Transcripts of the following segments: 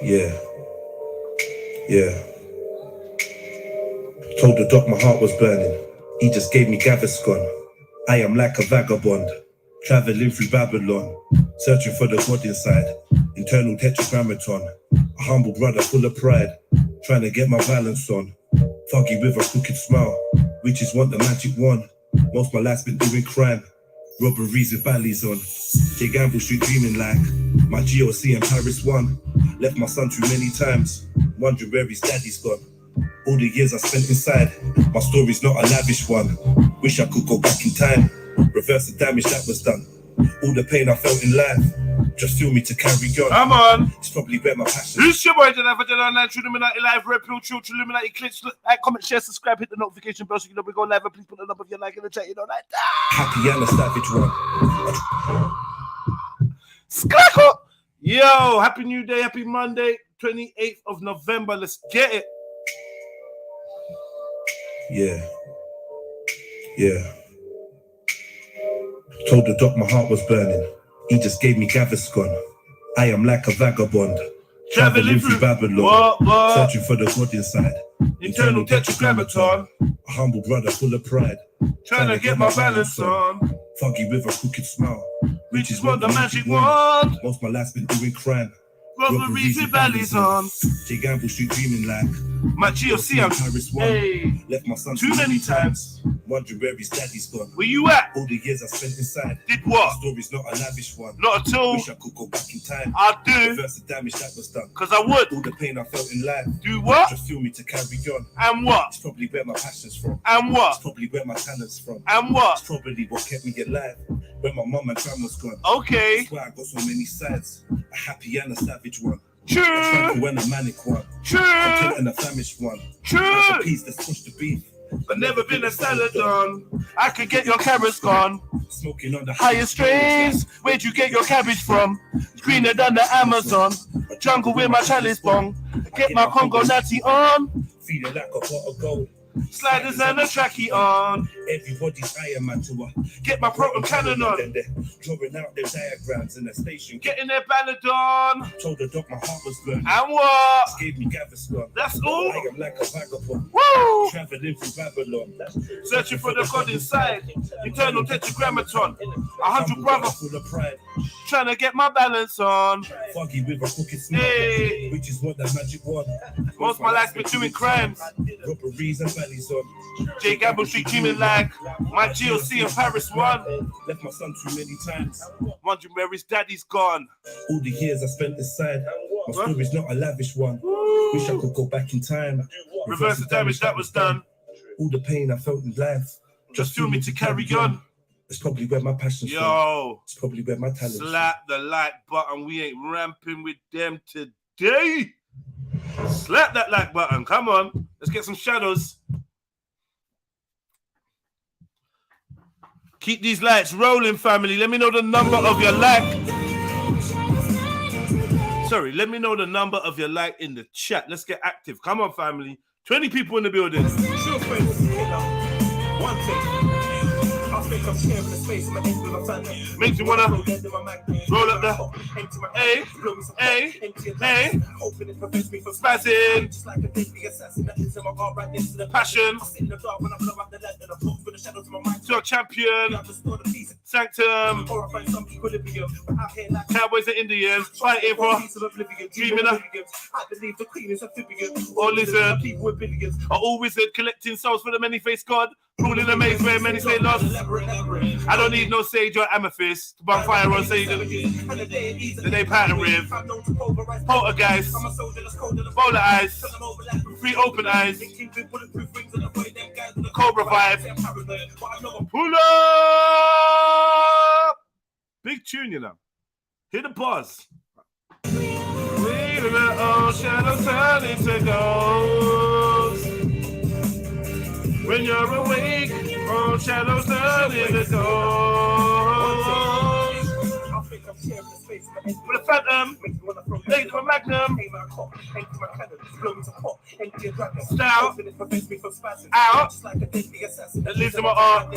Yeah. Told the doc my heart was burning. He just gave me Gaviscon. I am like a vagabond, traveling through Babylon, searching for the God inside. Internal tetragrammaton. A humble brother full of pride, trying to get my balance on. Foggy with a crooked smile. Witches want the magic wand. Most my life's been doing crime. Robberies with valleys on. Gamble Street dreaming like my GOC in Paris 1. Left my son too many times, wondering where his daddy's gone. All the years I spent inside, my story's not a lavish one. Wish I could go back in time, reverse the damage that was done. All the pain I felt in life, just fuel me to carry on. Come on. It's probably where my passion. This your boy, JEDI for JEDI Online, TRILLUMINATI live, Red Pill, TRILLUMINATI, click, like, comment, share, subscribe, hit the notification bell so you know we go live, and please put the number of your like in the chat, you know that. Happy and a savage one. Sklackle! Yo, happy new day, happy Monday, 28th of November, let's get it. Yeah. Told the doc my heart was burning. He just gave me Gaviscon. I am like a vagabond, traveling through Babylon, searching for the God inside. Internal tetragrammaton. A humble brother full of pride, trying to get my balance on. Foggy with a crooked smile. Riches want the magic wand. Most my life's been doing crime. Robberies with valleys on. Gamble Street dreaming like my GOC I'm Paris 1. Hey. Left my son too many times, wondering where his daddy's gone. Where you at? All the years I spent inside. Did what? My story's not a lavish one. Not at all. Wish I could go back in time. I do. Reverse the damage that was done. Cause I would. All the pain I felt in life. Do what? Just fuel me to carry on. And what? It's probably where my passion's from. And what? It's probably where my talent's from. And what? It's probably what kept me alive when my mum and grandma's gone. Okay. That's why I got so mmany sides. A happy and a savage one. True. A tranquil and a manic one. True. Content and a famished one. True. That's a piece that's pushed the beef. But never been a salad on. I could get your carrots gone. Smoking on the highest strains. Where'd you get your cabbage from? Greener than the Amazon. Jungle with my chalice bong. Get my Congo natty on. Feeling like a pot of gold. Sliders and a trackie on. Everybody's Iron Man to her. Get my proton cannon on. Then they're drawing out their diagrams in the station. Getting their ballad on. Told the doc my heart was burning. And what? Just gave me Gaviscon. That's all. I am like a vagabond. Woo! Traveling through Babylon. Searching for the God inside. Internal tetragrammaton. 100 brothers full of pride. Trying to get my balance on. Foggy with a crooked smile. Hey. Which is what that magic one. Most of my life's been doing crimes. Robberies and valleys on. Gamble Street dreaming like my GOC in Paris 1. Left my son too many times. Wondering where his daddy's gone. All the years I spent inside. My story's not a lavish one. Wish I could go back in time. Reverse the damage that was done. All the pain I felt in life. Just fuel me to carry on. It's probably where my passion's from. Yo. It's probably where my talent's from. Slap the like button. We ain't ramping with them today. Slap that like button. Come on. Let's get some shadows. Keep these lights rolling, family. Let me know the number of your like. Sorry, let me know the number of your like in the chat. Let's get active. Come on, family. 20 people in the building. Makes you wanna roll up the hey, spazzing, passion, your champion, sanctum, cowboys and Indians, fighting for dreaming of all lizard, all wizard, collecting souls for the many-faced God, ruling a maze where many stay lost. I don't need no sage or amethyst to burn fire on sage that they pattern with. Poltergeist, bowler eyes, free open eyes, cobra vibe. Pull up! Big tune, you know. Hit the pause. Oh, shadows turning to ghosts. When you're awake, oh, shadows turning to ghosts. With a phantom, late to a magnum, style, out, that leaves in my heart.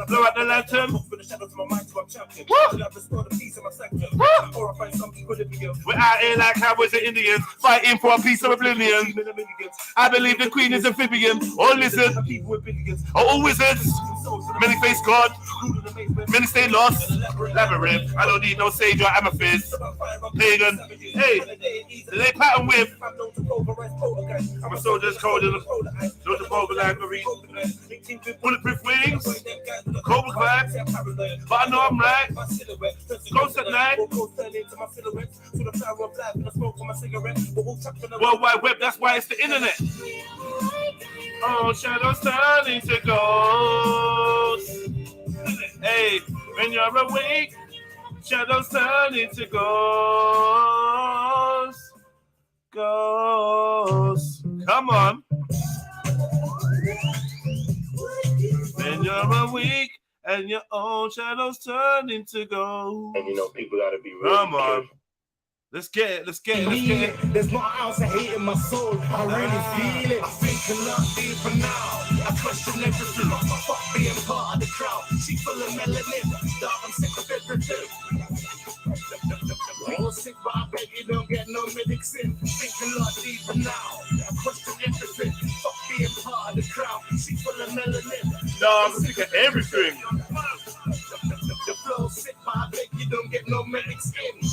Blow out the lantern. We're out here like cowboys and Indians, fighting for a piece of oblivion. I believe the queen is amphibian, or lizard, or all wizards. Many face God, many stay lost. Labyrinth, I don't need no sage or amethyst. Pagan, hey, they pattern with. I'm a soldier's code in the not the vulgar language. Bulletproof wings, cobra vibe, but I know I'm right. Ghost at night. World Wide Web, that's why it's the internet. Oh, shadows turning to ghosts. Hey, when you're awake, shadows turn into ghosts. Ghosts. Come on. When you're awake and your own shadows turn into ghosts. And you know, people gotta be real. Come on. Let's get it, let's get it, let's get it. There's not an ounce of hate in my soul. I really feel it. I think a lot deeper now. I question everything. Fuck being part of the crowd. She full of melanin. Dark, I'm sick of everything. Oh, sick, but I bet you don't get no medics in. Think a lot deeper now. I question everything. Fuck being part of the crowd. She full of melanin. Dark, I'm sick of everything. The flow sick, but I bet you don't get no medics in.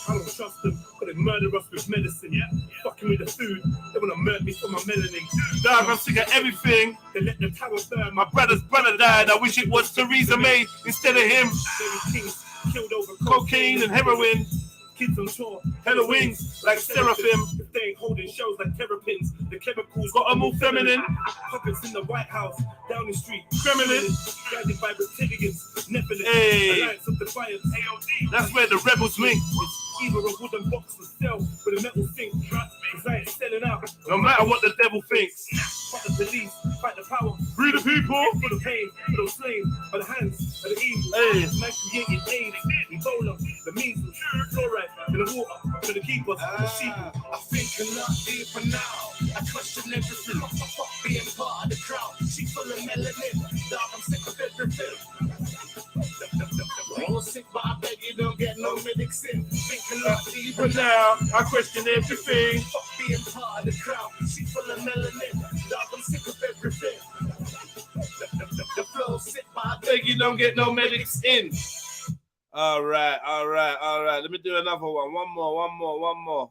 I don't trust them, but they murder us with medicine. Yeah, fucking with the food, they wanna murder me for my melanin. Dog, I'm sick of everything. They let the tower burn. My brother's brother died. I wish it was Theresa May instead of him. Kings killed over Cocaine and heroin. Kids on tour, Hella wings like seraphim. If they ain't holding shows like terrapins, the chemicals Gotta move feminine. Puppets in the White House, down the street, Kremlin. guided by reptilians, Nephilim, Hey. Alliance of Defiance, AOD. That's where the rebels meet. It's either a wooden box to sell with a metal sink. Cause I ain't selling out. No matter what the devil thinks. Fight the police, fight the power. Free the people. For the pain, for those slaves, by the hands of the evil. Hey. Man created AIDS, Ebola, the measles, fluoride, in the water, for the keepers, the sheep. I think a lot deeper now. I question everything. Fuck being part of the crowd. She full of melanin. Dog, I'm sick of everything. Oh, sick, but I bet you don't get no medics in. Think a lot deeper But now I question everything. Fuck being part of the crowd. She full of melanin. Dog, I'm sick of everything. The flow sick, but I Beg you don't get no medics in. All right. Let me do another one. One more.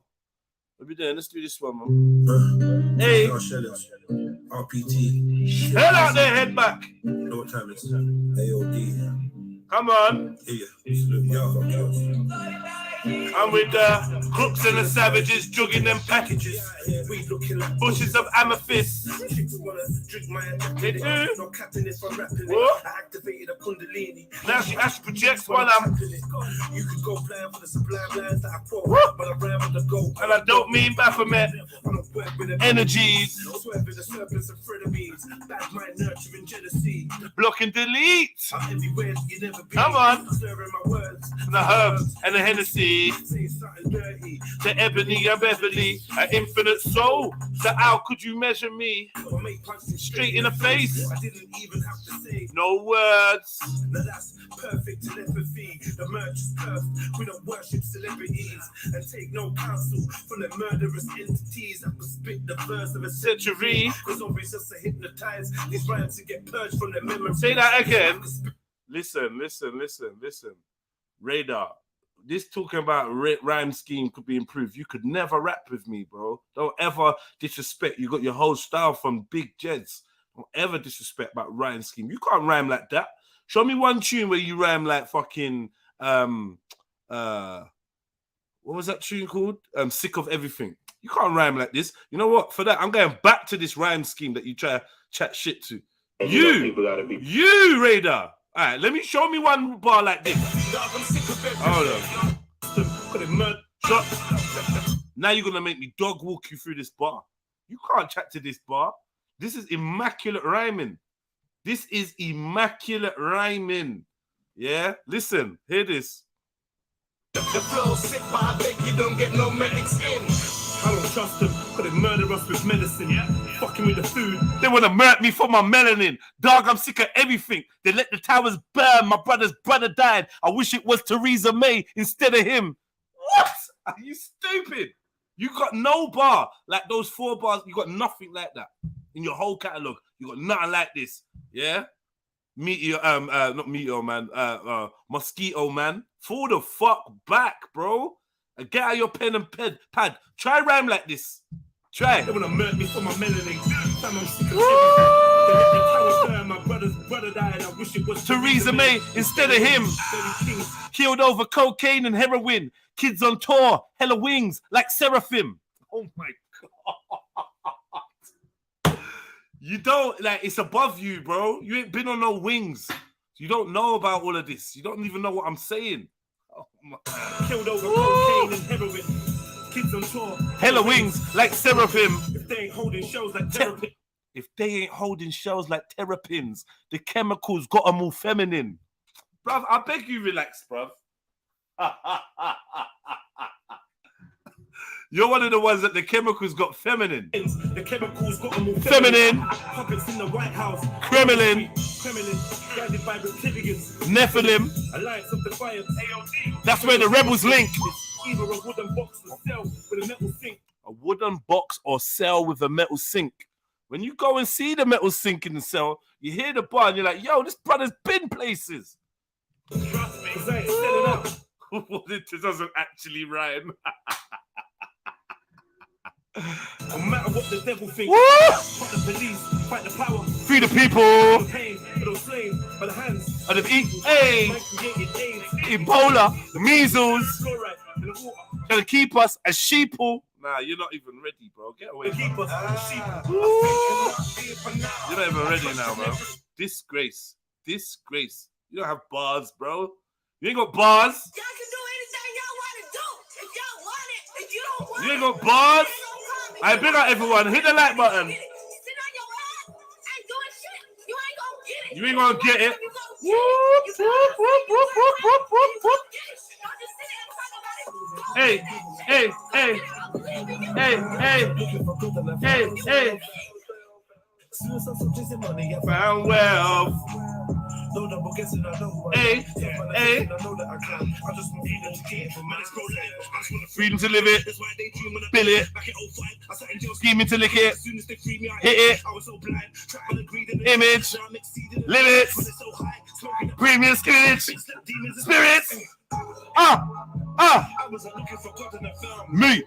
What we doing? Let's do this one, man. Hey. RPT. Head out there, head back. You know what time it is? AOD. Come on. Yeah. Yo. I'm with the crooks and the savages jugging them packages. Bushes of amethyst. They do. What? Now she actually projects while I'm. You could go plan for the sublime lines that I quote, What? but I ran with the goal. And I don't mean Baphomet. Energies. Swerve with the serpents and frenemies. Bad mind nurturing jealousy. Block and delete. I'm everywhere you never be. Come on. Slurring my words. The herbs and the Hennessy. Say something dirty. The ebony and Beverly. An infinite soul. So how could you measure me? Or make punches Straight in the face. I didn't even have to say. No words. Now that's perfect telepathy. The merch is perfect. We don't worship celebrities and take no counsel from the murderous entities that could spit the verse of a century. Cause always just to hypnotize these rhymes to get purged from their memory. Say that again. Listen. Radar. This talking about rhyme scheme could be improved. You could never rap with me, bro. Don't ever disrespect. You got your whole style from Big Jeds. Don't ever disrespect about rhyme scheme. You can't rhyme like that. Show me one tune where you rhyme like fucking what was that tune called? Sick of Everything. You can't rhyme like this. You know what? For that, I'm going back to this rhyme scheme that you try to chat shit to. You, Radar. All right, let me show me one bar like this. Hold on. Now you're gonna make me dog walk you through this bar. You can't chat to this bar. This is immaculate rhyming. Yeah, listen, hear this. The flow sick, but I beg you don't get no medics in. I don't trust them, but they murder us with medicine. Yeah, fucking with the food. They want to murder me for my melanin. Dog, I'm sick of everything. They let the towers burn. My brother's brother died. I wish it was Theresa May instead of him. What? Are you stupid? You got no bar. Like those 4 bars, you got nothing like that. In your whole catalogue, you got nothing like this. Yeah? Meteor, not Meteor Man, Mosquito Man. Fall the fuck back, bro. And get out your pen and pad. Try rhyme like this. Try. They wanna murder me for my melanin. Fam, I'm sick of everything. They let the towers burn. My brother's brother died. I wish it was Theresa May instead of him. Killed over cocaine and heroin. Kids on tour, hella wings like Seraphim. Oh my God. You don't, like, it's above you, bro. You ain't been on no wings. You don't know about all of this. You don't even know what I'm saying. Oh my. Killed over cocaine and heroin. Kids on tour, hella wings like Seraphim. If they ain't holding shows like terrapin. If they ain't holding shells like terrapins, the chemicals got them all feminine. Bruv, I beg you relax, bruv. You're one of the ones that the chemicals got feminine. The chemicals got them all feminine. Puppets in the White House. Kremlin. Guided by reptilians. Nephilim. Alliance of Defiance. AOT. That's where the rebels link. Either a wooden box or cell with a metal sink. A wooden box or cell with a metal sink. When you go and see the metal sink in the cell, you hear the bar and you're like, yo, this brother's been places. Trust me, 'cause I ain't selling out. It doesn't actually rhyme. No matter what the devil thinks, fight the police, fight the power, free the people, the pain, for those slain by the hands of the Ebola, measles, trying to keep us as sheeple. Nah, you're not even ready, bro. Get away. Keep us as sheep. You're not even ready now, bro. Disgrace. Disgrace. You don't have bars, bro. You ain't got bars. Y'all can do anything y'all want to do. If y'all want it, if you don't want it, you ain't got bars. I big up everyone. Hit the like button. sit on your ass, ain't doing shit. You ain't gonna get it. You ain't gonna get it. Hey, hey, hey, hey, hey, hey, hey. Found wealth. Hey, hey. Freedom to live it, bill it, scheming to lick it, hit it, image, limits, premium spirits, me,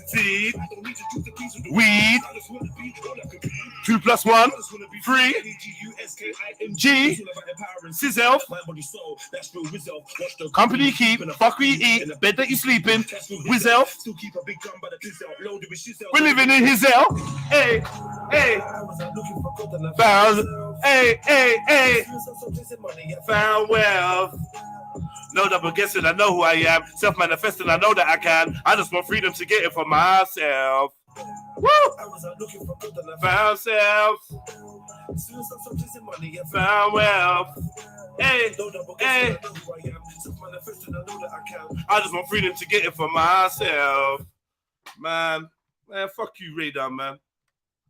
seed, weed, 2 + 1, 3, G, sizzle, company keep, fuck we eat, bed that you sleep in, Wizzel, we're living in his hell, hey, hey, found, hey, hey, hey, found wealth. No double guessing, I know who I am. Self-manifesting, I know that I can. I just want freedom to get it for myself. Woo! Found self. Found wealth. Hey, hey. I just want freedom to get it for myself. Man, fuck you, Radar, man.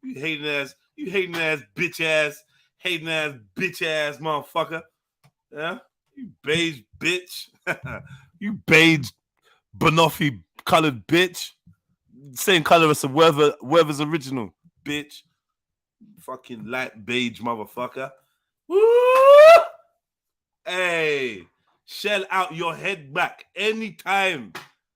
You hating ass, bitch ass, motherfucker. Yeah? You beige bitch. You beige Banoffee colored bitch. Same color as the Weather's original, bitch. Fucking light beige motherfucker. Woo! Hey, shell out your head back anytime.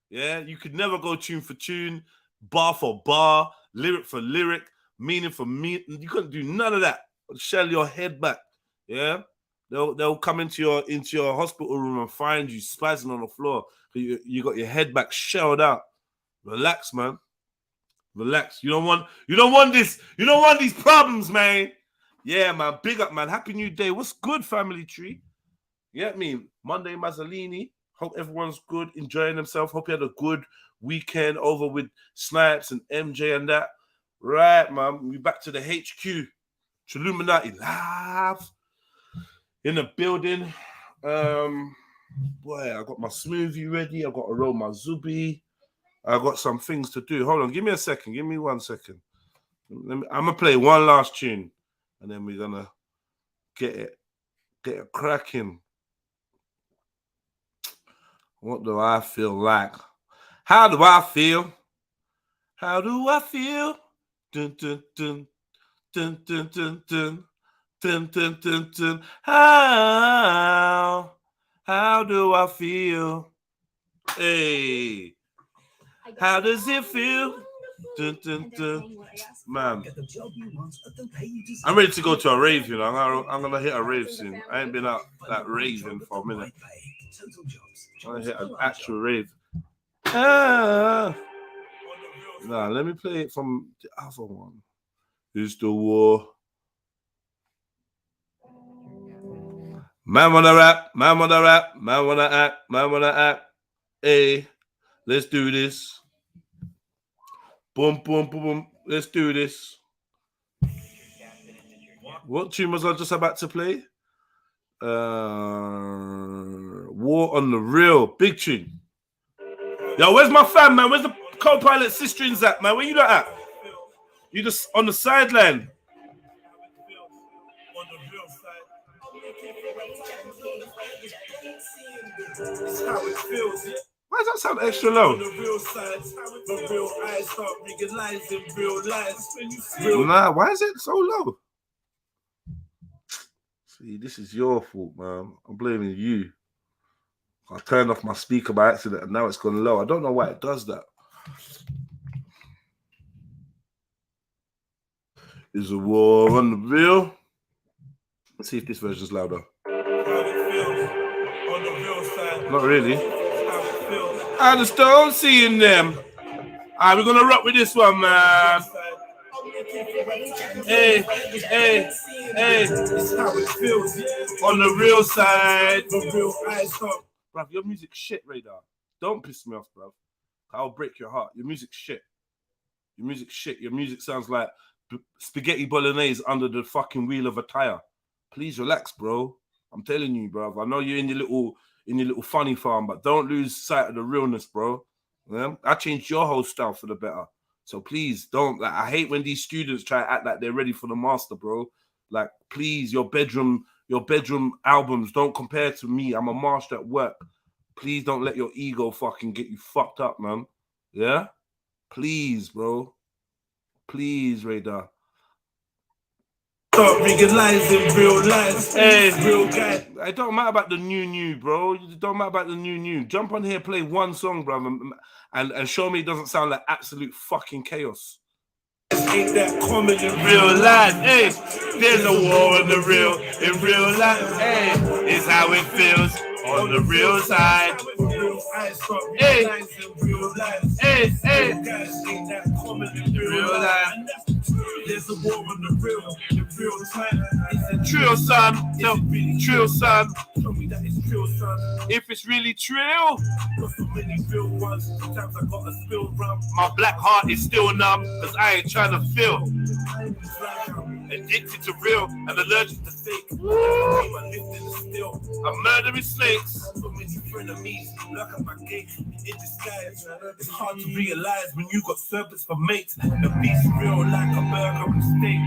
Yeah, you could never go tune for tune, bar for bar, lyric for lyric, meaning for meaning. You couldn't do none of that. Shell your head back. Yeah. They'll come into your hospital room and find you spazzing on the floor. You got your head back shelled out. Relax, man. Relax. You don't want this. You don't want these problems, man. Yeah, man. Big up, man. Happy New Day. What's good, family tree? You get me? Monday Mazzolini. Hope everyone's good, enjoying themselves. Hope you had a good weekend over with Snipes and MJ and that. Right, man. We back to the HQ. TRILLUMINATI live. in the building. Boy, I got my smoothie ready. I got to roll my zubi. I got some things to do. Hold on, give me a second. Give me 1 second. I'm gonna play one last tune, and then we're gonna get it cracking. What do I feel like? How do I feel? How do I feel? Dun dun dun dun dun dun dun dun dun dun dun. How do I feel? Hey, how does it feel? Dun, dun, dun. Man, I'm ready to go to a rave, you know. I'm gonna hit a rave soon. I ain't been out that raving for a minute. I'm gonna hit an actual rave. Nah, let me play it from the other one. It's the war. Man wanna rap, man wanna rap, man wanna act, man wanna act. Hey, let's do this. Boom, boom, boom, boom. Let's do this. What tune was I just about to play? War on the Real. Big tune. Yo, where's my fam, man? Where's the co-pilot sisterins at, man? Where you not at? You just on the sideline. Why does that sound extra low? Nah, why is it so low? See, this is your fault, man. I'm blaming you. I turned off my speaker by accident and now it's gone low. I don't know why it does that. Is a war on the real? Let's see if this version's louder. Not really. I just don't see in them. Alright, we're gonna rock with this one, man. Hey, hey, hey. It's how it feels on the real side. Bruv, your music's shit, Radar. Don't piss me off, bruv. I'll break your heart. Your music's shit. Your music's shit. Your music sounds like spaghetti bolognese under the fucking wheel of a tire. Please relax, bro. I'm telling you, bruv. I know you're in your little funny farm, but don't lose sight of the realness, bro. Yeah? I changed your whole style for the better. So please don't. Like, I hate when these students try to act like they're ready for the master, bro. Like, please, your bedroom albums don't compare to me. I'm a master at work. Please don't let your ego fucking get you fucked up, man. Yeah? Please, bro. Please, Radar. Stop realizing real life. Hey, real guy. It don't matter about the new, bro. It don't matter about the new. Jump on here, play one song, bro, and show me it doesn't sound like absolute fucking chaos. Ain't that common in real life? Hey, there's a war on the real in real life. Hey, it's how it feels on the real side. Hey, hey, hey, ain't that common in real life? There's a war on the real time. It's a trill, son. No, trill, son. Show me that it's trill, son. If it's really trill, got so many real ones. Sometimes I gotta spill rum. My black heart is still numb, cause I ain't trying to feel. Addicted to real and allergic to fake. I'm murdering snakes. So many frenemies, look at my gate in disguise. It's hard to realize when you got serpents for mates. The beast real like a burger with steak.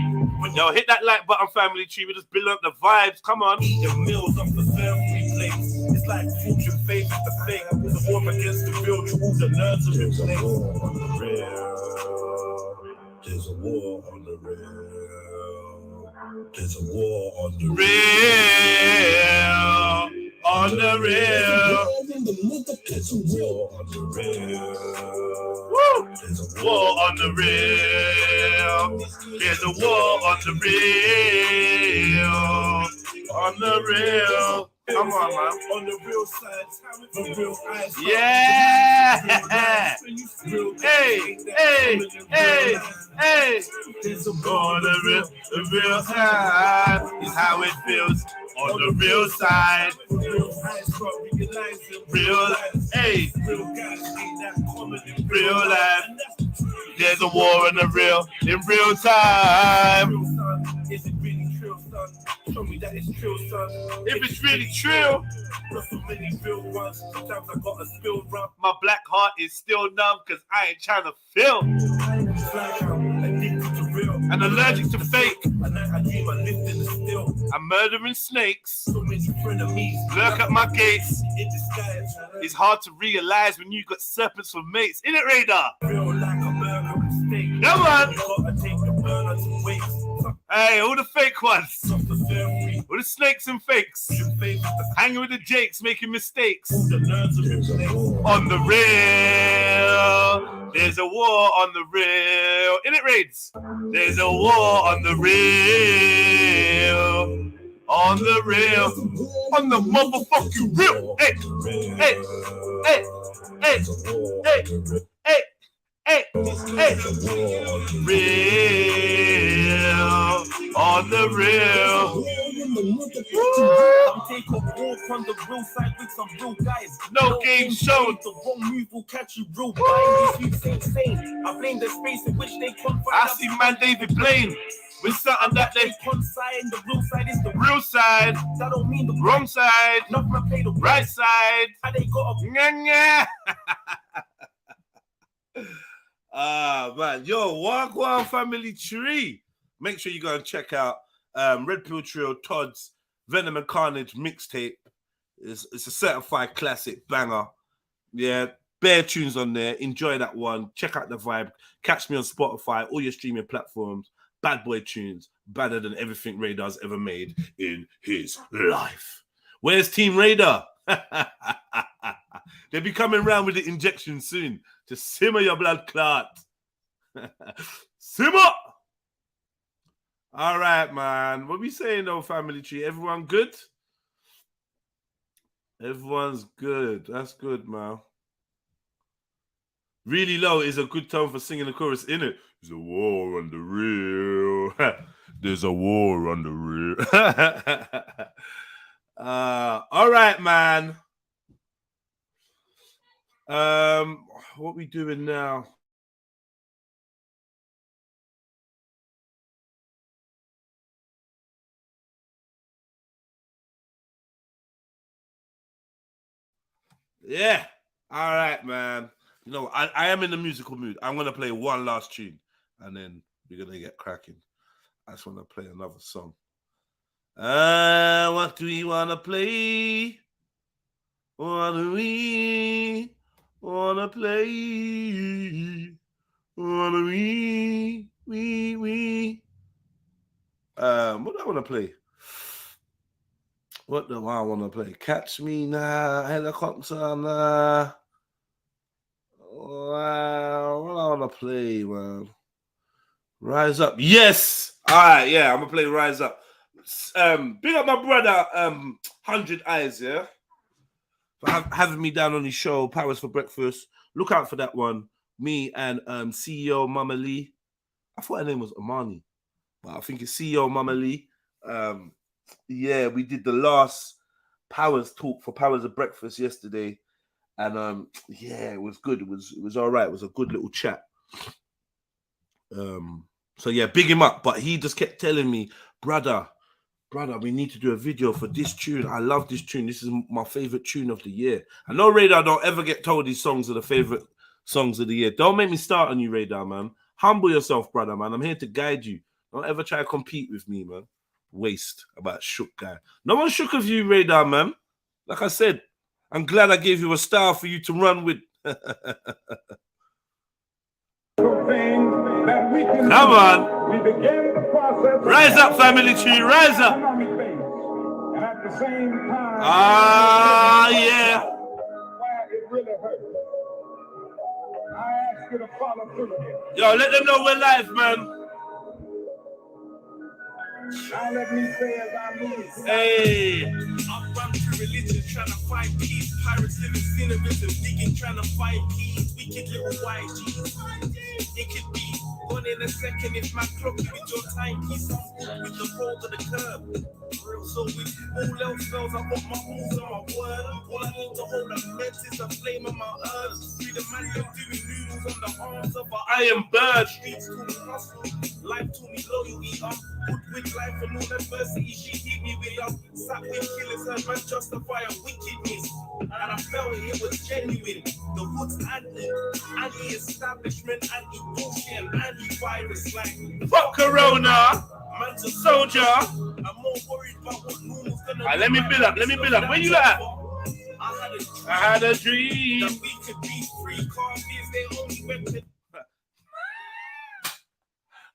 Yo, hit that like button, family tree. We just build up the vibes. Come on. Eat your meals off the serve-free plates. It's like fortune favors the fake. The war against the real, all the nerves are in place. There's a war on the real. There's a war on the real. On the real. There's a war on the real. Woo! There's a war on the real. There's a war on the real. On the real. Come on, man. On the real side, the real eyes. Yeah. Hey, hey, hey, hey. There's a war on the real side. Is how it feels on the real side. Real, hey, real life. There's a war in the real, in real time. Is it really trill, son? Show me that it's trill, son. If it's really trill, Not so many real ones. Sometimes I got a spill run. my black heart is still numb because I ain't trying to feel. It's like I'm addicted to real. And allergic to fake. At night I dream I live in the still. I'm murdering snakes. So many frenemies. Lurk at my gates. In disguise. It's hard to realize when you got serpents for mates. In it, Radar? Real like a burger with steak. Come on. You gotta take the burner to waste. Hey, all the fake ones. Some the surgery. All the snakes and fakes. Your favorite, the Hanging with the jakes, making mistakes. the nerves of your place. On the real. There's a war on the real. In it, Raids? There's a war on the real. On the real. On the motherfucking real. Hey, hey, hey, hey, hey, hey. Hey, hey, real, on the real. I'll take a walk on the real side with some real guys. No game shown. The wrong move will catch you real blind. These youths insane. I blame the space in which they confine. I see man David Blaine with something that they consign. The real side is the real side, That don't mean the wrong side, Not my play the right side. How they got a Nya, nya. Man, yo, Wagwan family tree. Make sure you go and check out Red Pill Trill, Todd's Venom and Carnage mixtape. It's a certified classic banger. Yeah, bare tunes on there. Enjoy that one. Check out the vibe. Catch me on Spotify, all your streaming platforms. Bad boy tunes, better than everything Radar's ever made in his life. Where's Team Radar? They'll be coming around with the injection soon to simmer your blood clot. Simmer! All right, man. What we saying though, family tree? Everyone good? Everyone's good. That's good, man. Really low is a good tone for singing the chorus, innit? There's a war on the real. There's a war on the real. All right, man. What we doing now? Yeah. All right, man. You know, I am in the musical mood. I'm gonna play one last tune, and then we're gonna get cracking. I just want to play another song. What do we want to play? What do we want to play? What do we? What do I want to play? What do I want to play? Catch Me Now, Helicopter Now. Wow, what do I want to play, man? Rise Up. Yes. All right, yeah, I'm gonna play Rise Up. Big up my brother, 100 Eyes, yeah, for having me down on his show, Powers for Breakfast. Look out for that one. Me and CEO Mama Lee. I thought her name was Amani, but I think it's CEO Mama Lee. Yeah, we did the last Powers talk for Powers of Breakfast yesterday, and yeah, it was good. It was all right. It was a good little chat. So yeah, big him up. But he just kept telling me, brother, we need to do a video for this tune. I love this tune. This is my favorite tune of the year. I know Radar don't ever get told these songs are the favorite songs of the year. Don't make me start on you, Radar, man. Humble yourself, brother, man. I'm here to guide you. Don't ever try to compete with me, man. Waste about shook guy. No one shook of you, Radar, man. Like I said, I'm glad I gave you a style for you to run with. Come on. Rise up, family tree. Rise up. Ah, yeah. Yo, let them know we're live, man. Now let me say as I move. Hey. I'm run through religion, trying to find peace. Pirates living cynicism, digging, trying to find peace. Wicked little YGs. It could be one in a second if my clock with your timepiece. I'm with the roll of the curb. So with all else fails, I got my rules on my word. All I need to hold up meds is a flame on my herbs. Be the man you're doing noodles on the arms of an I am bird. Streets call me hustle. Life told me loyalty. I'm good with life and all adversity she hit me with. I'm sat with killers and man justify a wickedness. And I felt it was genuine. The hood's anti-establishment, anti-bullshit, and anti-virus. Like, Fuck Corona, man's a soldier. I'm more worried about what normal's gonna Alright, let me build up. Where you at? I had a dream. That we could be free. Coffee is their only weapon.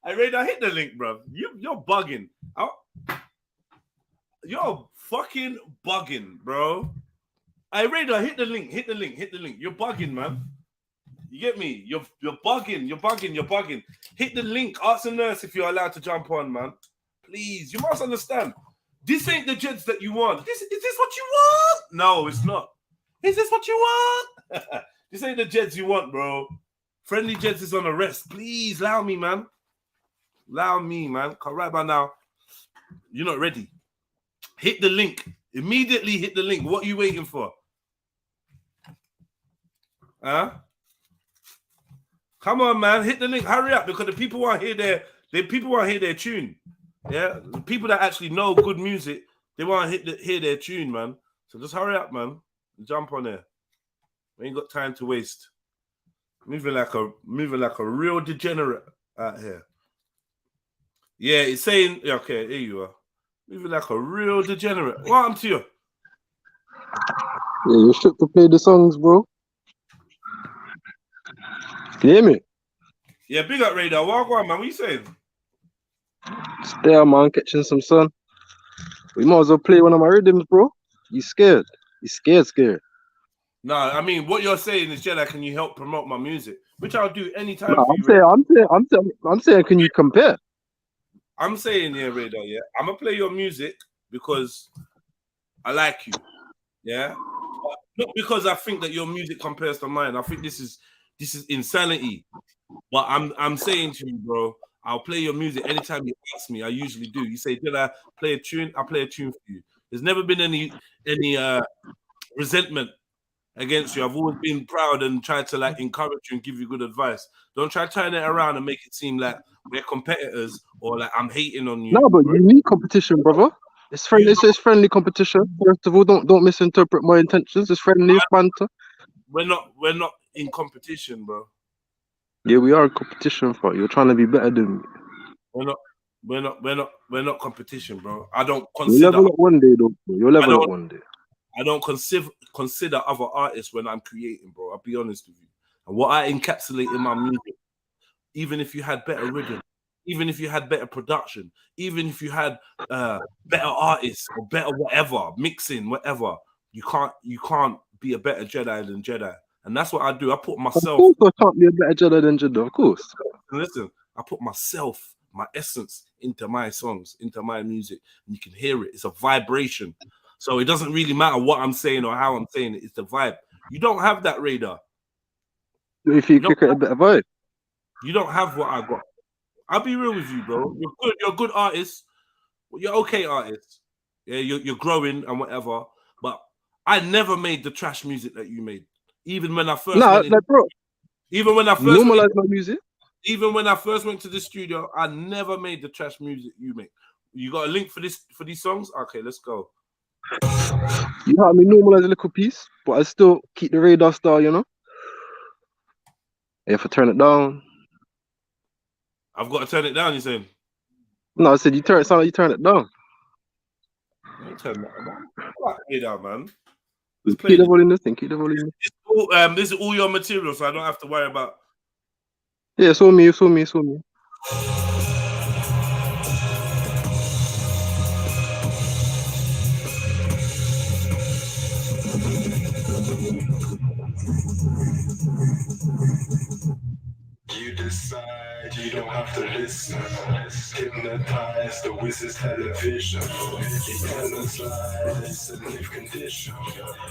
I hit the link, bro. You're bugging. You're fucking bugging, bro. Radar, hit the link. You're bugging, man. You get me? You're bugging. Hit the link. Ask the nurse if you're allowed to jump on, man. Please, you must understand. This ain't the Jeds that you want. Is this what you want? No, it's not. Is this what you want? This ain't the Jeds you want, bro. Friendly Jeds is on arrest. Please, allow me, man. Cause right by now, you're not ready. Hit the link. Immediately hit the link. What are you waiting for? Huh? Come on, man. Hit the link. Hurry up, because the people want to hear their tune. Yeah? The people that actually know good music, they want to hear their tune, man. So just hurry up, man. Jump on there. We ain't got time to waste. Moving like a real degenerate out here. Yeah, it's saying, okay, here you are. Moving like a real degenerate. What happened to you? Yeah, you should to play the songs, bro. Can you hear me? Yeah, big up Radar. What on, man? What you saying? Stay on, man, catching some sun. We might as well play one of my rhythms, bro. You scared? You scared? Nah, I mean, what you're saying is, Jedi, can you help promote my music? Which I'll do anytime. No, I'm saying, can you compare? I'm saying, yeah, Radar, yeah. I'm gonna play your music because I like you, yeah. But not because I think that your music compares to mine. I think this is insanity. But I'm saying to you, bro, I'll play your music anytime you ask me. I usually do. You say, did I play a tune? I'll play a tune for you. There's never been any resentment against you. I've always been proud and tried to like encourage you and give you good advice. Don't try to turn it around and make it seem like we're competitors or like I'm hating on you. No, but you need competition, brother. It's friendly. It's friendly competition. First of all, don't misinterpret my intentions. It's friendly, it's banter. We're not in competition, bro. Yeah, we are in competition, but you're trying to be better than me. We're not competition, bro. I don't You consider. level up one day, though. Bro. You'll level up one day. I don't consider other artists when I'm creating, bro. I'll be honest with you. And what I encapsulate in my music, even if you had better rhythm, even if you had better production, even if you had better artists or better whatever, mixing, whatever, you can't be a better Jedi than Jedi. And that's what I do. I put myself. Of course, I can't be a better Jedi than Jedi, of course. Listen, I put myself, my essence into my songs, into my music, and you can hear it. It's a vibration. So it doesn't really matter what I'm saying or how I'm saying it. It's the vibe. You don't have that, Radar. If you create a better vibe. You don't have what I got. I'll be real with you, bro. You're good. You're a good artist. You're okay artist. Yeah, you're growing and whatever. But I never made the trash music that you made. Even when I first even when I first normalize my music. Even when I first went to the studio, I never made the trash music you make. You got a link for these songs? Okay, let's go. You help me normalize a little piece, but I still keep the Radar style, you know? If I turn it down. I've got to turn it down, you're saying? No, I said you turn it down. Don't turn that down. Fuck it down, man. Keep the volume this thing, keep the volume. This is all your material, so I don't have to worry about. Yeah, it's all me. You decide you don't have to listen. Hypnotize the wizard's television. Independence lies in live condition.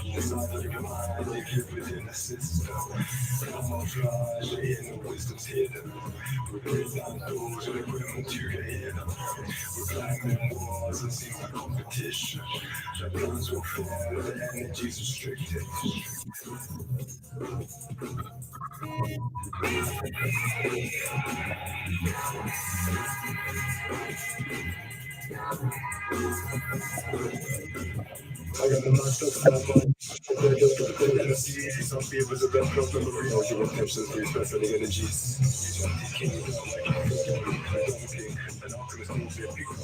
Inside of your mind, they live within the system. Camouflage in the wisdom's hidden. We breathe down doors with equipment you can hit them. We Climbing walls and see my competition. The plans will fall, the energy's restricted. I got the master of my mind. They're just gonna see some people's a best of memory. All your intentions, these personal energies. An alchemist needs to pick up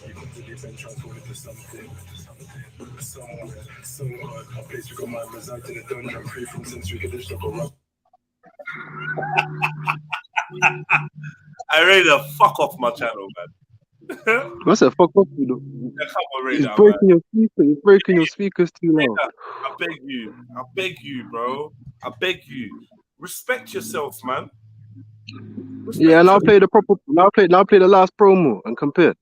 you got to live and transform into something. Somewhere, a place we got mind reside in a dungeon, free from sensory condition of a rock. I ready to fuck off my channel, man. What's that? Fuck off, you know. Yeah, come on, He's Radar, breaking man. your speakers. He's breaking your speakers too loud. I beg you, bro. I beg you. Respect yourself, man. Respect Yeah, and I'll yourself. play the proper. Now play the last promo and compare.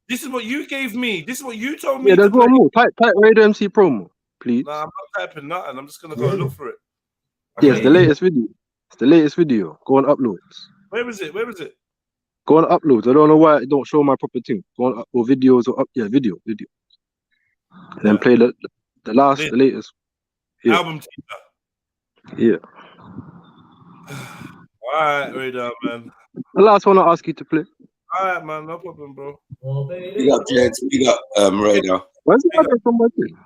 This is what you gave me. This is what you told me. Yeah, there's to play. one more. Type Radio MC promo, please. Nah, I'm not typing nothing. I'm just gonna go look for it. Yes, the latest video. It's the latest video. Go on uploads. Where is it? Where is it? Go on uploads. I don't know why it don't show my proper thing. Go on or videos or video. And then play the latest. Yeah. Album teaser. Yeah. Alright, Radar, man. The last one I ask you to play. Alright, man, no problem, bro. Big up, Jed. Big up, Radar. Where's the other from my thing?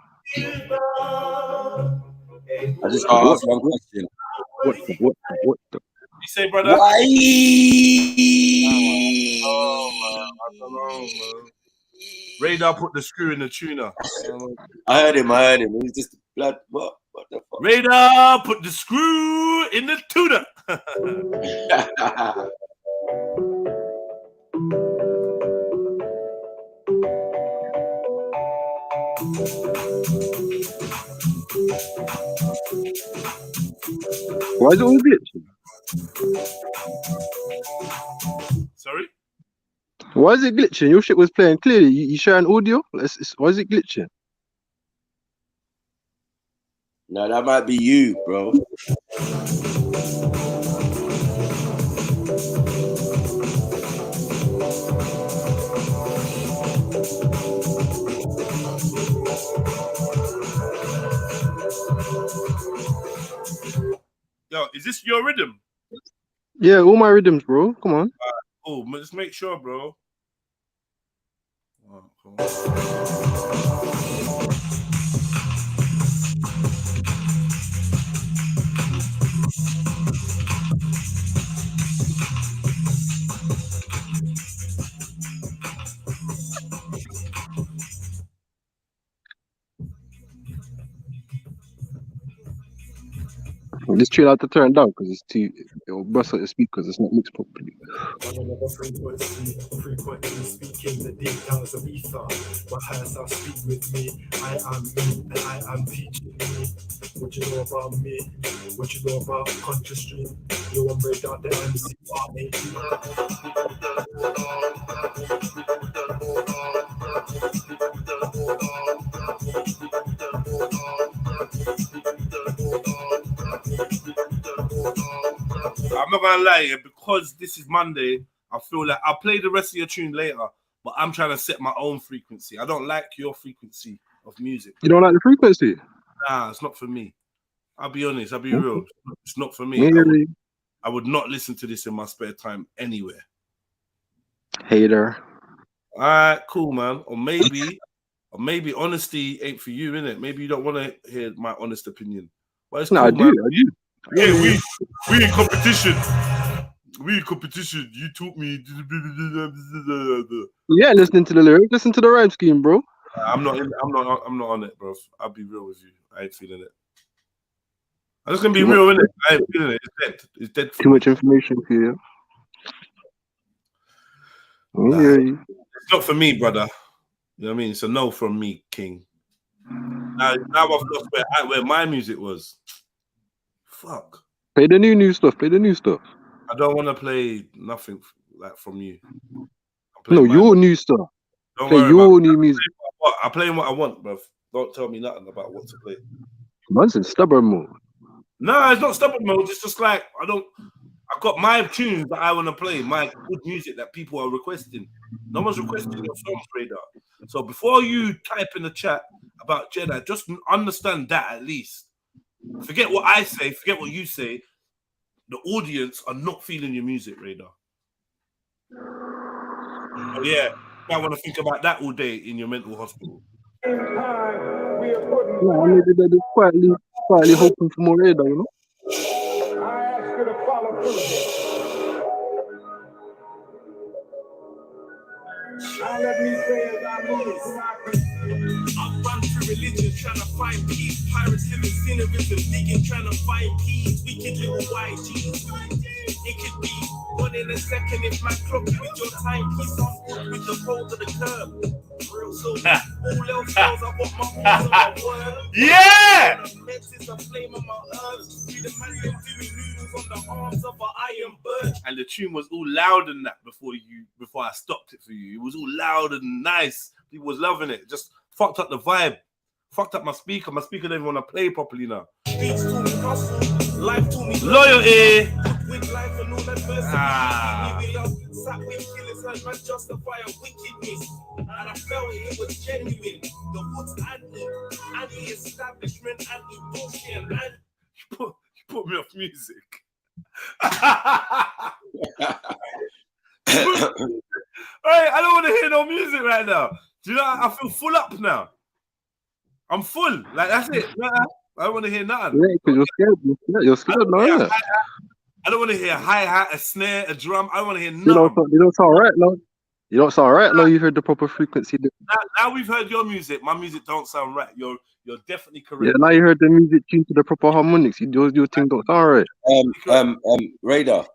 I just asked one question. What the? You say, brother? Why? Oh, man. I don't know, man. Radar put the screw in the tuner. I heard him. He's just blood. What the fuck? Radar put the screw in the tuner. Why is it all glitching? Sorry? Why is it glitching? Your shit was playing clearly. You sharing audio? Why is it glitching? No, that might be you, bro. Yo, is this your rhythm? Yeah, all my rhythms, bro. Come on. Oh, just make sure, bro. Oh, cool. This tune I have to turn down because it's too. It'll bust out the speakers. It's not mixed properly. Frequently speaking the details of ether. My higher self speak with me. I am me and I am teaching me. What you know about me? What you know about conscious stream? You want to break out the MC. I'm not gonna lie, because this is Monday, I feel like I'll play the rest of your tune later, but I'm trying to set my own frequency. I don't like your frequency of music. You don't like the frequency? Nah, it's not for me. I'll be honest, I'll be real. It's not for me. Really? I would not listen to this in my spare time anywhere. Hater. All right, cool, man. Or maybe honesty ain't for you, innit? Maybe you don't want to hear my honest opinion. But it's No, cool, I do. Yeah, we in competition. We in competition. You taught me. Yeah, listening to the lyrics, listen to the rhyme scheme, bro. I'm not on it, bro. I'll be real with you. I ain't feeling it. I'm just gonna be real, innit? I ain't feeling it. It's dead. It's dead. Too much information for you. Yeah. It's not for me, brother. You know what I mean? It's a no from me, King. Now I've lost where my music was. Fuck. Play the new stuff. Play the new stuff. I don't want to play nothing like from you. No, your new stuff. Don't play worry your about new music. I'm playing what I want, bro. Don't tell me nothing about what to play. Man's in stubborn mode. No, it's not stubborn mode. It's just like I don't. I've got my tunes that I want to play, my good music that people are requesting. No one's requesting your songs, Radar. So before you type in the chat about Jedi, just understand that at least. Forget what I say, forget what you say. The audience are not feeling your music, Radar. Oh yeah, I want to think about that all day in your mental hospital. In time, we are putting. Yeah, I mean, they're quietly hoping for more radar, you know. I ask you to follow through. Now let me say as I move through my I run through religion, trying to find peace. Pirates living scenerism, digging, trying to find keys. Wicked little YGs. It could be one in a second if my clock with your timepiece on with the fold of the curb. Real so all else goes, I want my horse on my word. Yeah! Is a flame on my herbs. See the man doing noodles on the arms of an iron bird. And the tune was all loud and that before I stopped it for you. It was all loud and nice. People was loving it. Just fucked up the vibe. Fucked up my speaker. My speaker didn't want to play properly now. Streets taught me hustle. Life taught me Loyalty. with life and all adversity. Sat with killers, heard man justify a wickedness. And I felt it was genuine. The hood's anti-establishment, anti-bullshit, and You put me off music. Hey, I don't want to hear no music right now. Do you know? I feel full up now. I'm full. Like that's it. I don't want to hear nothing. Yeah, because you're scared. You're scared now, innit? I don't want to hear a hi-hat, a snare, a drum. I don't want to hear nothing. You don't sound right now. You don't sound right now. You heard the proper frequency. Now we've heard your music. My music don't sound right. You're definitely correct. Yeah, now you heard the music tuned to the proper harmonics. Your thing don't sound right. Radar.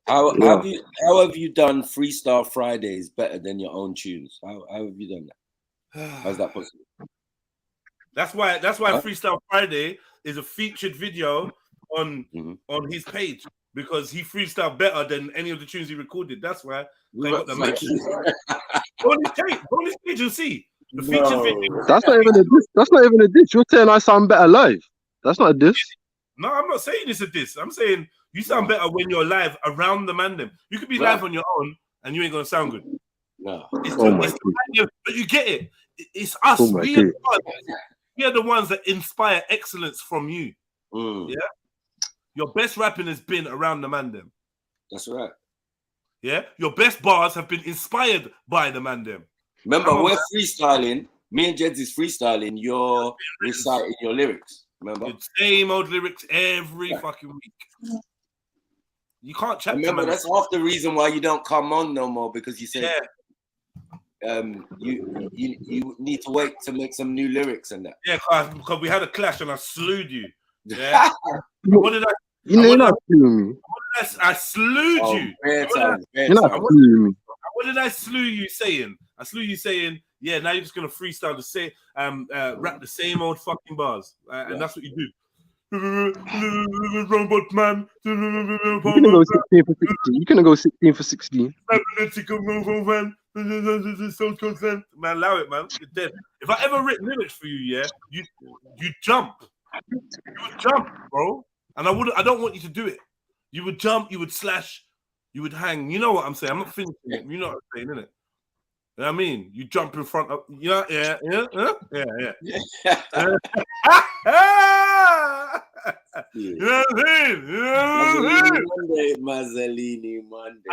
How have you done Freestyle Fridays better than your own tunes? How have you done that? How's that possible? That's why Freestyle Friday is a featured video on his page because he freestyled better than any of the tunes he recorded. That's why they got the Go on his page and see the featured video. That's not even a diss. That's not even a diss. You're saying I sound better live. That's not a diss. No, I'm not saying it's a diss. I'm saying you sound better when you're live around the mandem. You could be live on your own and you ain't gonna sound good. No. But you get it. It's us. We are the ones that inspire excellence from you. Yeah. Your best rapping has been around the mandem. That's right. Yeah. Your best bars have been inspired by the mandem. Remember, we're freestyling. Me and Jeds is freestyling. You're reciting your lyrics. Remember? The same old lyrics every fucking week. You can't chat. Remember, that's half the reason why you don't come on no more, because you said you need to wait to make some new lyrics and that. Yeah, because we had a clash and I slewed you. Yeah. What did I? You're not slewing me. I slewed you. You're not slewing me. What did I slew you saying? I slew you saying, yeah, now you're just gonna freestyle the same, rap the same old fucking bars, and that's what you do. Robot man. You can go 16 for 16. You can go 16 for 16. Man, allow it, man. You're dead. If I ever written lyrics for you, yeah, you jump. You would jump, bro. And I don't want you to do it. You would jump, you would slash, you would hang. You know what I'm saying? I'm not finishing it. You know what I'm saying, innit? You know what I mean? You jump in front of, yeah. You know what I'm saying? Monday, Mazzolini Monday. I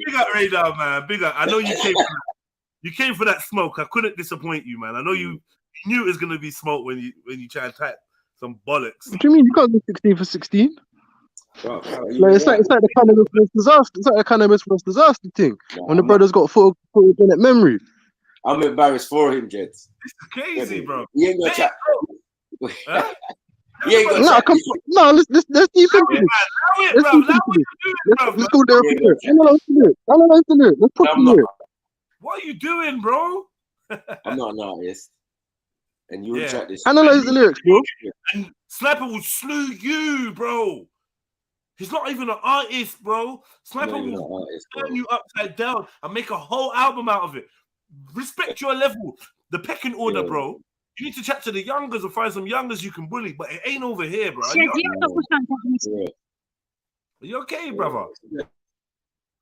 big up Radar, man. Big up. I know you came for that. You came for that smoke. I couldn't disappoint you, man. I know you knew it was gonna be smoke when you try and type some bollocks. What do you mean? You can't go 16 for 16? It's like the cannabis was disaster. It's like the cannabis was disaster thing. When the brothers got photogenic memory. I'm embarrassed for him, Jets. This is crazy, bro. He ain't gonna chat. Let's deep into this. Let's go there. Let's put it here. What are you doing, bro? I'm not an artist. And you will chat this. Analyze the lyrics, bro. And Sniper will slew you, bro. He's not even an artist, bro. Sniper will turn you upside down and make a whole album out of it. Respect your level. The pecking order, bro. You need to chat to the youngers and find some youngers you can bully, but it ain't over here, bro. Are you okay, brother?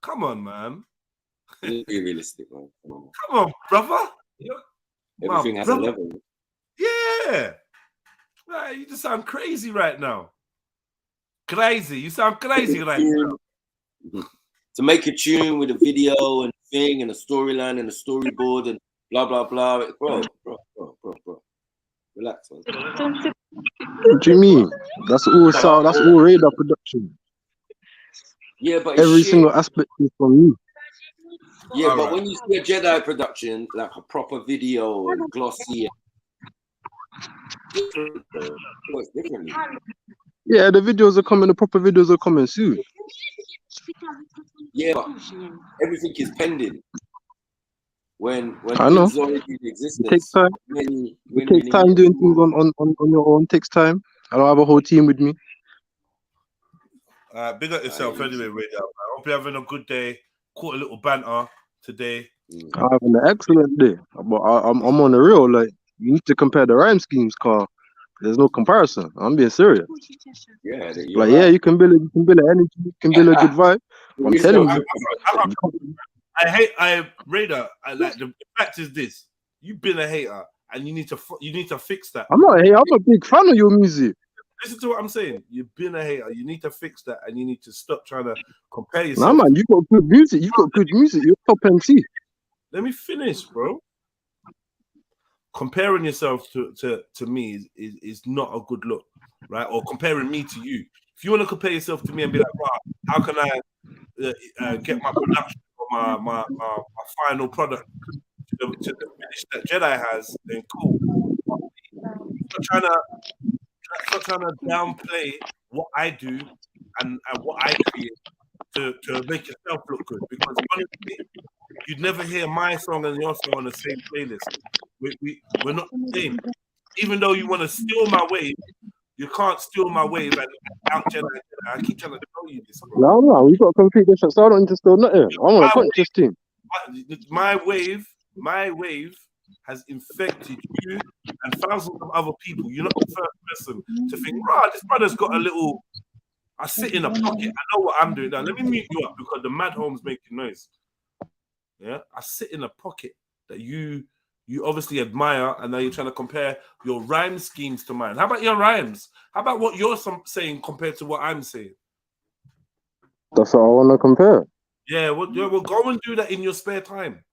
Come on, man. Be realistic, man. Come on, brother. Everything has a level. Yeah. Right, you just sound crazy right now. Crazy. You sound crazy right now. To make a tune with a video and thing and a storyline and a storyboard and blah blah blah. Bro. Relax, man. What do you mean? That's all sound. That's all radar production. Yeah, but every single aspect is from you. Yeah, all but when you see a Jedi production, like a proper video and glossy, it's different. Yeah, the videos are coming. The proper videos are coming soon. Yeah, but everything is pending. When I know. it's already in existence, it takes time. It takes time doing things on your own. It takes time. I don't have a whole team with me. Big up yourself anyway, Radio. I hope you're having a good day. Caught a little banter today. I'm having an excellent day. But I'm on the real. Like, you need to compare the rhyme schemes, Carl. There's no comparison. I'm being serious. Yeah, like yeah, you can build an energy, you can build a good vibe. I'm telling you. I Radar. Like the fact is this: you've been a hater, and you need to fix that. I'm not a hater. I'm a big fan of your music. Listen to what I'm saying. You've been a hater. You need to fix that, and you need to stop trying to compare yourself. Nah, man, you got good music. You got good music. You're top MC. Let me finish, bro. Comparing yourself to me is not a good look, right? Or comparing me to you. If you want to compare yourself to me and be like, wow, how can I get my production or my final product to the finish that Jedi has, then cool. Stop trying to downplay what I do and what I create to make yourself look good. Because honestly, you'd never hear my song and your song on the same playlist. We're not the same. Even though you want to steal my wave, you can't steal my wave and out Jedi. I keep trying to tell you this, bro. No, we got to compete different. So I don't need to steal nothing. I'm on a conscious team. My wave has infected you and thousands of other people. You're not the first person to think, right, this brother's got a little. I sit in a pocket. I know what I'm doing now. Let me mute you up because the mad home's making noise. Yeah, I sit in a pocket that you obviously admire, and now you're trying to compare your rhyme schemes to mine. How about your rhymes? How about what you're saying compared to what I'm saying? That's what I want to compare. Yeah, we'll go and do that in your spare time.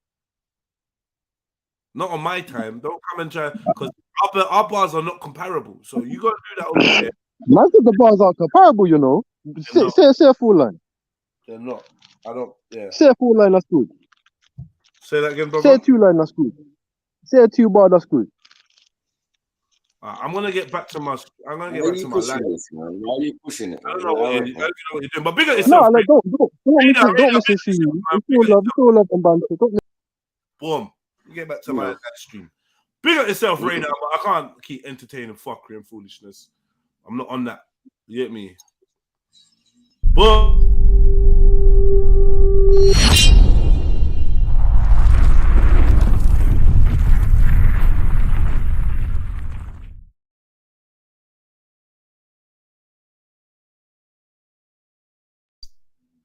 Not on my time. Don't come and try, because our bars are not comparable. So you got to do that over there. Man said the bars are comparable, you know. Say a full line. They're not. I don't. Yeah. Say a full line, that's good. Say that again, brother. Say a 2 line, that's good. Say a 2 bar, that's good. I'm gonna get back to my. I'm gonna get back to my life. Why are you pushing it? I don't know what you're doing, but bigger No, yourself. like don't miss it. It's all love and banter. Boom. You get back to my live stream. Big up yourself, Radar, but I can't keep entertaining fuckery and foolishness. I'm not on that. You get me? Boom.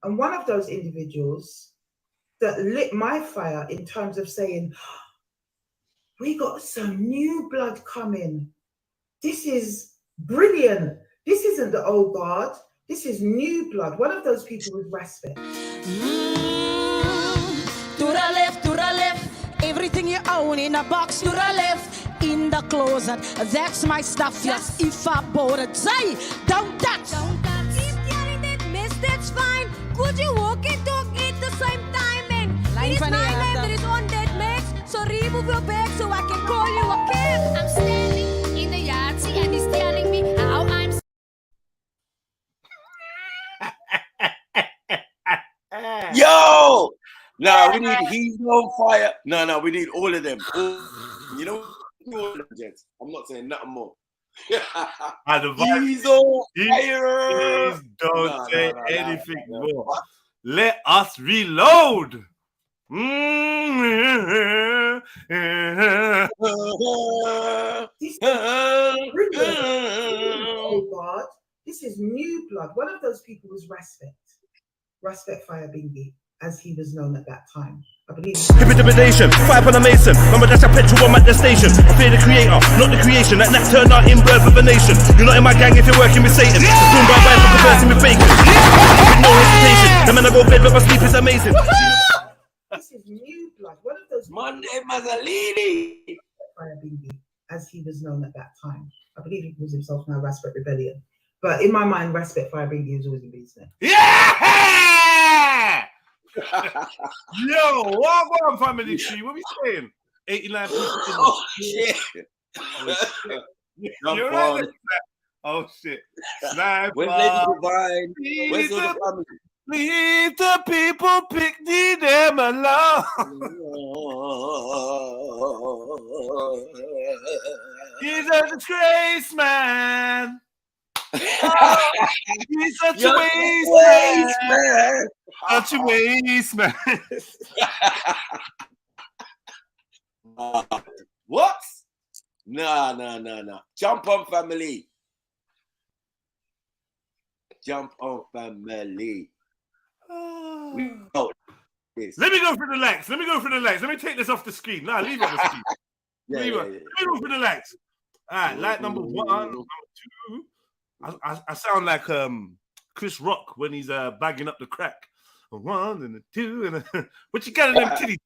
And one of those individuals that lit my fire in terms of saying, we got some new blood coming. This is brilliant. This isn't the old guard. This is new blood. One of those people with respect. To the left, everything you own in a box. To the left, in the closet, that's my stuff. Yes, if I bought it, say, don't touch. Don't touch. If you didn't miss, that's fine. Could you walk and talk at the same time? And it is my name that is on that mix. So remove your bag so I can call you a kid. I'm standing in the yard, and he's telling me how I'm. Yo! Nah, we need He's on Fire. No, we need all of them. You know, all of them, gents. I'm not saying nothing more. He's on fire. Please don't say anything more. Let us reload. This is brilliant. Oh God. This is new blood. One of those people was Respect Fire Bingy, as he was known at that time. I believe. Intimidation, fight on a mason. Remember that's a petrol I'm at the station. I fear the creator, not the creation. That turned out in birth of a nation. You're not in my gang if you're working with Satan. Boom by for conversing with bacon. With no hesitation. The man I go bed but my sleep is amazing. This is new blood. One of those Monday Mazzolini. Fire Bingy, as he was known at that time. I believe he calls himself now Respect Rebellion. But in my mind, Respect Fire Bingy is always a business. Yeah! Yo, what on family tree? What are we saying? 89 people. Oh shit! You're right. Oh shit! Sniper. When Lady Divine, where's all the family? Leave the people picnic them alone. He's a disgrace, man. Oh, he's such a waste man. Such a waste man. What? No. Jump on, family. Jump on, family. Let me go for the likes. Let me take this off the screen. Nah, leave it on the screen. Let me go for the likes. All right, like number 1, number 2. I sound like Chris Rock when he's bagging up the crack. 1 and a 2 and a... What you got in them titties?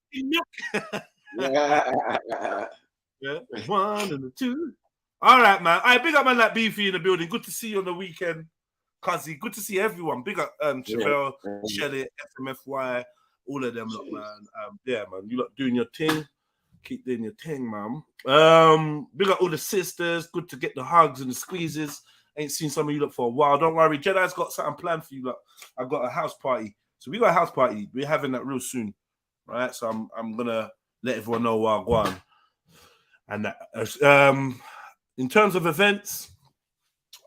Yeah, 1 and a 2. All right, man. I big up man like Beefy in the building. Good to see you on the weekend, Cuzzy. Good to see everyone. Big up Chevelle, Shelly, FMFY, all of them, lot, man. Yeah, man. You lot doing your thing. Keep doing your thing, man. Big up all the sisters. Good to get the hugs and the squeezes. Ain't seen some of you look for a while. Don't worry, Jedi's got something planned for you. Look, I've got a house party. So we got a house party. We're having that real soon, right? So I'm gonna let everyone know where I'm going. And that, in terms of events,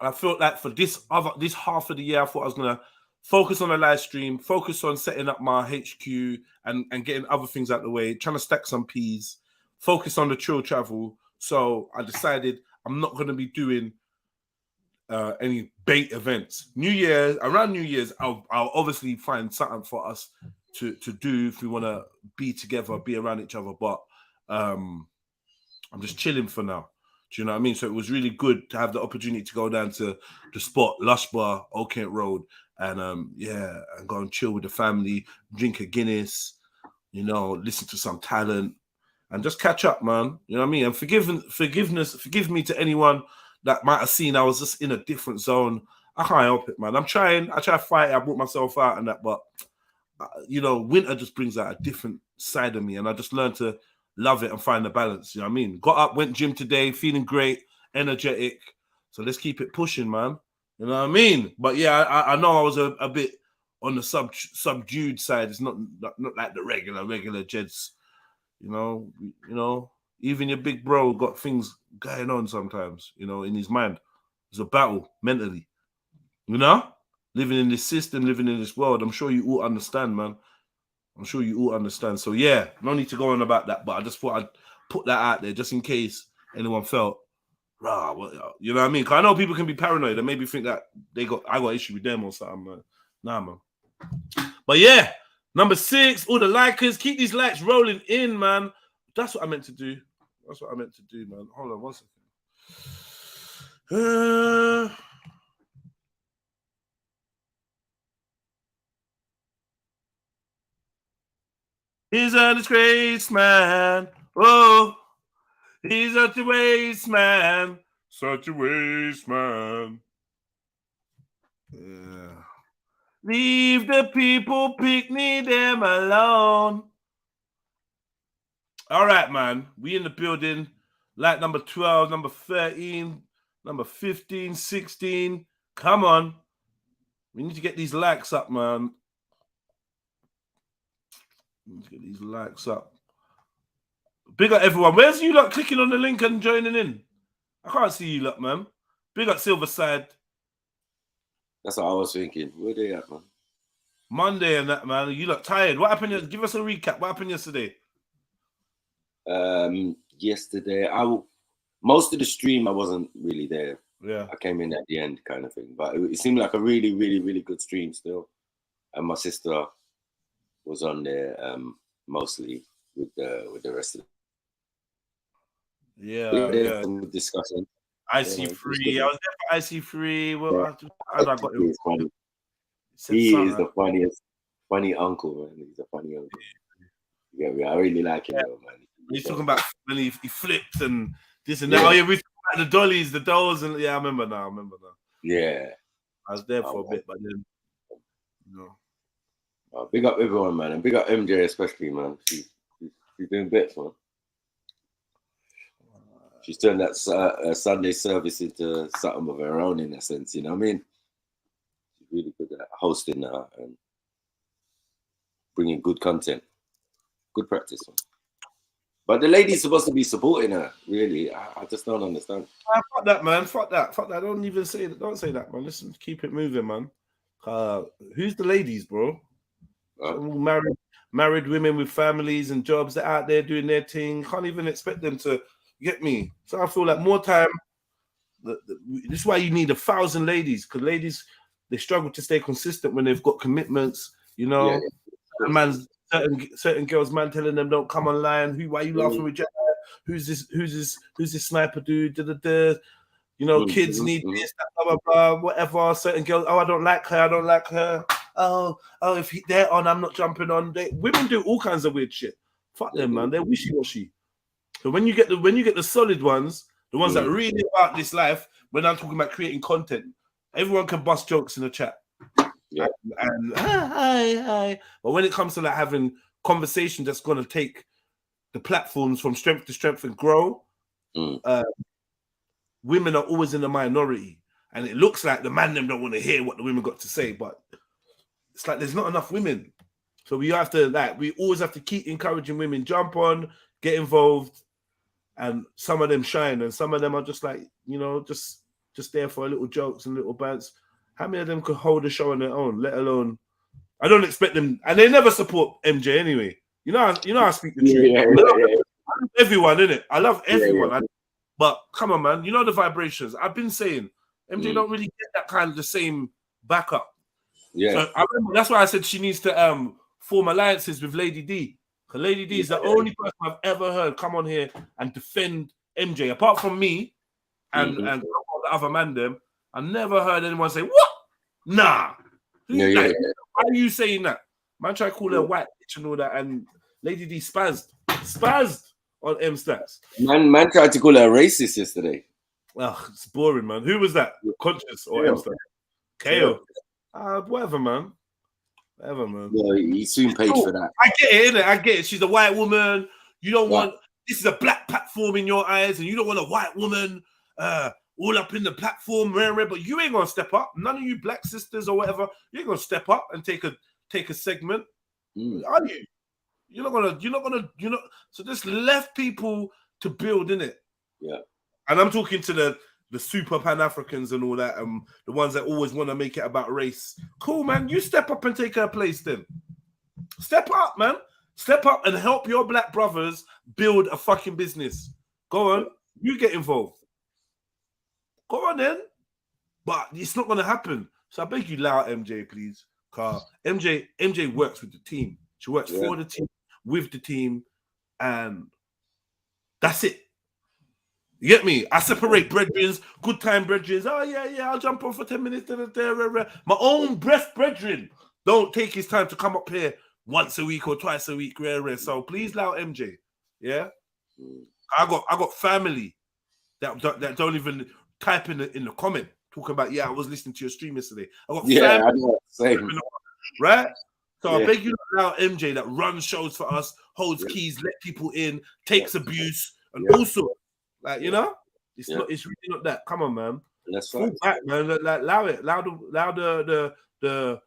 I felt like for this half of the year, I thought I was gonna focus on a live stream, focus on setting up my HQ and getting other things out of the way, trying to stack some P's, focus on the Trill travel. So I decided I'm not gonna be doing any bait events. Around New Year's, I'll obviously find something for us to do if we want to be together, be around each other. But I'm just chilling for now. Do you know what I mean? So it was really good to have the opportunity to go down to the spot, Lush Bar, Old Kent Road, and and go and chill with the family, drink a Guinness, listen to some talent, and just catch up, man. You know what I mean? And forgive me to anyone that might have seen I was just in a different zone. I can't help it, man. I try to fight it. I brought myself out and that, but winter just brings out a different side of me, and I just learned to love it and find the balance. You know what I mean? Got up, went gym today, feeling great, energetic. So let's keep it pushing, man. You know what I mean? But yeah, I know I was a bit on the subdued side. It's not like the regular Jeds. Even your big bro got things going on sometimes, in his mind. It's a battle mentally, living in this system, living in this world. I'm sure you all understand, man. I'm sure you all understand. So yeah, no need to go on about that, but I just thought I'd put that out there just in case anyone felt, you know what I mean? Because I know people can be paranoid and maybe think that I got issue with them or something, man. Nah, man. But yeah, number 6, all the likers, keep these likes rolling in, man. That's what I meant to do. Man. Hold on 1 second. He's a disgrace, man. Oh, he's such a waste, man. Such a waste, man. Yeah. Leave the people picnic them alone. All right, man. We in the building. Like number 12, number 13, number 15, 16. Come on. We need to get these likes up, man. Let's get these likes up. Big up everyone. Where's you lot clicking on the link and joining in? I can't see you lot, man. Big up Silverside. That's what I was thinking. Where they at, man? Monday and that, man. You look tired. What happened? Give us a recap. What happened yesterday? Yesterday, most of the stream I wasn't really there. Yeah. I came in at the end, kind of thing. But it seemed like a really, really, really good stream still. And my sister was on there mostly with the rest of Yeah. discussion. IC3. I was there for IC3. Well, I got him. He's funny. He is the funny uncle, man. He's a funny uncle. Yeah, I really like him, though, man. He's talking about when he flipped and this and that. Oh yeah, we talking about the dollies, the dolls, and I remember now. Yeah. I was there for a bit, but then big up everyone, man, and big up MJ especially, man. She's doing bits, man. She's turned that Sunday service into something of her own, in a sense. You know what I mean? She's really good at hosting and bringing good content, good practice, man. But the lady's supposed to be supporting her. Really, I just don't understand. Fuck that, man. Fuck that. Don't even say that. Don't say that, man. Listen, keep it moving, man. Who's the ladies, bro? Married women with families and jobs. They're out there doing their thing. Can't even expect them to get me. So I feel like more time. This is why you need 1,000 ladies, because ladies, they struggle to stay consistent when they've got commitments. You know, certain girls, man, telling them don't come online. Why are you laughing with Jack? Who's this sniper dude? You know, kids need this, that, blah, blah, blah, whatever. Certain girls, I don't like her. Oh, if they're on, I'm not jumping on. Women do all kinds of weird shit. Fuck them, man. They're wishy-washy. So when you get the solid ones, the ones that are really about this life, when I'm talking about creating content, everyone can bust jokes in the chat. Yeah. And hi. But when it comes to like having conversation that's gonna take the platforms from strength to strength and grow, women are always in the minority. And it looks like the man them don't want to hear what the women got to say, but it's like there's not enough women. So we always have to keep encouraging women, jump on, get involved, and some of them shine, and some of them are just like, you know, just there for little jokes and little bants. How many of them could hold a show on their own, let alone? I don't expect them, and they never support MJ anyway. You know, I speak the truth. I love everyone, innit? I love everyone. But come on, man, you know the vibrations. I've been saying MJ don't really get that kind of the same backup. Yeah, so I remember, that's why I said she needs to form alliances with Lady D. Because Lady D is the only person I've ever heard come on here and defend MJ, apart from me and the other man. Them, I never heard anyone say, "What? Nah." Why are you saying that? Man, try to call her white bitch and all that, and Lady D spazzed on M Stats. Man tried to call her a racist yesterday. Ugh, it's boring, man. Who was that? Conscious or M Stats? KO. Whatever, man. Yeah, he soon paid for that. I get it, innit? I get it. She's a white woman. You don't want this is a black platform in your eyes, and you don't want a white woman all up in the platform, but you ain't gonna step up. None of you black sisters or whatever, you ain't gonna step up and take a segment. Are you? You're not gonna. So just left people to build, innit? Yeah. And I'm talking to the super Pan-Africans and all that, the ones that always want to make it about race. Cool, man. You step up and take her place then. Step up, man. Step up and help your black brothers build a fucking business. Go on. You get involved. Go on then. But it's not going to happen. So I beg you, allow MJ, please. Because MJ works with the team. She works for the team, with the team, and that's it. You get me? I separate brethren, good time brethren. Oh, yeah, I'll jump on for 10 minutes. My own brethren don't take his time to come up here once a week or twice a week. So please allow MJ. Yeah? I got family that don't even type in the comment talking about, I was listening to your stream yesterday. I got family. I know. Same. Right? So I beg you to allow MJ that runs shows for us, holds keys, let people in, takes abuse, and also, like, you know, it's really not that. Come on, man. That's right. Back, man. Like, allow it. Allow the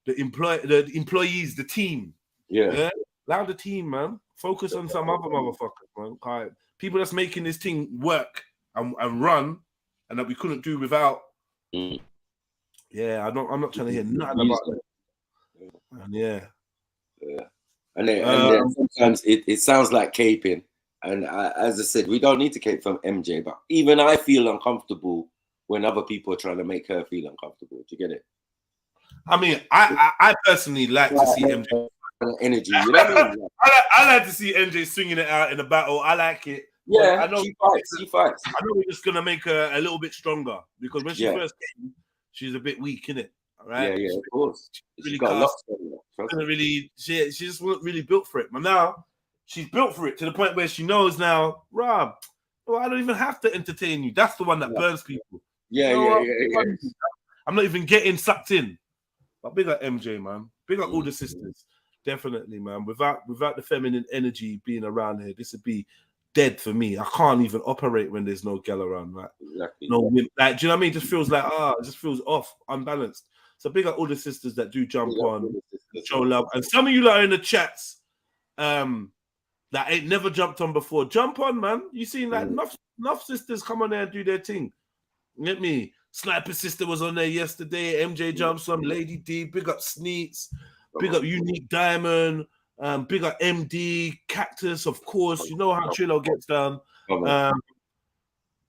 employees, the team. Yeah. Allow the team, man. Focus on some other motherfuckers, man. Right. People that's making this thing work and run, and that we couldn't do without. Yeah, I'm not trying to hear nothing about it. And then sometimes it sounds like caping. And as I said, we don't need to cape from MJ, but even I feel uncomfortable when other people are trying to make her feel uncomfortable. Do you get it? I mean, I personally like to see MJ energy. You know what I mean? I like to see MJ swinging it out in the battle. I like it. Yeah, I know she fights. I know we're just gonna make her a little bit stronger because when she first came, she's a bit weak, innit? Right? Yeah, of course. Really she just wasn't really built for it. But now she's built for it to the point where she knows now, Rob, well, I don't even have to entertain you. That's the one that burns people. Yeah. I'm not even getting sucked in. But big up MJ, man. Big up all the sisters. Definitely, man. Without the feminine energy being around here, this would be dead for me. I can't even operate when there's no girl around, right? Exactly. No, like, do you know what I mean? It just feels like it just feels off, unbalanced. So big up all the sisters that do jump on, show love, and some of you that are in the chats, that ain't never jumped on before. Jump on, man. You seen that? Enough sisters come on there and do their thing. Get me? Sniper Sister was on there yesterday. MJ jumps on. Lady D. Big up Sneaks. Big up Unique Diamond. Big up MD. Cactus, of course. You know how TRILL gets down.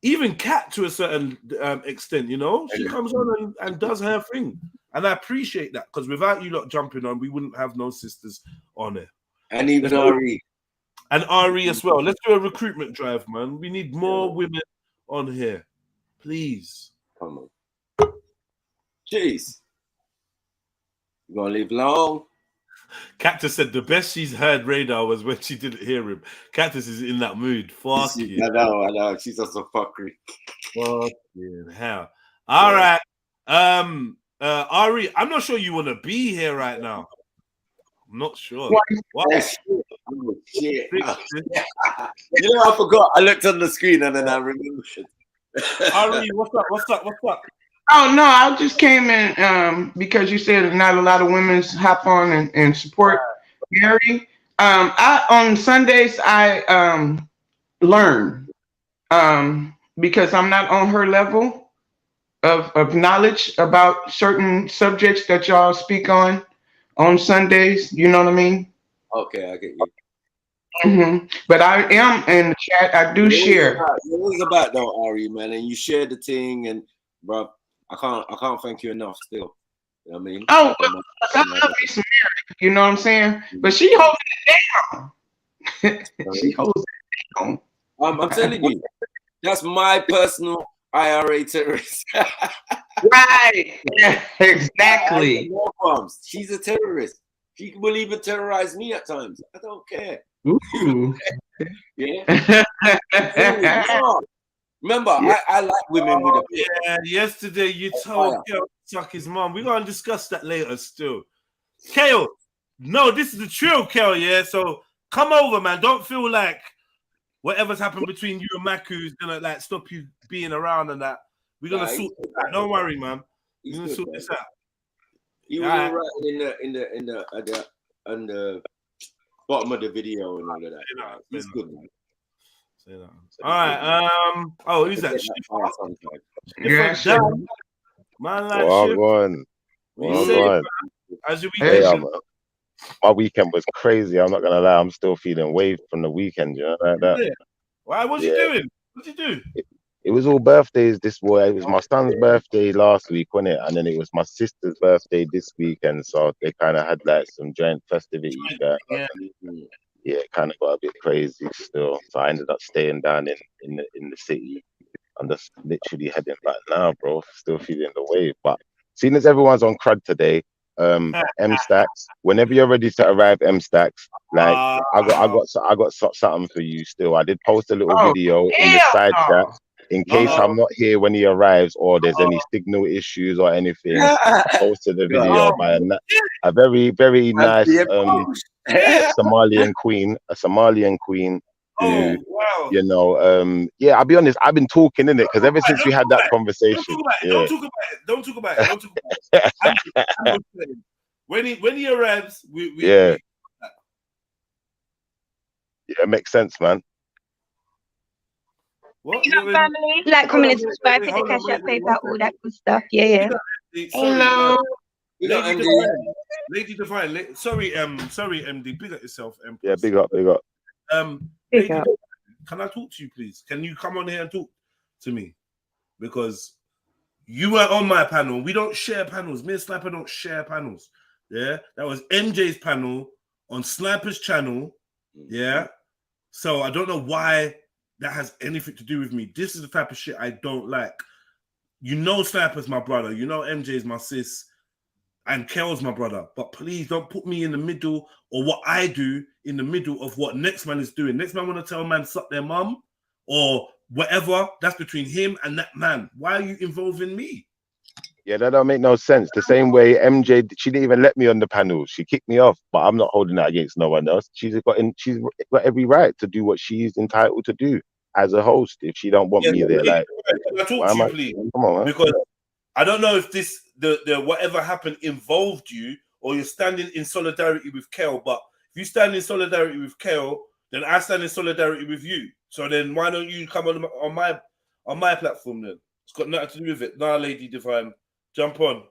Even Cat to a certain extent, you know. She comes on and does her thing. And I appreciate that because without you lot jumping on, we wouldn't have no sisters on it. And even Ari. And Ari as well. Let's do a recruitment drive, man. We need more women on here. Please. Come on. Jeez. You gonna leave long? Cactus said the best she's heard Radar was when she didn't hear him. Cactus is in that mood. Fuck you. I know. She's just a fuckery. Fucking hell. All right. Ari, I'm not sure you want to be here right now. I'm not sure. What? Oh, shit. You know, I forgot. I looked on the screen and then I remembered. Ari, what's up? Oh no, I just came in because you said not a lot of women hop on and support Gary. On Sundays I learn because I'm not on her level of knowledge about certain subjects that y'all speak on Sundays. You know what I mean? Okay, I get you. But I am in the chat. I do share. It was about though, Ari, man, and you shared the thing, and bro, I can't thank you enough. Still, you know what I mean? Oh, well, I love me some Mary. You know what I'm saying? But she holds it down. She holds it down. I'm telling you, that's my personal IRA terrorist. Right? Yeah, exactly. No problems. She's a terrorist. She will even terrorize me at times. I don't care. Ooh. Yeah. Remember, I like women with a bit. Yeah, yesterday you told Kale to suck his mom. We're going to discuss that later still. Kale, no, this is the TRILL, Kale, yeah? So come over, man. Don't feel like whatever's happened between you and Maku is going to like stop you being around and that. We're going to sort this out. Don't worry, man. We're going to sort this out. He was all right in the bottom of the video and all of that. He's good, man. All right. Who's that? Yeah, man, like How's your weekend? My weekend was crazy. I'm not gonna lie. I'm still feeling waved from the weekend. You know, like that. Yeah. Why? What you doing? What you do? It was all birthdays this way. It was my son's birthday last week, wasn't it? And then it was my sister's birthday this weekend. So they kind of had like some joint festivities. Yeah, it kind of got a bit crazy still. So I ended up staying down in the city. I'm just literally heading back now, bro. Still feeling the wave. But seeing as everyone's on crud today, M Stacks. Whenever you're ready to arrive, M Stacks. Like I got something for you still. I did post a little video in the side chat. In case I'm not here when he arrives or there's any signal issues or anything, I posted a video by a very, very nice Somalian queen, who, you know, I'll be honest, I've been talking in it because ever since we had that conversation. Don't talk about it. When he arrives, it makes sense, man. What? Family? Like, comment and subscribe, hit the cash app, PayPal, all that good stuff. Yeah. Hello. Lady Divine. Sorry, MD. Big up yourself, Empress. Yeah, big up. Big up. Can I talk to you, please? Can you come on here and talk to me? Because You weren't on my panel. We don't share panels. Me and Sniper don't share panels. Yeah, that was MJ's panel on Sniper's channel. Yeah, so I don't know why that has anything to do with me. This is the type of shit I don't like. You know, Sniper's my brother. You know, MJ's my sis, and Kel's my brother. But please don't put me in the middle, or what I do in the middle of what next man is doing. Next man want to tell a man suck their mum or whatever. That's between him and that man. Why are you involving me? Yeah, that don't make no sense. The same way MJ, she didn't even let me on the panel. She kicked me off, but I'm not holding that against no one else. She's got every right to do what she's entitled to do as a host. If she don't want me there, like, can I talk to you, please? Come on, man. Because I don't know if this the whatever happened involved you, or you're standing in solidarity with Kel. But if you stand in solidarity with Kel, then I stand in solidarity with you. So then why don't you come on my platform then? It's got nothing to do with it. Nah, Lady Divine. Jump on.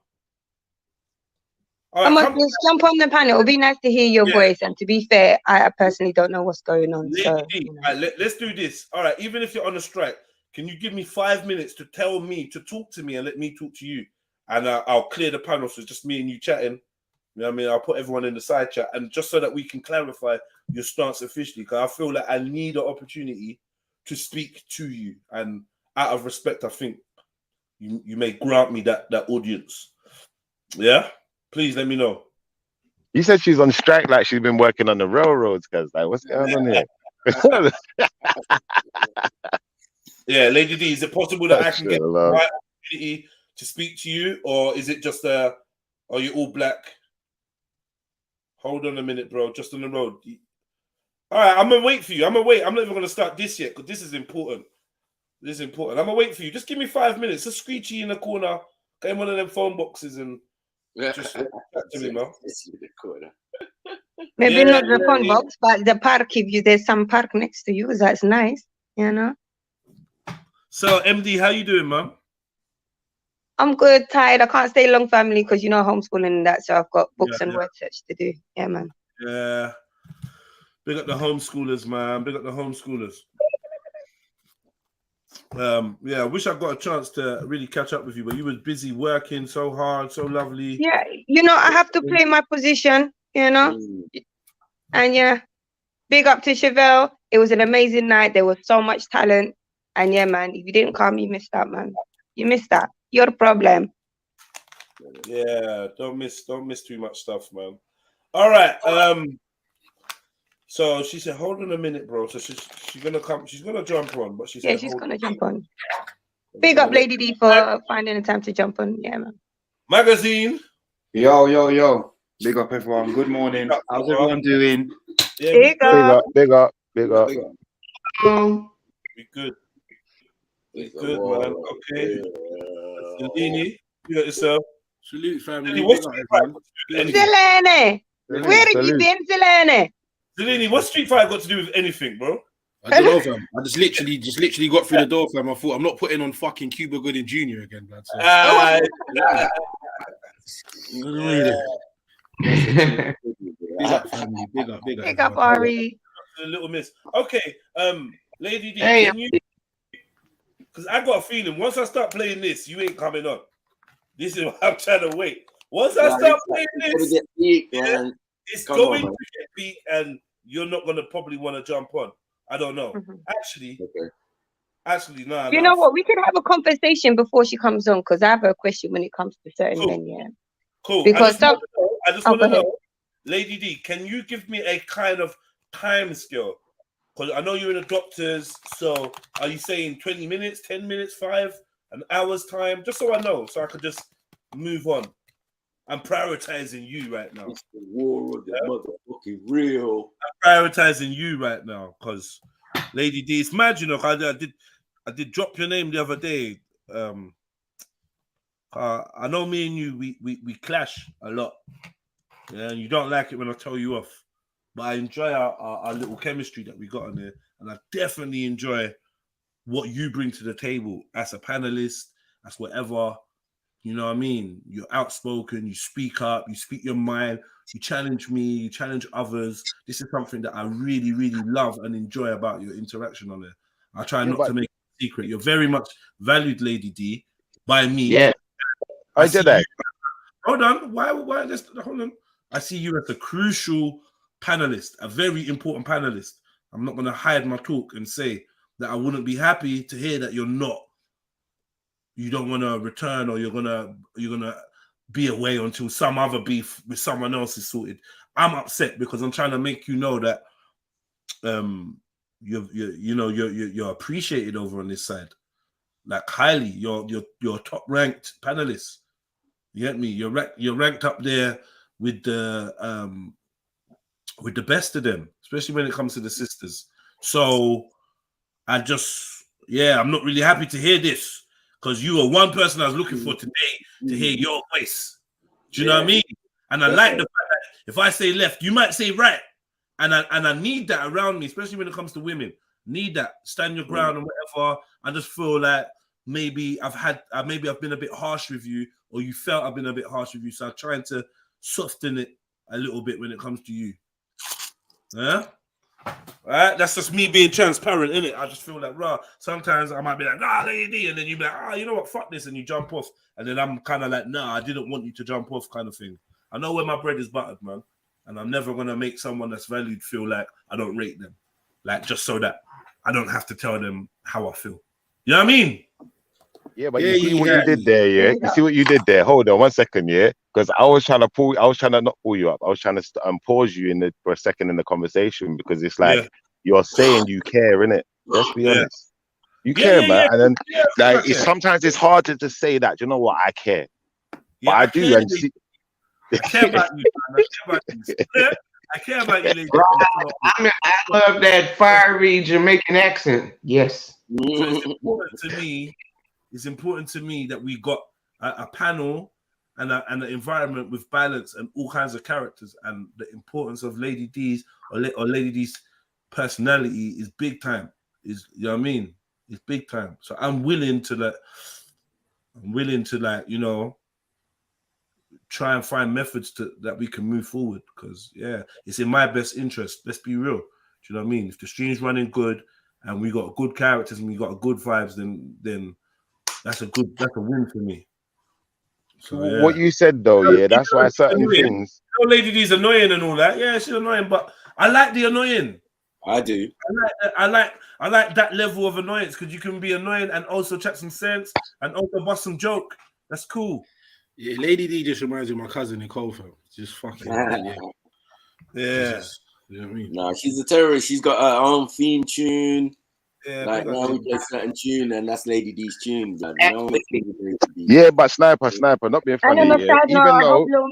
Right, I'm on, just jump on the panel. It'll be nice to hear your voice. And to be fair, I personally don't know what's going on. So, you know. Right, let's do this. All right, even if you're on a strike, can you give me 5 minutes to tell me to talk to me and let me talk to you? And I'll clear the panel, so it's just me and you chatting. You know what I mean? I'll put everyone in the side chat, and just so that we can clarify your stance officially, because I feel like I need an opportunity to speak to you. And out of respect, I think you may grant me that audience. Yeah? Please let me know. You said she's on strike like she's been working on the railroads, guys. Like, what's going on here? Yeah, Lady D, is it possible that I can get the right opportunity to speak to you, or is it just are you all black? Hold on a minute, bro. Just on the road. All right, I'm gonna wait for you. I'm gonna wait. I'm not even gonna start this yet because this is important. This is important. I'm gonna wait for you. Just give me 5 minutes. Just screechy in the corner. Get in one of them phone boxes and just chat to me, man. Maybe not the phone box, but the park. If there's some park next to you, that's nice. You know. So, MD, how you doing, man? I'm good, tired. I can't stay long, family, because you know homeschooling and that. So I've got books and word search to do. Yeah, man. Yeah. Big up the homeschoolers, man. Big up the homeschoolers. Yeah, I wish I got a chance to really catch up with you, but you was busy working so hard, so lovely. Yeah, you know, I have to play my position, you know. And yeah, big up to Chevelle. It was an amazing night. There was so much talent. And yeah, man, if you didn't come, you missed out, man. You missed that. Your problem. Yeah, don't miss too much stuff, man. All right. So she said, hold on a minute, bro. So she's gonna come, she's gonna jump on, but she said, she's gonna jump on. Big up Lady D for finding the time to jump on. Yeah, man. Magazine. Yo. Big up everyone. Good morning. How's everyone doing? Yeah, big up. Big up. Be good. Be good, man. Okay. Zelini, you got yourself. Salute, family. Zelene. Where have you been, Zelene? Zelini, what's Street Fighter got to do with anything, bro? I don't know, fam. I just literally got through the door, fam. I thought I'm not putting on fucking Cuba Gooding Jr. again, man. So. Big up, family. Big up. Big up, Ari. A little miss. Okay, Lady D, hey, can you? Because I got a feeling once I start playing this, you ain't coming on. This is what I'm trying to wait. Once I start playing this, it's going to get beat, and you're not going to probably want to jump on. I don't know. Actually, no. You know what? We could have a conversation before she comes on, because I have a question when it comes to certain men. Yeah. Cool. Because I just want to know, Lady D, can you give me a kind of time scale? Because I know you're in the doctors, so are you saying 20 minutes, 10 minutes, 5, an hour's time? Just so I know, so I could just move on. I'm prioritizing you right now. It's the war of the motherfucking real. I'm prioritizing you right now, because Lady D, it's mad, you know. I did drop your name the other day. I know me and you, we clash a lot. Yeah, and you don't like it when I tell you off. But I enjoy our little chemistry that we got on there. And I definitely enjoy what you bring to the table as a panelist, as whatever. You know what I mean? You're outspoken, you speak up, you speak your mind, you challenge me, you challenge others. This is something that I really, really love and enjoy about your interaction on there. I try not to make it a secret. You're very much valued, Lady D. by me. Yeah. I did that. Hold on. Why just hold on? I see you as a crucial panelist, a very important panelist. I'm not gonna hide my talk and say that I wouldn't be happy to hear that you don't want to return, or you're gonna be away until some other beef with someone else is sorted. I'm upset because I'm trying to make you know that you're appreciated over on this side, like highly. You're top ranked panelist. You get me? You're ranked up there with the best of them, especially when it comes to the sisters. So I'm not really happy to hear this, because you are one person I was looking for today to hear your voice. Do you know what I mean? And I like the fact that if I say left, you might say right. And I need that around me, especially when it comes to women. Need that. Stand your ground and whatever. I just feel like maybe I've been a bit harsh with you, or you felt I've been a bit harsh with you. So I'm trying to soften it a little bit when it comes to you. Yeah? All right, that's just me being transparent, innit? I just feel like, sometimes I might be like, lady, and then you be like, you know what, fuck this, and you jump off. And then I'm kind of like, I didn't want you to jump off, kind of thing. I know where my bread is buttered, man. And I'm never going to make someone that's valued feel like I don't rate them. Like, just so that I don't have to tell them how I feel. You know what I mean? Yeah, but you see what you did there, yeah? You see what you did there? Hold on 1 second, yeah? Because I was trying to not pull you up. I was trying to pause you for a second in the conversation, because it's like you're saying you care, innit? Let's be honest. You care, man. And then sometimes it's harder to say that, you know what, I care. But I do. And see, I care about you, man. I care about you, lady. I love that fiery Jamaican accent. Yes. So it's important to me that we got a panel and an environment with balance and all kinds of characters, and the importance of Lady D's or Lady D's personality is big time. You know what I mean? It's big time. So I'm willing to try and find methods that we can move forward, because it's in my best interest. Let's be real. Do you know what I mean? If the stream's running good and we got good characters and we got good vibes, then that's a win for me. So, what you said though, that's why certain things. Lady D's annoying and all that. Yeah, she's annoying, but I like the annoying. I do. I like that level of annoyance, because you can be annoying and also chat some sense and also bust some joke. That's cool. Yeah, Lady D just reminds me of my cousin Nicole, fam. Just fucking yeah. You know what I mean? Nah, she's a terrorist. She's got her own theme tune. Yeah, like now we play certain tune, and that's Lady D's tune. Like, yeah, but sniper, not being funny.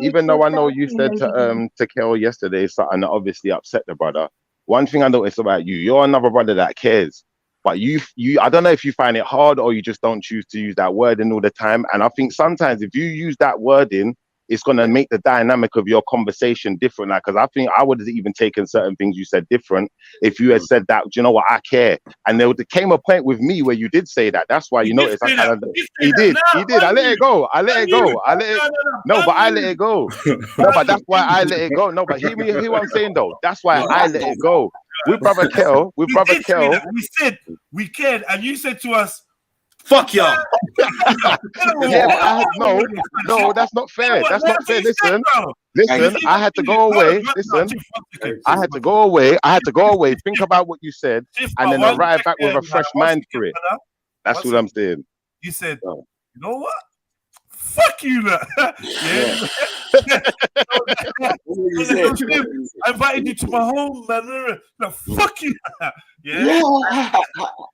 Even though I know you said to Kel yesterday something that obviously upset the brother. One thing I noticed about you're another brother that cares. But you, I don't know if you find it hard or you just don't choose to use that wording all the time. And I think sometimes if you use that wording, it's going to make the dynamic of your conversation different. Like, because I think I would have even taken certain things you said different if you had said that, you know what, I care. And there came a point with me where you did say that. That's why you noticed. He did. I let it go. No, but I let it go. No, but that's why I let it go. No, but hear what I'm saying though. That's why I let it go. With brother Kel, we said we cared, and you said to us, "Fuck y'all." Yeah, no, that's not fair. That's not fair. Listen, I had to go away. I had to go away. Think about what you said, and then arrive back with a fresh mind for it. That's what I'm saying. You said, you know what? Fuck you, man. I invited you to my home, man. No, fuck you. Yeah.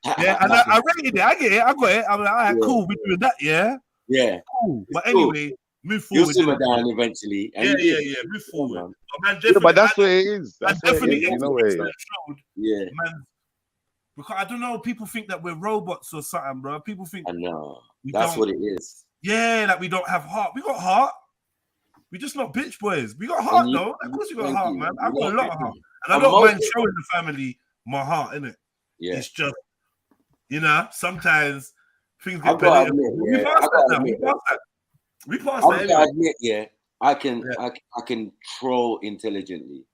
And I rated it. I get it. I got it. I'm like, all right, cool. We're doing that, yeah? Yeah. Cool. But anyway, move forward. You'll simmer down eventually. Yeah. Move forward. But that's what it is. That's definitely you know it. Yeah. Man, because I don't know, people think that we're robots or something, bro. People think I know. That's what it is. Yeah, like we don't have heart. We got heart. We just not bitch boys. We got heart though. Of course we got heart, man. I've got a lot of heart. And I don't mind showing the family my heart, innit? Yeah. It's just, sometimes things get better. We passed that. We passed that. Anyway. I admit, I can troll intelligently.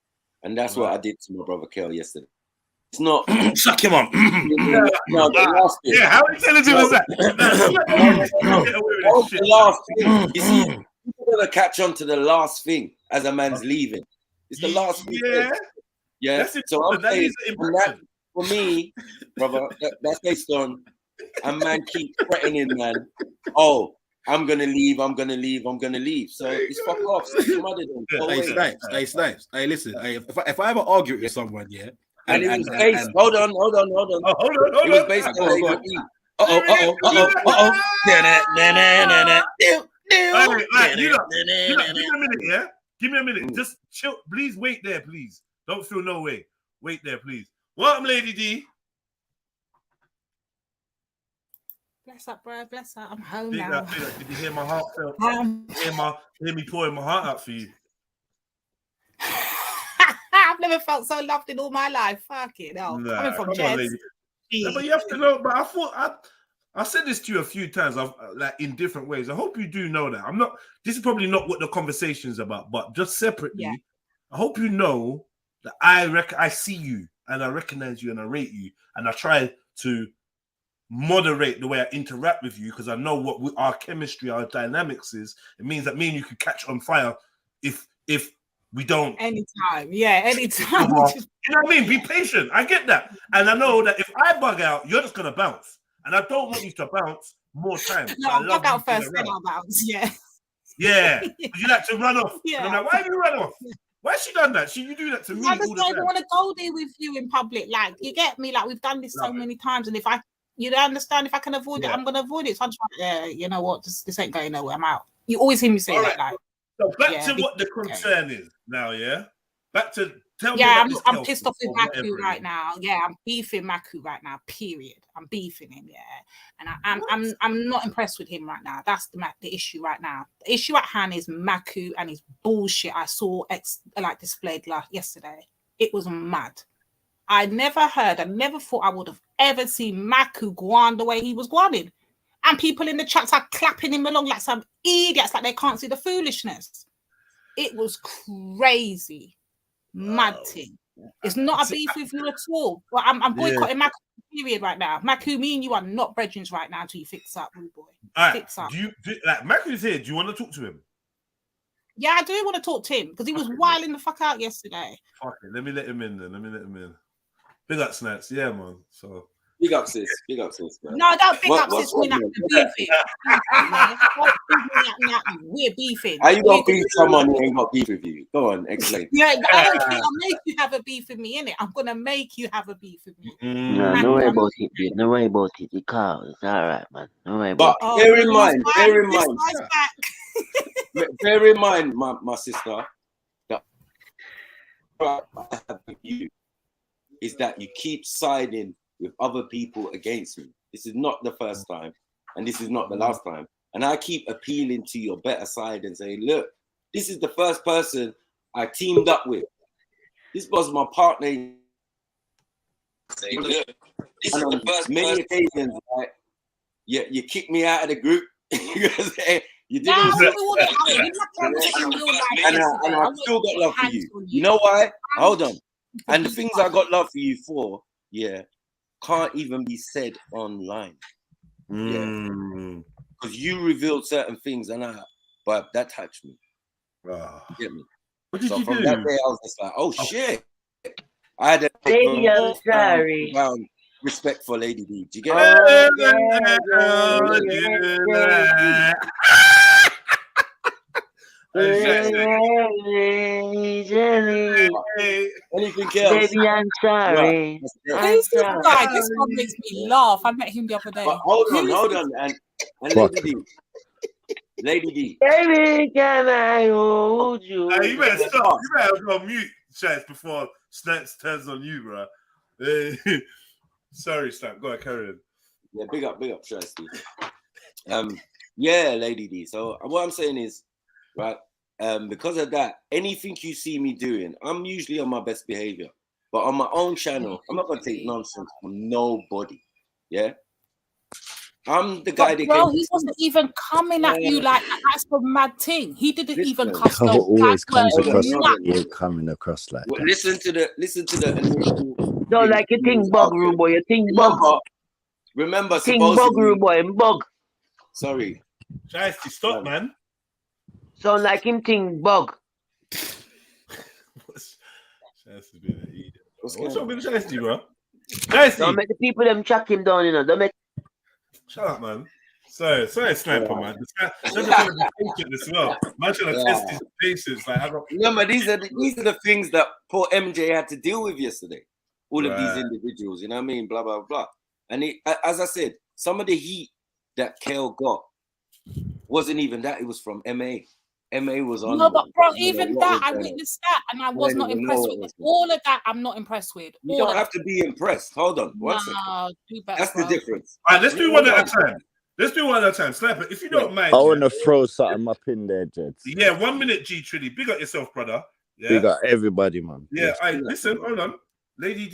And that's what I did to my brother Kel yesterday. It's not. Suck him up. No, the last thing. Yeah, how intelligent was that? The last thing. You see, people gonna catch on to the last thing as a man's leaving. It's the last thing. Yeah. That's So I'm important. That saying, is important. for me, brother, that's based on a man keep threatening, man. Oh, I'm gonna leave. I'm gonna leave. I'm gonna leave. So it's fuck off. Hey, Snipes. Hey, listen. Hey, if I ever argue with someone, yeah. And it was based. Hold on. Hold on. It was based on. Give me a minute. Just chill. Please wait there, please. Don't feel no way. Wait there, please. Welcome, Lady D. Bless up, bro. Bless up. I'm home Big now. up. Did you hear my heartfelt? Hear me pouring my heart out for you. I've never felt so loved in all my life. Fuck it. No. Nah, Coming from come on, Jess. lady. No, but you have to know. But I thought I said this to you a few times. I've like in different ways. I hope you do know that. I'm not. This is probably not what the conversation is about. But just separately, I hope you know that I see you and I recognize you and I rate you and I try to moderate the way I interact with you because I know what our chemistry, our dynamics is. It means that me and you could catch on fire if we don't. Anytime. Yeah, anytime. You know what I mean? Be patient. I get that. And I know that if I bug out, you're just going to bounce. And I don't want you to bounce more times. No, I'll bug out first, then I'll bounce. Yeah. Yeah. You like to run off. Yeah. And I'm like, why have you run off? Why has she done that? You do that to me I all just the don't time. want to go there with you in public. Like, you get me? Like, we've done this so many times. And you don't understand, if I can avoid it, I'm going to avoid it. So I'm just like, yeah, you know what? This ain't going nowhere. I'm out. You always hear me say that. Like, so back to what the concern is now, yeah? Back to tell me. Yeah, I'm pissed off with Maku right now. Yeah, I'm beefing Maku right now. Period. I'm beefing him. Yeah, and I'm not impressed with him right now. That's the issue right now. The issue at hand is Maku and his bullshit. I saw displayed yesterday. It was mad. I never thought I would have ever seen Maku go on the way he was going. And people in the chats are clapping him along like some idiots, like they can't see the foolishness. It was crazy. Mad thing. It's not a beef with you at all. Well, I'm boycotting Maku period right now. Maku, me and you are not brethren right now until you fix up, rude boy. All right. Fix up. Maku's here. Do you want to talk to him? Yeah, I do want to talk to him because he was wilding the fuck out yesterday. Fuck it. Let me let him in then. Big up, Snacks. Yeah, man. So big up, sis. Man. No, don't big up, sis. We're not beefing. We're beefing. Are you gonna beef someone who ain't got beef with you? Go on, explain. Yeah, I don't think I'll make you have a beef with me, innit? I'm gonna make you have a beef with me. No, no worry about it, dude. No worry about it. It's all right, man. No worry about it. Bear in mind, my sister, that I have with you is that you keep siding with other people against me. This is not the first time, and this is not the last time. And I keep appealing to your better side and saying, look, this is the first person I teamed up with. This was my partner. Say, look, this is the first many occasions, right? You kicked me out of the group. You didn't. And I've still got love for you. You know why? Hold on. And the things I got love for you for, can't even be said online. Yeah. Because you revealed certain things but that touched me. You get me? What did you from do? That day I was just like, oh shit. I had a Baby, I'm sorry. Respect for Lady D. Do you get it? Anything else? Baby, I'm sorry. Who's this guy? This one makes me laugh. I met him the other day. But hold on. And Lady D. Baby, can I hold you? Hey, you better stop. You better go on mute, Chance, before Snacks turns on you, bro. Sorry, Snap. Go ahead, carry on. Yeah, big up, Chance. Yeah, Lady D. So what I'm saying is, right, because of that, anything you see me doing, I'm usually on my best behavior. But on my own channel, I'm not gonna take nonsense from nobody. Yeah. I'm the guy that he wasn't even coming at you like that. That's the mad thing. He didn't even cuss. Always comes across like you're coming across like that. Listen to the initial. Don't like you think bug, rude boy. You think bug. Remember, Think bug, supposedly. rude boy. Bug. Sorry. Shiesty, stop, man. Sound like him think bug. Shiesty being an idiot. What's going wrong with Shiesty, bro? Shiesty! Don't make the people them track him down, you know. Don't make. Shut up, man. Sorry, Sniper, man. Sniper trying to be patient as well. Man trying to test his patience. Like, Remember, these are the things that poor MJ had to deal with yesterday. All of these individuals, you know what I mean? Blah, blah, blah. And as I said, some of the heat that Kel got wasn't even that. It was from MA. MA was on. No, but bro, even that, I witnessed that and I was not impressed with it. All of that, I'm not impressed with. You don't have to be impressed. Hold on. One second. Do better, That's the difference. All right, let's do one at a time. Let's do one at a time. Sniper, if you don't mind. I want to throw something up in there, Jeds. Yeah, 1 minute, G Trilly. Big up yourself, brother. Yeah. Big up everybody, man. Yeah, Yes. all right, listen, hold on. Lady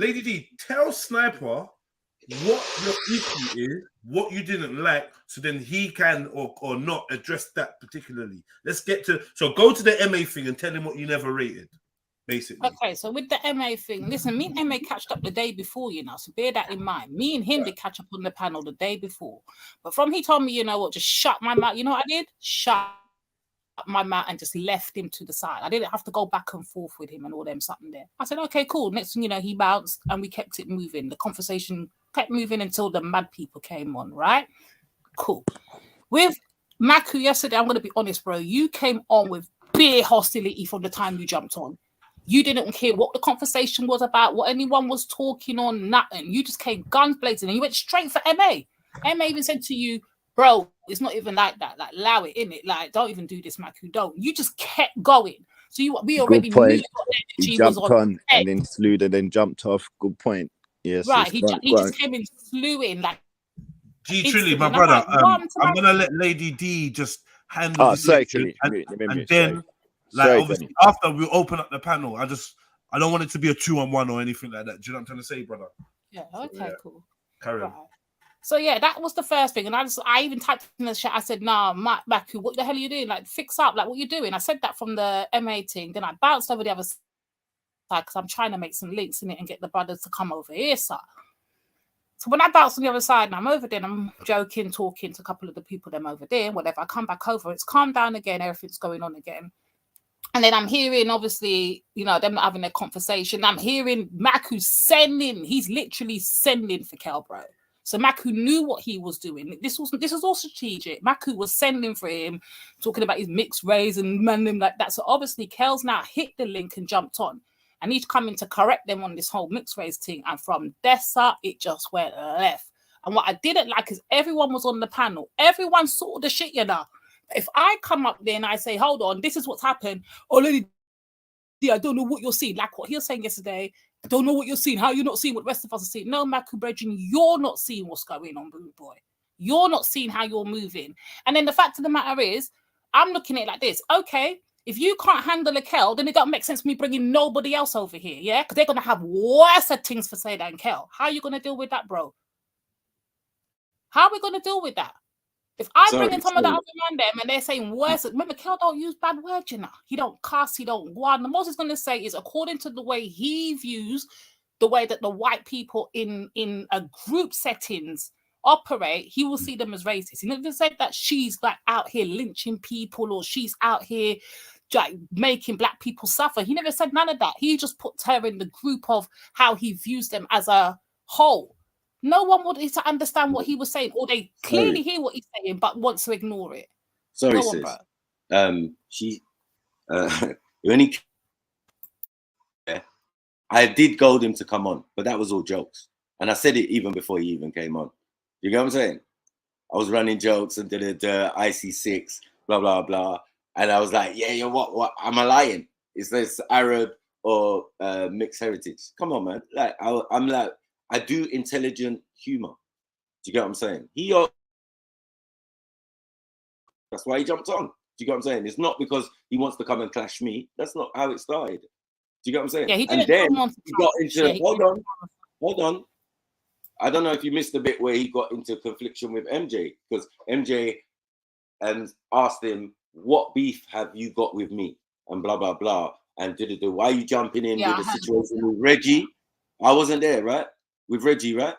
D, tell Sniper what your issue is, what you didn't like, so then he can or not address that particularly. Let's get to, so go to the MA thing and tell him what you never rated, basically. Okay, so with the MA thing, listen, me and MA catched up the day before, you know, so bear that in mind. Me and him did catch up on the panel the day before. But from he told me, you know what, just shut my mouth. You know what I did? Shut my mouth and just left him to the side. I didn't have to go back and forth with him and all them something there. I said, okay, cool. Next thing you know, he bounced and we kept it moving. The conversation kept moving until the mad people came on, right? Cool. With Maku yesterday, I'm going to be honest, bro. You came on with bare hostility from the time you jumped on. You didn't care what the conversation was about, what anyone was talking on, nothing. You just came guns blazing and you went straight for MA. MA even said to you, bro, it's not even like that. Like, allow it, innit? Like, don't even do this, Maku. Don't. You just kept going. So we already knew your He energy jumped was on and then slewed and then jumped off. Good point. Yes. right. He just came in slewing like. G Trilly, my brother. I'm gonna let Lady D just handle this section, and then, like, obviously after we open up the panel, I don't want it to be a 2-on-1 or anything like that. Do you know what I'm trying to say, brother? Yeah. Okay. Cool. Carry on. So yeah, that was the first thing, and I even typed in the chat. I said, "Nah, Maku, what the hell are you doing? Like, fix up, like, what you doing?" I said that from the MA thing. Then I bounced over the other side because I'm trying to make some links in it and get the brothers to come over here, sir. So when I bounced on the other side and I'm over there, and I'm joking, talking to a couple of the people them over there, whatever. I come back over, it's calmed down again, everything's going on again. And then I'm hearing, obviously, you know, them not having a conversation. I'm hearing Maku sending, he's literally sending for Kel, bro. So Maku knew what he was doing. This was all strategic. Maku was sending for him, talking about his mixed race and man like that. So obviously Kel's now hit the link and jumped on. And he's coming to correct them on this whole mixed race thing. And from Dessa, it just went left. And what I didn't like is everyone was on the panel. Everyone saw the shit, you know. If I come up there and I say, hold on, this is what's happened. Already, I don't know what you're seeing. Like what he was saying yesterday. I don't know what you're seeing. How are you not seeing what the rest of us are seeing? No, Maku Bredrin, you're not seeing what's going on, boo boy. You're not seeing how you're moving. And then the fact of the matter is, I'm looking at it like this. Okay, if you can't handle a Kel, then it don't make sense for me bringing nobody else over here, yeah? Because they're going to have worse things for say than Kel. How are you going to deal with that, bro? How are we going to deal with that? If I bring in some of the other man them and they're saying worse, remember, Kel don't use bad words, you know. He don't cuss, he don't go on. The most he's going to say is according to the way he views the way that the white people in a group settings operate, he will see them as racist. He never said that she's like out here lynching people or she's out here like making black people suffer. He never said none of that. He just puts her in the group of how he views them as a whole. No one wanted to understand what he was saying, or they clearly hear what he's saying, but wants to ignore it. Sorry, Go on, sis. When he, I did goad him to come on, but that was all jokes. And I said it even before he even came on. You get what I'm saying? I was running jokes and IC6, blah, blah, blah. And I was like, yeah, what? Am I lying? Is this Arab or mixed heritage? Come on, man. Like, I'm like, I do intelligent humor. Do you get what I'm saying? That's why he jumped on. Do you get what I'm saying? It's not because he wants to come and clash me. That's not how it started. Do you get what I'm saying? Yeah, he and then he got into, hold on. I don't know if you missed the bit where he got into confliction with MJ, because MJ asked him, what beef have you got with me? And blah, blah, blah. and why are you jumping in Yeah, with I the heard situation with Reggie? I wasn't there, right? With Reggie, right?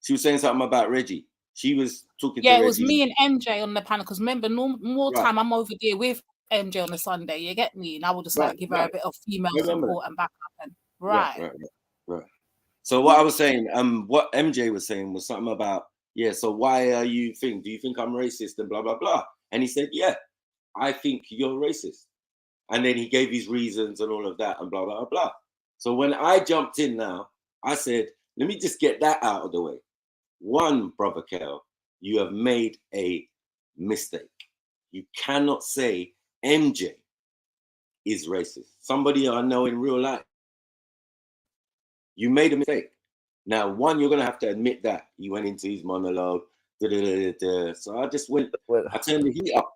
She was saying something about Reggie. She was talking to yeah, it was Reggie. me and MJ on the panel because remember, more Right. time I'm over there with MJ on the Sunday. You get me? And I would just like give her a bit of female support and backup. And right. So what I was saying, what MJ was saying was something about, yeah, so why are you do you think I'm racist and blah, blah, blah. And he said, yeah, I think you're racist. And then he gave his reasons and all of that and blah, blah, blah. So when I jumped in now, I said, let me just get that out of the way. One, Brother Kel, you have made a mistake. You cannot say MJ is racist. Somebody I know in real life. You made a mistake. Now, one, you're going to have to admit that. You went into his monologue. So I just went, I turned the heat up.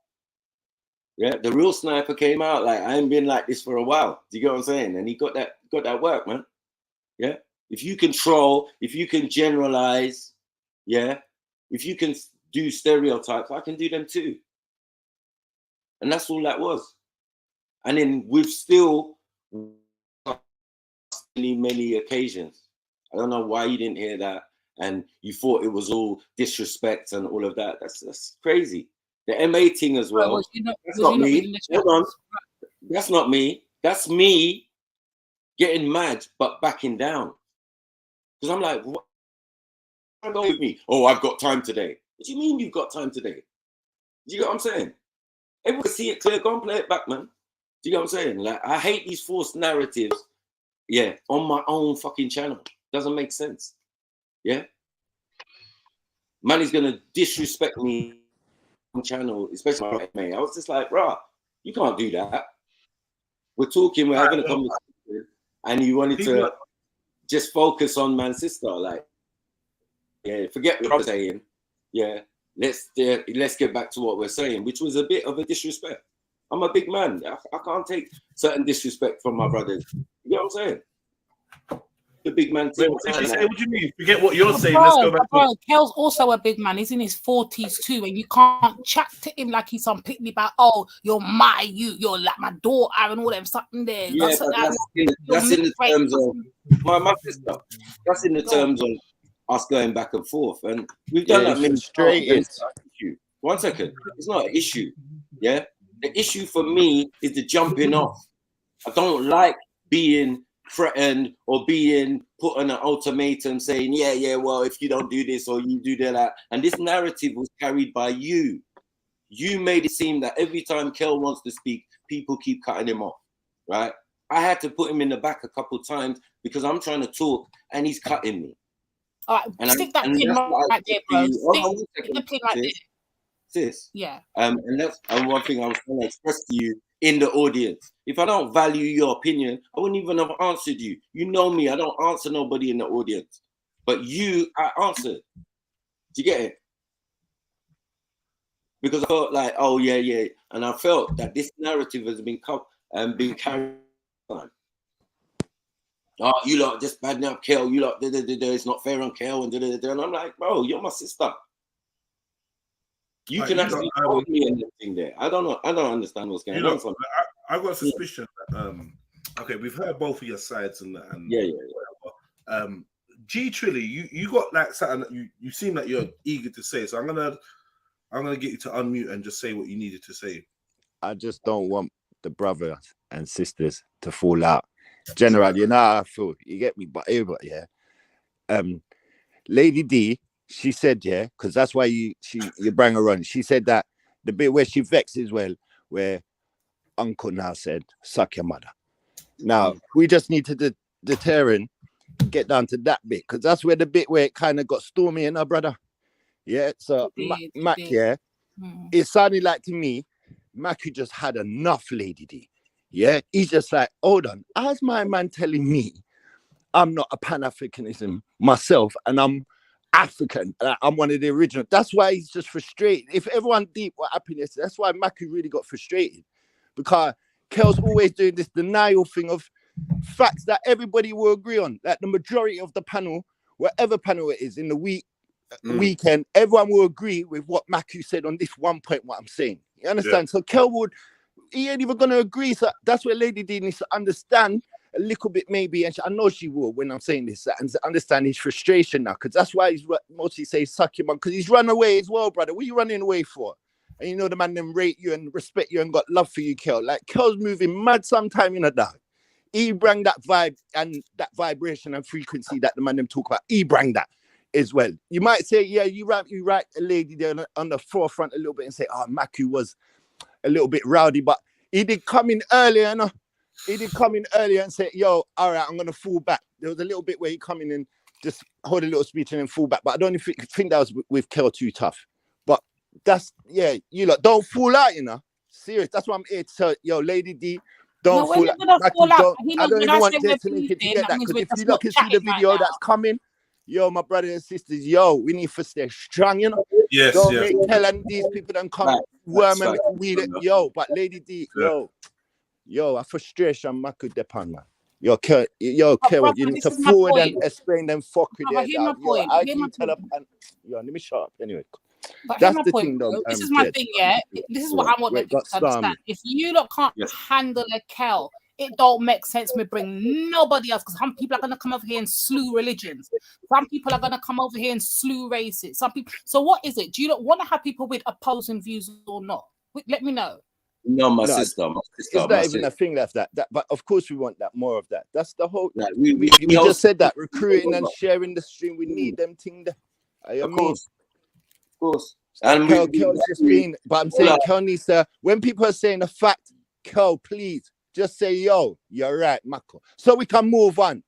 Yeah, the real sniper came out like, I ain't been like this for a while. Do you get what I'm saying? And he got that work, man. Yeah. If you can troll, if you can generalize, yeah, if you can do stereotypes, I can do them too. And that's all that was. And then we've still many occasions. I don't know why you didn't hear that. And you thought it was all disrespect and all of that. That's crazy. The MA thing as well. That's not me. Hold on. That's not me. That's me getting mad but backing down. Because I'm like, what? Go with me. Oh, I've got time today. What do you mean you've got time today? Do you get what I'm saying? Everyone can see it clear. Go and play it back, man. Do you get what I'm saying? Like, I hate these false narratives. Yeah, on my own fucking channel. Doesn't make sense. Yeah? Man is gonna disrespect me on channel, especially my mate. I was just like, bruh, you can't do that. We're talking, we're having a conversation, and you wanted to just focus on man sister, like, yeah, forget what I'm saying. Yeah, let's get back to what we're saying, which was a bit of a disrespect. I'm a big man. I can't take certain disrespect from my brothers. You know what I'm saying? The big man. Wait, what did she say? What do you mean? Forget what you're saying. Let's go back. Kel's also a big man. He's in his 40s too, and you can't chat to him like he's some pick me about. Oh, you're like my daughter and all them something there. Yeah, that's in the terms of my sister. That's in the terms of us going back and forth, and we've done that many times. One second, it's not an issue. Yeah, the issue for me is the jumping off. I don't like being threatened or being put on an ultimatum saying, yeah, well, if you don't do this or you do that. And this narrative was carried by you. You made it seem that every time Kel wants to speak, people keep cutting him off, right? I had to put him in the back a couple of times because I'm trying to talk and he's cutting me. All right, and stick that pin right there, bro. Stick the pin right there. Sis. Yeah. And that's one thing I was trying to express to you in the audience. If I don't value your opinion, I wouldn't even have answered you. You know me, I don't answer nobody in the audience. But you, I answered. Do you get it? Because I felt like, oh yeah. And I felt that this narrative has been carried on. Oh, you lot just badden up Kel, you lot, it's not fair on Kel, and I'm like, bro, you're my sister. You can actually tell me anything there. I don't know. I don't understand what's going on. I got a suspicion that okay, we've heard both of your sides and whatever. G Trilly, you got like something that you seem like you're eager to say. So I'm gonna get you to unmute and just say what you needed to say. I just don't want the brothers and sisters to fall out. General, you know how I feel. You get me? But yeah. Lady D, she said, yeah, because that's why you bring her on. She said that the bit where she vexes, well, where Uncle now said, suck your mother. Now, we just need to deterrent, get down to that bit, because that's where the bit where it kind of got stormy in her brother. Yeah, so Mac, yeah, it sounded like to me, Mac just had enough, Lady D. Yeah, he's just like, hold on, how's my man telling me I'm not a Pan-Africanism myself and I'm African, I'm one of the original. That's why he's just frustrated. If everyone deep what happiness, that's why Maku really got frustrated, because Kel's always doing this denial thing of facts that everybody will agree on. Like the majority of the panel, whatever panel it is in the weekend, everyone will agree with what Maku said on this one point, what I'm saying. You understand? Yeah. So Kel would, he ain't even gonna agree. So that's where Lady D needs to understand a little bit, maybe, and I know she will when I'm saying this, and understand his frustration now, because that's why he's mostly say suck him on, because he's run away as well, brother. What are you running away for? And you know the man them rate you and respect you and got love for you, Kel. Like Kel's moving mad sometime in a dog. He bring that vibe and that vibration and frequency that the man them talk about. He bring that as well. You might say, yeah, you right, a lady there on the forefront a little bit and say, oh, Maku was a little bit rowdy, but he did come in earlier, you know. He did come in earlier and say, yo, all right, I'm going to fall back. There was a little bit where he come in and just hold a little speech and then fall back. But I don't think that was with Kel too tough. But that's, yeah, you lot don't fall out, you know. Serious. That's what I'm here to tell. Yo, Lady D, don't fall out. I don't even want to make it to get that. Because if you look and see the video that's coming, yo, my brothers and sisters, yo, we need to stay strong, you know. Yes, don't yes. make telling these people don't come worm and weed it. Yo, but Lady D, yo, a frustration, I could depend, man. Yo, Kerr, you need to forward and explain them fuckery there. Yo, let me shut up anyway. But that's my the point, thing, though. This is my thing, yeah. This is what I want them to understand. If you lot can't handle a Kel, it don't make sense me bring nobody else, because some people are gonna come over here and slew religions. Some people are gonna come over here and slew races. Some people. So what is it? Do you not want to have people with opposing views or not? Let me know. No, my sister. It's not even a thing like that. But of course we want that, more of that. That's the whole. We just said that recruiting and sharing the stream. We need them thing there. Of course. And Kel's just being. But I'm saying Kel needs to. When people are saying a fact, Kel, please just say, yo, you're right, Mako, so we can move on.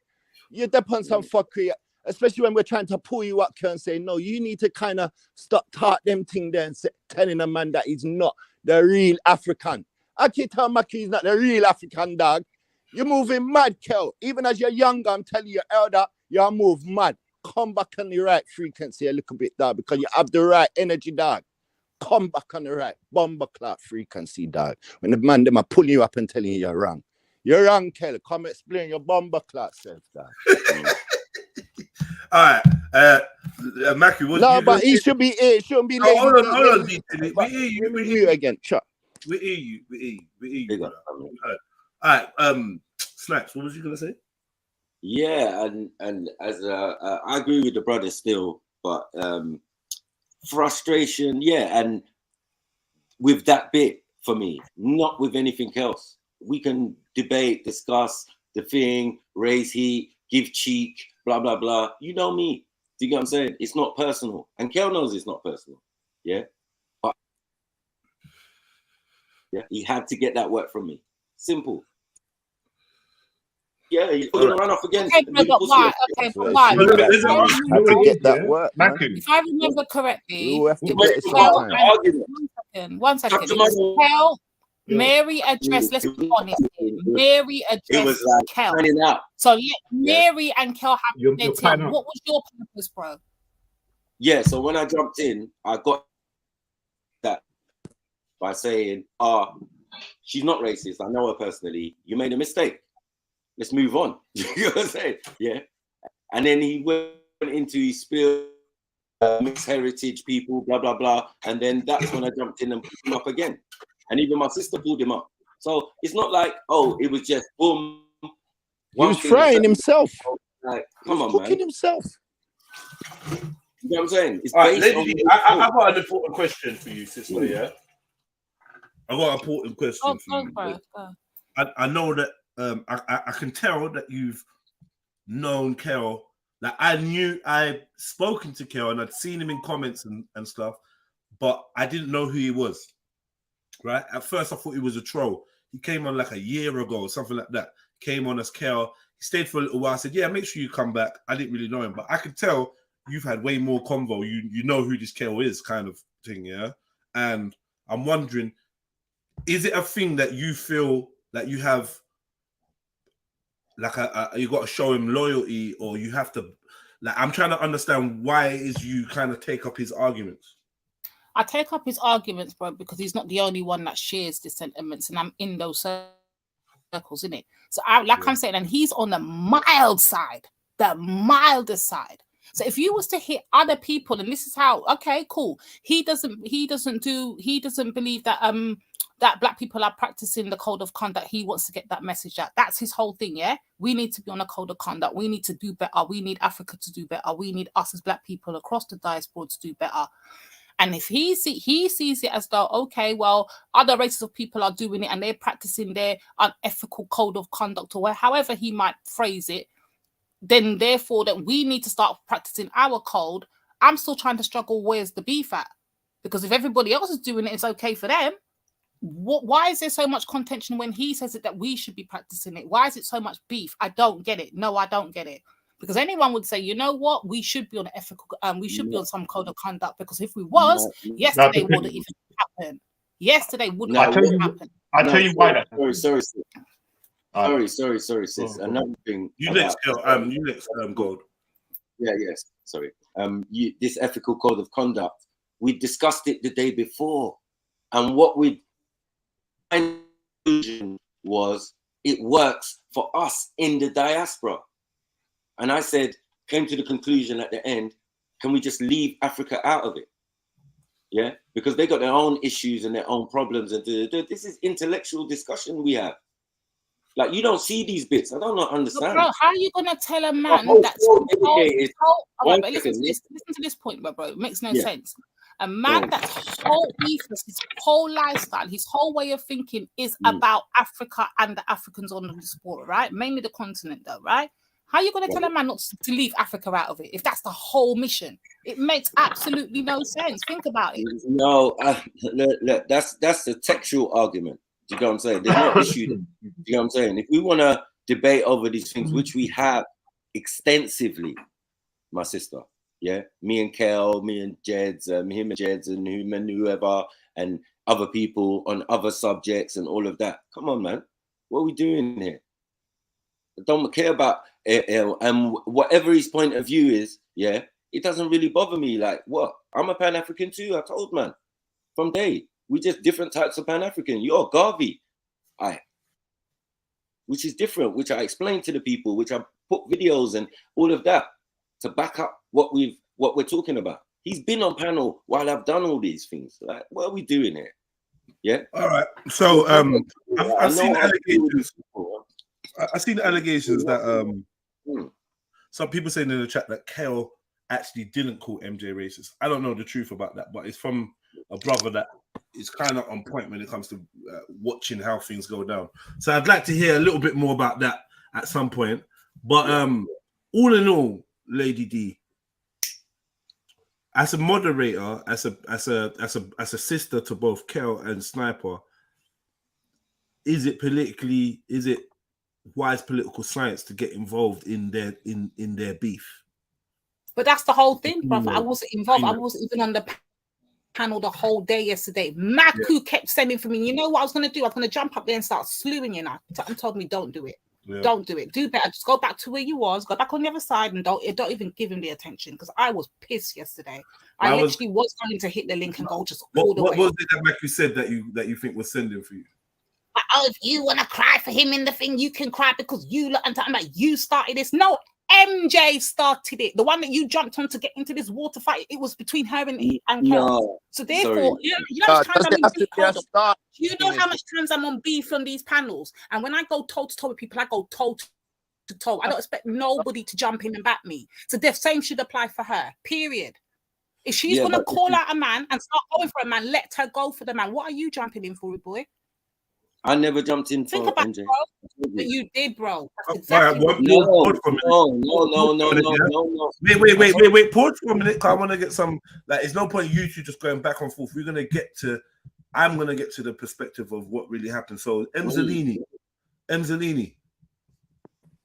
You depend on some fuckery, especially when we're trying to pull you up, Kel, and say, no, you need to kind of stop them thing there and telling a man that he's not the real African. I can't tell Maki he's not the real African, dog. You're moving mad, Kel. Even as you're younger, I'm telling you, elder, you're move mad. Come back on the right frequency a little bit, dog, because you have the right energy, dog. Come back on the right bomber clock frequency, dog. When the man them are pulling you up and telling you you're wrong. You're wrong, Kel. Come explain your bomber clock self, dog. All right. Maki, what no, but he should be here. It shouldn't be late. Hold on, we hear you. We hear you again. Chuck. We hear you. Brother. All right. Snacks, what was you gonna say? Yeah, and as I agree with the brother still, but frustration, yeah, and with that bit for me, not with anything else. We can debate, discuss the thing, raise heat, give cheek, blah blah blah. You know me. Do you get what I'm saying? It's not personal, and Kel knows it's not personal. Yeah, but yeah, he had to get that work from me. Simple. Yeah, you're gonna run off again. Okay, but why? Okay, but why? Had to get that work. If I remember correctly, we have to get it one second. Kel, Mary addressed. Let's be honest. Mary addressed Kel. So Mary and Kel have their team. What was your purpose, bro? Yeah. So when I jumped in, I got that by saying, she's not racist. I know her personally. You made a mistake. Let's move on. You know what I'm saying? Yeah. And then he went into his spiel, mixed heritage people, blah, blah, blah. And then that's when I jumped in and put him up again. And even my sister pulled him up. So it's not like, it was just boom. He was frying himself. Like, come on, cooking himself. You know what I'm saying? It's all right, lady, I've got an important question for you, sister, yeah? I've got an important question for you. I know that I can tell that you've known Kel. Like I'd spoken to Kel and I'd seen him in comments and stuff, but I didn't know who he was. Right? At first I thought he was a troll. He came on like a year ago or something like that. Came on as Kel. He stayed for a little while. I said, yeah, make sure you come back. I didn't really know him, but I could tell you've had way more convo. You know who this Kel is, kind of thing, yeah? And I'm wondering, is it a thing that you feel that you have like you got to show him loyalty, or you have to, like, I'm trying to understand why it is you kind of take up his arguments. I take up his arguments, bro, because he's not the only one that shares the sentiments, and I'm in those circles, innit? So I'm saying, and he's on the mild side, the mildest side. So if you was to hit other people, and this is how, okay, cool. He doesn't believe that that black people are practicing the code of conduct. He wants to get that message out. That's his whole thing, yeah? We need to be on a code of conduct. We need to do better. We need Africa to do better. We need us as black people across the diaspora to do better. And if he sees it as though, okay, well, other races of people are doing it and they're practicing their unethical code of conduct, or however he might phrase it, then therefore that we need to start practicing our code. I'm still trying to struggle, where's the beef at? Because if everybody else is doing it, it's okay for them. Why is there so much contention when he says it that we should be practicing it? Why is it so much beef? I don't get it. No, I don't get it. Because anyone would say, you know what, we should be on ethical, we should be on some code of conduct. Because if we was, yesterday wouldn't even happen. Yesterday wouldn't happen. I'll tell you why that. Sorry, sis. Another thing. You next, Gold. Yeah, yes. Sorry. This ethical code of conduct. We discussed it the day before, and what we conclusion was it works for us in the diaspora. And I came to the conclusion at the end, can we just leave Africa out of it? Yeah, because they got their own issues and their own problems, and this is intellectual discussion we have. Like, you don't see these bits. I don't understand. Bro, how are you gonna tell a man that's listen to this point, bro. It makes no sense. A man that's whole ethos, his whole lifestyle, his whole way of thinking is about Africa and the Africans on the diaspora, right? Mainly the continent, though, right? How are you going to tell a man not to leave Africa out of it if that's the whole mission? It makes absolutely no sense. Think about it. No, look, that's the textual argument. Do you know what I'm saying? There's no issue. Do you know what I'm saying? If we want to debate over these things, which we have extensively, my sister, yeah, me and Kel, me and Jeds, him and Jeds, and whoever, and other people on other subjects and all of that. Come on, man. What are we doing here? I don't care about whatever his point of view is, yeah, it doesn't really bother me. Like, what? I'm a Pan-African too, I told man. From day. We just different types of Pan-African. You're Garvey. Which is different, which I explained to the people, which I put videos and all of that to back up what we're talking about. He's been on panel while I've done all these things. Like, what are we doing here? Yeah. All right. So I've seen allegations. I've seen allegations that some people saying in the chat that Kel actually didn't call MJ racist. I don't know the truth about that, but it's from a brother that is kind of on point when it comes to watching how things go down. So I'd like to hear a little bit more about that at some point. But all in all, Lady D, as a moderator, as a sister to both Kel and Sniper, is it wise political science to get involved in their beef? But that's the whole thing, brother. I wasn't involved. I wasn't even on the panel the whole day yesterday. Maku kept sending for me. You know what I was going to do? I was going to jump up there and start slewing you now. He told me, don't do it. Yeah. Don't do it. Do better. Just go back to where you was. Go back on the other side and don't even give him the attention, because I was pissed yesterday. I literally was going to hit the link and go just all the way. What was it that Maku said that you think was sending for you? Oh, if you want to cry for him in the thing, you can cry because you look and talking about you started this. No, MJ started it. The one that you jumped on to get into this water fight, it was between her and Kel. No, so therefore, you know how much times I'm on beef on these panels, and when I go toe to toe with people, I go toe to toe. I don't expect nobody to jump in and back me. So the same should apply for her. Period. If she's gonna call out a man and start going for a man, let her go for the man. What are you jumping in for, boy? I never jumped in for MJ. That you did, bro. Exactly no. Wait. Pause for a minute. I want to get some. Like, it's no point you two just going back and forth. I'm gonna get to the perspective of what really happened. So, Emzalini.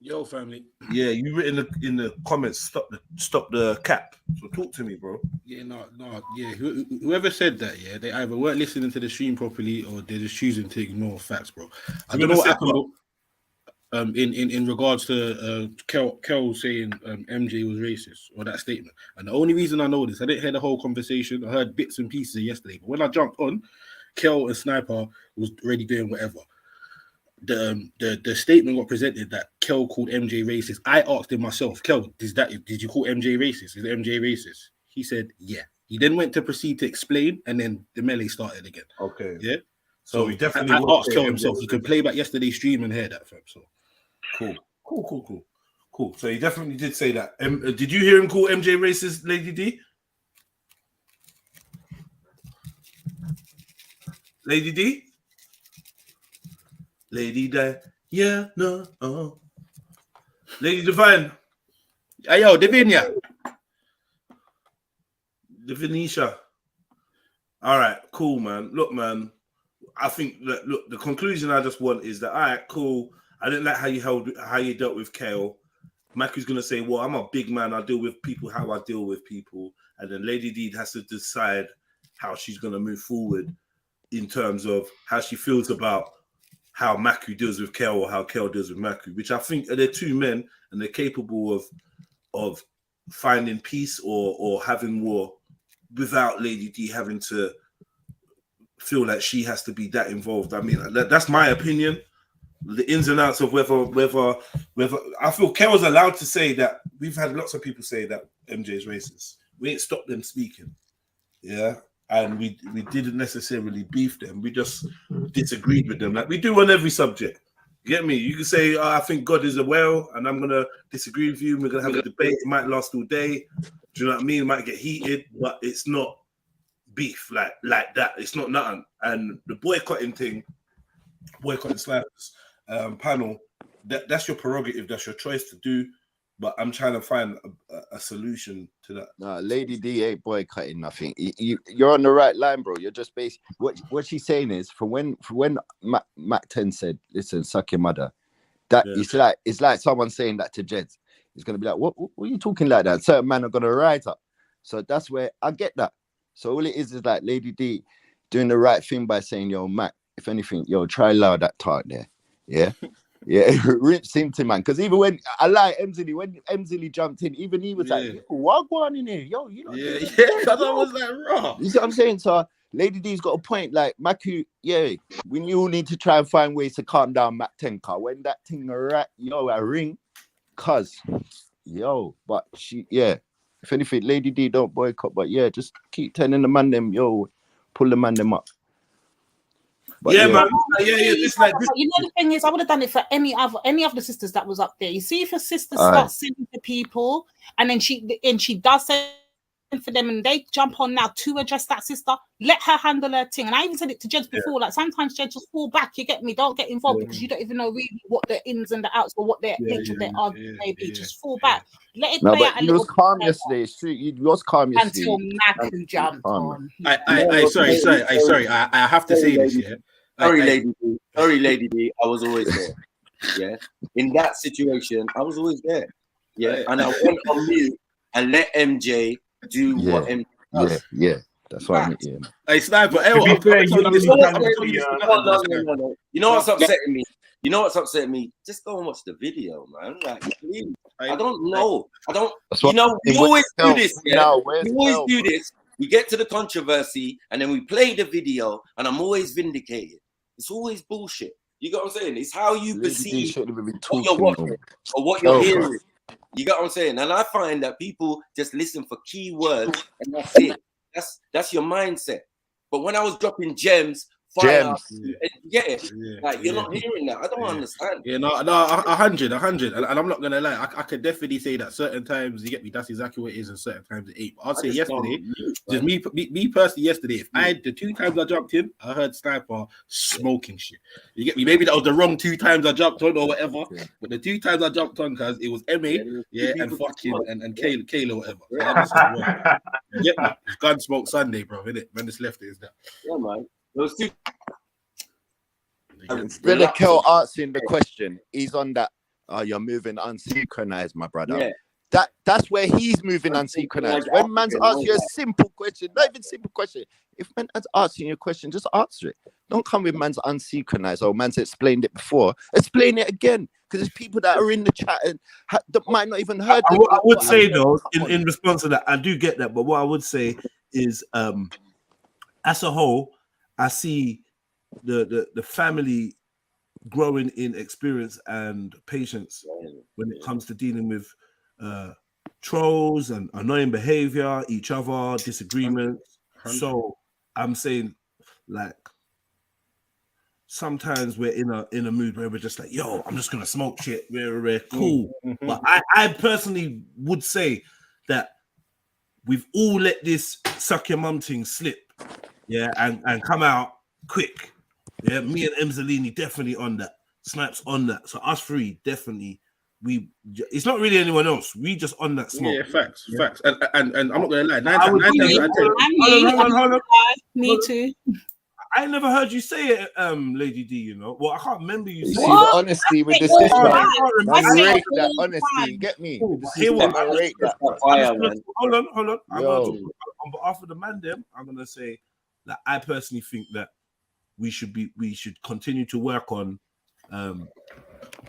Yo, family. Yeah, you written in the comments. Stop the cap. So talk to me, bro. Yeah, yeah. Whoever said that, yeah, they either weren't listening to the stream properly or they're just choosing to ignore facts, bro. I don't know what happened. In regards to Kel saying MJ was racist, or that statement, and the only reason I know this, I didn't hear the whole conversation. I heard bits and pieces yesterday, but when I jumped on, Kel and Sniper was already doing whatever. The statement got presented that Kel called MJ racist. I asked him myself, Kel, did you call MJ racist? Is MJ racist? He said, yeah. He then went to proceed to explain, and then the melee started again. Okay. Yeah. So we definitely I won't asked say Kel MJ himself. was He can play back yesterday's stream and hear that, fam. So cool. So he definitely did say that. Did you hear him call MJ racist, Lady D? Lady D? Lady D? Yeah, no. Lady Divine. Hey, yo, Divinia. Divinisha. All right, cool, man. Look, man. I think that the conclusion I just want is that all right, cool. I didn't like how you dealt with Kale. Maku's gonna say, well, I'm a big man. I deal with people how I deal with people, and then Lady D has to decide how she's gonna move forward in terms of how she feels about how Maku deals with Kale or how Kale deals with Maku, which I think they're two men and they're capable of finding peace or having war without Lady D having to feel like she has to be that involved. I mean, that's my opinion. The ins and outs of whether I feel Kel's allowed to say that. We've had lots of people say that MJ is racist. We ain't stopped them speaking, yeah, and we didn't necessarily beef them. We just disagreed with them, like we do on every subject. You get me? You can say, oh, I think God is a whale, and I'm gonna disagree with you. We're gonna have a debate. It might last all day. Do you know what I mean? It might get heated, but it's not beef like that. It's not nothing. And the boycotting slaps panel, that's your prerogative, that's your choice to do, but I'm trying to find a solution to that. No, Lady D ain't boycotting nothing. You're on the right line, bro. You're just basically what she's saying is for when Mac 10 said, listen, suck your mother, that it's like someone saying that to Jeds. He's gonna be like, what are you talking like that? Certain men are gonna rise up. So that's where I get that. So all it is like Lady D doing the right thing by saying, yo, Mac, if anything, yo, try allow that talk there. Yeah. Yeah, rips into man. Because even when I like Emsley, when Emsley jumped in, even he was like, yo, what going on in here? Yo, you know, because I was like, raw. You see what I'm saying? So Lady D's got a point. Like Maku, yeah, we all need to try and find ways to calm down Mac 10 car. When that thing a ring, cuz but she, if anything, Lady D don't boycott, but just keep telling the man them, yo, pull the man them up. But man. This, you know, the thing is, I would have done it for any of the sisters that was up there. You see, if a sister starts sending to people, and then she does send for them, and they jump on now to address that sister, let her handle her thing. And I even said it to Jeds before, like sometimes Jeds just fall back. You get me? Don't get involved because you don't even know really what the ins and the outs or what their nature of their argument may be. Just fall back. Let it play out a little. Was calm yesterday. He was calm yesterday until Mac jumped on. Sorry. I have to say this. Yeah. Sorry, Lady D. I was always there. Yeah. In that situation, I was always there. Yeah. And I went on mute and let MJ do what MJ does. Yeah. That's what I mean. Yeah. Hey, Sniper. You know what's upsetting me? You know what's upsetting me? Just go and watch the video, man. Like, please. I don't know. You know, we always do this. Yeah? We always do this. We get to the controversy and then we play the video, and I'm always vindicated. It's always bullshit. You get what I'm saying? It's how you perceive what you're watching or what you're hearing. You get what I'm saying? And I find that people just listen for key words and that's it. That's your mindset. But when I was dropping gems, like you're not hearing that. I don't understand. Yeah, no, 100, and I'm not gonna lie. I could definitely say that certain times you get me. That's exactly what it is, and certain times it ain't. But I'd say yesterday, just me personally, yesterday, the 2 times I jumped in, I heard Sniper smoking shit. You get me? Maybe that was the wrong 2 times I jumped on or whatever. But the 2 times I jumped on, cause it was MA, and fucking and Kayla or whatever. You get me? It's gun smoke Sunday, bro. Innit? When this left it is that. Yeah, man. Those 2. Instead of Kel answering the question, he's on that. You're moving unsynchronized, my brother. Yeah. That's where he's moving unsynchronized. When man's asking you a simple question, not even simple question. If man's asking you a question, just answer it. Don't come with man's unsynchronized. Oh, man's explained it before. Explain it again, because there's people that are in the chat and that might not even heard. What I would say though, in response to that, I do get that, but what I would say is, as a whole, I see the family growing in experience and patience when it comes to dealing with trolls and annoying behavior, each other, disagreements. So I'm saying, like, sometimes we're in a mood where we're just like, yo, I'm just gonna smoke shit. We're cool. But I personally would say that we've all let this suck your mum thing slip, yeah, and come out quick. Yeah, me and Emzalini definitely on that. Snipes on that. So us three definitely. It's not really anyone else. We just on that smoke. Yeah, facts. And I'm not gonna lie. Hold on. Me too. I never heard you say it, Lady D. You know, well, I can't remember you See saying the it. honesty with the I system. can't Man, remember. rate that honesty. Get me. With the Hear what? system, I rate that. Hold on. I'm Yo. gonna talk on behalf of the man. Them, I'm gonna say that I personally think that we should continue to work on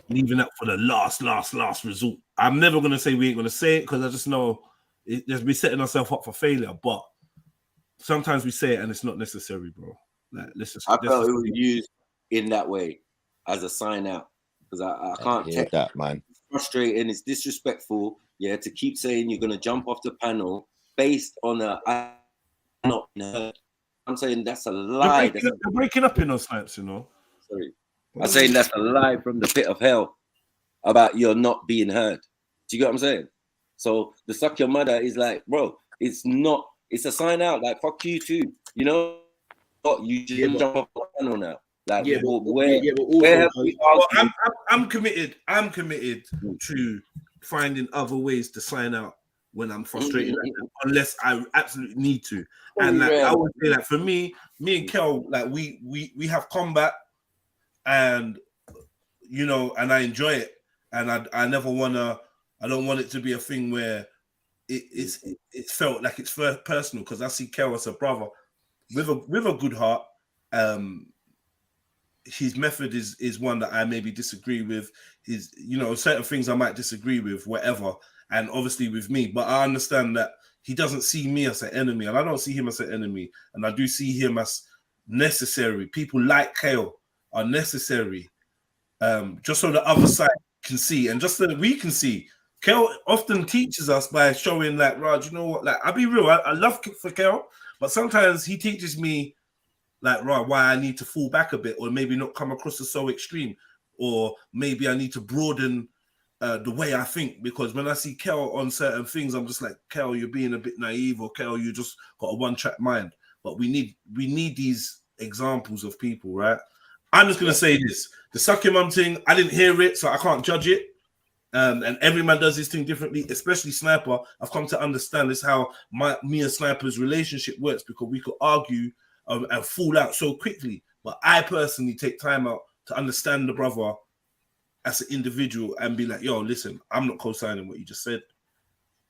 leaving that for the last resort. I'm never gonna say we ain't gonna say it because I just know we're setting ourselves up for failure. But sometimes we say it and it's not necessary, bro. Like, I felt it was used in that way as a sign out because I can't take that, man. It's frustrating. It's disrespectful. Yeah, to keep saying you're gonna jump off the panel based on I'm not heard. I'm saying that's a lie. They're breaking up in those snipes, you know. Sorry, I'm saying that's a lie from the pit of hell about you're not being heard. Do you get what I'm saying? So the suck your mother is like, bro, it's not. It's a sign out. Like fuck you too. You know. You just jump off the panel now. Like, I'm committed. I'm committed to finding other ways to sign out when I'm frustrated, unless I absolutely need to. And like, I would say that for me and Kel, like we have combat, and you know, and I enjoy it, and I never wanna. I don't want it to be a thing where it's felt like it's personal because I see Kel as a brother. With a good heart, his method is one that I maybe disagree with. His, you know, certain things I might disagree with, whatever, and obviously with me. But I understand that he doesn't see me as an enemy, and I don't see him as an enemy, and I do see him as necessary. People like Kale are necessary, just so the other side can see, and just so that we can see. Kale often teaches us by showing like, Raj, you know what? Like, I'll be real. I love for Kale. But sometimes he teaches me, like, right, why I need to fall back a bit, or maybe not come across as so extreme, or maybe I need to broaden the way I think. Because when I see Kel on certain things, I'm just like, Kel, you're being a bit naive, or Kel, you just got a one-track mind. But we need these examples of people, right? I'm just gonna say this: the suck your mum thing. I didn't hear it, so I can't judge it. And every man does his thing differently, especially Sniper. I've come to understand this how me and Sniper's relationship works, because we could argue and fall out so quickly. But I personally take time out to understand the brother as an individual and be like, yo, listen, I'm not co-signing what you just said.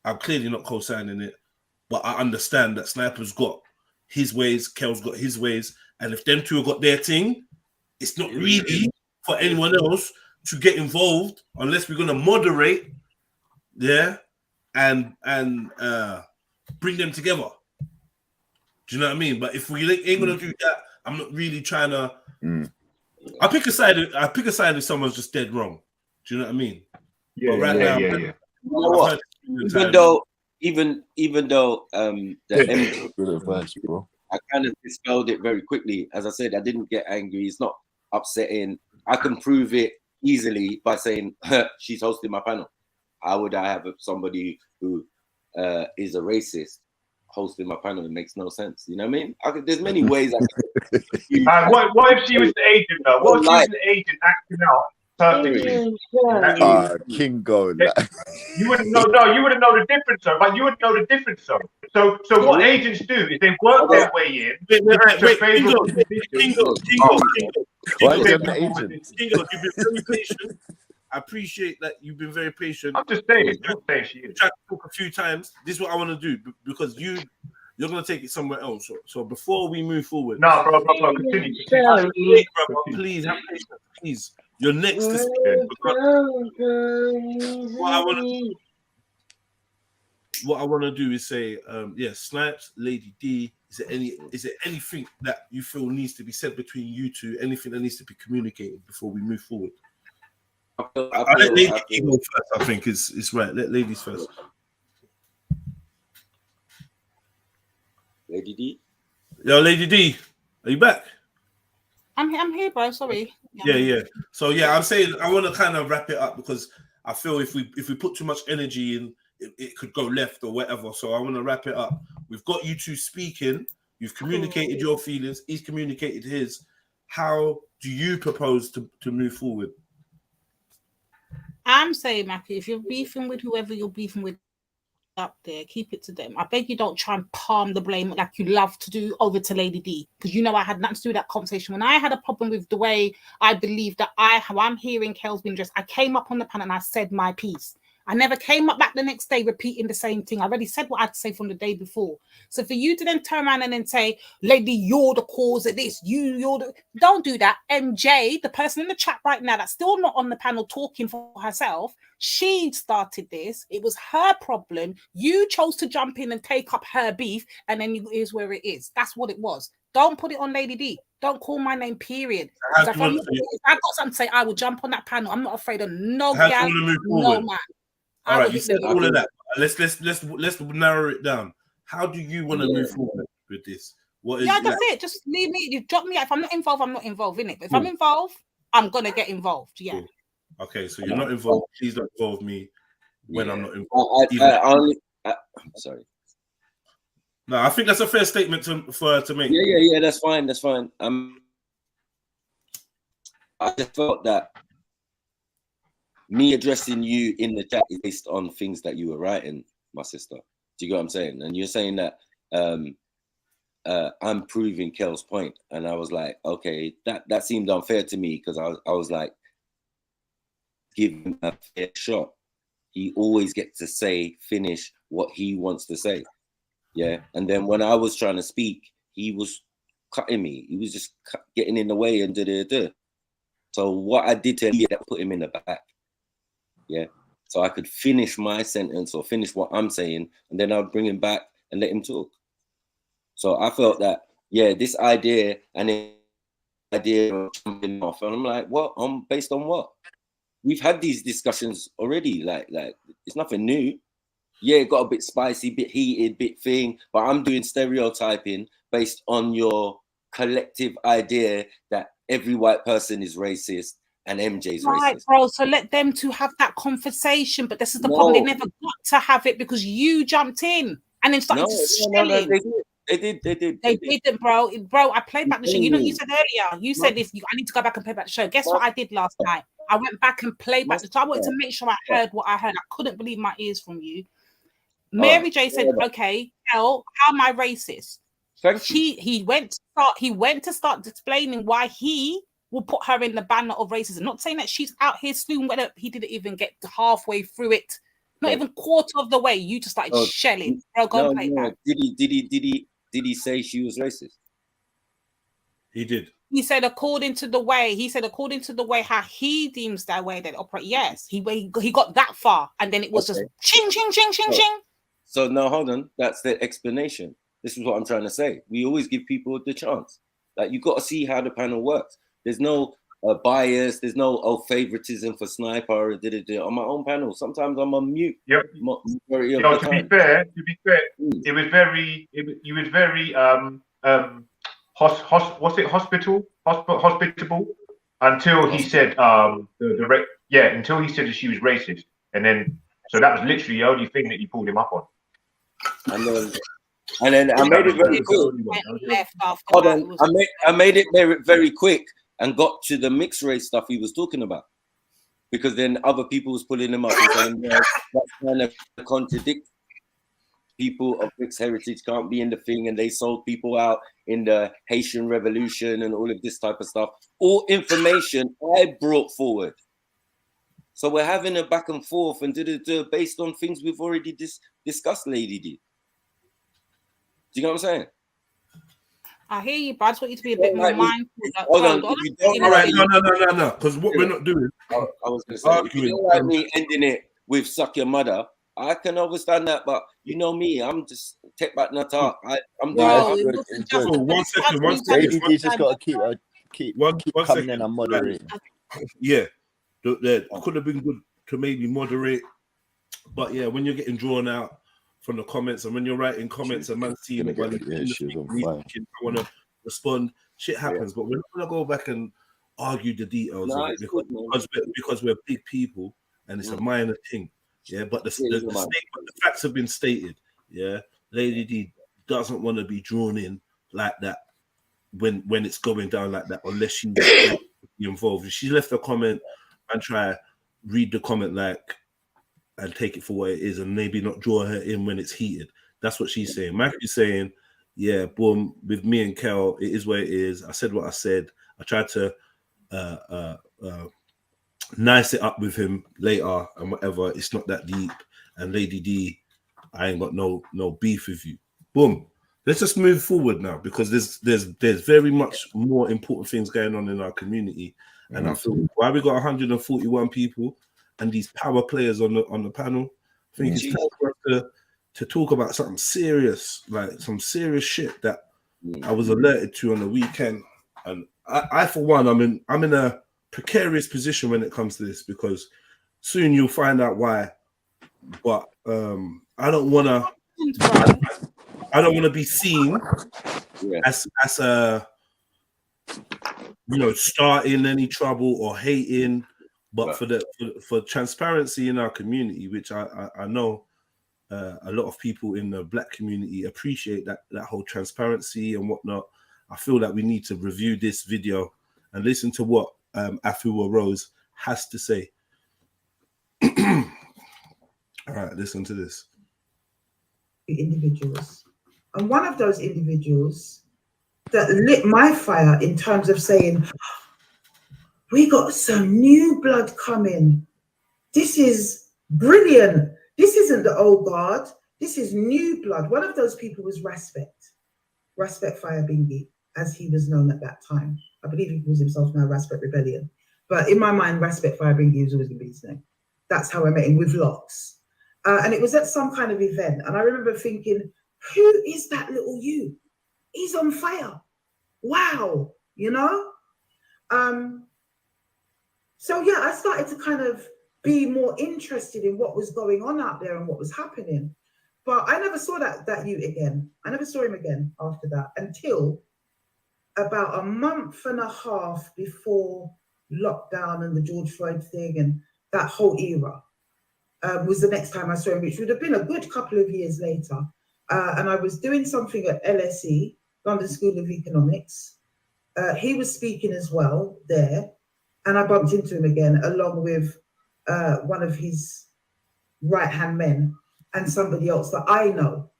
I'm clearly not co-signing it, but I understand that Sniper's got his ways, Kel's got his ways, and if them two have got their thing, it's not really for anyone else to get involved unless we're gonna moderate, and bring them together. Do you know what I mean? But if we ain't gonna do that, I'm not really trying to. I pick a side if someone's just dead wrong. Do you know what I mean? Yeah, but right now, You know what? Even though I kind of dispelled it very quickly. As I said, I didn't get angry. It's not upsetting. I can prove it easily by saying she's hosting my panel. How would I have somebody who is a racist hosting my panel? It makes no sense. You know what I mean? There's many ways I can. What if she was the agent though? What if she was the agent acting out perfectly? Kingo. You wouldn't know. No, you wouldn't know the difference though. But you would know the difference though. So what agents do is they work their way in to favourable conditions. Why is that the agent? Kingo, you've been very patient. I appreciate that you've been very patient. I'm just saying. I'm saying she is. Tried to talk a few times. This is what I want to do because you're gonna take it somewhere else. So before we move forward, no, bro, continue. Please have patience, please. You're next to what I want to do is say, Snipes, Lady D. Is there anything that you feel needs to be said between you two? Anything that needs to be communicated before we move forward? I'll let Lady D go first. I think it's right. Let ladies first. Lady D. Yo, Lady D, are you back? I'm here, bro. Sorry. Yeah. So yeah, I'm saying I want to kind of wrap it up because I feel if we put too much energy in, it could go left or whatever. So I want to wrap it up. We've got you two speaking. You've communicated your feelings. He's communicated his. How do you propose to move forward? I'm saying, Mackie, if you're beefing with whoever you're beefing with up there, keep it to them. I beg you, don't try and palm the blame like you love to do over to Lady D, because you know I had nothing to do with that conversation. When I had a problem with the way I believe that how I'm hearing Kel's been dressed, I came up on the panel and I said my piece. I never came up back the next day repeating the same thing. I already said what I had to say from the day before. So for you to then turn around and then say, Lady, you're the cause of this. Don't do that. MJ, the person in the chat right now that's still not on the panel talking for herself, she started this. It was her problem. You chose to jump in and take up her beef, and then it is where it is. That's what it was. Don't put it on Lady D. Don't call my name, period. If I've got something to say, I will jump on that panel. I'm not afraid of no gal, no man. All right, you said all of that. Let's narrow it down. How do you want to move forward with this? What is that's it. Just leave me. You drop me out. If I'm not involved, I'm not involved in it. But if I'm involved, I'm gonna get involved. Yeah. Cool. Okay, so you're not involved. Please don't involve me when I'm not involved. Sorry. No, I think that's a fair statement for her to make. Yeah. That's fine. That's fine. I just felt that me addressing you in the chat is based on things that you were writing, my sister. Do you get what I'm saying? And you're saying that I'm proving Kel's point, and I was like, okay, that seemed unfair to me because I was like, give him a fair shot. He always gets to finish what he wants to say. Yeah. And then when I was trying to speak, he was cutting me. He was just getting in the way and So what I did to him, that put him in the back. Yeah. So I could finish my sentence or finish what I'm saying, and then I'll bring him back and let him talk. So I felt that, this idea and the idea of jumping off, and I'm like, what? Based on what? We've had these discussions already. Like it's nothing new. Yeah, it got a bit spicy, bit heated, bit thing, but I'm doing stereotyping based on your collective idea that every white person is racist and MJ's right, racist. Bro, so let them two have that conversation, but this is the problem. They never got to have it because you jumped in and then started shelling. They did. They didn't, bro. Bro, I played back the show. You know, you said earlier, you said this, I need to go back and play back the show. Guess what I did last night? I went back and played back the show. I wanted to make sure I heard what I heard. I couldn't believe my ears from you. Mary J said, okay, how am I racist? He went to start explaining why he will put her in the banner of racism. Not saying that she's out here slewing, whether he didn't even get halfway through it. Not even quarter of the way. You just started shelling. Bro, go and play back. Did he say she was racist? He did. He said according to the way how he deems that way that operate. Yes, he got that far, and then it was just ching ching ching ching ching. So no, hold on. That's the explanation. This is what I'm trying to say. We always give people the chance. Like, you got to see how the panel works. There's no bias. There's no favoritism for Sniper. On my own panel, sometimes I'm on mute. Yep. To be fair, it was very. You was very hospitable until he said until he said that she was racist, and then so that was literally the only thing that you pulled him up on. And then I made it very quick. Hold on, I made it very, very quick and got to the mixed race stuff he was talking about, because then other people was pulling him up and saying, that's kind of contradict. People of mixed heritage can't be in the thing, and they sold people out in the Haitian Revolution and all of this type of stuff. All information I brought forward. So we're having a back and forth and based on things we've already discussed, Lady D. Do you know what I'm saying? I hear you, but I just want you to be a bit more mindful. Hold on. All right, no. Because what we're not doing. I was going to say, if you don't like me ending it with "suck your mother," I can understand that, but you know me, I'm just take back the talk. I'm doing. One second. You just got to keep coming in and moderating. Yeah, it could have been good to maybe moderate, but yeah, when you're getting drawn out from the comments and when you're writing comments and man seeing I want to respond. Shit happens, but we're not gonna go back and argue the details of it because we're big people and it's a minor thing. Yeah, but the facts have been stated. Yeah, Lady D doesn't want to be drawn in like that when it's going down like that, unless she's involved. If she left a comment and try read the comment and take it for what it is, and maybe not draw her in when it's heated. That's what she's saying. Maggie's saying, yeah, boom, with me and Kel, it is what it is. I said what I said. I tried to nice it up with him later and whatever. It's not that deep. And Lady D, I ain't got no beef with you. Boom. Let's just move forward now, because there's very much more important things going on in our community. And I feel why we got 141 people and these power players on the panel, I think it's time for us to talk about something serious, like some serious shit that I was alerted to on the weekend. And I for one, I'm in a precarious position when it comes to this, because soon you'll find out why. But I don't want to be seen as a starting any trouble or hating, but for transparency in our community, which I know a lot of people in the Black community appreciate that whole transparency and whatnot. I feel that we need to review this video and listen to what Afua Rose has to say. All right, listen to this. Individuals. And one of those individuals that lit my fire in terms of saying, we got some new blood coming. This is brilliant. This isn't the old guard. This is new blood. One of those people was Respect Fire Bingi, as he was known at that time. I believe he calls himself now Respect Rebellion. But in my mind, Respect Fire Bingi was always going to be his name. That's how I met him, with locks. And it was at some kind of event. And I remember thinking, who is that little you? He's on fire. Wow. So yeah, I started to kind of be more interested in what was going on out there and what was happening. But I never saw that youth again. I never saw him again after that, until about a month and a half before lockdown and the George Floyd thing and that whole era. Was the next time I saw him, which would have been a good couple of years later. And I was doing something at LSE, London School of Economics. He was speaking as well there, and I bumped into him again, along with one of his right-hand men and somebody else that I know,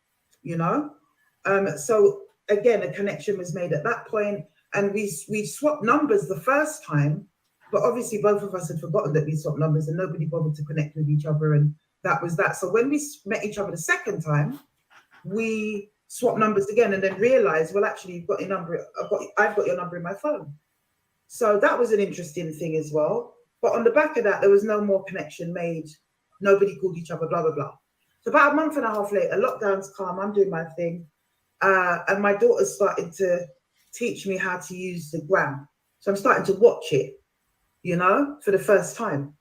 So again, a connection was made at that point, and we swapped numbers the first time. But obviously, both of us had forgotten that we swapped numbers, and nobody bothered to connect with each other, and that was that. So when we met each other the second time, we swapped numbers again, and then realized, well, actually, you've got your number. I've got your number in my phone. So that was an interesting thing as well. But on the back of that, there was no more connection made. Nobody called each other, blah blah blah. So about a month and a half later, lockdown's calm. I'm doing my thing, and my daughter started to teach me how to use the gram. So I'm starting to watch it, for the first time.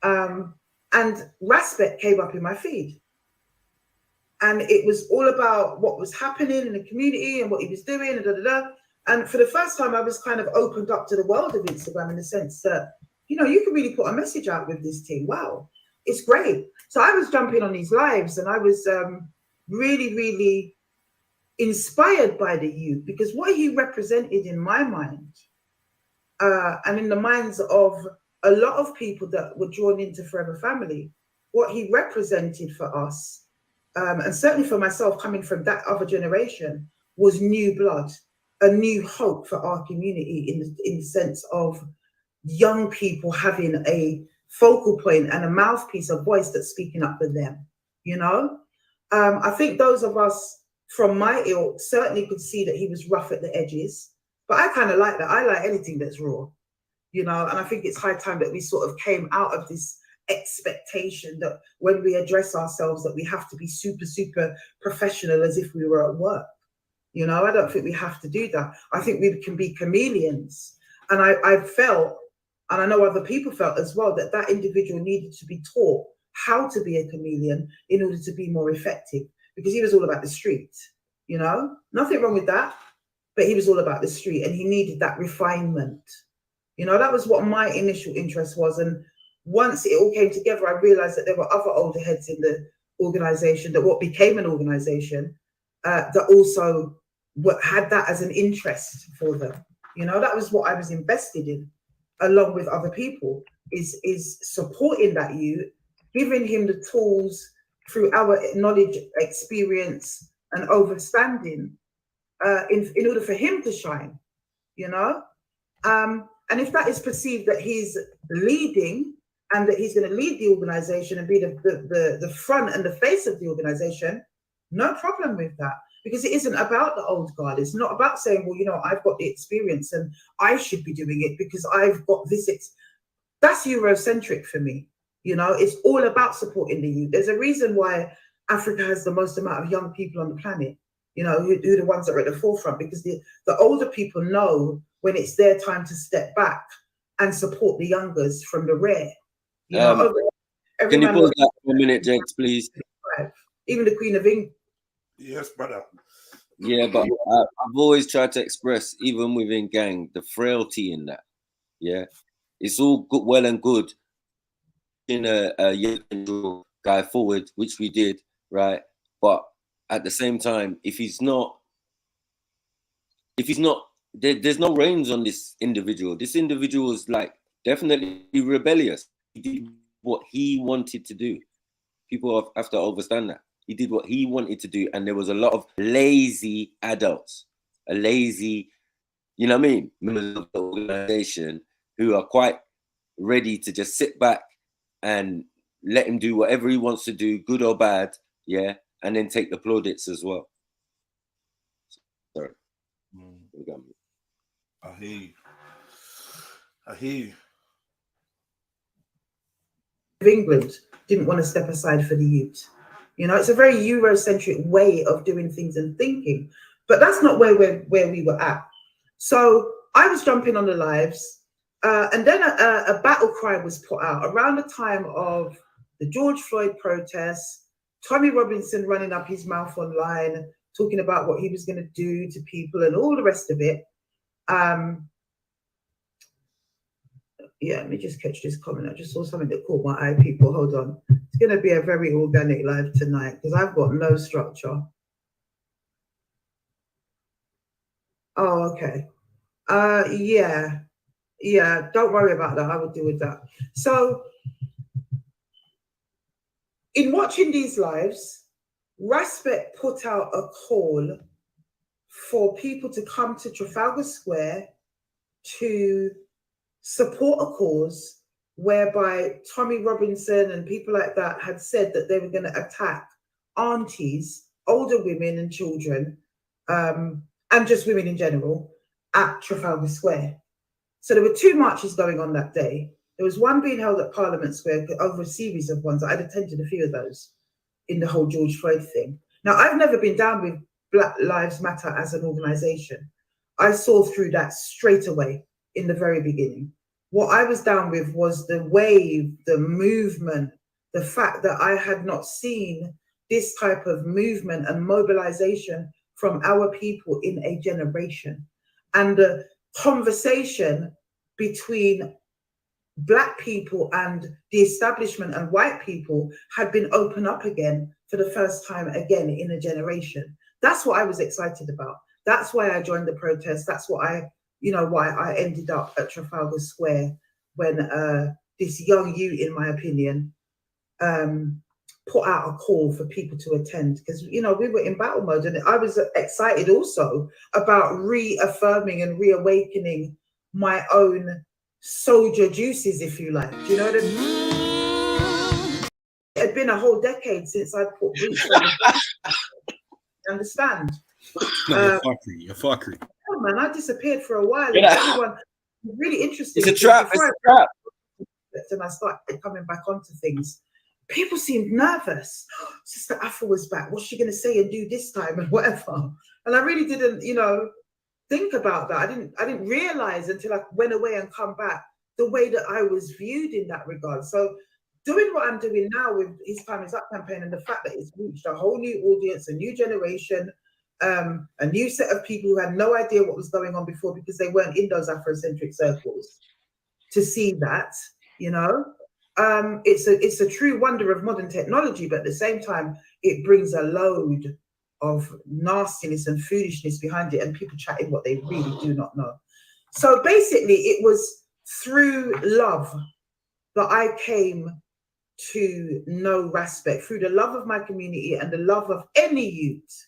And Respect came up in my feed. And it was all about what was happening in the community and what he was doing, and And for the first time, I was kind of opened up to the world of Instagram, in the sense that, you can really put a message out with this thing. Wow, it's great. So I was jumping on these lives, and I was really, really inspired by the youth, because what he represented in my mind, and in the minds of a lot of people that were drawn into Forever Family, what he represented for us, and certainly for myself, coming from that other generation, was new blood, a new hope for our community, in the sense of young people having a focal point and a mouthpiece, a voice that's speaking up for them. I think those of us from my ilk certainly could see that he was rough at the edges. But I kind of like that. I like anything that's raw, and I think it's high time that we sort of came out of this expectation that when we address ourselves, that we have to be super, super professional, as if we were at work. I don't think we have to do that. I think we can be chameleons. And I felt, and I know other people felt as well, that individual needed to be taught how to be a chameleon in order to be more effective, because he was all about the street. Nothing wrong with that. but he was all about the street and he needed that refinement. You know, that was what my initial interest was. And once it all came together, I realized that there were other older heads in the organization, that what became an organization, that also had that as an interest for them. You know, that was what I was invested in, along with other people, is supporting that youth, giving him the tools through our knowledge, experience, and understanding in order for him to shine, you know? And if that is perceived that he's leading and that he's going to lead the organization and be the front and the face of the organization, no problem with that. Because it isn't about the old guard. It's not about saying, well, you know, I've got the experience and I should be doing it because I've got this. That's Eurocentric for me. You know, it's all about supporting the youth. There's a reason why Africa has the most amount of young people on the planet, you know, who are the ones that are at the forefront, because the older people know when it's their time to step back and support the youngers from the rear. You know, can you pause that for a minute, Jakes, please? Even the Queen of England. Yes, brother. Yeah, but I've always tried to express, even within gang, the frailty in that. Yeah, it's all good, well and good in a young guy forward, which we did, right? But at the same time, if he's not, there's no reins on this individual. This individual is like definitely rebellious. He did what he wanted to do. People have to understand that. He did what he wanted to do, and there was a lot of lazy adults, you know what I mean, members of the organization who are quite ready to just sit back and let him do whatever he wants to do, good or bad, yeah, and then take the plaudits as well. Sorry. I hear you. I hear you. Of England didn't want to step aside for the youth. You know, it's a very Eurocentric way of doing things and thinking, but that's not where we were at. So I was jumping on the lives, and then a battle cry was put out around the time of the George Floyd protests. Tommy Robinson running up his mouth online, talking about what he was going to do to people and all the rest of it. Yeah, let me just catch this comment. I just saw something that caught my eye, people. Hold on. It's going to be a very organic live tonight because I've got no structure. Oh, okay. Yeah, don't worry about that. I will deal with that. So, in watching these lives, Respect put out a call for people to come to Trafalgar Square to support a cause whereby Tommy Robinson and people like that had said that they were going to attack aunties, older women and children, and just women in general at Trafalgar Square. So there were two marches going on that day. There was one being held at Parliament Square over a series of ones. I'd attended a few of those in the whole George Floyd thing. Now, I've never been down with Black Lives Matter as an organization. I saw through that straight away in the very beginning. What I was down with was the wave, the movement, the fact that I had not seen this type of movement and mobilization from our people in a generation. And the conversation between Black people and the establishment and white people had been opened up again for the first time again in a generation. That's what I was excited about. That's why I joined the protest. That's what why I ended up at Trafalgar Square when this young youth, in my opinion, put out a call for people to attend, because, you know, we were in battle mode, and I was excited also about reaffirming and reawakening my own soldier juices, if you like. Do you know what I mean? It had been a whole decade since I put roots on the ground. Understand? No, you're fuckery. Oh man, I disappeared for a while. Yeah. Everyone was really interested. It's a trap. It's a trap. And I started coming back onto things. People seemed nervous. Sister Afua was back. What's she going to say and do this time and whatever? And I really didn't, think about that. I didn't realize until I went away and come back the way that I was viewed in that regard. So doing what I'm doing now with His Time Is Up campaign, and the fact that it's reached a whole new audience, a new generation, a new set of people who had no idea what was going on before because they weren't in those Afrocentric circles to see that, you know. It's a true wonder of modern technology, but at the same time, it brings a load of nastiness and foolishness behind it and people chatting what they really do not know. So basically, it was through love that I came to know respect, through the love of my community and the love of any youth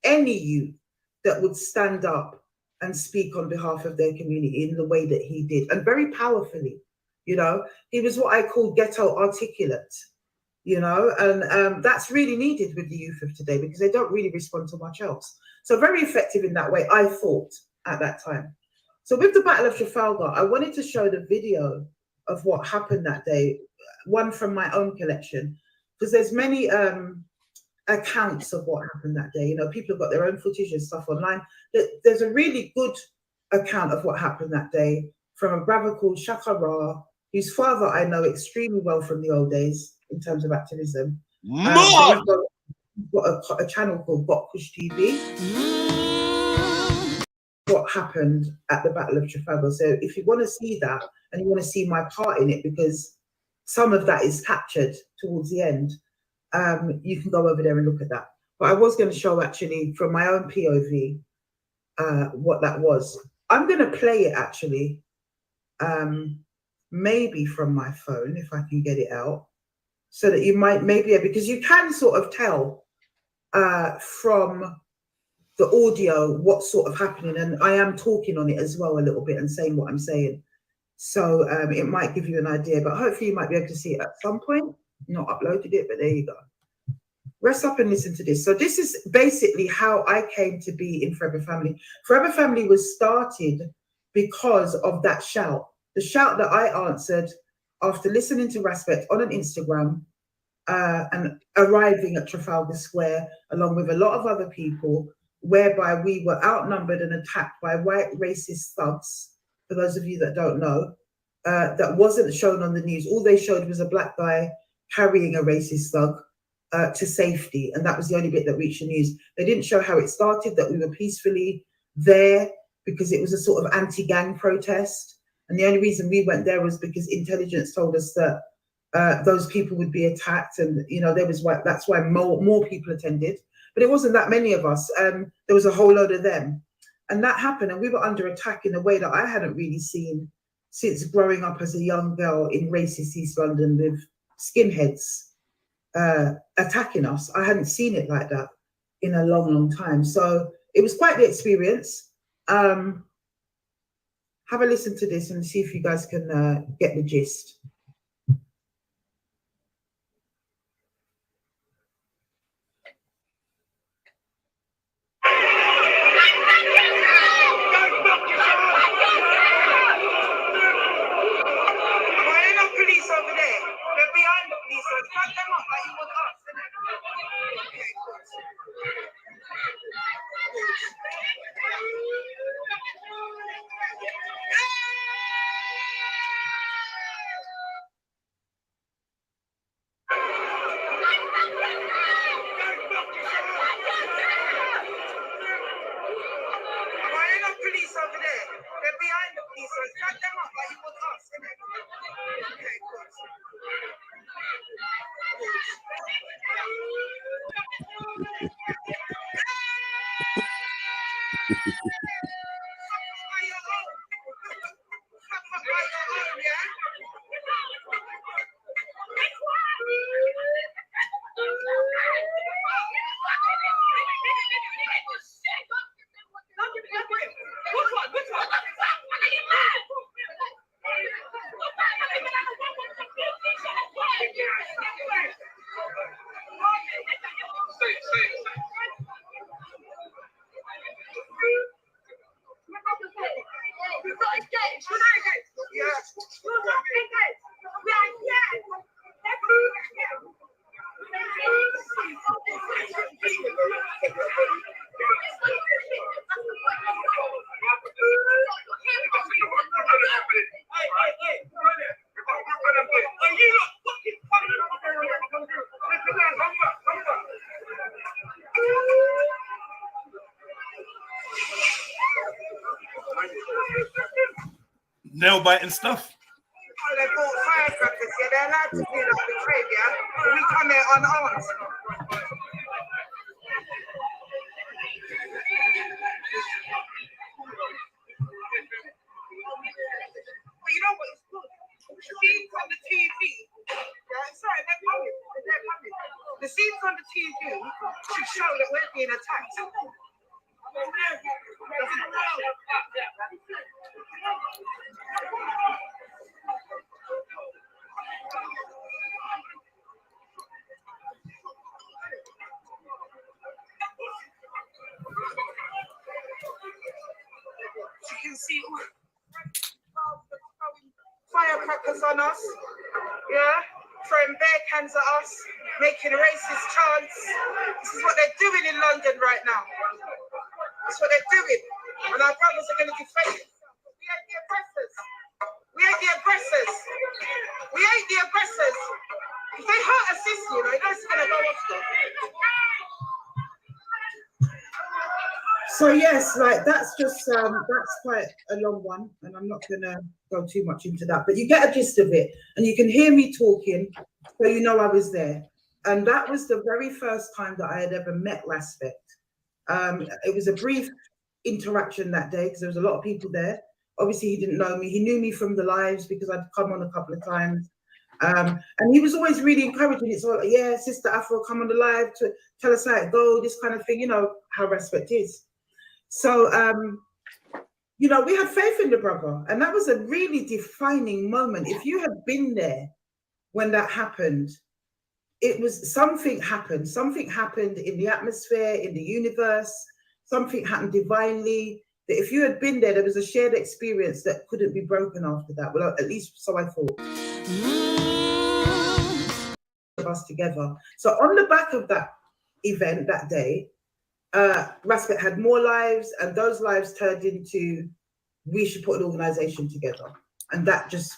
that would stand up and speak on behalf of their community in the way that he did, and very powerfully. You know, he was what I call ghetto articulate, you know, and that's really needed with the youth of today because they don't really respond to much else. So very effective in that way, I thought at that time. So with the Battle of Trafalgar, I wanted to show the video of what happened that day, one from my own collection, because there's many accounts of what happened that day. You know, people have got their own footage and stuff online. There's a really good account of what happened that day from a brother called Shaka Ra, whose father I know extremely well from the old days in terms of activism. He's got a channel called Botkush TV. What happened at the Battle of Trafalgar. So if you want to see that and you want to see my part in it, because some of that is captured towards the end, you can go over there and look at that. But I was going to show actually from my own POV what that was. I'm going to play it actually, maybe from my phone if I can get it out, so that you might maybe, because you can sort of tell from the audio what's sort of happening, and I am talking on it as well a little bit and saying what I'm saying. So it might give you an idea, but hopefully you might be able to see it at some point. Not uploaded it, but there you go. Rest up and listen to this. So this is basically how I came to be in Forever Family. Forever Family was started because of that shout. The shout that I answered after listening to Respect on an Instagram and arriving at Trafalgar Square along with a lot of other people, whereby we were outnumbered and attacked by white racist thugs, for those of you that don't know, that wasn't shown on the news. All they showed was a black guy carrying a racist thug to safety, and that was the only bit that reached the news. They didn't show how it started, that we were peacefully there because it was a sort of anti-gang protest, and the only reason we went there was because intelligence told us that those people would be attacked, and you know, that's why more people attended. But it wasn't that many of us. There was a whole load of them. And that happened, and we were under attack in a way that I hadn't really seen since growing up as a young girl in racist East London with skinheads attacking us. I hadn't seen it like that in a long, long time. So it was quite the experience. Have a listen to this and see if you guys can get the gist. nail biting stuff. They bought firecrackers, yeah, they're allowed to do like the trade, yeah? But we come here unarmed. But you know what, it's good. Scenes on the TV, yeah, sorry, they're coming. The scenes on the TV should show that we're being attacked. You can see firecrackers on us, yeah, throwing bear cans at us, making racist chants. This is what they're doing in London right now. That's what they're doing, and our brothers are going to defend it. We ain't the aggressors. We ain't the aggressors. We ain't the aggressors. If they hurt us, you know, it's going to go off them. So yes, like that's just that's quite a long one, and I'm not gonna go too much into that, but you get a gist of it, and you can hear me talking, so you know I was there. And that was the very first time that I had ever met Respect. It was a brief interaction that day because there was a lot of people there. Obviously, he didn't know me. He knew me from the lives because I'd come on a couple of times. And he was always really encouraging. It's all like, yeah, Sister Afro, come on the live to tell us how it go, this kind of thing, you know, how Respect is. So, you know, we had faith in the brother, and that was a really defining moment. If you had been there when that happened, it was something happened in the atmosphere, in the universe, something happened divinely, that if you had been there, there was a shared experience that couldn't be broken after that. Well, at least so I thought. Of us together. So on the back of that event that day, Respect had more lives, and those lives turned into, we should put an organization together. And that just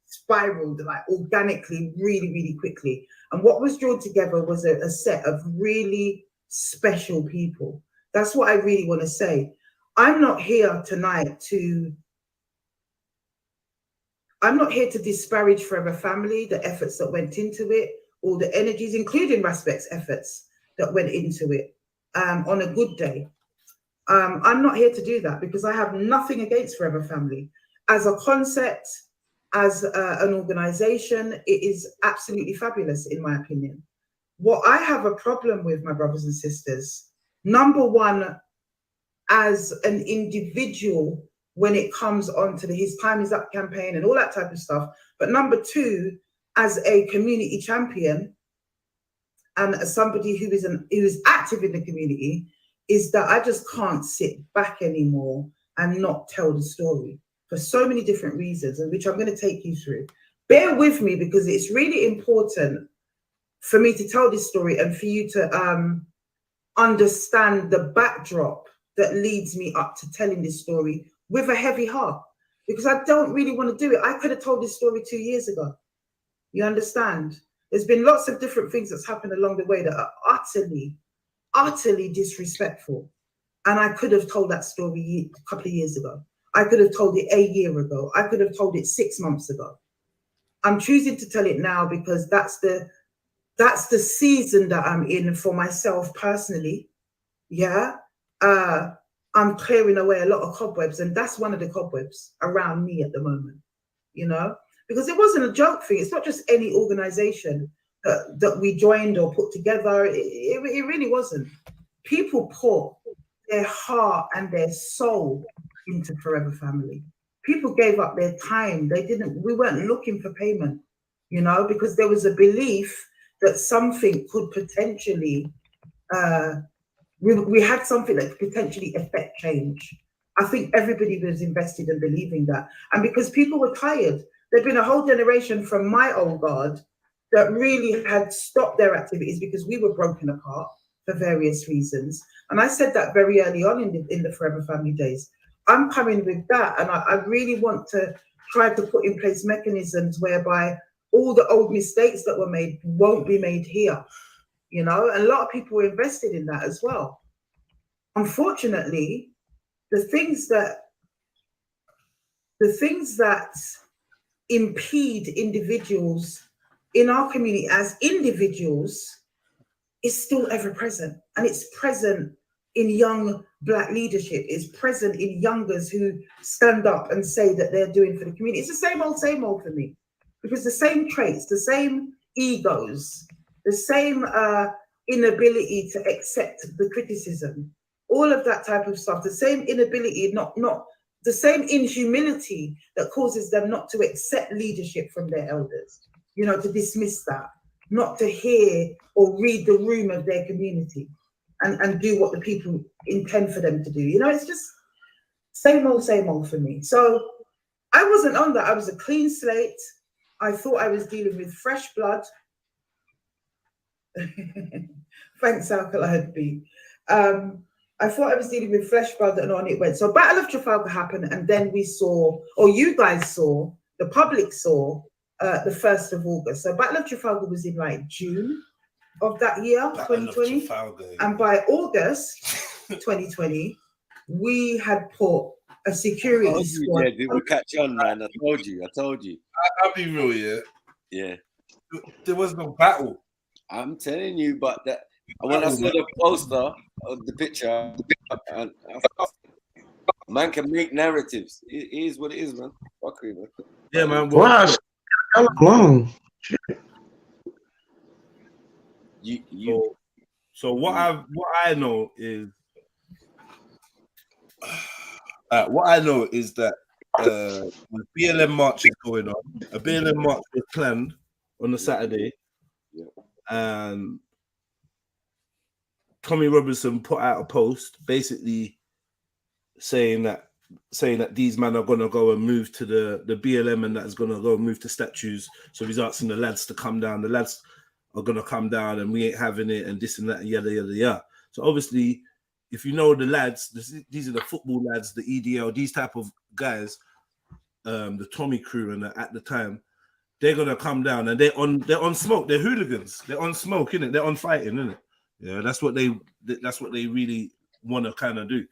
spiraled like organically, really, really quickly. And what was drawn together was a set of really special people. That's what I really want to say. I'm not here tonight to disparage Forever Family, the efforts that went into it, all the energies, including Respect's efforts that went into it on a good day. I'm not here to do that because I have nothing against Forever Family. As a concept, as an organization, it is absolutely fabulous in my opinion. What I have a problem with, my brothers and sisters, number one, as an individual, when it comes on to the His Time Is Up campaign and all that type of stuff, but number two, as a community champion and as somebody who is active in the community, is that I just can't sit back anymore and not tell the story for so many different reasons, and which I'm going to take you through. Bear with me because it's really important for me to tell this story and for you to understand the backdrop that leads me up to telling this story with a heavy heart, because I don't really want to do it. I could have told this story 2 years ago. You understand? There's been lots of different things that's happened along the way that are utterly, utterly disrespectful. And I could have told that story a couple of years ago. I could have told it a year ago. I could have told it 6 months ago. I'm choosing to tell it now because that's the season that I'm in for myself personally. Yeah. I'm clearing away a lot of cobwebs, and that's one of the cobwebs around me at the moment, you know, because it wasn't a joke thing. It's not just any organization that we joined or put together. It really wasn't. People put their heart and their soul into Forever Family. People gave up their time. We weren't looking for payment, you know, because there was a belief that something could potentially, we had something that could potentially affect change. I think everybody was invested in believing that. And because people were tired, there'd been a whole generation from my old guard that really had stopped their activities because we were broken apart for various reasons. And I said that very early on in the Forever Family days. I'm coming with that, and I really want to try to put in place mechanisms whereby all the old mistakes that were made won't be made here. You know, and a lot of people were invested in that as well. Unfortunately, the things that the things that impede individuals in our community as individuals is still ever present. And it's present in young Black leadership, it's present in youngers who stand up and say that they're doing for the community. It's the same old for me. Because the same traits, the same egos, the same inability to accept the criticism, all of that type of stuff, the same inability, the same inhumility that causes them not to accept leadership from their elders, you know, to dismiss that, not to hear or read the room of their community and do what the people intend for them to do. You know, it's just same old for me. So I wasn't on that. I was a clean slate. I thought I was dealing with fresh blood. Thanks, Alkaline B. I thought I was dealing with flesh blood, and on it went. So Battle of Trafalgar happened, and then we saw, or you guys saw, the public saw, the 1st of August. So Battle of Trafalgar was in like June of that year, 2020. And by August 2020, we had put a security squad. Yeah, we catch on, man. I told you. I'll be real, yeah. Yeah. There was no battle. I'm telling you, but that when I saw the poster of the picture, man can make narratives. It is what it is, man. Fuck you, man. Yeah, man. Wow, long. So what I know is that when BLM march is going on, a BLM march was planned on a Saturday, and Tommy Robinson put out a post basically saying that these men are gonna go and move to the BLM, and that's gonna go and move to statues. So he's asking the lads to come down. The lads are gonna come down, and we ain't having it, and this and that, and yada yada yada. So obviously, if you know the lads, these are the football lads, the EDL, these type of guys, the Tommy crew, and at the time, they're gonna come down, and they're on smoke. They're hooligans. They're on smoke, innit? They're on fighting, innit? Yeah, that's what they really want to kind of do.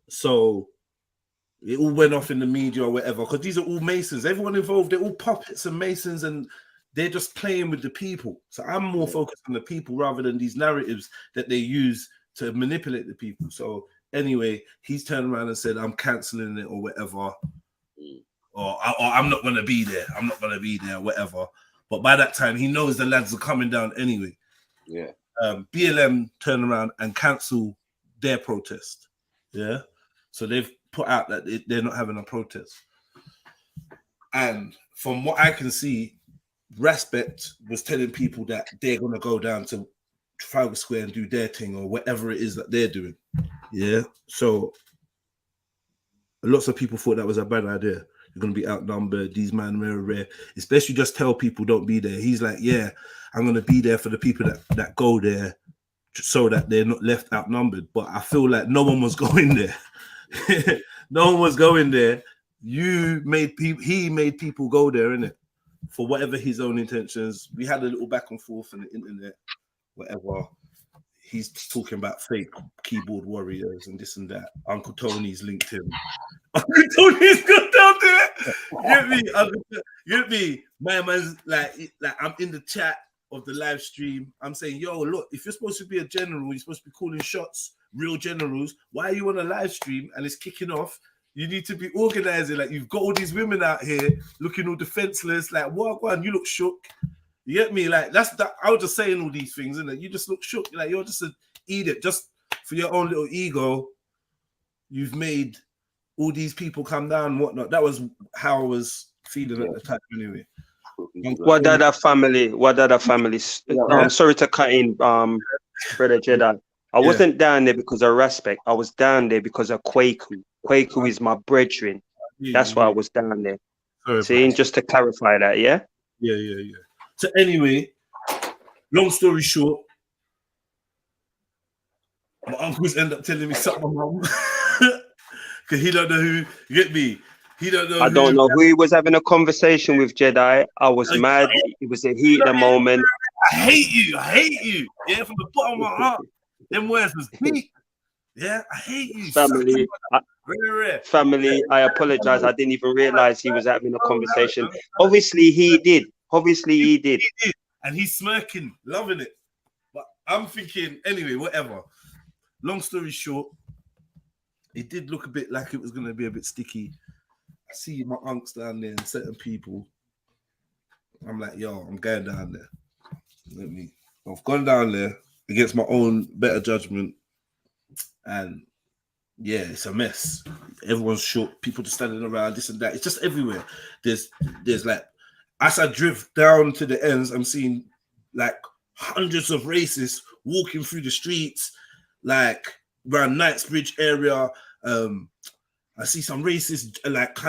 So it all went off in the media or whatever, because these are all Masons. Everyone involved, they're all puppets and Masons, and they're just playing with the people. So I'm more focused on the people rather than these narratives that they use to manipulate the people. So anyway, he's turned around and said, I'm cancelling it or whatever. Or I'm not going to be there. I'm not going to be there, whatever. But by that time, he knows the lads are coming down anyway. Yeah. BLM turn around and cancel their protest. Yeah. So they've put out that they're not having a protest. And from what I can see, Respect was telling people that they're going to go down to Trafalgar Square and do their thing or whatever it is that they're doing. Yeah. So lots of people thought that was a bad idea. You're going to be outnumbered. These men are rare. It's best you just tell people don't be there. He's like, yeah, I'm going to be there for the people that go there so that they're not left outnumbered. But I feel like no one was going there. No one was going there. He made people go there, innit? For whatever his own intentions. We had a little back and forth on the internet, whatever. He's talking about fake keyboard warriors and this and that. Uncle Tony's linked him. Uncle Tony's got down there. Get me? My man's like I'm in the chat of the live stream. I'm saying, yo, look, if you're supposed to be a general, you're supposed to be calling shots, real generals. Why are you on a live stream and it's kicking off? You need to be organizing. Like, you've got all these women out here looking all defenseless. Like, what? You look shook. You get me? Like, that's that. I was just saying all these things, innit? You just look shook. Like, you're just an idiot. Just for your own little ego, you've made all these people come down and whatnot. That was how I was feeling at the time, anyway. What other family? I'm sorry to cut in, Brother Jedi. I wasn't down there because of Respect. I was down there because of Kwaku. Kwaku is my brethren. That's why I was down there. See, just to clarify that, yeah? Yeah. So anyway, long story short, my uncles end up telling me suck my mum. Because he don't know who, you get me? He don't know. I don't know who he was having a conversation with, Jedi. I was mad. It was a heat of the moment. I hate you. Yeah, from the bottom of my heart. Them words was deep. Yeah, I hate you. Family, family, I apologize. I didn't even realize he was having a conversation. Obviously, he did. Obviously, he did. And he's smirking, loving it. But I'm thinking, anyway, whatever. Long story short, it did look a bit like it was going to be a bit sticky. I see my unks down there and certain people. I'm like, yo, I'm going down there. I've gone down there against my own better judgment. And yeah, it's a mess. Everyone's short. People just standing around, this and that. It's just everywhere. There's like, as I drift down to the ends, I'm seeing like hundreds of racists walking through the streets, like around Knightsbridge area. I see some racists like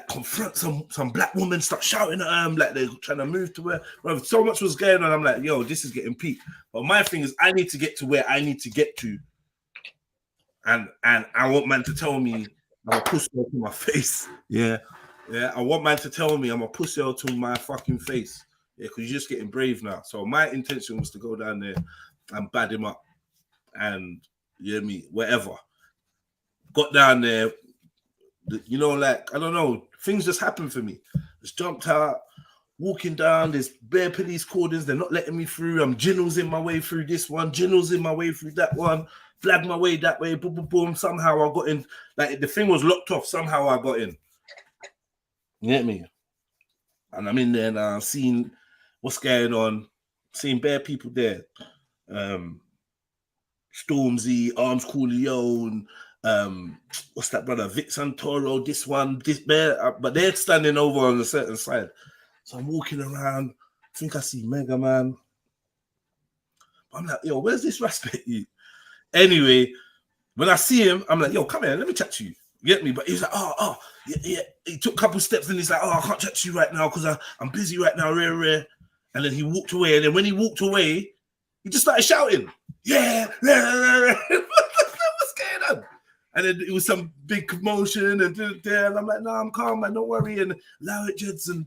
confront some black woman, start shouting at them, like they're trying to move to where. Well, so much was going on. I'm like, yo, this is getting peak. But my thing is, I need to get to where I need to get to, and I want man to tell me I'm a pussy to my face. Yeah. I want man to tell me I'm a pussy to my fucking face. Yeah, because you're just getting brave now. So my intention was to go down there and bad him up, and you hear me, whatever. Got down there. You know, like, I don't know, things just happened for me. Just jumped out, walking down, there's bare police cordons, they're not letting me through. I'm jinnels in my way through this one, jinnels in my way through that one, flag my way that way, boom, boom, boom. Somehow I got in, like the thing was locked off, somehow I got in. You get me? And I'm in there now, seeing what's going on, seeing bare people there. Stormzy, Arms Coolio, what's that brother? Vincent, this one, this bear, but they're standing over on a certain side. So I'm walking around, I think I see Mega Man. I'm like, yo, where's this Raspberry? You? Anyway, when I see him, I'm like, yo, come here, let me chat to you. You get me? But he's like, yeah. He took a couple steps and he's like, I can't chat to you right now because I'm busy right now, rare. And then he walked away. And then when he walked away, he just started shouting, yeah. What's going on? And then it was some big commotion and I'm like, no, I'm calm, man, don't worry. And allow it, Jeds, and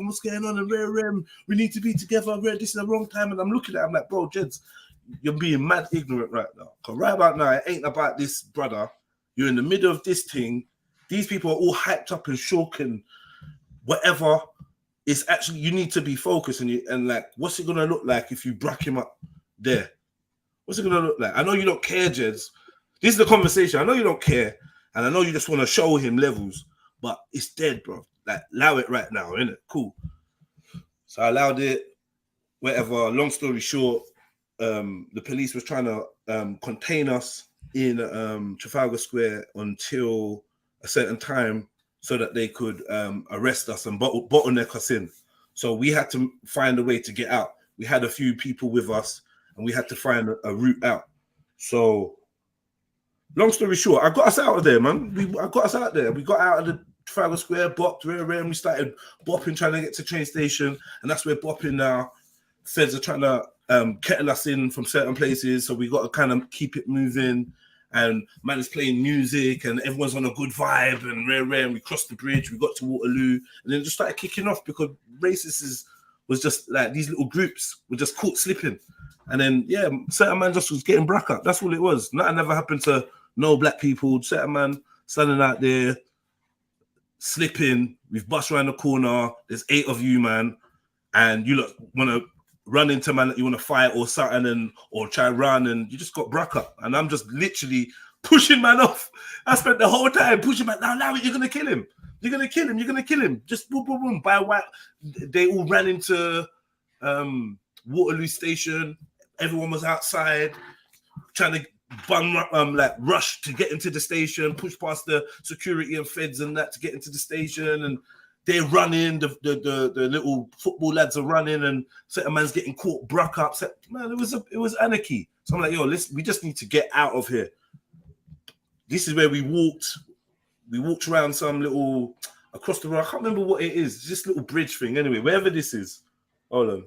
what's going on? And rare, we need to be together. Rare, this is the wrong time. And I'm looking at him like, bro, Jeds, you're being mad ignorant right now. Because right about now, it ain't about this, brother. You're in the middle of this thing. These people are all hyped up and shook and whatever. It's actually, you need to be focused and like, what's it going to look like if you brack him up there? What's it going to look like? I know you don't care, Jeds. This is the conversation. I know you don't care, and I know you just want to show him levels, but it's dead, bro. Like, allow it right now, innit? Cool. So I allowed it, whatever. Long story short, the police was trying to contain us in Trafalgar Square until a certain time so that they could arrest us and bottleneck us in. So we had to find a way to get out. We had a few people with us, and we had to find a route out. So long story short, I got us out of there, man. I got us out there. We got out of the Trafalgar Square, bopped, and we started bopping, trying to get to the train station. And that's where bopping now. Feds are trying to kettle us in from certain places. So we got to kind of keep it moving. And man is playing music and everyone's on a good vibe and rare. And we crossed the bridge. We got to Waterloo. And then it just started kicking off because racists was just like these little groups were just caught slipping. And then, yeah, certain man just was getting brack up. That's all it was. Nothing ever happened to no black people. Certain man standing out there, slipping. We've bust around the corner. There's 8 of you, man. And you look want to run into man that you want to fight or something or try and run and you just got brack up. And I'm just literally pushing man off. I spent the whole time pushing man. Now, you're going to kill him. You're going to kill him. You're going to kill him. Just boom, boom, boom. By what? They all ran into Waterloo Station. Everyone was outside trying to rush to get into the station, push past the security and feds and that to get into the station, and they're running. The little football lads are running, and certain man's getting caught, bruck up. So, man, it was anarchy. So I'm like, yo, we just need to get out of here. This is where we walked. We walked around some little across the road. I can't remember what it is. It's this little bridge thing. Anyway, wherever this is. Hold on.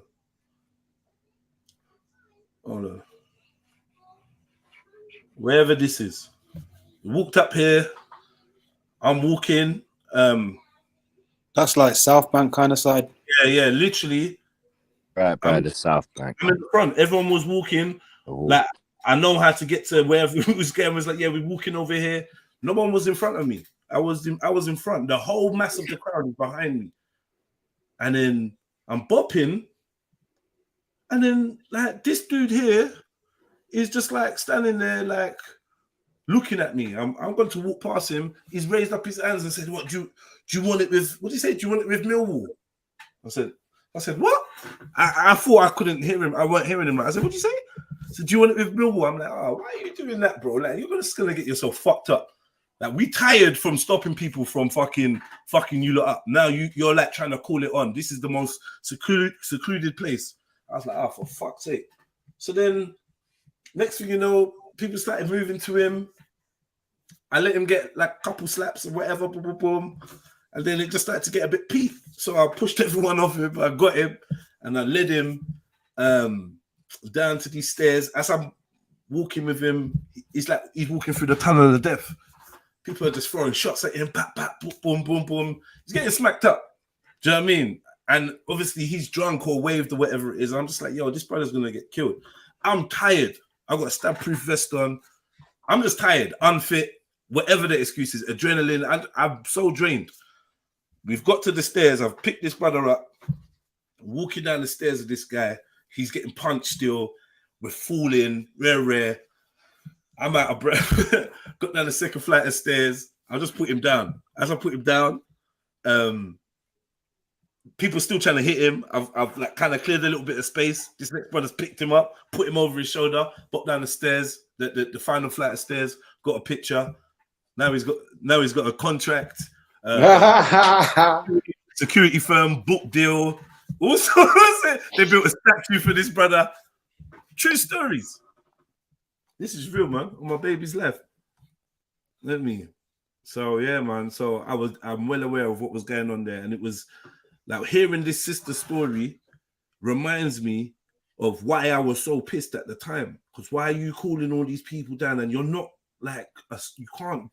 Wherever this is. We walked up here. I'm walking. That's like South Bank kind of side. Yeah, literally. Right by the South Bank. I'm in the front. Everyone was walking. Like, I know how to get to wherever it was going. It was like, yeah, we're walking over here. No one was in front of me. I was in front. The whole mass of the crowd is behind me. And then I'm bopping. And then like this dude here is just like standing there like looking at me. I'm going to walk past him. He's raised up his hands and said, "What do you want it with? What did he say? Do you want it with Millwall?" I said, "What?" I thought I couldn't hear him. I weren't hearing him. I said, "What did you say?" So do you want it with Millwall? I'm like, "Oh, why are you doing that, bro? Like, you're just gonna get yourself fucked up." Like, we tired from stopping people from fucking you lot up. Now you're like trying to call it on. This is the most secluded place. I was like, "Oh, for fuck's sake." So then next thing you know, people started moving to him. I let him get like a couple slaps or whatever, boom, boom, boom. And then it just started to get a bit peak. So I pushed everyone off him. I got him and I led him down to these stairs. As I'm walking with him, it's like he's walking through the tunnel of death. People are just throwing shots at him, pat, pat, boom, boom, boom. He's getting smacked up. Do you know what I mean? And obviously he's drunk or waved or whatever it is. I'm just like, yo, this brother's gonna get killed. I'm tired. I've got a stab-proof vest on. I'm just tired, unfit, whatever the excuse is, adrenaline. I'm so drained. We've got to the stairs. I've picked this brother up, walking down the stairs of this guy. He's getting punched still. We're falling, rare. I'm out of breath. Got down the second flight of stairs. I'll just put him down. As I put him down, people still trying to hit him. I've like kind of cleared a little bit of space. This next brother's picked him up, put him over his shoulder, popped down the stairs, the final flight of stairs, got a picture. Now he's got a contract, security firm, book deal. Also, they built a statue for this brother. True stories. This is real, man. On my baby's left. Let me. So yeah, man. So I'm well aware of what was going on there, and it was like hearing this sister story reminds me of why I was so pissed at the time. Because why are you calling all these people down and you're not like you can't?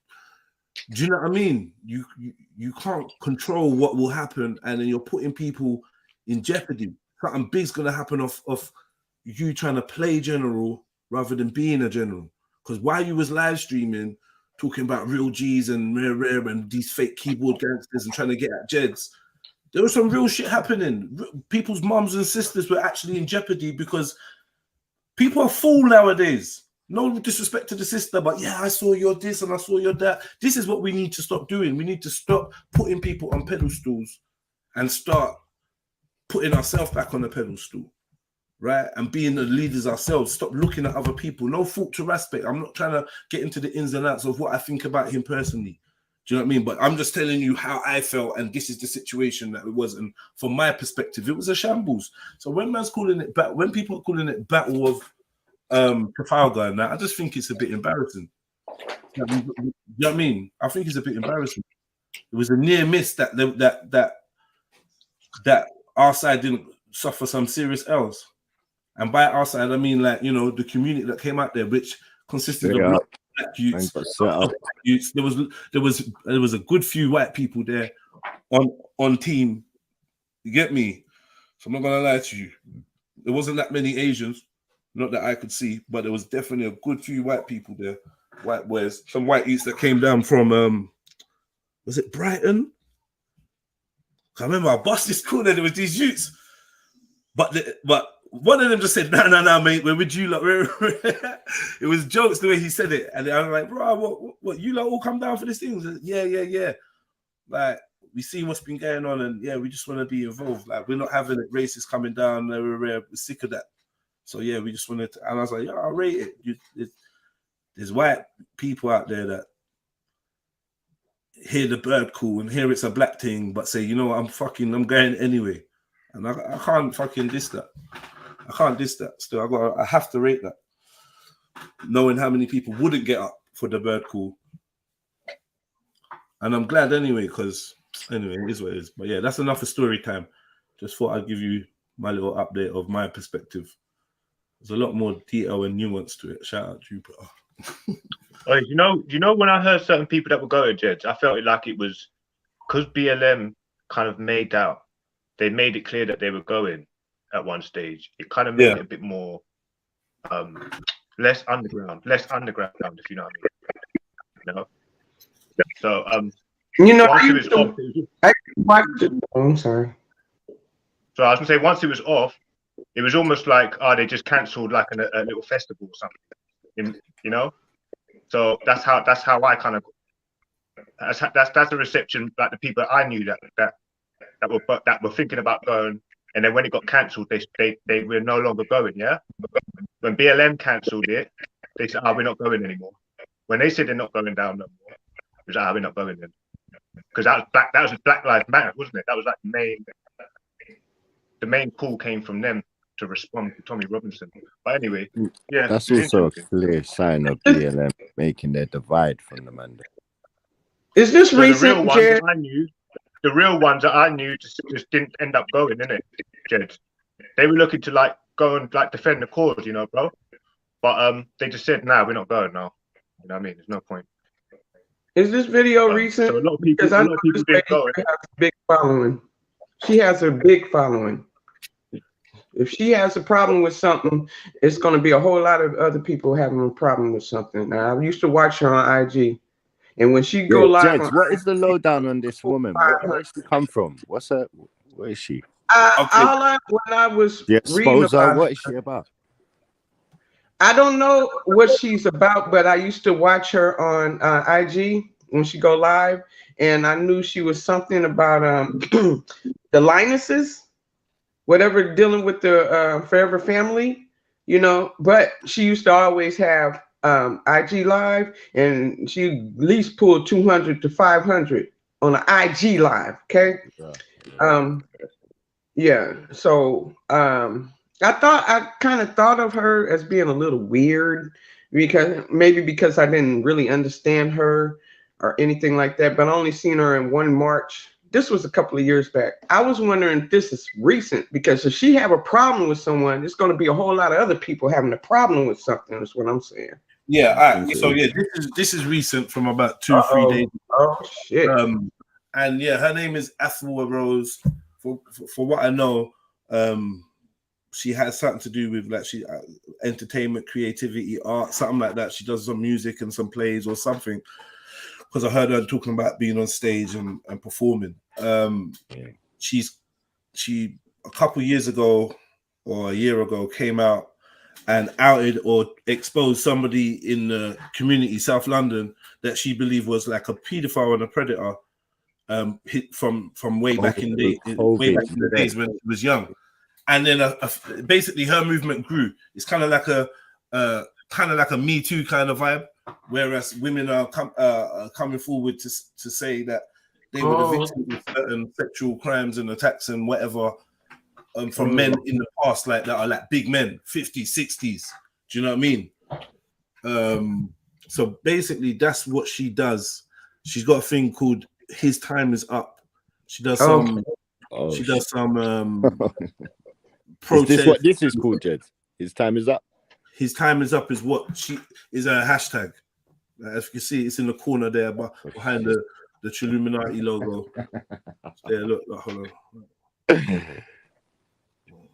Do you know what I mean? You can't control what will happen, and then you're putting people in jeopardy. Something big's gonna happen off you trying to play general rather than being a general. Because while you was live streaming, talking about real G's and rare and these fake keyboard gangsters and trying to get at Jeds, there was some real shit happening. People's mums and sisters were actually in jeopardy because people are full nowadays. No disrespect to the sister, but yeah, I saw your this and I saw your that. This is what we need to stop doing. We need to stop putting people on pedestals and start putting ourselves back on the pedestal, right? And being the leaders ourselves. Stop looking at other people. No fault to respect. I'm not trying to get into the ins and outs of what I think about him personally. Do you know what I mean? But I'm just telling you how I felt, and this is the situation that it was. And from my perspective, it was a shambles. So when man's calling it back, when people are calling it battle of Trafalgar and that, I just think it's a bit embarrassing. You know what I mean? I think it's a bit embarrassing. It was a near miss that our side didn't suffer some serious L's. And by our side, I mean, like, you know, the community that came out there, which consisted of black youths. There was a good few white people there on team. You get me? So I'm not gonna lie to you. There wasn't that many Asians, not that I could see, but there was definitely a good few white people there, white boys, some white youths that came down from was it Brighton? I remember I bust this corner. There was these youths, but one of them just said, "No, mate, where would you lot?" It was jokes the way he said it, and I was like, "Bro, what you lot all come down for this thing?" Like, yeah. Like, we see what's been going on, and yeah, we just want to be involved. Like, we're not having it racists coming down. We're sick of that. So yeah, we just wanted to. And I was like, "Yeah, I'll rate it." There's white people out there that hear the bird call and hear it's a black thing, but say, you know what, I'm going anyway. And I can't fucking diss that. I can't diss that. Still, I have to rate that. Knowing how many people wouldn't get up for the bird call. And I'm glad anyway, because anyway, it is what it is. But yeah, that's enough for story time. Just thought I'd give you my little update of my perspective. There's a lot more detail and nuance to it. Shout out Jupiter. Oh, you know, when I heard certain people that were going to Jeds, I felt like it was because BLM kind of they made it clear that they were going at one stage. It kind of made it a bit more less underground, if you know what I mean. You know? So You know, once I it was used to, off, I watched it. Oh, I'm sorry. so I was gonna say once it was off, it was almost like they just cancelled like a little festival or something, you know. So that's how I kind of that's the reception, like the people I knew that were thinking about going, and then when it got cancelled, they were no longer going. Yeah, when BLM cancelled it, they said, we're not going anymore. When they said they're not going down no more, it was we're not going then, because that was Black Lives Matter, wasn't it? That was like the main call came from them to respond to Tommy Robinson. But anyway, yeah, That's it's also a interesting. clear sign of BLM making their divide from the man. Is this So recent, the real ones Jed? that I knew just didn't end up going, innit, Jed? They were looking to like go and like defend the cause, you know, bro. But they just said, nah, we're not going now. You know what I mean? There's no point. Is this video recent? So a lot of people Because I know this didn't lady go. has a big following. She has a big following. If she has a problem with something, it's going to be a whole lot of other people having a problem with something. Now, I used to watch her on IG, and when she go live Jeds, on what is the lowdown on this woman? Where does she come from? What's her? Where is she? when I was The reading exposer. about What is she about? I don't know what she's about, but I used to watch her on IG when she go live, and I knew she was something about the Linuses, whatever, dealing with the Forever family, you know. But she used to always have IG live, and she at least pulled 200 to 500 on an IG live. Okay, yeah. So I kind of thought of her as being a little weird because I didn't really understand her or anything like that, but I only seen her in one march. This was a couple of years back. I was wondering if this is recent, because if she have a problem with someone, it's going to be a whole lot of other people having a problem with something, is what I'm saying. Yeah, all right. So yeah, this is recent, from about 2-3 days. Oh shit. And yeah, her name is AFUA Rose. For what I know, she has something to do with like entertainment, creativity, art, something like that. She does some music and some plays or something, because I heard her talking about being on stage and performing. She a couple years ago or a year ago came out and outed or exposed somebody in the community, South London, that she believed was like a paedophile and a predator, from way back in the days when she was young. And then basically her movement grew. It's kind of like a Me Too kind of vibe, whereas women are coming forward to say that they were the victims of certain sexual crimes and attacks and whatever from men in the past, like that are like big men, 50s, 60s. Do you know what I mean? So basically that's what she does. She's got a thing called His Time Is Up. She does some Is this what this is called, Jed? His time is up. His time is up is what she is a hashtag. As you can see, it's in the corner there, but behind the TRILLUMINATI logo. There, look, hold on.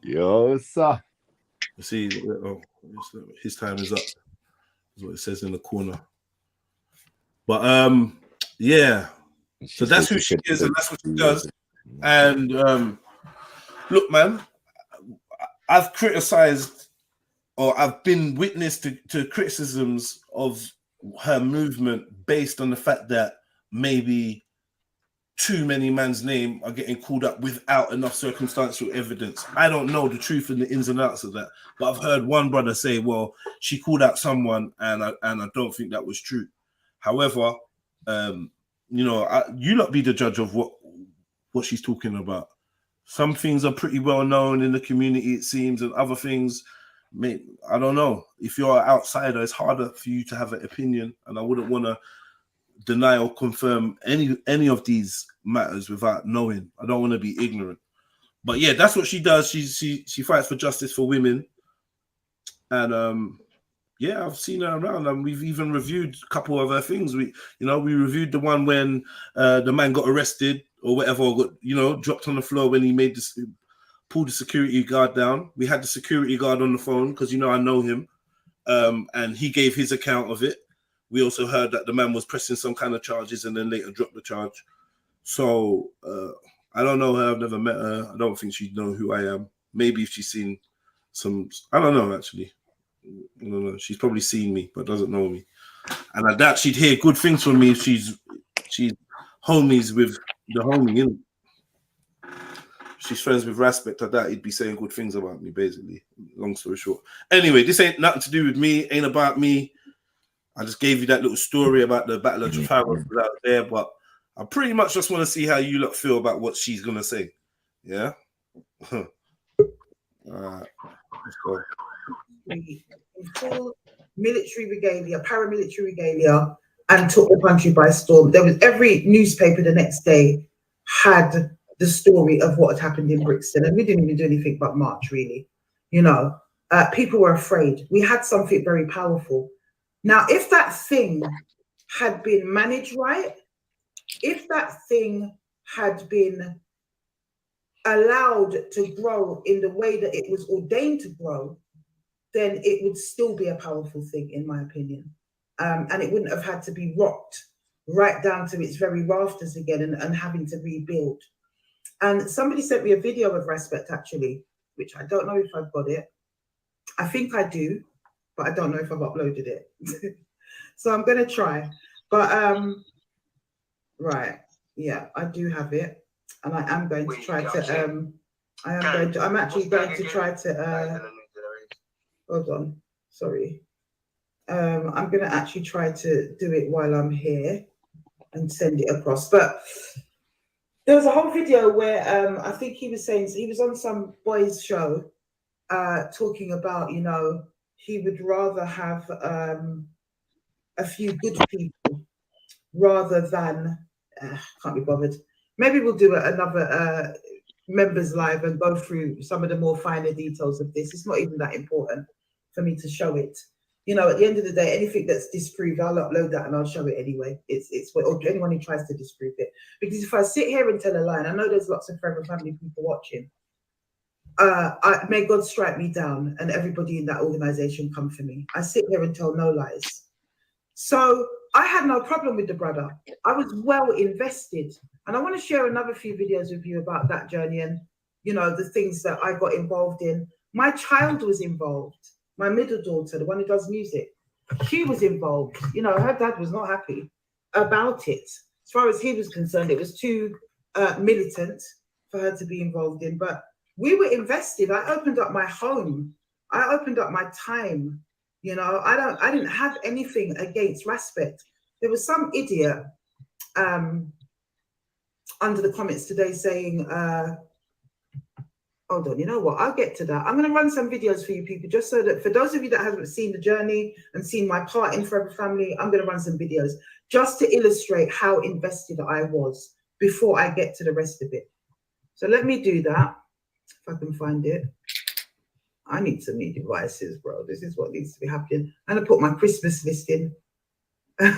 Yo, sir. You see, his time is up. Is what it says in the corner. But yeah. So that's who she is, and that's what she does. And look, man, I've criticized, or I've been witness to criticisms of her movement based on the fact that maybe too many man's name are getting called up without enough circumstantial evidence. I don't know the truth and the ins and outs of that, but I've heard one brother say, well, she called out someone, and I don't think that was true. However, you know, you lot be the judge of what she's talking about. Some things are pretty well known in the community, it seems, and other things, I don't know. If you're an outsider, it's harder for you to have an opinion, and I wouldn't want to deny or confirm any of these matters without knowing. I don't want to be ignorant. But yeah, that's what she does. She fights for justice for women, and yeah, I've seen her around, and we've even reviewed a couple of her things. We reviewed the one when the man got arrested or whatever, got, dropped on the floor when he pulled the security guard down. We had the security guard on the phone because I know him, and he gave his account of it. We also heard that the man was pressing some kind of charges and then later dropped the charge. So I don't know her. I've never met her. I don't think she'd know who I am. Maybe if she's seen some, I don't know actually. I don't know. She's probably seen me but doesn't know me. And I doubt she'd hear good things from me if she's homies with the homie, you know. She's friends with Respect. I doubt he'd be saying good things about me, basically. Long story short. Anyway, this ain't nothing to do with me. Ain't about me. I just gave you that little story about the Battle of Trafalgar out there, but I pretty much just want to see how you lot feel about what she's gonna say. Yeah. All right. Let's go. In full military regalia, paramilitary regalia, and took the country by storm. There was every newspaper the next day had the story of what had happened in Brixton, and we didn't even do anything but march, really. You know, people were afraid. We had something very powerful. Now, if that thing had been managed right, if that thing had been allowed to grow in the way that it was ordained to grow, then it would still be a powerful thing, in my opinion. And it wouldn't have had to be rocked right down to its very rafters again and having to rebuild. And somebody sent me a video of Respect, actually, which I don't know if I've got it. I think I do, but I don't know if I've uploaded it. So I'm going to try. But, right, yeah, I do have it. And I am going to try to, I'm actually going to try to, hold on, sorry. I'm going to actually try to do it while I'm here and send it across. But there was a whole video where I think he was saying, he was on some boys show talking about, you know, he would rather have a few good people rather than, can't be bothered. Maybe we'll do another members live and go through some of the more finer details of this. It's not even that important for me to show it. You know, at the end of the day, anything that's disproved, I'll upload that and I'll show it anyway. It's or anyone who tries to disprove it. Because if I sit here and tell a lie, and I know there's lots of Forever Family people watching, may God strike me down and everybody in that organization come for me. I sit here and tell no lies. So I had no problem with the brother. I was well invested. And I want to share another few videos with you about that journey and, you know, the things that I got involved in. My child was involved. My middle daughter, the one who does music, she was involved. You know, her dad was not happy about it. As far as he was concerned, it was too militant for her to be involved in. But we were invested. I opened up my home. I opened up my time. You know, I didn't have anything against Respect. There was some idiot under the comments today saying, hold on, you know what? I'll get to that. I'm going to run some videos for you people, just so that for those of you that haven't seen the journey and seen my part in Forever Family, I'm going to run some videos just to illustrate how invested I was before I get to the rest of it. So let me do that, if I can find it. I need some new devices, bro. This is what needs to be happening. I'm going to put my Christmas list in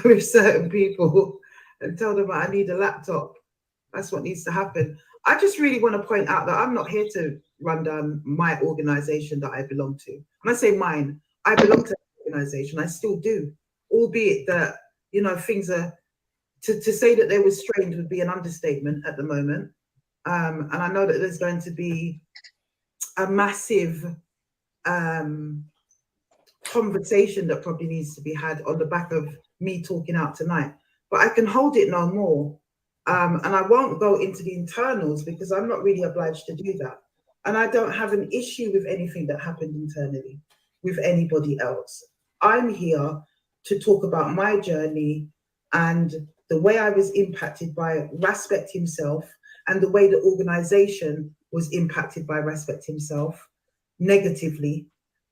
with certain people and tell them I need a laptop. That's what needs to happen. I just really want to point out that I'm not here to run down my organization that I belong to. When I say mine, I belong to an organization. I still do, albeit that, you know, things are, to say that they were strained would be an understatement at the moment. And I know that there's going to be a massive conversation that probably needs to be had on the back of me talking out tonight. But I can hold it no more. And I won't go into the internals because I'm not really obliged to do that. And I don't have an issue with anything that happened internally with anybody else. I'm here to talk about my journey and the way I was impacted by Respect himself and the way the organization was impacted by Respect himself negatively,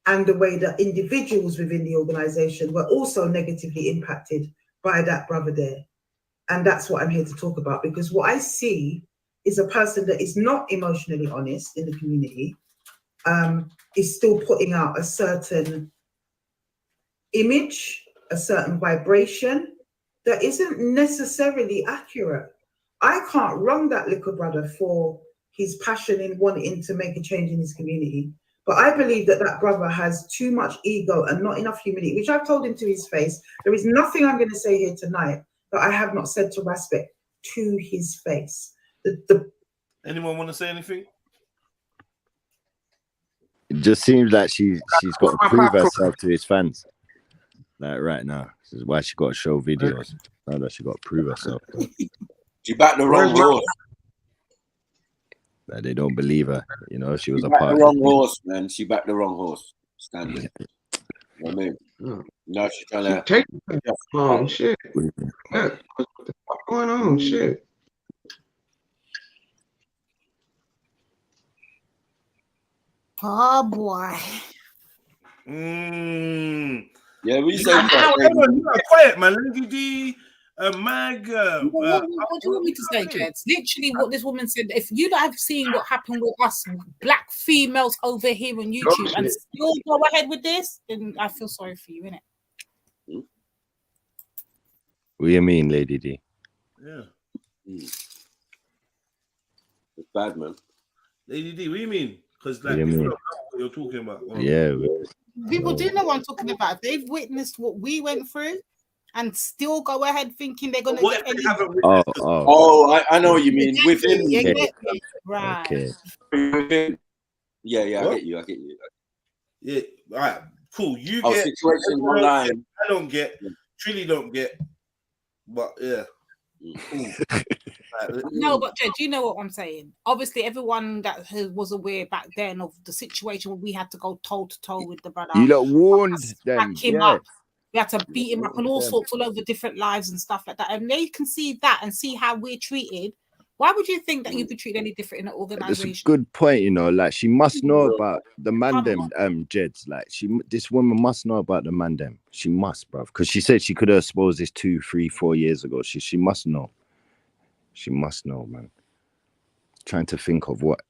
and the way that individuals within the organization were also negatively impacted by that brother there. And that's what I'm here to talk about, because what I see is a person that is not emotionally honest in the community, is still putting out a certain image, a certain vibration that isn't necessarily accurate. I can't wrong that little brother for his passion in wanting to make a change in his community, But I believe that that brother has too much ego and not enough humility, which I've told him to his face. There is nothing I'm going to say here tonight that I have not said to Respect to his face. Anyone want to say anything? It just seems like she's got to prove herself to his fans. Like right now, this is why she got to show videos. Now that she got to prove herself. She backed the wrong horse. That they don't believe her. You know, she was a backed part the of wrong it. horse, man. She backed the wrong horse. Standing. You know what I mean? Now she's trying to take shit. Yeah. What's going on? Shit. Oh boy. Yeah, we say you are quiet, man. Lady D, Mag. What do you want me to say, Jeds? Literally, what this woman said. If you have seen what happened with us black females over here on YouTube and still go ahead with this, then I feel sorry for you, innit? What do you mean, Lady D? Yeah. It's bad, man. Lady D, what do you mean? Because What like do you people mean? don't know what you're talking about. Yeah. People do know what I'm talking about. They've witnessed what we went through and still go ahead thinking they're gonna get any. I know what you mean. Within you okay. get me? Right. Okay. Yeah, I What? get you. Yeah, all right, cool. You Oh, get situations online. I don't get. Trilly don't get. But yeah. No, but Jed, you know what I'm saying. Obviously, everyone that was aware back then of the situation when we had to go toe to toe with the brother. You lot warned them. Back him up. We had to beat him up and all sorts all over different lives and stuff like that. And they can see that and see how we're treated. Why would you think that you'd be treated any different in an organization? That's a good point, you know. Like she must know about the man them, Jeds. Like this woman must know about the man them. She must, bruv, because she said she could have exposed this 2, 3, 4 years ago. She must know. She must know, man. Trying to think of what.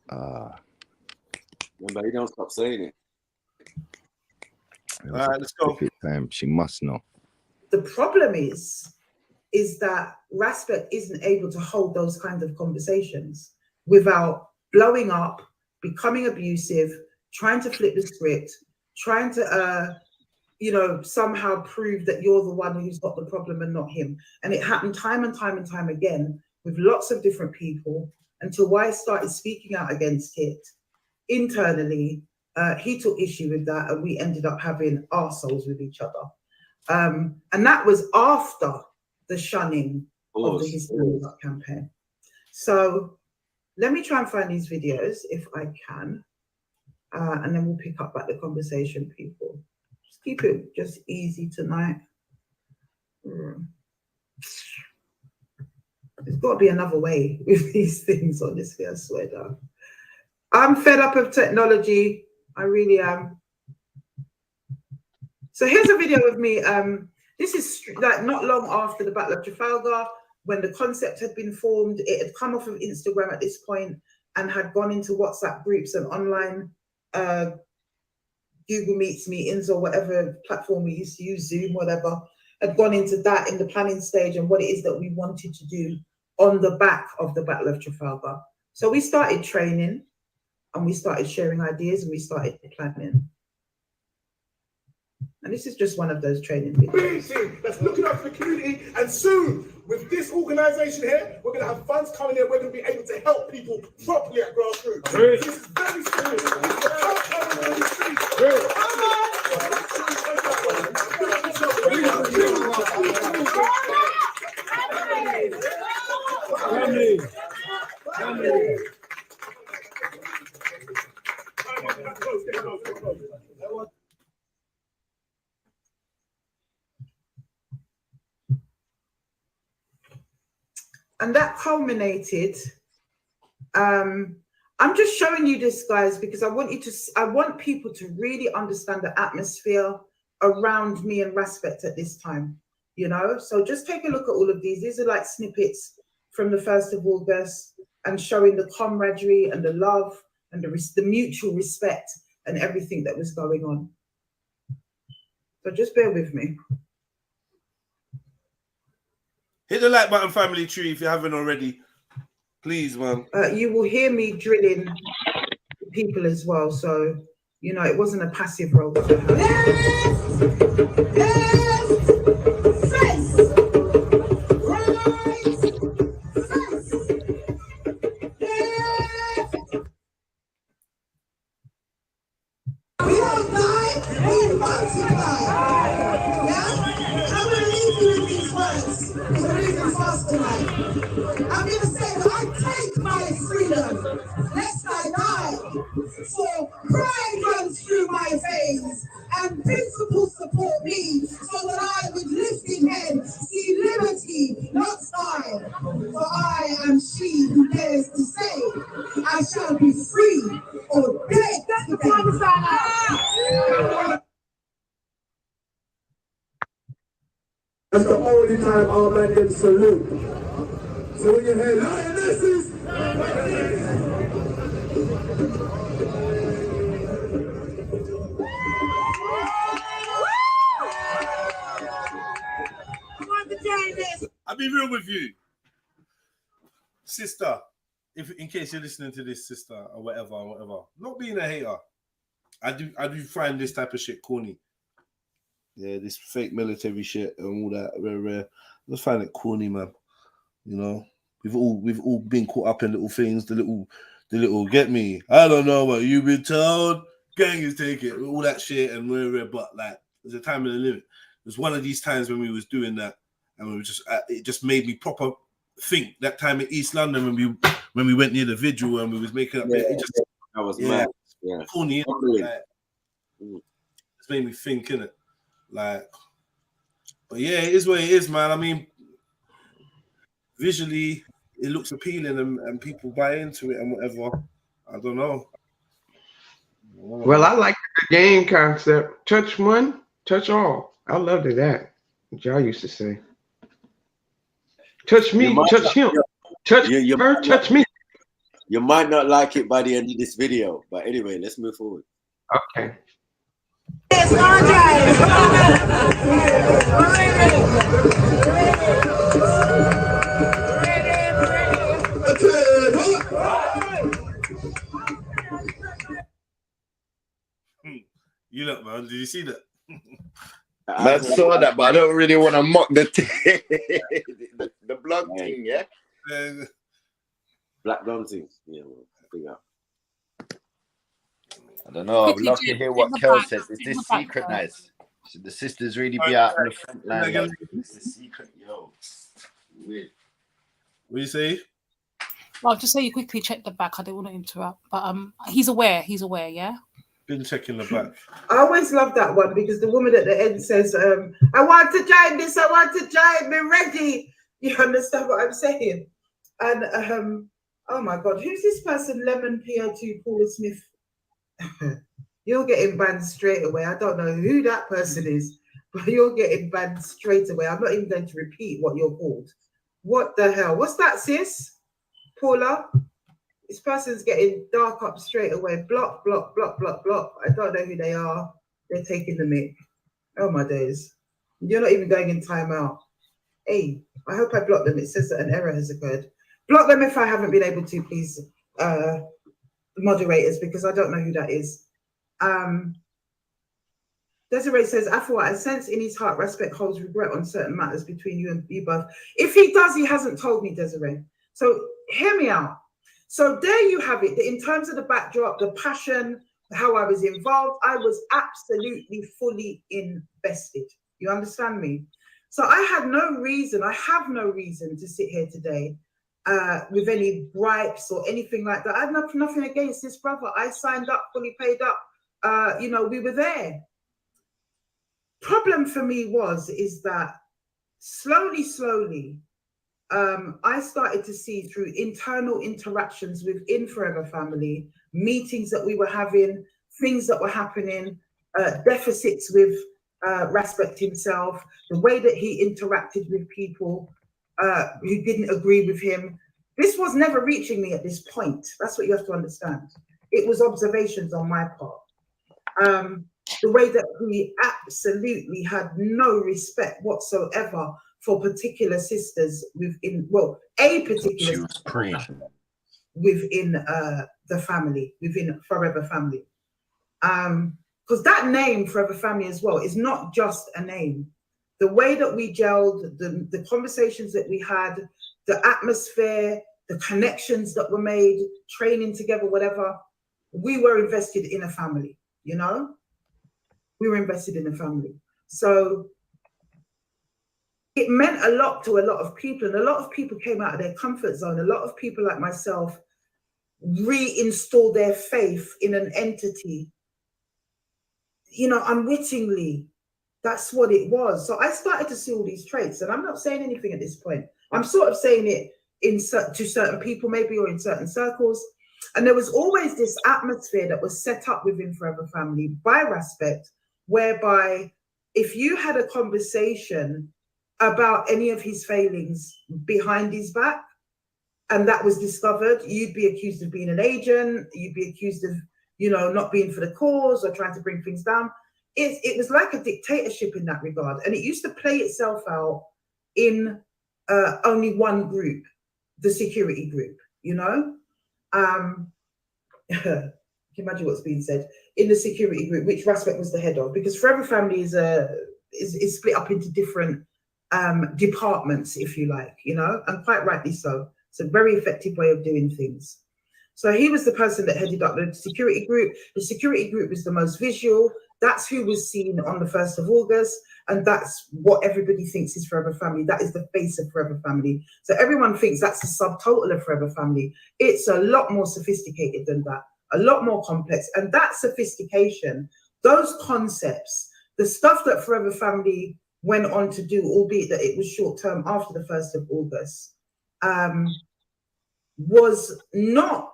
But you don't stop saying it. All right, let's go. She must know. The problem is that Respect isn't able to hold those kinds of conversations without blowing up, becoming abusive, trying to flip the script, trying to, somehow prove that you're the one who's got the problem and not him. And it happened time and time and time again with lots of different people until I started speaking out against it internally. He took issue with that and we ended up having arseholes with each other. And that was after the shunning of the History campaign. So let me try and find these videos if I can. And then we'll pick up back the conversation, people. Just keep it just easy tonight. There's got to be another way with these things, honestly, I swear down. I'm fed up of technology. I really am. So here's a video of me. This is like not long after the Battle of Trafalgar, when the concept had been formed. It had come off of Instagram at this point and had gone into WhatsApp groups and online Google Meets meetings or whatever platform we used to use, Zoom, whatever, had gone into that in the planning stage and what it is that we wanted to do on the back of the Battle of Trafalgar. So we started training and we started sharing ideas and we started planning. And this is just one of those training videos. That's looking out for the community. And soon, with this organization here, we're going to have funds coming in. We're going to be able to help people properly at grassroots. This is very And that culminated. I'm just showing you this, guys, because I want people to really understand the atmosphere around me and Respect at this time, you know? So just take a look at all of these. These are like snippets from the 1st of August and showing the camaraderie and the love and the mutual respect and everything that was going on. So just bear with me. Hit the like button, family tree, if you haven't already. Please, man. You will hear me drilling people as well. So, you know, it wasn't a passive role. I'm going to say that I take my freedom, lest I die. For pride runs through my veins, and principles support me, so that I, with lifted head, see liberty, not style. For I am she who dares to say, I shall be free or dead. That's the promise I have. That's the only time our man can salute. So when you hear lionesses, I'll be real with you, sister. If in case you're listening to this, sister, or whatever, not being a hater, I do find this type of shit corny. Yeah, this fake military shit and all that. I just find it corny, man. You know, we've all been caught up in little things. The little get me. I don't know what you've been told. Gang is taking all that shit, and but like, there's a time and a limit. There's one of these times when we was doing that, and we were just it just made me proper think. That time in East London when we went near the vigil and we was making up. Yeah, it just that was mad. Yeah, corny. Like, it's made me think, innit? Like, but yeah, it is what it is, man. I mean, visually, it looks appealing and people buy into it and whatever. I don't know. Well, I like the game concept. Touch one, touch all. I loved that. What y'all used to say. Touch me, touch him. Touch her, touch me. You might not like it by the end of this video, but anyway, let's move forward. Okay. It's Andre. You look, man. Did you see that? Man, saw that, but I don't really want to mock the the blog thing, yeah? Black blonde thing. Yeah, well, bring up. I don't know. I'd love to hear what Kel says. Is this secret nice? Should the sisters really be out on the front line? Like, it's a secret, yo. Weird. What do you say? Well, just so you quickly check the back. I don't want to interrupt, but he's aware. He's aware. Yeah. Been checking the back. I always love that one because the woman at the end says, I want to join this, I want to join, be ready. You understand what I'm saying? And oh my God, who's this person? Lemon PO2 Paula Smith. You're getting banned straight away. I don't know who that person is, but you're getting banned straight away. I'm not even going to repeat what you're called. What the hell? What's that, sis? Paula? This person's getting dark up straight away. Block, block, block, block, block. I don't know who they are. They're taking the mic. Oh my days. You're not even going in timeout. Hey, I hope I blocked them. It says that an error has occurred. Block them if I haven't been able to, please, moderators, because I don't know who that is. Desiree says, Afua, I sense in his heart respect holds regret on certain matters between you and you both. If he does, he hasn't told me, Desiree. So hear me out. So there you have it. In terms of the backdrop, the passion, how I was involved, I was absolutely fully invested. You understand me? So I had no reason, I have no reason to sit here today with any gripes or anything like that. I had nothing against this brother. I signed up, fully paid up. You know, we were there. Problem for me is that slowly, I started to see through internal interactions within Forever Family, meetings that we were having, things that were happening, deficits with Respect himself, the way that he interacted with people who didn't agree with him. This was never reaching me at this point. That's what you have to understand. It was observations on my part. The way that he absolutely had no respect whatsoever for particular sisters within, well, a particular sister within the family, within Forever Family. Because that name, Forever Family, as well, is not just a name. The way that we gelled, the conversations that we had, the atmosphere, the connections that were made, training together, whatever, we were invested in a family, you know? We were invested in a family. So it meant a lot to a lot of people, and a lot of people came out of their comfort zone. A lot of people like myself reinstalled their faith in an entity, you know, unwittingly. That's what it was. So I started to see all these traits, and I'm not saying anything at this point. I'm sort of saying it to certain people maybe, or in certain circles. And there was always this atmosphere that was set up within Forever Family by Respect, whereby if you had a conversation about any of his failings behind his back, and that was discovered, you'd be accused of being an agent, you'd be accused of, you know, not being for the cause or trying to bring things down. It was like a dictatorship in that regard. And it used to play itself out in only one group, the security group, you know? You can imagine what's being said. In the security group, which Respect was the head of, because Forever Family is split up into different departments, if you like, you know, and quite rightly so. It's a very effective way of doing things. So he was the person that headed up the security group. The security group was the most visual. That's who was seen on the 1st of August. And that's what everybody thinks is Forever Family. That is the face of Forever Family. So everyone thinks that's the subtotal of Forever Family. It's a lot more sophisticated than that, a lot more complex. And that sophistication, those concepts, the stuff that Forever Family went on to do, albeit that it was short term after the 1st of August, was not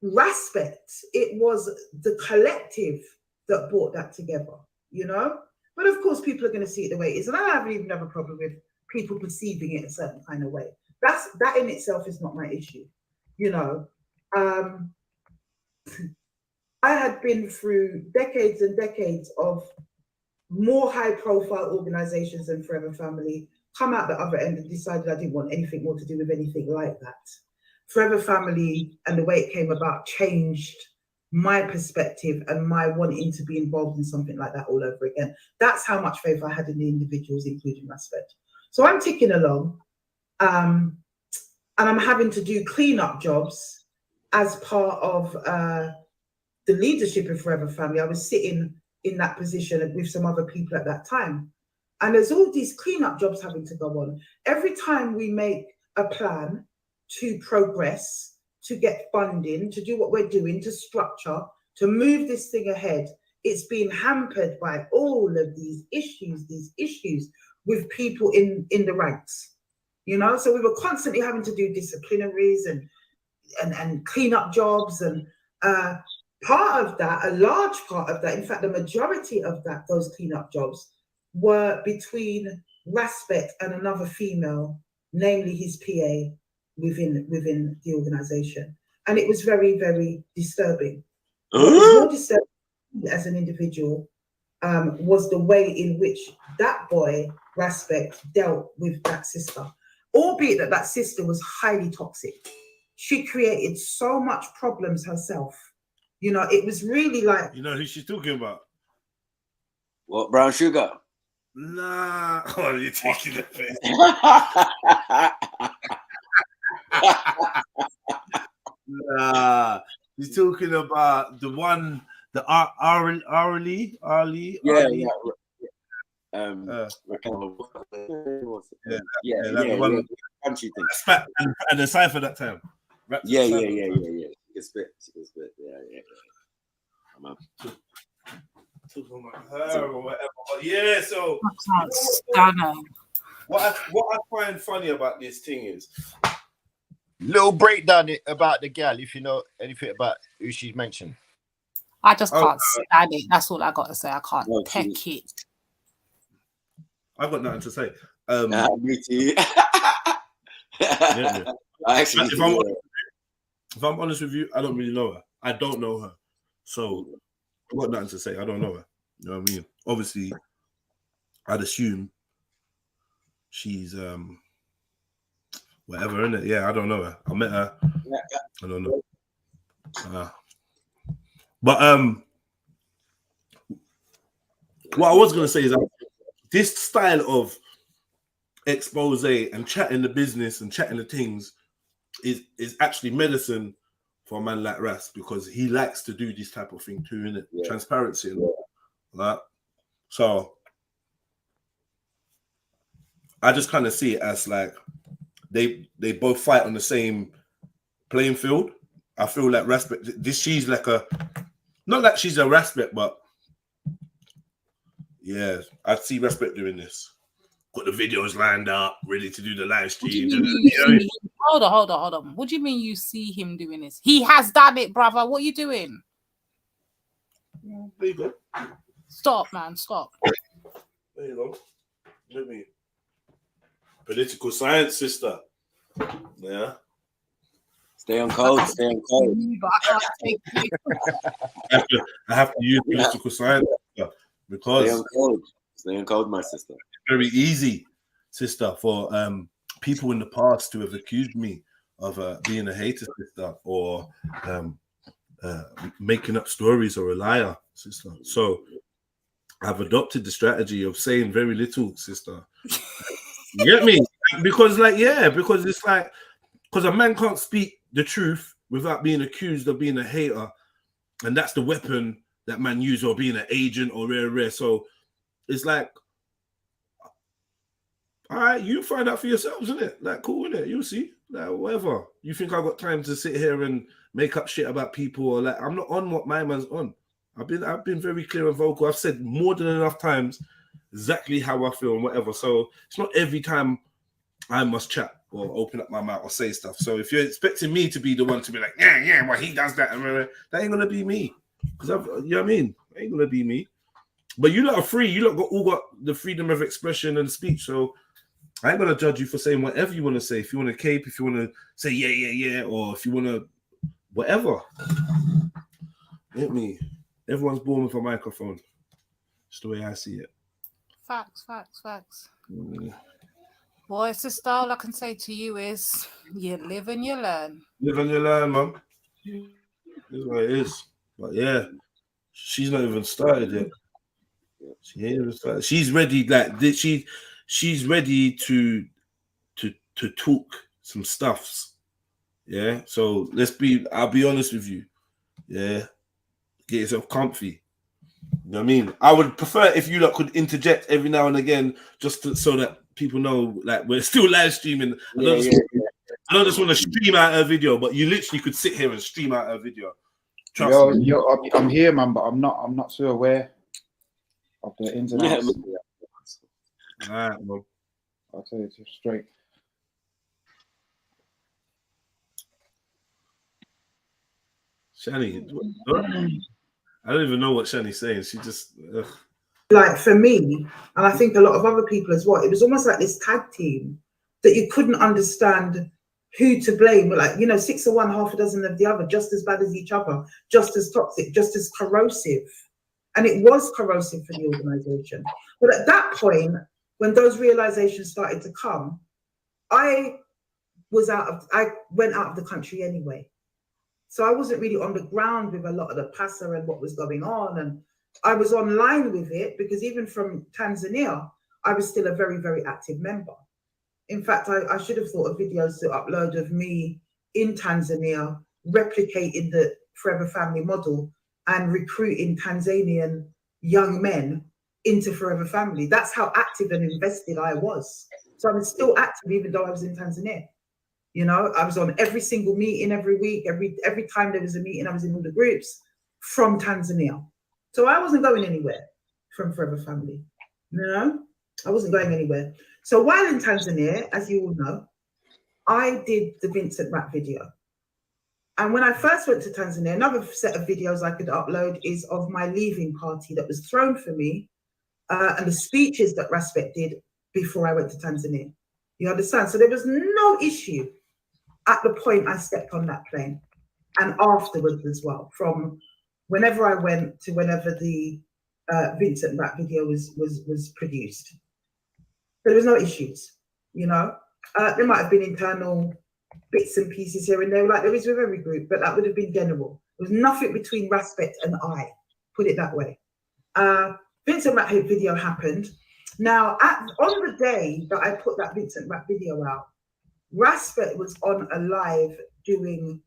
Respect. It was the collective that brought that together, you know? But of course, people are going to see it the way it is. And I haven't even have a problem with people perceiving it a certain kind of way. That in itself is not my issue, you know? I had been through decades and decades of more high-profile organizations than Forever Family, come out the other end and decided I didn't want anything more to do with anything like that. Forever Family and the way it came about changed my perspective and my wanting to be involved in something like that all over again. That's how much faith I had in the individuals, including Respect. So I'm ticking along, and I'm having to do cleanup jobs as part of the leadership of Forever Family. I was sitting in that position with some other people at that time. And there's all these cleanup jobs having to go on. Every time we make a plan to progress, to get funding, to do what we're doing, to structure, to move this thing ahead, it's being hampered by all of these issues with people in the ranks, you know? So we were constantly having to do disciplinaries and cleanup jobs, and part of that, a large part of that, in fact, the majority of that, those cleanup jobs were between Respect and another female, namely his PA, within the organization. And it was very, very disturbing. What was more disturbing as an individual was the way in which that boy, Respect, dealt with that sister. Albeit that sister was highly toxic. She created so much problems herself. You know, it was really like... You know who she's talking about? What, Brown Sugar? Nah. Oh, you're taking the face. Nah. He's talking about the one, the Arlie. Yeah. Country thing. And the cipher that time. Yeah. It's bit. Yeah. I'm up. Talking about her or whatever. But yeah, so what I find funny about this thing is little breakdown about the gal, if you know anything about who she's mentioned. I just can't stand it. That's all I got to say. I can't take it. I've got nothing to say. Me too. Yeah. If I'm honest with you, I don't really know her. I don't know her. So I've got nothing to say. I don't know her. You know what I mean? Obviously, I'd assume she's whatever, innit? Yeah, I don't know her. I met her. I don't know. But what I was gonna say is that this style of expose and chatting the business and chatting the things is actually medicine for a man like Ras, because he likes to do this type of thing too, innit? Yeah. Transparency and all that. So I just kind of see it as like they both fight on the same playing field. I feel like respect. She's like a, not that she's a respect, but yeah, I see respect doing this. Got the videos lined up, ready to do the live stream. Hold on. What do you mean you see him doing this? He has done it, brother. What are you doing? There you go. Stop, man. Stop. There you go. Let me. Political science, sister. Yeah. Stay on code. Stay on code. I have to use political science because stay on code. Stay on code, my sister. It's very easy, sister, for people in the past to have accused me of being a hater, sister, or making up stories or a liar, sister. So I've adopted the strategy of saying very little, sister. You get me? Because because it's like, because a man can't speak the truth without being accused of being a hater, and that's the weapon that man use, or being an agent or rare. So it's like, all right, you find out for yourselves, isn't it? Like, cool, isn't it? You'll see. Like, whatever. You think I've got time to sit here and make up shit about people, or like, I'm not on what my man's on. I've been very clear and vocal. I've said more than enough times exactly how I feel and whatever. So it's not every time I must chat or open up my mouth or say stuff. So if you're expecting me to be the one to be like, yeah, well, he does that, that ain't gonna be me. Because you know what I mean? It ain't gonna be me. But you lot are free. You lot all got the freedom of expression and speech. So I ain't gonna judge you for saying whatever you want to say. If you want to cape, if you want to say yeah, or if you want to whatever. Hit me. Everyone's born with a microphone. It's the way I see it. Facts. Boy, sister, all I can say to you is you live and you learn. Live and you learn, man. That's what it is. But yeah, she's not even started yet. She ain't even started. She's ready, like she's ready to talk some stuffs. Yeah. So I'll be honest with you. Yeah. Get yourself comfy. You know what I mean? I would prefer if you lot could interject every now and again, just so that people know, like, we're still live streaming. I don't just want to stream out a video, but you literally could sit here and stream out a video. Trust me. I'm here, man, but I'm not so aware of the ins and outs. All right, well, I'll tell you straight. Shani, I don't even know what Shani's saying. She just like, for me, and I think a lot of other people as well, it was almost like this tag team that you couldn't understand who to blame. Like, 6 of one, half a dozen of the other, just as bad as each other, just as toxic, just as corrosive. And it was corrosive for the organization. But at that point, when those realizations started to come, I went out of the country anyway. So I wasn't really on the ground with a lot of the PASA and what was going on. And I was online with it because even from Tanzania, I was still a very, very active member. In fact, I should have thought of videos to upload of me in Tanzania, replicating the Forever Family model and recruiting Tanzanian young men into Forever Family. That's how active and invested I was. So I was still active even though I was in Tanzania. I was on every single meeting every week. Every time there was a meeting, I was in all the groups from Tanzania. So I wasn't going anywhere from Forever Family. I wasn't going anywhere. So while in Tanzania, as you all know, I did the Vincent rap video. And when I first went to Tanzania, another set of videos I could upload is of my leaving party that was thrown for me and the speeches that Respect did before I went to Tanzania. You understand? So there was no issue at the point I stepped on that plane and afterwards as well, from whenever I went to whenever the Vincent rap video was produced. There was no issues, There might have been internal bits and pieces here and there, like there is with every group, but that would have been general. There was nothing between Respect and I, put it that way. Vincent Rap video happened. Now, on the day that I put that Vincent Rap video out, Respect was on a live doing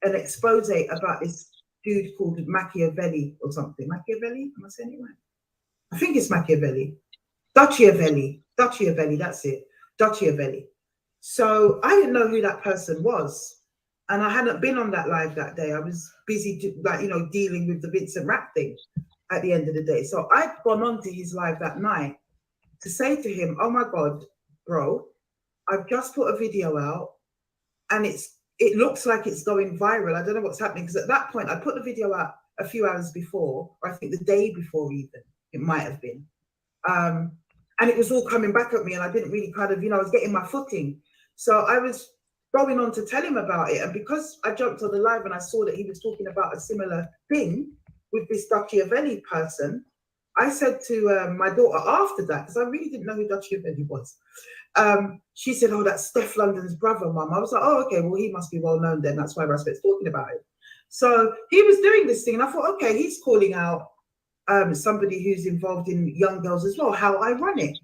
an expose about this dude called Machiavelli or something. Machiavelli? Am I saying it right? I think it's Machiavelli. Machiavelli, that's it. Machiavelli. So I didn't know who that person was. And I hadn't been on that live that day. I was busy, dealing with the Vincent Rap thing at the end of the day. So I'd gone on to his live that night to say to him, oh my God, bro, I've just put a video out and it looks like it's going viral. I don't know what's happening, because at that point I put the video out a few hours before, or I think the day before even, it might have been. And it was all coming back at me and I didn't really kind of, I was getting my footing. So I was going on to tell him about it. And because I jumped on the live and I saw that he was talking about a similar thing with this Machiavelli person, I said to my daughter after that, because I really didn't know who Machiavelli was. She said, oh, that's Steph London's brother, Mum. I was like, oh, okay, well, he must be well known then. That's why Respect's talking about it. So he was doing this thing and I thought, okay, he's calling out somebody who's involved in young girls as well. How ironic,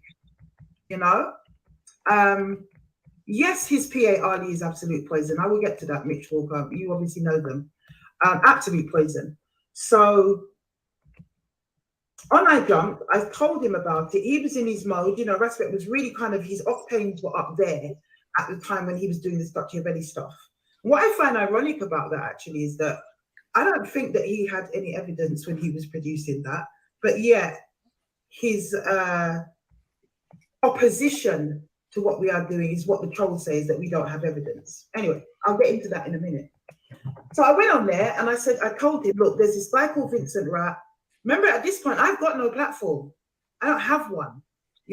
yes, his PA Ali is absolute poison. I will get to that, Mitch Walker. You obviously know them. Absolute poison. So on I jumped, I told him about it. He was in his mode, Respect was really kind of, his octanes were up there at the time when he was doing this Machiavelli stuff. What I find ironic about that actually is that I don't think that he had any evidence when he was producing that, but yet his opposition to what we are doing is what the troll says, that we don't have evidence. Anyway, I'll get into that in a minute. So I went on there and I told him, look, there's this guy called Vincent Rap. Remember, at this point, I've got no platform. I don't have one.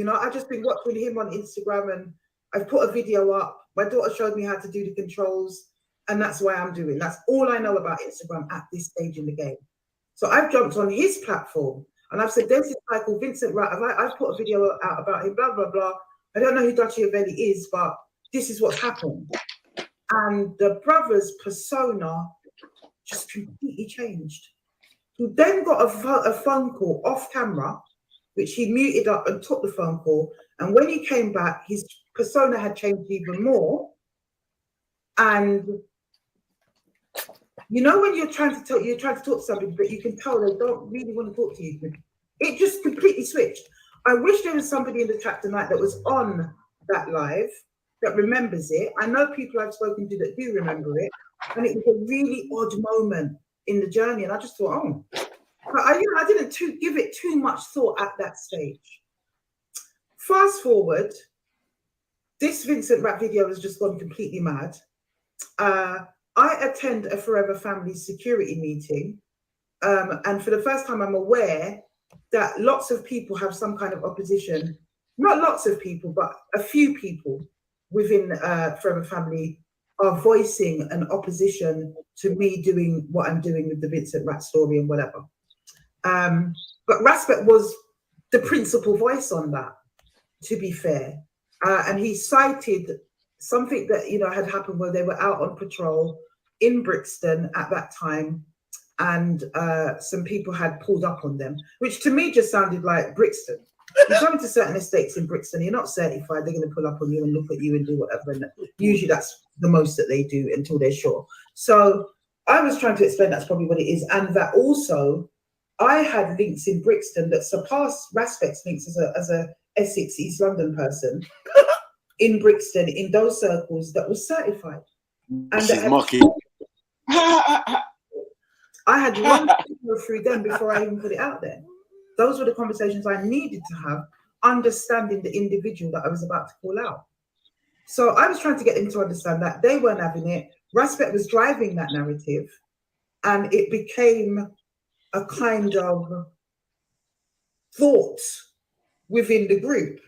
I've just been watching him on Instagram and I've put a video up. My daughter showed me how to do the controls. And that's why I'm doing. That's all I know about Instagram at this stage in the game. So I've jumped on his platform and I've said, there's this guy called Vincent Wright. I've put a video out about him, blah, blah, blah. I don't know who Machiavelli is, but this is what's happened. And the brother's persona just completely changed. He then got a phone call off camera, which he muted up and took the phone call. And when he came back, his persona had changed even more. And when you're trying to talk to somebody, but you can tell they don't really want to talk to you. It just completely switched. I wish there was somebody in the chat tonight that was on that live that remembers it. I know people I've spoken to that do remember it, and it was a really odd moment in the journey. And I just thought, oh, but I didn't give it too much thought at that stage. Fast forward, this Vincent Rap video has just gone completely mad. I attend a Forever Family security meeting, and for the first time I'm aware that lots of people have some kind of opposition. Not lots of people, but a few people within Forever Family are voicing an opposition to me doing what I'm doing with the Vincent Rap story and whatever. But Respect was the principal voice on that, to be fair. And he cited something that had happened where they were out on patrol in Brixton at that time, and some people had pulled up on them, which to me just sounded like Brixton. You come to certain estates in Brixton, you're not certified, they're going to pull up on you and look at you and do whatever, and usually that's the most that they do until they're sure. So I was trying to explain that's probably what it is, and that also I had links in Brixton that surpassed Respect's links as a Essex East London person in Brixton, in those circles, that was certified. And she's mocking. I had run through them before I even put it out there. Those were the conversations I needed to have, understanding the individual that I was about to call out. So I was trying to get them to understand that. They weren't having it. Respect was driving that narrative, and it became a kind of thought within the group,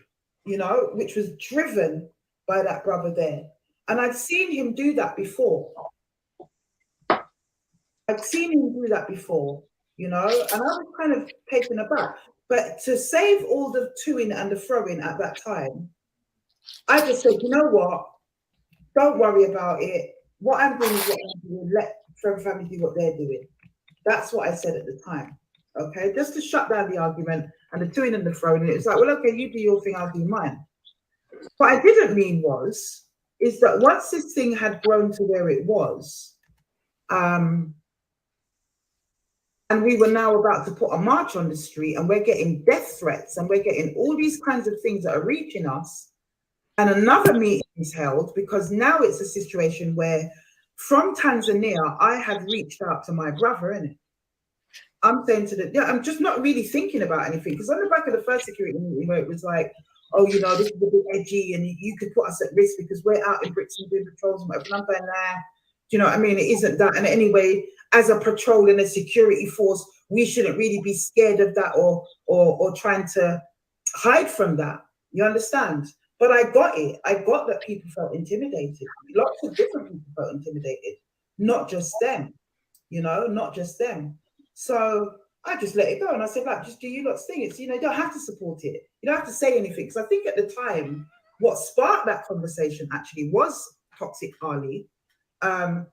which was driven by that brother there. And I'd seen him do that before. and I was kind of taken aback. But to save all the toing and the throwing at that time, I just said, you know what? don't worry about it. What I'm doing is what I'm doing. Let Forever Family do what they're doing. That's what I said at the time. Okay, just to shut down the argument and the toing and the throwing. And it's like, well, okay, you do your thing, I'll do mine. What I didn't mean is that once this thing had grown to where it was, and we were now about to put a march on the street, and we're getting death threats, and we're getting all these kinds of things that are reaching us, and another meeting is held, because now it's a situation where from Tanzania, I had reached out to my brother, innit? I'm saying to I'm just not really thinking about anything, because on the back of the first security meeting where it was like, oh, you know, this is a bit edgy and you could put us at risk because we're out in Brixton doing patrols and whatever. And I'm going, nah, do you know what I mean? It isn't that. And anyway, as a patrol and a security force, we shouldn't really be scared of that or trying to hide from that. You understand? But I got it. I got that people felt intimidated. Lots of different people felt intimidated, not just them, you know, not just them. So I just let it go. And I said, like, just do you lot's thing. It's, you know, you don't have to support it. You don't have to say anything. Because I think at the time, what sparked that conversation actually was Toxic Ali, for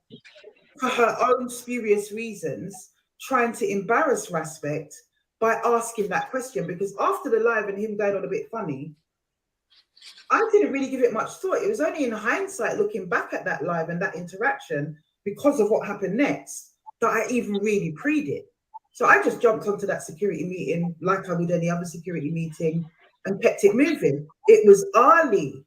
her own spurious reasons, trying to embarrass Respect by asking that question. Because after the live and him going on a bit funny, I didn't really give it much thought. It was only in hindsight, looking back at that live and that interaction, because of what happened next, that I even really pre'd it. So I just jumped onto that security meeting like I would any other security meeting and kept it moving. It was Ali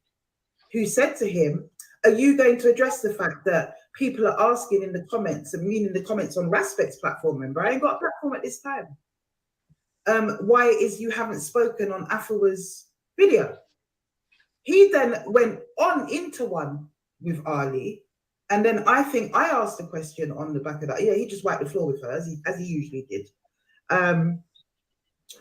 who said to him, are you going to address the fact that people are asking in the comments, and meaning the comments on Respect's platform, remember, I ain't got a platform at this time, why it is you haven't spoken on AFUA's video? He then went on into one with Ali. And then I think I asked a question on the back of that. Yeah, he just wiped the floor with her, as he usually did. And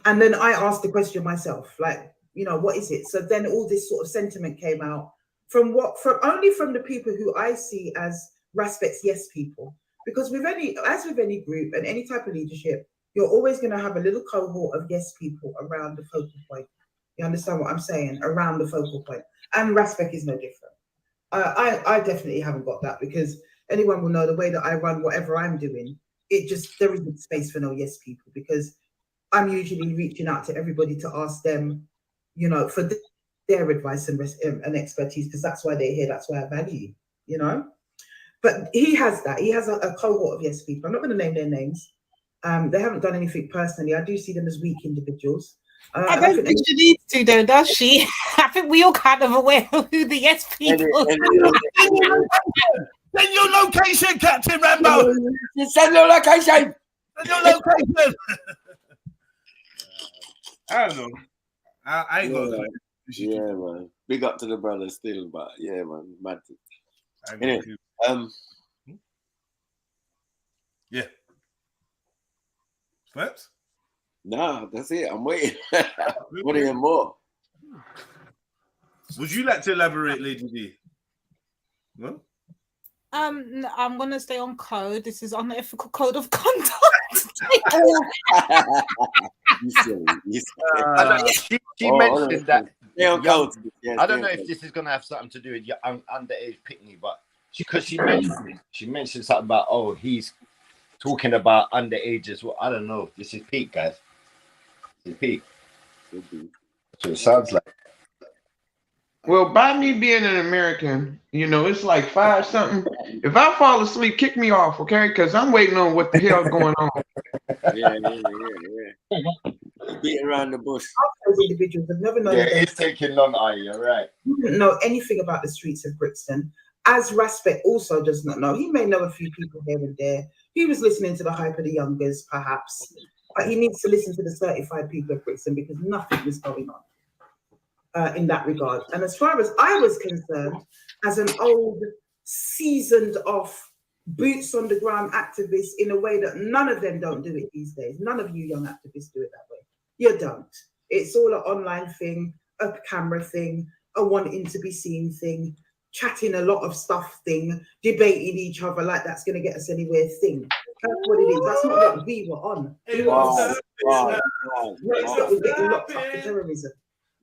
then I asked the question myself, like, you know, what is it? So then all this sort of sentiment came out from only from the people who I see as Respect's yes people. Because as with any group and any type of leadership, you're always going to have a little cohort of yes people around the focal point. You understand what I'm saying? Around the focal point. And Respect is no different. I definitely haven't got that, because anyone will know the way that I run whatever I'm doing, there isn't space for no yes people, because I'm usually reaching out to everybody to ask them, you know, for their advice and expertise, because that's why they're here, that's why I value, you know. But he has that. He has a cohort of yes people. I'm not going to name their names. They haven't done anything personally. I do see them as weak individuals. I don't think she needs to, though, does she? I think we all kind of aware of who the yes people are. Send your location, Captain Rambo. Send your location. Send your location. I don't know. I ain't got that. Yeah, man. Big up to the brothers still, but yeah, man. Mad. Anyway, yeah. What? Nah, that's it. I'm waiting. Want to hear more? Would you like to elaborate, Lady D? No? I'm gonna stay on code. This is unethical code of conduct. She mentioned that. I don't know if this is gonna have something to do with your underage picnic, but because she mentioned something about, oh, he's talking about underages. Well, I don't know. This is peak, guys. This is peak. So it sounds like. Well, by me being an American, you know, it's like 5 something. If I fall asleep, kick me off, okay? Because I'm waiting on what the hell's going on. Yeah. Beat around the bush. Those individuals have never known. Yeah, it's taking long, are you? Right. He didn't know anything about the streets of Brixton. As Respect also does not know. He may know a few people here and there. He was listening to the hype of the youngers, perhaps. But he needs to listen to the certified people of Brixton, because nothing was going on in that regard. And as far as I was concerned, as an old, seasoned off, boots on the ground activist, in a way that none of them don't do it these days. None of you young activists do it that way. You don't. It's all an online thing, a camera thing, a wanting to be seen thing, chatting a lot of stuff thing, debating each other like that's going to get us anywhere thing. That's what it is. That's not what we were on. We were on. We're getting locked up for terrorism.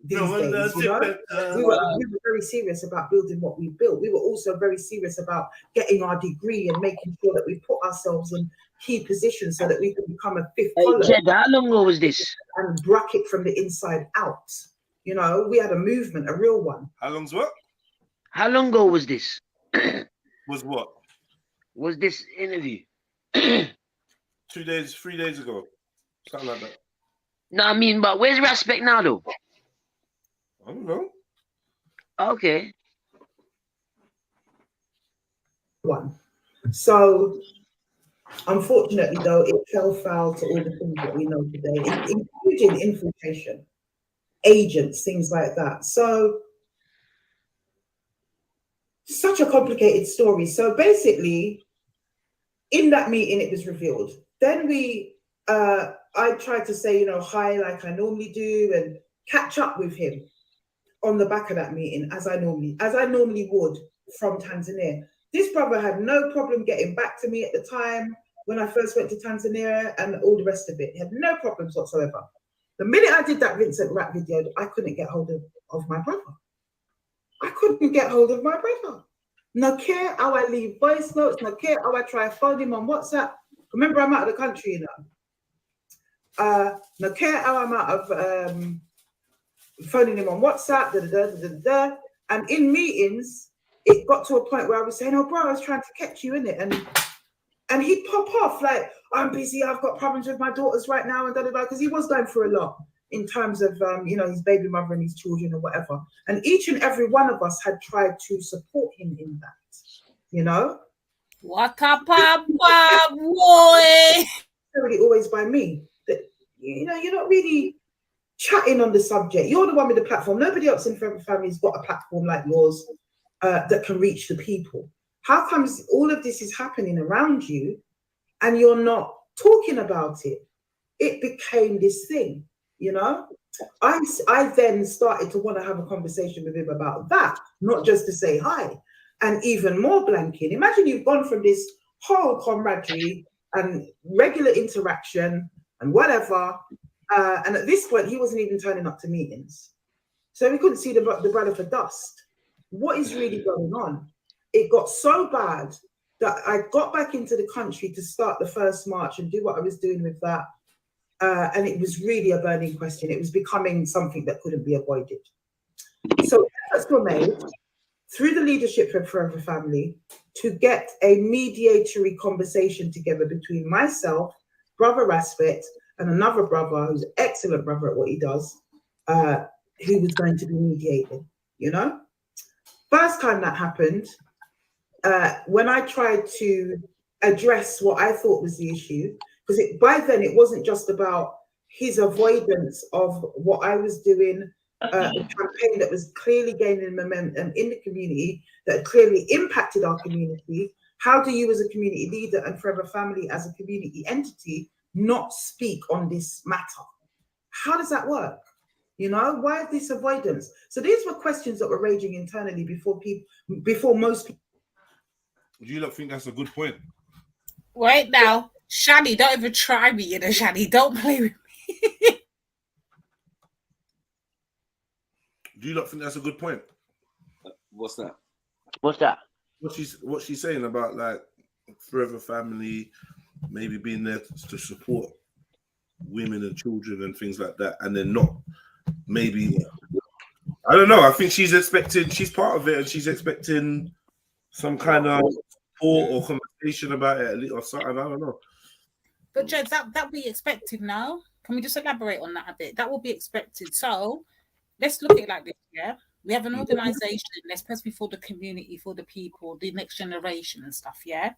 these days. You know, we were very serious about building what we built. We were also very serious about getting our degree and making sure that we put ourselves in key positions so that we can become a fifth column. Jed, how long ago was this? And bracket from the inside out. You know, we had a movement, a real one. How long's what? How long ago was this? Was what? Was this interview? 3 days ago. Something like that. No, I mean, but where's Respect now, though? I don't know. Okay. One. So, unfortunately, though, it fell foul to all the things that we know today, including infiltration, agents, things like that. So, such a complicated story. So basically, in that meeting, it was revealed. Then I tried to say, you know, hi, like I normally do, and catch up with him on the back of that meeting, as I normally would from Tanzania. This brother had no problem getting back to me at the time when I first went to Tanzania and all the rest of it. He had no problems whatsoever. The minute I did that Vincent rap video, I couldn't get hold of my brother. I couldn't get hold of my brother. No care how I leave voice notes, no care how I try to phone him on WhatsApp. Remember, I'm out of the country, you know. No care how I'm out of phoning him on WhatsApp, and in meetings, it got to a point where I was saying, "Oh, bro, I was trying to catch you in it," and he'd pop off like, "I'm busy. I've got problems with my daughters right now," and because he was going through a lot in terms of you know, his baby mother and his children or whatever. And each and every one of us had tried to support him in that, you know. Waka papa boy. Really always by me. That, you know, you're not really chatting on the subject. You're the one with the platform. Nobody else in Forever Family's got a platform like yours that can reach the people. How comes all of this is happening around you and you're not talking about it? It became this thing, you know. I then started to want to have a conversation with him about that, not just to say hi. And even more blanking. Imagine you've gone from this whole camaraderie and regular interaction and whatever. And at this point, he wasn't even turning up to meetings. So we couldn't see the brother for dust. What is really going on? It got so bad that I got back into the country to start the first march and do what I was doing with that. And it was really a burning question. It was becoming something that couldn't be avoided. So efforts were made through the leadership of Forever Family to get a mediatory conversation together between myself, Brother Respect, and another brother who's an excellent brother at what he does, who was going to be mediating, you know? First time that happened, when I tried to address what I thought was the issue, because by then it wasn't just about his avoidance of what I was doing, a campaign that was clearly gaining momentum in the community, that clearly impacted our community. How do you as a community leader and Forever Family as a community entity not speak on this matter? How does that work? You know, why this avoidance? So these were questions that were raging internally before most people. Do you not think that's a good point? Right now, Shani, don't even try me, you know, Shani. Don't play with me. Do you not think that's a good point? What's that? What's that? What she's saying about like Forever Family maybe being there to support women and children and things like that, and then not maybe, I don't know. I think she's part of it, and she's expecting some kind of support or conversation about it or something. I don't know. But Jed, that be expected now. Can we just elaborate on that a bit? That will be expected. So let's look at it like this, yeah? We have an organization that's supposed to be for the community, for the people, the next generation and stuff, yeah?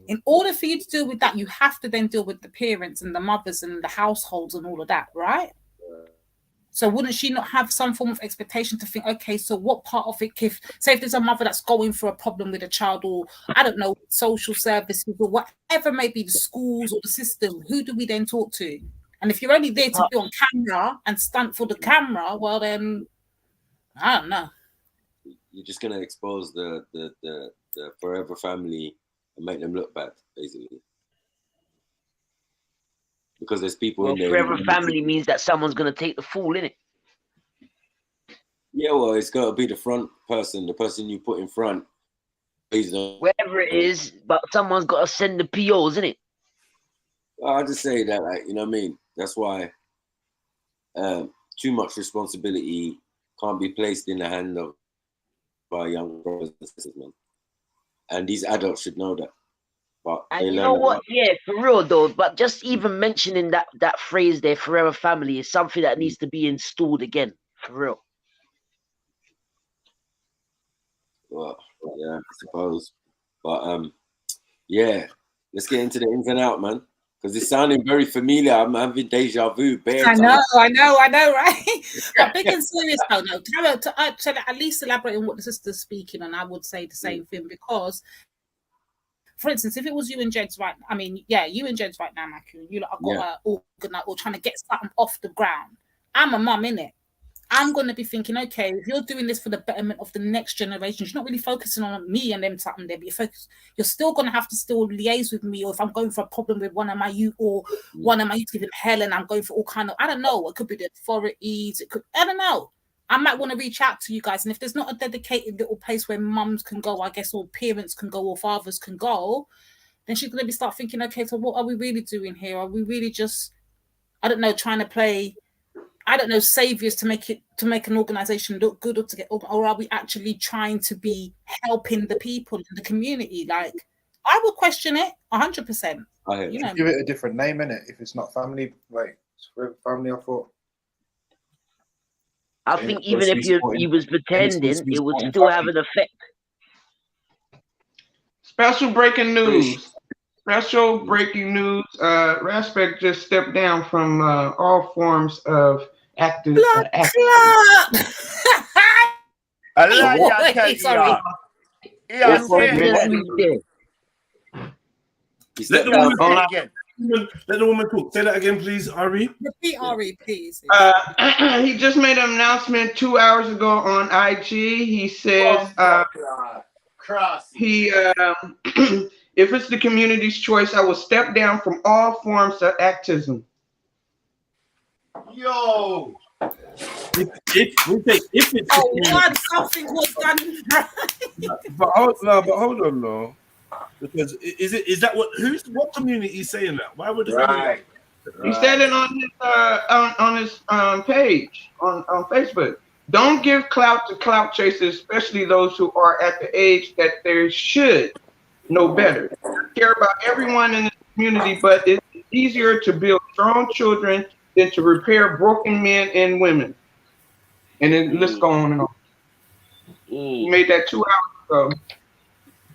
In order for you to deal with that, you have to then deal with the parents and the mothers and the households and all of that, right? So wouldn't she not have some form of expectation to think, okay, so what part of it, say if there's a mother that's going through a problem with a child, or I don't know, social services or whatever may be, the schools or the system, who do we then talk to? And if you're only there to be on camera and stunt for the camera, well then, I don't know. You're just gonna expose the Forever Family and make them look bad, basically. Because there's people in there. Forever Family means that someone's gonna take the fall, innit? Yeah, well, it's got to be the front person, the person you put in front. Wherever it is, but someone's got to send the POs, isn't it? I'll just say that, like, you know what I mean? That's why too much responsibility can't be placed in the hand of our young brothers and sisters, man. And these adults should know that. But And they you learn know it what? wrong. Yeah, for real though. But just even mentioning that phrase there, "forever family," is something that needs to be installed again. For real. Well, yeah, I suppose. But yeah, let's get into the ins and out, man. Because it's sounding very familiar. I'm having deja vu. I know, right? But big and serious though, no. To at least elaborate on what the sister's speaking on, I would say the same thing because, for instance, if it was you and Jed's right, I mean, yeah, you and Jed's right now, Macu, you lot have got organized or trying to get something off the ground. I'm a mum, innit? I'm going to be thinking, okay, if you're doing this for the betterment of the next generation, you're not really focusing on me and them something there, but you're still going to have to still liaise with me, or if I'm going for a problem with one of my youth or one of my youth giving hell and I'm going for all kind of, I don't know, it could be the authorities, it could, I don't know. I might want to reach out to you guys. And if there's not a dedicated little place where mums can go, I guess, or parents can go or fathers can go, then she's going to start thinking, okay, so what are we really doing here? Are we really just, I don't know, trying to play, I don't know, saviors to make an organization look good or to get, or are we actually trying to be helping the people in the community? Like, I would question it 100%. You know, give it a different name, innit? If it's not family, like family, I thought. I think even if he was pretending, it would still have an effect. Special breaking news. Special breaking news. Respect just stepped down from all forms of active. Let the woman talk. Say that again, please, Ari. Repeat, Ari, please. He just made an announcement 2 hours ago on IG. He says if it's the community's choice, I will step down from all forms of activism. Yo. If it's something was done. but hold on, no. Because is that what community is saying that? Why would He said it on his page on Facebook. Don't give clout to clout chasers, especially those who are at the age that they should know better. Care about everyone in the community, but it's easier to build strong children than to repair broken men and women. And then let's go on and on. He made that 2 hours ago.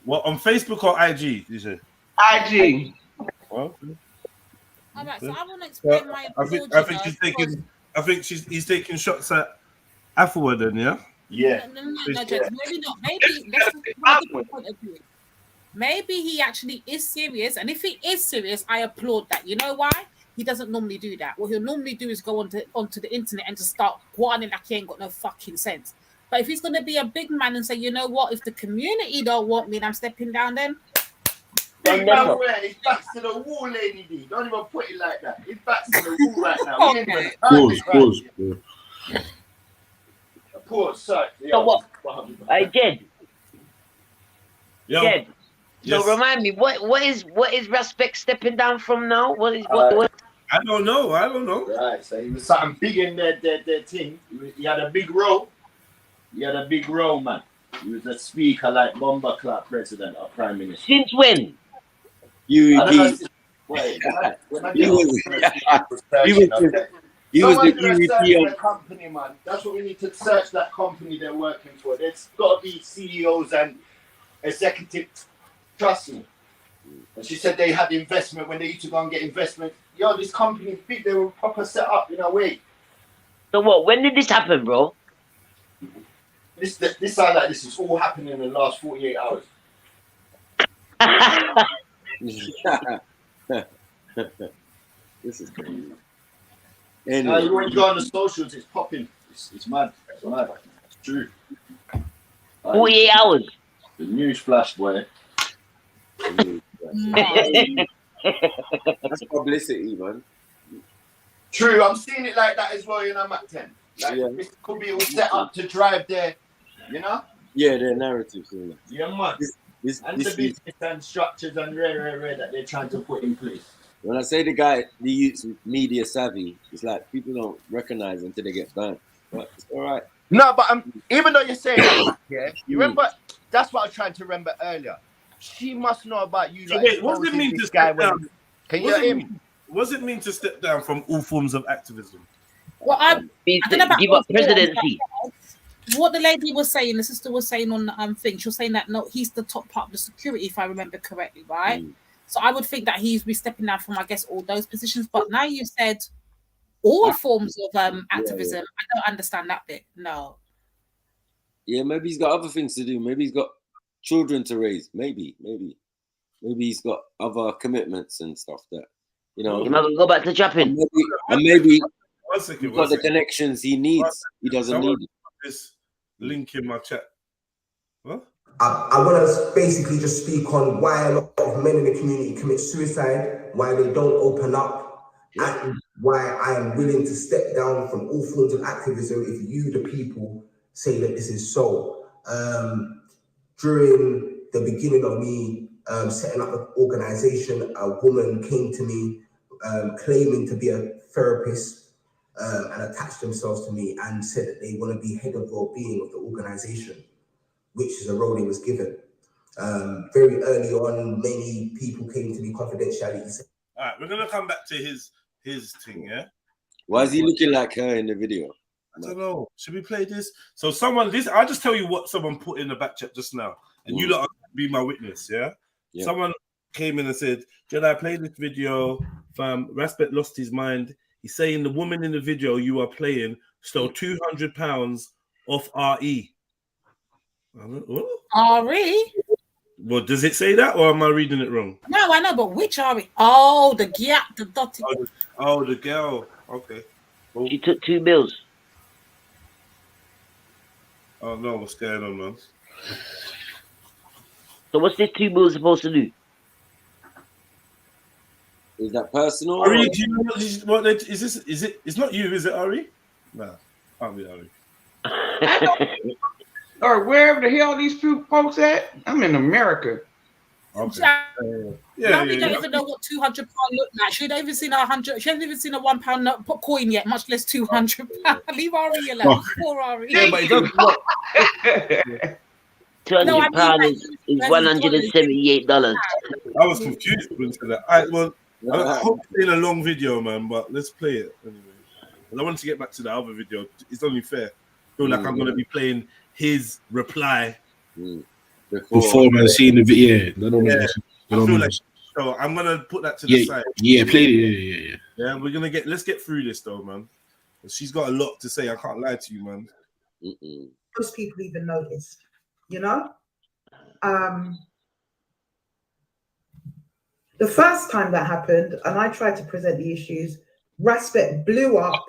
What, on Facebook or IG? You said IG. Well, all right, so I want to explain my apology. I think he's taking shots at AFUA then, yeah? Yeah. No, maybe not. Maybe that's a different point of view. Maybe he actually is serious, and if he is serious, I applaud that. You know why? He doesn't normally do that. What he'll normally do is go onto the internet and just start whining like he ain't got no fucking sense. But if he's going to be a big man and say, you know what, if the community don't want me and I'm stepping down, then... Big man, his back's to the wall, Lady D. Don't even put it like that. His back's to the wall right now. Pause. Pause, sorry. So what? Hey, Jed. Yo. Jed. Yes. So remind me, what is Respect stepping down from now? What? I don't know. Right, so he was something big in their thing. He had a big role. Man. He was a speaker like Bomber Club president or prime minister. Since when? He was the company, man. That's what we need to search, that company they're working for. There's got to be CEOs and executives. Trust me. And she said they had investment when they used to go and get investment. Yo, this company is big. They were proper set up in a way. So what? When did this happen, bro? This sound like this is all happening in the last 48 hours. This is crazy. Anyway. When you go on the socials, it's popping. It's mad. It's mad. It's true. 48 hours. The news flash, boy. That's publicity, man. True, I'm seeing it like that as well, you know, Mac 10. Like this could be all set up to drive their, you know? Yeah, their narratives. Yeah, man. And the business and structures and rare that they're trying to put in place. When I say the youth's media savvy, it's like people don't recognize until they get burnt. But it's all right. No, but even though you're saying that, yeah, you remember, that's what I was trying to remember earlier. She must know about you. Like, wait, what does it mean to step down? Can you hear him? What does it mean to step down from all forms of activism? Well, I don't know about give up presidency. What the lady was saying, the sister was saying on the thing, she was saying that no, he's the top part of the security, if I remember correctly, right? So I would think that he's be stepping down from, I guess, all those positions. But now you said all forms of activism. I don't understand that bit. No. Yeah, maybe he's got other things to do. Maybe he's got children to raise. Maybe he's got other commitments and stuff that, you know. You might go back to Japan. And maybe he's got the connections he needs. He doesn't need it. This link in my chat. What? I want to basically just speak on why a lot of men in the community commit suicide, why they don't open up, and why I am willing to step down from all forms of activism if you, the people, say that this is so. During the beginning of me setting up an organization, a woman came to me claiming to be a therapist and attached themselves to me and said that they want to be head of well-being of the organization, which is a role they was given. Very early on, many people came to me confidentially. All right, we're gonna come back to his thing, yeah. Why is he looking like her in the video? I don't know. Should we play this? So I'll just tell you what someone put in the back chat just now, and you lot be my witness, yeah? Someone came in and said, Jedi, play this video, fam. Raspet lost his mind. He's saying the woman in the video you are playing stole £200 off RE. RE? Well, does it say that, or am I reading it wrong? No, I know, but which RE? Oh, the gap, the dotted. Oh, the girl. Okay. Well, She took 2 bills. Oh no, what's going on, man? So what's this 2 bills supposed to do? Is that personal? Ari, do you know what is this? Is it? It's not you, is it, Ari? No, can't be Ari. Or wherever the hell these folks at? I'm in America. Okay. Yeah, we don't even know what £200 look like. She ain't even seen She hasn't even seen a £1 note coin yet, much less £200. Leave Ari alone. Poor Ari. Yeah, but it doesn't look. £200 is $178. I was confused when you said that. All right, well, I hope it's been a long video, man, but let's play it anyway. And I wanted to get back to the other video. It's only fair. I feel like I'm going to be playing his reply before man seeing the video. So I'm gonna put that to the side. Yeah, play it. Yeah, let's get through this though, man. She's got a lot to say. I can't lie to you, man. Most people even noticed, you know. The first time that happened, and I tried to present the issues, Raspet blew up,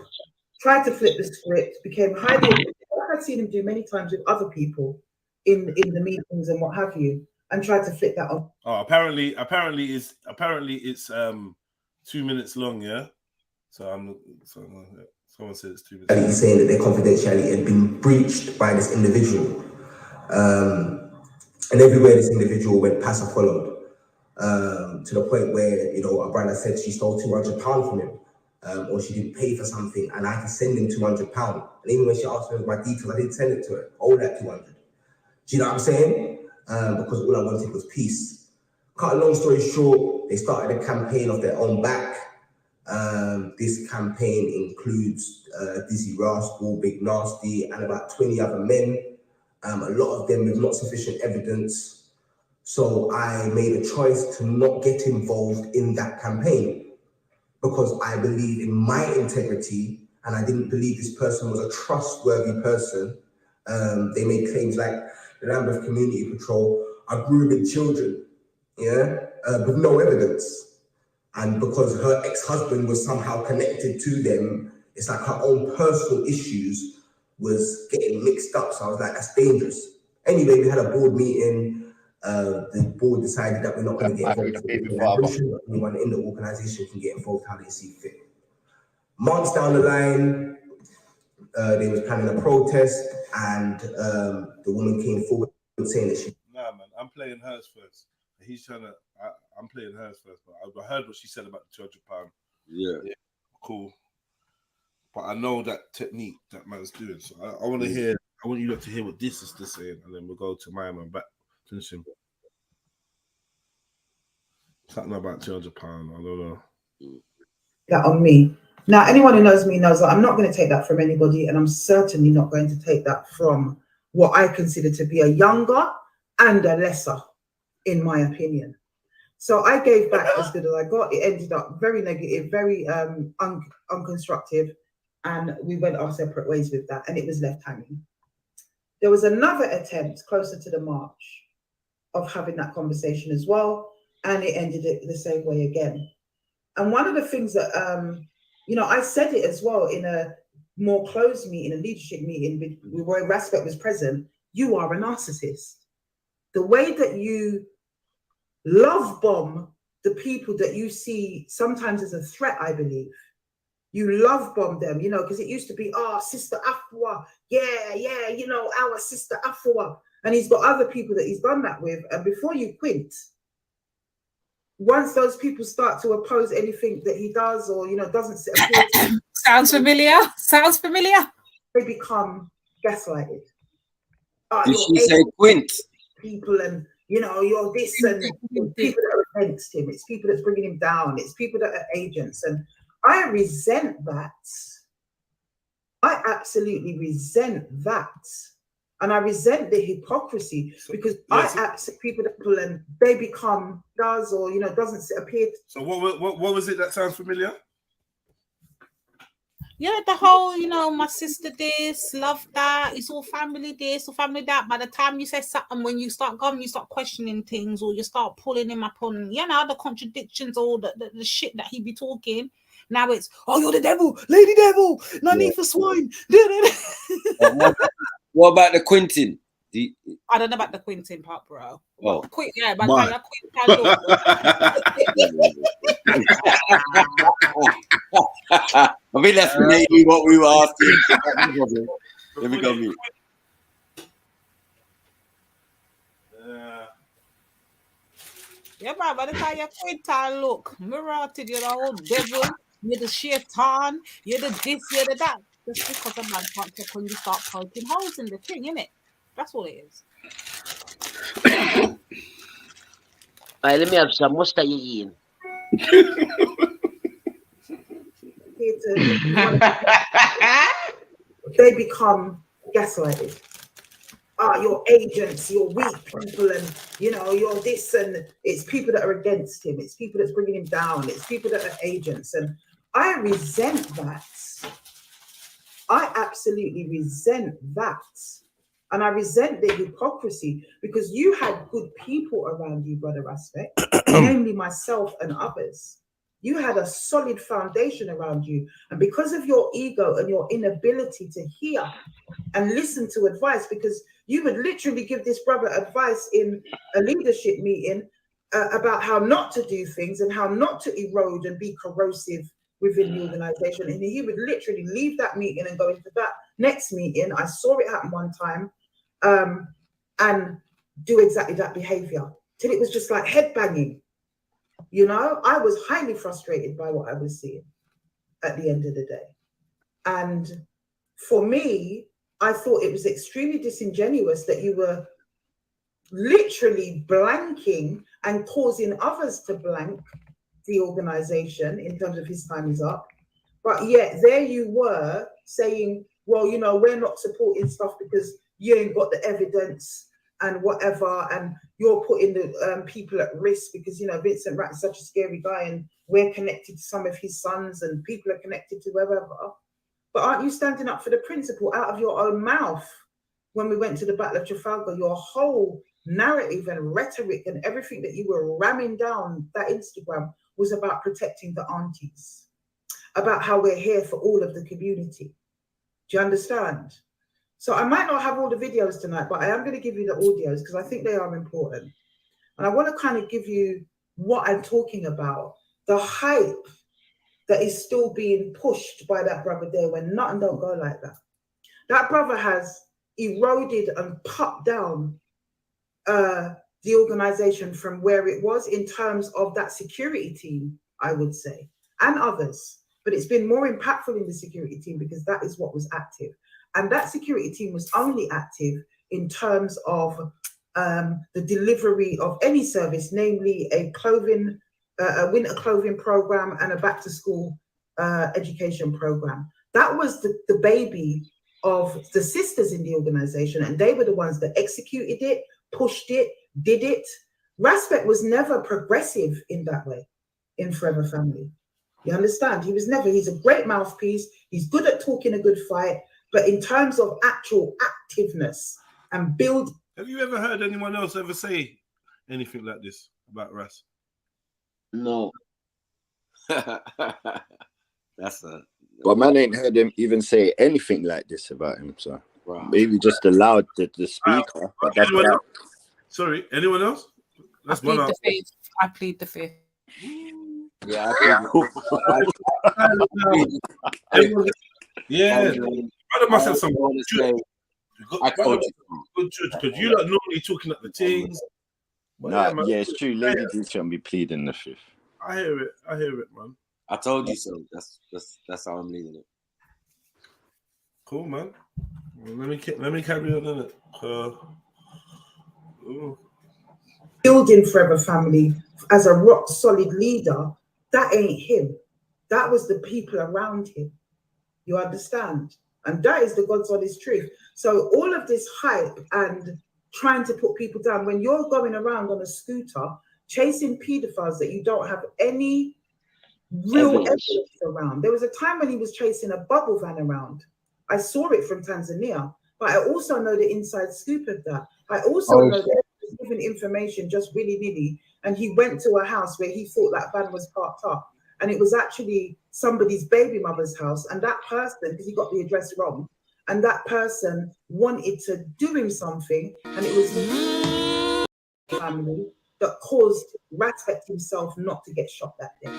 tried to flip the script, became highly. I've seen him do many times with other people in the meetings and what have you, and tried to flip that on. Oh, apparently it's 2 minutes long, yeah. So someone said it's 2 minutes. And he's saying that their confidentiality had been breached by this individual, and everywhere this individual went, Passa followed, to the point where a brother said she stole £200 from him. Or she didn't pay for something, and I had to send him £200. And even when she asked me my details, I didn't send it to her. All that 200. Do you know what I'm saying? Because all I wanted was peace. Cut a long story short, they started a campaign of their own back. This campaign includes Dizzy Rascal, Big Nasty, and about 20 other men. A lot of them with not sufficient evidence. So I made a choice to not get involved in that campaign, because I believe in my integrity, and I didn't believe this person was a trustworthy person. They made claims like the Lambeth Community Patrol are grooming children, with no evidence. And because her ex-husband was somehow connected to them, it's like her own personal issues was getting mixed up. So I was like, that's dangerous. Anyway, we had a board meeting. The board decided that we're not going to get involved. Anyone in the organization can get involved how they see fit. Months down the line, they was planning a protest, and the woman came forward saying that she. Nah, man, I'm playing hers first. He's trying to. I'm playing hers first, but I heard what she said about the £200. Yeah, cool. But I know that technique that man's doing, so I want to hear. I want you lot to hear what this is saying, and then we'll go to my man back. Finish him. Something about £200. I don't know. That on me. Now, anyone who knows me knows that I'm not going to take that from anybody, and I'm certainly not going to take that from what I consider to be a younger and a lesser, in my opinion. So I gave back as good as I got. It ended up very negative, very unconstructive, and we went our separate ways with that, and it was left hanging. There was another attempt closer to the March of having that conversation as well, and it ended it the same way again. And one of the things that, you know, I said it as well in a more closed meeting, a leadership meeting where Raspet was present, you are a narcissist. The way that you love bomb the people that you see sometimes as a threat, I believe. You love bomb them, you know, because it used to be, oh, Sister Afua, yeah, you know, our Sister Afua. And he's got other people that he's done that with. And before you quit, once those people start to oppose anything that he does or, you know, doesn't appear to... Sounds familiar? Sounds familiar? They become gaslighted. Did she say quint? People and, you know, you're this and people that are against him. It's people that's bringing him down. It's people that are agents. And I resent that. I absolutely resent that. And I resent the hypocrisy because I accept people that pull and they become does or, you know, doesn't appear. So what was it that sounds familiar? Yeah, the whole, you know, my sister this, love that, it's all family this or family that. By the time you say something, when you start going, you start questioning things or you start pulling him up on, you know, the contradictions or the shit that he be talking. Now it's, oh, you're the devil, lady devil, no need for swine. What about the Quintin? I don't know about the Quintin part, bro. Oh, Quit, yeah, but I think that's maybe what we were asking. Let me go mute. Yeah, man, by the time you quit and look, Marated, you're the old devil, you're the shaitan, you're the this, you're the that. Just because a man can't check when you start poking holes in the thing, innit? That's all it is. Alright, let me have some. What's that you eating? They become gaslighted. You're agents, you're weak people, and you know, you're this, and it's people that are against him, it's people that's bringing him down, it's people that are agents, and I resent that. I absolutely resent that. And I resent the hypocrisy because you had good people around you, Brother Aspect, namely myself and others. You had a solid foundation around you. And because of your ego and your inability to hear and listen to advice, because you would literally give this brother advice in a leadership meeting about how not to do things and how not to erode and be corrosive within the organization. And he would literally leave that meeting and go into that next meeting. I saw it happen one time and do exactly that behavior till it was just like headbanging. You know, I was highly frustrated by what I was seeing at the end of the day. And for me, I thought it was extremely disingenuous that you were literally blanking and causing others to blank the organization in terms of his time is up. But yet there you were saying, well, you know, we're not supporting stuff because you ain't got the evidence and whatever, and you're putting the people at risk because, you know, Vincent Rat is such a scary guy and we're connected to some of his sons and people are connected to whoever. But aren't you standing up for the principle out of your own mouth? When we went to the Battle of Trafalgar, your whole narrative and rhetoric and everything that you were ramming down that Instagram was about protecting the aunties, about how we're here for all of the community. Do you understand? So I might not have all the videos tonight, but I am going to give you the audios because I think they are important. And I want to kind of give you what I'm talking about, the hype that is still being pushed by that brother there when nothing don't go like that. That brother has eroded and cut down the organization from where it was in terms of that security team, I would say, and others. But it's been more impactful in the security team because that is what was active. And that security team was only active in terms of the delivery of any service, namely a winter clothing program and a back to school education program. That was the baby of the sisters in the organization, and they were the ones that executed it, pushed it, did it. Raspet was never progressive in that way in Forever Family. You understand? He's a great mouthpiece. He's good at talking a good fight, but in terms of actual activeness and build. Have you ever heard anyone else ever say anything like this about Ras? No. That's a. But man ain't heard him even say anything like this about him, so maybe just allowed the speaker. But that's anyone else? Sorry, anyone else? That's one answer. I plead the fifth. Yeah, yeah. Brother must have some good judge, because you lot normally talking at the things. Nah, yeah, it's true. Lady D shouldn't be pleading the fifth. I hear it, man. I told you so. That's how I'm leading it. Cool, man. Well, let me carry on in it. Building Forever Family as a rock solid leader, that ain't him. That was the people around him. You understand? And that is the God's honest truth. So all of this hype and trying to put people down, when you're going around on a scooter chasing pedophiles that you don't have any real evidence around. There was a time when he was chasing a bubble van around. I saw it from Tanzania, but I also know the inside scoop of that. I also know that he was given information just willy-nilly, and he went to a house where he thought that van was parked up, and it was actually somebody's baby mother's house, and that person, because he got the address wrong, and that person wanted to do him something, and it was the family that caused Raspet himself not to get shot that day.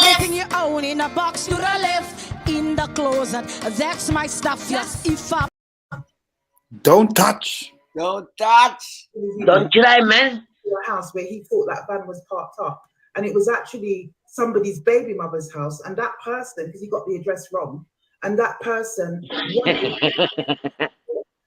Everything you own in a box to the left, in the closet. That's my stuff. Yes, if I don't touch. Don't touch. Don't try, man. A house where he thought that van was parked up, and it was actually somebody's baby mother's house, and that person, because he got the address wrong, and that person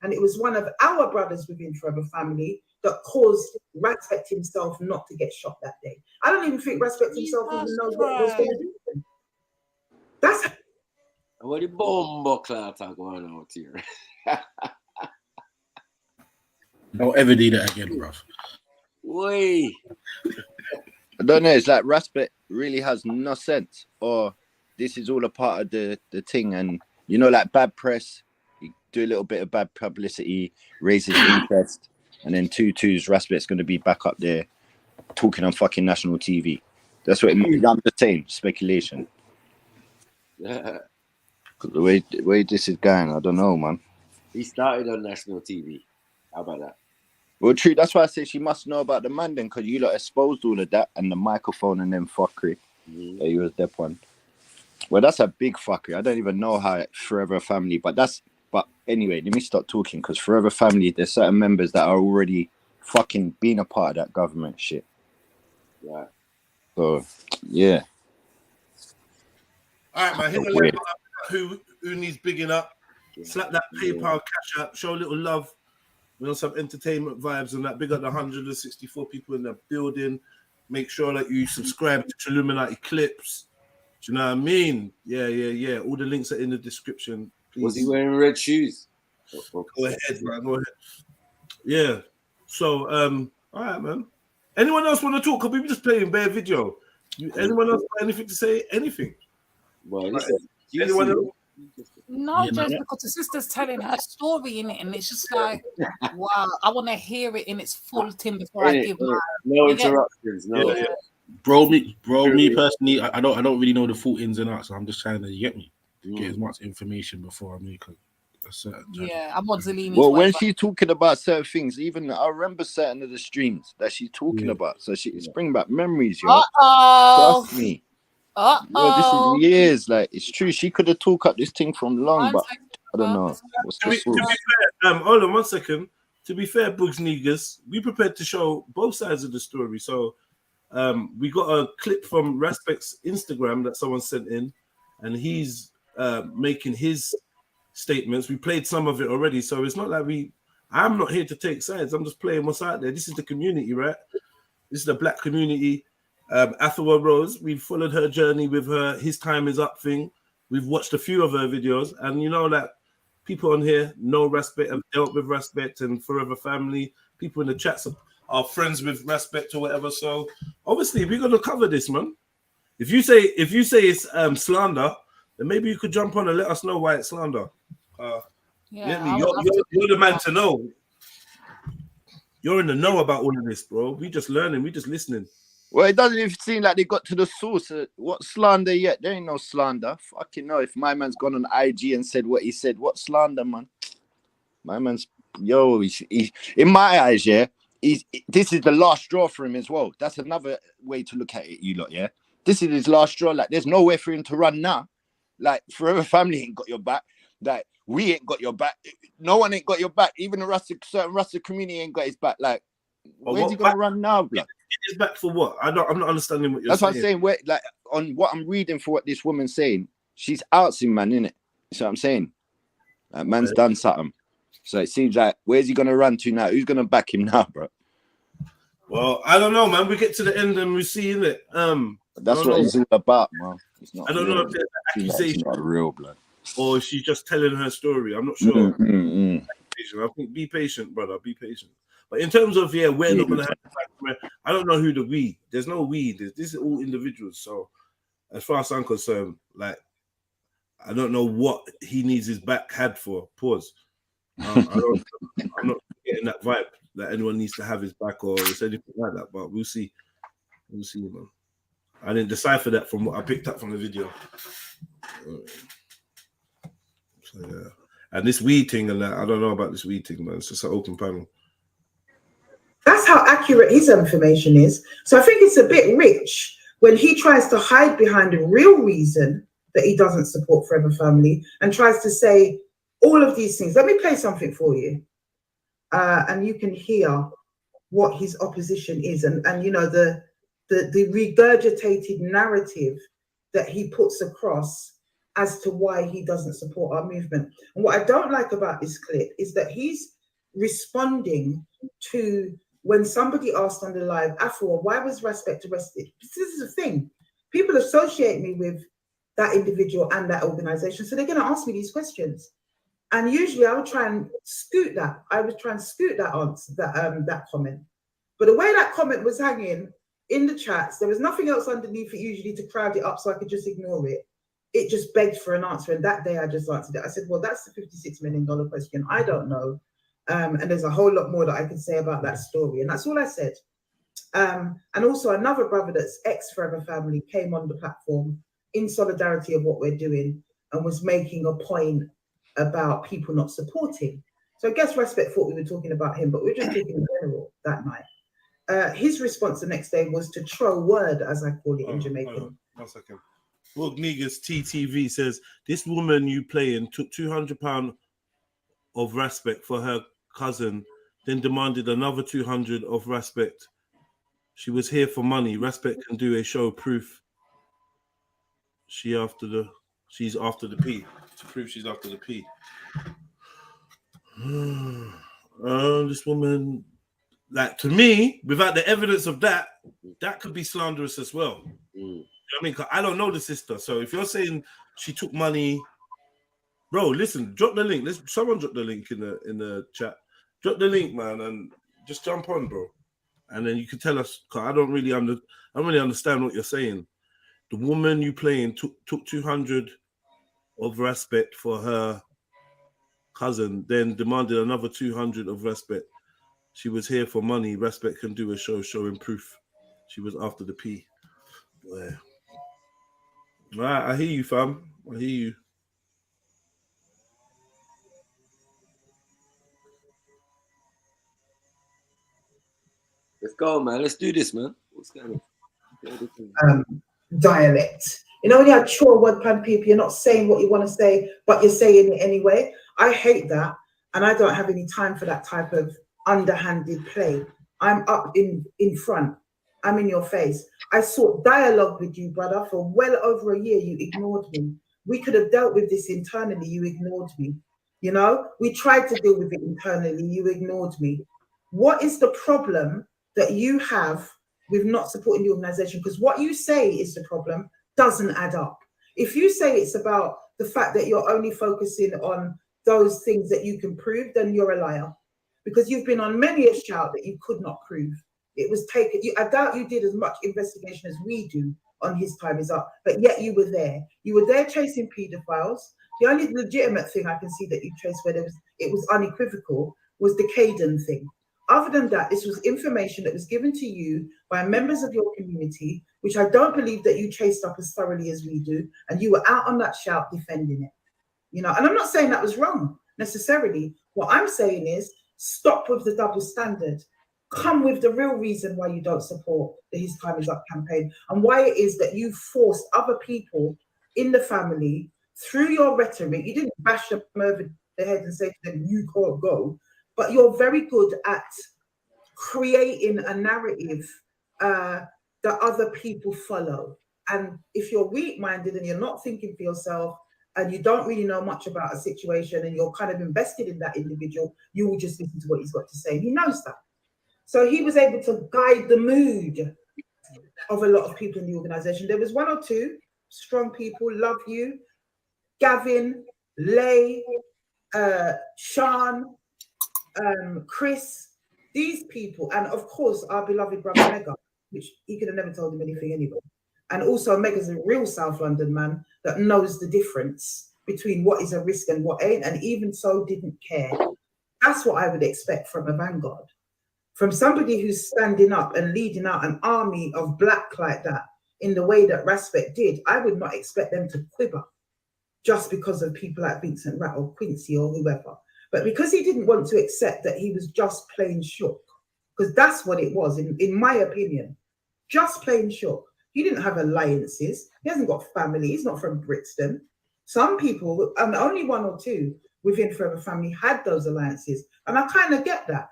and it was one of our brothers within Forever Family that caused Raspet himself not to get shot that day. I don't even think Raspet himself even knows what was going to do to him. That's what the bomb cloud talk going on here. Don't ever do that again, bro. Wait. I don't know. It's like Raspet really has no sense, or this is all a part of the thing, and you know, like bad press. Do a little bit of bad publicity, raise his interest, and then 2-2's Raspet's going to be back up there talking on fucking national TV. That's what I'm just saying, speculation. Yeah. The way this is going, I don't know, man. He started on national TV. How about that? Well, true. That's why I say she must know about the man then, because you lot exposed all of that and the microphone and then fuckery. Mm-hmm. Yeah, you was that one. Well, that's a big fuckery. I don't even know how Forever Family, but anyway, let me stop talking, because Forever Family, there's certain members that are already fucking being a part of that government shit. Yeah. So, yeah. All right, man. Hit the level up who needs bigging up. Slap that PayPal cash up. Show a little love. We want some entertainment vibes and that. Big up the 164 people in the building. Make sure that you subscribe to TRILLUMINATI clips. Do you know what I mean? Yeah. All the links are in the description. Please. Was he wearing red shoes? Go ahead, man. Go ahead. Yeah. So, all right, man. Anyone else want to talk? Because we just playing bare video. Anyone else got anything to say? Anything? Well, anyone else? No, just because the sister's telling her story in it, and it's just like, wow, I want to hear it in its full thing before I give mine. No interruptions. No. Yeah. Bro, me personally, I don't really know the full ins and outs. So I'm just trying to get as much information before I make a certain judgment. Yeah, I'm on Zalini's well, when she's talking about certain things, even I remember certain of the streams that she's talking about. So it's bringing back memories, yo. Trust me. Well, this is years. Like, it's true. She could have talked up this thing from long, but I don't know. What's To the be source? fair, hold on 1 second. To be fair, Boogs Niggas, we prepared to show both sides of the story. So we got a clip from Respect's Instagram that someone sent in, and he's making his statements. We played some of it already, so it's not like I'm not here to take sides. I'm just playing what's out there. This is the community, right? This is the black community. AFUA Rose, we've followed her journey with her His Time Is Up thing. We've watched a few of her videos, and you know that people on here know Respect, have dealt with Respect and Forever Family. People in the chats are friends with Respect or whatever. So obviously we're gonna cover this, man. If you say it's slander, then maybe you could jump on and let us know why it's slander. You're the man to know. You're in the know about all of this, bro. We just learning, we just listening. Well, it doesn't even seem like they got to the source. What slander yet? There ain't no slander. Fucking no. If my man's gone on IG and said what he said, what slander, man? My man's he in my eyes, yeah. This is the last straw for him as well. That's another way to look at it, you lot, yeah. This is his last straw. Like, there's nowhere for him to run now. Like, Forever Family ain't got your back. Like, we ain't got your back. No one ain't got your back. Even the certain Rasta community ain't got his back. Like, where's he gonna run now, blood? His back for what? I'm not understanding what you're That's saying. what I'm saying. Where, like, on what I'm reading for what this woman's saying, she's outsing man, innit? You see what I'm saying? Like, man's done something. So it seems like, where's he gonna run to now? Who's gonna back him now, bro? Well, I don't know, man. We get to the end and we see it. That's what it's all about, man. It's not I don't know if there's an accusation, not real, blood, or she's just telling her story. I'm not sure. Mm. I think be patient, brother. Be patient. But in terms of we're not gonna have the back. I don't know who the we. There's no we. This is all individuals. So as far as I'm concerned, like, I don't know what he needs his back had for. Pause. I'm not getting that vibe that anyone needs to have his back or it's anything like that. But we'll see. We'll see, man. I didn't decipher that from what I picked up from the video. So yeah. And this weed thing and that, I don't know about this weed thing, man. It's just an open panel. That's how accurate his information is. So I think it's a bit rich when he tries to hide behind the real reason that he doesn't support Forever Family and tries to say all of these things. Let me play something for you. And you can hear what his opposition is and you know, the regurgitated narrative that he puts across as to why he doesn't support our movement. And what I don't like about this clip is that he's responding to when somebody asked on the live, AFUA, why was Respect arrested? This is the thing. People associate me with that individual and that organization, so they're going to ask me these questions. And usually I would try and scoot that. I would try and scoot that answer, that comment. But the way that comment was hanging in the chats, there was nothing else underneath it usually to crowd it up so I could just ignore it. It just begged for an answer. And that day I just answered it. I said, well, that's the $56 million question. I don't know. And there's a whole lot more that I can say about that story. And that's all I said. And also another brother that's ex-Forever Family came on the platform in solidarity of what we're doing and was making a point about people not supporting. So I guess Respect thought we were talking about him, but we were just talking in general that night. His response the next day was to throw word, as I call it in Jamaican. 1 second. Book Niggas TTV says, this woman you playing took £200 of Respect for her cousin, then demanded another 200 of Respect. She was here for money. Respect can do a show proof. She's after the P. To prove she's after the P. This woman, like, to me, without the evidence of that could be slanderous as well. You know what I mean? 'Cause I don't know the sister. So if you're saying she took money, bro, listen, drop the link. Someone drop the link in the chat. Drop the link, man, and just jump on, bro. And then you can tell us, 'cause I don't really understand what you're saying. The woman you playing took 200 of Respect for her cousin, then demanded another 200 of Respect. She was here for money. Respect can do a show showing proof. She was after the P. Yeah. All right, I hear you, fam. I hear you. Let's go, man. Let's do this, man. What's going on? Dialect. You know, when you have chore word pan people, you're not saying what you want to say, but you're saying it anyway. I hate that, and I don't have any time for that type of underhanded play. I'm up in front. I'm in your face. I sought dialogue with you, brother, for well over a year. You ignored me. We could have dealt with this internally. You ignored me. You know, we tried to deal with it internally. You ignored me. What is the problem that you have with not supporting the organization? Because what you say is the problem doesn't add up. If you say it's about the fact that you're only focusing on those things that you can prove, then you're a liar. Because you've been on many a shout that you could not prove. It was taken. I doubt you did as much investigation as we do on His Time Is Up, but yet you were there. You were there chasing paedophiles. The only legitimate thing I can see that you traced where it was unequivocal was the Caden thing. Other than that, this was information that was given to you by members of your community, which I don't believe that you chased up as thoroughly as we do, and you were out on that shout defending it. You know, and I'm not saying that was wrong necessarily. What I'm saying is stop with the double standard. Come with the real reason why you don't support the His Time Is Up campaign, and why it is that you forced other people in the family through your rhetoric. You didn't bash them over the head and say to them, you can't go, but you're very good at creating a narrative that other people follow. And if you're weak-minded and you're not thinking for yourself and you don't really know much about a situation and you're kind of invested in that individual, you will just listen to what he's got to say. He knows that. So he was able to guide the mood of a lot of people in the organization. There was one or two strong people, Love You, Gavin, Lay, Sean, Chris, these people, and of course our beloved brother Mega, which he could have never told him anything anyway. And also Mega's a real South London man that knows the difference between what is a risk and what ain't, and even so didn't care. That's what I would expect from a vanguard. From somebody who's standing up and leading out an army of black like that in the way that Raspet did, I would not expect them to quiver just because of people like Vincent Rat or Quincy or whoever. But because he didn't want to accept that he was just plain shook, because that's what it was, in my opinion, just plain shook. He didn't have alliances. He hasn't got family. He's not from Brixton. Some people, and only one or two within Forever Family had those alliances. And I kind of get that.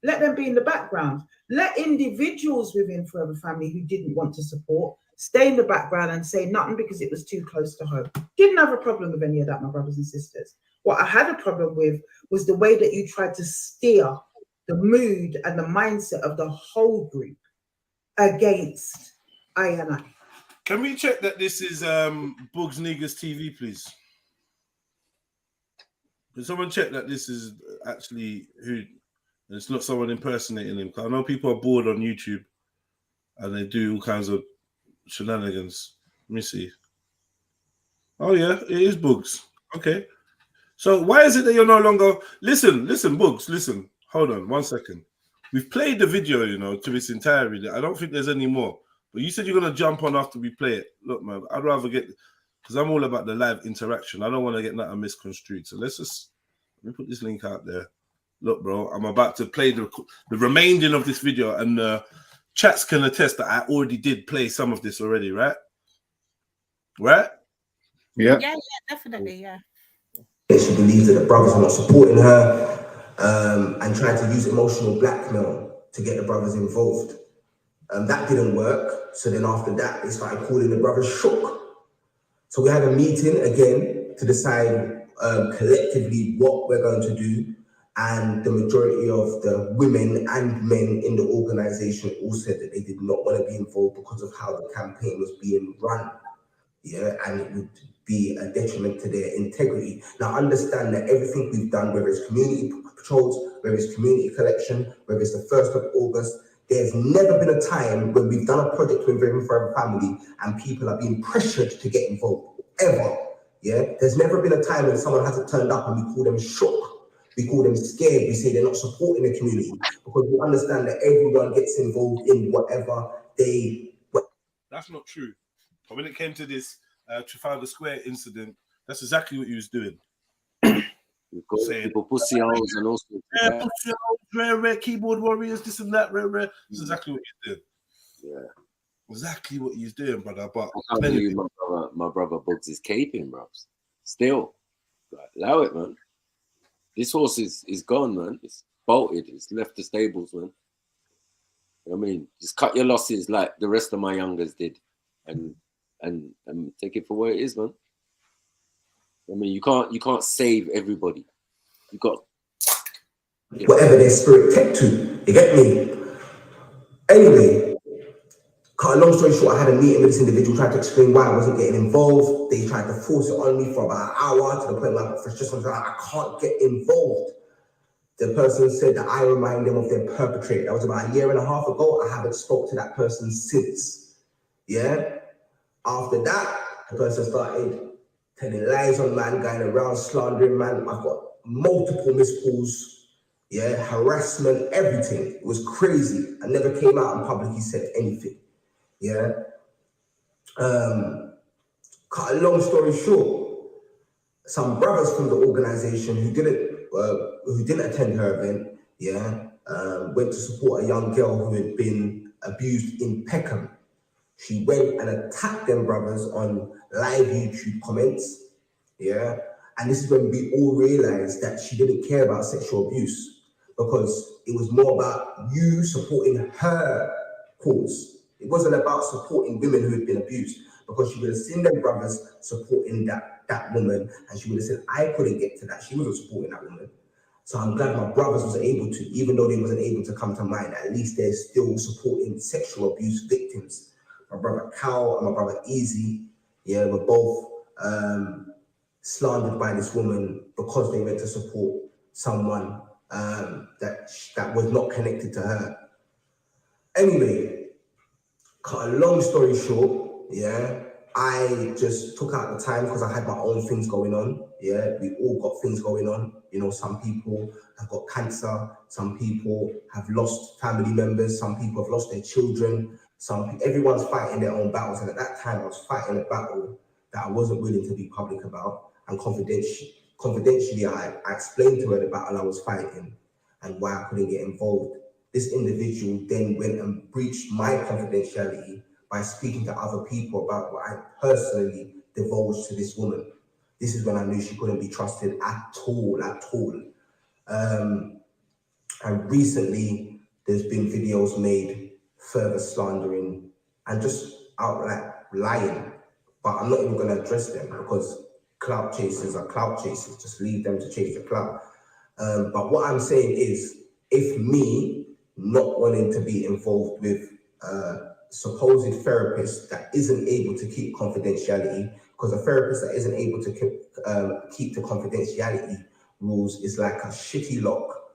Let them be in the background. Let individuals within Forever Family who didn't want to support stay in the background and say nothing because it was too close to home. Didn't have a problem with any of that, my brothers and sisters. What I had a problem with was the way that you tried to steer the mood and the mindset of the whole group against I and I. Can we check that this is Bugs Niggas TV, please? Can someone check that this is actually who? It's not someone impersonating him. I know people are bored on YouTube and they do all kinds of shenanigans. Let me see. Oh yeah, it is Bugs. Okay. So why is it that you're no longer listen, Bugs, listen. Hold on 1 second. We've played the video, you know, to its entirety. I don't think there's any more. But you said you're gonna jump on after we play it. Look, man, I'd rather get because I'm all about the live interaction. I don't want to get nothing misconstrued. So let me put this link out there. Look, bro, I'm about to play the remaining of this video, and chats can attest that I already did play some of this already, right? Right? Yeah, definitely, yeah. She believes that the brothers are not supporting her and trying to use emotional blackmail to get the brothers involved. That didn't work. So then after that, they started calling the brothers shook. So we had a meeting again to decide collectively what we're going to do. And the majority of the women and men in the organization all said that they did not want to be involved because of how the campaign was being run. Yeah, and it would be a detriment to their integrity. Now understand that everything we've done, whether it's community patrols, whether it's community collection, whether it's the 1st of August, there's never been a time when we've done a project with Forever Family and people are being pressured to get involved, ever. Yeah, there's never been a time when someone hasn't turned up and we call them shook. We call them scared. We say they're not supporting the community because we understand that everyone gets involved in whatever they. That's not true. But when it came to this Trafalgar Square incident, that's exactly what he was doing. Saying people pussy holes and all sorts. Yeah, pussy holes, rare, keyboard warriors, this and that, rare. That's exactly what he did. Yeah. exactly what he's doing, brother. But I can't believe my brother Bugs is caping, bro. Still, like, allow it, man. This horse is gone, man. It's bolted. It's left the stables, man. I mean, just cut your losses like the rest of my youngers did, and take it for what it is, man. I mean, you can't save everybody. You got whatever their spirit kept to. You get me? Anyway, cut a long story short, I had a meeting with this individual, tried to explain why I wasn't getting involved. They tried to force it on me for about an hour to the point where I just was like, I can't get involved. The person said that I remind them of their perpetrator. That was about a year and a half ago. I haven't spoke to that person since. Yeah? After that, the person started telling lies on man, going around slandering man. I've got multiple missed calls, yeah, harassment, everything. It was crazy. I never came out in public, he said anything. Yeah. Cut a long story short, some brothers from the organization who didn't attend her event, yeah, went to support a young girl who had been abused in Peckham. She went and attacked them brothers on live YouTube comments, yeah? And this is when we all realized that she didn't care about sexual abuse because it was more about you supporting her cause. It wasn't about supporting women who had been abused because she would have seen them brothers supporting that woman and she would have said, I couldn't get to that. She wasn't supporting that woman. So I'm glad my brothers was able to, even though they wasn't able to come to mind, at least they're still supporting sexual abuse victims. My brother Cal and my brother Easy, yeah, were both slandered by this woman because they went to support someone that was not connected to her. Anyway, cut a long story short, yeah, I just took out the time because I had my own things going on. Yeah, we all got things going on. You know, some people have got cancer, some people have lost family members, some people have lost their children. Everyone's fighting their own battles, and at that time I was fighting a battle that I wasn't willing to be public about. And confidentially, I explained to her the battle I was fighting and why I couldn't get involved. This individual then went and breached my confidentiality by speaking to other people about what I personally divulged to this woman. This is when I knew she couldn't be trusted at all. And recently, there's been videos made further slandering and just outright lying. But I'm not even going to address them because clout chasers are clout chasers. Just leave them to chase the clout. But what I'm saying is, if me not wanting to be involved with supposed therapist that isn't able to keep confidentiality, because a therapist that isn't able to keep the confidentiality rules is like a shitty lock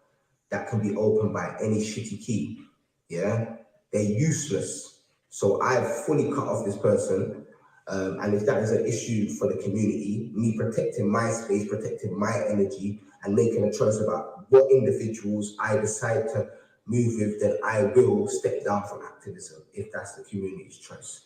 that can be opened by any shitty key, yeah? They're useless. So I've fully cut off this person. And if that is an issue for the community, me protecting my space, protecting my energy, and making a choice about what individuals I decide to move with, then I will step down from activism if that's the community's choice.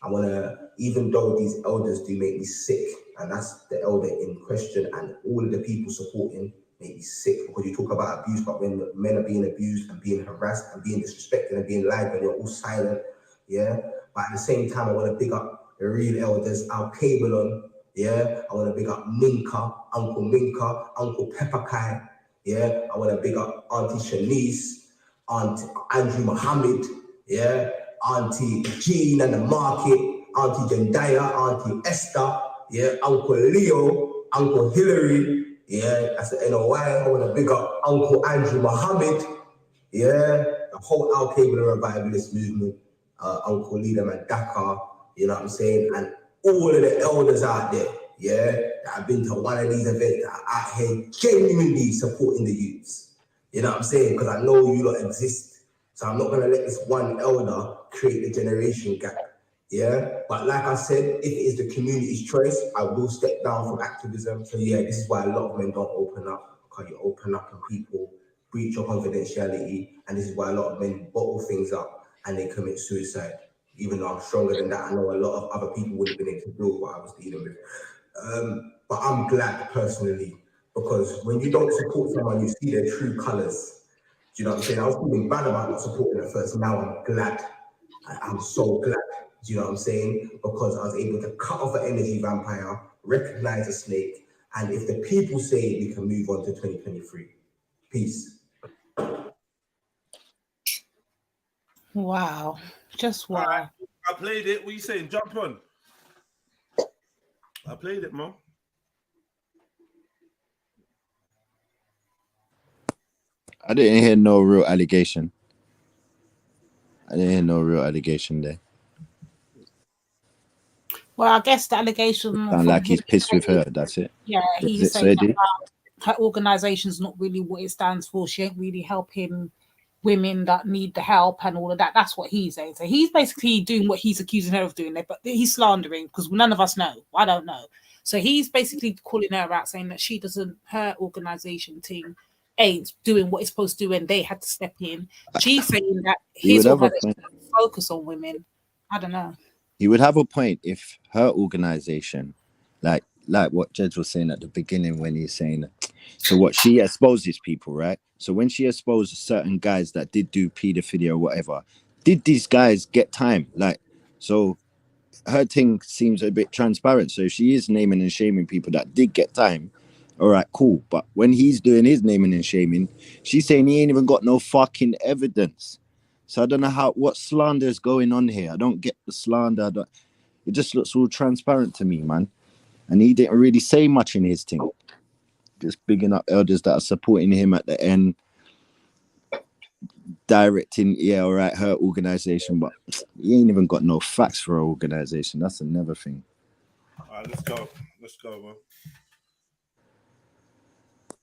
I want to, even though these elders do make me sick, and that's the elder in question, and all of the people supporting make me sick, because you talk about abuse, but when men are being abused and being harassed and being disrespected and being lied when you're all silent, yeah? But at the same time, I want to big up the real elders, Al Cabelon, yeah? I want to big up Minka, Uncle Pepper Kai, yeah? I want to big up Auntie Shanice, Auntie Andrew Muhammad, yeah? Auntie Jean and the Market, Auntie Jendaya, Auntie Esther, yeah? Uncle Leo, Uncle Hillary, yeah? That's the NOI. I want to big up Uncle Andrew Muhammad, yeah? The whole Al Cabelon revivalist movement, Uncle Leader Man Dakar, you know what I'm saying? And all of the elders out there, yeah, that have been to one of these events that are out here genuinely supporting the youths. You know what I'm saying? Because I know you lot exist. So I'm not going to let this one elder create the generation gap. Yeah. But like I said, if it is the community's choice, I will step down from activism. So yeah, this is why a lot of men don't open up, because you open up and people breach your confidentiality. And this is why a lot of men bottle things up and they commit suicide. Even though I'm stronger than that, I know a lot of other people would have been able to deal with what I was dealing with. But I'm glad personally, because when you don't support someone, you see their true colors. Do you know what I'm saying? I was feeling bad about not supporting at first. Now I'm glad. I'm so glad. Do you know what I'm saying? Because I was able to cut off an energy vampire, recognize a snake, and if the people say it, we can move on to 2023. Peace. Wow. Just wow. I played it. What are you saying? Jump on. I played it, man. I didn't hear no real allegation. I didn't hear no real allegation there. Well, I guess the allegation Sound from like he's him, pissed with her. That's it. yeah, Is he's it saying Swedi? that her organization's not really what it stands for. She ain't really helping women that need the help and all of that. That's what he's saying. So he's basically doing what he's accusing her of doing there, but he's slandering because none of us know. I don't know. So he's basically calling her out, saying that she doesn't, her organization team ain't doing what it's supposed to do and they had to step in. She's saying that He his would have a organization point. focus on women. I don't know. He would have a point if her organization, like what Jed was saying at the beginning when he's saying, so what, she exposes people, right? So when she exposed certain guys that did do pedophilia or whatever, did these guys get time? Like, so her thing seems a bit transparent. So if she is naming and shaming people that did get time, all right, cool. But when he's doing his naming and shaming, she's saying he ain't even got no fucking evidence. So I don't know what slander is going on here. I don't get the slander. It just looks all transparent to me, man. And he didn't really say much in his thing. Just bigging up elders that are supporting him at the end, directing, yeah, all right, her organization, but he ain't even got no facts for her organization. That's another thing. All right, let's go. Let's go,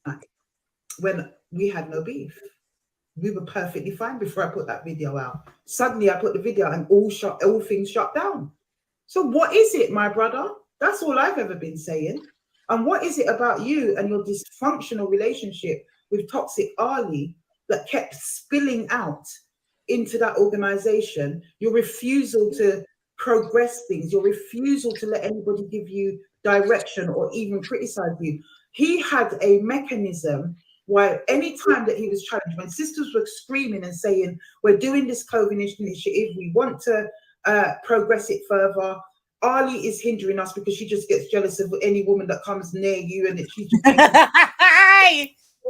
man. When we had no beef, we were perfectly fine before I put that video out. Suddenly I put the video and all things shut down. So what is it, my brother? That's all I've ever been saying. And what is it about you and your dysfunctional relationship with Toxic Ali that kept spilling out into that organization? Your refusal to progress things, your refusal to let anybody give you direction or even criticize you. He had a mechanism where any time that he was challenged, when sisters were screaming and saying, we're doing this COVID initiative, we want to progress it further, Ali is hindering us because she just gets jealous of any woman that comes near you and she's just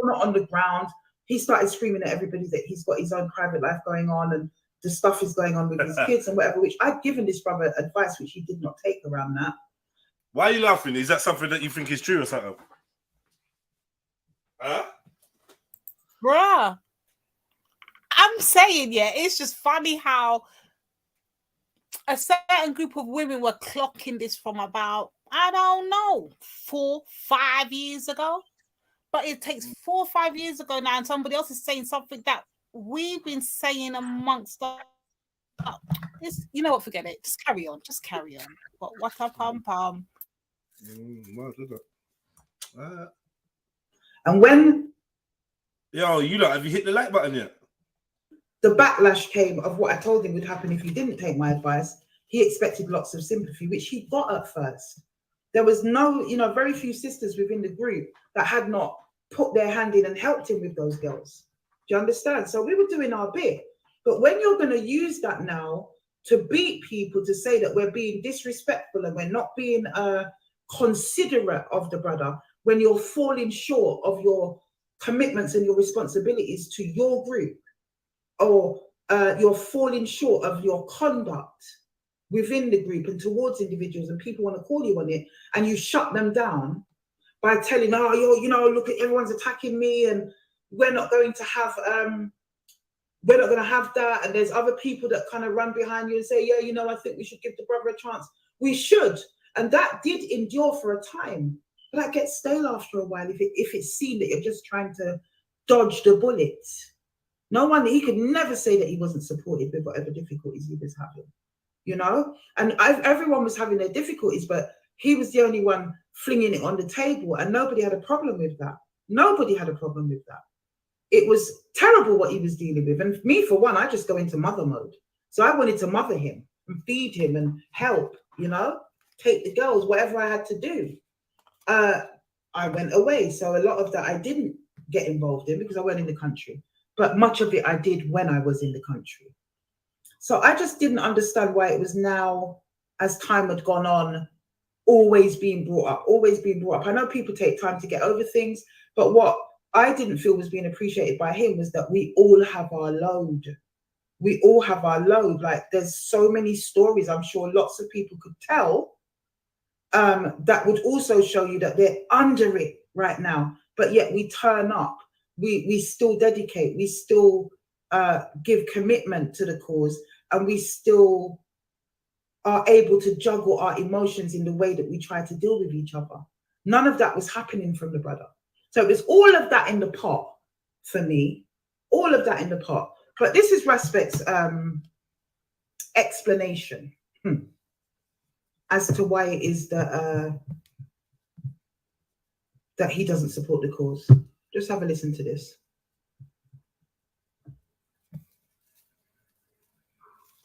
not on the ground. He started screaming at everybody that he's got his own private life going on and the stuff is going on with his kids and whatever, which I'd given this brother advice which he did not take around that. Why are you laughing? Is that something that you think is true or something? Huh? Bruh. I'm saying, yeah, it's just funny how a certain group of women were clocking this from about, I don't know, 4-5 years ago. But it takes 4 or 5 years ago now, and somebody else is saying something that we've been saying amongst us. You know what? Forget it. Just carry on. Just carry on. But what a pom pom. And when have you hit the like button yet? The backlash came of what I told him would happen if he didn't take my advice, he expected lots of sympathy, which he got at first. There was no, very few sisters within the group that had not put their hand in and helped him with those girls. Do you understand? So we were doing our bit. But when you're going to use that now to beat people, to say that we're being disrespectful and we're not being considerate of the brother, when you're falling short of your commitments and your responsibilities to your group, or you're falling short of your conduct within the group and towards individuals, and people want to call you on it, and you shut them down by telling, look at everyone's attacking me, and we're not going to have that, and there's other people that kind of run behind you and say, I think we should give the brother a chance. We should, and that did endure for a time, but that gets stale after a while if it's seen that you're just trying to dodge the bullet. He could never say that he wasn't supported with whatever difficulties he was having, and everyone was having their difficulties, but he was the only one flinging it on the table, and nobody had a problem with that. Nobody had a problem with that. It was terrible what he was dealing with. And me, for one, I just go into mother mode. So I wanted to mother him and feed him and help, take the girls, whatever I had to do. I went away. So a lot of that I didn't get involved in because I weren't in the country. But much of it I did when I was in the country. So I just didn't understand why it was now, as time had gone on, always being brought up, always being brought up. I know people take time to get over things, but what I didn't feel was being appreciated by him was that we all have our load. We all have our load. Like, there's so many stories I'm sure lots of people could tell that would also show you that they're under it right now, but yet we turn up, we still dedicate, we still give commitment to the cause, and we still are able to juggle our emotions in the way that we try to deal with each other. None of that was happening from the brother. So it was all of that in the pot for me, all of that in the pot. But this is Respect's explanation as to why it is that that he doesn't support the cause. Just have a listen to this.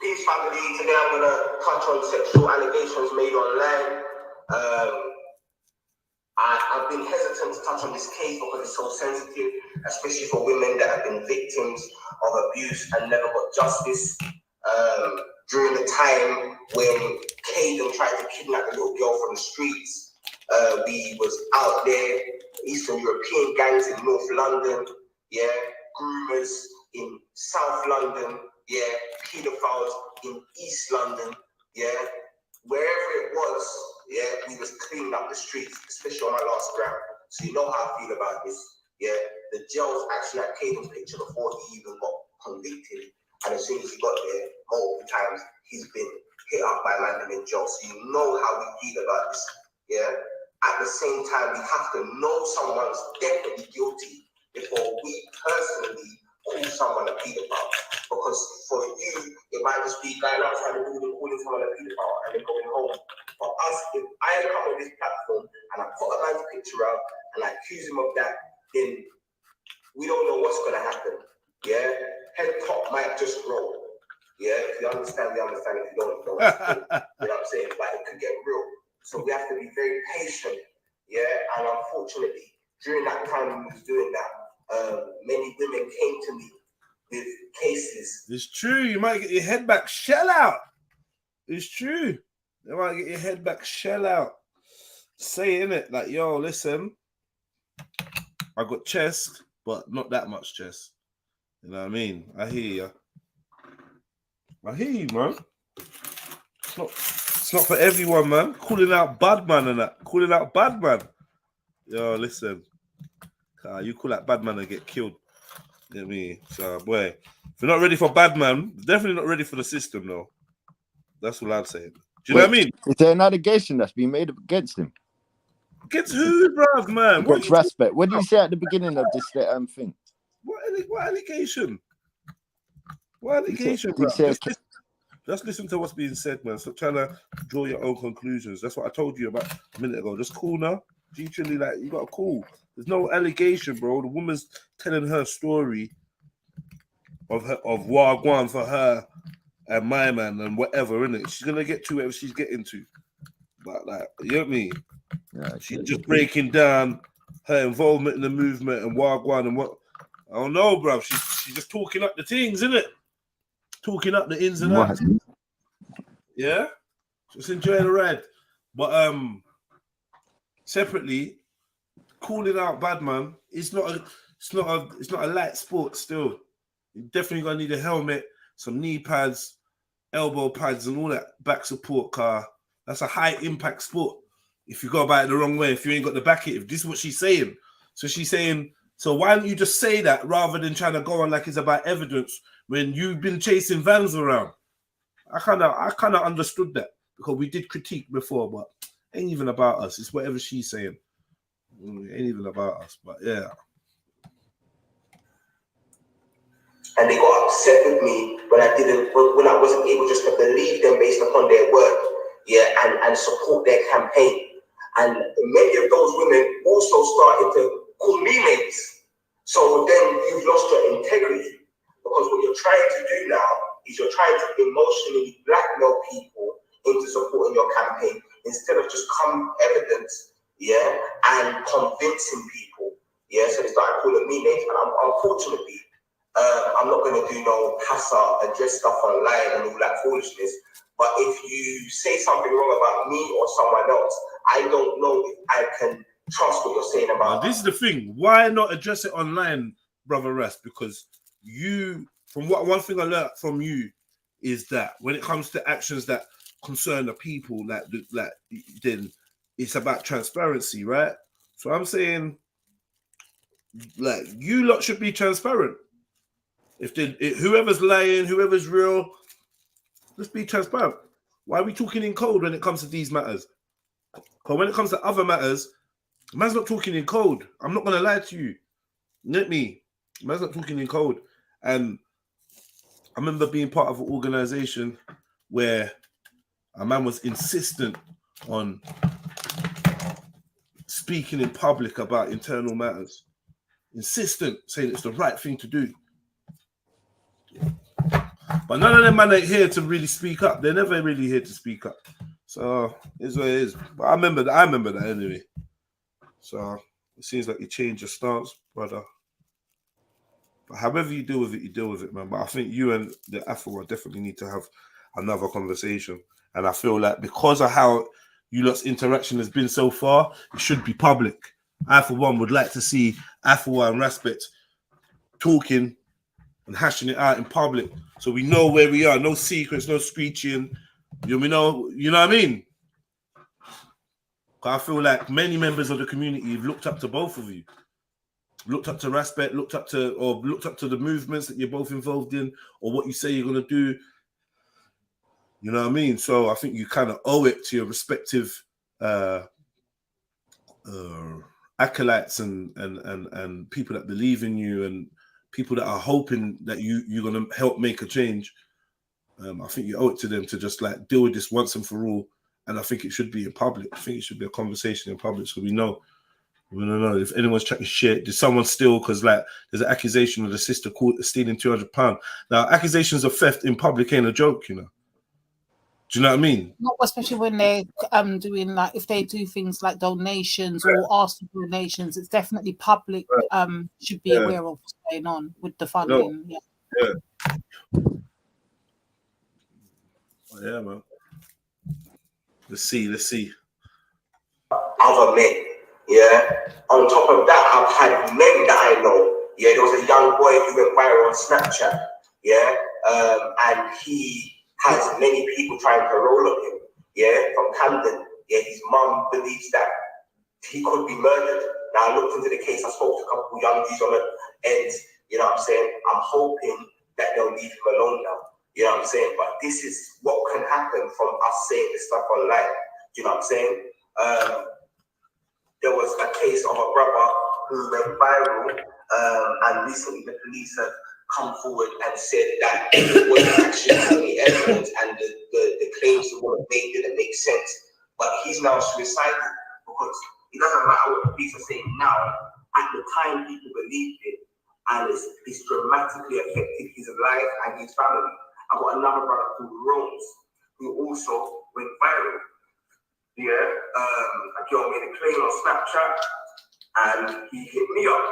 Peace family, today I'm going to touch on sexual allegations made online. I've been hesitant to touch on this case because it's so sensitive, especially for women that have been victims of abuse and never got justice. During the time when Caden tried to kidnap the little girl from the streets, we was out there, Eastern European gangs in North London, yeah, groomers in South London, yeah, paedophiles in East London, yeah, wherever it was, yeah, we was cleaning up the streets, especially on my last round. So you know how I feel about this, yeah. The jails actually had Caden's picture before he even got convicted, and as soon as he got there, multiple times he's been hit up by man in jail. So you know how we feel about this, yeah. At the same time, we have to know someone's definitely guilty before we personally call someone a paedophile. Because for you, it might just be going outside the building calling someone a paedophile and then going home. For us, if I come on this platform and I put a man's picture out and I accuse him of that, then we don't know what's going to happen. Yeah, head top might just roll. Yeah, if you understand, we understand. If you don't, you don't. You know what I'm saying? But it could get real. So we have to be very patient. Yeah, and unfortunately, during that time when we was doing that, many women came to me with cases. It's true. You might get your head back, shell out. It's true. You might get your head back, shell out. Say it, like, yo, listen, I got chest, but not that much chest. You know what I mean? I hear you. I hear you, man. It's not for everyone, man. Calling out bad man and that. Calling out bad man. Yo, listen. You call out bad man and get killed. You know what I mean? So, boy, if you're not ready for bad man, definitely not ready for the system, though. That's what I'm saying. Do you know what I mean? Is there an allegation that's been made against him? Against who, bruv, man? Against Respect. What did you say at the beginning of this thing? What allegation? What allegation, bro? Just listen to what's being said, man. Stop trying to draw your own conclusions. That's what I told you about a minute ago. Just cool now. Literally, like, you got to cool. There's no allegation, bro. The woman's telling her story of Wagwan for her and my man and whatever, innit? She's gonna get to whatever she's getting to. But like, you know what I mean? Yeah, she's just breaking down her involvement in the movement and Wagwan and what. I don't know, bro. She's just talking up the things, innit? Talking up the ins and outs. Yeah, just enjoy the ride. But separately, calling out bad man, it's not a light sport still. You're definitely gonna need a helmet, some knee pads, elbow pads, and all that back support car. That's a high impact sport. If you go about it the wrong way, if you ain't got the back it, if this is what she's saying. So she's saying, so why don't you just say that rather than trying to go on like it's about evidence when you've been chasing vans around? I kind of understood that because we did critique before, but it ain't even about us. It's whatever she's saying. It ain't even about us, but yeah. And they got upset with me when I wasn't able just to believe them based upon their word, yeah, and support their campaign. And many of those women also started to call me names. So then you've lost your integrity, because what you're trying to do now is you're trying to emotionally blackmail people into supporting your campaign instead of just evidence, yeah, and convincing people, yeah. So they started calling me names, and unfortunately, I'm not going to do no passer and dress stuff online and all that foolishness. But if you say something wrong about me or someone else, I don't know if I can trust what you're saying about. This is the thing. Why not address it online, brother Rest? Because you, from what one thing I learned from you is that when it comes to actions that concern the people, then it's about transparency, right? So I'm saying, like, you lot should be transparent. If whoever's lying, whoever's real, let's be transparent. Why are we talking in code when it comes to these matters? Because when it comes to other matters, man's not talking in code. I'm not gonna lie to you. Let me. Man's not talking in code. And I remember being part of an organization where a man was insistent on speaking in public about internal matters. Insistent, saying it's the right thing to do. But none of them men ain't here to really speak up. They're never really here to speak up. So it's what it is. But I remember that anyway. So it seems like you changed your stance, brother. But however you deal with it, you deal with it, man. But I think you and the AFUA definitely need to have another conversation. And I feel like because of how you lot's interaction has been so far, it should be public. I, for one, would like to see AFUA and Respect talking and hashing it out in public, so we know where we are. No secrets, no screeching. You know what I mean? I feel like many members of the community have looked up to both of you. Looked up to Respect, looked up to the movements that you're both involved in, or what you say you're gonna do. You know what I mean? So I think you kind of owe it to your respective acolytes and people that believe in you and people that are hoping that you're going to help make a change. I think you owe it to them to just like deal with this once and for all. And I think it should be in public. I think it should be a conversation in public so we know. We don't know if anyone's chatting shit. Did someone steal? Because like there's an accusation of the sister stealing £200. Now accusations of theft in public ain't a joke, you know. Do you know what I mean? Not especially when they're doing like if they do things like donations or ask for donations. It's definitely public. Should be aware of what's going on with the funding. Yeah, man. Let's see. Other men, yeah. On top of that, I've had men that I know. Yeah, there was a young boy who went viral on Snapchat. Yeah, and he has many people trying to roll up him. Yeah, from Camden. Yeah, his mum believes that he could be murdered. Now I looked into the case. I spoke to a couple of young dudes on the end. You know what I'm saying? I'm hoping that they'll leave him alone now. You know what I'm saying? But this is what can happen from us saying this stuff online. You know what I'm saying? There was a case of a brother who went viral, and recently the police have come forward and said that it wasn't actually any evidence and the claims the woman made didn't make sense. But he's now suicidal because it doesn't matter what the police are saying now. At the time, people believed it, and it's dramatically affected his life and his family. I've got another brother called Rose who also went viral. Yeah, a girl made a claim on Snapchat and he hit me up.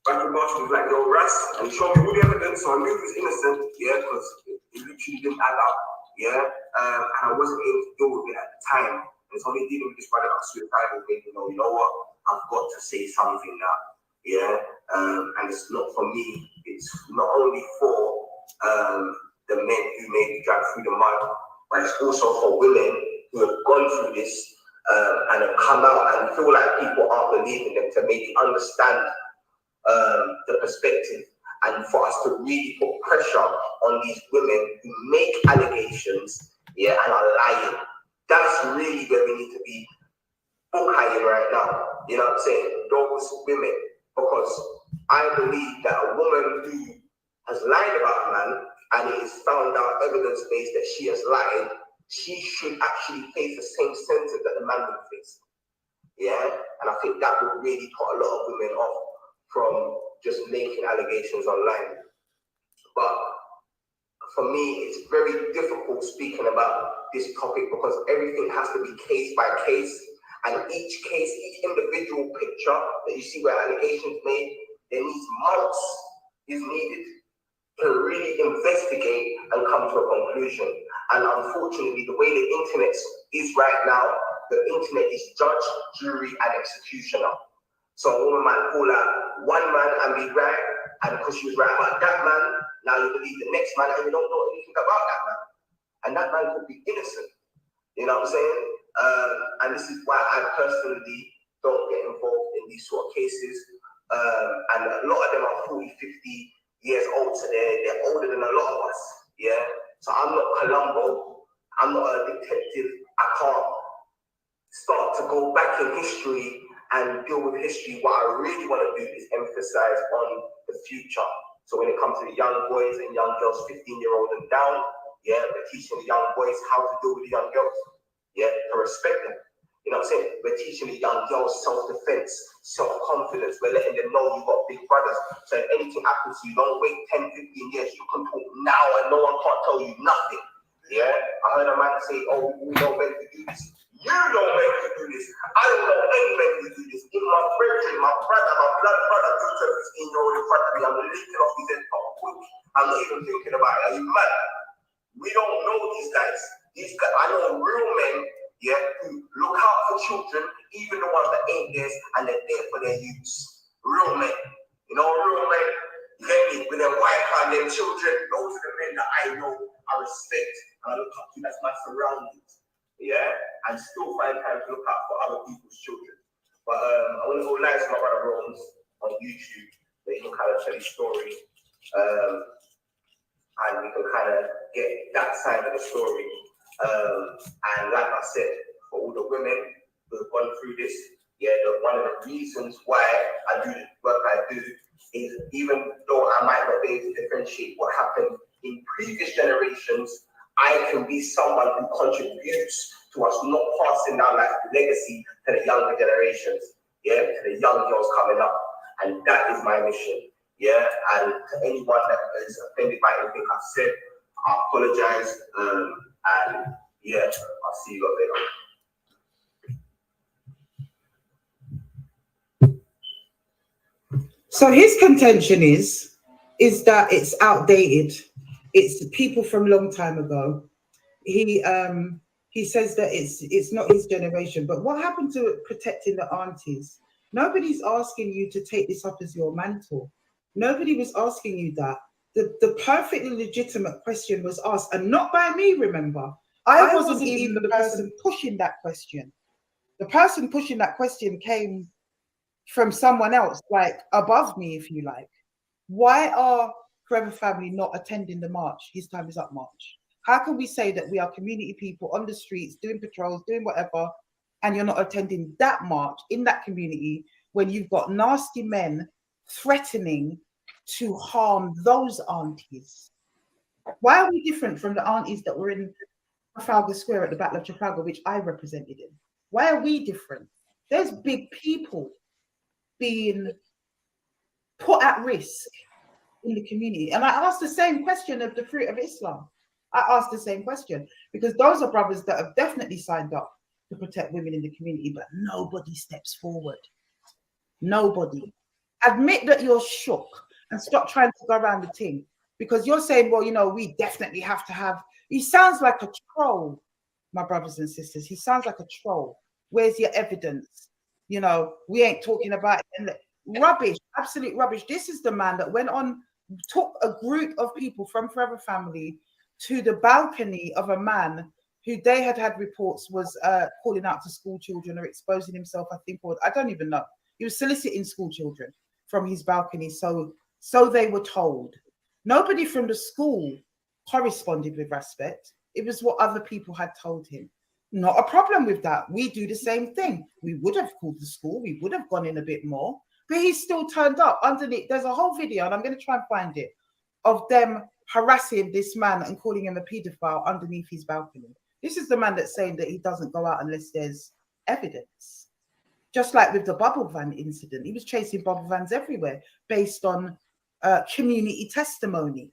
Back in March, he was like, yo, Russ, and he showed me all the evidence, so I knew he was innocent, yeah, because it literally didn't add up, yeah, and I wasn't able to deal with it at the time. And it's only dealing with this brother about suicidal thing, you know what, I've got to say something now, yeah, and it's not for me, it's not only for the men who may be dragged through the mud, but it's also for women who have gone through this and have come out and feel like people aren't believing them to maybe understand the perspective and for us to really put pressure on these women who make allegations, yeah, and are lying. That's really where we need to be buckeying right now. You know what I'm saying? Those women, because I believe that a woman who has lied about a man and it is found out evidence-based that she has lied, she should actually face the same sentence that the man would face. Yeah? And I think that would really put a lot of women off from just making allegations online. But for me, it's very difficult speaking about this topic because everything has to be case by case. And each case, each individual picture that you see where allegations made, there needs months is needed to really investigate and come to a conclusion. And unfortunately, the way the internet is right now, the internet is judge, jury, and executioner. So a woman might call out one man and be right, and because she was right about that man, now you believe the next man, and you don't know anything about that man. And that man could be innocent. You know what I'm saying? And this is why I personally don't get involved in these sort of cases. And a lot of them are 40, 50 years old, so they're older than a lot of us. Yeah. So I'm not Columbo. I'm not a detective. I can't start to go back in history and deal with history. What I really want to do is emphasize on the future. So when it comes to the young boys and young girls, 15-year-old and down, yeah, we're teaching the young boys how to deal with the young girls, yeah, to respect them. You know what I'm saying? We're teaching the young girls self-defense, self-confidence. We're letting them know you've got big brothers. So if anything happens to you, don't wait 10, 15 years. You can talk now and no one can't tell you nothing. Yeah? I heard a man say, oh, we know men to do this. You know men to do this. I don't know any men to do this. In my brethren, my brother, my blood brother, who's a 15-year-old in front of me, I'm lifting off his head quick. I'm not even thinking about it. Are you mad? We don't know these guys. These guys, I know real men, yeah, who look out for children, even the ones that ain't theirs, and they're there for their youths. Real men. You know, real men, you get me, with their wife and their children. Those are the men that I know, I respect, and I look up to. That's my surroundings. Yeah, and still find time to look out for other people's children. But I want to go live to my brother Rones on YouTube, where he can kind of tell his story. And we can kind of get that side of the story. And like I said, for all the women who have gone through this, yeah, one of the reasons why I do the work I do is, even though I might not be able to differentiate what happened in previous generations, I can be someone who contributes to us not passing down that legacy to the younger generations, yeah, to the young girls coming up. And that is my mission, yeah. And to anyone that is offended by anything I've said, I apologize. And yeah, I'll see you later. So his contention is that it's outdated. It's people from long time ago. He says that it's not his generation. But what happened to protecting the aunties? Nobody's asking you to take this up as your mantle. Nobody was asking you that. The perfectly legitimate question was asked, and not by me, remember. I wasn't even the person pushing that question. The person pushing that question came from someone else, like above me, if you like. Why are Forever Family not attending the march? His Time Is Up march. How can we say that we are community people on the streets, doing patrols, doing whatever, and you're not attending that march in that community when you've got nasty men threatening to harm those aunties? Why are we different from the aunties that were in Trafalgar Square at the Battle of Trafalgar, which I represented in? Why are we different? There's big people being put at risk in the community. And I asked the same question of the Fruit of Islam. I asked the same question because those are brothers that have definitely signed up to protect women in the community, but nobody steps forward. Nobody. Admit that you're shook and stop trying to go around the thing, because you're saying, well, you know, we definitely have to have. He sounds like a troll, my brothers and sisters. He sounds like a troll. Where's your evidence? You know, we ain't talking about it. Rubbish, absolute rubbish. This is the man that went on, took a group of people from Forever Family to the balcony of a man who they had reports was calling out to school children or exposing himself, I think, or I don't even know. He was soliciting school children from his balcony, so they were told. Nobody from the school corresponded with respect. It was what other people had told him. Not a problem with that. We do the same thing. We would have called the school. We would have gone in a bit more. But he still turned up underneath. There's a whole video, and I'm going to try and find it, of them harassing this man and calling him a paedophile underneath his balcony. This is the man that's saying that he doesn't go out unless there's evidence. Just like with the bubble van incident. He was chasing bubble vans everywhere based on community testimony,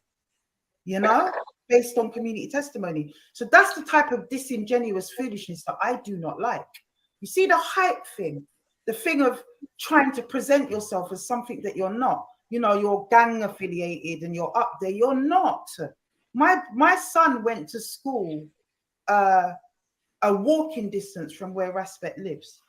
you know, based on community testimony. So that's the type of disingenuous foolishness that I do not like. You see the hype thing, the thing of trying to present yourself as something that you're not. you know, you're gang affiliated and you're up there. You're not. My son went to school a walking distance from where Respect lives.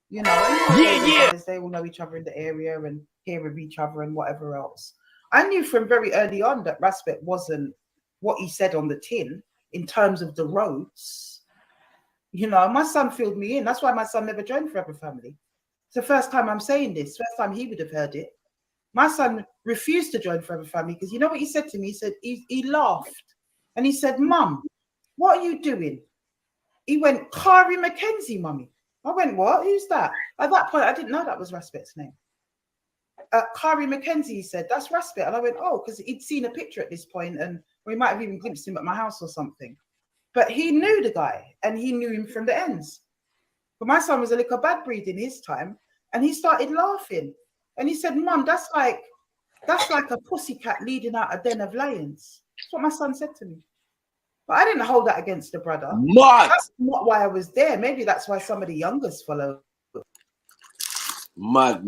You know, they all know each other in the area and hear of each other and whatever else. I knew from very early on that Respect wasn't what he said on the tin in terms of the roads. You know, my son filled me in. That's why my son never joined Forever Family. It's the first time I'm saying this, first time he would have heard it. My son refused to join Forever Family because you know what he said to me? He said, he laughed and he said, Mum, what are you doing? He went, Kari Mackenzie, Mummy. I went, what? Who's that? At that point, I didn't know that was Respect's name. Kari Mackenzie, he said, that's Respect. And I went, oh, because he'd seen a picture at this point and we might have even glimpsed him at my house or something. But he knew the guy and he knew him from the ends. But my son was a little bad breed in his time and he started laughing. And he said, Mum, that's like a pussycat leading out a den of lions. That's what my son said to me. But I didn't hold that against the brother. Mad. That's not why I was there. Maybe that's why some of the youngers follow. Mad.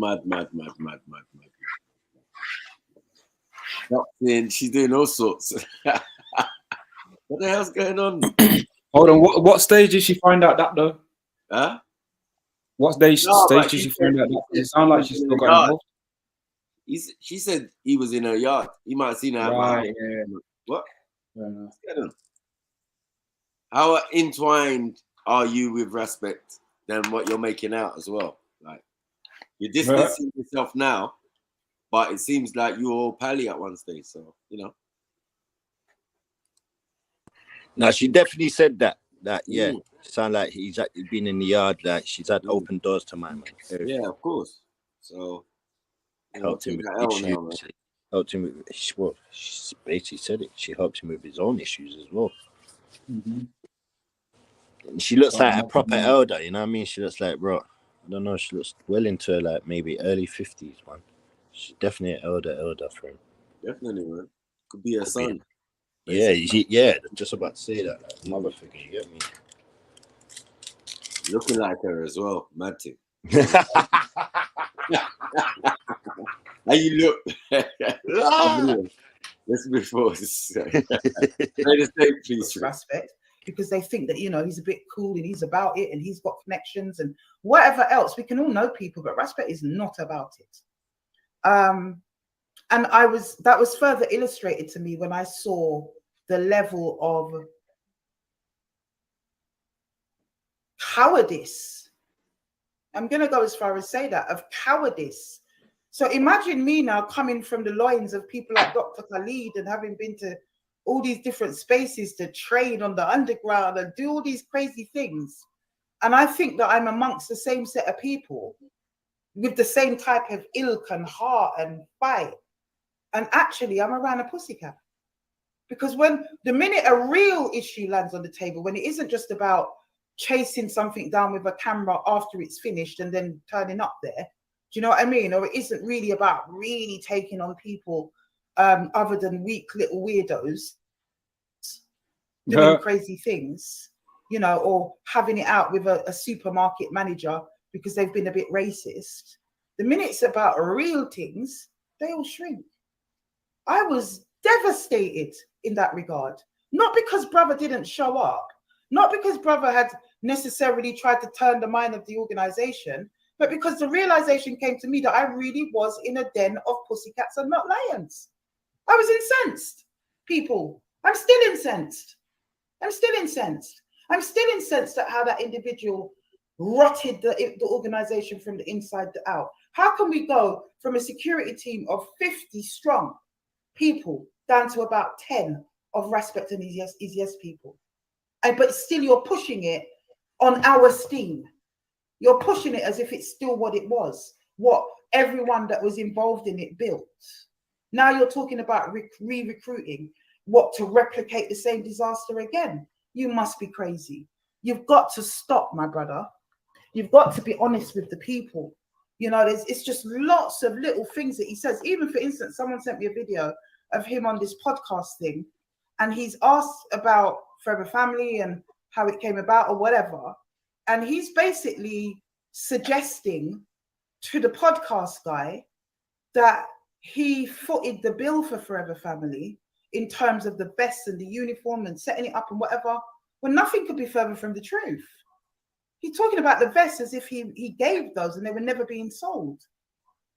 She's doing all sorts. What the hell's going on? Hold on. What stage did she find out that though? Huh? What stage did she find out that? It sounds like she's still got involved. She said he was in her yard. He might have seen her. Right, yeah. What? How entwined are you with Respect than what you're making out as well? Like you're distancing yourself now, but it seems like you were all pally at one stage. So you know. No, she definitely said that. Yeah, sound like he's been in the yard. Like she's had open doors to my man. Yeah, of course. So helped him with issues. Helped him with. Well, she basically said it. She helped him with his own issues as well. Mm-hmm. And she looks like a proper elder. You know what I mean? She looks like, bro. I don't know. She looks well into like maybe early 50s, man. She's definitely an elder for him. Definitely, man. Could be a son. Yeah, yeah. Just about to say that. Like, mother figure, you get me? Looking like her as well, mad thing. How you look? Let's move forward. Please. Respect, because they think that, you know, he's a bit cool and he's about it and he's got connections and whatever else. We can all know people, but Respect is not about it. And that was further illustrated to me when I saw the level of cowardice. I'm going to go as far as say that, of cowardice. So imagine me now coming from the loins of people like Dr. Khalid and having been to all these different spaces to train on the underground and do all these crazy things. And I think that I'm amongst the same set of people with the same type of ilk and heart and fight. And actually, I'm around a pussycat. Because when the minute a real issue lands on the table, when it isn't just about chasing something down with a camera after it's finished and then turning up there, do you know what I mean? Or it isn't really about really taking on people other than weak little weirdos doing crazy things, you know, or having it out with a supermarket manager because they've been a bit racist. The minute it's about real things, they all shrink. I was devastated in that regard. Not because brother didn't show up, not because brother had necessarily tried to turn the mind of the organization, but because the realization came to me that I really was in a den of pussycats and not lions. I was incensed, people. I'm still incensed. I'm still incensed. I'm still incensed at how that individual rotted the organization from the inside out. How can we go from a security team of 50 strong people down to about 10 of Respect and his yes people? But still you're pushing it on our steam. You're pushing it as if it's still what it was, what everyone that was involved in it built. Now you're talking about re-recruiting, what, to replicate the same disaster again? You must be crazy. You've got to stop, my brother. You've got to be honest with the people. You know, it's just lots of little things that he says. Even, for instance, someone sent me a video of him on this podcast thing, and he's asked about Forever Family and how it came about or whatever. And he's basically suggesting to the podcast guy that he footed the bill for Forever Family in terms of the vests and the uniform and setting it up and whatever, when nothing could be further from the truth. He's talking about the vests as if he gave those and they were never being sold.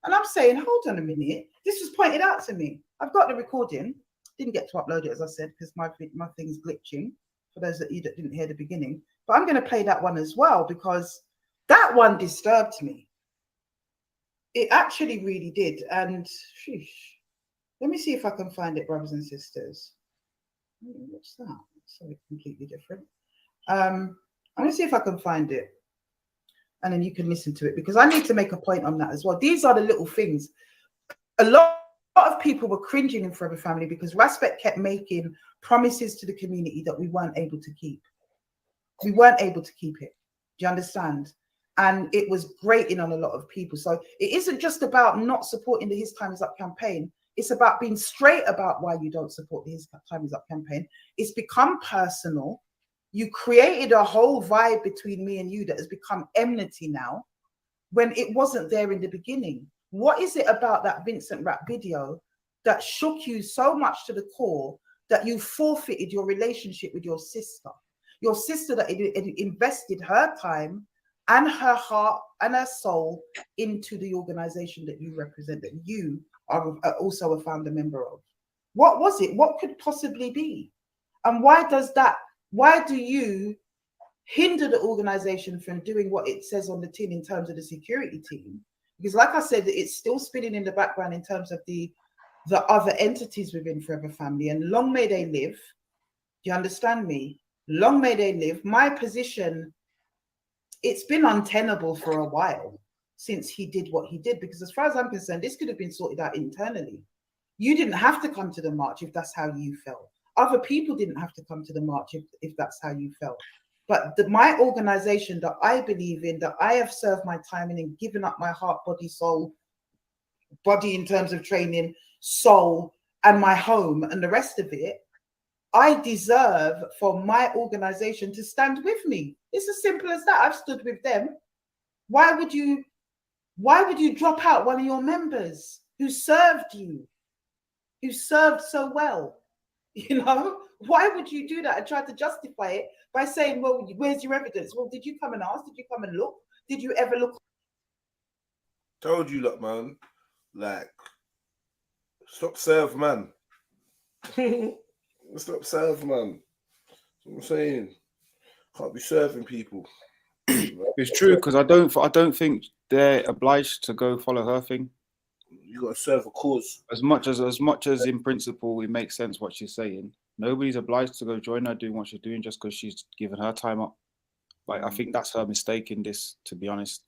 And I'm saying, hold on a minute. This was pointed out to me. I've got the recording. Didn't get to upload it, as I said, because my thing's glitching, for those of you that didn't hear the beginning. But I'm going to play that one as well, because that one disturbed me. It actually really did. And sheesh, let me see if I can find it, brothers and sisters. What's that? Something completely different. I'm going to see if I can find it. And then you can listen to it, because I need to make a point on that as well. These are the little things. A lot of people were cringing in Forever Family because Raspet kept making promises to the community that we weren't able to keep. We weren't able to keep it. Do you understand? And it was grating on a lot of people. So it isn't just about not supporting the His Time Is Up campaign. It's about being straight about why you don't support the His Time Is Up campaign. It's become personal. You created a whole vibe between me and you that has become enmity now, when it wasn't there in the beginning. What is it about that Vincent rap video that shook you so much to the core that you forfeited your relationship with your sister that invested her time and her heart and her soul into the organization that you represent, that you are also a founder member of? What was it? What could possibly be? And why do you hinder the organization from doing what it says on the tin in terms of the security team? Because like I said, it's still spinning in the background in terms of the other entities within Forever Family, and long may they live. Do you understand me? Long may they live. My position, it's been untenable for a while since he did what he did, because as far as I'm concerned, this could have been sorted out internally. You didn't have to come to the march if that's how you felt. Other people didn't have to come to the march if that's how you felt. But my organization that I believe in, that I have served my time in and given up my heart, body, soul, body in terms of training, soul, and my home and the rest of it, I deserve for my organization to stand with me. It's as simple as that. I've stood with them. Why would you drop out one of your members who served you, who served so well? You know, why would you do that and try to justify it by saying, well, where's your evidence? Well, did you come and ask? Did you come and look? Did you ever look? Told you, look, man. Like, stop serve, man. Stop serve, man. That's what I'm saying. Can't be serving people. It's true, because I don't think they're obliged to go follow her thing. You got to serve a cause. As much as in principle it makes sense what she's saying, nobody's obliged to go join her doing what she's doing just because she's given her time up. Like, I think that's her mistake in this, to be honest.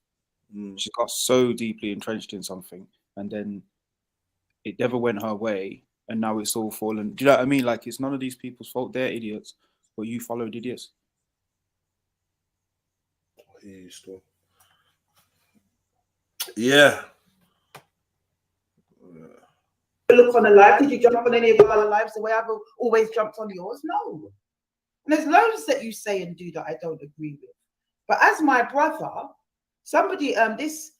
She got so deeply entrenched in something, and then it never went her way, and now it's all fallen. Do you know what I mean? Like, it's none of these people's fault. They're idiots, but you followed idiots. I hear you still. Yeah. Look on a live. Did you jump on any of our lives the way I've always jumped on yours? No. And there's loads that you say and do that I don't agree with. But as my brother, somebody, this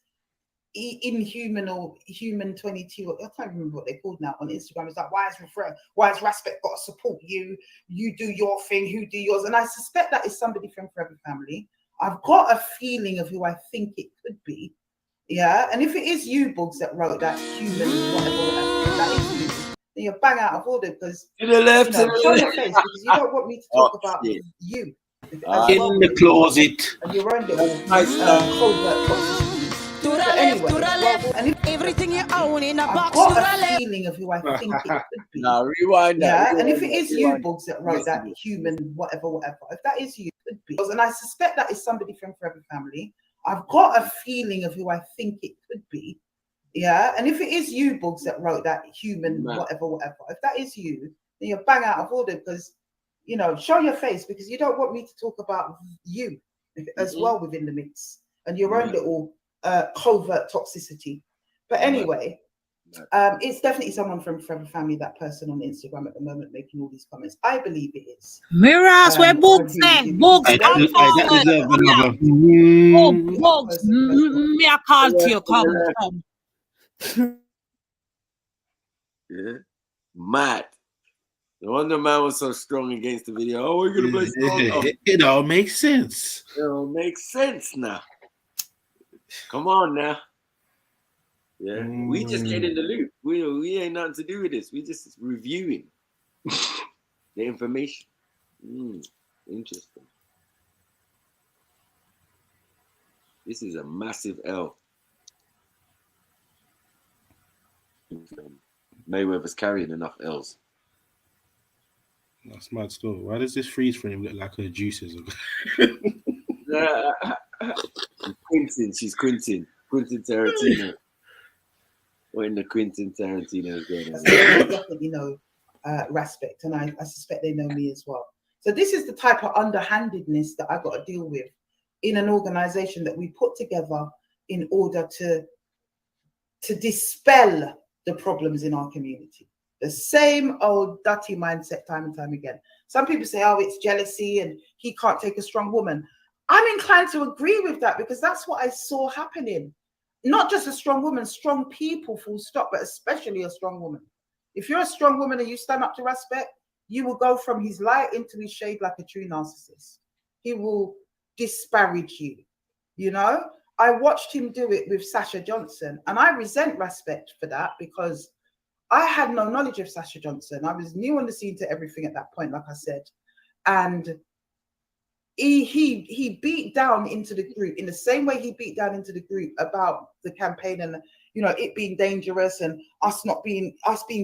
inhuman or human 22, I can't remember what they're called now on Instagram, is like, why has Raspet got to support you? You do your thing, who do yours? And I suspect that is somebody from Forever Family. I've got a feeling of who I think it could be. Yeah, and if it is you, Bugs, that wrote that human whatever, that is you, then you're bang out of order, because to the left, you know, show your face, because you don't want me to talk about shit. you. In the closet. And your own little covert toxicity. To the But left, anyway, to the left, and if everything you own in a I've box. got To the a left. feeling of who I think it could be. Now rewind that. Yeah, and if it is you, Bugs, that wrote that human whatever, if that is you, it could be. And I suspect that is somebody from Forever Family. I've got a feeling of who I think it could be. Yeah, and if it is you, Bugs, that wrote that human whatever, if that is you, then you're bang out of order, because, you know, show your face, because you don't want me to talk about you as well within the mix and your own little covert toxicity. But anyway, it's definitely someone from Forever Family, that person on Instagram at the moment making all these comments. I believe it is. Mirrors where Bugs there. Bugs, come forward. Bugs, me I call to you, come. Yeah, mad. No wonder man was so strong against the video. Oh, we're gonna play song. It all makes sense. It all makes sense now. Come on now. Yeah, we just get in the loop. We ain't nothing to do with this. We just reviewing the information. Interesting. This is a massive L. Mayweather's carrying enough L's. That's mad still. Why does this freeze frame look like her juices? She's Quentin Tarantino. Or in the Quentin Tarantino again. I definitely know Respect, and I suspect they know me as well. So this is the type of underhandedness that I got to deal with in an organization that we put together in order to dispel the problems in our community. The same old dirty mindset time and time again. Some people say, oh, it's jealousy and he can't take a strong woman. I'm inclined to agree with that because that's what I saw happening. Not just a strong woman, strong people, full stop, but especially a strong woman. If you're a strong woman and you stand up to Respect, you will go from his light into his shade like a true narcissist. He will disparage you, you know? I watched him do it with Sasha Johnson, and I resent Respect for that because I had no knowledge of Sasha Johnson. I was new on the scene to everything at that point, like I said. And he beat down into the group in the same way he beat down into the group about the campaign and, you know, it being dangerous and us being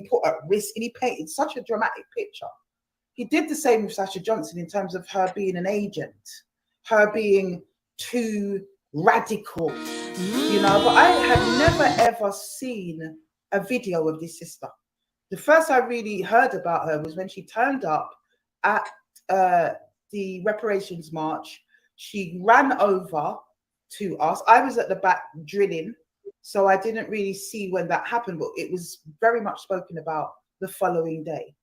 put at risk. And he painted such a dramatic picture. He did the same with Sasha Johnson in terms of her being an agent, her being too radical, you know. But I had never ever seen a video of this sister. The first I really heard about her was when she turned up at the reparations march. She ran over to us. I was at the back drilling, so I didn't really see when that happened, but it was very much spoken about the following day.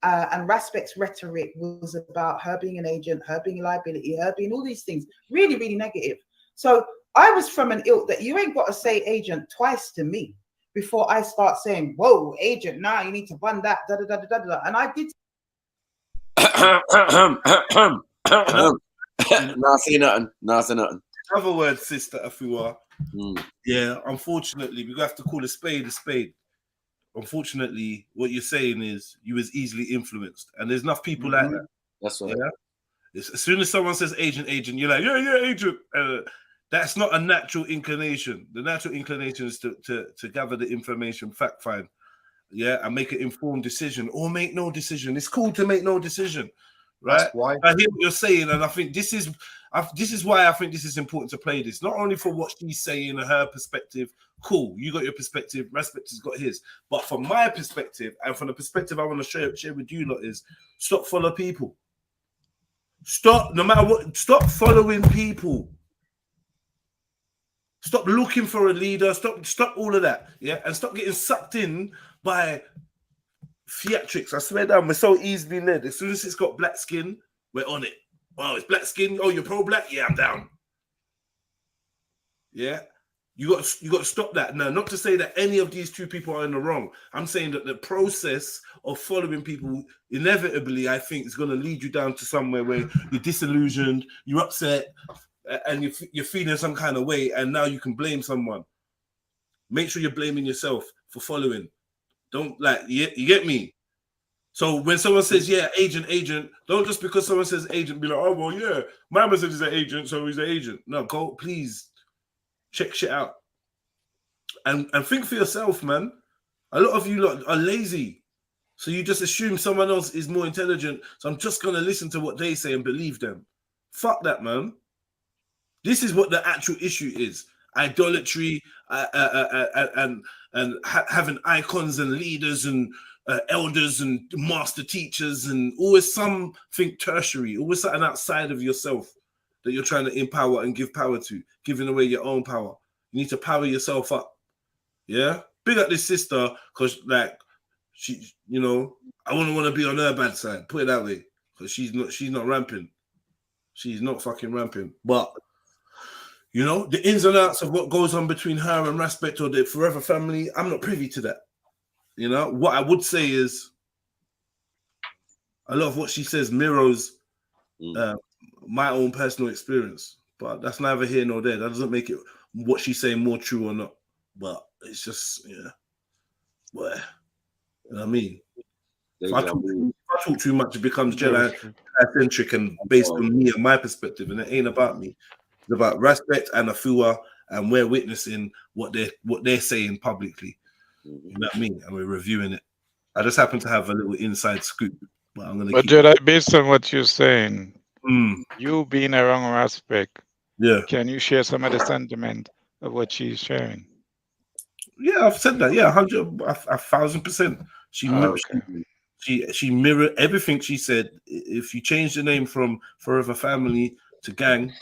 And Respect's rhetoric was about her being an agent, her being a liability, her being all these things, really, really negative. So I was from an ilk that you ain't got to say agent twice to me before I start saying, whoa, agent, now you need to run that, da da da da da da. And I did. Nothing. Other words, Sister Afua. Yeah, unfortunately, we have to call a spade a spade. Unfortunately, what you're saying is you was easily influenced, and there's enough people like that. That's right. Yeah? As soon as someone says agent, you're like, yeah, agent. That's not a natural inclination. The natural inclination is to gather the information, fact find, and make an informed decision or make no decision. It's cool to make no decision, right? That's why. I hear what you're saying, and I think this is why I think this is important to play this. Not only for what she's saying and her perspective. Cool, you got your perspective. Respect has got his. But from my perspective, and from the perspective I want to share with you lot, is stop following people. Stop, no matter what. Stop following people. Stop looking for a leader. Stop all of that. Yeah, and stop getting sucked in by theatrics. I swear down, we're so easily led. As soon as it's got black skin, we're on it. Oh, it's black skin. Oh, you're pro-black? Yeah, I'm down. Yeah. You got to stop that. Now, not to say that any of these two people are in the wrong. I'm saying that the process of following people inevitably, I think, is going to lead you down to somewhere where you're disillusioned, you're upset, and you're feeling some kind of way, and now you can blame someone. Make sure you're blaming yourself for following. Don't you get me? So when someone says, yeah, agent, don't just because someone says agent be like, oh, well, yeah, my man said he's an agent, so he's an agent. No, go, please. Check shit out and think for yourself, man. A lot of you lot are lazy, so you just assume someone else is more intelligent, so I'm just gonna listen to what they say and believe them. Fuck that, man. This is what the actual issue is: idolatry, and having icons and leaders and elders and master teachers, and always something tertiary, always something outside of yourself that you're trying to empower and give power to, giving away your own power. You need to power yourself up. Yeah? Big up this sister, because she, I wouldn't want to be on her bad side. Put it that way. Because she's not ramping. She's not fucking ramping. But, the ins and outs of what goes on between her and Respect or the Forever family, I'm not privy to that. You know, what I would say is a lot of what she says mirrors my own personal experience, but that's neither here nor there. That doesn't make it what she's saying more true or not. But it's just, well, you know what I mean? If I talk too much, it becomes Jedi-centric and based on me and my perspective, and it ain't about me. It's about respect and AFUA, and we're witnessing what they're saying publicly. You know what I mean? And we're reviewing it. I just happen to have a little inside scoop, but I'm gonna. But Jedi, based on what you're saying, Mm. you being around respect, yeah, can you share some of the sentiment of what she's sharing? Yeah, I've said that. Yeah, 1,000%. She mirrored everything she said. If you change the name from Forever Family to Gang,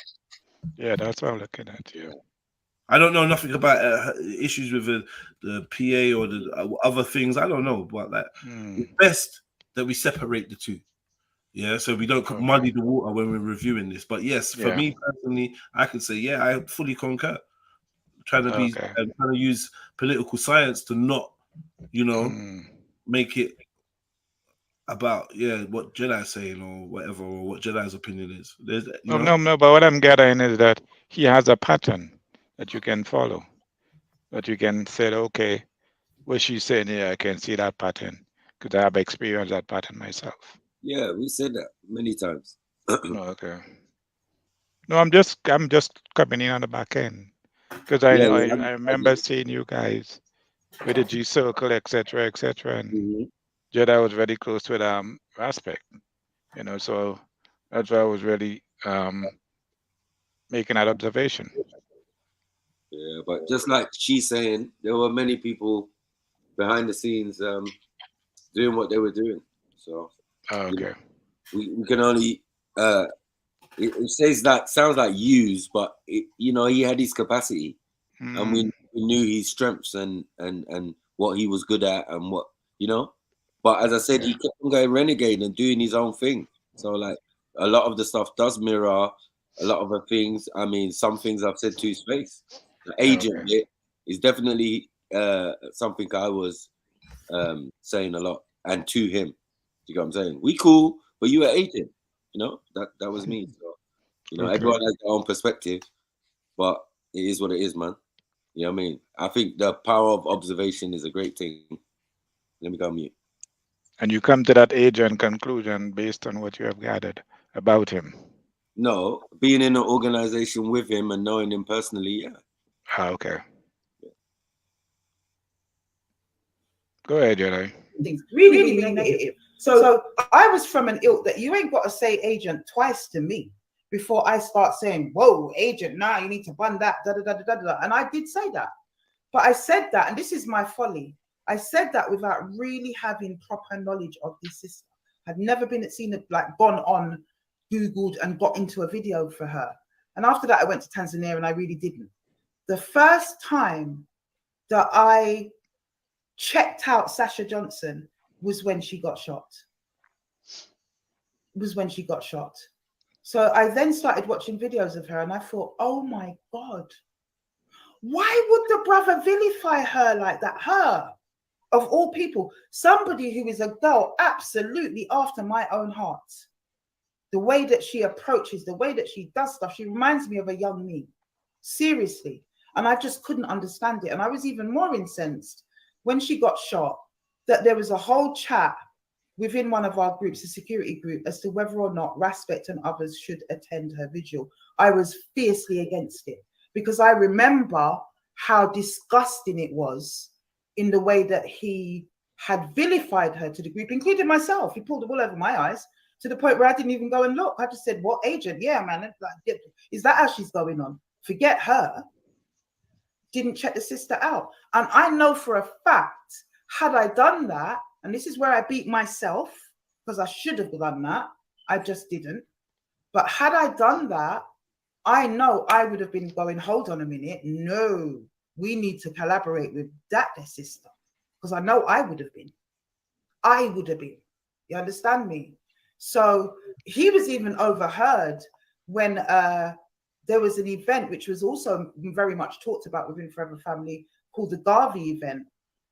yeah, that's what I'm looking at. Yeah, I don't know nothing about issues with the PA or the other things. I don't know, but like it's best that we separate the two. Yeah, so we don't muddy the water when we're reviewing this. But yes, for me personally, I can say, yeah, I fully concur. Trying to use political science to not, make it about what Jedi's saying or whatever, or what Jedi's opinion is. No, but what I'm getting is that he has a pattern that you can follow, that you can say, okay, what she's saying here, I can see that pattern because I have experienced that pattern myself. Yeah, we said that many times. Okay. No, I'm just coming in on the back end because I remember seeing you guys with the G Circle, etc., and Jedi was very close with Aspect, so that's why I was really making that observation. Yeah, but just like she's saying, there were many people behind the scenes doing what they were doing. So okay, we can only it says that sounds like use, but he had his capacity, and we knew his strengths and what he was good at and what But as I said, he kept on going renegade and doing his own thing. So like a lot of the stuff does mirror a lot of the things. I mean, some things I've said to his face. The agent bit is definitely something I was saying a lot, and to him. You know what I'm saying? We cool, but you an agent. That was me. So everyone has their own perspective, but it is what it is, man. You know what I mean? I think the power of observation is a great thing. Let me go mute. And you come to that agent conclusion based on what you have gathered about him? No, being in an organization with him and knowing him personally, yeah. Okay. Go ahead, Jedi. Things really negative. So I was from an ilk that you ain't got to say agent twice to me before I start saying, whoa, agent, now you need to bun that, da, da, da, da, da, da. And I did say that. But I said that, and this is my folly. I said that without really having proper knowledge of this sister. I'd never seen it, like gone on, Googled and got into a video for her. And after that, I went to Tanzania and I really didn't. The first time that I checked out Sasha Johnson was when she got shot. So I then started watching videos of her and I thought, oh my God, why would the brother vilify her like that? Her, of all people, somebody who is a girl absolutely after my own heart. The way that she approaches, the way that she does stuff, she reminds me of a young me. Seriously. And I just couldn't understand it. And I was even more incensed when she got shot that there was a whole chat within one of our groups, a security group, as to whether or not Respect and others should attend her vigil. I was fiercely against it because I remember how disgusting it was in the way that he had vilified her to the group, including myself. He pulled the wool over my eyes to the point where I didn't even go and look. I just said, what agent? Yeah, man. Is that how she's going on? Forget her. Didn't check the sister out. And I know for a fact, had I done that, and this is where I beat myself, because I should have done that. I just didn't. But had I done that, I know I would have been going, hold on a minute. No, we need to collaborate with that sister. Because I know I would have been. You understand me? So he was even overheard when there was an event which was also very much talked about within Forever Family called the Garvey event.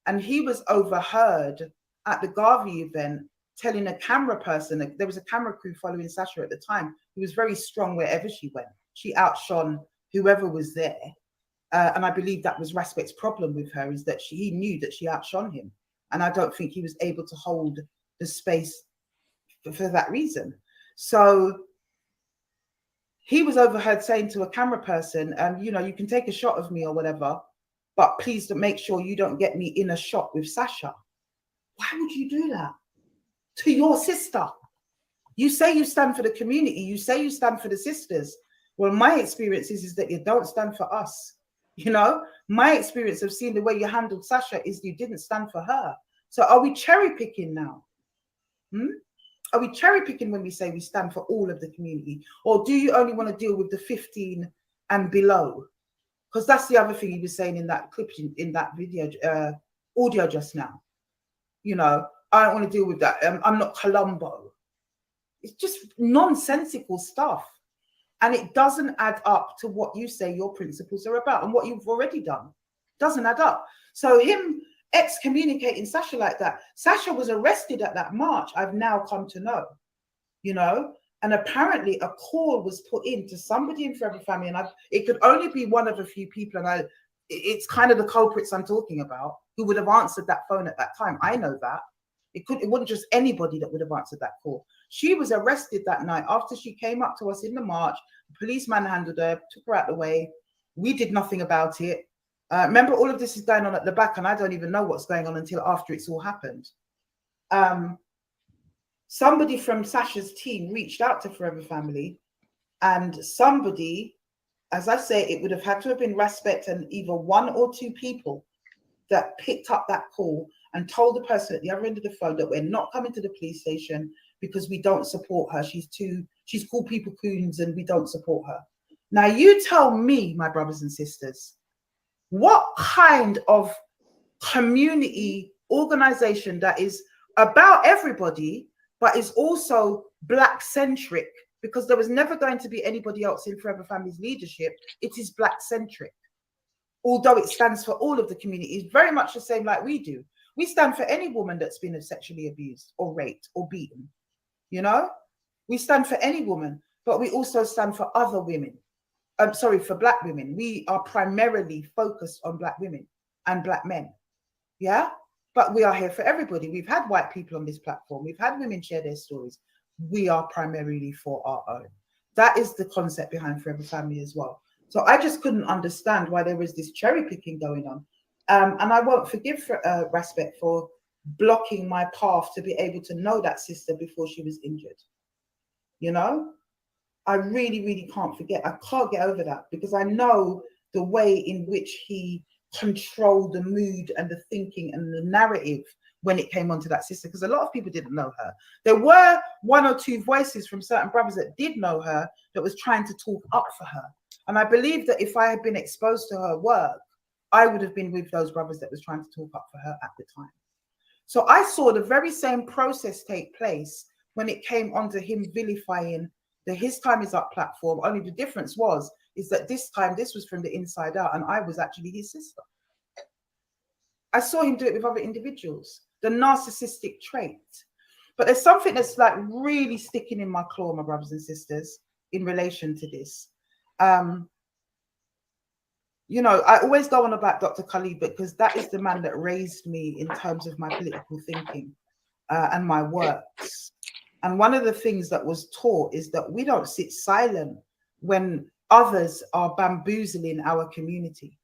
and he was overheard at the Garvey event telling a camera person, there was a camera crew following Sasha at the time, who was very strong wherever she went. She outshone whoever was there. And I believe that was Raspet's problem with her, is that he knew that she outshone him. And I don't think he was able to hold the space for that reason. So he was overheard saying to a camera person, you know, you can take a shot of me or whatever, but please make sure you don't get me in a shot with Sasha. Why would you do that to your sister? You say you stand for the community. You say you stand for the sisters. Well, my experience is that you don't stand for us. You know, my experience of seeing the way you handled Sasha is you didn't stand for her. So are we cherry picking now? Are we cherry picking when we say we stand for all of the community? Or do you only want to deal with the 15 and below? Because that's the other thing he was saying in that clip, in that video, audio just now. You know, I don't want to deal with that. I'm not Columbo. It's just nonsensical stuff. And it doesn't add up to what you say your principles are about and what you've already done. Doesn't add up. So him excommunicating Sasha like that. Sasha was arrested at that march, I've now come to know, you know, and apparently a call was put in to somebody in Forever Family, and it could only be one of a few people, and it's kind of the culprits I'm talking about who would have answered that phone at that time. I know that. It wasn't just anybody that would have answered that call. She was arrested that night after she came up to us in the march. The police manhandled her, took her out of the way. We did nothing about it. Remember, all of this is going on at the back, and I don't even know what's going on until after it's all happened. Somebody from Sasha's team reached out to Forever Family, and somebody, as I say, it would have had to have been Respect and either one or two people that picked up that call and told the person at the other end of the phone that we're not coming to the police station because we don't support her. She's called people coons and we don't support her. Now you tell me, my brothers and sisters, what kind of community organization that is about everybody, but is also Black centric, because there was never going to be anybody else in Forever Family's leadership. It is Black centric, although it stands for all of the communities, very much the same like we do. We stand for any woman that's been sexually abused or raped or beaten. You know, we stand for any woman, but we also stand for other women. I'm sorry, for Black women. We are primarily focused on Black women and Black men. Yeah, but we are here for everybody. We've had white people on this platform. We've had women share their stories. We are primarily for our own. That is the concept behind Forever Family as well. So I just couldn't understand why there was this cherry picking going on. And I won't forgive Respect for blocking my path to be able to know that sister before she was injured. You know, I really, really can't forget. I can't get over that, because I know the way in which he controlled the mood and the thinking and the narrative when it came onto that sister, because a lot of people didn't know her. There were one or two voices from certain brothers that did know her that was trying to talk up for her. And I believe that if I had been exposed to her work, I would have been with those brothers that was trying to talk up for her at the time. So I saw the very same process take place when it came onto him vilifying the His Time Is Up platform. Only the difference is that this time this was from the inside out, and I was actually his sister. I saw him do it with other individuals, the narcissistic trait. But there's something that's like really sticking in my claw, my brothers and sisters, in relation to this. You know, I always go on about Dr. Khalid because that is the man that raised me in terms of my political thinking and my works. And one of the things that was taught is that we don't sit silent when others are bamboozling our community.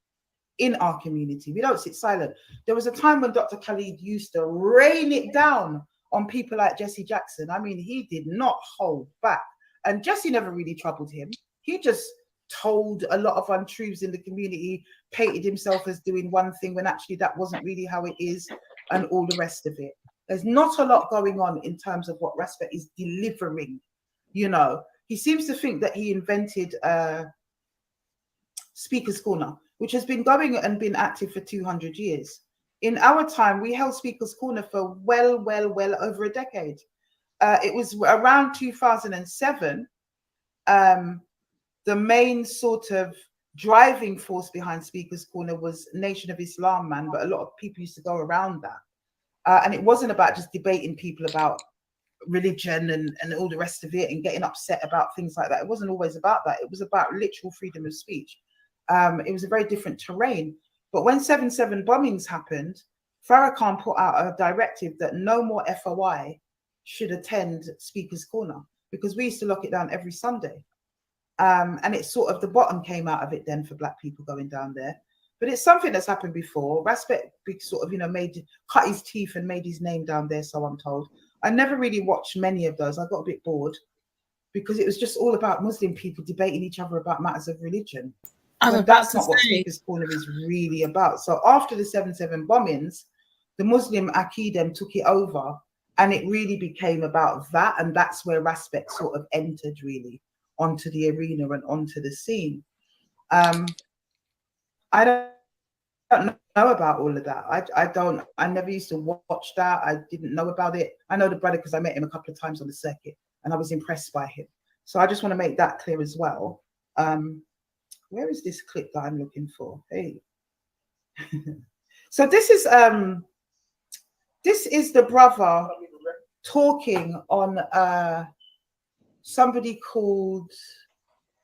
In our community, we don't sit silent. There was a time when Dr. Khalid used to rain it down on people like Jesse Jackson. I mean, he did not hold back. And Jesse never really troubled him. He just told a lot of untruths in the community, painted himself as doing one thing when actually that wasn't really how it is, and all the rest of it. There's not a lot going on in terms of what Respect is delivering. You know, he seems to think that he invented Speaker's Corner, which has been going and been active for 200 years. In our time, we held Speaker's Corner for well over a decade. It was around 2007, the main sort of driving force behind Speaker's Corner was Nation of Islam, man, but a lot of people used to go around that. And it wasn't about just debating people about religion and all the rest of it and getting upset about things like that. It wasn't always about that. It was about literal freedom of speech. It was a very different terrain. But when 7/7 bombings happened, Farrakhan put out a directive that no more FOI should attend Speaker's Corner, because we used to lock it down every Sunday. And it's sort of, the bottom came out of it then for black people going down there. But it's something that's happened before. Raspet sort of, you know, cut his teeth and made his name down there, so I'm told. I never really watched many of those. I got a bit bored because it was just all about Muslim people debating each other about matters of religion. And that's not what Speaker's Corner is really about. So after the 7/7 bombings, the Muslim Akidem took it over, and it really became about that. And that's where Raspet sort of entered really onto the arena and onto the scene. I don't know about all of that. I never used to watch that. I didn't know about it. I know the brother because I met him a couple of times on the circuit and I was impressed by him. So I just want to make that clear as well. Where is this clip that I'm looking for? Hey. So this is the brother talking on somebody called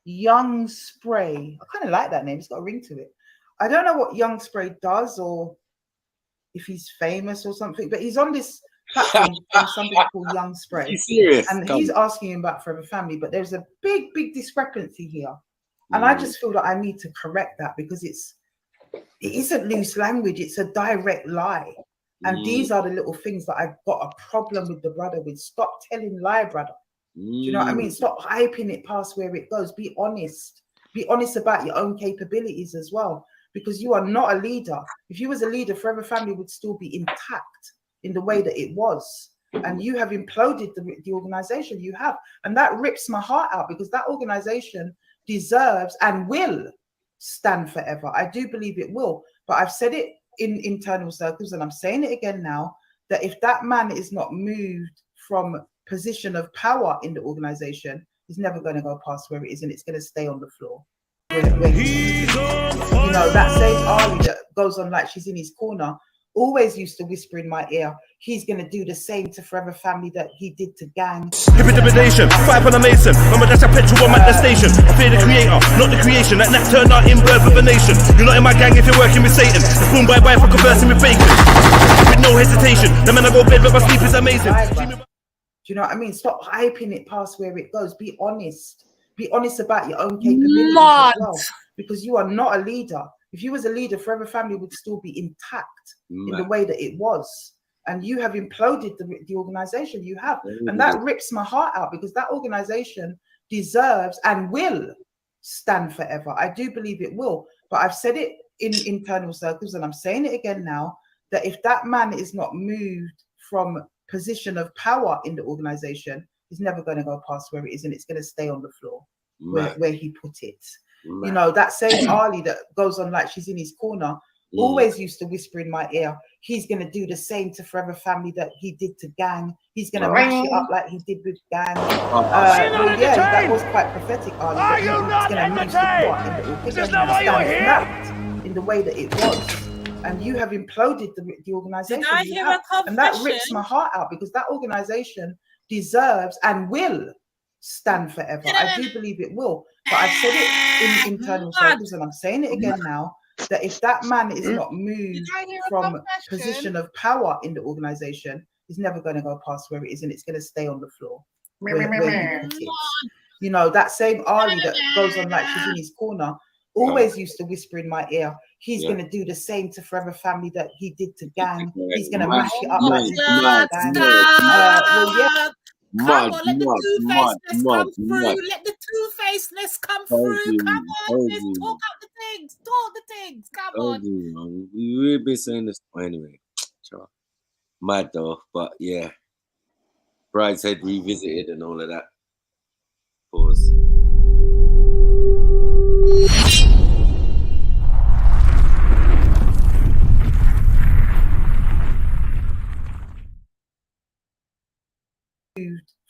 Young Spray. I kind of like that name. It's got a ring to it. I don't know what Young Spray does or if he's famous or something, but he's on this platform from somebody called Young Spray. He's serious. And he's asking him about Forever Family, but there's a big discrepancy here. And I just feel that I need to correct that because it isn't loose language, it's a direct lie. And these are the little things that I've got a problem with the brother with. Stop telling lie, brother. Do you know what I mean? Stop hyping it past where it goes. Be honest. Be honest about your own capabilities as well, because you are not a leader. If you was a leader, Forever Family would still be intact in the way that it was. And you have imploded the organization you have. And that rips my heart out because that organization deserves and will stand forever. I do believe it will. But I've said it in internal circles and I'm saying it again now, that if that man is not moved from position of power in the organization, he's never going to go past where it is and it's going to stay on the floor. You know, that same Ali that goes on like she's in his corner always used to whisper in my ear, he's going to do the same to Forever Family that he did to Gang. Intimidation, fight on a mason. Remember that's a petrol I'm at the station. I fear the creator, not the creation. That turned out in birth of a nation. You're not in my gang if you're working with Satan. It's boom bye bye for conversing with bacon. With no hesitation. The man I go bed but my sleep is amazing. Do you know what I mean? Stop hyping it past where it goes. Be honest. Be honest about your own capabilities as well. Because you are not a leader. If you was a leader, Forever Family would still be intact in the way that it was. And you have imploded the organization you have. And that rips my heart out because that organization deserves and will stand forever. I do believe it will. But I've said it in internal circles and I'm saying it again now, that if that man is not moved from position of power in the organization, he's never going to go past where it is and it's going to stay on the floor where he put it. You know, that same Ali that goes on like she's in his corner always used to whisper in my ear, he's going to do the same to Forever Family that he did to Gang. He's going to mash it up like he did with Gang. Well, yeah, that was quite prophetic, Ali. Are you not entertained? This is not why you're here. In the way that it was. And you have imploded the organization. Did I hear a confession? And that rips my heart out because that organization deserves and will stand forever. I do believe it will. But I've said it in internal circles and I'm saying it again now, that if that man is not moved from position of power in the organization, he's never going to go past where it is and it's going to stay on the floor where he put it. You know, that same Ali that goes on like she's in his corner always used to whisper in my ear, he's going to do the same to Forever Family that he did to Gang. He's going to mash it up like he did to Gang. Well, yeah. Come on, let the two-facedness come through. Let the two-facedness come through. Come on, let's talk out the things. Talk the things. Come on. We've been saying this anyway. Mad though, but yeah. Brideshead revisited and all of that. Pause.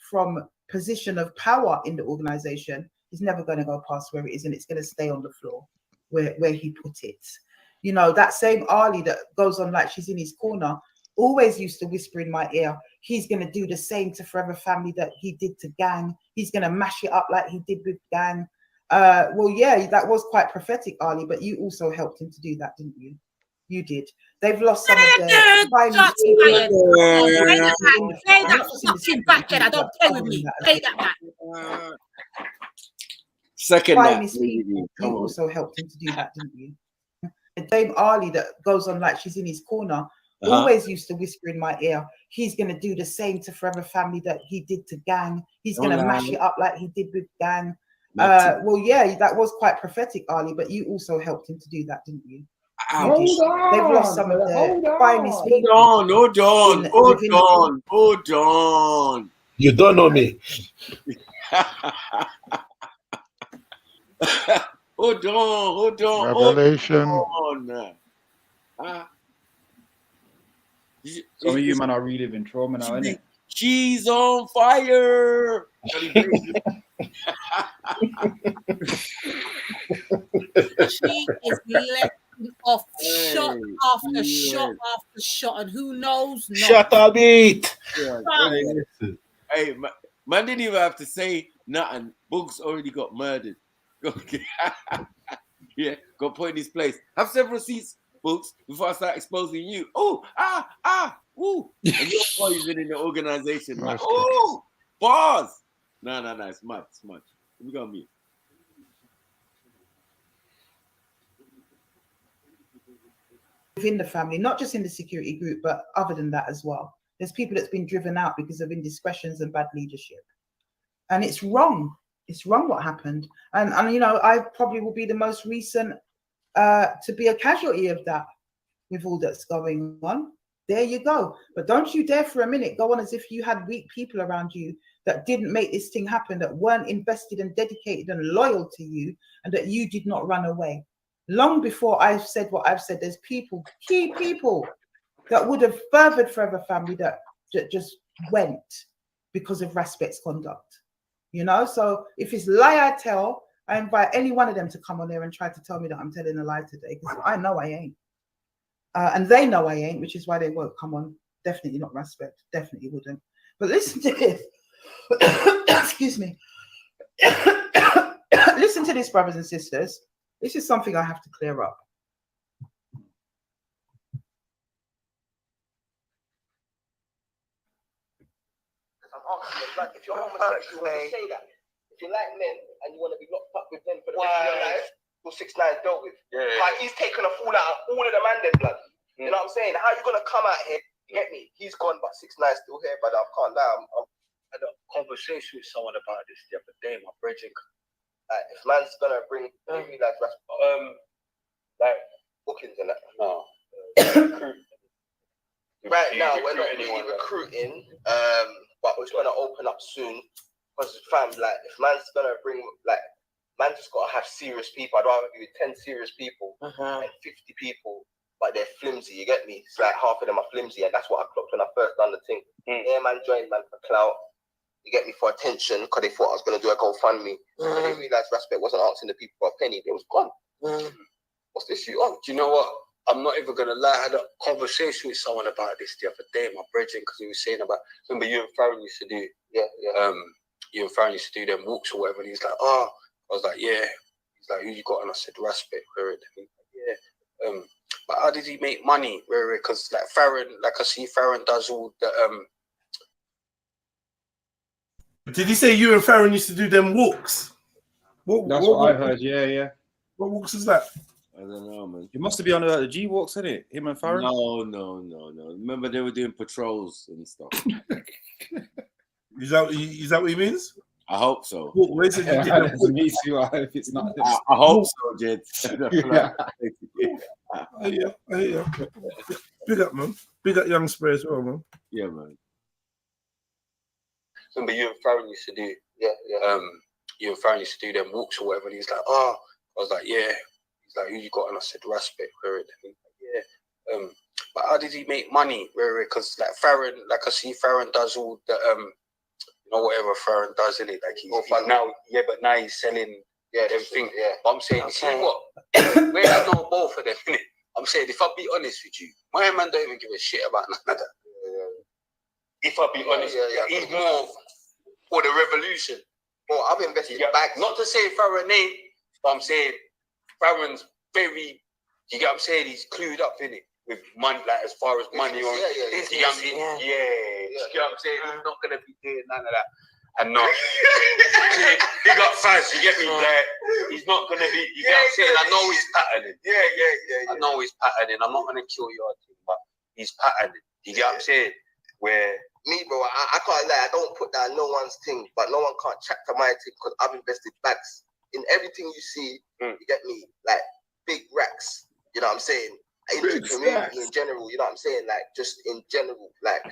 From position of power in the organization, he's never going to go past where it is and it's going to stay on the floor where he put it. You know, that same Ali that goes on like she's in his corner always used to whisper in my ear, he's going to do the same to Forever Family that he did to Gang. He's going to mash it up like he did with Gang. Well, yeah, that was quite prophetic, Ali, but you also helped him to do that, didn't you? You did. They've lost some of their finest people. Play that fucking back, Jedi. Don't play with me. Play that back. Second finest people. You also helped him to do that, didn't you? The same Ali that goes on like she's in his corner always used to whisper in my ear, he's going to do the same to Forever Family that he did to Gang. He's going to mash it up like he did with Gang. Well, yeah, that was quite prophetic, Ali, but you also helped him to do that, didn't you? Hold on, they've lost some of their finest people. Hold on. You don't know me. Hold on. Revelation. Some of you man are reliving trauma now, innit? She's on fire. She is letting off shot after shot after shot, and who knows? Shut up, it. Hey, man didn't even have to say nothing. Books already got murdered. Yeah, go put in his place. Have several seats, Books, before I start exposing you. Oh, woo. And you're poisoning the organization. Like, oh, bars. No, it's much. We got me. Within the family, not just in the security group, but other than that as well. There's people that's been driven out because of indiscretions and bad leadership. And it's wrong. It's wrong what happened. And you know, I probably will be the most recent to be a casualty of that with all that's going on. There you go. But don't you dare for a minute go on as if you had weak people around you that didn't make this thing happen, that weren't invested and dedicated and loyal to you, and that you did not run away. Long before I've said what I've said, there's people, key people, that would have furthered Forever Family that just went because of Raspect's conduct. You know, so if it's lie I tell, I invite any one of them to come on there and try to tell me that I'm telling a lie today, because I know I ain't. And they know I ain't, which is why they won't come on. Definitely not Respect. Definitely wouldn't. But listen to this. Excuse me. Listen to this, brothers and sisters. This is something I have to clear up. Like, if you're homosexual, say that. If you like men and you want to be locked up with them for the rest of your life, you're 6ix9ine dealt with. Like, he's taken a fall out of all of the man them blood. You know what I'm saying? How you gonna come out here? You get me? He's gone, but 6ix9ine's still here. But I can't lie. I had a conversation with someone about this the other day. My bridging. Like, if man's gonna bring me like bookings and that. No. Right now, we're not really recruiting. But we're gonna open up soon. Because fam, like, if man's gonna bring, like, man just gotta have serious people. I'd rather be with 10 serious people and 50 people, but they're flimsy. You get me? It's like half of them are flimsy, and that's what I clocked when I first done the thing. Yeah, man joined man for clout. You get me, for attention, because they thought I was gonna do a GoFundMe. And they realized Respect wasn't asking the people for a penny. They was gone. What's this shit on? Do you know what? I'm not even gonna lie. I had a conversation with someone about this the other day, my brethren, because he was saying about, remember you and Farron used to do, you and Farron used to do them walks or whatever, and he's like, oh, I was like, yeah. He's like, who you got? And I said, Respect. Yeah. But how did he make money? Because like Farron, like I see Farron does all the Did he say you and Farron used to do them walks? That's what I heard. Yeah. What walks is that? I don't know, man. It must have been on the G walks, isn't it? Him and Farron? No. Remember they were doing patrols and stuff. Is that what he means? I hope so. Where's it? Me too. I hope it's not. I hope so, Jed. Yeah. Big up, man. Big up Young Spray as well, man. Yeah, man. Remember you and Farron used to do, you and Farron used to do them walks or whatever, and he's like, oh, I was like, yeah. He's like, who you got? And I said, Respect. Yeah. But how did he make money? Because like Farron, like I see Farron does all the whatever Farron does in it. Like he's now, but now he's selling Yeah, them things. Yeah, but I'm saying, you see what? Where I know both of them, innit? I'm saying, if I be honest with you, my man don't even give a shit about none of that. If I be honest, he's more for the revolution. Well, I've invested back. Not to say Farron ain't, but I'm saying Farron's very. You get what I'm saying? He's clued up in it with money, like as far as money on. You get what I'm saying? You get what I'm saying? He's not gonna be doing none of that. And not he got fans, you get me? Like, he's not gonna be, you get what I'm saying? I know he's patterning. I know he's patterning. I'm not gonna kill your team, but he's patterning. You get what I'm saying? Where me, bro, I can't lie, I don't put that no one's thing, but no one can't check to my thing because I've invested bags in everything you see, you get me? Like big racks, you know what I'm saying? Into community in general, you know what I'm saying? Like just in general, like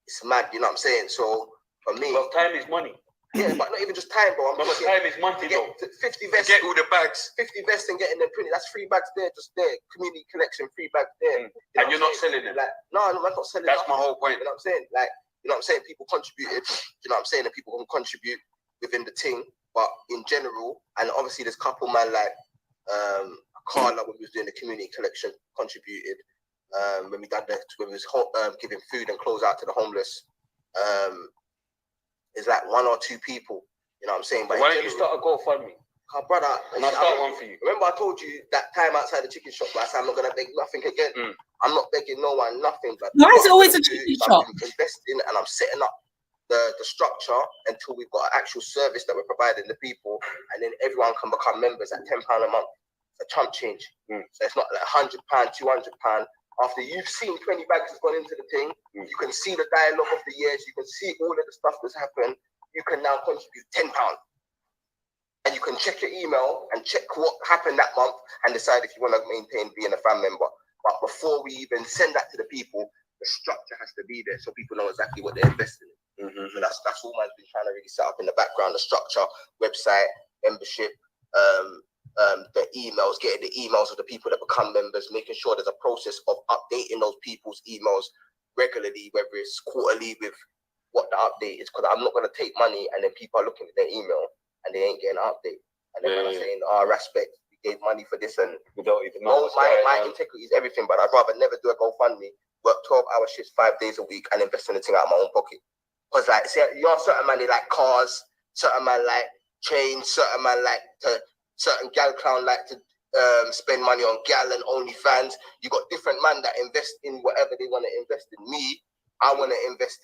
it's mad, you know what I'm saying? So for me, well, time is money. Yeah, but not even just time, bro. But time is money, though. 50 vests. Get all the bags. 50 vests and getting them printed. That's 3 bags there, just there. Community collection, 3 bags there. And you're not selling them? Like, no, I'm not selling them. That's my whole point. You know what I'm saying? Like, you know what I'm saying? People contributed. You know what I'm saying? And people can contribute within the team. But in general, and obviously there's a couple man like Carla, when we was doing the community collection, contributed. When we done that, when we was giving food and clothes out to the homeless. It's like 1 or 2 people, you know what I'm saying? But why don't you start a GoFundMe? Brother, and I'll start one for you. Remember I told you that time outside the chicken shop, but I said I'm not gonna beg nothing again. I'm not begging no one nothing. But why is it always a chicken shop? I'm investing and I'm setting up the structure until we've got an actual service that we're providing the people, and then everyone can become members at £10 a month. It's a chump change. So it's not like £100, £200. After you've seen 20 bags has gone into the thing, you can see the dialogue of the years, you can see all of the stuff that's happened, you can now contribute £10. And you can check your email and check what happened that month and decide if you want to maintain being a fan member. But before we even send that to the people, the structure has to be there so people know exactly what they're investing in. So that's all man's been trying to really set up in the background, the structure, website, membership, the emails, getting the emails of the people that become members, making sure there's a process of updating those people's emails regularly, whether it's quarterly with what the update is, because I'm not going to take money and then people are looking at their email and they ain't getting an update. And then when I'm saying, respect, we gave money for this and we don't even know. My integrity is everything, but I'd rather never do a GoFundMe, work 12-hour shifts 5 days a week and invest in the thing out of my own pocket. Because like, see, you know, certain man, they like cars, certain man like chains, certain man like certain gal clown like to spend money on gal and OnlyFans. You got different man that invest in whatever they want to invest in. Me, I want to invest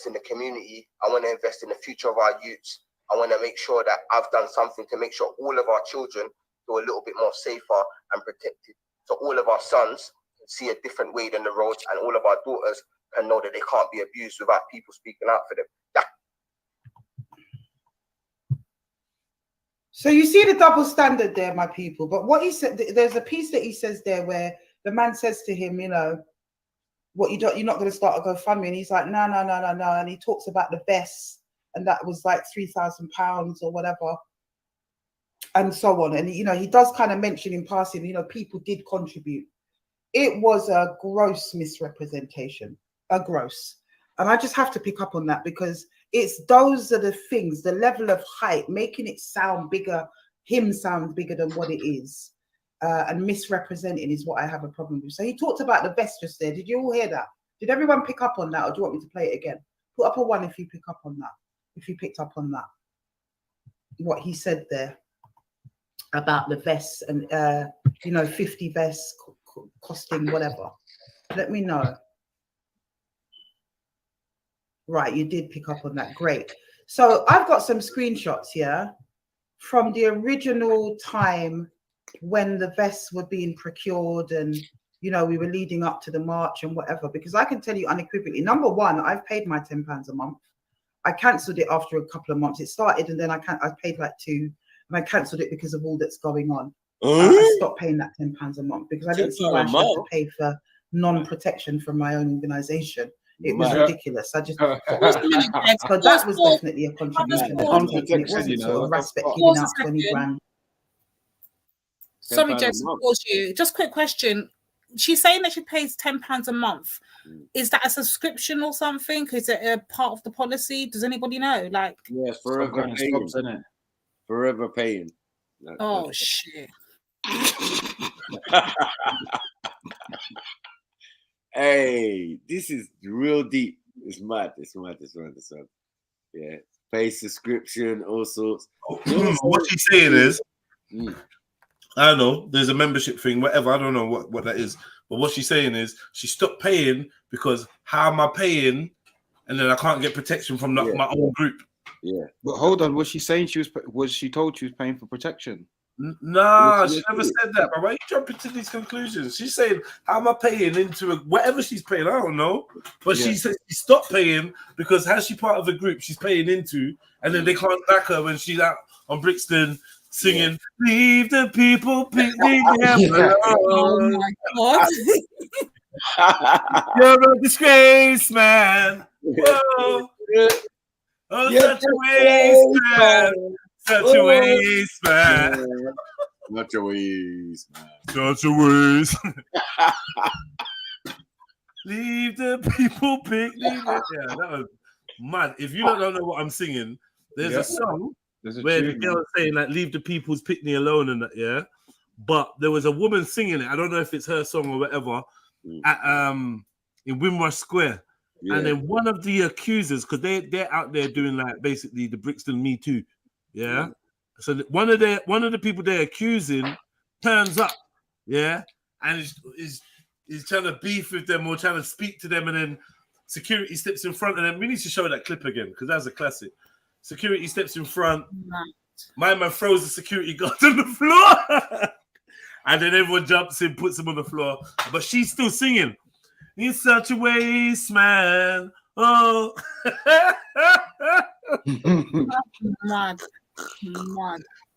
in the community. I want to invest in the future of our youths. I want to make sure that I've done something to make sure all of our children are a little bit more safer and protected. So all of our sons can see a different way than the roads, and all of our daughters can know that they can't be abused without people speaking out for them. So you see the double standard there, my people. But what he said, there's a piece that he says there where the man says to him, you know, what you're not going to start a GoFundMe, and he's like, no, and he talks about the vests, and that was like £3,000 or whatever, and so on. And you know, he does kind of mention in passing, you know, people did contribute. It was a gross misrepresentation, and I just have to pick up on that because those are the things, the level of hype, making it sound bigger, him sound bigger than what it is, and misrepresenting is what I have a problem with. So he talked about the vest just there. Did you all hear that? Did everyone pick up on that, or do you want me to play it again? Put up a 1 if you pick up on that. If you picked up on that, what he said there about the vests and you know, 50 vests costing whatever. Let me know. Right, you did pick up on that. Great. So I've got some screenshots here from the original time when the vests were being procured and, you know, we were leading up to the march and whatever, because I can tell you unequivocally, number one, I've paid my £10 a month. I cancelled it after a couple of months. It started and then I paid like 2 and I cancelled it because of all that's going on. I stopped paying that £10 a month because I didn't see why I should have to pay for non-protection from my own organisation. It was ridiculous. I just so that was definitely a contribution. It wasn't sort of respect giving out 20 grand. Sorry, Jess, to pause you. Just quick question. She's saying that she pays £10 a month. Is that a subscription or something? Is it a part of the policy? Does anybody know? Like, yeah, forever, isn't it? Forever paying. Oh shit. Hey, this is real deep. It's mad. It's mad. It's mad. It's mad. Yeah. Pay subscription, all sorts. What she's saying is, I don't know, there's a membership thing, whatever. I don't know what that is. But what she's saying is she stopped paying because how am I paying? And then I can't get protection from my own group. Yeah. But hold on, was she saying she told she was paying for protection? Nah, she never said that. But why are you jumping to these conclusions? She's saying, how am I paying into whatever she's paying? I don't know. But she said she stopped paying because how's she part of a group she's paying into, and then they can't back her when she's out on Brixton singing, leave the people pick me up alone. Oh my God. You're a disgrace, man. Whoa. Oh, such a waste, man. Such a waste, man. Such a waste, man. Such a waste. Leave the people pick me up. Yeah, that was mad. If you don't know what I'm singing, there's a song where the girl is saying, like, leave the people's pickney alone and that, yeah. But there was a woman singing it. I don't know if it's her song or whatever, at in Windrush Square. Yeah. And then one of the accusers, because they're out there doing like basically the Brixton Me Too, yeah. So one of the people they're accusing turns up, yeah, and is trying to beef with them or trying to speak to them, and then security steps in front of them. We need to show that clip again because that's a classic. Security steps in front. My man throws the security guard on the floor, and then everyone jumps in, puts him on the floor, but she's still singing. It's such a waste, man. Oh. Mad.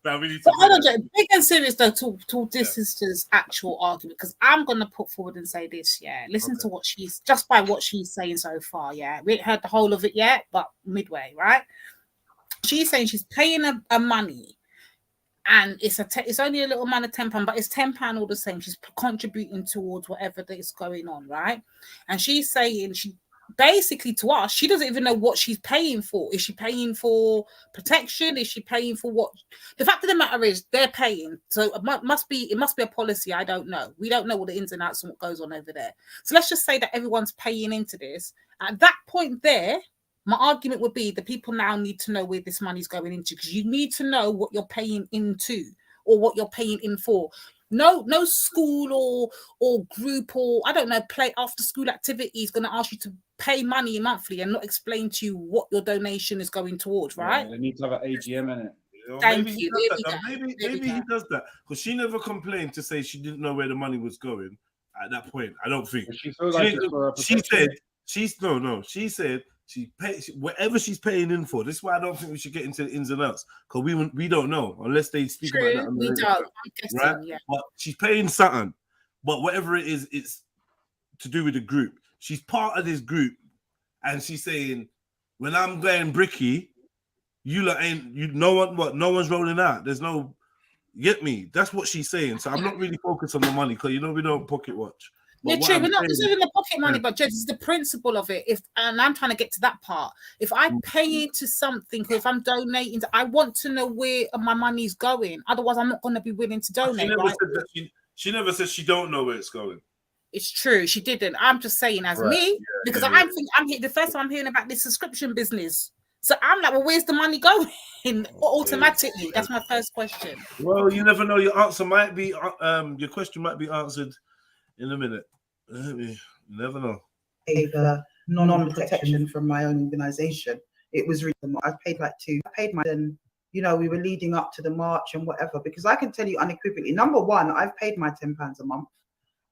Now we need to hold on, big and serious though, to this sister's actual argument, because I'm gonna put forward and say this, listen to what she's saying so far, we ain't heard the whole of it yet, but midway, right? She's saying she's paying a money, and it's only a little amount of £10, but it's £10 all the same. She's contributing towards whatever that is going on, right? And she's saying basically to us, she doesn't even know what she's paying for. Is she paying for protection? Is she paying for what? The fact of the matter is they're paying. So it must be a policy. I don't know. We don't know all the ins and outs and what goes on over there. So let's just say that everyone's paying into this. At that point there, my argument would be the people now need to know where this money's going into, because you need to know what you're paying into or what you're paying in for. No school or group or I don't know, play after school activity is going to ask you to pay money monthly and not explain to you what your donation is going towards, right? Yeah, they need to have an AGM in it. Thank you. Maybe he does that because she never complained to say she didn't know where the money was going at that point. I don't think she said she pays whatever she's paying in for. This is why I don't think we should get into the ins and outs, because we don't know unless they speak about that. We don't. Right? Yeah. But she's paying something. But whatever it is, it's to do with the group. She's part of this group, and she's saying, "When I'm going bricky, you lot ain't no one's rolling out. There's no get me." That's what she's saying. So I'm not really focused on the money because we don't pocket watch. Yeah, true. We're not just even the pocket money, but just the principle of it. And I'm trying to get to that part. If I pay into something, or if I'm donating, I want to know where my money's going. Otherwise, I'm not going to be willing to donate. She never said she don't know where it's going. It's true. She didn't. I'm just saying because I'm the first time I'm hearing about this subscription business. So I'm like, well, where's the money going? Automatically. That's my first question. Well, you never know. Your answer might be your question might be answered in a minute. You never know. Non-protection from my own organization. It was really, I paid like two. I paid my, and we were leading up to the march and whatever, because I can tell you unequivocally, number one, I've paid my £10 a month.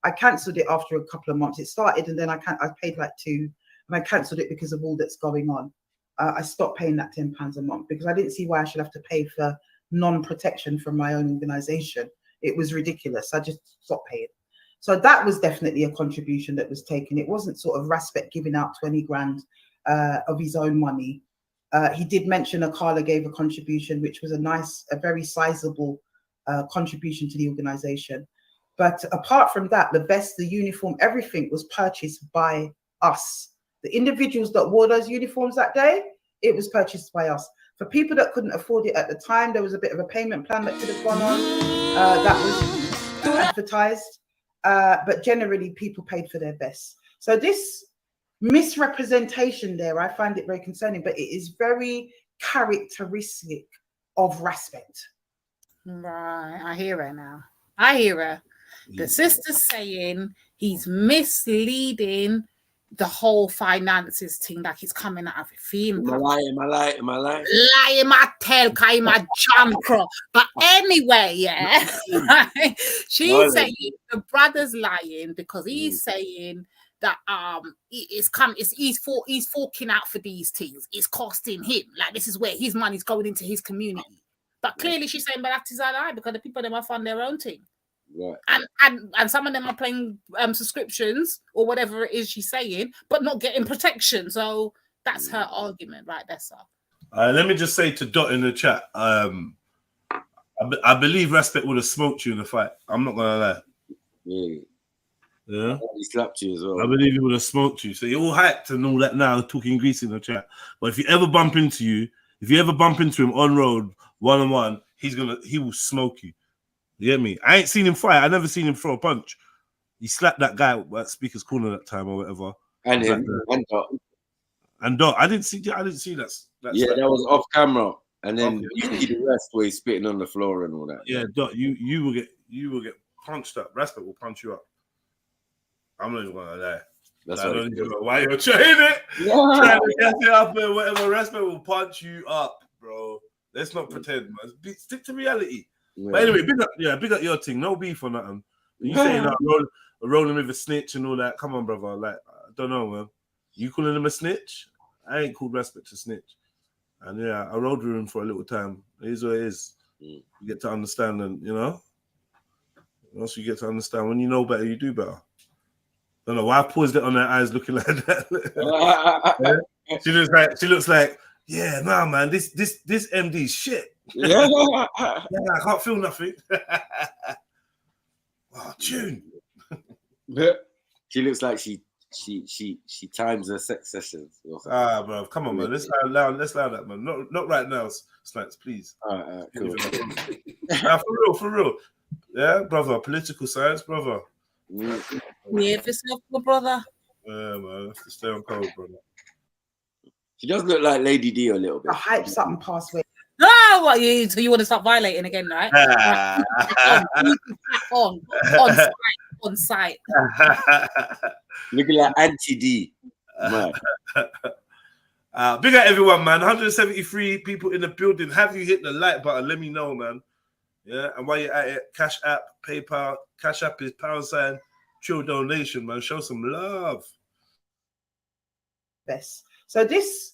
I cancelled it after a couple of months. It started and then I paid like two, and I cancelled it because of all that's going on. I stopped paying that £10 a month because I didn't see why I should have to pay for non-protection from my own organization. It was ridiculous. I just stopped paying. So that was definitely a contribution that was taken. It wasn't sort of Raspet giving out 20 grand of his own money. He did mention Akala gave a contribution, which was a very sizable contribution to the organization. But apart from that, the vest, the uniform, everything was purchased by us. The individuals that wore those uniforms that day, it was purchased by us. For people that couldn't afford it at the time, there was a bit of a payment plan that could have gone on that was advertised. But generally, people paid for their best. So this misrepresentation there, I find it very concerning, but it is very characteristic of respect. Right, I hear her now. I hear her. The sister's saying he's misleading the whole finances thing, like he's coming out of a theme. Am I lying? Lying, I tell, I'm a jam crow. But anyway, yeah, she's saying the brother's lying because he's saying that he's forking out for these things. It's costing him. Like, this is where his money's going into his community. But clearly she's saying, but that is a lie because the people them have found their own thing. Right. And some of them are paying subscriptions or whatever it is she's saying, but not getting protection. So that's her argument right there, sir. Let me just say to Dot in the chat, I believe Respect would have smoked you in the fight. I'm not gonna lie. Yeah. He slapped you as well. I believe he would have smoked you. So you're all hyped and all that now, talking grease in the chat. But if you ever bump into him on road, one-on-one, he will smoke you. You get me? I ain't seen him fight. I never seen him throw a punch. He slapped that guy at Speaker's Corner that time or whatever. And him, and Dot. And Dot. I didn't see that. Yeah, that was off camera. And then you see the rest where he's spitting on the floor and all that. Yeah, Dot, you will get punched up. Respect will punch you up. I'm not even gonna lie. That's I don't even know why you're trying it. Yeah. Trying to get it up and whatever. Respect will punch you up, bro. Let's not pretend, man. Stick to reality. Yeah. But anyway, big up your thing. No beef or nothing. You saying that rolling with a snitch and all that. Come on, brother. Like, I don't know, man. You calling him a snitch? I ain't called Respect a snitch. And yeah, I rode with him for a little time. It is what it is. You get to understand, and once you get to understand, when you know better, you do better. Don't know why I paused it on her eyes looking like that. Yeah? She looks like, yeah, nah, man, this MD's shit. Yeah, I can't feel nothing. Oh, tune. She looks like she times her sex sessions. Bro, come on, man. Let's allow that, man. Not right now, Snipes, please. Cool. For real. Yeah, brother. Political science, brother. Yeah, for yourself, brother. Yeah, man. Have to stay on code, brother. She does look like Lady D a little bit. I hype something past way. Oh, what you want to start violating again, right? on site. Looking like Auntie D. Man. Big up everyone, man. 173 people in the building. Have you hit the like button? Let me know, man. Yeah, and while you're at it, Cash App, PayPal. Cash App is # Trill donation, man. Show some love. Best. So this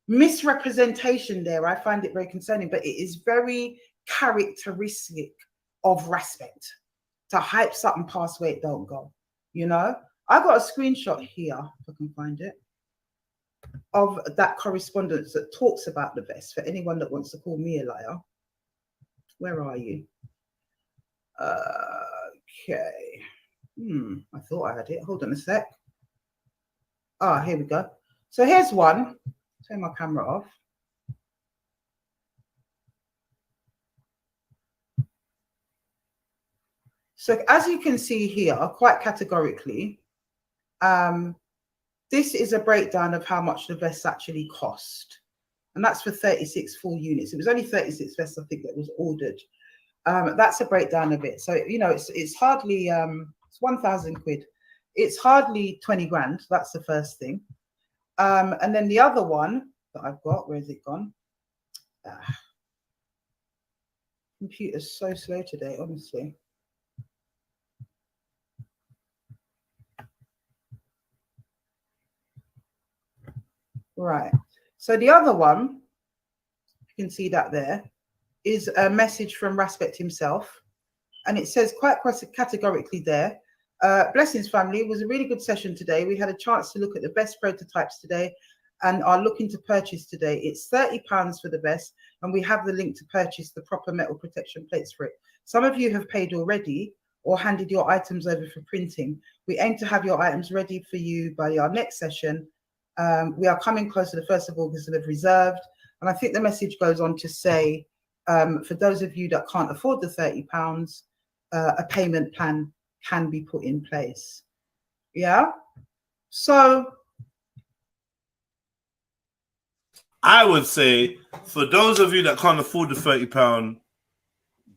misrepresentation there, I find it very concerning, but it is very characteristic of Respect to hype something past where it don't go. You know, I got a screenshot here, if I can find it, of that correspondence that talks about the vest for anyone that wants to call me a liar. Where are you? Okay. I thought I had it. Hold on a sec. Here we go. So here's one. Turn my camera off. So as you can see here, quite categorically, this is a breakdown of how much the vests actually cost. And that's for 36 full units. It was only 36 vests, I think, that was ordered. That's a breakdown of it. So, you know, it's hardly, it's 1,000 quid. It's hardly 20 grand. That's the first thing. And then the other one that I've got, where has it gone? Computer's so slow today, honestly. Right. So the other one, you can see that there, is a message from Respect himself. And it says quite categorically there, blessings family, it was a really good session today. We had a chance to look at the best prototypes today and are looking to purchase today. It's £30 for the vest, and we have the link to purchase the proper metal protection plates for it. Some of you have paid already or handed your items over for printing. We aim to have your items ready for you by our next session. We are coming close to the 1st of August and have reserved, And I think the message goes on to say, for those of you that can't afford the £30, a payment plan can be put in place. Yeah. So I would say, for those of you that can't afford the £30,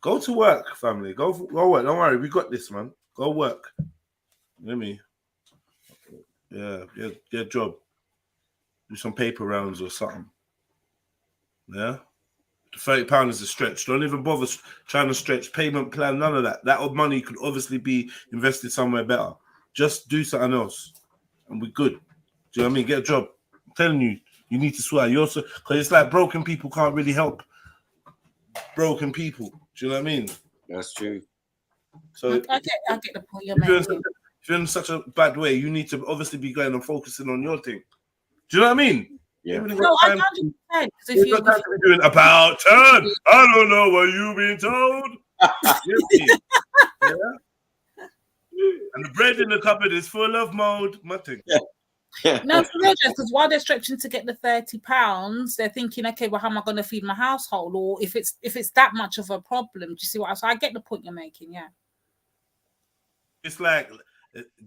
go to work, family. Go work. Don't worry, we got this, man. Go work. You know me? Yeah, get a job. Do some paper rounds or something. Yeah? The £30 is a stretch. Don't even bother trying to stretch payment plan, none of that. That money could obviously be invested somewhere better. Just do something else, and we're good. Do you know what I mean? Get a job. I'm telling you, you need to swear. You also, because it's like broken people can't really help broken people. Do you know what I mean? That's true. So I get the point you're if making. you're in such a bad way, you need to obviously be going and focusing on your thing. Do you know what I mean? Yeah. No, I 100%. If you be doing about turn, I don't know what you've been told. Yeah. And the bread in the cupboard is full of mold. My thing. No, for real, because while they're stretching to get the £30, they're thinking, okay, well, how am I going to feed my household? Or if it's that much of a problem, do you see what I? So I get the point you're making, yeah. It's like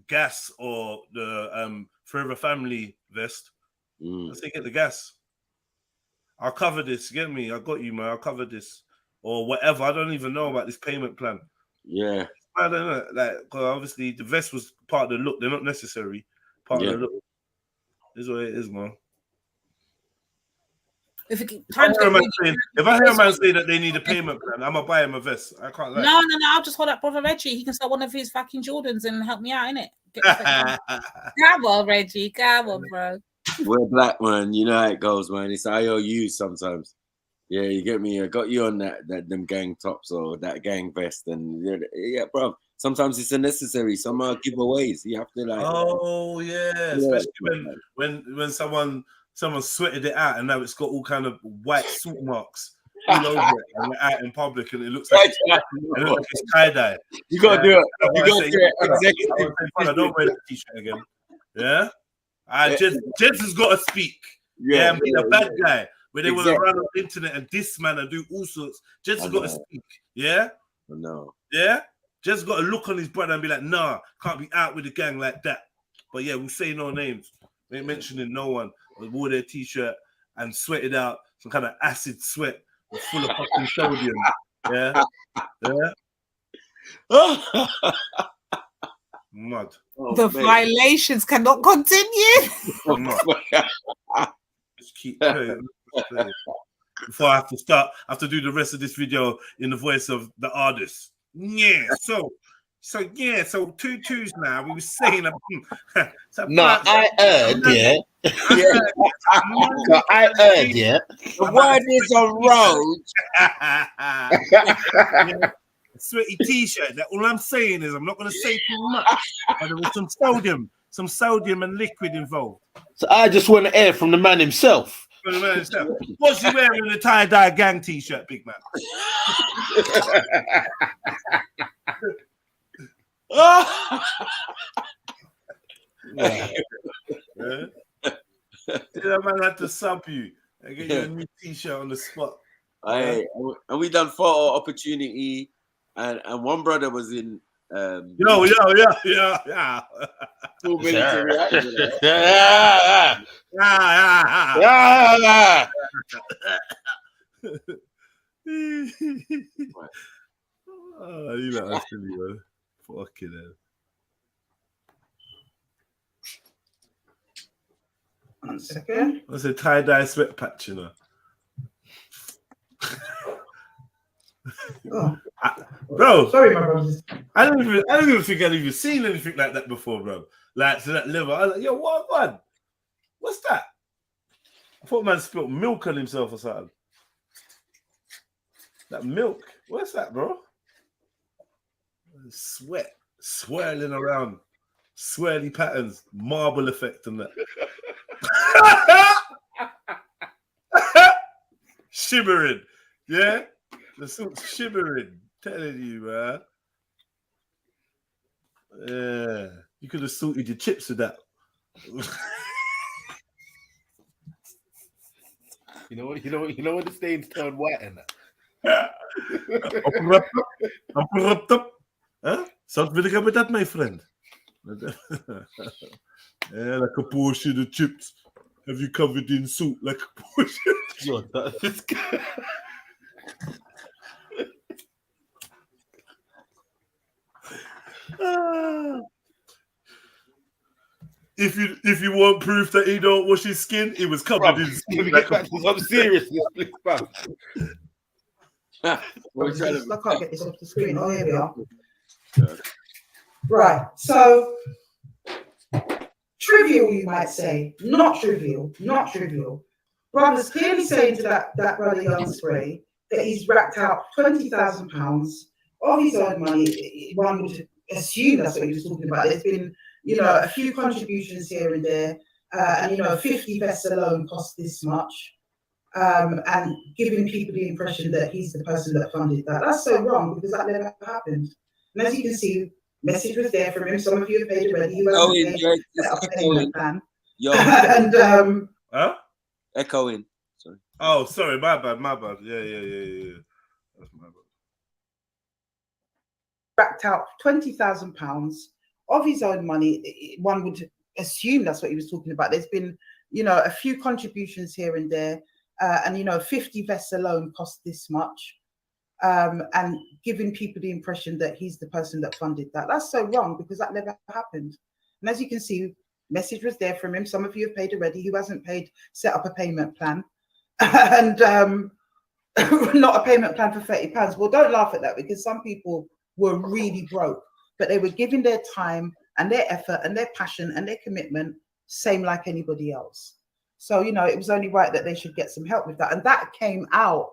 gas or the Forever Family vest. Let's get the gas. I'll cover this. Get me? I got you, man. I'll cover this or whatever. I don't even know about this payment plan. Yeah, I don't know. Like, cause obviously the vest was part of the look. They're not necessary part of the look. This is what it is, man. If I hear a man say that they need a payment plan, I'm gonna buy him a vest. I can't lie. No, I'll just hold up brother Reggie. He can sell one of his fucking Jordans and help me out, innit? Come on, Reggie. Come on, bro. We're black, man. You know how it goes, man. It's IOUs sometimes. Yeah, you get me. I got you on that them gang tops or that gang vest, and yeah, bro. Sometimes it's unnecessary. Some are giveaways. You have to like. Oh yeah, especially when someone sweated it out and now it's got all kind of white salt marks all over it, and we're out in public and it looks like it's tie-dye. You gotta do it. You gotta do it. Executive. I don't wear that t-shirt again. Yeah. Jens has got to speak. Yeah, I'm being a bad guy. Where they want to run on the internet and diss man and do all sorts. Jens has got to speak. Yeah? No. Yeah? Jens got to look on his brother and be like, nah, can't be out with the gang like that. But yeah, we'll say no names. We ain't mentioning no one. They wore their t-shirt and sweated out some kind of acid sweat full of fucking sodium. Yeah? Yeah? Mud. The violations cannot continue. Just keep playing. Before I have to do the rest of this video in the voice of the artist. Yeah, so 2 twos now. We were saying I heard, yeah. I heard, yeah. The word is on road. Sweaty t-shirt. That all I'm saying is I'm not going to say too much. But there was some sodium and liquid involved. So I just want to hear from the man himself. What's he wearing in a tie-dye gang t-shirt, big man? That man had to sub you and get you a new t-shirt on the spot. Hey, and we done photo opportunity, and one brother was in. Yeah. Full military action. Oh, you know that's silly, man. Fucking hell. One second. That's a tie-dye sweat patch, you know. Bro, sorry, my brothers. I don't even think I've even seen anything like that before, bro. Like to that level. I was like, yo, what? What's that? I thought man spilled milk on himself or something. That milk. What's that, bro? Sweat swirling around, swirly patterns, marble effect and that. Shimmering, yeah. The silk's shimmering. Telling you, man. Yeah, you could have salted your chips with that. You know when the stains turn white and that. Huh? Sounds really good with that, my friend. Yeah, like a portion of chips. Have you covered in salt like a portion? Yo, this guy. If you want proof that he don't wash his skin, he was covered in salt. Let me get back to some seriousness, please, bruv. I can't get this off the screen. Oh, here we are. Right. So, trivial, you might say. Not trivial. Not trivial. Brother's clearly saying to that brother Young Spray that he's racked out £20,000 of his own money. One would assume that's what he was talking about. There's been, a few contributions here and there, and 50 vests alone cost this much, and giving people the impression that he's the person that funded that. That's so wrong because that never happened. And as you can see, message was there from him. Some of you have paid already. You haven't paid, set up a payment plan. Yo. And huh? Echoing. Sorry. Oh, sorry, my bad. Yeah. That's my bad. Racked out £20,000 of his own money. One would assume that's what he was talking about. There's been, a few contributions here and there, and 50 vests alone cost this much, and giving people the impression that he's the person that funded that. That's so wrong because that never happened. And as you can see, message was there from him. Some of you have paid already. Who hasn't paid, set up a payment plan, and not a payment plan for £30. Well, don't laugh at that because some people were really broke, but they were giving their time and their effort and their passion and their commitment, same like anybody else. So, it was only right that they should get some help with that. And that came out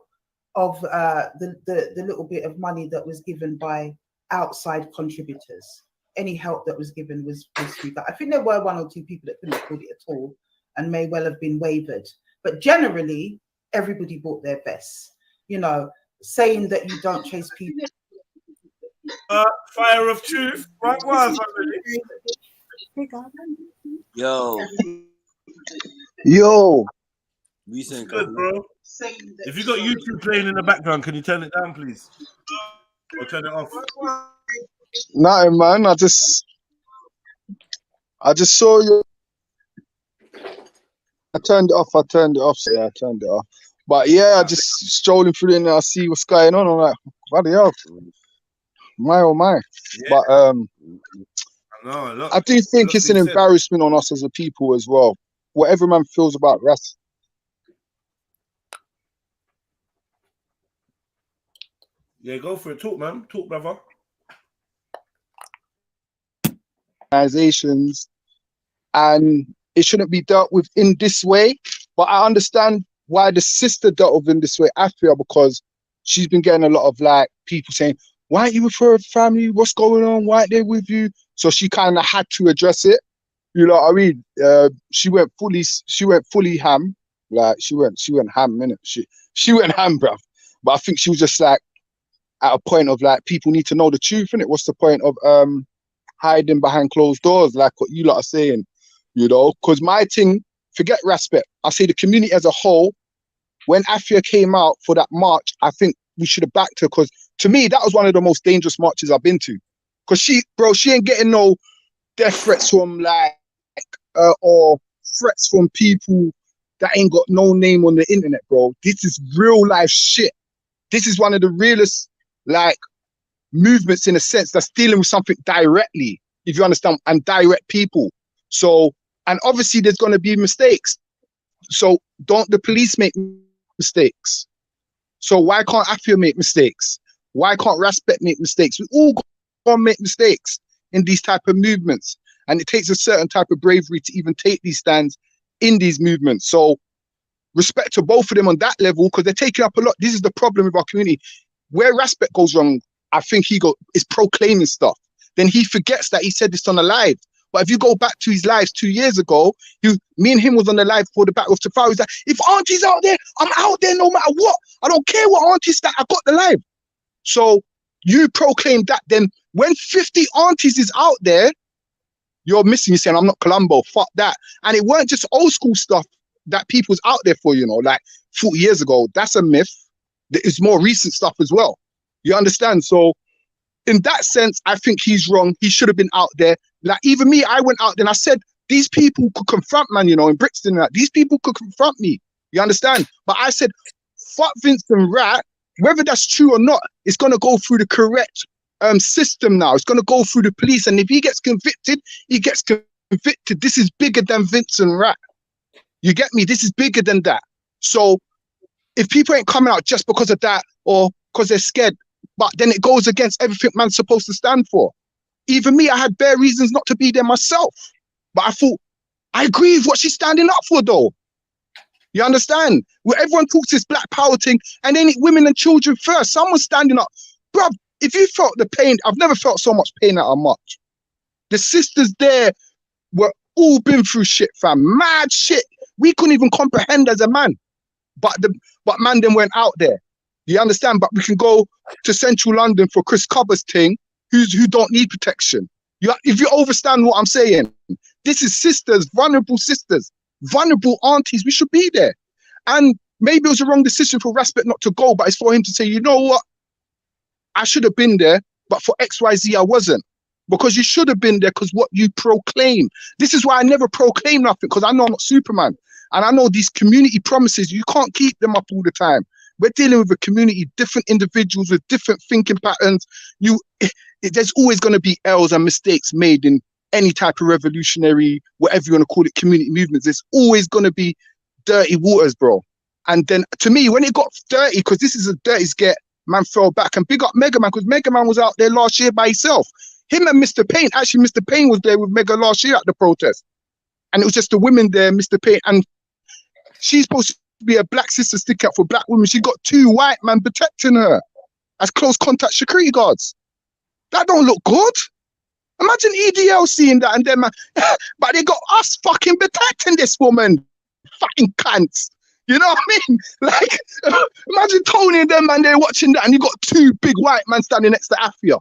of the little bit of money that was given by outside contributors. Any help that was given was through that. I think there were 1 or 2 people that couldn't afford it at all and may well have been wavered. But generally, everybody bought their vests. Saying that you don't chase people. Fire of truth. Right, was Yo. Recent, good, bro. If you got YouTube playing in the background, can you turn it down, please? Or turn it off? Nothing, man. I just saw you. I turned it off. So yeah, I turned it off. But yeah, I just strolling through and I see what's going on. I'm like, bloody hell. My oh my. Yeah. But I do think it's an embarrassment on us as a people as well. Whatever man feels about rest. Yeah, go for it. Talk, man. Talk, brother. Organizations, and it shouldn't be dealt with in this way. But I understand why the sister dealt with in this way, AFUA, because she's been getting a lot of people saying, why aren't you with her family? What's going on? Why aren't they with you? So she kind of had to address it. You know what I mean? She went fully ham. She went ham, innit? She went ham, bruv. But I think she was just at a point of people need to know the truth, innit? What's the point of hiding behind closed doors, like what you lot are saying, because my thing, forget respect. I say the community as a whole, when AFUA came out for that march, I think we should have backed her, because to me, that was one of the most dangerous marches I've been to. Because she ain't getting no death threats from or threats from people that ain't got no name on the internet, bro. This is real life shit. This is one of the realest, movements in a sense that's dealing with something directly, if you understand, and direct people. So, and obviously there's going to be mistakes. So don't the police make mistakes? So why can't AFUA make mistakes? Why can't Respect make mistakes? We all gonna make mistakes in these type of movements. And it takes a certain type of bravery to even take these stands in these movements. So respect to both of them on that level, because they're taking up a lot. This is the problem with our community. Where Respect goes wrong, I think is proclaiming stuff. Then he forgets that he said this on a live. But if you go back to his lives 2 years ago, me and him was on the live for the Battle of Trafalgar. He's like, if Auntie's out there, I'm out there no matter what. I don't care what Auntie's that, I got the live. So you proclaim that. Then when 50 aunties is out there, you're missing. You're saying, I'm not Columbo, fuck that. And it weren't just old school stuff that people's out there for, you know, like 40 years ago. That's a myth. It's more recent stuff as well. You understand? So in that sense, I think he's wrong. He should have been out there. Like even me, I went out there and I said, these people could confront, man, you know, in Brixton, like, these people could confront me. You understand? But I said, fuck Vincent Rat, whether that's true or not, it's going to go through the correct system now. It's going to go through the police. And if he gets convicted, he gets convicted. This is bigger than Vincent Rat. You get me? This is bigger than that. So if people ain't coming out just because of that or because they're scared, but then it goes against everything man's supposed to stand for. Even me, I had bare reasons not to be there myself. But I thought, I agree with what she's standing up for, though. You understand? Where everyone talks this black power thing, and then women and children first. Someone's standing up. Bruv, if you felt the pain, I've never felt so much pain at a march. The sisters there were all been through shit, fam. Mad shit. We couldn't even comprehend as a man. But man then went out there. You understand? But we can go to central London for Chris Cobber's thing, who don't need protection. If you understand what I'm saying, this is sisters, vulnerable aunties. We should be there. And maybe it was a wrong decision for Respect not to go, but it's for him to say, you know what? I should have been there, but for XYZ, I wasn't. Because you should have been there because what you proclaim. This is why I never proclaim nothing, because I know I'm not Superman. And I know these community promises, you can't keep them up all the time. We're dealing with a community, different individuals with different thinking patterns. There's always going to be errors and mistakes made in any type of revolutionary, whatever you want to call it, community movements. There's always going to be dirty waters, bro. And then to me, when it got dirty, because this is a dirty get, man fell back. And big up Mega Man, because Mega Man was out there last year by himself. Him and Mr. Payne, actually Mr. Payne was there with Mega last year at the protest. And it was just the women there, Mr. Payne. And she's supposed to be a black sister stick up for black women. She got 2 white men protecting her as close contact security guards. That don't look good. Imagine EDL seeing that and then, man, but they got us fucking protecting this woman. Fucking cunts. You know what I mean? Like, imagine Tony and them, man, they're watching that and you got 2 big white men standing next to Afia.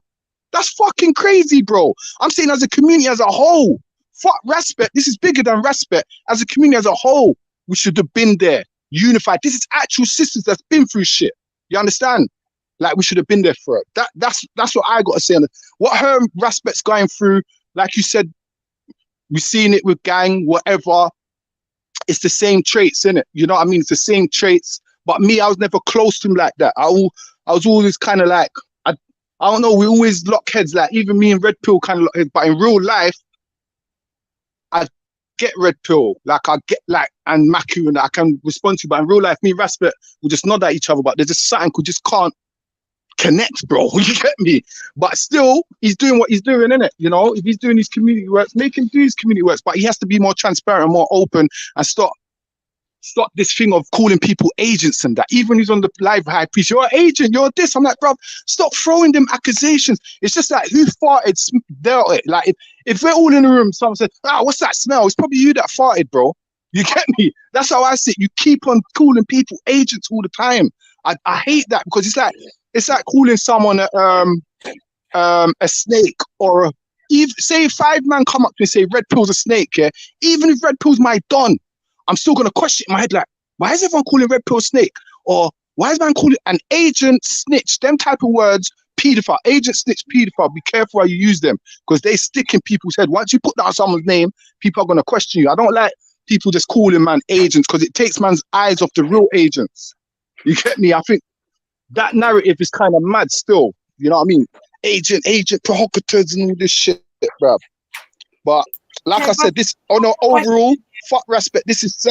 That's fucking crazy, bro. I'm saying as a community as a whole, fuck Respect. This is bigger than Respect. As a community as a whole, we should have been there, unified. This is actual sisters that's been through shit. You understand? Like, we should have been there for it. That's what I got to say on it. What her Respect's going through, like you said, we've seen it with Gang, whatever. It's the same traits, innit? You know what I mean? It's the same traits. But me, I was never close to him like that. I was always kind of like, I don't know, we always lock heads. Like, even me and Red Pill kind of lock heads. But in real life, I get Red Pill. Like, I get, like, and Maku, and I can respond to. But in real life, me and Respect will just nod at each other. But there's just something we just can't connect, bro. You get me? But still, he's doing what he's doing, innit? You know, if he's doing his community works, make him do his community works. But he has to be more transparent and more open and stop this thing of calling people agents and that. Even when he's on the live high priest, you're an agent, you're this. I'm like, bro, stop throwing them accusations. It's just like, who farted, dealt it. Like, if we're all in the room, someone said, what's that smell? It's probably you that farted, bro. You get me? That's how I see it. You keep on calling people agents all the time. I hate that, because it's like calling someone a snake, or even say 5 man come up to me and say Red Pill's a snake, yeah? Even if Red Pill's my don, I'm still gonna question in my head, like, why is everyone calling Red Pill snake? Or why is man calling an agent snitch? Them type of words, pedophile, agent snitch, pedophile. Be careful how you use them, because they stick in people's head. Once you put that on someone's name, people are gonna question you. I don't like people just calling man agents, because it takes man's eyes off the real agents. You get me? I think that narrative is kind of mad still. You know what I mean? Agent provocateurs and all this shit, bro. But like I said, this overall, fuck Respect. This is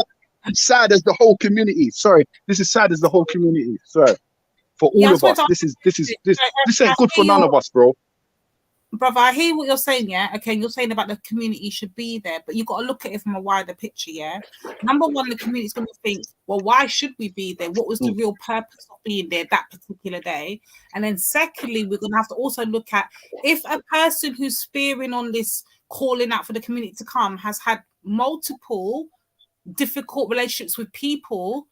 sad as the whole community. Sorry, this is sad as the whole community. Sorry, for all of us. This ain't good for none of us, bro. Brother, I hear what you're saying, yeah? Okay, you're saying about the community should be there, but you've got to look at it from a wider picture, yeah? Number one, the community's going to think, well, why should we be there? What was the real purpose of being there that particular day? And then secondly, we're going to have to also look at, if a person who's spearing on this, calling out for the community to come, has had multiple difficult relationships with people,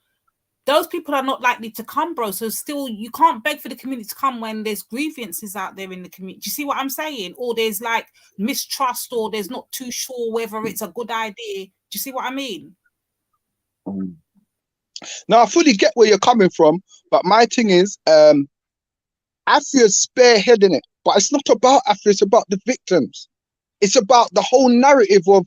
those people are not likely to come, bro. So still, you can't beg for the community to come when there's grievances out there in the community. Do you see what I'm saying? Or there's like mistrust, or there's not too sure whether it's a good idea. Do you see what I mean? Now I fully get where you're coming from, but my thing is, Afia's spearheading it, but it's not about Afia, it's about the victims. It's about the whole narrative of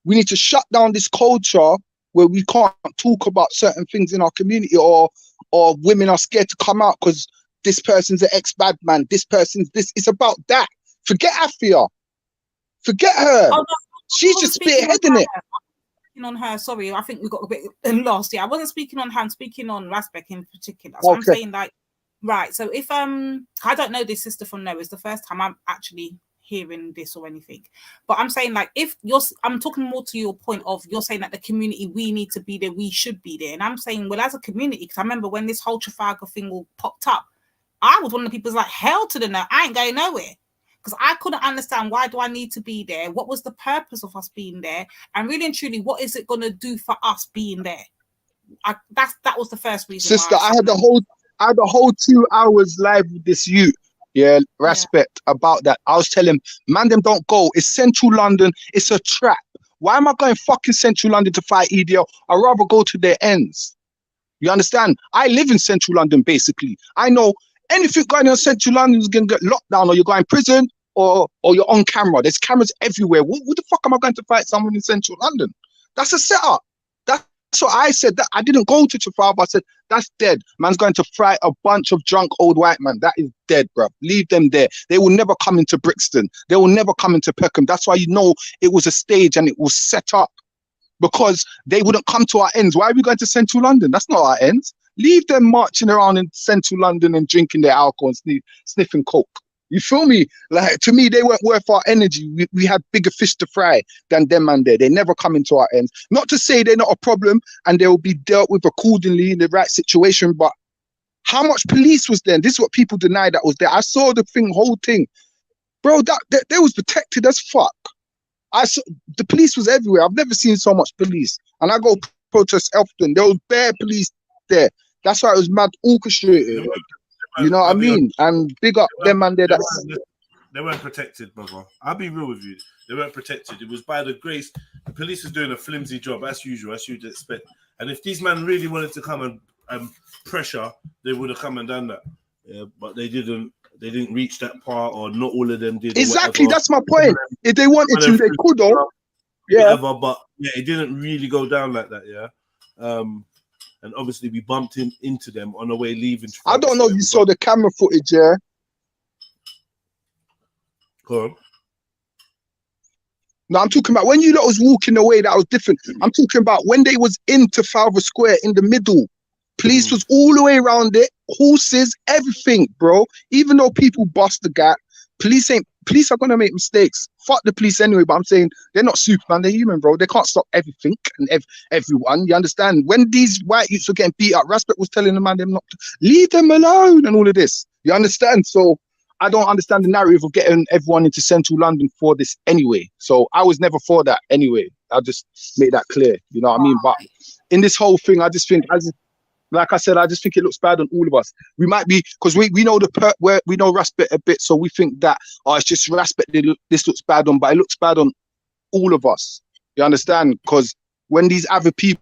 we need to shut down this culture where we can't talk about certain things in our community, or women are scared to come out because this person's an ex-bad man, this person's this. It's about that. Forget Afia. Forget her. Oh, no, she's just spearheading it. On her, sorry, I think we got a bit lost. Yeah, I wasn't speaking on her, I'm speaking on Rasbek in particular. So I'm saying, like, right. So if I don't know this sister from nowhere, it's the first time I'm actually hearing this or anything, but I'm saying, like, if I'm talking more to your point of, you're saying that the community, we need to be there, we should be there, and I'm saying, well, as a community, because I remember when this whole Trafalgar thing all popped up, I was one of the people who's like, hell to the no, I ain't going nowhere. Because I couldn't understand, why do I need to be there? What was the purpose of us being there? And really and truly, what is it going to do for us being there? That was the first reason. Sister, I had the whole 2 hours live with this youth. Yeah, respect about that. I was telling him, man, them don't go. It's central London. It's a trap. Why am I going fucking central London to fight EDL? I'd rather go to their ends. You understand? I live in central London, basically. I know anything going on in central London is going to get locked down, or you're going to prison, or you're on camera. There's cameras everywhere. What the fuck am I going to fight someone in central London? That's a setup. That's what I said. That I didn't go to Trafalgar. I said, that's dead. Man's going to fight a bunch of drunk old white men. That is dead, bro. Leave them there. They will never come into Brixton. They will never come into Peckham. That's why you know it was a stage and it was set up, because they wouldn't come to our ends. Why are we going to central London? That's not our ends. Leave them marching around in central London and drinking their alcohol and sniffing coke. You feel me? Like, to me, they weren't worth our energy. We had bigger fish to fry than them and there. They never come into our ends. Not to say they're not a problem and they will be dealt with accordingly in the right situation, but how much police was there? This is what people deny that was there. I saw the whole thing. Bro, that they was protected as fuck. The police was everywhere. I've never seen so much police. And I go protest often. There was bare police there. That's why it was mad orchestrated. You know what I mean? And big up them and there. They weren't protected, brother. I'll be real with you. They weren't protected. It was by the grace. The police is doing a flimsy job, as usual, as you'd expect. And if these men really wanted to come and pressure, they would have come and done that. Yeah, but they didn't. They didn't reach that part, or not all of them did. Exactly, that's my point. If they wanted to, they could have. Yeah. Whatever, but yeah, it didn't really go down like that. Yeah. And obviously we bumped into them on the way leaving. I don't know if you saw the camera footage, yeah? Go on. No, I'm talking about when you lot was walking away, that was different. I'm talking about when they was in Trafalgar Square in the middle. Police was all the way around it, horses, everything, bro. Even though people bust the gap, police are gonna make mistakes. Fuck the police anyway, but I'm saying they're not Superman, they're human, bro. They can't stop everything and everyone. You understand? When these white youths were getting beat up, Rasbek was telling the man them not to leave them alone and all of this. You understand? So I don't understand the narrative of getting everyone into central London for this anyway. So I was never for that anyway. I'll just make that clear. You know what I mean? But in this whole thing, I just think, like I said, I just think it looks bad on all of us. We might be, because we know we know Rasbek a bit, so we think that, oh, it's just Rasbek this looks bad on, but it looks bad on all of us. You understand? Because when these other people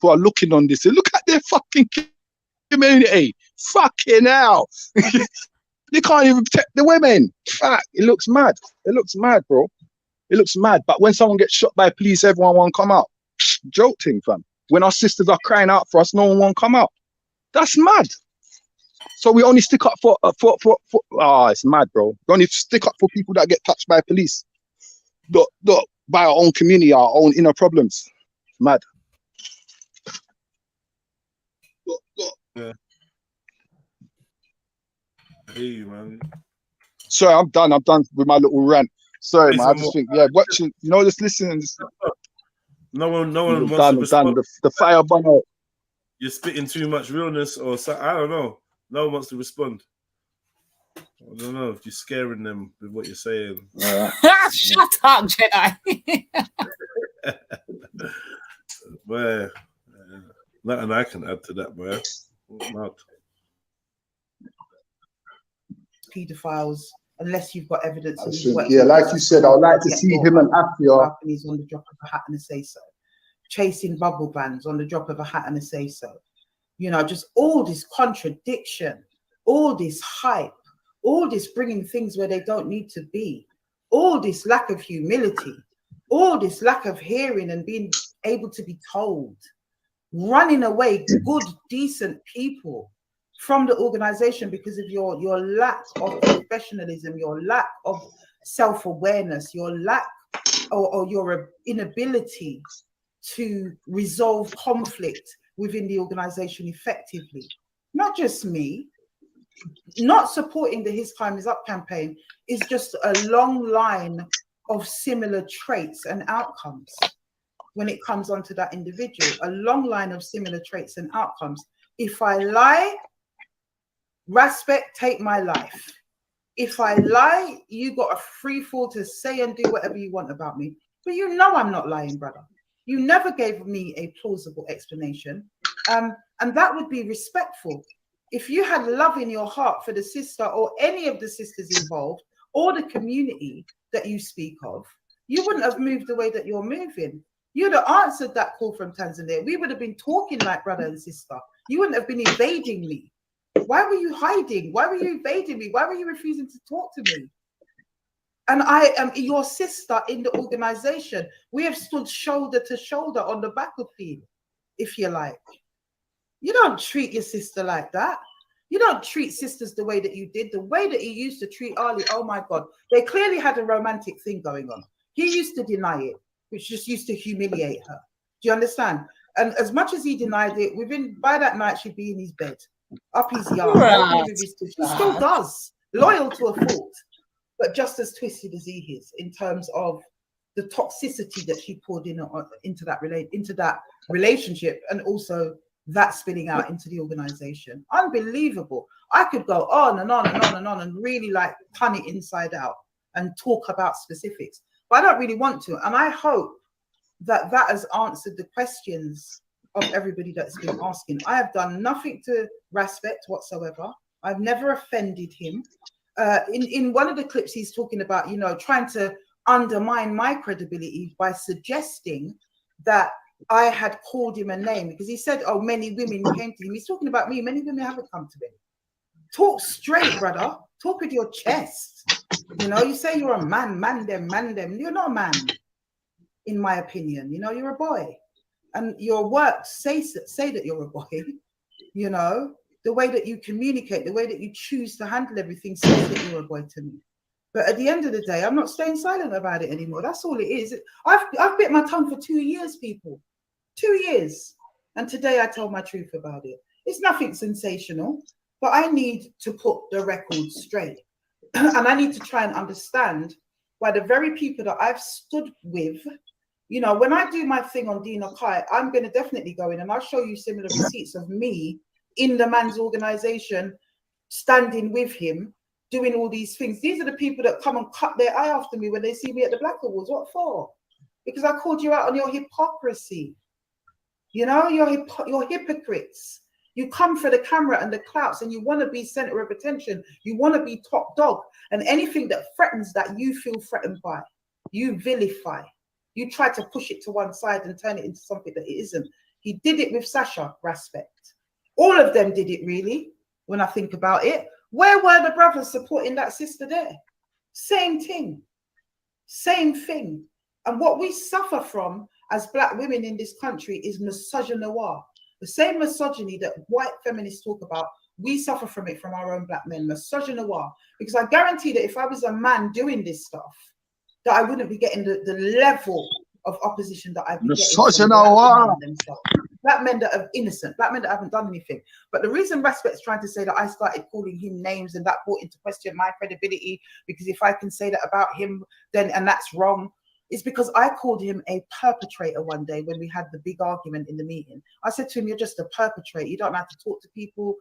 are looking on this, they look at their fucking community. Fucking hell. They can't even protect the women. Fuck, it looks mad. It looks mad, bro. It looks mad. But when someone gets shot by police, everyone won't come out. Joke thing, fam. When our sisters are crying out for us, no one won't come out. That's mad. So we only stick up for it's mad, bro. We only stick up for people that get touched by police. Not by our own community, our own inner problems. Mad. Yeah. Hey, man. Sorry, I'm done with my little rant. Sorry, man. I just think, yeah, watching, just listening. No one wants to respond. The fire burn out. You're spitting too much realness, or I don't know. No one wants to respond. I don't know if you're scaring them with what you're saying. Shut up, Jedi. Boy, nothing I can add to that, boy. Not. Pedophiles, unless you've got evidence. Yeah, like you said, I'd like to see him and Afia. He's on the drop of a hat and a say so. chasing bubble bands on the drop of a hat and a say-so. You know, just all this contradiction, all this hype, all this bringing things where they don't need to be, all this lack of humility, all this lack of hearing and being able to be told, running away good, decent people from the organization because of your lack of professionalism, your lack of self-awareness, your lack or your inability to resolve conflict within the organization effectively. Not just me, not supporting the His Time Is Up campaign is just a long line of similar traits and outcomes when it comes onto that individual, a long line of similar traits and outcomes. If I lie, respect, take my life. If I lie, you got a free fall to say and do whatever you want about me. But you know I'm not lying, brother. You never gave me a plausible explanation. And that would be respectful. If you had love in your heart for the sister or any of the sisters involved or the community that you speak of, you wouldn't have moved the way that you're moving. You'd have answered that call from Tanzania. We would have been talking like brother and sister. You wouldn't have been evading me. Why were you hiding? Why were you evading me? Why were you refusing to talk to me? And I am your sister in the organization. We have stood shoulder to shoulder on the battlefield, if you like. You don't treat your sister like that. You don't treat sisters the way that you did, the way that you used to treat Ali. Oh my God. They clearly had a romantic thing going on. He used to deny it, which just used to humiliate her. Do you understand? And as much as he denied it, by that night, she'd be in his bed, up his yard. Right. He still does, loyal to a fault, but just as twisted as he is in terms of the toxicity that she poured into that relationship, and also that spilling out into the organization. Unbelievable. I could go on and on and on and on and really like turn it inside out and talk about specifics, but I don't really want to. And I hope that that has answered the questions of everybody that's been asking. I have done nothing to respect whatsoever. I've never offended him. In one of the clips, he's talking about, you know, trying to undermine my credibility by suggesting that I had called him a name, because he said, oh, many women came to him. He's talking about me. Many women haven't come to me. Talk straight, brother. Talk with your chest. You know, you say you're a man, man them. You're not a man, in my opinion. You know, you're a boy. And your work say that you're a boy. You know, the way that you communicate, the way that you choose to handle everything says that you're a boy to me. But at the end of the day, I'm not staying silent about it anymore. That's all it is. I've bit my tongue for 2 years, people. 2 years. And today I told my truth about it. It's nothing sensational, but I need to put the record straight. And I need to try and understand why the very people that I've stood with, you know, when I do my thing on Dina Kai, I'm going to definitely go in and I'll show you similar receipts of me in the man's organization, standing with him, doing all these things. These are the people that come and cut their eye after me when they see me at the Black Awards. What for? Because I called you out on your hypocrisy. You know, you're hypocrites. You come for the camera and the clouts and you want to be center of attention. You want to be top dog. And anything that threatens that you feel threatened by, you vilify. You try to push it to one side and turn it into something that it isn't. He did it with Sasha, respect. All of them did it, really, when I think about it. Where were the brothers supporting that sister there? Same thing. Same thing. And what we suffer from as Black women in this country is misogynoir. The same misogyny that white feminists talk about, we suffer from it from our own Black men, misogynoir. Because I guarantee that if I was a man doing this stuff, that I wouldn't be getting the level of opposition that I've been getting from Black men that are innocent, Black men that haven't done anything. But the reason Respect's trying to say that I started calling him names and that brought into question my credibility, because if I can say that about him, then, and that's wrong, is because I called him a perpetrator one day when we had the big argument in the meeting. I said to him, you're just a perpetrator. You don't have to talk to people.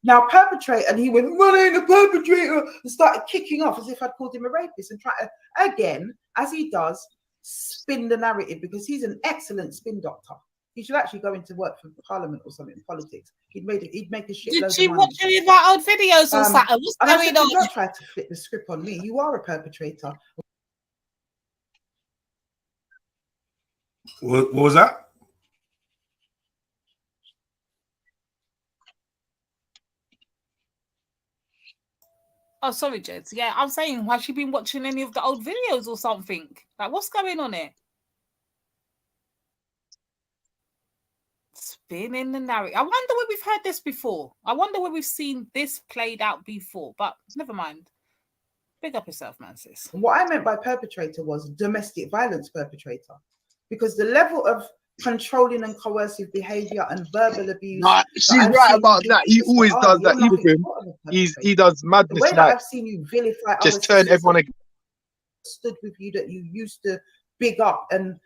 Now, perpetrator, and he went, well, I ain't a perpetrator, and started kicking off as if I'd called him a rapist and try to, again, as he does, spin the narrative, because he's an excellent spin doctor. He should actually go into work for Parliament or something in politics. He'd make a shitload of money. Did you watch any of our old videos on Saturday? What's going on? Don't try to flip the script on me. You are a perpetrator. What was that? Oh, sorry, Jed. Yeah, I'm saying, has she been watching any of the old videos or something? Like, what's going on here? Spinning the narrative. I wonder where we've heard this before. I wonder where we've seen this played out before, but never mind. Big up yourself, man, sis. What I meant by perpetrator was domestic violence perpetrator, because the level of controlling and coercive behavior and verbal abuse. Nah, she's right about that. He always does that. Even him, he does the madness way that like I've seen you vilify just other turn everyone against. Stood with you, that you used to big up and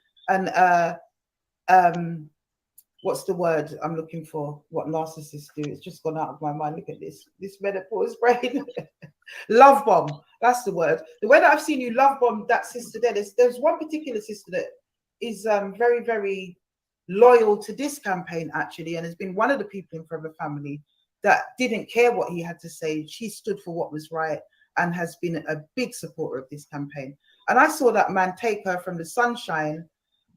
what's the word I'm looking for? What narcissists do? It's just gone out of my mind. Look at this menopause brain. Love bomb. That's the word. The way that I've seen you love bomb that sister there. There's one particular sister that is very, very loyal to this campaign, actually, and has been one of the people in Forever Family that didn't care what he had to say. She stood for what was right and has been a big supporter of this campaign. And I saw that man take her from the sunshine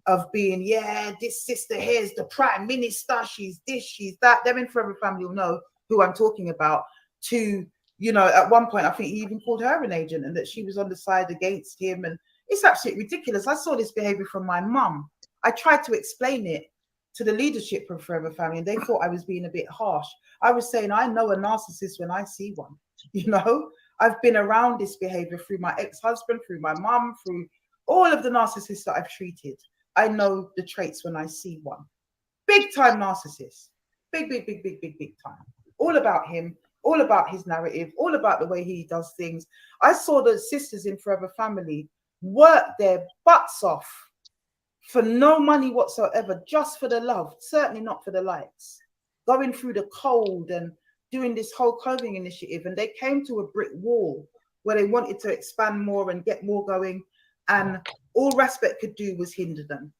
of being, yeah, this sister here is the prime minister, she's this, she's that. Them in Forever Family will know who I'm talking about. To, you know, at one point, I think he even called her an agent and that she was on the side against him. And it's absolutely ridiculous. I saw this behavior from my mum. I tried to explain it to the leadership of Forever Family and they thought I was being a bit harsh. I was saying, I know a narcissist when I see one, you know? I've been around this behavior through my ex-husband, through my mum, through all of the narcissists that I've treated. I know the traits when I see one. Big time narcissist. Big time. All about him, all about his narrative, all about the way he does things. I saw the sisters in Forever Family work their butts off for no money whatsoever, just for the love, certainly not for the likes. Going through the cold and doing this whole clothing initiative, and they came to a brick wall where they wanted to expand more and get more going, and all Respect could do was hinder them,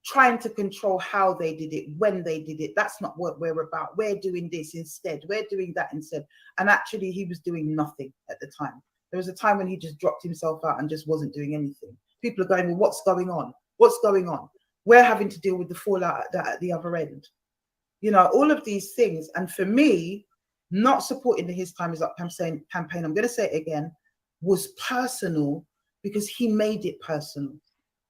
trying to control how they did it, when they did it. That's not what we're about. We're doing this instead. We're doing that instead. And actually, he was doing nothing at the time. There was a time when he just dropped himself out and just wasn't doing anything. People are going, well, what's going on? What's going on? We're having to deal with the fallout at the other end. You know, all of these things. And for me, not supporting the His Time Is Up campaign, I'm going to say it again, was personal because he made it personal.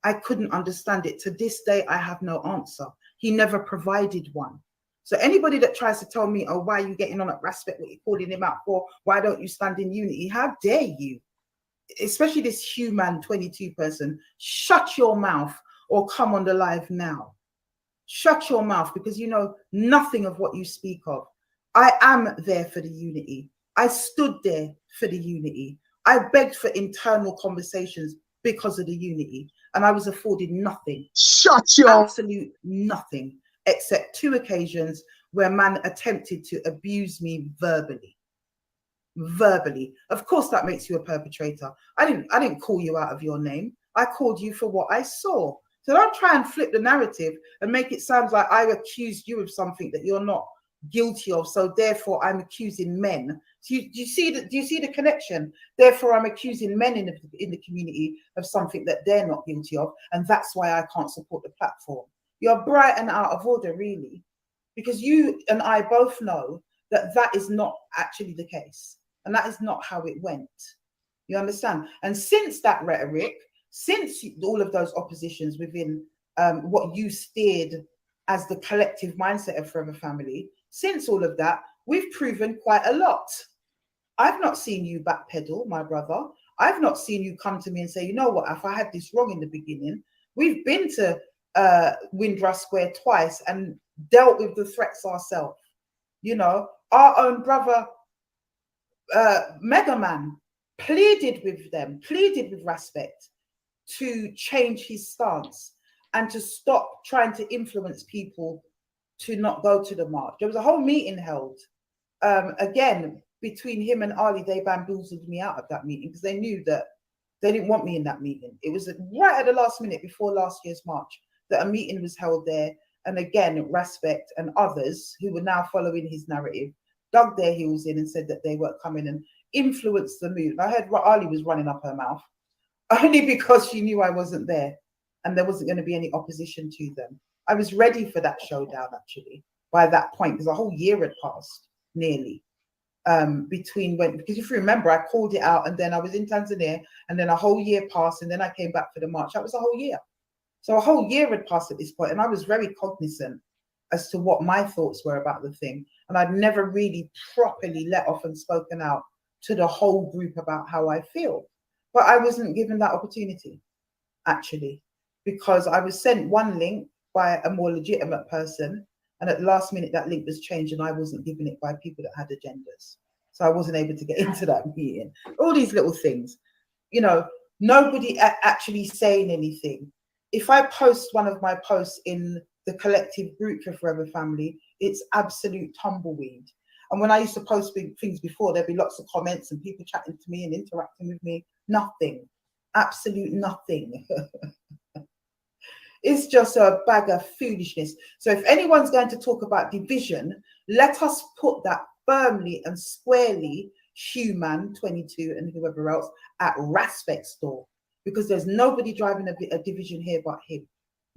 I couldn't understand it. To this day, I have no answer. He never provided one. So anybody that tries to tell me, oh, why are you getting on at Respect? What you're calling him out for? Why don't you stand in unity? How dare you? Especially this human 22 person. Shut your mouth or come on the live now. Shut your mouth, because you know nothing of what you speak of. I am there for the unity. I stood there for the unity. I begged for internal conversations because of the unity, and I was afforded nothing. Shut your absolute nothing, except 2 occasions where man attempted to abuse me verbally. Verbally. Of course, that makes you a perpetrator. I didn't call you out of your name. I called you for what I saw. So don't try and flip the narrative and make it sound like I accused you of something that you're not guilty of. So therefore, I'm accusing men. So do you see the connection? Therefore, I'm accusing men in the community of something that they're not guilty of, and that's why I can't support the platform. You're bright and out of order, really, because you and I both know that that is not actually the case, and that is not how it went. You understand? And since that rhetoric, since all of those oppositions within what you steered as the collective mindset of Forever Family, since all of that, we've proven quite a lot. I've not seen you backpedal, my brother. I've not seen you come to me and say, you know what, if I had this wrong in the beginning, we've been to Windrush Square twice and dealt with the threats ourselves. You know, our own brother, Mega Man, pleaded with them, pleaded with Respect to change his stance and to stop trying to influence people to not go to the march. There was a whole meeting held. Again, between him and Ali, they bamboozled me out of that meeting because they knew that they didn't want me in that meeting. It was right at the last minute before last year's march that a meeting was held there. And again, Respect and others who were now following his narrative dug their heels in and said that they were coming and influenced the move. I heard Ali was running up her mouth only because she knew I wasn't there and there wasn't going to be any opposition to them. I was ready for that showdown, actually, by that point, because a whole year had passed, nearly. between when, because if you remember, I called it out and then I was in Tanzania and then a whole year passed and then I came back for the march. That was a whole year. So a whole year had passed at this point and I was very cognizant as to what my thoughts were about the thing. And I'd never really properly let off and spoken out to the whole group about how I feel. But I wasn't given that opportunity, actually, because I was sent one link by a more legitimate person. And at the last minute, that link was changed and I wasn't given it by people that had agendas. So I wasn't able to get into that meeting. All these little things, you know, nobody actually saying anything. If I post one of my posts in the collective group for Forever Family, it's absolute tumbleweed. And when I used to post big things before, there'd be lots of comments and people chatting to me and interacting with me. Nothing, absolute nothing. It's just a bag of foolishness. So if anyone's going to talk about division, let us put that firmly and squarely, Human 22 and whoever else, at Respect's door, because there's nobody driving a division here but him.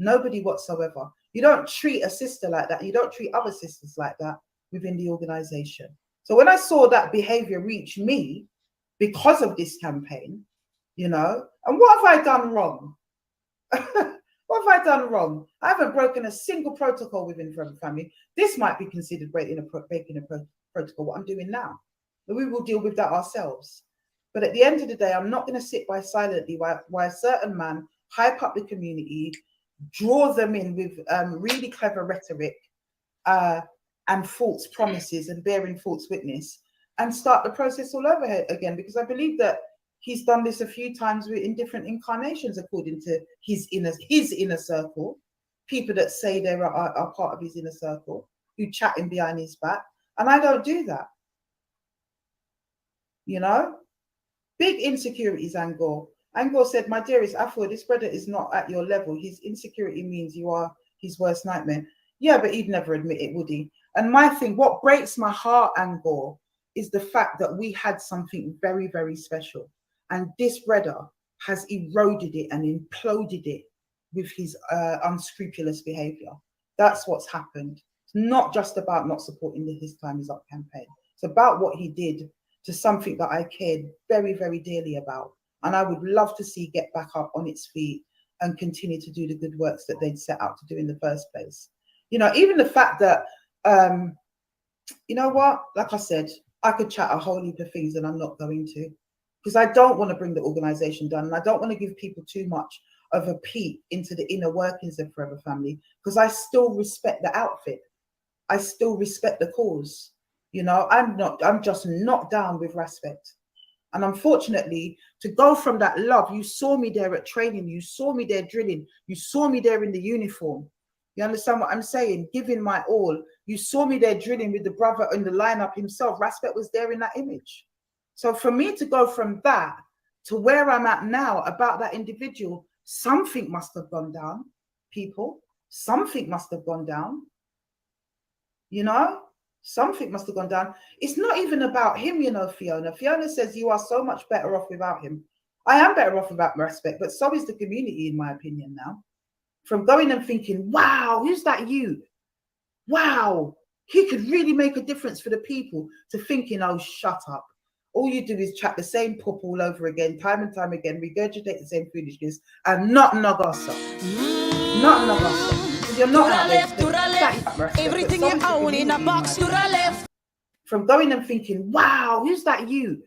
Nobody whatsoever. You don't treat a sister like that. You don't treat other sisters like that within the organization. So when I saw that behavior reach me because of this campaign, you know, and what have I done wrong? What have I done wrong? I haven't broken a single protocol within Forever Family. This might be considered breaking a protocol, what I'm doing now. But we will deal with that ourselves. But at the end of the day, I'm not going to sit by silently while a certain man hype up the community, draw them in with really clever rhetoric and false promises and bearing false witness and start the process all over again, because I believe that he's done this a few times in different incarnations according to his inner circle, people that say they are part of his inner circle, who chat him behind his back. And I don't do that. You know? Big insecurities, Angor. Angor said, my dearest Afua, this brother is not at your level. His insecurity means you are his worst nightmare. Yeah, but he'd never admit it, would he? And my thing, what breaks my heart, Angor, is the fact that we had something very, very special. And this brother has eroded it and imploded it with his unscrupulous behavior. That's what's happened. It's not just about not supporting the His Time Is Up campaign. It's about what he did to something that I cared very, very dearly about. And I would love to see get back up on its feet and continue to do the good works that they'd set out to do in the first place. You know, even the fact that, you know what, like I said, I could chat a whole heap of things and I'm not going to, because I don't want to bring the organization down and I don't want to give people too much of a peek into the inner workings of Forever Family, because I still respect the outfit. I still respect the cause. You know, I'm just not down with Respect. And unfortunately, to go from that love, you saw me there at training, you saw me there drilling, you saw me there in the uniform. You understand what I'm saying? Giving my all. You saw me there drilling with the brother in the lineup himself. Respect was there in that image. So for me to go from that to where I'm at now about that individual, something must have gone down, people. Something must have gone down. You know? Something must have gone down. It's not even about him, you know, Fiona. Fiona says you are so much better off without him. I am better off without Respect, but so is the community, in my opinion, now. From going and thinking, wow, who's that you? Wow, he could really make a difference for the people, to thinking, oh, shut up. All you do is chat the same poop all over again, time and time again, regurgitate the same foolishness, and not Nagasa. Not Nagasa. You're not out there. Everything you own in a box to the left. From going and thinking, wow, who's that you?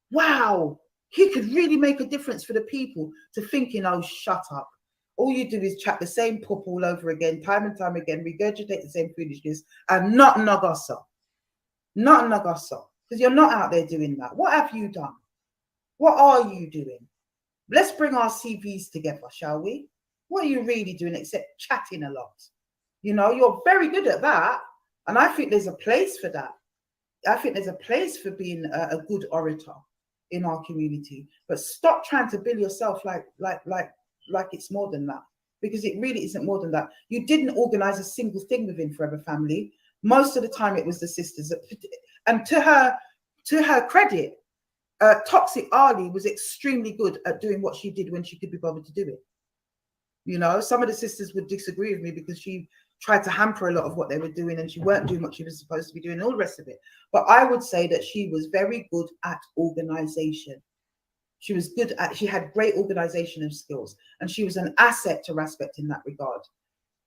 Wow, he could really make a difference for the people, to thinking, oh, shut up. All you do is chat the same poop all over again, time and time again, regurgitate the same foolishness, and not Nagasa. Not Nagasa. Because you're not out there doing that. What have you done? What are you doing? Let's bring our CVs together, shall we? What are you really doing except chatting a lot? You know, you're very good at that. And I think there's a place for that. I think there's a place for being a good orator in our community. But stop trying to bill yourself like it's more than that. Because it really isn't more than that. You didn't organize a single thing within Forever Family. Most of the time it was the sisters. And to her credit, Toxic Ali was extremely good at doing what she did when she could be bothered to do it. You know, some of the sisters would disagree with me because she tried to hamper a lot of what they were doing, and she weren't doing what she was supposed to be doing, and all the rest of it. But I would say that she was very good at organization. She was good at, she had great organization skills, and she was an asset to Respect in that regard.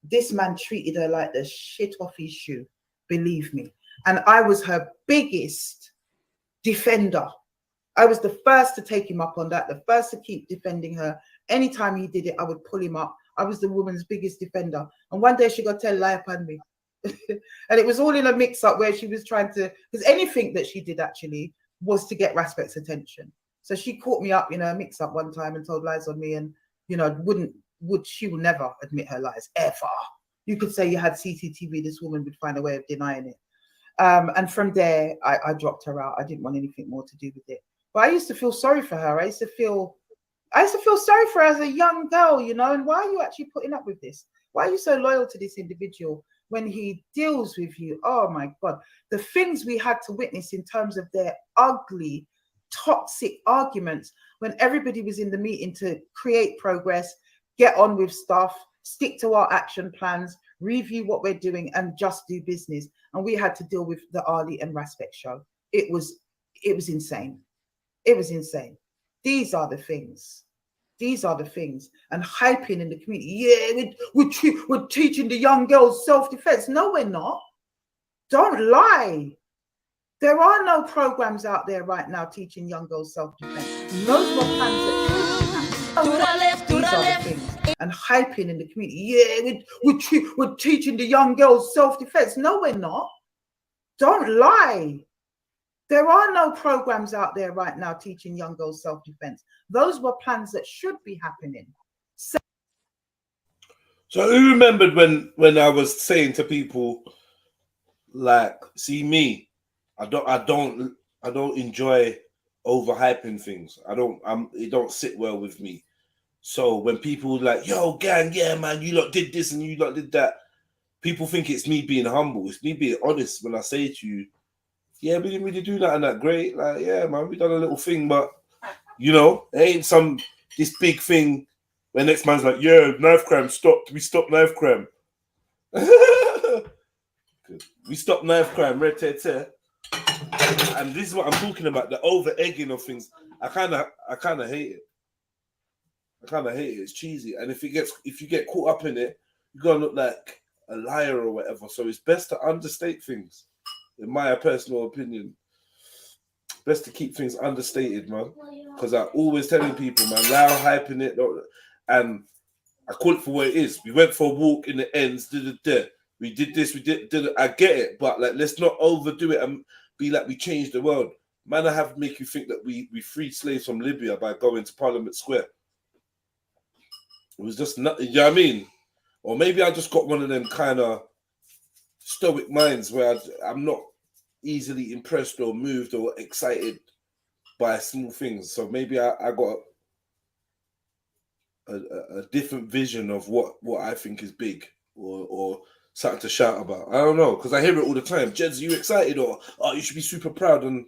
This man treated her like the shit off his shoe, believe me. And I was her biggest defender. I was the first to take him up on that, the first to keep defending her. Anytime he did it, I would pull him up. I was the woman's biggest defender. And one day she got to tell a lie upon me. And it was all in a mix-up where she was trying to, because anything that she did actually was to get Respect's attention. So she caught me up in a mix-up one time and told lies on me, and, you know, she will never admit her lies, ever. You could say you had CCTV, this woman would find a way of denying it. And from there, I dropped her out. I didn't want anything more to do with it. But I used to feel sorry for her. I used to feel sorry for her as a young girl, you know. And why are you actually putting up with this? Why are you so loyal to this individual when he deals with you? Oh my God, the things we had to witness in terms of their ugly, toxic arguments when everybody was in the meeting to create progress, get on with stuff, stick to our action plans, review what we're doing, and just do business. And we had to deal with the Ali and Respect show. It was insane. It was insane. These are the things. These are the things. And hyping in the community. Yeah, we're teaching the young girls self-defense. No, we're not. Don't lie. There are no programs out there right now teaching young girls self-defense. Those were plans that to the left, to the left. And hyping in the community. Yeah, we're teaching the young girls self-defense. No, we're not. Don't lie. There are no programs out there right now teaching young girls self-defense. Those were plans that should be happening. So who remembered when I was saying to people, like, see me, I don't enjoy overhyping things. It don't sit well with me. So when people like, yo, gang, yeah, man, you lot did this and you lot did that, people think it's me being humble. It's me being honest when I say to you, yeah, we didn't really do that and that great. Like, yeah, man, we done a little thing, but, you know, it ain't this big thing where next man's like, yeah, knife crime stopped. We stopped knife crime. We stopped knife crime, red tear. And this is what I'm talking about, the over-egging of things. I kind of hate it. It's cheesy. And if you get caught up in it, you're going to look like a liar or whatever. So it's best to understate things. In my personal opinion, best to keep things understated, man. Because I'm always telling people, man, loud hyping it, and I call it for what it is. We went for a walk in the ends, we did this, we did it. I get it, but like, let's not overdo it and be like we changed the world. Man, I have to make you think that we freed slaves from Libya by going to Parliament Square. It was just not, you know what I mean? Or maybe I just got one of them kind of stoic minds where I'm not easily impressed or moved or excited by small things. So maybe I got a different vision of what I think is big or something to shout about. I don't know, because I hear it all the time. Jeds, are you excited? Or, oh, you should be super proud. And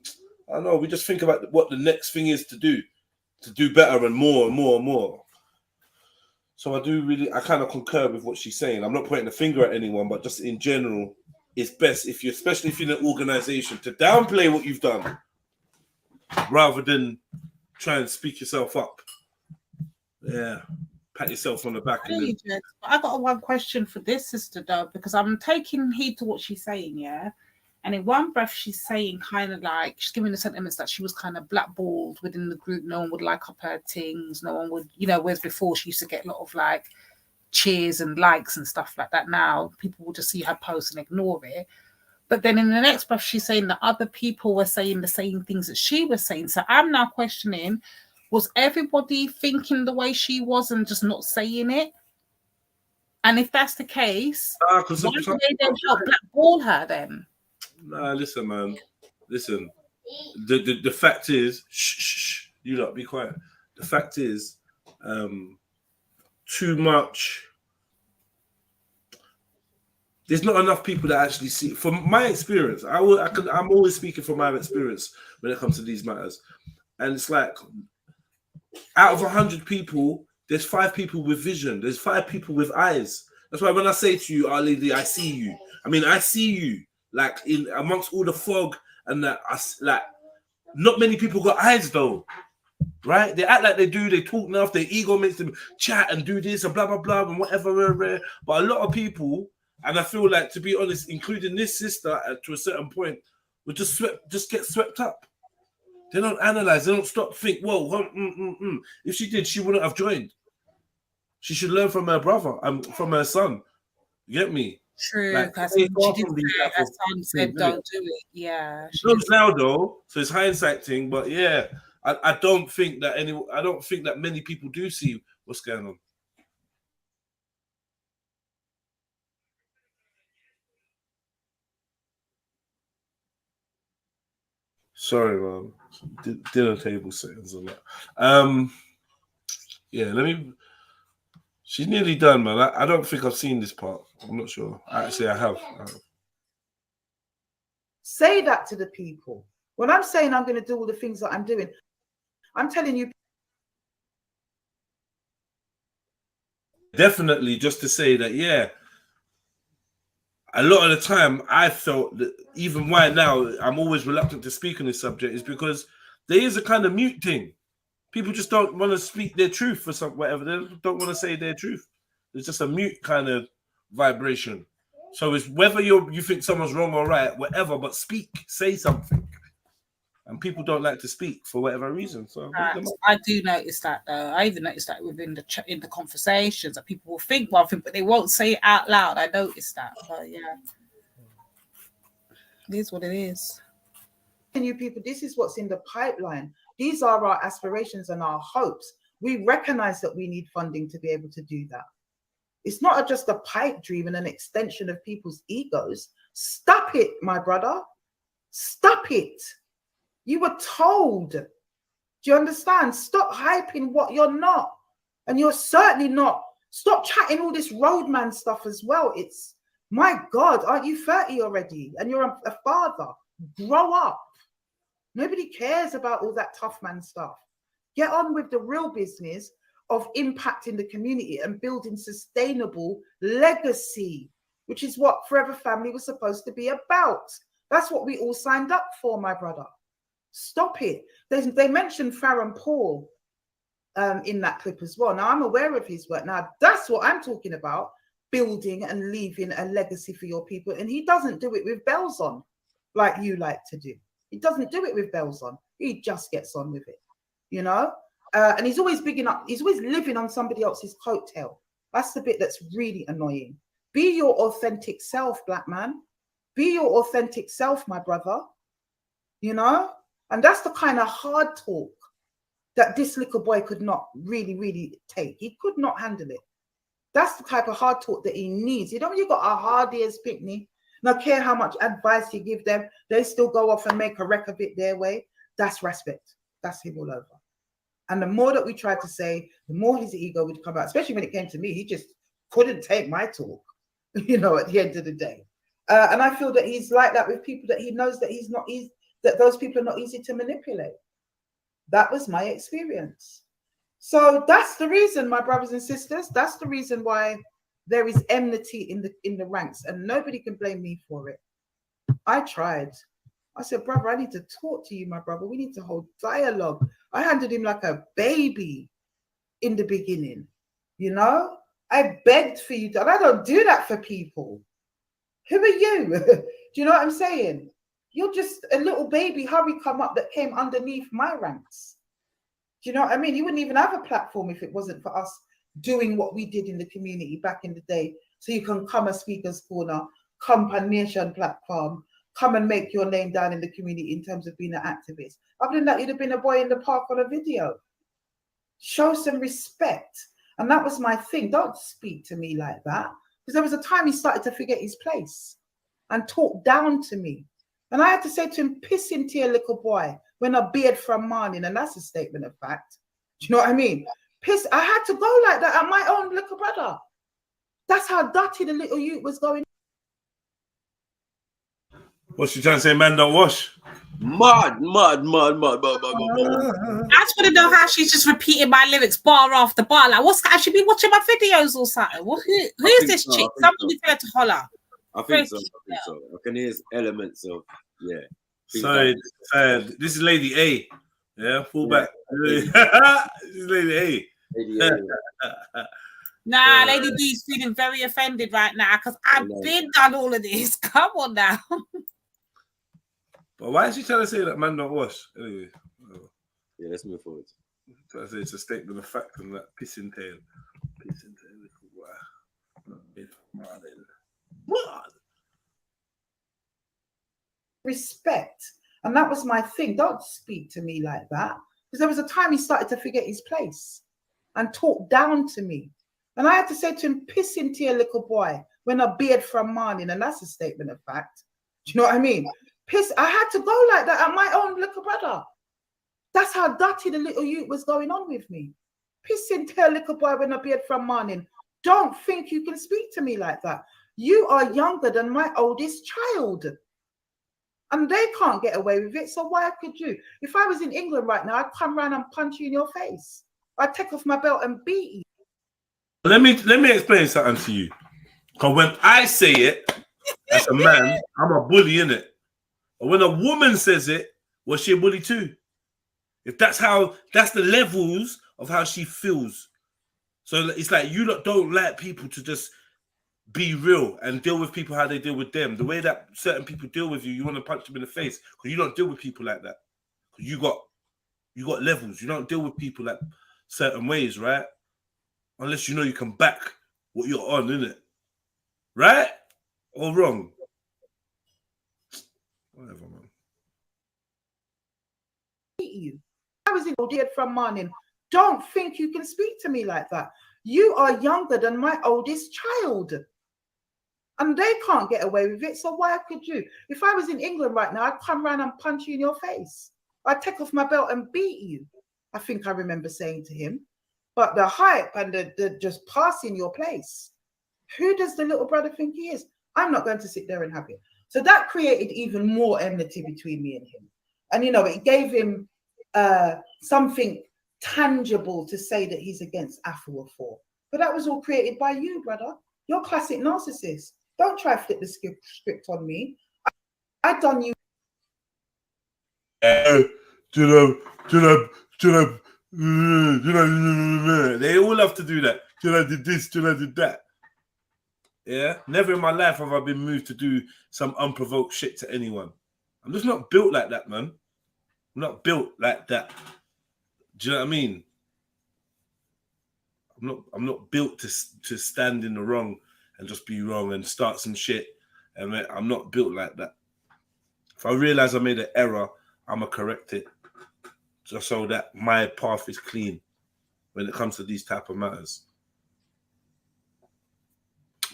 I don't know, we just think about what the next thing is to do better and more and more and more. So I kind of concur with what she's saying. I'm not pointing a finger at anyone, but just in general, it's best especially if you're in an organization, to downplay what you've done rather than try and speak yourself up. Yeah, pat yourself on the back. I got one question for this sister though, because I'm taking heed to what she's saying, yeah. And in one breath, she's saying kind of like, she's giving the sentiments that she was kind of blackballed within the group. No one would like up her things. No one would, you know, whereas before she used to get a lot of like cheers and likes and stuff like that. Now people will just see her post and ignore it. But then in the next breath, she's saying that other people were saying the same things that she was saying. So I'm now questioning, was everybody thinking the way she was and just not saying it? And if that's the case, why do they then help blackball her then? Nah, listen, man. Listen. The fact is, shh, you lot, be quiet. The fact is, too much. There's not enough people that actually see. From my experience, I'm always speaking from my experience when it comes to these matters, and it's like, out of 100 people, there's 5 people with vision. There's 5 people with eyes. That's why when I say to you, our lady, I see you. I mean, I see you like in amongst all the fog and that. Like, not many people got eyes though, right? They act like they do. They talk enough. Their ego makes them chat and do this and blah blah blah and whatever. But a lot of people, and I feel like, to be honest, including this sister, to a certain point, would just get swept up. They don't analyze. They don't stop, think. Whoa, if she did, she wouldn't have joined. She should learn from her brother and from her son. You get me? True, Like, because she she did say her son said don't do it. Yeah. She knows now though, so it's hindsight thing. But yeah, I don't think that many people do see what's going on. Sorry, man. Dinner table settings and that. Yeah, let me. She's nearly done, man. I don't think I've seen this part. I'm not sure. Actually, I have. Say that to the people. When I'm saying I'm going to do all the things that I'm doing, I'm telling you. Definitely, just to say that, yeah. A lot of the time, I felt that even right now, I'm always reluctant to speak on this subject, is because there is a kind of mute thing. People just don't want to speak their truth for some whatever. They don't want to say their truth. It's just a mute kind of vibration. So it's whether you think someone's wrong or right, whatever, but speak, say something. And people don't like to speak for whatever reason. So I do notice that though. I even noticed that within the conversations that people will think one thing, but they won't say it out loud. I noticed that. But yeah, it is what it is. And you people, this is what's in the pipeline. These are our aspirations and our hopes. We recognize that we need funding to be able to do that. It's not just a pipe dream and an extension of people's egos. Stop it, my brother. Stop it. You were told. Do you understand? Stop hyping what you're not. And you're certainly not. Stop chatting all this roadman stuff as well. It's, my God, aren't you 30 already? And you're a father. Grow up. Nobody cares about all that tough man stuff. Get on with the real business of impacting the community and building sustainable legacy, which is what Forever Family was supposed to be about. That's what we all signed up for, my brother. Stop it. They mentioned Farron Paul in that clip as well. Now, I'm aware of his work. Now, that's what I'm talking about, building and leaving a legacy for your people. And he doesn't do it with bells on like you like to do. He doesn't do it with bells on. He just gets on with it, you know? And he's always bigging up. He's always living on somebody else's coattail. That's the bit that's really annoying. Be your authentic self, black man. Be your authentic self, my brother. You know? And that's the kind of hard talk that this little boy could not really take. He could not handle it. That's the type of hard talk that he needs. You know, when you've got a hard ears picnic, not care how much advice you give them, they still go off and make a wreck of it their way. That's respect. That's him all over. And the more that we tried to say, the more his ego would come out, especially when it came to me. He just couldn't take my talk, you know, at the end of the day. And I feel that he's like that with people that he knows that he's not easy, that those people are not easy to manipulate. That was my experience. So that's the reason, my brothers and sisters, that's the reason why there is enmity in the ranks, and nobody can blame me for it. I tried. I said, brother, I need to talk to you, my brother. We need to hold dialogue. I handled him like a baby in the beginning, you know? I begged for you, and I don't do that for people. Who are you? Do you know what I'm saying? You're just a little baby hurry come up that came underneath my ranks. Do you know what I mean? You wouldn't even have a platform if it wasn't for us doing what we did in the community back in the day. So you can come a speaker's corner, come a nation platform, come and make your name down in the community in terms of being an activist. Other than that, you'd have been a boy in the park on a video. Show some respect. And that was my thing. Don't speak to me like that. Because there was a time he started to forget his place and talk down to me. And I had to say to him, piss into your little boy when I beard from morning. And that's a statement of fact. Do you know what I mean? Piss. I had to go like that at my own little brother. That's how dirty the little youth was going. What's she trying to say, man, don't wash? Mad. I just want to know how she's just repeating my lyrics bar after bar. Like, what's I should be watching my videos or something? Who is this chick? Somebody tell her to holler. I think so. I can hear elements of Sorry, this is Lady A. Yeah, full back. This is Lady A. Nah, Lady D's feeling very offended right now because I've been done all of this. Come on now. But why is she trying to say that man don't wash? Anyway. Yeah, let's move forward. Trying to say it's a statement of fact and that pissing tail. Pissing tail. Respect. And that was my thing. Don't speak to me like that. Because there was a time he started to forget his place and talk down to me. And I had to say to him, piss into your little boy when a beard from morning. And that's a statement of fact. Do you know what I mean? Piss. I had to go like that at my own little brother. That's how dirty the little youth was going on with me. Piss into your little boy when a beard from morning. Don't think you can speak to me like that. You are younger than my oldest child. And they can't get away with it, so why could you? If I was in England right now, I'd come around and punch you in your face. I'd take off my belt and beat you. Let me explain something to you. Because when I say it, as a man, I'm a bully, innit? But when a woman says it, was she a bully too? If that's the levels of how she feels. So it's like you don't like people to just be real and deal with people how they deal with them. The way that certain people deal with you, you want to punch them in the face because you don't deal with people like that. You got levels. You don't deal with people like certain ways, right? Unless you know you can back what you're on, innit? Right or wrong? Whatever, man. You. I was in Odeed from morning. Don't think you can speak to me like that. You are younger than my oldest child. And they can't get away with it, so why could you? If I was in England right now, I'd come around and punch you in your face. I'd take off my belt and beat you. I think I remember saying to him. But the hype and the just passing your place. Who does the little brother think he is? I'm not going to sit there and have it. So that created even more enmity between me and him. And, you know, it gave him something tangible to say that he's against AFUA for. But that was all created by you, brother. You're classic narcissist. Don't try to flip the script on me. I done you. They all have to do that. I did this, I did that. Yeah? Never in my life have I been moved to do some unprovoked shit to anyone. I'm just not built like that, man. I'm not built like that. Do you know what I mean? I'm not built to stand in the wrong and just be wrong and start some shit. And I'm not built like that. If I realize I made an error, I'm going to correct it. Just so that my path is clean when it comes to these type of matters.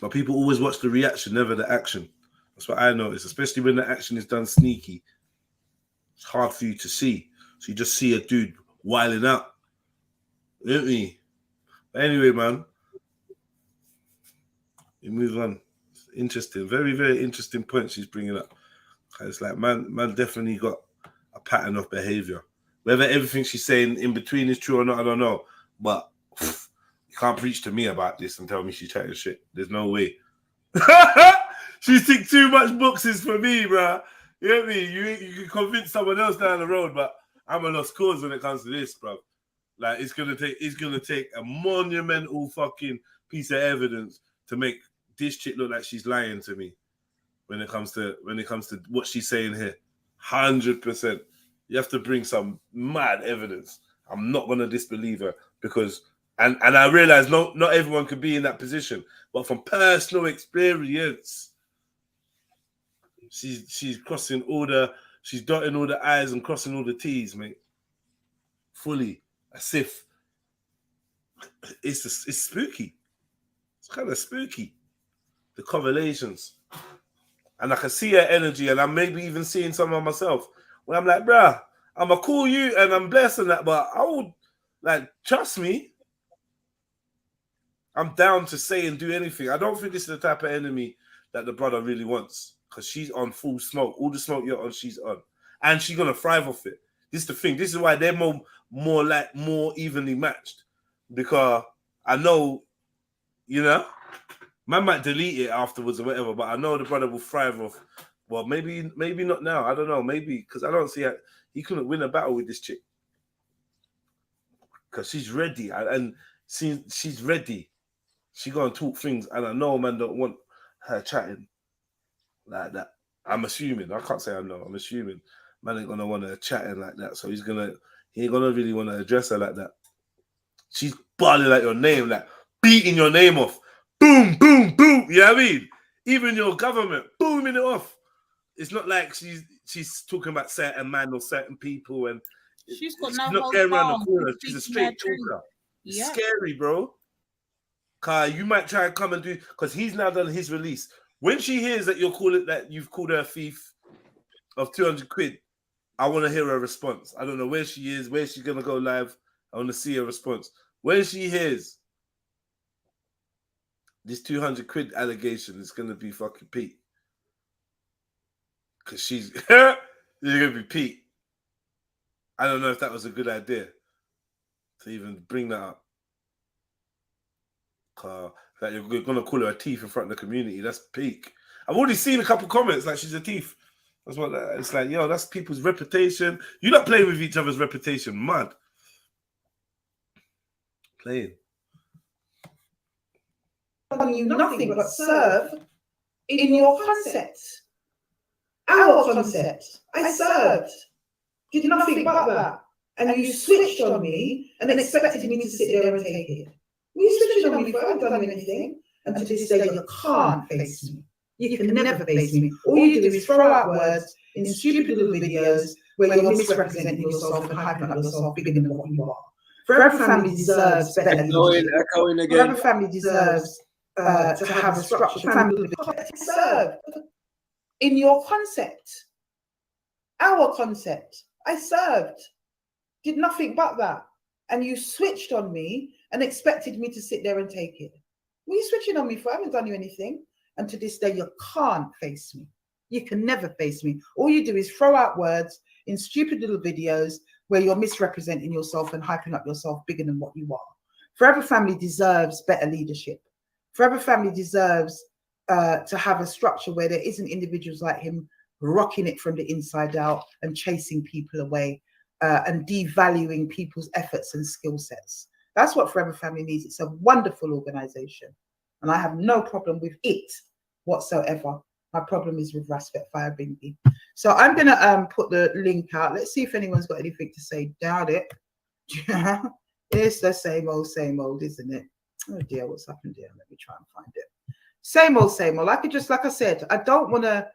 But people always watch the reaction, never the action. That's what I notice, especially when the action is done sneaky. It's hard for you to see. So you just see a dude wilding out. You know what I mean? Anyway, man. You move on. It's interesting. Very, very interesting point she's bringing up. It's like, man definitely got a pattern of behavior. Whether everything she's saying in between is true or not, I don't know. But you can't preach to me about this and tell me she's chatting shit. There's no way. She's ticked too much boxes for me, bro. You know what I mean? You can convince someone else down the road, but I'm a lost cause when it comes to this, bro. Like it's gonna take a monumental fucking piece of evidence to make this chick look like she's lying to me when it comes to what she's saying here. 100%. You have to bring some mad evidence. I'm not gonna disbelieve her because and I realize not everyone could be in that position, but from personal experience, she's crossing she's dotting all the I's and crossing all the T's, mate. Fully. As if it's spooky. It's kind of spooky. The correlations. And I can see her energy, and I'm maybe even seeing some of myself. Where I'm like, bruh, I'm going to call you and I'm blessed and that, but I would, like, trust me. I'm down to say and do anything. I don't think this is the type of enemy that the brother really wants because she's on full smoke. All the smoke you're on, she's on. and she's gonna thrive off it. This is the thing. This is why they're more evenly matched, because I know, you know, man might delete it afterwards or whatever, but I know the brother will thrive off. Well, maybe not now. I don't know. Maybe because I don't see how he couldn't win a battle with this chick because she's ready and she's ready. She gonna talk things, and I know man don't want her chatting like that. I'm assuming. I can't say I know. I'm assuming man ain't gonna want her chatting like that. So he ain't gonna really want to address her like that. She's barling like your name, like beating your name off. Boom, boom, boom. You know what I mean? Even your government booming it off. It's not like she's talking about certain man or certain people, and she's got not no going around the hold corner. on. She's a straight talker. It's Yeah. scary, bro. Kai, you might try and come and do, because he's now done his release. When she hears that you've called her a thief of 200 quid, I want to hear her response. I don't know where she is, where she's gonna go live. I want to see her response. When she hears this 200 quid allegation, it's gonna be fucking Pete. Because she's gonna be Pete. I don't know if that was a good idea to even bring that up. That you're gonna call her a thief in front of the community. That's peak. I've already seen a couple comments like she's a thief. That's what it's like. Yo, that's people's reputation. You're not playing with each other's reputation, mad. Playing. You nothing but serve in your concept. Our concept. I served. Did nothing but that. And you switched on me and expected me to sit there and take it. Well, you switched on me for I haven't done anything. And to this day, you can't face me. You can never face me. All you do is throw out words in stupid little videos where you're misrepresenting yourself and hyping up yourself bigger than what you are. Forever Family deserves better leadership. Forever Family deserves to have a structured family. Serve in your concept. Our concept. I served. Did nothing but that. And you switched on me and expected me to sit there and take it. Well, you switching on me for I haven't done you anything. And to this day, you can't face me. You can never face me. All you do is throw out words in stupid little videos where you're misrepresenting yourself and hyping up yourself bigger than what you are. Forever Family deserves better leadership. Forever Family deserves to have a structure where there isn't individuals like him rocking it from the inside out and chasing people away and devaluing people's efforts and skill sets. That's what Forever Family needs. It's a wonderful organization. And I have no problem with it whatsoever. My problem is with Rasfet Fire Bingy. So I'm going to put the link out. Let's see if anyone's got anything to say. Doubt it. It's the same old, isn't it? Oh dear, what's happened here? Let me try and find it. Same old. Like I said, I don't want to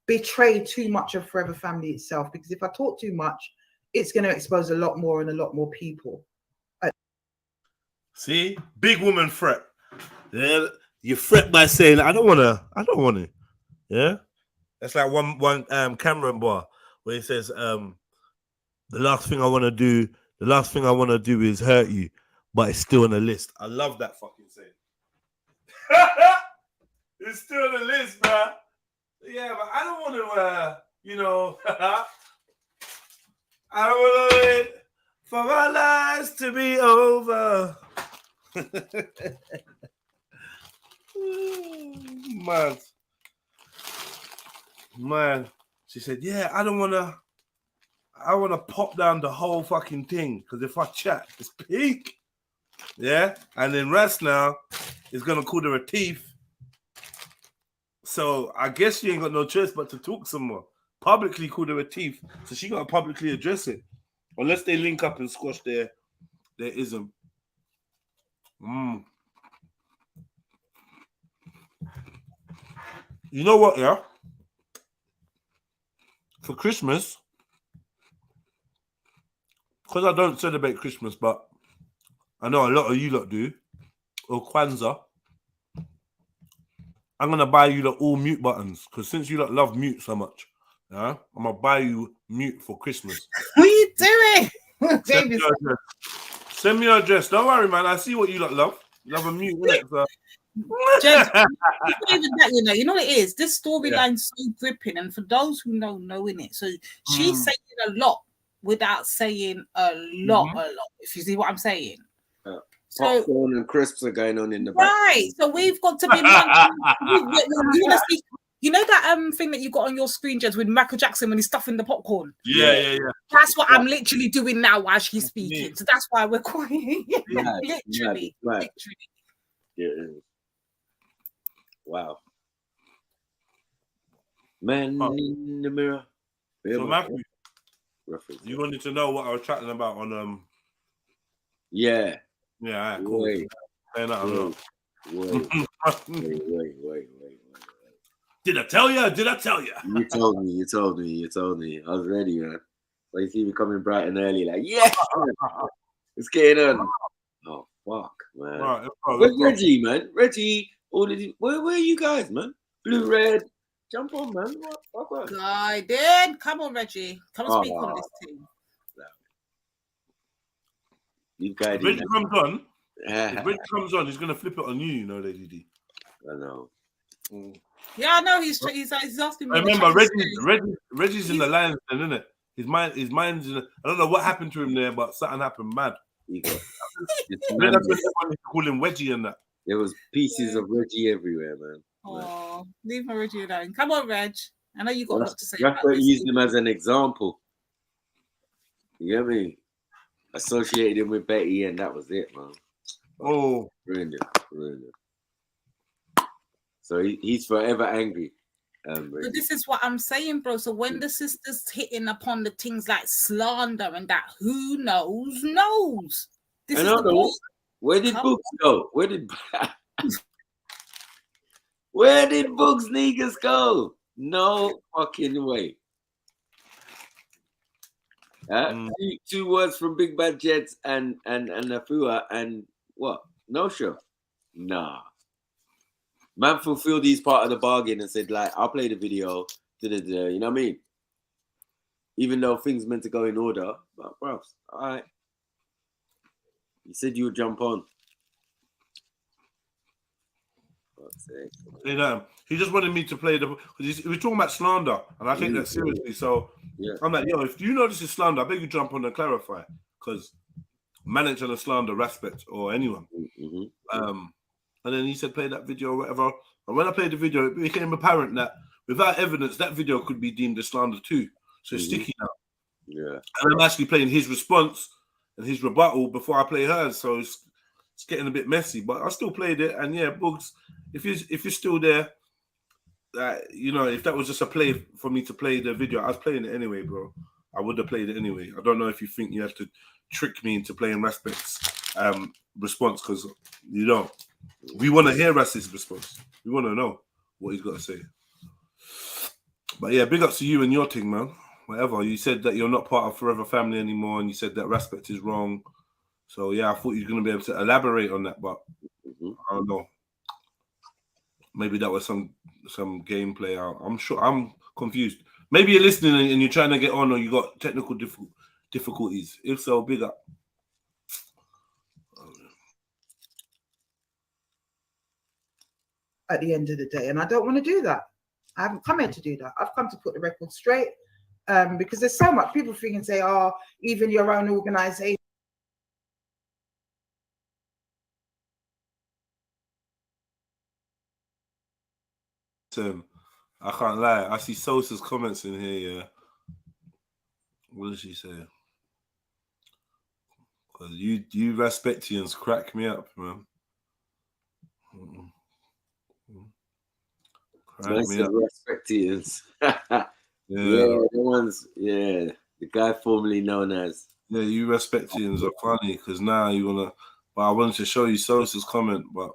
betray too much of Forever Family itself, because if I talk too much, it's going to expose a lot more and a lot more people. See, big woman threat. Yeah, you fret by saying I don't want to. Yeah, that's like one Cameron bar where he says the last thing I want to do is hurt you, but it's still on the list. I love that fucking saying. It's still on the list, bro. Yeah, but I don't want to I don't want to wait for our lives to be over. Man, she said, yeah, I want to pop down the whole fucking thing, because if I chat, it's peak. Yeah, and then Ras now is going to call her a thief. So I guess she ain't got no choice but to talk some more. Publicly called her a thief, so she got to publicly address it. Unless they link up and squash their ism. You know what, yeah? For Christmas, because I don't celebrate Christmas, but I know a lot of you lot do, or Kwanzaa, I'm going to buy you lot all mute buttons, because since you lot love mute so much, yeah, I'm going to buy you mute for Christmas. What are you doing? Send me your address. Don't worry, man. I see what you lot love. You love a mute, innit? So Jed, it's not even that, you know what it is? This storyline's so gripping, and for those who know it. So she's saying a lot without saying a lot, if you see what I'm saying. So, popcorn and crisps are going on in the back. right. So we've got to be you know that thing that you got on your screen, Jed, with Michael Jackson when he's stuffing the popcorn? Yeah. That's what I'm literally doing now while she's speaking. So that's why we're quiet. Literally. Yeah. Wow. Man in the mirror. So Matthew, you wanted to know what I was chatting about on Yeah. Yeah, all right, cool. Wait. Did I tell you? Did I tell you? You told me. I was ready, man. So you see me coming bright and early, like, yeah, what's going on? Oh, fuck, man. Right, where's Reggie, man? Reggie, where are you guys, man? Blue, red, jump on, man. What? Guided. Come on, Reggie. Come and speak on this thing. You guys. If Reggie comes on, he's gonna flip it on you, you know, Lady D. I know. Yeah, I know. He's asking me. Remember, Reggie's in the lion's den, isn't it? His mind's in. I don't know what happened to him there, but something happened mad. Call him Wedgie and that. There was pieces of Reggie everywhere, man. Oh, leave my Reggie alone. Come on, Reg. I know you got a lot to say. You have to use him as an example. You get me? Associated him with Betty, and that was it, man. Oh, ruined it. So he's forever angry. But this is what I'm saying, bro. So when the sister's hitting upon the things like slander and that, who knows? This is the point. Where did Books go? Where did Books niggas go? No fucking way. Two words from Big Bad Jets and Afua and what? No show. Nah. Man fulfilled his part of the bargain and said, like, I'll play the video. You know what I mean? Even though things meant to go in order. But, bro, all right. You said you would jump on. You know, he just wanted me to play because we're talking about slander, and I take that seriously. So I'm like, yo, if you know this is slander, I beg you jump on and clarify, because man ain't trying to slander Respect or anyone. And then he said, play that video or whatever. And when I played the video, it became apparent that without evidence, that video could be deemed a slander too. So it's sticky now. Yeah. And I'm actually playing his response and his rebuttal before I play hers. So it's getting a bit messy, but I still played it. And yeah, Bugs, if you're still there, you know, if that was just a play for me to play the video, I was playing it anyway, bro. I would have played it anyway. I don't know if you think you have to trick me into playing Respect's response, because you don't. We want to hear Rass's response. We want to know what he's got to say. But yeah, big ups to you and your thing, man. Whatever. You said that you're not part of Forever Family anymore, and you said that Respect is wrong. So yeah, I thought you were going to be able to elaborate on that, but I don't know. Maybe that was some gameplay. I'm sure I'm confused. Maybe you're listening and you're trying to get on, or you got technical difficulties. If so, big up. At the end of the day, and I don't want to do that. I haven't come here to do that. I've come to put the record straight, because there's so much people freaking say, oh, even your own organization. I can't lie. I see Sosa's comments in here. Yeah, what does she say? Because you Respectians crack me up, man. Respectians. The ones. Yeah, the guy formerly known as. Yeah, you Respectians are funny because now you wanna. But I wanted to show you Sosa's comment, but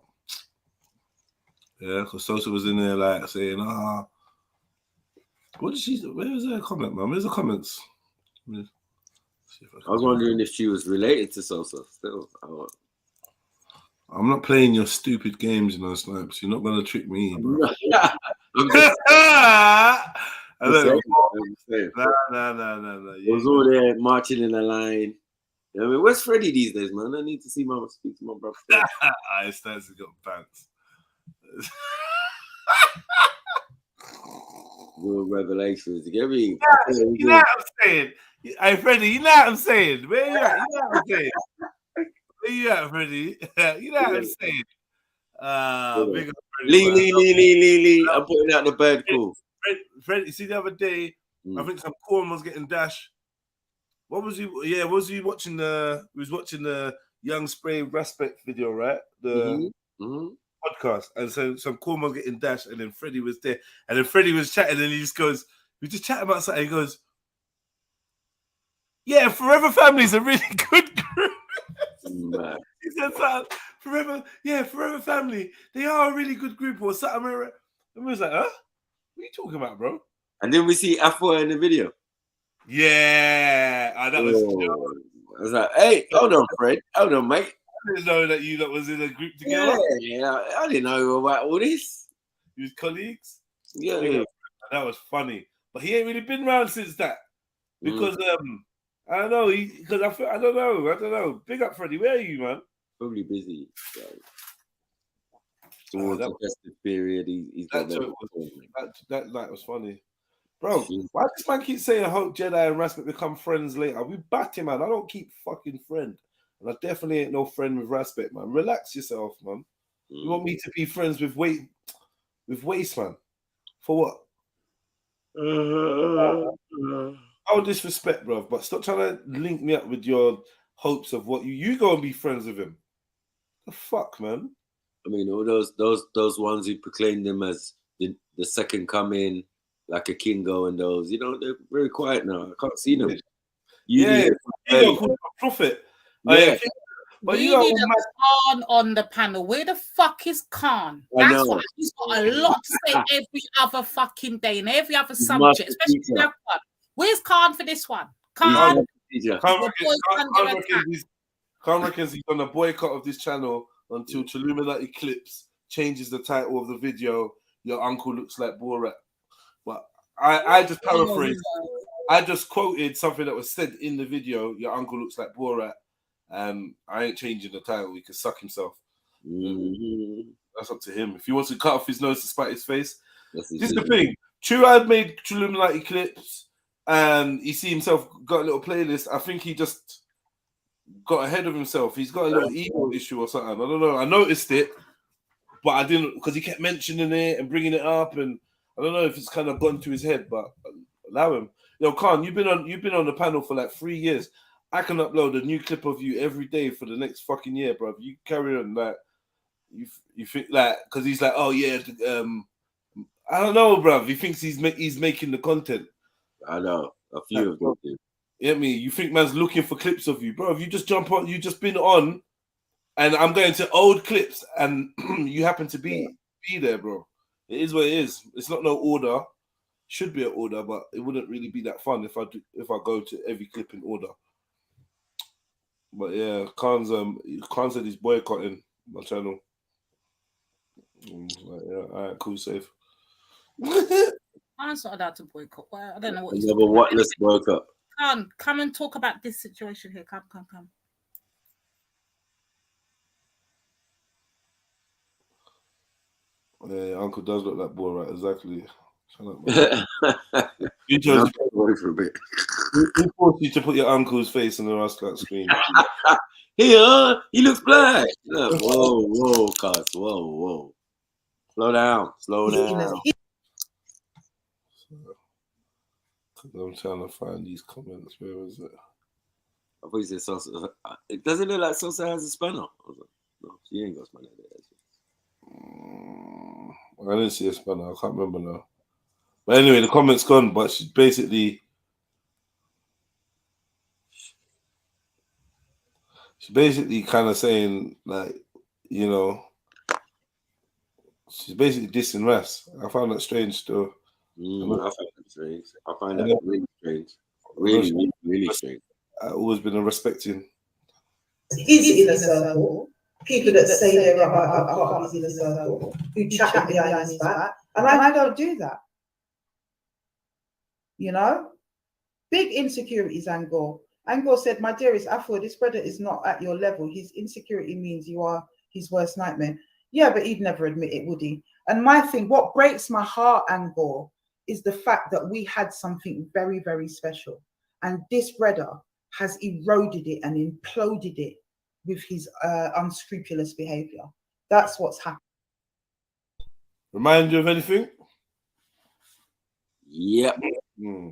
yeah, because Sosa was in there like saying, what did she? Where was her comment, man? Where's the comments? I was wondering if she was related to Sosa. Still, I'm not playing your stupid games, you know, Snipes. You're not gonna trick me, bro. No. It was all there marching in a line. You know, I mean, where's Freddie these days, man? I need to speak to my brother. It's nice to got pants. Real revelations. You get me? You know what I'm saying? Hey, Freddie, you know what I'm saying? Where you at? You know what I'm saying? Where you at, Freddie? You know what I'm saying? Big up Freddie, Lee. I'm putting out the bird call. Freddie, you see the other day, I think some corn was getting dashed. What was he? Yeah, was he watching the? He was watching the Young Spray Respect video, right? The podcast, and so some corn was getting dashed, and then Freddie was there, and then Freddie was chatting, and he just goes, "We just chatting about something." He goes, "Yeah, Forever Family's a really good group." He said something, Forever Family, they are a really good group, or something. And we was like, "Huh? What are you talking about, bro?" And then we see AFUA in the video. Yeah, that was. I was like, "Hey, hold on, Fred. Hold on, mate. I didn't know that you lot was in a group together." Yeah, I didn't know about all this. You was colleagues. Yeah, that was funny. But he ain't really been around since that because I don't know. Because I don't know. Big up, Freddie. Where are you, man? Probably busy. So. Towards the festive period, he's got that night was funny. Bro, why does man keep saying I hope Jedi and Respect become friends later? We batty, man. I don't keep fucking friend. And I definitely ain't no friend with Respect, man. Relax yourself, man. You want me to be friends with Waste, man? For what? I'll disrespect, bro. But stop trying to link me up with your hopes of what you go and be friends with him. The fuck, man? I mean, all those ones who proclaim them as the second coming, like a Kingo and those, they're very quiet now. I can't see them. You don't call him a prophet. Yeah. But we need a Khan on the panel. Where the fuck is Khan? That's what he's got a lot to say every other fucking day and every other subject, especially that one. Where's Khan for this one? Khan reckons he's on a boycott of this channel until TRILLUMINATI clips changes the title of the video. Your uncle looks like Borat. But I just paraphrased. I just quoted something that was said in the video. Your uncle looks like Borat. I ain't changing the title. He can suck himself. That's up to him. If he wants to cut off his nose to spite his face, this is the thing. True, I've made TRILLUMINATI clips, and he see himself got a little playlist. I think he just got ahead of himself. He's got a little ego issue or something. I don't know. I noticed it, but I didn't because he kept mentioning it and bringing it up, and I don't know if it's kind of gone to his head. But allow him. Yo, Khan, you've been on the panel for like 3 years. I can upload a new clip of you every day for the next fucking year, bro. You carry on like you think like because he's like, oh yeah, I don't know, bro. He thinks he's making the content. I know a few of them. You get me? You think man's looking for clips of you, bro? If you just jump on, you just been on, and I'm going to old clips, and you happen to be there, bro. It is what it is. It's not no order. Should be an order, but it wouldn't really be that fun if I go to every clip in order. But yeah, Khan said he's boycotting my channel. Like, yeah, all right, cool, safe. I'm not allowed to boycott. Well, I don't know what he's talking about. Let's boycott. Come and talk about this situation here. Come. Yeah, Uncle does look like Borat, exactly. You chose for a bit. Who forced you to put your uncle's face on the Rascal screen? Here, he looks black. Whoa, cuz. Whoa. Slow down. I'm trying to find these comments. Where is it? I thought you said Sosa. It doesn't look like Sosa has a spanner. No, she ain't got a spanner there. I didn't see a spanner. I can't remember now. But anyway, the comment's gone. But she's basically kind of saying, like, she's basically dissing Ras. I found that strange still. I find that strange. I find that really strange. Really strange. I've always been a respecting. He's in a circle. People that say they're part of his inner circle, who chat behind his back. And I don't do that. Big insecurities, Angor. Angor said, my dearest Afua, this brother is not at your level. His insecurity means you are his worst nightmare. Yeah, but he'd never admit it, would he? And my thing, what breaks my heart, Angor, is the fact that we had something very, very special. And this brother has eroded it and imploded it with his unscrupulous behavior. That's what's happened. Remind you of anything? Yep. Yeah.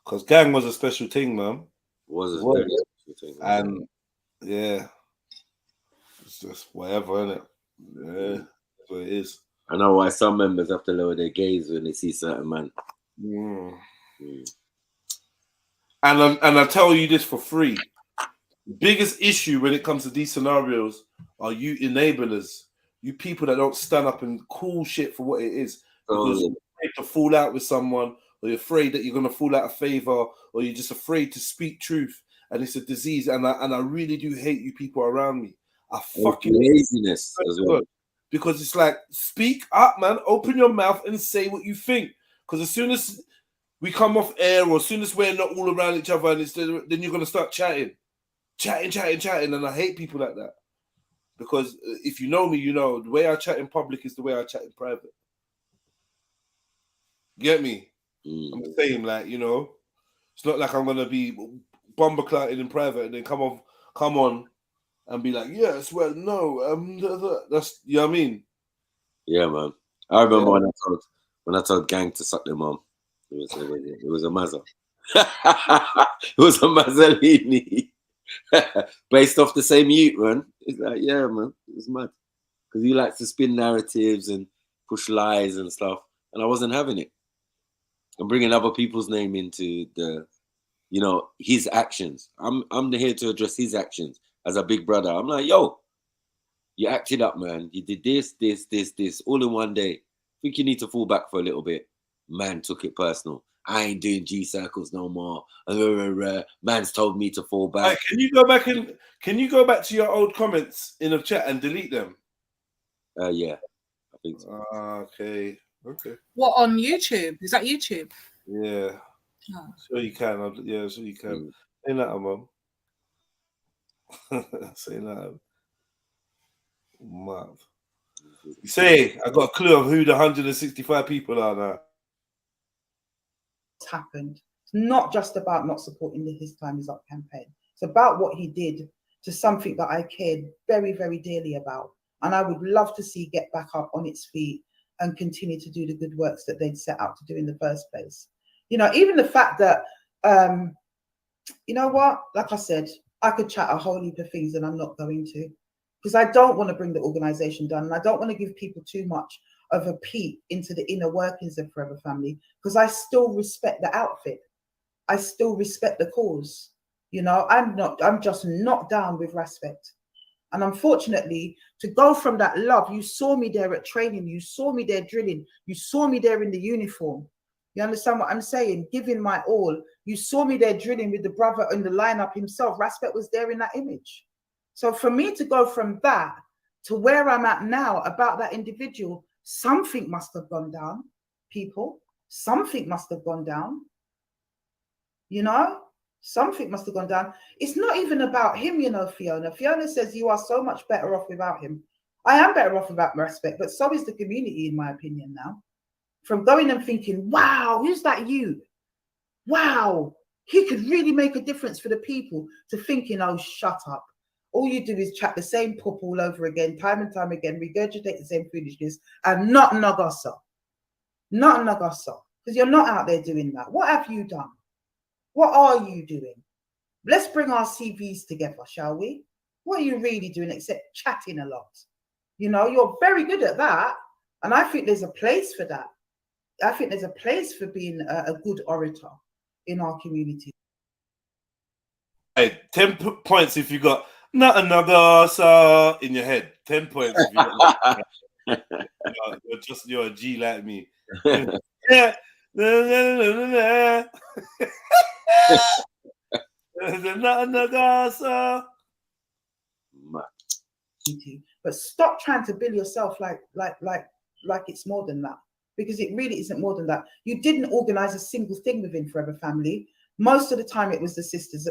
Because gang was a special thing, man. Was a very special thing. And yeah, it's just whatever, innit? Yeah, that's what it is. I know why some members have to lower their gaze when they see certain man. And I tell you this for free. The biggest issue when it comes to these scenarios are you enablers, you people that don't stand up and call shit for what it is. Because you're afraid to fall out with someone, or you're afraid that you're going to fall out of favor, or you're just afraid to speak truth. And it's a disease. And I really do hate you people around me. I fucking laziness as well. Because it's like, speak up, man. Open your mouth and say what you think. Because as soon as we come off air, or as soon as we're not all around each other, and then you're going to start chatting. And I hate people like that. Because if you know me, you know the way I chat in public is the way I chat in private. Get me? I'm the same, like, you know, it's not like I'm going to be bomberclatting in private and then come on and be like, yes, well, no, that's, you know what I mean? Yeah, man. I remember when I told Gang to suck their mum. It was a mazza. It was a Mazzolini. Based off the same youth, man. It's like, yeah, man, it's mad. Because he likes to spin narratives and push lies and stuff. And I wasn't having it. I'm bringing other people's name into the, you know, his actions. I'm here to address his actions as a big brother. I'm like, yo, you acted up, man. You did this, all in one day. I think you need to fall back for a little bit. Man took it personal. I ain't doing G circles no more. Man's told me to fall back. Right, can you go back to your old comments in the chat and delete them? Yeah, I think so. Okay. What, on YouTube? Is that YouTube? Yeah. Oh. Sure you can. Yeah, sure you can. Say that, mum. Say that. Mad. You say, I got a clue of who the 165 people are now. Happened. It's not just about not supporting the His Time Is Up campaign. It's about what he did to something that I cared very, very dearly about. And I would love to see get back up on its feet and continue to do the good works that they'd set out to do in the first place. You know, even the fact that, you know what, like I said, I could chat a whole heap of things and I'm not going to, because I don't want to bring the organization down and I don't want to give people too much of a peek into the inner workings of Forever Family, because I still respect the outfit. I still respect the cause. You know, I'm just not down with respect. And unfortunately, to go from that love, you saw me there at training, you saw me there drilling, you saw me there in the uniform. You understand what I'm saying? Giving my all. You saw me there drilling with the brother in the lineup himself. Respect was there in that image. So for me to go from that to where I'm at now about that individual, something must have gone down, people. Something must have gone down. You know? Something must have gone down. It's not even about him, you know, Fiona. Fiona says you are so much better off without him. I am better off without respect, but so is the community, in my opinion, now. From going and thinking, wow, who's that you? Wow, he could really make a difference for the people, to thinking, oh, shut up. All you do is chat the same poop all over again, time and time again, regurgitate the same foolishness, and not Nagasa. Not Nagasa. Because you're not out there doing that. What have you done? What are you doing? Let's bring our CVs together, shall we? What are you really doing except chatting a lot? You know, you're very good at that. And I think there's a place for that. I think there's a place for being a good orator in our community. Hey, 10 points if you got not another in your head. 10 points if you got you're a G like me. Yeah. But stop trying to bill yourself like it's more than that, because it really isn't more than that. You didn't organize a single thing within Forever Family. Most of the time it was the sisters.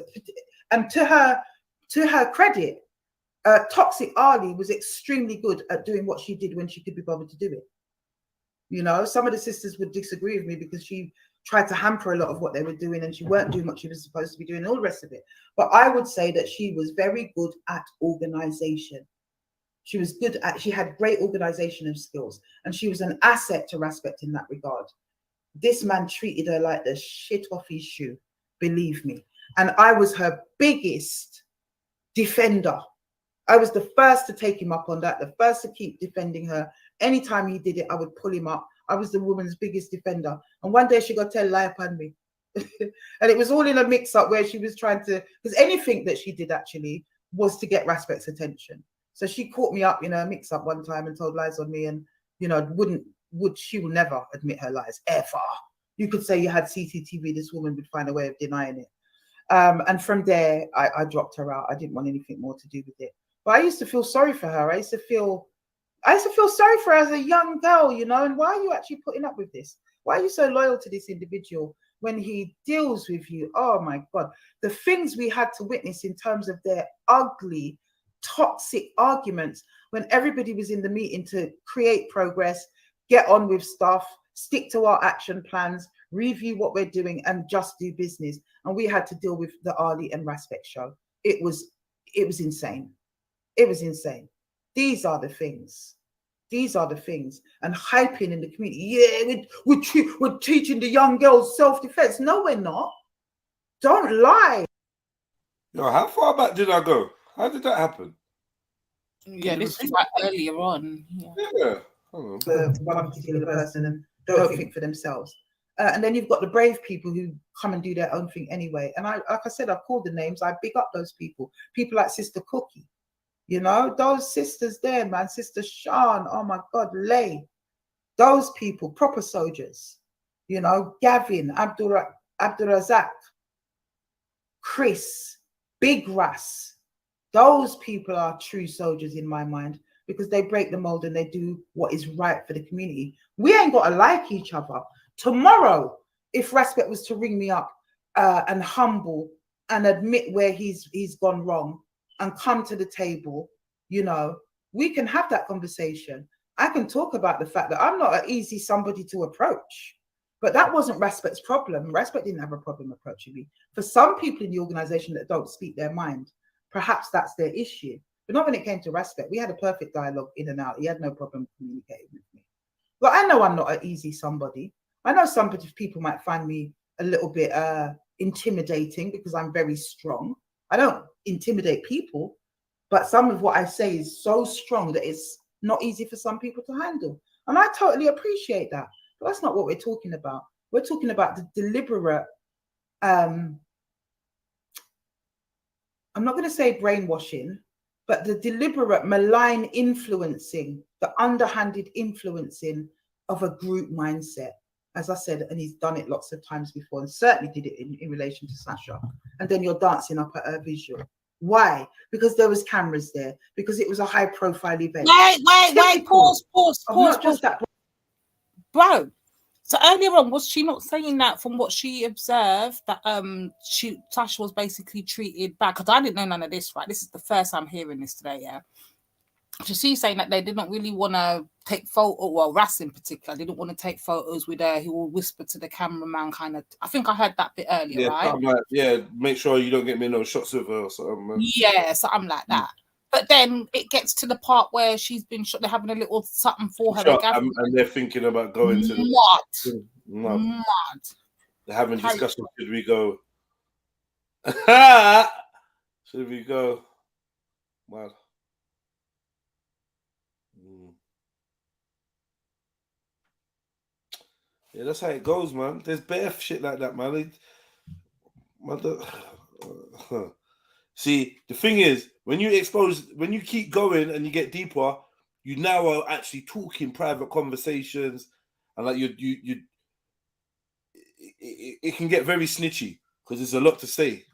And to her credit, Toxic Ali was extremely good at doing what she did when she could be bothered to do it. You know, some of the sisters would disagree with me because she tried to hamper a lot of what they were doing and she weren't doing what she was supposed to be doing, all the rest of it. But I would say that she was very good at organization. She was good at, she had great organizational skills, and she was an asset to Respect in that regard. This man treated her like the shit off his shoe, believe me. And I was her biggest defender. I was the first to take him up on that, the first to keep defending her. Anytime he did it, I would pull him up. I was the woman's biggest defender. And one day she got to tell a lie upon me. And it was all in a mix-up where she was trying to, because anything that she did actually was to get Respect's attention. So she caught me up in a mix-up one time and told lies on me, and, you know, she will never admit her lies, ever. You could say you had CCTV, this woman would find a way of denying it. And from there, I dropped her out. I didn't want anything more to do with it. But I used to feel sorry for her. I used to feel sorry for her as a young girl, you know, and why are you actually putting up with this? Why are you so loyal to this individual when he deals with you? Oh my God, the things we had to witness in terms of their ugly, toxic arguments when everybody was in the meeting to create progress, get on with stuff, stick to our action plans, review what we're doing, and just do business. And we had to deal with the Ali and Respect show. It was insane. It was insane. These are the things. These are the things. And hyping in the community. Yeah, we're teaching the young girls self-defense. No, we're not. Don't lie. Yo, how far back did I go? How did that happen? Yeah, this was like earlier on. Yeah. One particular person and don't think for themselves. And then you've got the brave people who come and do their own thing anyway. And like I said, I've called the names. I big up those people. People like Sister Cookie. You know, those sisters there, man. Sister Sean, oh my God, Lay. Those people, proper soldiers. You know, Gavin, Abdurazak, Chris, Big Ras. Those people are true soldiers in my mind because they break the mold and they do what is right for the community. We ain't got to like each other. Tomorrow, if Respect was to ring me up and humble and admit where he's gone wrong, and come to the table, you know, we can have that conversation. I can talk about the fact that I'm not an easy somebody to approach, but that wasn't Respect's problem. Respect didn't have a problem approaching me. For some people in the organization that don't speak their mind, perhaps that's their issue, but not when it came to Respect. We had a perfect dialogue in and out. He had no problem communicating with me. But I know I'm not an easy somebody. I know some people might find me a little bit intimidating because I'm very strong. I don't intimidate people, but some of what I say is so strong that it's not easy for some people to handle. And I totally appreciate that. But that's not what we're talking about. We're talking about the deliberate, I'm not going to say brainwashing, but the deliberate malign influencing, the underhanded influencing of a group mindset. As I said, and he's done it lots of times before, and certainly did it in relation to Sasha. And then you're dancing up at her visual. Why? Because there was cameras there. Because it was a high-profile event. Wait, pause. That. Bro, so earlier on, was she not saying that from what she observed, that Sasha was basically treated bad? Because I didn't know none of this, right? This is the first I'm hearing this today, yeah? So she's saying that they didn't really want to take photo, well, Ras in particular, they didn't want to take photos with her. He will whisper to the cameraman, kind of. I think I heard that bit earlier, right? Like, make sure you don't get me no shots of her or something. Yeah, something like that. But then it gets to the part where she's been shot. They're having a little something for her. And they're thinking about going to the mad. They're having discussions. Should we go? Should we go? Mad. Yeah, that's how it goes, man. There's bare shit like that, man. See, the thing is, when you keep going and you get deeper, you now are actually talking private conversations, and like it can get very snitchy because there's a lot to say.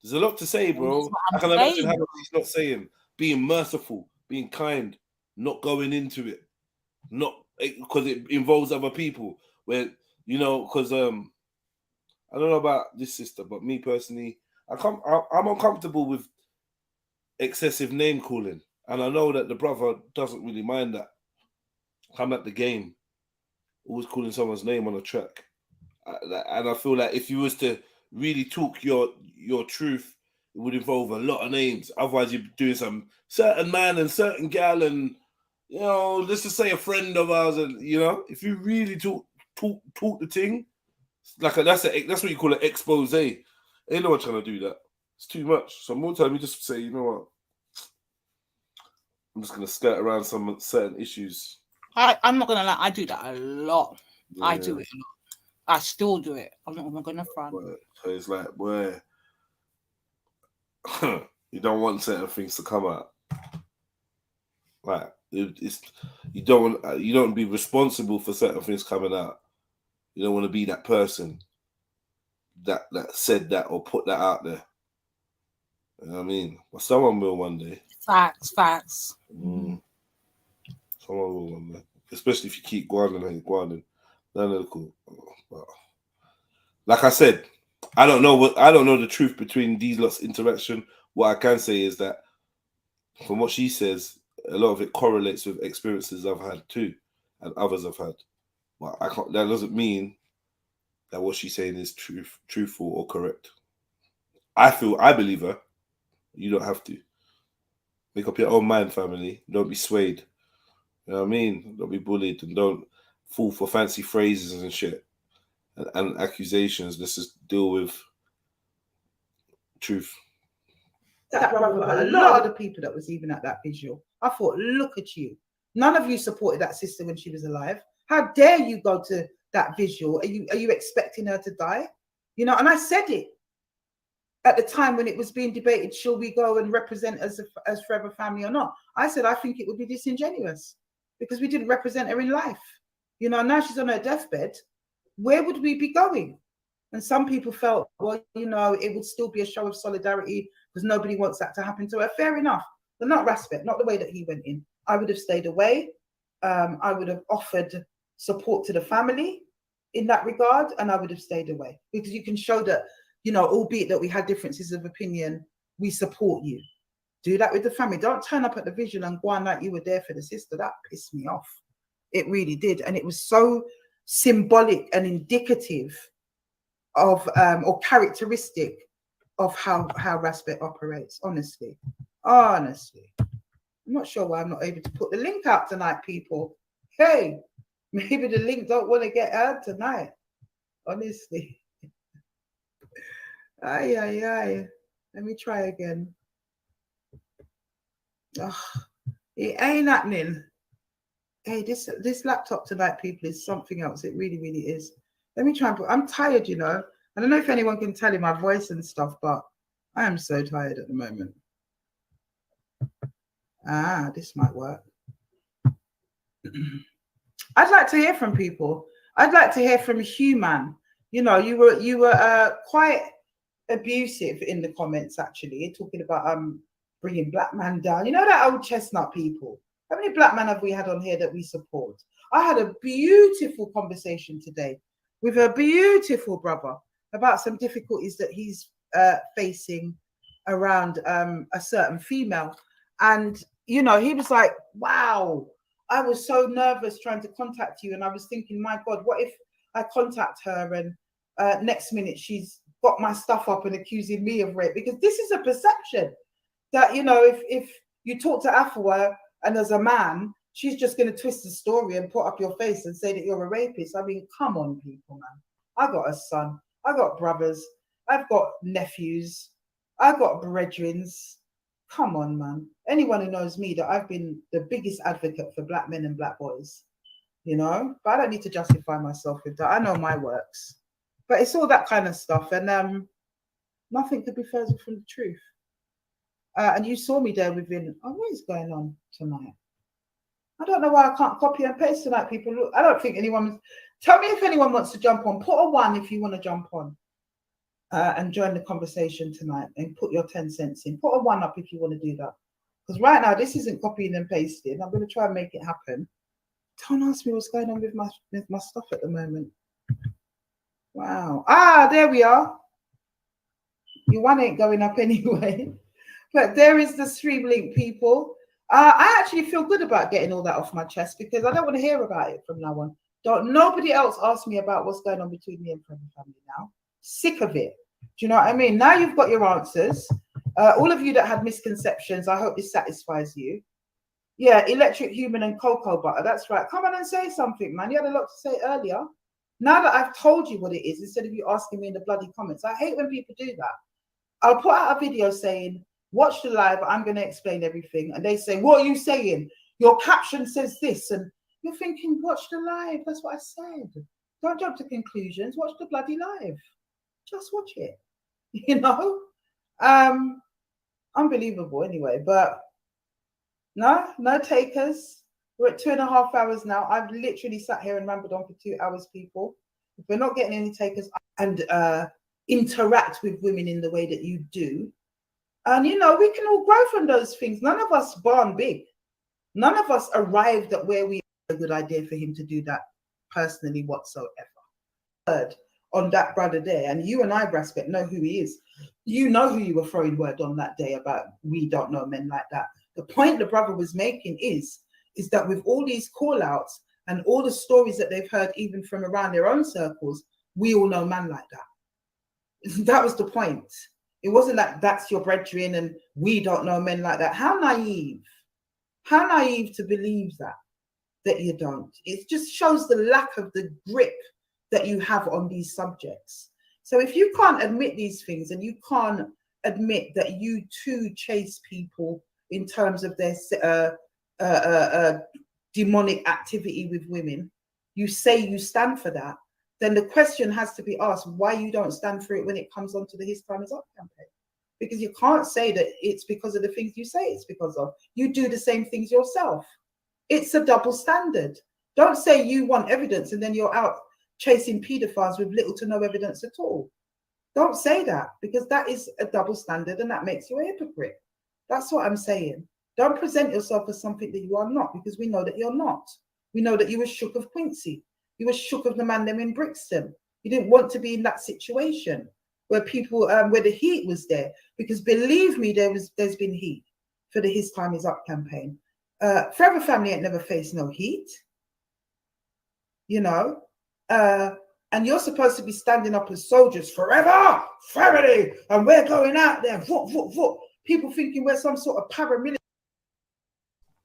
There's a lot to say, bro. I can imagine how he's not saying, being merciful, being kind, not going into it, not because it involves other people. Where, you know, because I don't know about this sister, but me personally, I'm uncomfortable with excessive name calling. And I know that the brother doesn't really mind that. I'm at the game, always calling someone's name on a track. And I feel like if you was to really talk your truth, it would involve a lot of names. Otherwise, you're doing some certain man and certain gal and, you know, let's just say a friend of ours. And, you know, if you really talk the thing, like that's what you call an expose. Ain't no one trying to do that. It's too much. So more time you just say, you know what, I'm just gonna skirt around some certain issues. I'm not gonna lie, I do that a lot. Yeah. I do it a lot. I still do it. I'm not gonna front. So it's like, boy, you don't want certain things to come out. Like it's you don't be responsible for certain things coming out. You don't want to be that person that said that or put that out there. You know what I mean? Well, someone will one day. Facts. Someone will one day. Especially if you keep grinding. No, cool. But, like I said, I don't know the truth between these lots interaction. What I can say is that from what she says, a lot of it correlates with experiences I've had too, and others have had. But that doesn't mean that what she's saying is truthful or correct. I believe her. You don't have to. Make up your own mind, family. Don't be swayed. You know what I mean? Don't be bullied and don't fall for fancy phrases and shit and accusations. Let's just deal with truth. That brother, a lot of the people that was even at that visual, I thought, look at you. None of you supported that sister when she was alive. How dare you go to that visual? Are you expecting her to die? You know, and I said it at the time when it was being debated, shall we go and represent as Forever family or not? I said, I think it would be disingenuous because we didn't represent her in life. You know, now she's on her deathbed. Where would we be going? And some people felt, well, you know, it would still be a show of solidarity because nobody wants that to happen to her. Fair enough, but not respect, not the way that he went in. I would have stayed away. I would have offered support to the family in that regard, and I would have stayed away because you can show that, you know, albeit that we had differences of opinion, we support you. Do that with the family. Don't turn up at the visual and go on like you were there for the sister. That pissed me off. It really did. And it was so symbolic and indicative of, or characteristic of how Respect operates, honestly. Honestly. I'm not sure why I'm not able to put the link out tonight, people. Hey, maybe the link don't want to get heard tonight. Honestly. Aye. Let me try again. Oh, it ain't happening. Hey, this laptop tonight, people, is something else. It really, really is. Let me try and put, I'm tired, you know. I don't know if anyone can tell in my voice and stuff, but I am so tired at the moment. This might work. I'd like to hear from people. I'd like to hear from Human. You know, you were quite abusive in the comments, actually, talking about bringing black man down. You know that old chestnut people. How many black men have we had on here that we support? I had a beautiful conversation today with a beautiful brother about some difficulties that he's facing around a certain female. And, you know, he was like, wow, I was so nervous trying to contact you. And I was thinking, my God, what if I contact her and next minute she's got my stuff up and accusing me of rape? Because this is a perception that, you know, if you talk to Afua and as a man, she's just going to twist the story and put up your face and say that you're a rapist. I mean, come on, people, man. I got a son. I got brothers. I've got nephews. I've got brethrens. Come on, man. Anyone who knows me, that I've been the biggest advocate for black men and black boys, you know? But I don't need to justify myself with that. I know my works. But it's all that kind of stuff. And nothing could be further from the truth. And you saw me there within, what is going on tonight? I don't know why I can't copy and paste tonight, people. Look, I don't think anyone, tell me if anyone wants to jump on. Put a 1 if you want to jump on and join the conversation tonight and put your 10 cents in. Put a 1 up if you want to do that. Because right now, this isn't copying and pasting. I'm going to try and make it happen. Don't ask me what's going on with my stuff at the moment. Wow. There we are. Your 1 ain't going up anyway. But there is the stream link, people. I actually feel good about getting all that off my chest because I don't want to hear about it from now on. Don't nobody else ask me about what's going on between me and Forever family now. Sick of it. Do you know what I mean? Now you've got your answers. All of you that had misconceptions, I hope this satisfies you. Yeah, electric human and cocoa butter. That's right. Come on and say something, man. You had a lot to say earlier. Now that I've told you what it is, instead of you asking me in the bloody comments, I hate when people do that. I'll put out a video saying, watch the live, I'm going to explain everything. And they say, what are you saying? Your caption says this. And you're thinking, watch the live. That's what I said. Don't jump to conclusions. Watch the bloody live. Just watch it. You know? Unbelievable anyway. But no takers. We're at 2.5 hours now. I've literally sat here and rambled on for 2 hours, people. If we're not getting any takers and interact with women in the way that you do, and you know, we can all grow from those things. None of us born big. None of us arrived at where we a good idea for him to do that personally whatsoever. Heard on that brother there, and you and I, Braspet, know who he is. You know who you were throwing word on that day about we don't know men like that. The point the brother was making is that with all these call outs and all the stories that they've heard even from around their own circles, we all know man like that. That was the point. It wasn't like that's your brethren and we don't know men like that. How naive to believe that you don't. It just shows the lack of the grip that you have on these subjects. So if you can't admit these things and you can't admit that you too chase people in terms of their demonic activity with women, you say you stand for that, then the question has to be asked why you don't stand for it when it comes onto the His Time Is Up campaign. Because you can't say that it's because of the things you say it's because of. You do the same things yourself. It's a double standard. Don't say you want evidence and then you're out chasing pedophiles with little to no evidence at all. Don't say that, because that is a double standard and that makes you a hypocrite. That's what I'm saying. Don't present yourself as something that you are not, because we know that you're not. We know that you were shook of Quincy. You were shook of the man them in Brixton. You didn't want to be in that situation where people, where the heat was there, because believe me, there's been heat for the His Time Is Up campaign. Forever family ain't never faced no heat, you know, and you're supposed to be standing up as soldiers forever, family, and we're going out there, vote, vote, vote. People thinking we're some sort of paramilitary.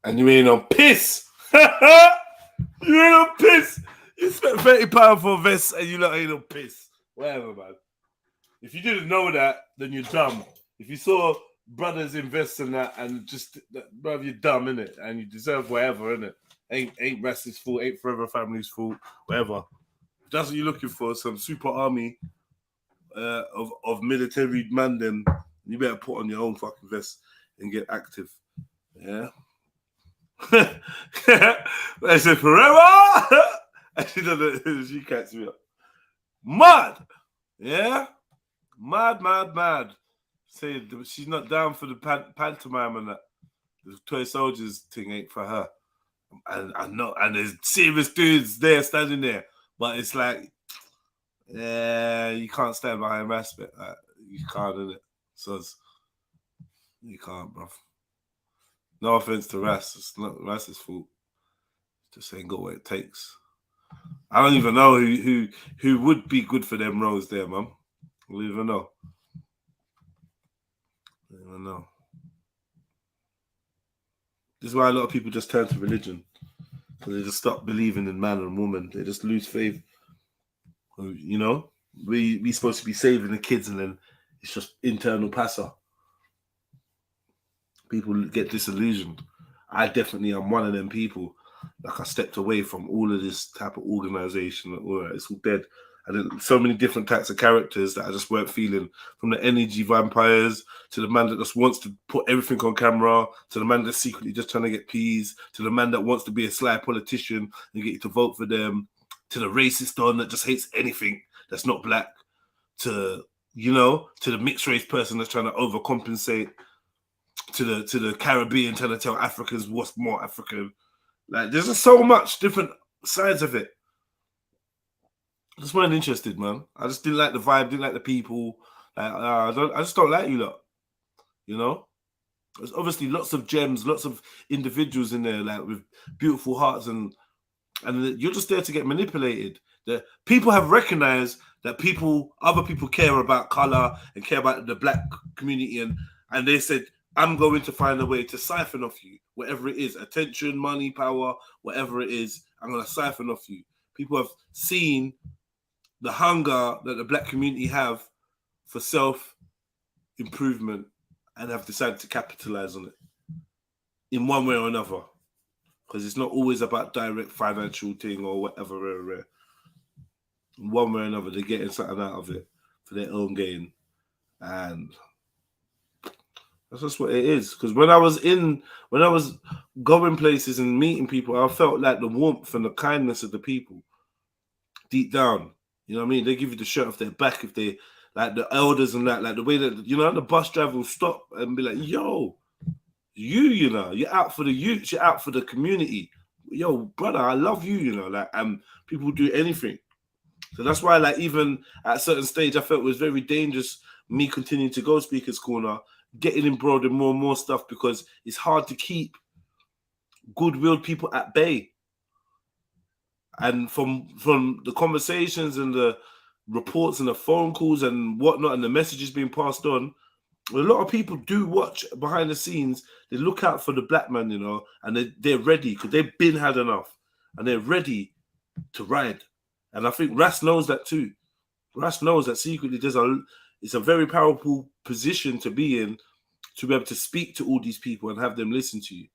And you ain't on piss. You ain't on piss. You spent £30 for a vest and you lot ain't on piss. Whatever, man. If you didn't know that, then you're dumb. If you saw brothers invest in that and just, brother, you're dumb, innit? And you deserve whatever, innit? Ain't Rast's fault, ain't Forever Family's fault, whatever. If that's what you're looking for, some super army of military man, then you better put on your own fucking vest and get active. Yeah? I said, forever! She catch me up. Mad! Yeah? Mad. Say she's not down for the pantomime and that. The toy soldiers thing ain't for her. And I know, and there's serious dudes there standing there. But it's like, yeah, you can't stand behind respect. You can't, innit? So you can't, bruv. No offense to Ras, it's not Ras's fault. Just ain't got what it takes. I don't even know who would be good for them roles there, man. I don't even know. This is why a lot of people just turn to religion. Because they just stop believing in man and woman. They just lose faith. You know? We supposed to be saving the kids and then it's just internal passer. People get disillusioned. I definitely am one of them people. Like I stepped away from all of this type of organization. It's all dead. And then so many different types of characters that I just weren't feeling. From the energy vampires to the man that just wants to put everything on camera, to the man that's secretly just trying to get peas, to the man that wants to be a sly politician and get you to vote for them, to the racist don that just hates anything that's not black, to, you know, to the mixed race person that's trying to overcompensate, to the Caribbean trying to tell Africans what's more African. Like, there's just so much different sides of it. I just weren't interested, man. I just didn't like the vibe, didn't like the people. Like, I just don't like you lot. You know? There's obviously lots of gems, lots of individuals in there, like with beautiful hearts, and you're just there to get manipulated. That people have recognized that other people care about color and care about the black community, and they said, I'm going to find a way to siphon off you, whatever it is, attention, money, power, whatever it is, I'm going to siphon off you. People have seen the hunger that the black community have for self-improvement and have decided to capitalize on it in one way or another. Because it's not always about direct financial thing or whatever. In one way or another, they're getting something out of it for their own gain. And that's just what it is. Because when I was going places and meeting people, I felt like the warmth and the kindness of the people deep down. You know what I mean? They give you the shirt off their back if they, like the elders and that, like the way that, you know, the bus driver will stop and be like, yo, you know, you're out for the youth, you're out for the community. Yo, brother, I love you, you know, like, people do anything. So that's why, like, even at a certain stage, I felt it was very dangerous me continuing to go Speaker's Corner, getting embroiled in more and more stuff, because it's hard to keep good-willed people at bay. And from the conversations and the reports and the phone calls and whatnot and the messages being passed on, a lot of people do watch behind the scenes. They look out for the black man, you know, and they're ready because they've been had enough and they're ready to ride. And I think Ras knows that too. Ras knows that secretly it's a very powerful position to be in, to be able to speak to all these people and have them listen to you,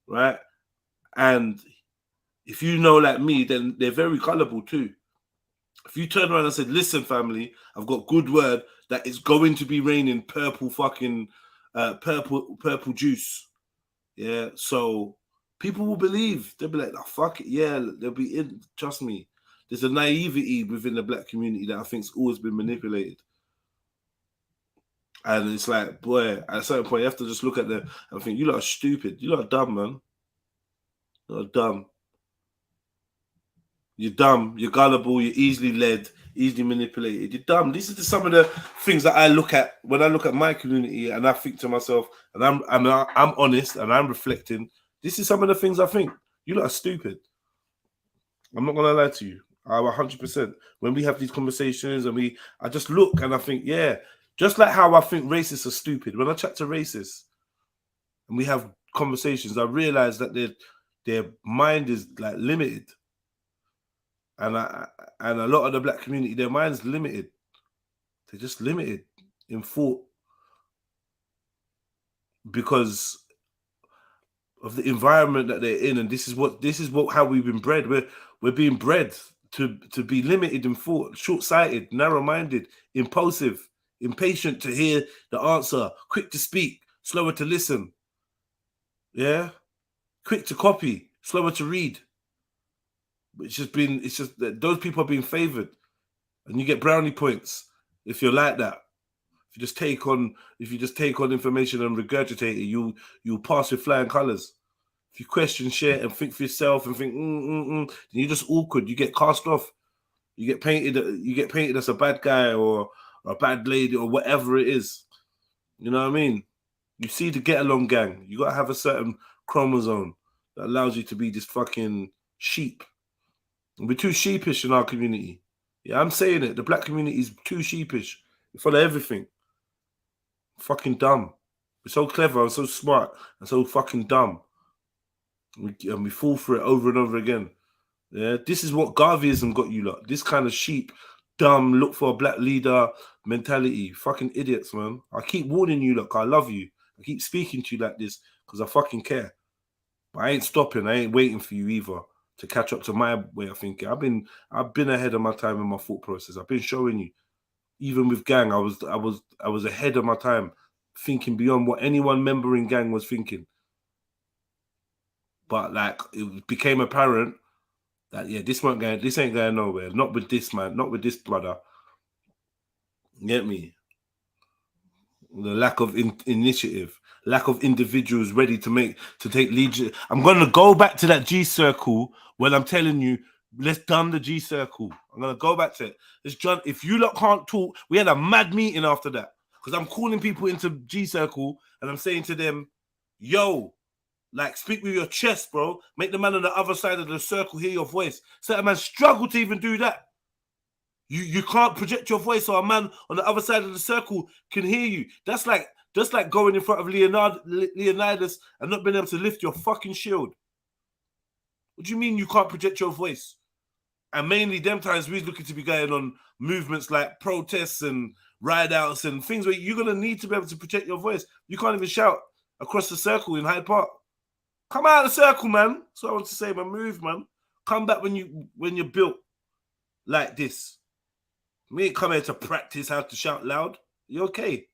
right? And if you know like me, then they're very gullible too. If you turn around and said, listen, family, I've got good word that it's going to be raining purple fucking purple juice. Yeah, so people will believe. They'll be like, oh, fuck it, yeah, they'll be in. Trust me. There's a naivety within the black community that I think's always been manipulated. And it's like, boy, at a certain point, you have to just look at them and think, you lot are stupid. You lot are dumb, man. You lot are dumb. You're dumb, you're gullible, you're easily led, easily manipulated. You're dumb. These are some of the things that I look at when I look at my community, and I think to myself, and I'm honest and I'm reflecting. This is some of the things I think. You lot are stupid. I'm not gonna lie to you. I'm 100%. When we have these conversations and I just look and I think, yeah, just like how I think racists are stupid. When I chat to racists and we have conversations, I realize that their mind is like limited. And a lot of the black community, their mind's limited. They're just limited in thought because of the environment that they're in, and this is how we've been bred. We're being bred to be limited in thought, short-sighted, narrow-minded, impulsive, impatient to hear the answer, quick to speak, slower to listen. Yeah, quick to copy, slower to read. It's just that those people are being favored, and you get brownie points if you're like that. If you just take on information and regurgitate it, you'll pass with flying colors. If you question shit and think for yourself and think, then you're just awkward. You get cast off. You get painted as a bad guy or a bad lady or whatever it is. You know what I mean? You see the get along gang. You gotta have a certain chromosome that allows you to be this fucking sheep. We're too sheepish in our community. Yeah, I'm saying it. The black community is too sheepish. We follow everything. Fucking dumb. We're so clever and so smart and so fucking dumb. And we fall for it over and over again. Yeah, this is what Garveyism got you lot. This kind of sheep, dumb, look for a black leader mentality. Fucking idiots, man. I keep warning you, look, I love you. I keep speaking to you like this because I fucking care. But I ain't stopping. I ain't waiting for you either to catch up to my way of thinking. I've been ahead of my time in my thought process. I've been showing you. Even with gang, I was ahead of my time, thinking beyond what any one member in gang was thinking. But like it became apparent that this ain't going nowhere. Not with this man, not with this brother. You get me? The lack of initiative, lack of individuals ready to take leadership. I'm gonna go back to that G circle when I'm telling you, let's done the G circle. I'm gonna go back to it. If you lot can't talk, we had a mad meeting after that because I'm calling people into G circle and I'm saying to them, yo, like, speak with your chest, bro. Make the man on the other side of the circle hear your voice. Certain man struggle to even do that. You can't project your voice, so a man on the other side of the circle can hear you. That's like going in front of Leonidas and not being able to lift your fucking shield. What do you mean you can't project your voice? And mainly them times we're looking to be going on movements like protests and ride-outs and things where you're going to need to be able to project your voice. You can't even shout across the circle in Hyde Park. Come out of the circle, man. That's what I want to say, man. Move, man. Come back when you're built like this. We ain't come here to practice how to shout loud. You okay?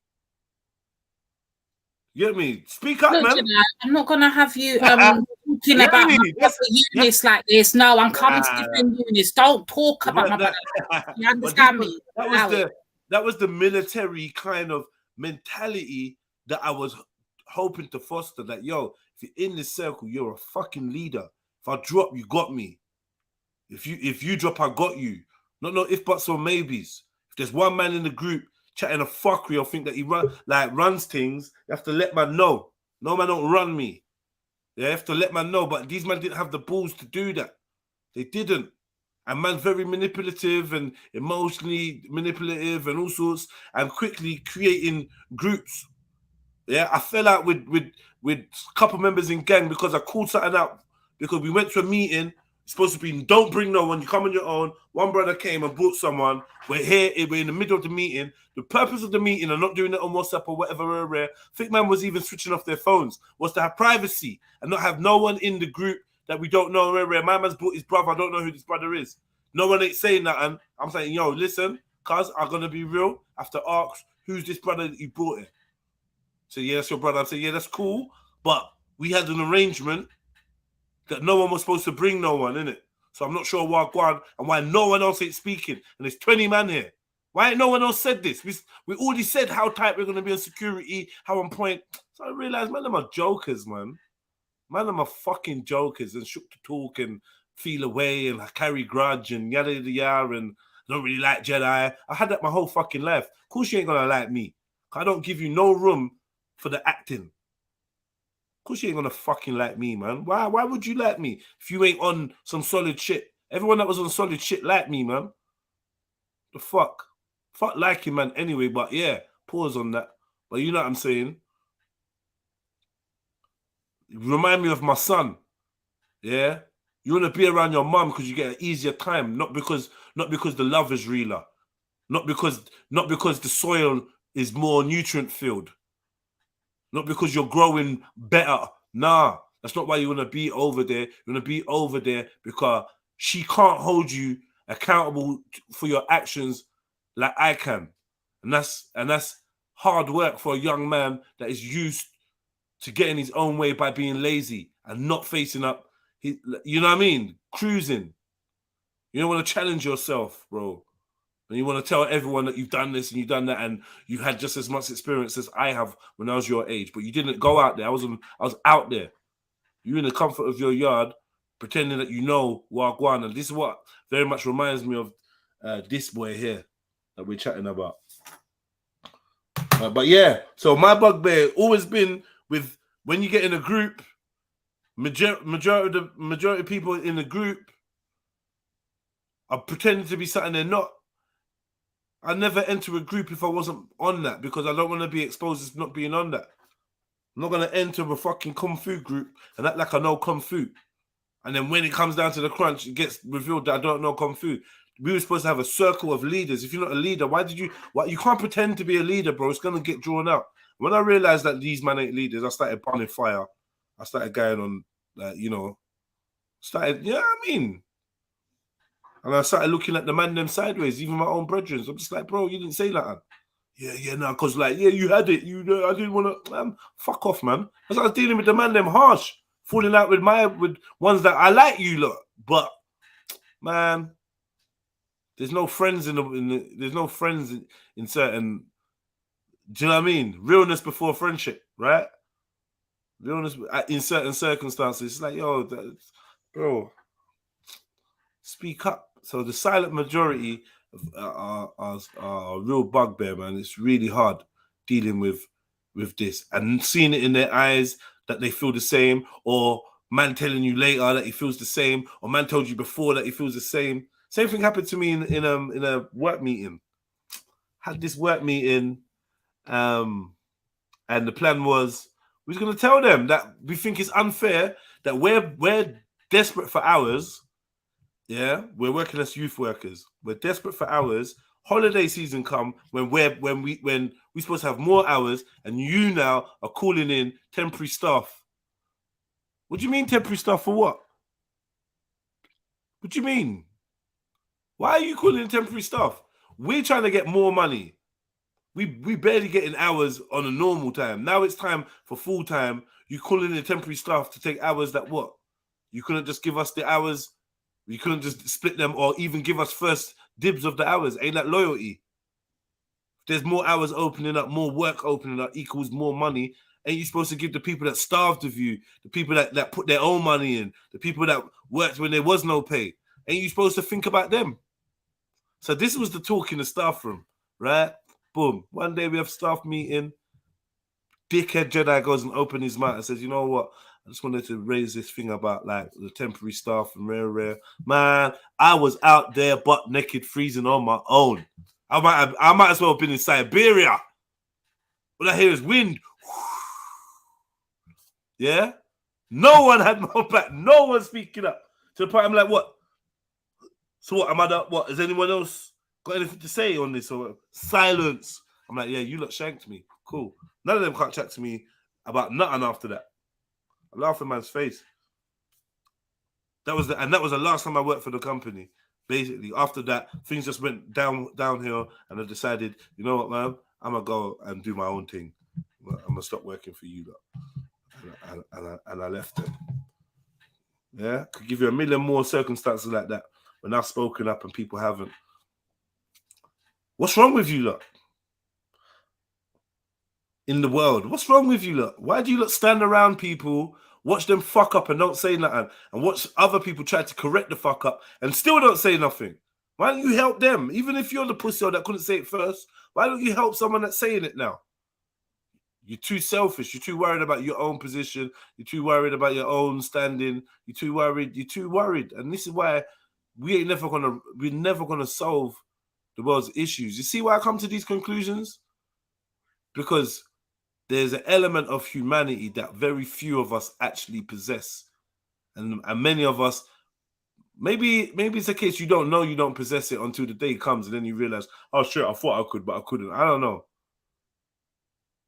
You get me? Speak up, Look, man. Jenna, I'm not gonna have you talking about my brother Eunice like this. No, I'm coming to defend Eunice. Don't talk about my brother. You understand me? That was the military kind of mentality that I was hoping to foster. That, yo, if you're in this circle, you're a fucking leader. If I drop, you got me. If you drop, I got you. Not no if buts or maybes. If there's one man in the group chatting a fuckery or think that he runs things, you have to let man know. No man don't run me. You have to let man know. But these men didn't have the balls to do that. They didn't. And man's very manipulative and emotionally manipulative and all sorts, and quickly creating groups. Yeah, I fell out with a couple members in gang because I called something out because we went to a meeting. Supposed to be, don't bring no one, you come on your own. One brother came and brought someone. We're here, we're in the middle of the meeting. The purpose of the meeting, and not doing it on WhatsApp or whatever, I think man was even switching off their phones, was to have privacy and not have no one in the group that we don't know. My man's brought his brother, I don't know who this brother is. No one ain't saying that, and I'm saying, yo, listen, cuz I'm gonna be real. I have to ask, who's this brother that you brought in? So yeah, that's your brother. I say, yeah, that's cool, but we had an arrangement that no one was supposed to bring no one, innit? So I'm not sure why Guan and why no one else ain't speaking. And there's 20 man here. Why ain't no one else said this? We already said how tight we're going to be on security, how on point. So I realized, man, them are jokers, man. Man, them are fucking jokers and shook to talk and feel away and carry grudge and yada yada yada and don't really like Jedi. I had that my whole fucking life. Of course you ain't going to like me. I don't give you no room for the acting. Of course you ain't gonna fucking like me, man. Why would you like me if you ain't on some solid shit? Everyone that was on solid shit liked me, man. The fuck? Fuck liking, man, anyway, but yeah, pause on that. But you know what I'm saying? You remind me of my son. Yeah? You want to be around your mum because you get an easier time, not because the love is realer. Not because the soil is more nutrient filled. Not because you're growing better. Nah, that's not why you want to be over there. You want to be over there because she can't hold you accountable for your actions like I can. And that's hard work for a young man that is used to getting his own way by being lazy and not facing up. You know what I mean? Cruising. You don't want to challenge yourself, bro. And you want to tell everyone that you've done this and you've done that and you had just as much experience as I have when I was your age. But you didn't go out there. I was out there. You're in the comfort of your yard, pretending that you know Wagwan. And this is what very much reminds me of this boy here that we're chatting about. But yeah, so my bugbear always been with when you get in a group, majority of people in the group are pretending to be something they're not. I never enter a group if I wasn't on that because I don't want to be exposed as not being on that. I'm not going to enter a fucking Kung Fu group and act like I know Kung Fu. And then when it comes down to the crunch, it gets revealed that I don't know Kung Fu. We were supposed to have a circle of leaders. If you're not a leader, you can't pretend to be a leader, bro. It's going to get drawn out. When I realized that these men ain't leaders, I started burning fire. I started going on, and I started looking at the man them sideways, even my own brethren. I'm just like, bro, you didn't say that. Yeah, no, because you had it. I didn't want to. Fuck off, man. Because I was dealing with the man them harsh, falling out with ones that I like you lot, but man, there's no friends there's no friends in certain. Do you know what I mean? Realness before friendship, right? Realness in certain circumstances. It's like, yo, bro, speak up. So the silent majority are a real bugbear, man. It's really hard dealing with this and seeing it in their eyes, that they feel the same, or man telling you later that he feels the same, or man told you before that he feels the same. Same thing happened to me in a work meeting. Had this work meeting, and the plan was we was gonna tell them that we think it's unfair that we're desperate for hours. Yeah, we're working as youth workers. We're desperate for hours. Holiday season come when we're supposed to have more hours, and you now are calling in temporary staff. What do you mean temporary staff for what? What do you mean? Why are you calling in temporary staff? We're trying to get more money. We barely getting hours on a normal time. Now it's time for full time. You calling in temporary staff to take hours that what? You couldn't just give us the hours. You couldn't just split them or even give us first dibs of the hours. Ain't that loyalty? If there's more hours opening up, more work opening up equals more money. Ain't you supposed to give the people that starved of you, the people that put their own money in, the people that worked when there was no pay? Ain't you supposed to think about them? So this was the talk in the staff room, right? Boom. One day we have staff meeting. Dickhead Jedi goes and opens his mouth and says, you know what? I just wanted to raise this thing about like the temporary staff and rare. Man, I was out there butt naked freezing on my own. I might as well have been in Siberia. All I hear is wind. Yeah? No one had my back. No one speaking up. To the point I'm like, what? So what? What? Has anyone else got anything to say on this? Or silence? I'm like, yeah, you lot shanked me. Cool. None of them can't chat to me about nothing after that. I laughed in man's face. That was the last time I worked for the company. Basically, after that, things just went downhill, and I decided, you know what, man, I'm gonna go and do my own thing. I'm gonna stop working for you lot. And I left them. Yeah, could give you a million more circumstances like that when I've spoken up and people haven't. What's wrong with you lot? In the world, what's wrong with you lot? Why do you lot stand around people, watch them fuck up and don't say nothing, and watch other people try to correct the fuck up and still don't say nothing? Why don't you help them? Even if you're the pussy that couldn't say it first, why don't you help someone that's saying it now? You're too selfish. You're too worried about your own position. You're too worried about your own standing. You're too worried. You're too worried. And this is why we're never gonna solve the world's issues. You see why I come to these conclusions? Because there's an element of humanity that very few of us actually possess. And many of us, maybe it's a case you don't know you don't possess it until the day comes and then you realize, oh shit, I thought I could, but I couldn't. I don't know.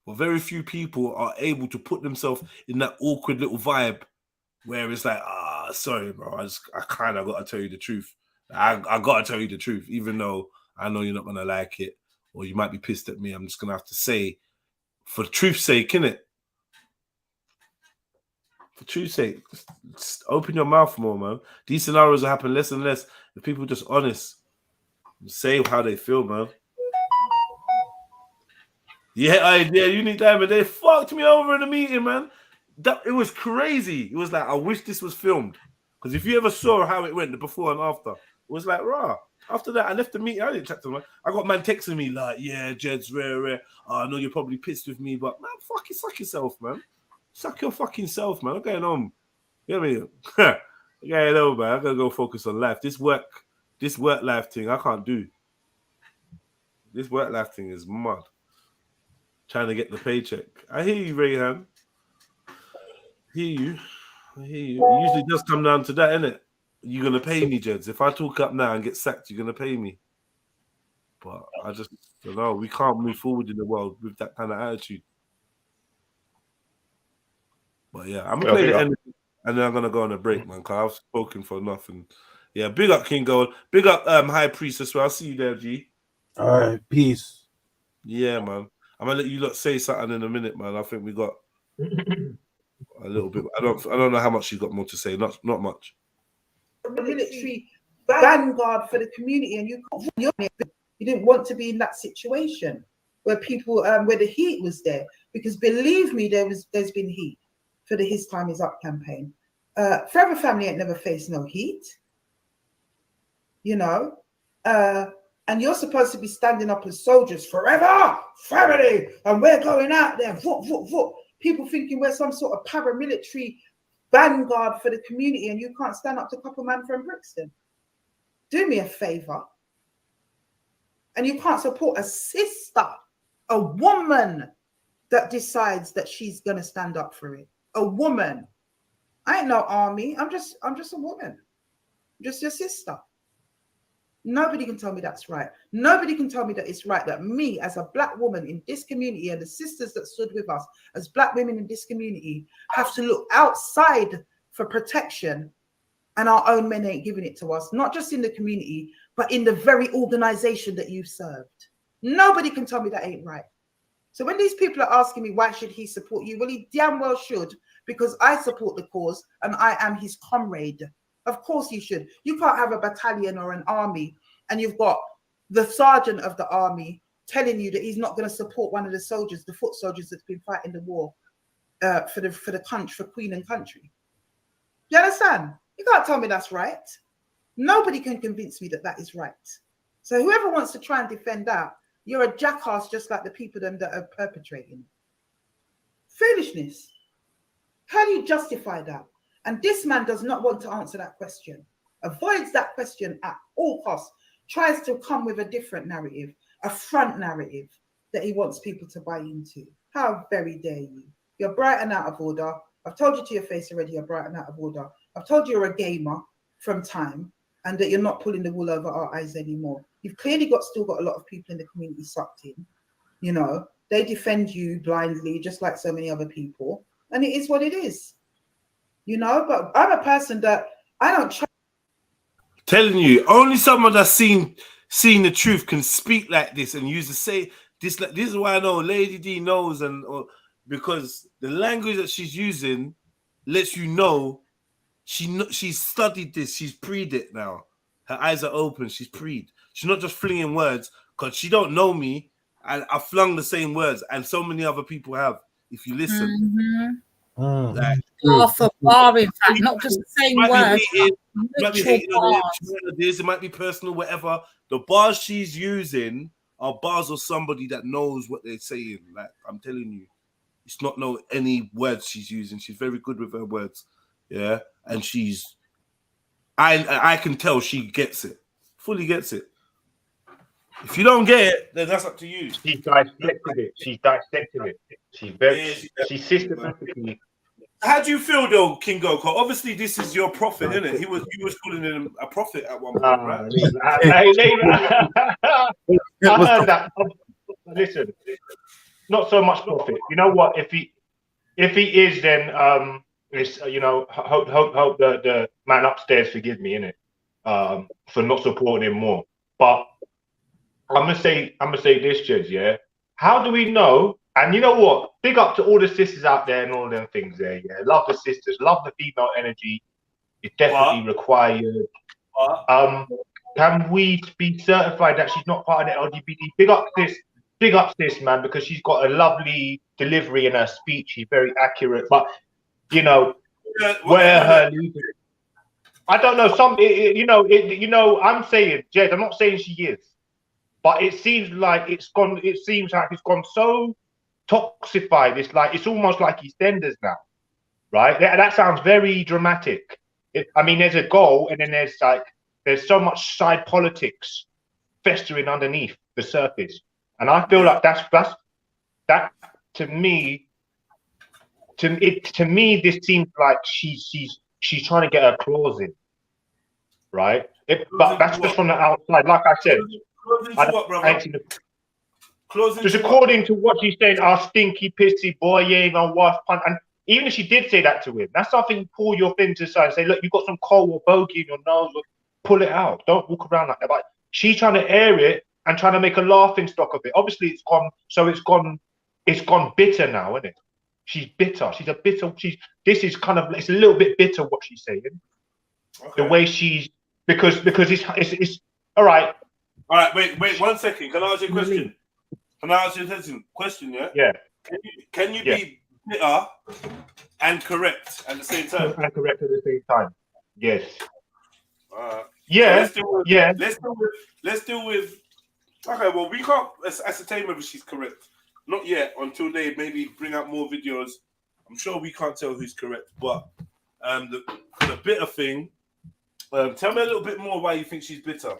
But very few people are able to put themselves in that awkward little vibe where it's like, sorry, bro, I kind of got to tell you the truth. I got to tell you the truth, even though I know you're not going to like it or you might be pissed at me. I'm just going to have to say, for truth's sake, innit? For truth's sake, just open your mouth more, man. These scenarios will happen less and less if people are just honest and say how they feel, man. Yeah, you need time, but they fucked me over in the meeting, man. It was crazy. It was like, I wish this was filmed. Because if you ever saw how it went, the before and after, it was like, rah. After that, I left the meeting. I didn't chat to them. I got man texting me like, yeah, Jed's rare. Oh, I know you're probably pissed with me, but man, suck yourself, man. Suck your fucking self, man. I'm going home. You know what I mean? Yeah, no, man. I gotta go focus on life. This work life thing, I can't do. This work life thing is mud. Trying to get the paycheck. I hear you, Rayhan. I hear you. It usually does come down to that, innit? You're gonna pay me, Jeds. If I talk up now and get sacked, you're gonna pay me. But I just don't know. We can't move forward in the world with that kind of attitude. But yeah, I'm gonna play the end, and then I'm gonna go on a break, man. Cause I've spoken for nothing. Yeah, big up King Gold. Big up High Priest as well. I'll see you there, G. All right, peace. Yeah, man. I'm gonna let you lot say something in a minute, man. I think we got a little bit. I don't know how much you got more to say. Not much. The military vanguard for the community, and you didn't want to be in that situation where people where the heat was there, because believe me, there's been heat for the His Time Is Up campaign. Forever Family ain't never faced no heat, you know. And you're supposed to be standing up as soldiers forever, family, and we're going out there. people thinking we're some sort of paramilitary vanguard for the community, and you can't stand up to a couple man from Brixton. Do me a favor. And you can't support a sister, a woman that decides that she's gonna stand up for it. A woman. I ain't no army. I'm just a woman. I'm just your sister. Nobody can tell me that's right. Nobody can tell me that it's right that me as a black woman in this community and the sisters that stood with us as black women in this community have to look outside for protection, and our own men ain't giving it to us, not just in the community, but in the very organization that you've served. Nobody can tell me that ain't right. So when these people are asking me, why should he support you? Well, he damn well should, because I support the cause and I am his comrade. Of course you should. You can't have a battalion or an army and you've got the sergeant of the army telling you that he's not going to support one of the soldiers, the foot soldiers that's been fighting the war for the country, for Queen and country. You understand? You can't tell me that's right. Nobody can convince me that that is right. So whoever wants to try and defend that, you're a jackass just like the people that are perpetrating. Foolishness. How do you justify that? And this man does not want to answer that question. Avoids that question at all costs. Tries to come with a different narrative, a front narrative that he wants people to buy into. How very dare you? You're bright and out of order. I've told you to your face already, you're bright and out of order. I've told you you're a gamer from time and that you're not pulling the wool over our eyes anymore. You've clearly still got a lot of people in the community sucked in. You know, they defend you blindly, just like so many other people. And it is what it is. You know, but I'm a person that I don't try. Telling you, only someone that's seen the truth can speak like this and use the say this. Like, this is why I know Lady D knows, because the language that she's using lets you know she's studied this. She's preed it now. Her eyes are open. She's preed. She's not just flinging words because she don't know me, and I flung the same words, and so many other people have. If you listen, like, bar for bar, in fact, not just the same words. It might be personal, whatever. The bars she's using are bars of somebody that knows what they're saying. Like, I'm telling you, it's not any words she's using. She's very good with her words, yeah. And I can tell she gets it, fully gets it. If you don't get it, then that's up to you. She's dissected it. She's dissecting it. She's systematically. How do you feel though, King Goko? Obviously, this is your prophet, isn't it? You was calling him a prophet at one point, right? I heard that. Listen, not so much prophet. You know what? If he is, then it's hope the man upstairs forgive me, innit? For not supporting him more. But I'm gonna say this, Jez, yeah. How do we know? And you know what? Big up to all the sisters out there and all them things there, yeah. Love the sisters, love the female energy. It's definitely required. Can we be certified that she's not part of the LGBT? Big up sis, man, because she's got a lovely delivery in her speech. She's very accurate, but you know, where her leaders. I don't know. I'm saying, Jed, I'm not saying she is, but it seems like it's gone. It seems like it's gone so toxified. It's almost like EastEnders now, right? That sounds very dramatic. I mean, there's a goal, and then there's so much side politics festering underneath the surface, and I feel like that to me. To me, this seems like she's trying to get her claws in, right? But that's just from the outside. Like I said, just according to what she's saying, our stinky, pissy boy, you ain't gonna wash punt. And even if she did say that to him, that's something you pull your thing to the side and say, look, you've got some coal or bogey in your nose, pull it out. Don't walk around like that. But she's trying to air it and trying to make a laughing stock of it. Obviously, it's gone bitter now, isn't it? She's bitter. She's a bitter. This is kind of. It's a little bit bitter what she's saying. Okay. The way she's because it's all right. All right. Wait 1 second. Can I ask you a question? Question. Yeah. Yeah. Can you be bitter and correct at the same time? And correct at the same time. Yes. Yeah. So yeah. Let's deal with. Okay. Well, we can't ascertain whether she's correct. Not yet, until they maybe bring out more videos I'm sure we can't tell who's correct, but the bitter thing. Tell me a little bit more why you think she's bitter.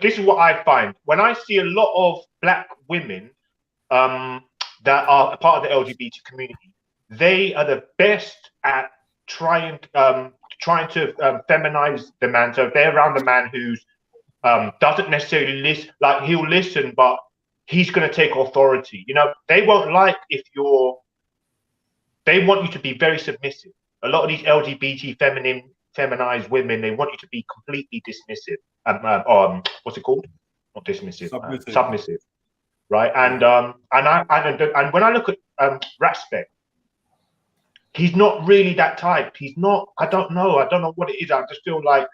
This is what I find when I see a lot of black women that are part of the LGBT community. They are the best at trying to feminize the man. So if they're around the man who's doesn't necessarily listen, like he'll listen, but he's going to take authority. You know, they won't like if you're. They want you to be very submissive. A lot of these LGBT feminized women, they want you to be completely dismissive. What's it called? Not dismissive. Submissive. Right. And when I look at Respect, he's not really that type. He's not. I don't know what it is. I just feel like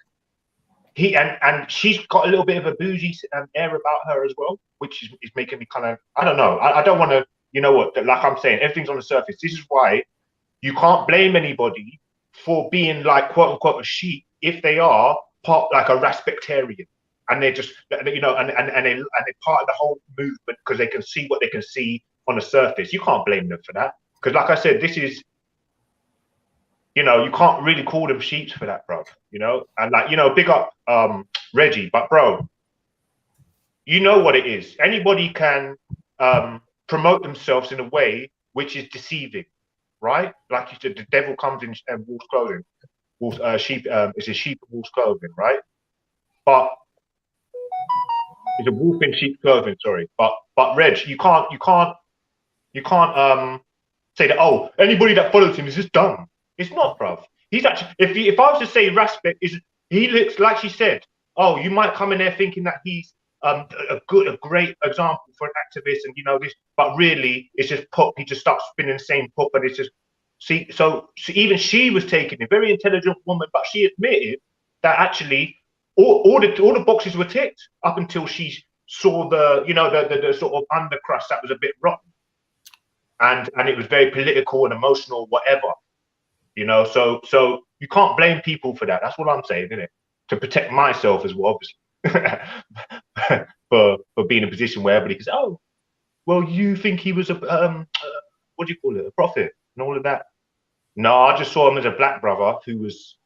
he and she's got a little bit of a bougie air about her as well, which is making me kind of. I don't know. I don't want to. You know what? Like I'm saying, everything's on the surface. This is why you can't blame anybody for being like quote unquote a sheep if they are part like a Respectarian and they're just and they're part of the whole movement because they can see what they can see on the surface. You can't blame them for that because, like I said, this is. You know, you can't really call them sheeps for that, bro. You know, and like big up Reggie, but bro, you know what it is. Anybody can promote themselves in a way which is deceiving, right? Like you said, the devil comes in wolf's clothing. Sheep is a sheep in wolf's clothing, right? But it's a wolf in sheep's clothing. Sorry, but Reg, you can't say that. Oh, anybody that follows him is just dumb. It's not, bruv. He's actually. If I was to say Respect he looks like she said. Oh, you might come in there thinking that he's a great example for an activist, and this, but really it's just pop. He just starts spinning the same pop, and it's just so even she was taking it. Very intelligent woman, but she admitted that actually all the boxes were ticked up until she saw the the sort of undercrust that was a bit rotten, and it was very political and emotional, whatever. So you can't blame people for that. That's what I'm saying, isn't it? To protect myself as well, obviously, for being in a position where everybody can say, "Oh, well, you think he was a what do you call it, a prophet and all of that?" No, I just saw him as a black brother who was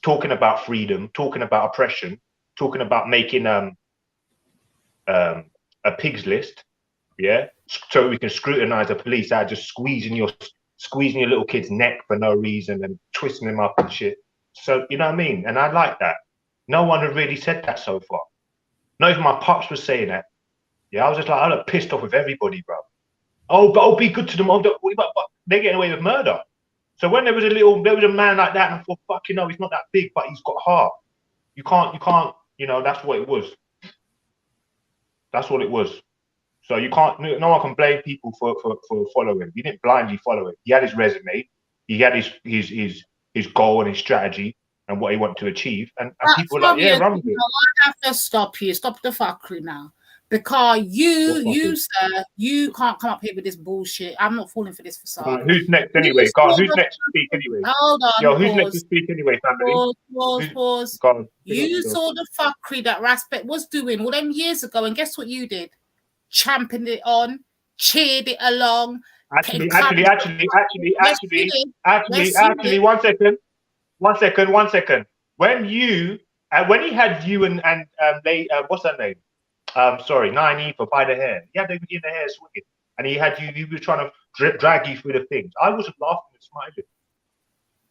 talking about freedom, talking about oppression, talking about making a pig's list, yeah, so we can scrutinize the police out just squeezing your little kid's neck for no reason and twisting him up and shit. So, you know what I mean? And I like that. No one had really said that so far. Not even my pops was saying that. Yeah, I was just like, I look pissed off with everybody, bro. Oh, but be good to them. But they're getting away with murder. So when there was a man like that, and I thought, fuck, he's not that big, but he's got heart. You can't, that's what it was. That's what it was. So you can't. No one can blame people for following. He didn't blindly follow it. He had his resume. He had his goal and his strategy and what he wanted to achieve. And people were like, yeah, run with it. I have to stop you. Stop the fuckery now. Because sir, you can't come up here with this bullshit. I'm not falling for this facade. Who's next anyway? God, who's next to speak anyway? Hold on. Yo, who's next to speak anyway, family? Pause. God, you saw the fuckery that Respect was doing all them years ago, and guess what you did? Championed it on, cheered it along. Actually, one second. When he had you and they, what's her name? Nine Eva by the hair. He had them in the hair swinging, and he was trying to drag you through the things. I wasn't laughing and smiling.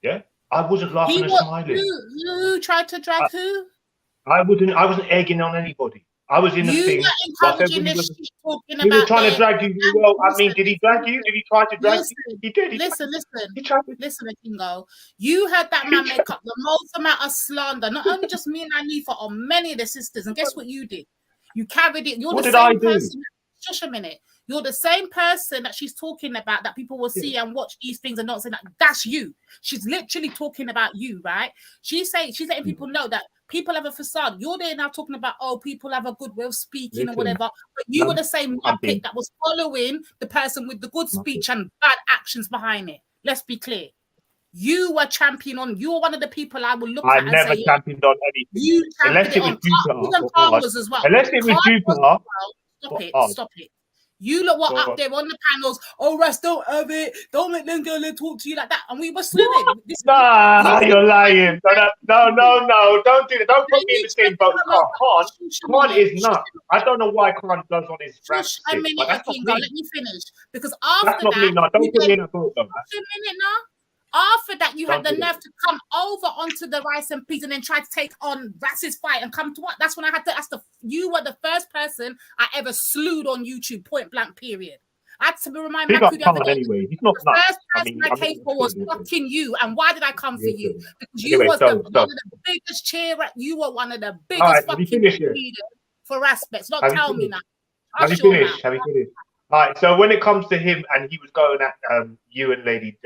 Yeah, I wasn't laughing and smiling. Who tried to drag who? I wasn't egging on anybody. I was in the thing. He was trying to drag you. Well, I mean, did he drag you? Did he try to drag you? He did. Listen, Kingo. You had that man make up the most amount of slander, not only just me and Anifa, on many of the sisters. And guess what you did? You carried it. You're the same person. Just a minute. You're the same person that she's talking about, that people will see and watch these things and not say that. That's you. She's literally talking about you, right? She's letting people know that people have a facade. You're there now talking about, oh, people have a good way of speaking or whatever. But you were the same muppet that was following the person with the good speech and bad actions behind it. Let's be clear. You were champion on. You're one of the people I will look at. I never championed on anything. You championed unless it was Jupiter as well. Unless it was Jupiter. Stop it. You lot were up there on the panels. Oh, Ras, don't have it. Don't let them go and talk to you like that. And we were swimming. Nah, you're lying. No, don't do that. Don't put me in the same boat as Khan. Khan is nuts. I don't know why Khan does on his rap Shush a shit, minute, but that's not Akingo. me. Let me finish. Because after That's not me. No, don't put me in a boat though. Shush a minute now. After that, you had Don't the do that. nerve to come over onto the rice and peas and then try to take on Rass's fight and come to what? That's when I had to. You were the first person I ever slewed on YouTube, point blank. Period. I had to remind Big up Maku the other Khan day. anyway. He's not The nuts. first person I came for was fucking you. And why did I come for you? Because you Anyway, was so- one of the biggest cheerer. You were one of the All biggest right, have you fucking finished yet? leaders for aspects. Don't Have you tell me finished? now. Have you Hush your finished? mouth. Have you finished? All right. So when it comes to him, and he was going at you and Lady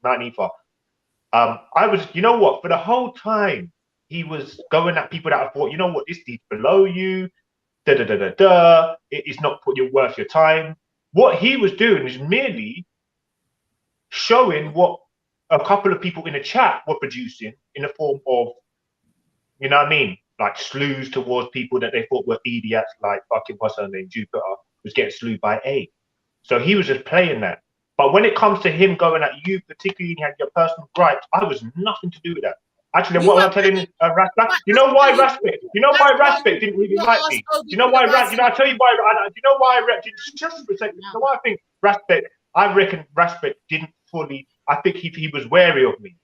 Nanifa, I was, you know what? For the whole time, he was going at people that I thought, you know what, this dude's below you. It's not worth your time. What he was doing is merely showing what a couple of people in the chat were producing in the form of, you know what I mean, like slews towards people that they thought were idiots, like fucking what's her name, Jupiter, was getting slewed by A. So he was just playing that. But when it comes to him going at you, particularly you had your personal gripes, I was nothing to do with that. Actually, what I'm telling you, you know why Raspek? You know why Raspek didn't really like me? You know why? You know, I tell you why. You know why? Just for a second. You know why I think Raspek? I reckon Raspek didn't fully. I think he was wary of me.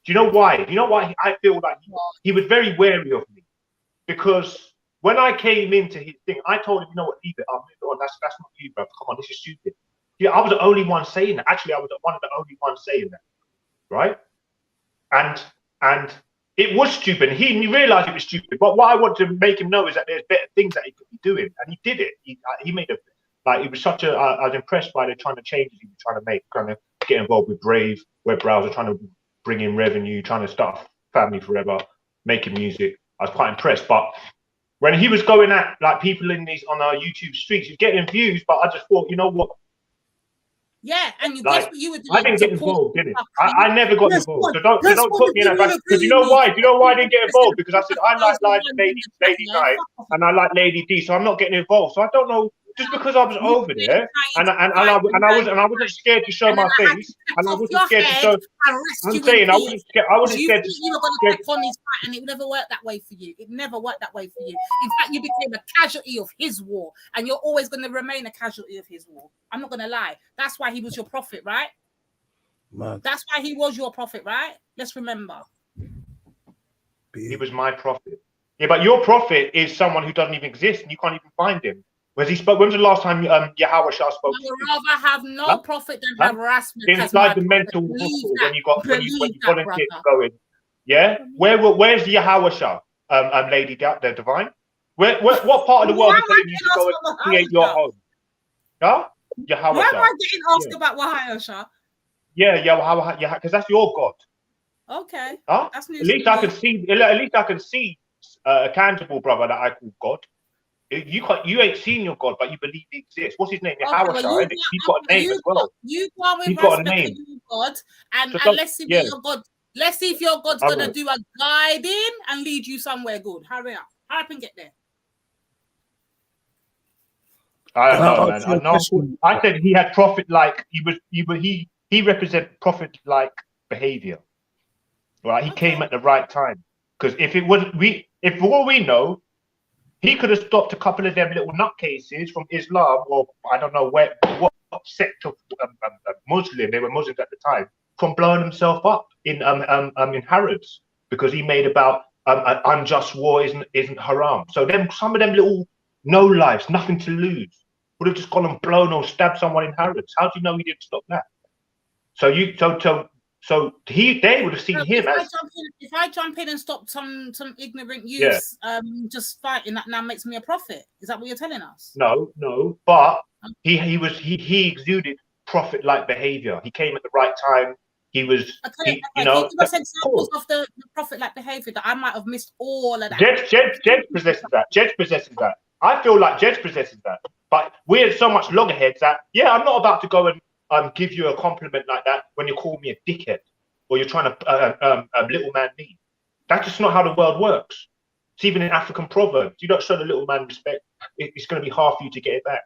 Do you know why? Do you know why I feel like he was very wary of me? Because when I came into his thing, I told him, you know what, leave it. I'll move it on. That's not you, bro. Come on, this is stupid. Yeah, I was the only one saying that. Actually, I was one of the only ones saying that, right? And it was stupid. He realized it was stupid. But what I want to make him know is that there's better things that he could be doing, and he did it. He made a it was such a. I was impressed by the trying to changes he was trying to make, trying to get involved with Brave web browser, trying to bring in revenue, trying to start Family Forever, making music. I was quite impressed. But when he was going at like people in these on our YouTube streets, he's getting views. But I just thought, you know what? Yeah, and you Like, guess what you were doing? I didn't get involved, did it? I never got involved. So don't put me in that back. Because you know why? Do you know why I didn't get involved? Because I said I like Lady Night and I like Lady D, so I'm not getting involved. So I don't know. Just because I was over there and I wasn't scared to show my face and I wasn't scared to show. I'm saying I wasn't scared. I wasn't scared to. You were going to click on his fight, and it never worked that way for you. It never worked that way for you. In fact, you became a casualty of his war, and you're always going to remain a casualty of his war. I'm not going to lie. That's why he was your prophet, right? Man. That's why he was your prophet, right? Let's remember. He was my prophet. Yeah, but your prophet is someone who doesn't even exist, and you can't even find him. When was the last time Yahweh Shah spoke? I would rather have no prophet than have harassment. Inside the mental hospital when you volunteered to go in. Yeah, where's Yahweh Shah, Lady the Divine? What part of the world is telling you to go and create your home? Huh? Yahweh Why Shah. am I getting asked about Yahweh Shah? Yeah, because that's your God. Okay. Huh? That's news At least I can see a tangible brother that I call God. You ain't seen your God, but you believe he exists. What's his name? Yahweh Shah. He's got a name as well. You go with He's got a respect name. to your God, and So let's see if your God. Let's see if your God's gonna do a guiding and lead you somewhere good. Hurry up! Hurry up and get there. I don't know, man. I said he had prophet-like. He represent prophet-like behavior. Right? He came at the right time. Because if for all we know, he could have stopped a couple of them little nutcases from Islam, or I don't know what sect of Muslim, they were Muslims at the time, from blowing himself up in Harrods, because he made about unjust war isn't haram. So some of them little no lives, nothing to lose, would have just gone and blown or stabbed someone in Harrods. How do you know he didn't stop that? They would have seen him as. If I jump in and stop some ignorant youths just fighting, that now makes me a prophet. Is that what you're telling us? No, but he exuded prophet-like behavior. He came at the right time. He was, Can you give us examples of the prophet-like behavior that I might have missed all of that? Jed possesses that. Jed possesses that. I feel like Jed possesses that. But we're so much loggerheads that, I'm not about to go and give you a compliment like that when you call me a dickhead or you're trying to little man me. That's just not how the world works. It's even in African proverbs. You don't show the little man respect, it's going to be hard for you to get it back.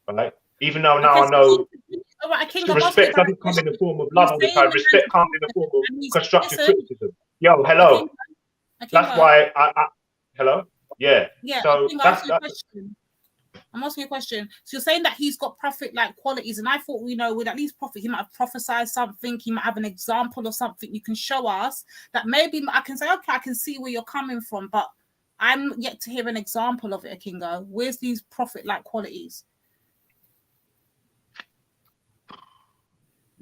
right? Even though now I know respect doesn't come in the form of love all the time. Respect comes in the form of constructive criticism. Yo, hello. That's why I hello? Yeah. Yeah, So that's I'm asking you a question. So you're saying that he's got prophet-like qualities, and I thought, you know, with at least prophet, he might have prophesied something. He might have an example or something you can show us that maybe I can say, okay, I can see where you're coming from, but I'm yet to hear an example of it, Akingo. Where's these prophet-like qualities?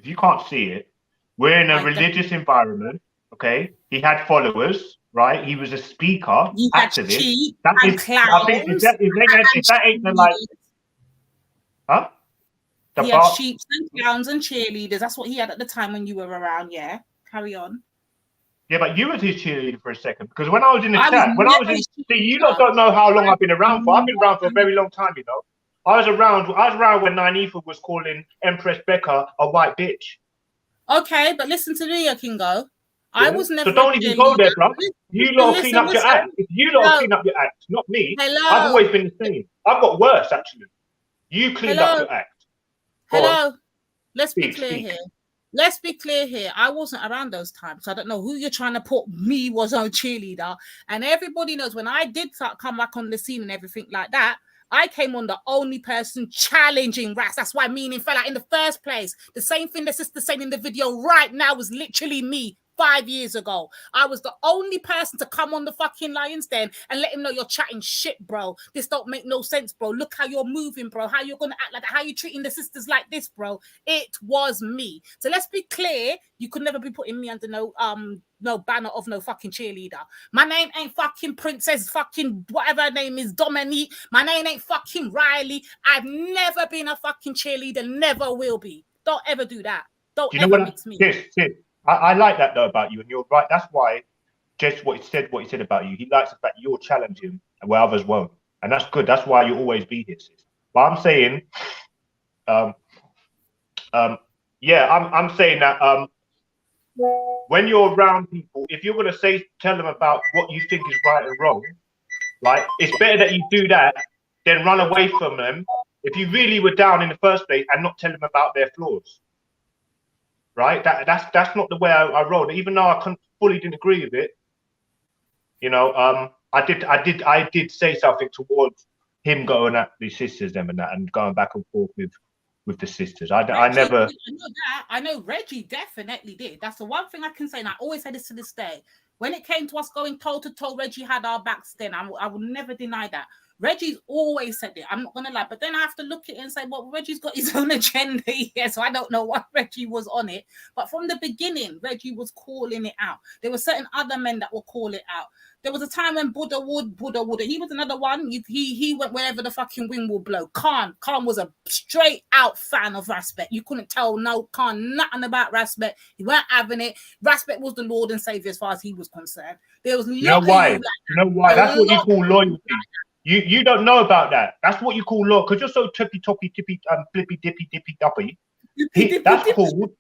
if you can't see it, we're in a religious environment, okay? He had followers, right? He was a speaker, activist. That is, I think if that ain't the like, huh? He had sheep and clowns and cheerleaders. That's what he had at the time when you were around. Yeah, carry on. Yeah, but you was his cheerleader for a second, because when I was in the chat, see, you lot don't know how long I've been around for. I've been around for a very long time, you know. I was around when Nynefa was calling Empress Becca a white bitch. Okay, but listen to me, Akingo. I was never. So don't even go there, bro. You lot clean up your act. If you lot clean up your act, not me. I've always been the same. I've got worse, actually. You cleaned up your act. Hello. Let's be clear here. Let's be clear here. I wasn't around those times. So I don't know who you're trying to put me was on cheerleader. And everybody knows when I did come back on the scene and everything like that, I came on the only person challenging Ras. That's why meaning fell out in the first place. The same thing the sister saying in the video right now was literally me 5 years ago. I was the only person to come on the fucking Lion's Den and let him know you're chatting shit, bro. This don't make no sense, bro. Look how you're moving, bro. How you're gonna act like that. How you treating the sisters like this, bro. It was me. So let's be clear. You could never be putting me under no banner of no fucking cheerleader. My name ain't fucking Princess fucking whatever her name is, Dominique. My name ain't fucking Riley. I've never been a fucking cheerleader, never will be. Don't ever do that. Don't ever mix me. Sis, I like that though about you, and you're right. That's why just what he said about you. He likes the fact you're challenging where others won't. And that's good. That's why you'll always be here, sis. But I'm saying, yeah, I'm saying that when you're around people, if you're gonna tell them about what you think is right and wrong, like it's better that you do that than run away from them if you really were down in the first place and not tell them about their flaws. Right? That's not the way I rolled. Even though I fully didn't agree with it, you know, I did say something towards him going at the sisters, them and that, and going back and forth with the sisters. I know Reggie definitely did. That's the one thing I can say, and I always say this to this day. When it came to us going toe to toe, Reggie had our backs then. I will never deny that. Reggie's always said it. I'm not gonna lie, but then I have to look at it and say, well, Reggie's got his own agenda here, so I don't know why Reggie was on it. But from the beginning, Reggie was calling it out. There were certain other men that will call it out. There was a time when Buddha would. He was another one. He went wherever the fucking wind will blow. Khan was a straight out fan of Respect. You couldn't tell Khan nothing about Respect. He weren't having it. Respect was the Lord and Savior as far as he was concerned. There was you know why? That's what you call loyalty. You don't know about that. That's what you call law, because you're so tippy flippy dippy duppy. That's called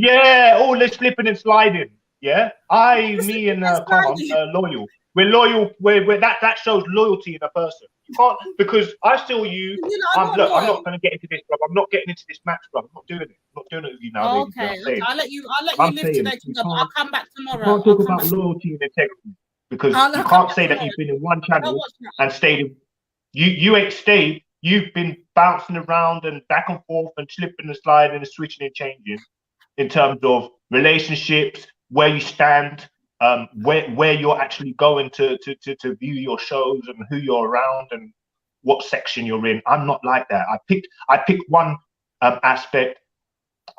all this flipping and sliding. Yeah, me and Khan are loyal. We're loyal. We're that shows loyalty in a person. You can't, because I still you. I'm not going to get into this, bro. I'm not getting into this match, bro. I'm not doing it. I'm not doing it with you now. Okay, I'll let you live today. I'll come back tomorrow. You can't talk about loyalty and integrity. Because you can't say that you've been in one channel and stayed. You ain't stayed. You've been bouncing around and back and forth and slipping and sliding and switching and changing in terms of relationships, where you stand, where you're actually going to view your shows and who you're around and what section you're in. I'm not like that. I picked one aspect.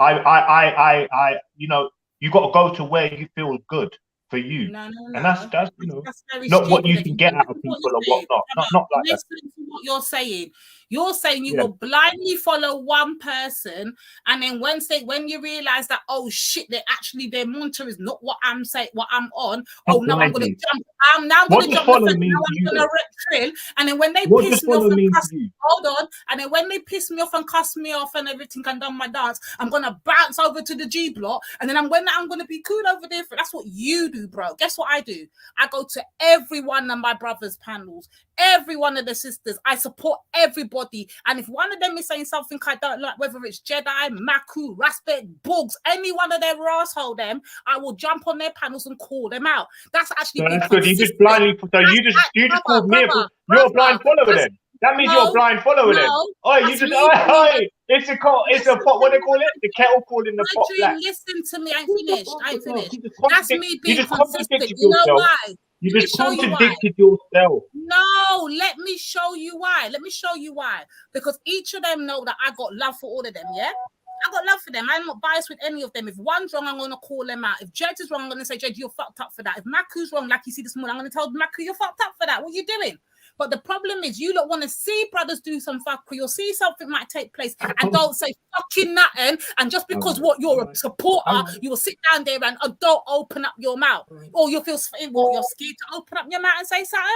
I you know, you got to go to where you feel good for you. No. And that's you know, not what you can get out of people or whatnot. Not like that. Listen to what you're saying. You're saying you will blindly follow one person, and then when you realize that, oh shit, their monitor is not what I'm saying, what I'm on. Oh no, I'm gonna jump. I'm gonna jump the fence. Now I'm gonna trill. And then when they piss me off and cuss me, hold on. And then when they piss me off and cuss me off and everything and done my dance, I'm gonna bounce over to the G block, and then I'm gonna be cool over there. That's what you do, bro? Guess what I do? I go to every one of my brothers' panels, every one of the sisters. I support everybody. And if one of them is saying something I don't like, whether it's Jedi, Maku, Raspet, Bugs, any one of their asshole them, I will jump on their panels and call them out. That's actually So being that's good. You just blindly, so you just called me. You're a blind follower then. That means you're a blind follower then. Oh, you just, it's a pot. What do they call it? The kettle calling the pot black. Listen to me. I ain't finished. I ain't finished. That's me You being just consistent. contradicted You know yourself. why? You Let me just show you why. contradicted yourself. No, let me show you why. Let me show you why. Because each of them know that I got love for all of them, yeah? I got love for them. I'm not biased with any of them. If one's wrong, I'm going to call them out. If Jed is wrong, I'm going to say, Jed, you're fucked up for that. If Maku's wrong, like you see this morning, I'm going to tell Maku, you're fucked up for that. What are you doing? But the problem is you don't want to see brothers do some fuckery or see something might take place and don't say fucking nothing. And just because what you're a supporter, you will sit down there and don't open up your mouth. Or you'll feel what, you're scared to open up your mouth and say something.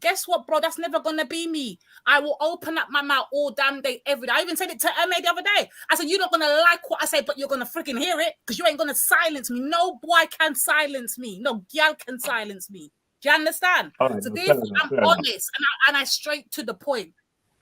Guess what, bro? That's never going to be me. I will open up my mouth all damn day, every day. I even said it to Emma the other day. I said, you're not going to like what I say, but you're going to freaking hear it because you ain't going to silence me. No boy can silence me. No girl can silence me. Do you understand? So therefore, I'm honest and I straight to the point.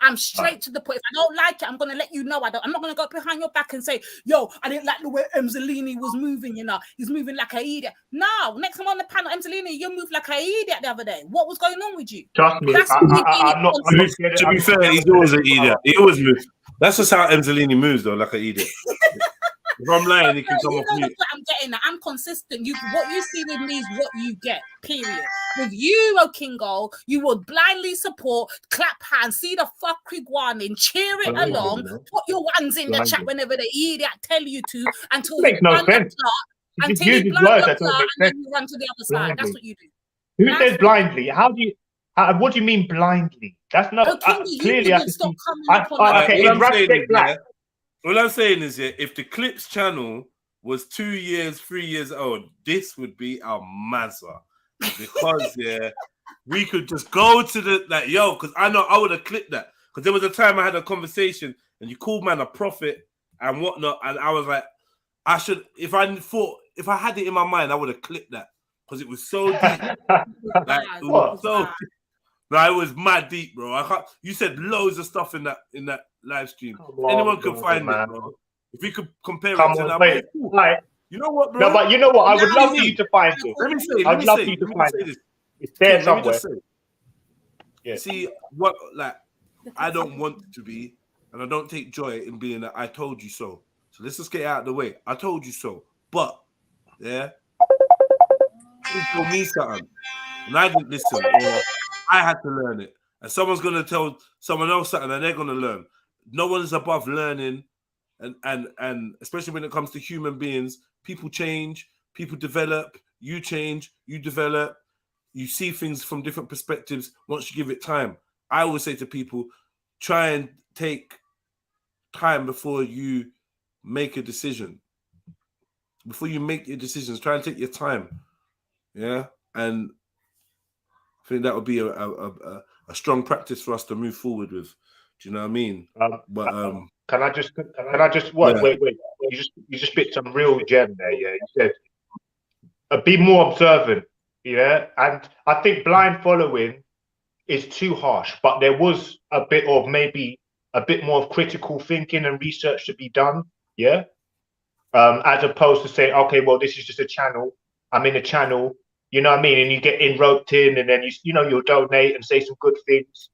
I'm straight to the point. If I don't like it, I'm going to let you know. I'm not going to go behind your back and say, yo, I didn't like the way Emzalini was moving, you know. He's moving like an idiot. No, next time on the panel, Emzalini, you moved like an idiot the other day. What was going on with you? Trust me, I'm not. To be fair, he's always an idiot. He always moves. That's just how Emzalini moves, though, like an idiot. If I'm lying, he can come off mute. I'm getting that. I'm consistent. What you see with me is what you get, period. With you, O Kingo, you would blindly support, clap hands, see the fuckery going in, cheer it along, put your ones in the chat whenever the idiot tell you to, until makes no sense. Until you blind the plot, and then you run to the other side. That's what you do. Who says blindly? How do you? What do you mean blindly? That's not clearly. I can see. Okay, in Raspet Black. All I'm saying is, if the Clips channel was 2 years, 3 years old, this would be a mazza. Because, we could just go to the, because I know I would have clipped that. Because there was a time I had a conversation and you called man a prophet and whatnot. And I was like, if I had it in my mind, I would have clipped that. Because it was so deep. It was mad deep, bro. You said loads of stuff in that live stream. Anyone could find it, bro. If we could compare it to that, you know what, bro? No, but you know what? I would love for you to find it. I'd love for you to find it. It's there somewhere. Yeah. See what, I don't want to be, and I don't take joy in being that I told you so. So let's just get it out of the way. I told you so, but you told me something, and I didn't listen, or I had to learn it. And someone's gonna tell someone else something, and they're gonna learn. No one is above learning, and especially when it comes to human beings, people change, people develop. You change, you develop. You see things from different perspectives once you give it time. I always say to people, try and take time before you make a decision. Before you make your decisions, try and take your time. Yeah, and I think that would be a strong practice for us to move forward with. Do you know what I mean? Can I just wait? You just spit some real gem there. Yeah, you said be more observant. Yeah, and I think blind following is too harsh, but there was a bit of maybe a bit more of critical thinking and research to be done. Yeah, as opposed to saying, okay, well, this is just a channel. I'm in a channel. You know what I mean? And you get roped in, and then you'll donate and say some good things.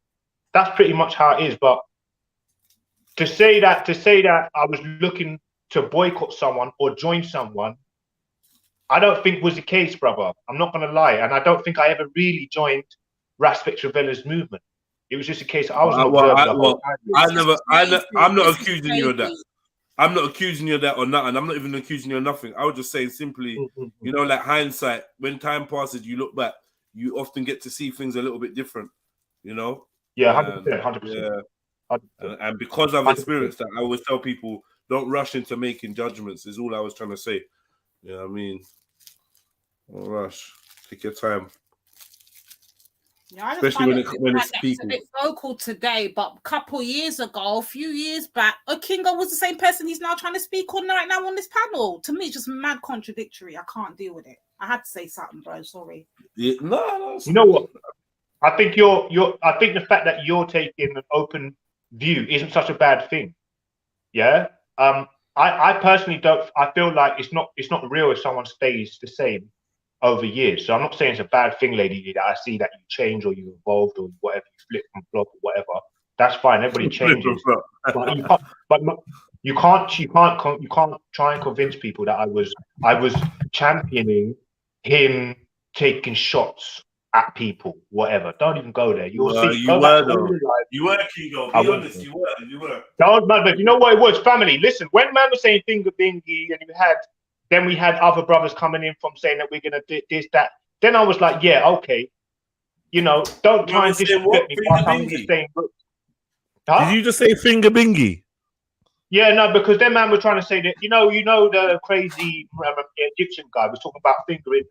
That's pretty much how it is. But to say that I was looking to boycott someone or join someone, I don't think was the case, brother. I'm not gonna lie, and I don't think I ever really joined Raspet Travella's movement. It was just a case I was an observer. I'm not accusing you of that. I'm not accusing you of that or nothing. I'm not even accusing you of nothing. I was just saying simply, like hindsight, when time passes, you look back, you often get to see things a little bit different, Yeah, 100%. And because I've experienced that, I always tell people, don't rush into making judgments, is all I was trying to say. You know what I mean? Don't rush. Take your time. Yeah, especially when it's people. He's a bit vocal today, but a few years back, Okingo was the same person he's now trying to speak on right now on this panel. To me, it's just mad contradictory. I can't deal with it. I had to say something, bro. Sorry. Yeah, no. You know what? I think I think the fact that you're taking an open view isn't such a bad thing. Yeah. I personally don't. I feel like it's not real if someone stays the same over years. So I'm not saying it's a bad thing, lady. That I see that you change or you evolved or whatever, you flip from flop or whatever. That's fine. Everybody changes. But you can't try and convince people that I was championing him taking shots at people, whatever. Don't even go there. You'll see. You Go were back to all though. your life. You were, Kigo. I Be won't. honest. You were. No, man, but you know what it was, family. Listen, when man was saying finger bingy, and then we had other brothers coming in from saying that we're gonna do this, that. Then I was like, yeah, okay. You know, don't try and disrespect me while I'm in the same group. Huh? Did you just say finger bingy? Yeah, no, because then man was trying to say that you know the crazy Egyptian guy was talking about fingering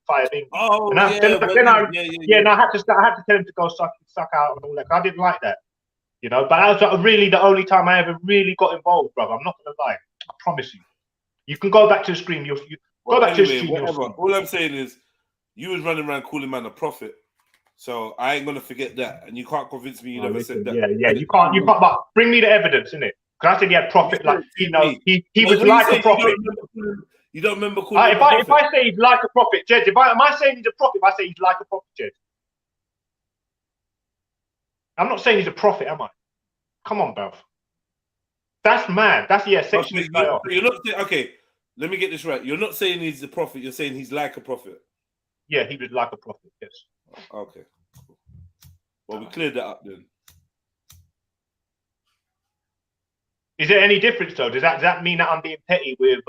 fire bingy. Oh, and I, yeah, then I had to tell him to go suck out and all that. I didn't like that. You know, but that was really the only time I ever really got involved, brother. I'm not gonna lie. I promise you. You can go back to the screen. You go back to the screen. Whatever. All I'm saying is, you was running around calling man a prophet, so I ain't gonna forget that. And you can't convince me you never said that. Yeah. You can't. But bring me the evidence, innit? Because I said he had prophet. Like he was like a prophet. You don't remember calling him if I say he's like a prophet, Jed. Am I saying he's a prophet? If I say he's like a prophet, Jed. I'm not saying he's a prophet, am I? Come on, bruv. That's mad. That's section this guy off. You're not saying, okay, let me get this right. You're not saying he's a prophet, you're saying he's like a prophet. Yeah, he was like a prophet, yes. Okay. Well, we cleared that up then. Is there any difference though? Does that mean that I'm being petty with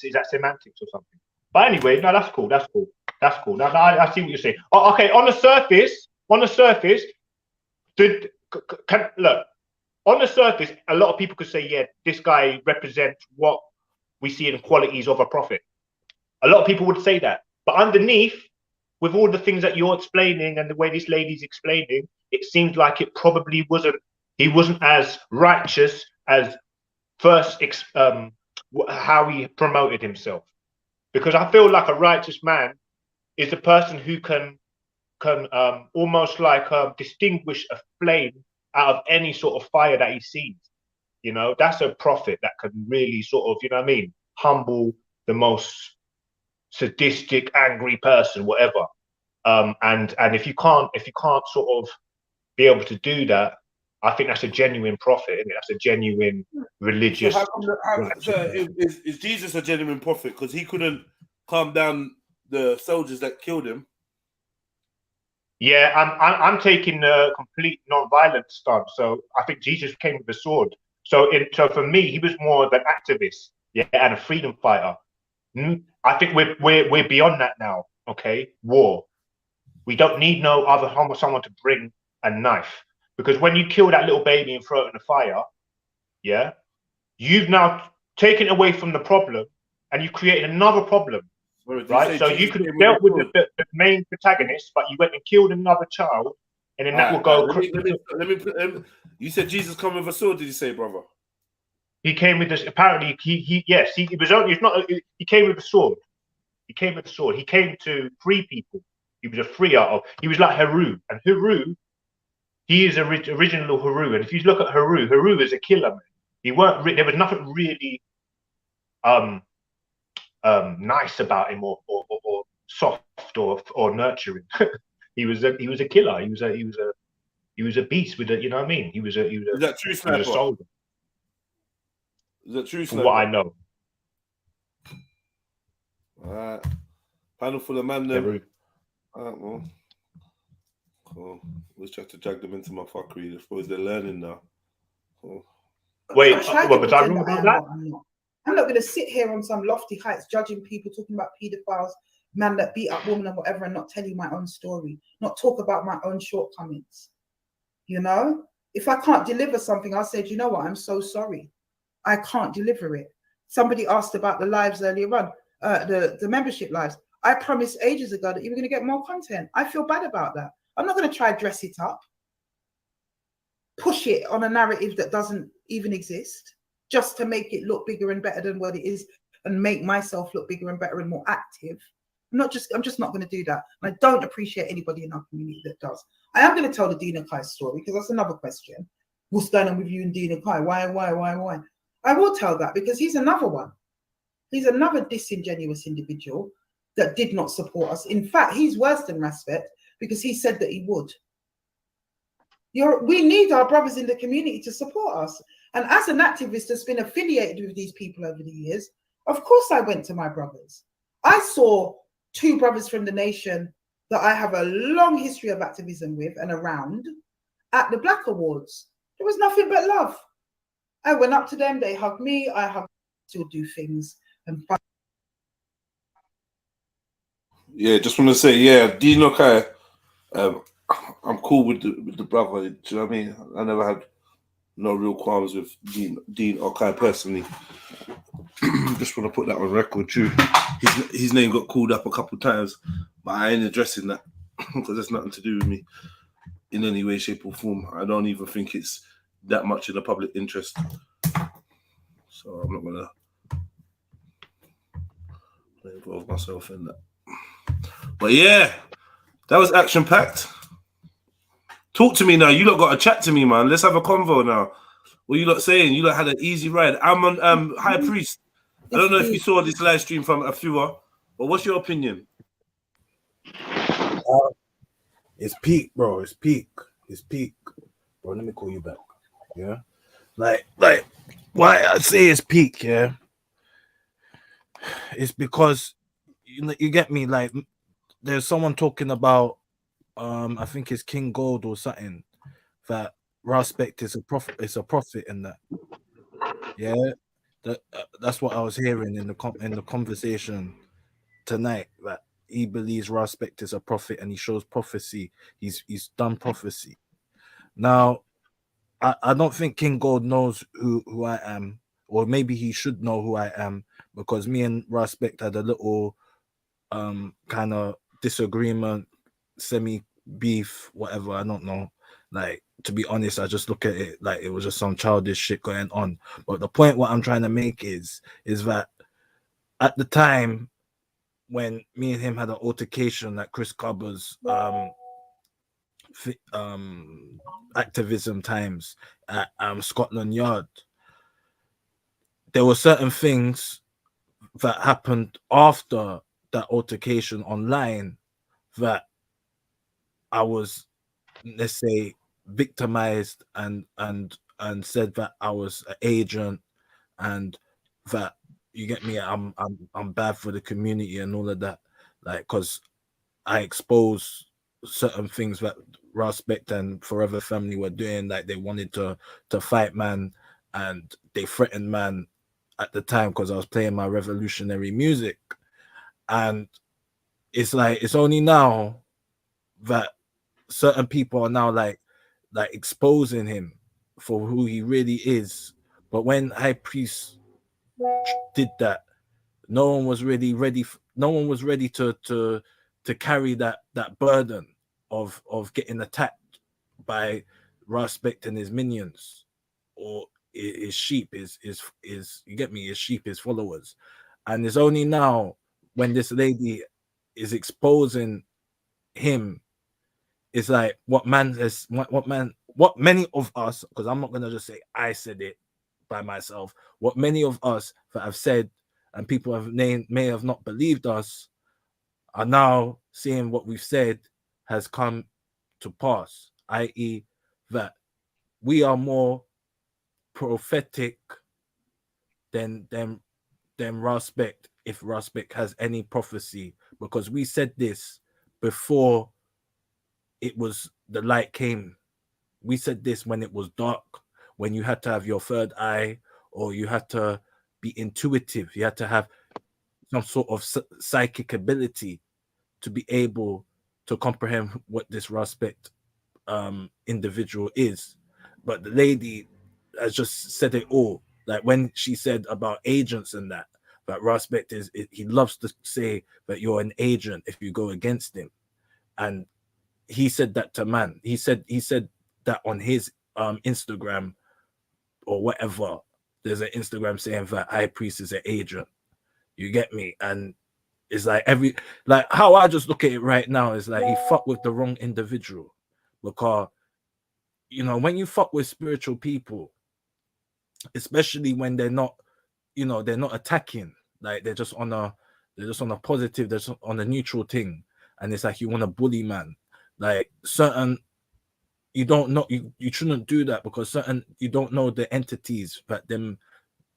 is that semantics or something? But anyway, no, that's cool. No, I see what you're saying. Oh, okay, on the surface, look, on the surface, a lot of people could say, yeah, this guy represents what we see in qualities of a prophet. A lot of people would say that. But underneath, with all the things that you're explaining and the way this lady's explaining, it seems like it probably he wasn't as righteous as first how he promoted himself. Because I feel like a righteous man is a person who can almost like distinguish a flame out of any sort of fire that he sees. You know, that's a prophet that can really sort of, you know what I mean, humble the most sadistic, angry person, whatever. And if you can't sort of be able to do that, I think that's a genuine prophet, isn't it? That's a genuine religious. So is Jesus a genuine prophet? Because he couldn't calm down the soldiers that killed him. Yeah, I'm taking a complete non-violent stance. So I think Jesus came with a sword. So for me, he was more of an activist, yeah, and a freedom fighter. I think we're beyond that now. Okay, war. We don't need no other someone to bring a knife, because when you kill that little baby and throw it in the fire, yeah, you've now taken away from the problem and you've created another problem. Right, so you could have dealt with the main protagonist, but you went and killed another child, and then that will go. Let me. You said Jesus come with a sword. Did you say, brother? He came with this. Apparently, he was only. It's not. He came with a sword. He came with a sword. He came to free people. He was a freer. He was like Heru, and Heru, he is original Heru. And if you look at Heru is a killer man. He weren't. There was nothing really. Nice about him or soft or nurturing. he was a killer. He was a beast with a, you know what I mean? Is that true, sniper? He was a soldier. Is that true, sniper? From what I know. All right. Panel full of man then. All right, well. Cool. Let's try to drag them into my fuckery. I suppose they're learning now. Cool. Wait, was I wrong about that? I'm not going to sit here on some lofty heights judging people, talking about paedophiles, man that beat up women and whatever, and not tell you my own story, not talk about my own shortcomings. You know, if I can't deliver something, I'll say, you know what, I'm so sorry. I can't deliver it. Somebody asked about the lives earlier on, the membership lives. I promised ages ago that you were going to get more content. I feel bad about that. I'm not going to try to dress it up, push it on a narrative that doesn't even exist, just to make it look bigger and better than what it is and make myself look bigger and better and more active. I'm just not going to do that. And I don't appreciate anybody in our community that does. I am going to tell the Dina Kai story because that's another question. What's going on with you and Dina Kai? Why? I will tell that because he's another one. He's another disingenuous individual that did not support us. In fact, he's worse than Respect because he said that he would. We need our brothers in the community to support us. And as an activist that's been affiliated with these people over the years, of course I went to my brothers. I saw two brothers from the nation that I have a long history of activism with and around at the Black Awards. There was nothing but love. I went up to them, they hugged me, I hugged them, still do things. And Yeah, just want to say, yeah, Dino Kai, I'm cool with the brother. Do you know what I mean? I never had no real qualms with Dean Okai personally. Just want to put that on record too. His name got called up a couple times, but I ain't addressing that because there's nothing to do with me in any way, shape, or form. I don't even think it's that much in the public interest. So I'm not gonna involve myself in that. But yeah, that was action packed. Talk to me now. You lot got to chat to me, man. Let's have a convo now. What you lot saying? You lot had an easy ride. I'm on High Priest. I don't know if you saw this live stream from AFUA, but what's your opinion? It's peak, bro. It's peak. It's peak. Bro, let me call you back. Yeah? Like, why I say it's peak, yeah? It's because, you get me, like, there's someone talking about, I think it's King Gold or something, that Respect is a prophet in that. Yeah? That's what I was hearing in the conversation tonight, that he believes Respect is a prophet and he shows prophecy. He's done prophecy. Now, I don't think King Gold knows who I am, or maybe he should know who I am, because me and Respect had a little kind of disagreement, semi beef, whatever. I don't know. Like, to be honest, I just look at it like it was just some childish shit going on. But the point what I'm trying to make is that at the time when me and him had an altercation at Chris Cobber's activism times at Scotland Yard, there were certain things that happened after that altercation online that I was, let's say, victimized and said that I was an agent and that, you get me, I'm bad for the community and all of that, like, because I expose certain things that Respect and Forever family were doing, like they wanted to fight man and they threatened man at the time because I was playing my revolutionary music. And it's like, it's only now that certain people are now like exposing him for who he really is. But when High Priest did that, no one was really ready. No one was ready to carry that burden of getting attacked by Respect and his minions, or his sheep, is you get me, his sheep, his followers. And it's only now when this lady is exposing him, it's like what many of us, because I'm not gonna just say I said it by myself, what many of us that have said and people have may have not believed us are now seeing what we've said has come to pass, i.e. that we are more prophetic than Respect, if Respect has any prophecy, because we said this before it was the light came. We said this when it was dark, when you had to have your third eye, or you had to be intuitive, you had to have some sort of psychic ability to be able to comprehend what this Respect individual is. But the lady has just said it all. Like when she said about agents and that Respect he loves to say that you're an agent if you go against him. And he said that to man. He said that on his Instagram or whatever. There's an Instagram saying that High Priest is an agent. You get me? And It's like how I just look at it right now is like he fucked with the wrong individual, because you know, when you fuck with spiritual people, especially when they're not, you know, they're not attacking, like they're just on a positive, they're just on a neutral thing, and it's like you want to bully man, like certain, you don't know, you shouldn't do that, because certain, you don't know the entities that them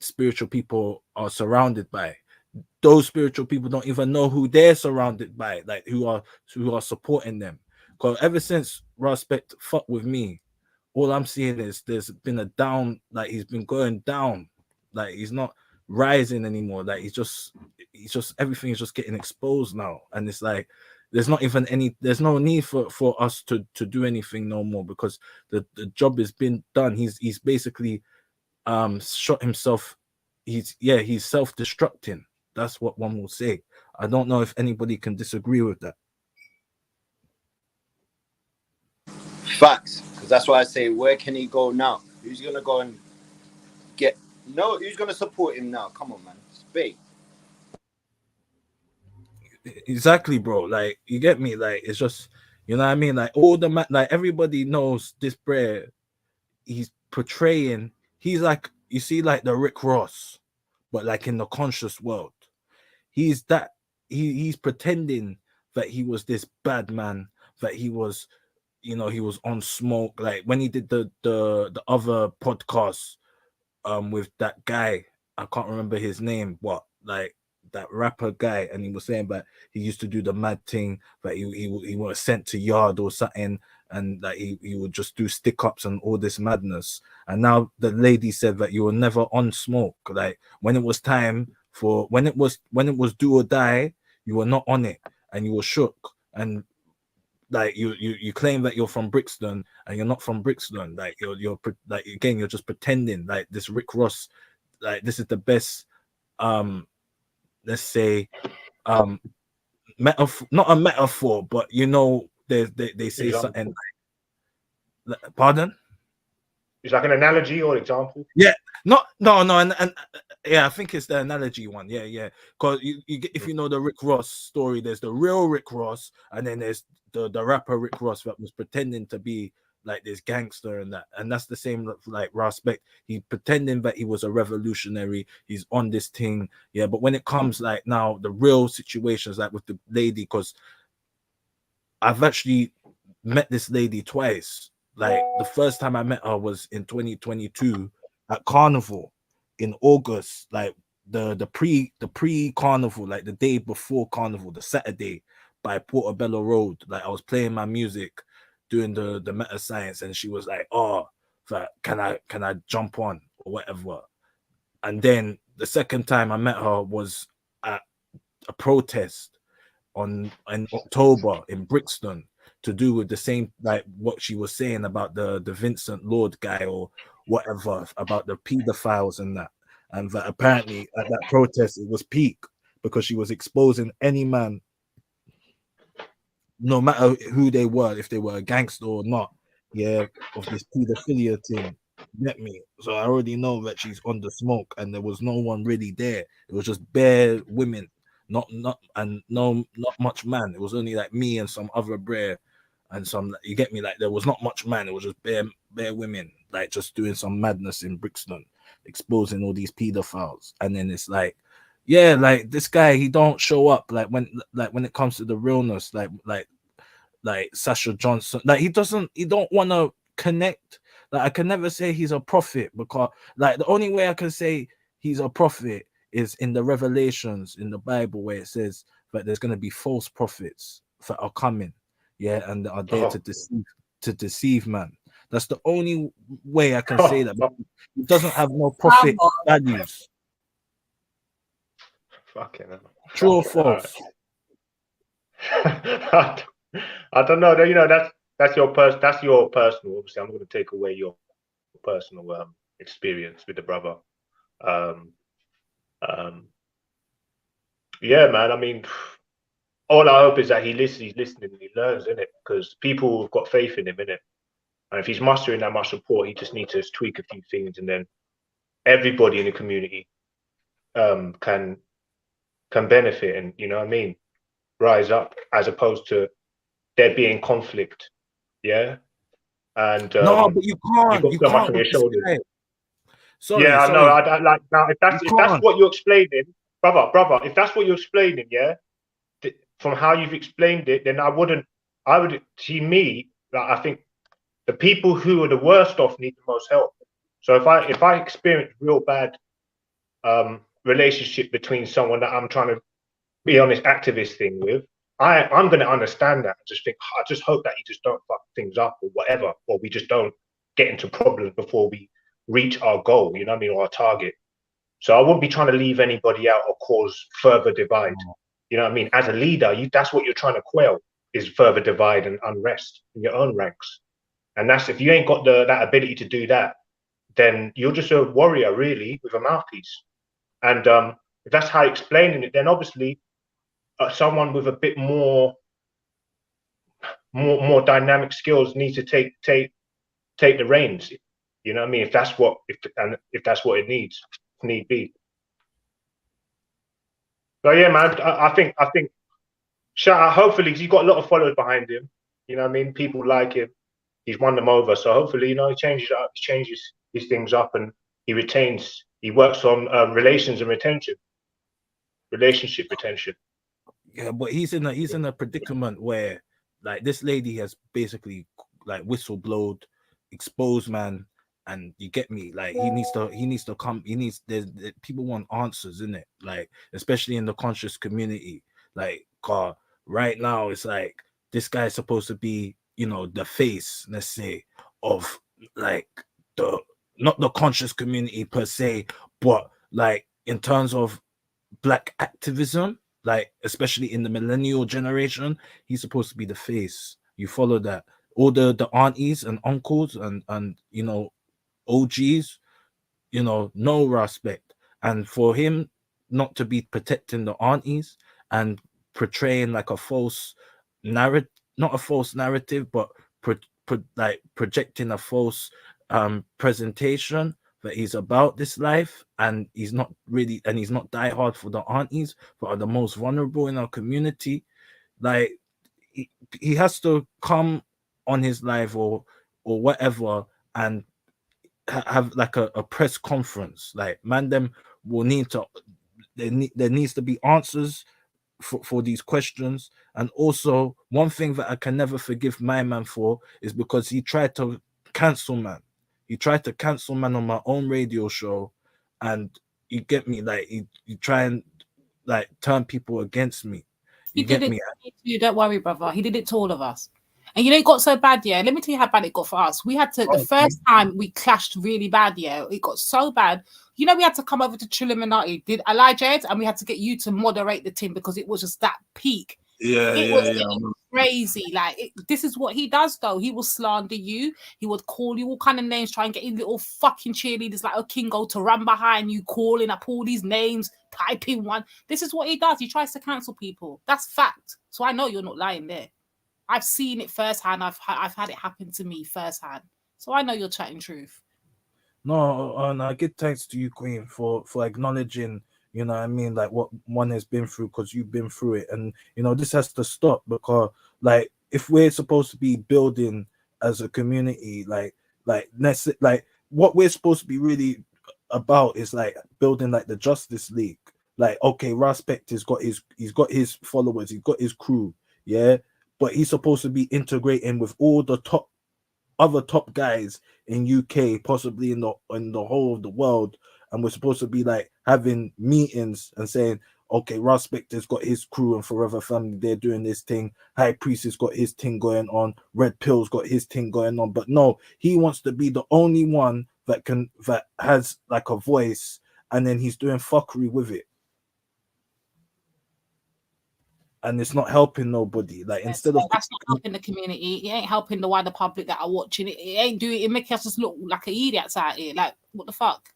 spiritual people are surrounded by. Those spiritual people don't even know who they're surrounded by, like who are supporting them. Because ever since Respect fuck with me, all I'm seeing is there's been a down, like he's been going down, like he's not rising anymore, like he's just everything is just getting exposed now, and it's like there's not even any, there's no need for us to do anything no more, because the job has been done. He's basically shot himself. He's self-destructing. That's what one will say. I don't know if anybody can disagree with that. Facts, because that's why I say, where can he go now? Who's gonna go and get? No, who's gonna support him now? Come on, man, it's big. Exactly, bro. Like, you get me? Like, it's just, you know what I mean? Like, all the like everybody knows this bro. He's portraying. He's like, you see, like the Rick Ross, but like in the conscious world. He's that. He's pretending that he was this bad man. That he was, you know, he was on smoke. Like when he did the other podcast with that guy, I can't remember his name, what, like that rapper guy, and he was saying that he used to do the mad thing, that he was sent to yard or something, and that he would just do stick-ups and all this madness. And now the lady said that you were never on smoke. Like when it was time for, when it was do or die, you were not on it, and you were shook. And like you claim that you're from Brixton, and you're not from Brixton. Like you're like, again, you're just pretending. Like this Rick Ross, like this is the best let's say metaphor, not a metaphor, but you know, they say Example. something like, pardon? It's like an analogy or example. Yeah, no, and yeah, I think it's the analogy one. Yeah, because you get, if you know the Rick Ross story, there's the real Rick Ross, and then there's the rapper Rick Ross that was pretending to be like this gangster and that, and that's the same like Respect. He pretending that he was a revolutionary, he's on this thing, yeah. But when it comes like now the real situations, like with the lady, because I've actually met this lady twice. Like the first time I met her was in 2022 at Carnival in August, like the pre Carnival, like the day before Carnival, the Saturday by Portobello Road. Like I was playing my music, doing the meta science, and she was like, "Oh, that can I jump on or whatever." And then the second time I met her was at a protest in October in Brixton, to do with the same, like what she was saying about the Vincent Lord guy or whatever, about the pedophiles and that. And that apparently at that protest it was peak, because she was exposing any man, no matter who they were, if they were a gangster or not, yeah, of this pedophilia thing. Get me? So I already know that she's on the smoke, and there was no one really there. It was just bare women, not much man. It was only like me and some other brer, and some, you get me, like there was not much man. It was just bare women, like just doing some madness in Brixton, exposing all these pedophiles. And then it's like, yeah, like this guy, he don't show up like when it comes to the realness, like Sasha Johnson, like he don't want to connect. Like I can never say he's a prophet, because like the only way I can say he's a prophet is in the Revelations in the Bible, where it says that there's going to be false prophets that are coming, yeah, and are there to deceive man. That's the only way I can say that. It doesn't have no prophet values. Fucking hell. True or false? I don't know. You know, that's your personal. Obviously, I'm going to take away your personal experience with the brother. Yeah, man. I mean, all I hope is that he's listening and he learns, innit? Because people have got faith in him, innit? And if he's mustering that much support, he just needs to tweak a few things, and then everybody in the community can can benefit and, you know what I mean, rise up, as opposed to there being conflict. Yeah. And No, but you can't. you've You got so much can't on with your this shoulders. guy. Yeah, I know. I like now. If that's can't. what you're explaining, brother. If that's what you're explaining, yeah, from how you've explained it, then I would see me. Like, I think the people who are the worst off need the most help. So if I experience real bad relationship between someone that I'm trying to be on this activist thing with, I'm going to understand that. Just think, I just hope that you just don't fuck things up or whatever, or we just don't get into problems before we reach our goal, you know what I mean, or our target. So I wouldn't be trying to leave anybody out or cause further divide. You know what I mean? As a leader, that's what you're trying to quell, is further divide and unrest in your own ranks. And that's, if you ain't got that ability to do that, then you're just a warrior, really, with a mouthpiece. And if that's how you're explaining it, then obviously someone with a bit more dynamic skills needs to take the reins. You know what I mean? If that's what it needs, need be. So yeah, man, I think shout out. Hopefully, he's got a lot of followers behind him. You know what I mean? People like him. He's won them over. So hopefully, you know, he changes his things up, and he works on relations and retention, relationship retention. Yeah, but he's in a predicament where, like, this lady has basically like whistleblowed, exposed man, and you get me, like, he needs to come. There's people want answers, in it, like, especially in the conscious community. Like, right now it's like this guy's supposed to be, you know, the face, let's say, of like not the conscious community per se, but like in terms of black activism, like especially in the millennial generation, he's supposed to be the face. You follow that? All the aunties and uncles and you know, OGs, you know, no respect. And for him not to be protecting the aunties and portraying like a false narrative, not a false narrative, but like projecting a false presentation that he's about this life, and he's not really, and he's not die hard for the aunties, but are the most vulnerable in our community. Like, he has to come on his live or whatever and have like a press conference. Like, man, them will need to, there needs to be answers for these questions. And also, one thing that I can never forgive my man for is because he tried to cancel man. He tried to cancel man on my own radio show, and you get me, like, he try and like turn people against me. He did it to you, don't worry, brother. He did it to all of us. And you know, it got so bad, yeah. Let me tell you how bad it got for us. We had to, the first time we clashed really bad, yeah, it got so bad. You know, we had to come over to TRILLUMINATI, did Elijah, and we had to get you to moderate the team because it was just that peak. It was crazy. Like, this is what he does, though. He will slander you. He would call you all kind of names, try and get his little fucking cheerleaders like a Kingo to run behind you, calling up all these names, typing one. This is what he does. He tries to cancel people. That's fact. So I know you're not lying there. I've seen it firsthand. I've had it happen to me firsthand. So I know you're chatting truth. No, and I give thanks to you, Queen, for acknowledging, you know what I mean, like what one has been through, because you've been through it. And, you know, this has to stop, because, like, if we're supposed to be building as a community, like what we're supposed to be really about is like building like the Justice League. Like, okay, Respect has got he's got his followers, he's got his crew, yeah, but he's supposed to be integrating with all the other top guys in UK, possibly in the whole of the world, and we're supposed to be like having meetings and saying, okay, Respect has got his crew and Forever Family, they're doing this thing. High Priest has got his thing going on. Red Pill's got his thing going on. But no, he wants to be the only one that has like a voice, and then he's doing fuckery with it. And it's not helping nobody. Like, instead of that's not helping the community, it ain't helping the wider public that are watching it. It ain't doing it, making us just look like idiots out here. Like, what the fuck?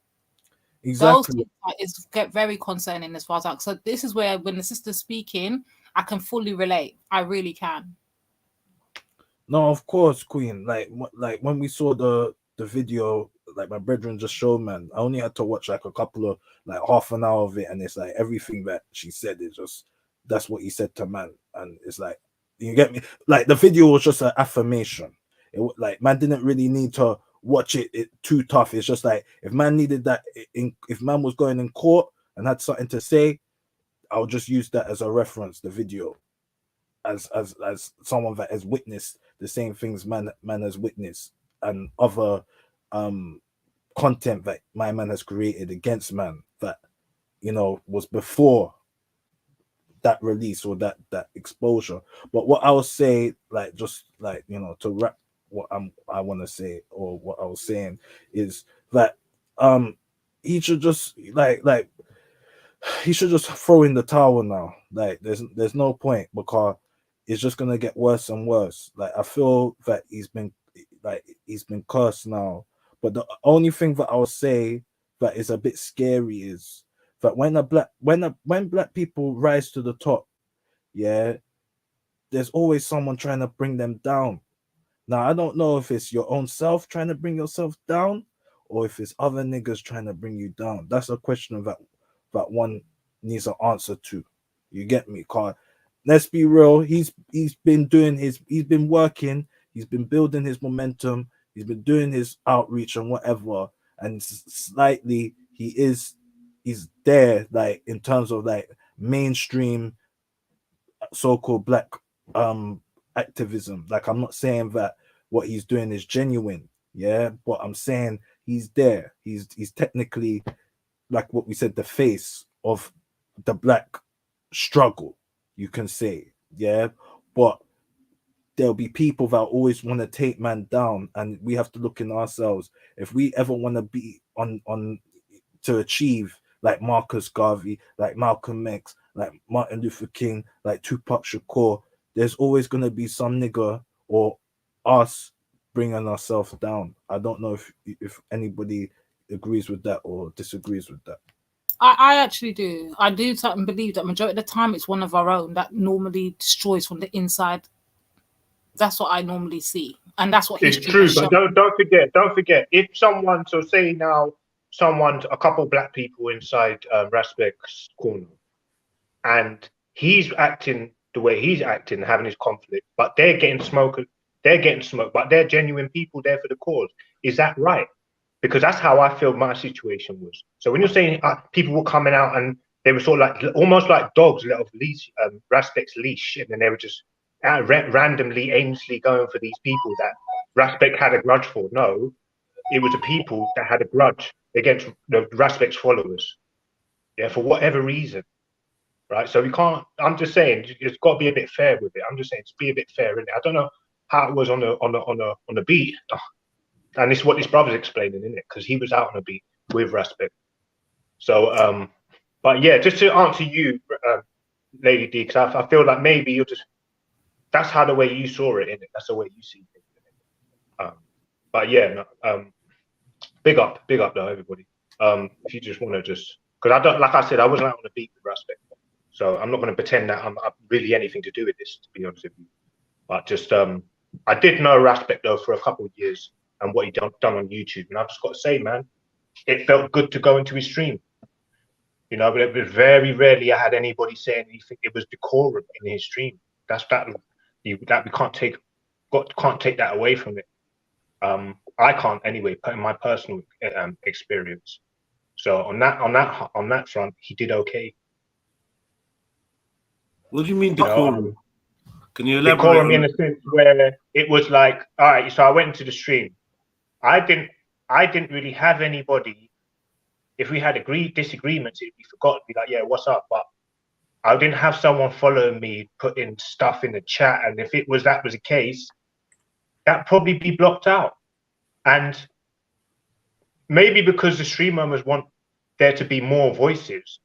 Exactly. Those get very concerning as far as so this is where, when the sister's speaking, I can fully relate. I really can. No, of course, Queen. Like when we saw the video, like my brethren just showed, man. I only had to watch like a couple of like half an hour of it, and it's like everything that she said is just that's what he said to man, and it's like you get me. Like the video was just an affirmation. Like man didn't really need to watch it too tough. It's just like if man needed that, if man was going in court and had something to say, I'll just use that as a reference. The video, as someone that has witnessed the same things man has witnessed, and other content that my man has created against man that was before that release or that exposure. But what I would say, like just like to wrap what I want to say, or what I was saying, is that he should just like he should just throw in the towel now. Like there's no point, because it's just gonna get worse and worse. Like I feel that he's been cursed now. But the only thing that I'll say that is a bit scary is that when black people rise to the top, yeah, there's always someone trying to bring them down. Now I don't know if it's your own self trying to bring yourself down, or if it's other niggas trying to bring you down. That's a question that one needs an answer to. You get me? Cause let's be real, he's been working, he's been building his momentum, he's been doing his outreach and whatever, and slightly he's there, like in terms of like mainstream so-called black activism. Like I'm not saying that what he's doing is genuine, yeah, but I'm saying he's there. He's technically, like what we said, the face of the black struggle, you can say, yeah. But there'll be people that always want to take man down, and we have to look in ourselves. If we ever want to be on to achieve like Marcus Garvey, like Malcolm X, like Martin Luther King, like Tupac Shakur, there's always going to be some nigga or us bringing ourselves down. I don't know if anybody agrees with that or disagrees with that. I actually do. I do believe that majority of the time it's one of our own that normally destroys from the inside. That's what I normally see, and that's what it's true. But don't forget. If someone, so say now, a couple black people inside Raspek's corner, and he's acting the way he's acting, having his conflict, but they're getting smoked, but they're genuine people there for the cause. Is that right? Because that's how I feel my situation was. So when you're saying people were coming out and they were sort of like almost like dogs let off leash, Raspek's leash, and then they were just randomly, aimlessly going for these people that Raspek had a grudge for. No, it was the people that had a grudge against the Raspek's followers. Yeah, for whatever reason. Right. So we can't. I'm just saying it's got to be a bit fair with it. I'm just saying to be a bit fair in it. I don't know how it was on the beat. And it's what this brother's explaining, isn't it? Because he was out on a beat with Raspek. So, but yeah, just to answer you, Lady D, because I feel like maybe you're just, that's how the way you saw it, innit? That's the way you see it. But yeah, no, big up though, everybody. If you just want to because I don't, like I said, I wasn't out on the beat with Raspek. So I'm not going to pretend that I'm really anything to do with this, to be honest with you. But just, I did know Raspek though for a couple of years, and what he done on YouTube, and I've just got to say, man, it felt good to go into his stream. But it was very rarely I had anybody saying anything. It was decorum in his stream. That we can't take that away from it. I can't anyway, in my personal experience. So on that front, he did okay. What do you mean decorum? Can you elaborate? Decorum in a sense where it was like, all right, so I went into the stream. I didn't really have anybody. If we had disagreements, it'd be forgotten, be like, yeah, what's up? But I didn't have someone following me, putting stuff in the chat. And if that was the case, that'd probably be blocked out. And maybe because the stream owners want there to be more voices,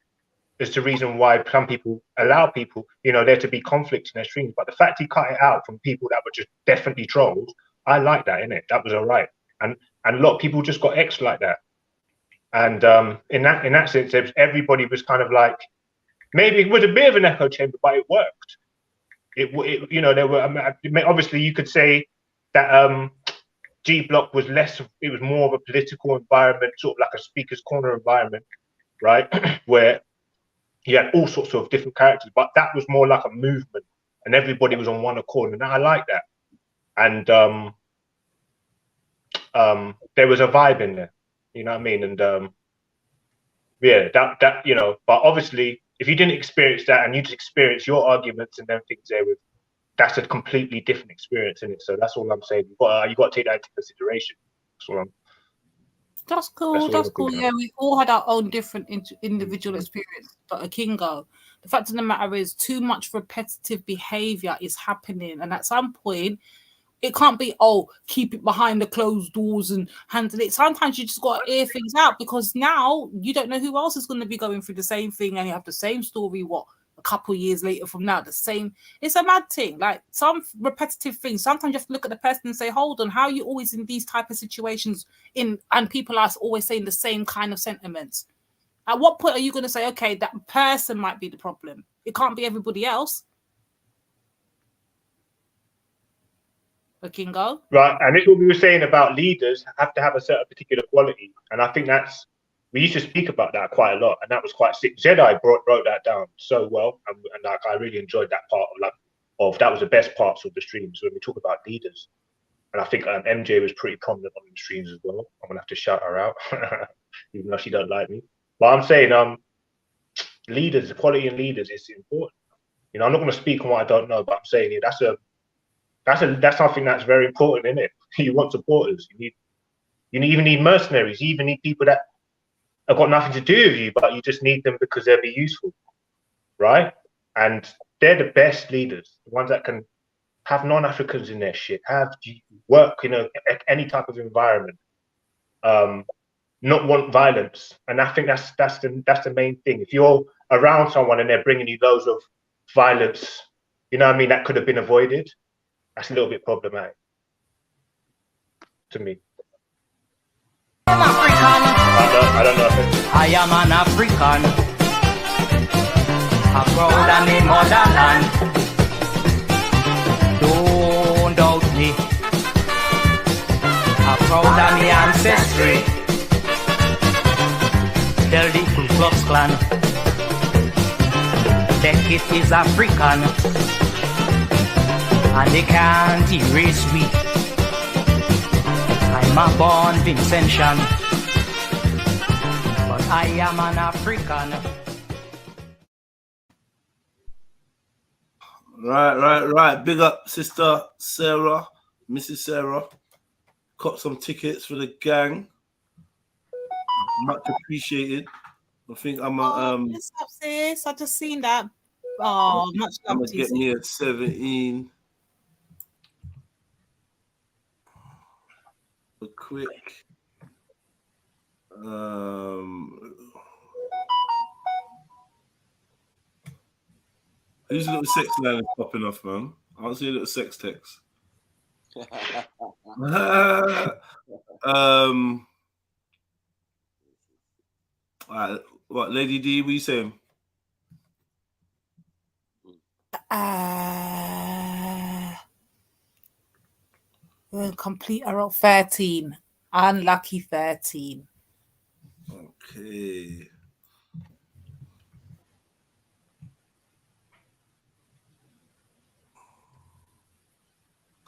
is the reason why some people allow people, there to be conflict in their streams. But the fact he cut it out from people that were just definitely trolls, I like that, innit? That was all right. And a lot of people just got X like that. And in that sense, everybody was kind of like, maybe it was a bit of an echo chamber, but it worked. There were obviously you could say that G Block was less. It was more of a political environment, sort of like a speaker's corner environment, right, where you had all sorts of different characters. But that was more like a movement, and everybody was on one accord, and I like that. And there was a vibe in there, you know what I mean? And yeah, that you know. But obviously, if you didn't experience that and you just experience your arguments and then things there with, that's a completely different experience in it. So that's all I'm saying. You got to take that into consideration. That's cool. That's cool. Yeah, we all had our own different individual experience. But Kingo, the fact of the matter is, too much repetitive behavior is happening, and at some point, it can't be, oh, keep it behind the closed doors and handle it. Sometimes you just got to air things out, because now you don't know who else is going to be going through the same thing, and you have the same story, a couple of years later from now, the same. It's a mad thing. Like some repetitive things. Sometimes you have to look at the person and say, hold on, how are you always in these type of situations and people are always saying the same kind of sentiments? At what point are you going to say, okay, that person might be the problem? It can't be everybody else. Kingo? Right, and this is what we were saying about leaders have to have a certain particular quality, and I think we used to speak about that quite a lot, and that was quite sick. JEDI wrote that down so well, and like I really enjoyed that part of that was the best parts of the streams when we talk about leaders, and I think MJ was pretty prominent on the streams as well. I'm gonna have to shout her out, even though she don't like me. But I'm saying, leaders, quality in leaders is important. You know, I'm not gonna speak on what I don't know, but I'm saying that's something that's very important, isn't it? You want supporters. You even need mercenaries. You even need people that have got nothing to do with you, but you just need them because they'll be useful, right? And they're the best leaders, the ones that can have non-Africans in their shit, work in any type of environment, not want violence. And I think that's the main thing. If you're around someone and they're bringing you loads of violence, you know what I mean, that could have been avoided. That's a little bit problematic to me. I don't know. I am an African, a proud and a motherland. Don't doubt me, a proud and the ancestry. Tell the Ku Klux Klan, Beckett is African. And they can't erase me. I'm a born Vincentian, but I am an African. Right. Big up, sister Sarah, Mrs. Sarah. Caught some tickets for the gang. Much appreciated. I think I'm What's up, sis? I just seen that. Oh, much love. I'm gonna get me at 17. A quick whose little sex line is popping off, man? I don't see a little sex text. What, Lady D, what are you saying? We're complete around 13. Unlucky 13. Okay.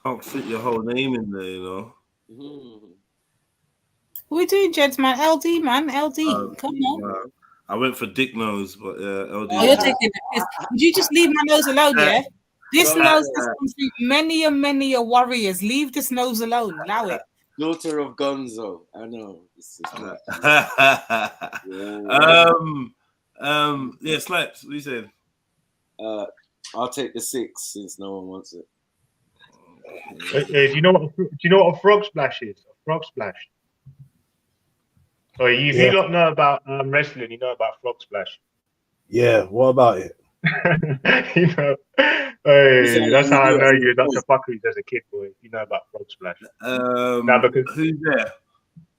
Can't fit your whole name in there, you know. What are we doing, gents, man? LD, man. LD. Come on. I went for Dick Nose, but LD. Oh, you're taking the piss. Would you just leave my nose alone, yeah? This nose has come through many a warriors. Leave this nose alone. Allow it. Daughter of Gonzo. I know. Yeah, Slaps, what are you saying? I'll take the 6 since no one wants it. Do you know what a frog splash is? A frog splash. So if you don't know about wrestling, you know about frog splash. Yeah, what about it? You know, hey, that's how I know you. That's the fuckeries as a kid, boy. You know about frog splash. Now because who's there?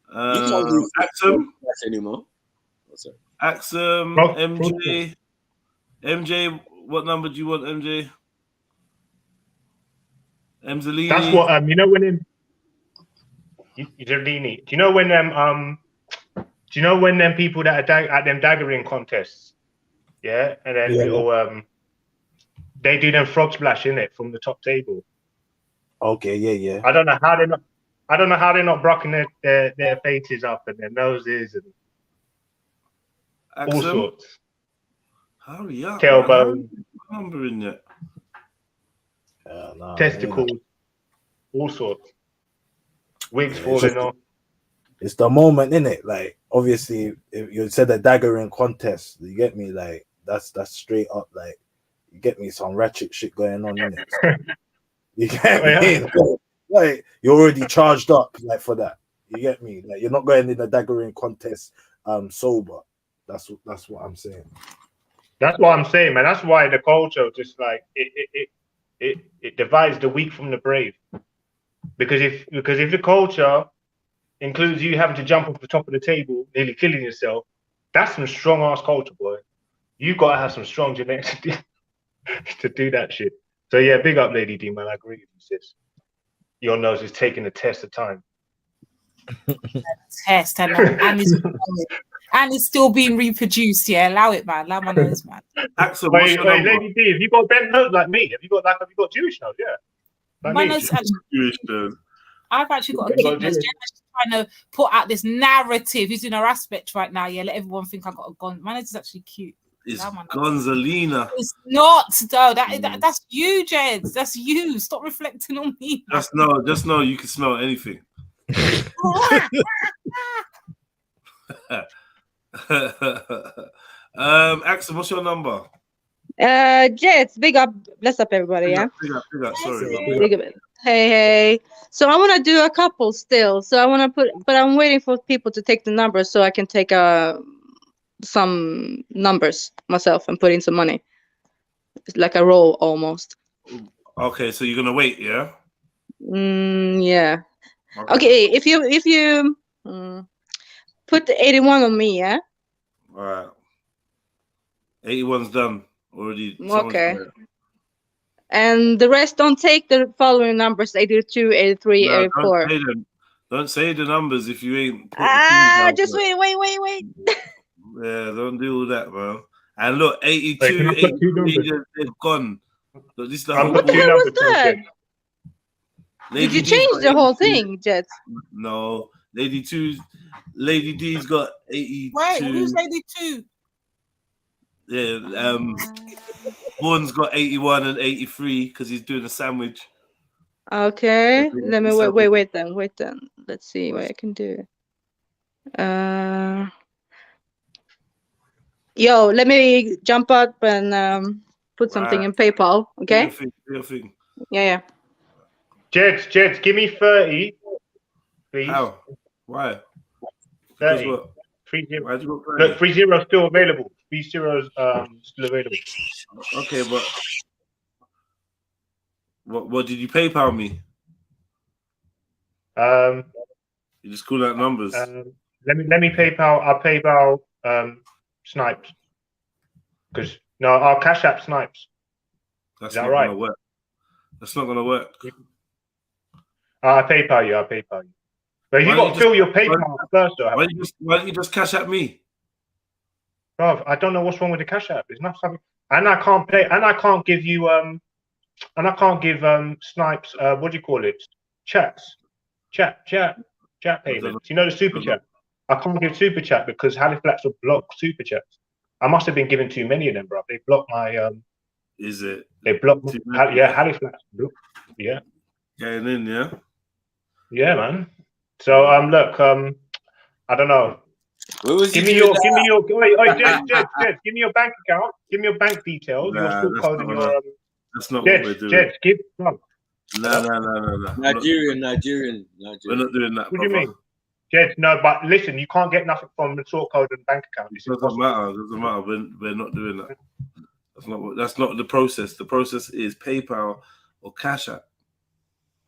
You can't do Axum anymore. Axum, MJ. What number do you want, MJ? Emzalini. That's what you know when Giardini. Do you know when them people that are at them daggering contests, yeah, and then little they do them frog splash in it from the top table. Okay, yeah. I don't know how they're not brocking their faces up and their noses and all sorts. Hurry up, Tailbone, remembering yet? testicles, all sorts. Wigs falling off. It's the moment, innit? Like, obviously, if you said a daggering contest, you get me? Like, that's straight up, like, you get me, some ratchet shit going on, innit? You get me? Like, you're already charged up, like, for that. You get me? Like, you're not going in a daggering contest sober. That's what I'm saying. That's what I'm saying, man. That's why the culture just like it divides the weak from the brave. Because if the culture includes you having to jump off the top of the table, nearly killing yourself, that's some strong ass culture, boy. You gotta have some strong genetics to do that shit. So yeah, big up, Lady D, man. I agree with you, sis. Your nose is taking the test of time. Test and it's still being reproduced. Yeah, allow it, man. Allow my nose, man. Axel, wait, Lady D, have you got bent nose like me? Have you got Jewish nose? Yeah. Like My me. nose actually. Jewish nose. I've actually got a kid nose. Jenna's trying to put out this narrative. He's in her aspect right now. Yeah, let everyone think I got a gun. My nose is actually cute. It's Gonzalina. It's not though. That's you, Jed. That's you. Stop reflecting on me. Just know you can smell anything. Axel, what's your number? Jets, big up, bless up everybody, yeah. Big up. Sorry. Big up. Hey. So I want to do a couple still. So I want to put, but I'm waiting for people to take the numbers so I can take some numbers myself and put in some money. It's like a roll almost. Okay, so you're gonna wait, yeah? Yeah. Okay, if you put the 81 on me, yeah. All right. 81's done already. Okay. And the rest, don't take the following numbers: 82, 83, 84. Don't say the numbers if you ain't. Just wait. Yeah, don't do all that, man. And look, 82, 83, they've gone. Look, this is the whole. What the hell was that? Did you change the whole thing, Jet? No, Lady D's got 82. Wait, who's Lady 2? Yeah, Vaughn's got 81 and 83 because he's doing a sandwich. Okay, let me wait then. Let's see what I can do. Yo, let me jump up and put something in PayPal. Okay. Yeah. Jeds, give me 30, please. How? Why? 30. What? 30. Why'd you go 30? Look, 30 is still available. 30 is still available. Okay, but what did you PayPal me? You just call out numbers. Let me PayPal. I'll PayPal Snipes. Because no, I'll Cash App Snipes. That's is that not right? gonna work. That's not gonna work. I'll PayPal you. But you got to fill your PayPal first, though. Why don't you just Cash App me? Bro, I don't know what's wrong with the Cash App. It's not something, and I can't pay, and I can't give you Snipes what do you call it? Chat payments. You know the super chat. I can't give super chat because Halifax will block super chats. I must have been given too many of them, bro. They blocked my Is it? They blocked Halifax. Yeah. Getting in, yeah. Yeah, man. So look, I don't know. Give me your Jed, give me your bank account. Give me your bank details, your sort code, and your. That's not what we're doing. Jed, give. No. Nigerian. We're not doing that. What do you mean? Jed, no, but listen, you can't get nothing from the sort code and bank account. It doesn't matter. We're not doing that. That's not the process. The process is PayPal or Cash App.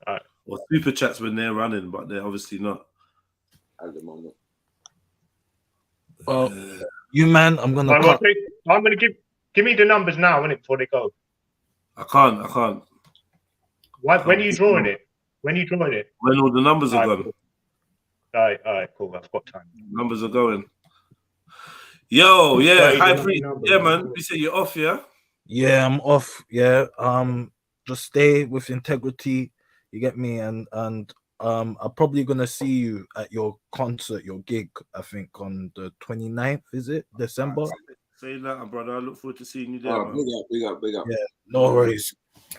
All right. Or super chats when they're running, but they're obviously not at the moment. Well, you man, I'm gonna give me the numbers now, innit, before they go. I can't. Why? When are you drawing it? When all the numbers are gone. All right, cool. I've got time. Numbers are going. Yo, yeah, Right, high the priest. numbers. Yeah, man. You say you're off, yeah? Yeah, I'm off. Yeah. Just stay with integrity. You get me? And I'm probably gonna see you at your concert, your gig, I think on the 29th, is it? December? Say that, brother. I look forward to seeing you there, Oh, man. big up. Yeah, no worries.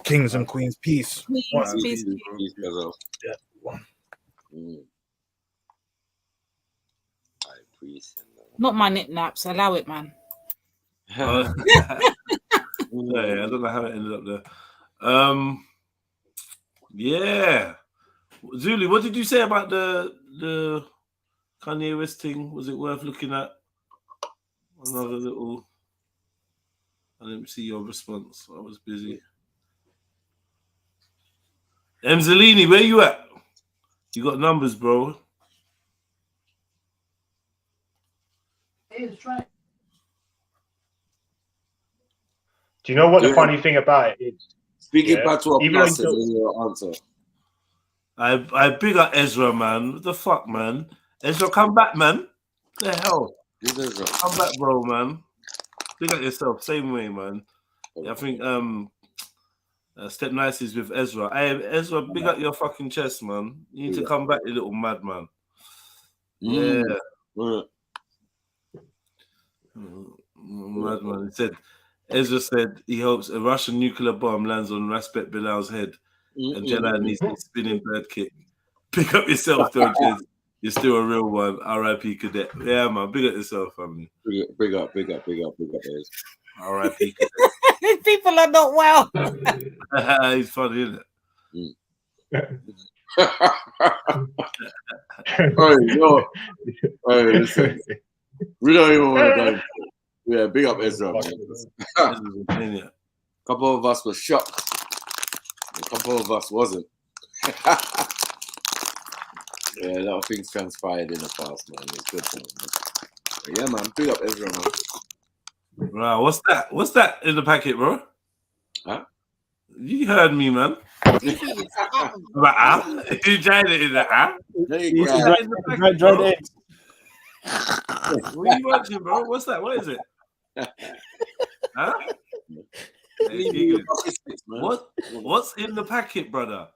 Kings and queens, peace. Peace, brother. Yeah, one. Not my nip-naps. Allow it, man. Yeah, I don't know how it ended up there. Yeah. Zulu, what did you say about the Kanye West thing? Was it worth looking at? Another little. I didn't see your response. I was busy. Emzalini, where you at? You got numbers, bro. Do you know what the funny thing about it is? Speaking back to a even plus though and your answer. I big up Ezra, man. What the fuck, man? Ezra, come back, man. What the hell? Come back, bro, man. Big up yourself. Same way, man. I think Step Nice is with Ezra. Hey, Ezra, big up your fucking chest, man. You need to come back, you little madman. Yeah. Madman. He said, Ezra said he hopes a Russian nuclear bomb lands on Raspet Bilal's head and Jedi needs a spinning bird kick. Pick up yourself, though, Jez. You're still a real one. R.I.P. Cadet. Yeah, man. Big up yourself, family. Big up, guys. R.I.P. These people are not well. He's funny, isn't it? Hey, listen. We don't even want to go. Yeah, big up Ezra, man. A couple of us were shocked. A couple of us wasn't. Yeah, a lot of things transpired in the past, man. It's good, man. But yeah, man. Big up Ezra, man. Wow, what's that? What's that in the packet, bro? Huh? You heard me, man. You tried it in the Dried eggs. What are you watching, bro? What's that? What is it? Huh? What's in the packet, brother?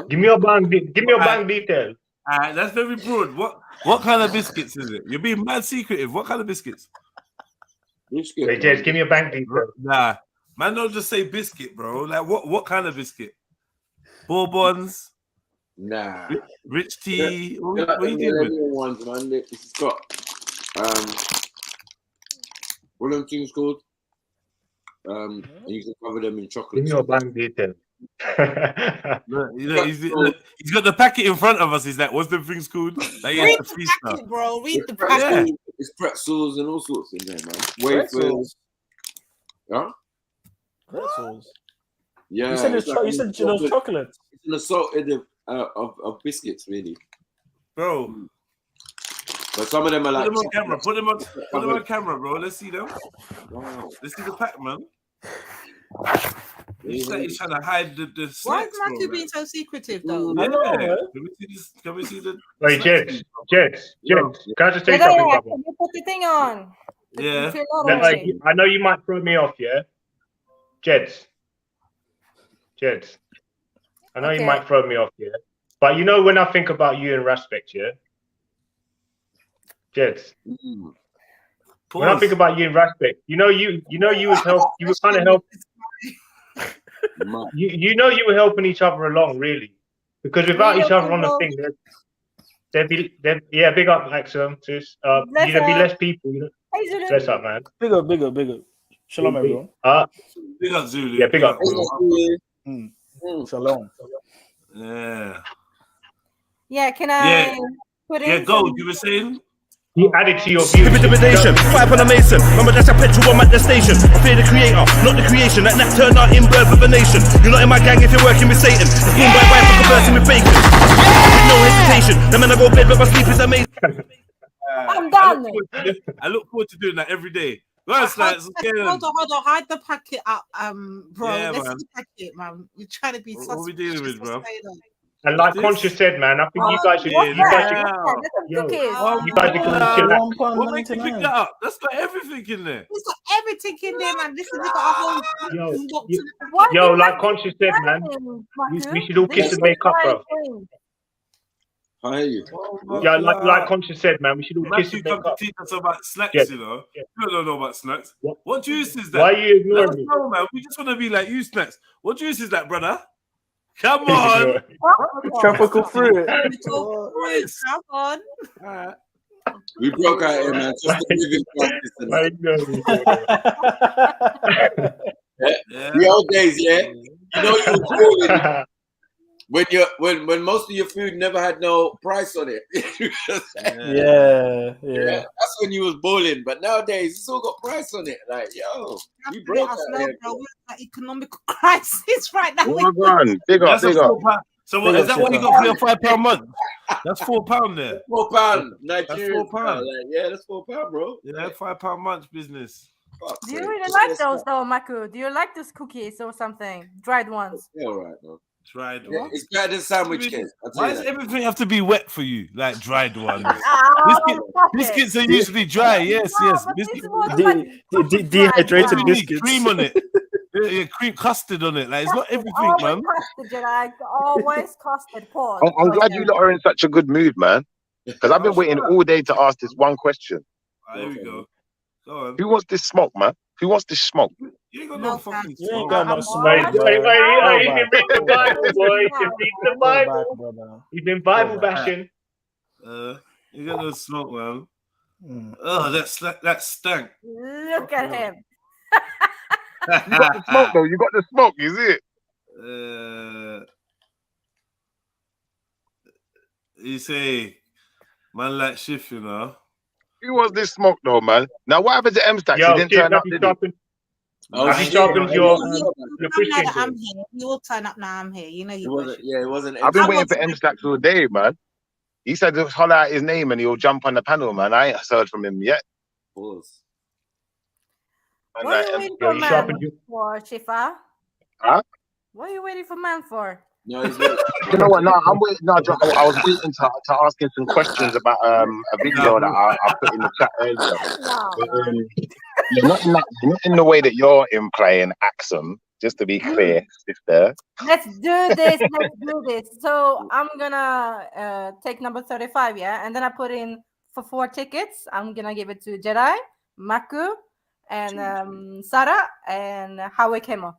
Give me your bank detail. That's very broad. What kind of biscuits is it? You're being mad secretive. What kind of biscuits? Hey, Jez, give me your bank detail. Nah, man, don't just say biscuit, bro. Like what kind of biscuit? Bourbons? Nah. Rich tea? What Like are you doing? ones, man. It's got what are them things called? And you can cover them in chocolate. Give me your bank detail. Look, he's got the packet in front of us. He's like, what's the things called? Like, Read the packet, bro. Read the packet. Yeah. It's pretzels and all sorts in there, man. Wafers. Huh? Pretzels. Yeah. You said it's chocolate. It's an assorted of biscuits, really. Bro. But some of them are like... Put them on camera. Put them on camera, bro. Let's see them. Wow. Let's see the pack, man. He's trying to hide the snacks. Why is Matthew being so secretive, though? Yeah. Can we see the... Wait, Jez, can I just tell you something, brother? Can you put the thing on? Yeah. I know you might throw me off, yeah? Jez. I know you might throw me off, yeah? But you know when I think about you and Respect, yeah? Jez. When I think about you and Respect, you was kind of helping. You were helping each other along, really, because without each other on the thing, there'd be big up, Axel. There'd be less people. You know? Bless up, man. Big up. Shalom, everyone. Big up, Zulu. Yeah, big up. Shalom. Yeah. Yeah, can I put in? Yeah, go. You were saying? You added to your view. Intimidation, fight on a mason. Remember that's a petrol I'm at the station. I fear the creator, not the creation. That turned out in birth of a nation. You're not in my gang if you're working with Satan. It's boom by wife for conversing with bacon. With no hesitation. The man I go bed but my sleep is amazing. I'm done. I look forward to doing that every day. Hold on. Hide the packet up, bro. Yeah, Let's man. see the packet, man. You're trying to be What are we dealing with, bro? And like Conscious said, man, I think you guys should. What's You guys that? should. That's some Yo, cookies. you guys should go and chill out. What makes you pick that up? That's got everything in there. It's got everything in there, man. Listen, we got a whole Yo, like Conscious said, man, we should all kiss and make up, bro. I hear you. Yeah, like Conscious said, man, we should all kiss Matthew and make come to up. teach us about snacks, Yeah. you know. You don't know about snacks. What juice is that? Why are you ignoring Let us me? know, man. We just want to be like you, snacks. What juice is that, brother? Come on. Tropical fruit. Come on. We broke out here, man. Just the living practice. The old days, yeah. You know you were calling when most of your food never had no price on it. Yeah. That's when you was balling. But nowadays it's all got price on it. Like, yo, we broke out here. Bro. We're in an economical crisis right now. Well done. Big up, big up. So what, is that what you got for your £5 month? That's £4 there. £4. Nigeria. That's £4. Yeah, that's £4, bro. Yeah, £5 month business. Do you really like those though, Maku? Do you like those cookies or something? Dried ones? Yeah, all right, bro. Dried Yeah, ones. it's better than sandwich cake. Why does everything have to be wet for you? Like dried ones. Oh, Biscuits are usually dry. Yes. Dehydrated biscuits. Cream on it. Yeah, cream custard on it. Like it's not everything, man. Custard, Jedi. Always custard. Pause. I'm glad you lot are in such a good mood, man. Because I've been waiting all day to ask this one question. Here we go. Go on. Who wants this smoke, man? Who wants this smoke? You ain't got no fucking You ain't got no smoke. Wait, he can read the Bible, boy. He can read the Bible. He's been Bible bashing. You got no smoke, man. Oh, that stank. Look at him. You got the smoke, though. You got the smoke, is it? You say, man, like shift, you know. Who was this smoke, though, man? Now, what happened to M-Stacks? He didn't turn up, did he? Have you sharpened your Christian? I'm here. You all turn up now. I'm here. You know you. It wasn't. I've been waiting for M-Stacks all day, man. He said to holler out his name and he'll jump on the panel, man. I ain't heard from him yet. Pause. What are you waiting for, man? For Shifa? Huh? What are you waiting for, man? For? No, he's you know what? No, I'm waiting. No, I was waiting to ask him some questions about a video that I put in the chat earlier. He's not in the way that you're implying Axum. Just to be clear, sister. Let's do this. Let's do this. So I'm gonna take number 35, yeah, and then I put in for 4 tickets. I'm gonna give it to Jedi, Maku, and Sarah, and Hawe Kemo.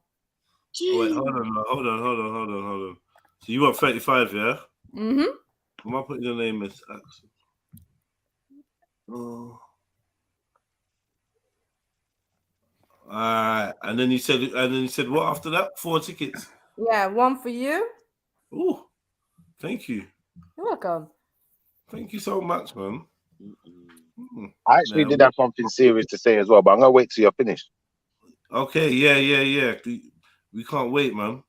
Wait, hold on. So you want 35, yeah? Mm-hmm. Am I putting your name as Axel? Oh. Alright, and then you said what after that? 4 tickets. Yeah, 1 for you. Ooh, thank you. You're welcome. Thank you so much, man. I actually did have something serious to say as well, but I'm gonna wait till you're finished. Okay, yeah. We can't wait, man.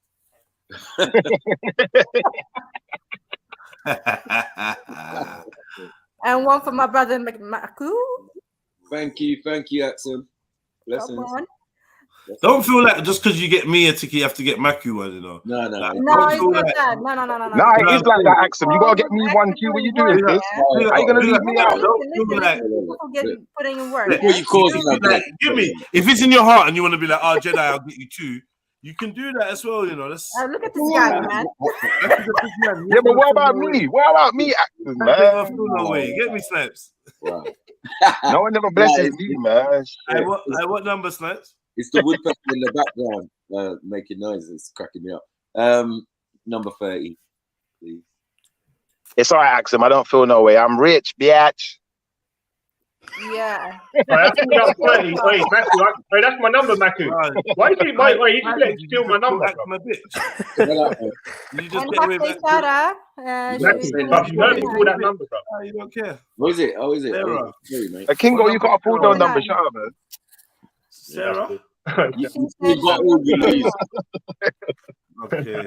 And 1 for my brother Maku. Thank you, Axel. Blessings. Come on. Don't feel like just because you get me a ticket, you have to get Maku one, you know. No. No, it's not that. No. Nah, it is like that, Axel. You gotta get me one too. What you doing, sis? Are you gonna leave me out? Listen, putting in work. Give me. If it's in your heart and you want to be like, oh, Jedi, I'll get you 2. You can do that as well, you know. That's look at this guy, man. Yeah, but what about me? What about me, Axel, man? No way. Get me Snipes. Wow. No one never blesses you, man. What number, Snipes? It's the woodpecker in the background making noises, cracking me up. Number 30, please. It's all right, Axel. I don't feel no way. I'm rich, biatch. Yeah. That's 30. Wait, Maku, that's my number, Maku. Why you just steal my number? My bitch. You just get away with Sarah. You heard me call that number, bro. You don't care. What is it? Oh, is it? Sarah. Kingo, you got a full down number, shut up, man. Sarah. You got all your lose. Okay.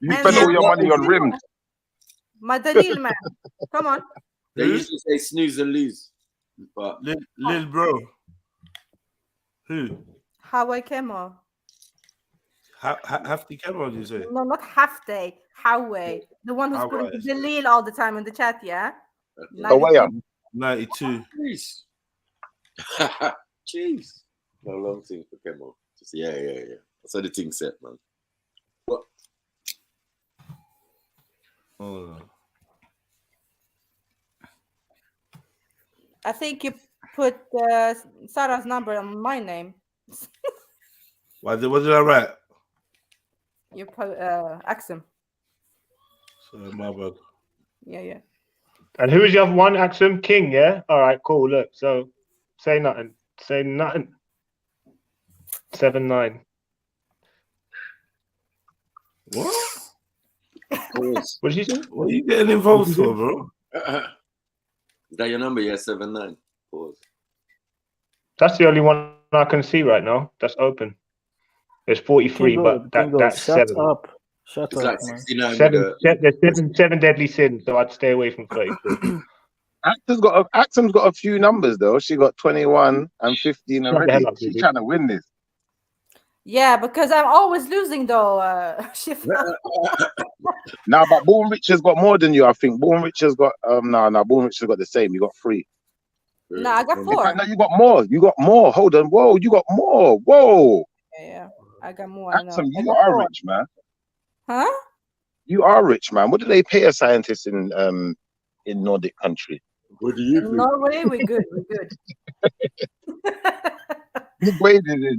You spend all your money on rims. My Dalil, man. Come on. They used to say snooze and lose. But Lil bro. Who? Hawaii Kemo. Hafty Kemo, did you say? No, not half day. Howie, the one who's putting Howie. the Lil all the time in the chat, yeah? Awaya. 92. Jeez. Jeez. No long thing for Kemo. Just yeah. That's how the thing set, man. What? Oh. I think you put Sarah's number on my name. What did I write? You put Axum. Sorry, my bad. Yeah. And who is the other one? Axum King, yeah? All right, cool. Look, so say nothing. 7-9. What? What did you say? What are you getting involved for, bro? Is that your number? Yeah, 7-9. Pause. That's the only one I can see right now. That's open. There's 43, but that's shut 7. up. Shut It's up, like man. 69 There's seven deadly sins, so I'd stay away from 33. Axum's got a few numbers though. She got 21 and 15 Shut the already. hell up, She's Didi. trying to win this. Yeah, because I'm always losing though. Shifa. Now, but Born Rich has got more than you, I think. Born Rich has got no, Born Rich has got the same. You got 3. No, I got In 4. fact, no, you got more. You got more. Hold on. Whoa, you got more. Whoa. Yeah, I got more. I know. Axum, I you got are 4. rich, man. Huh? You are rich, man. What do they pay a scientist in Nordic country? What do you In Norway, we're good. We're good.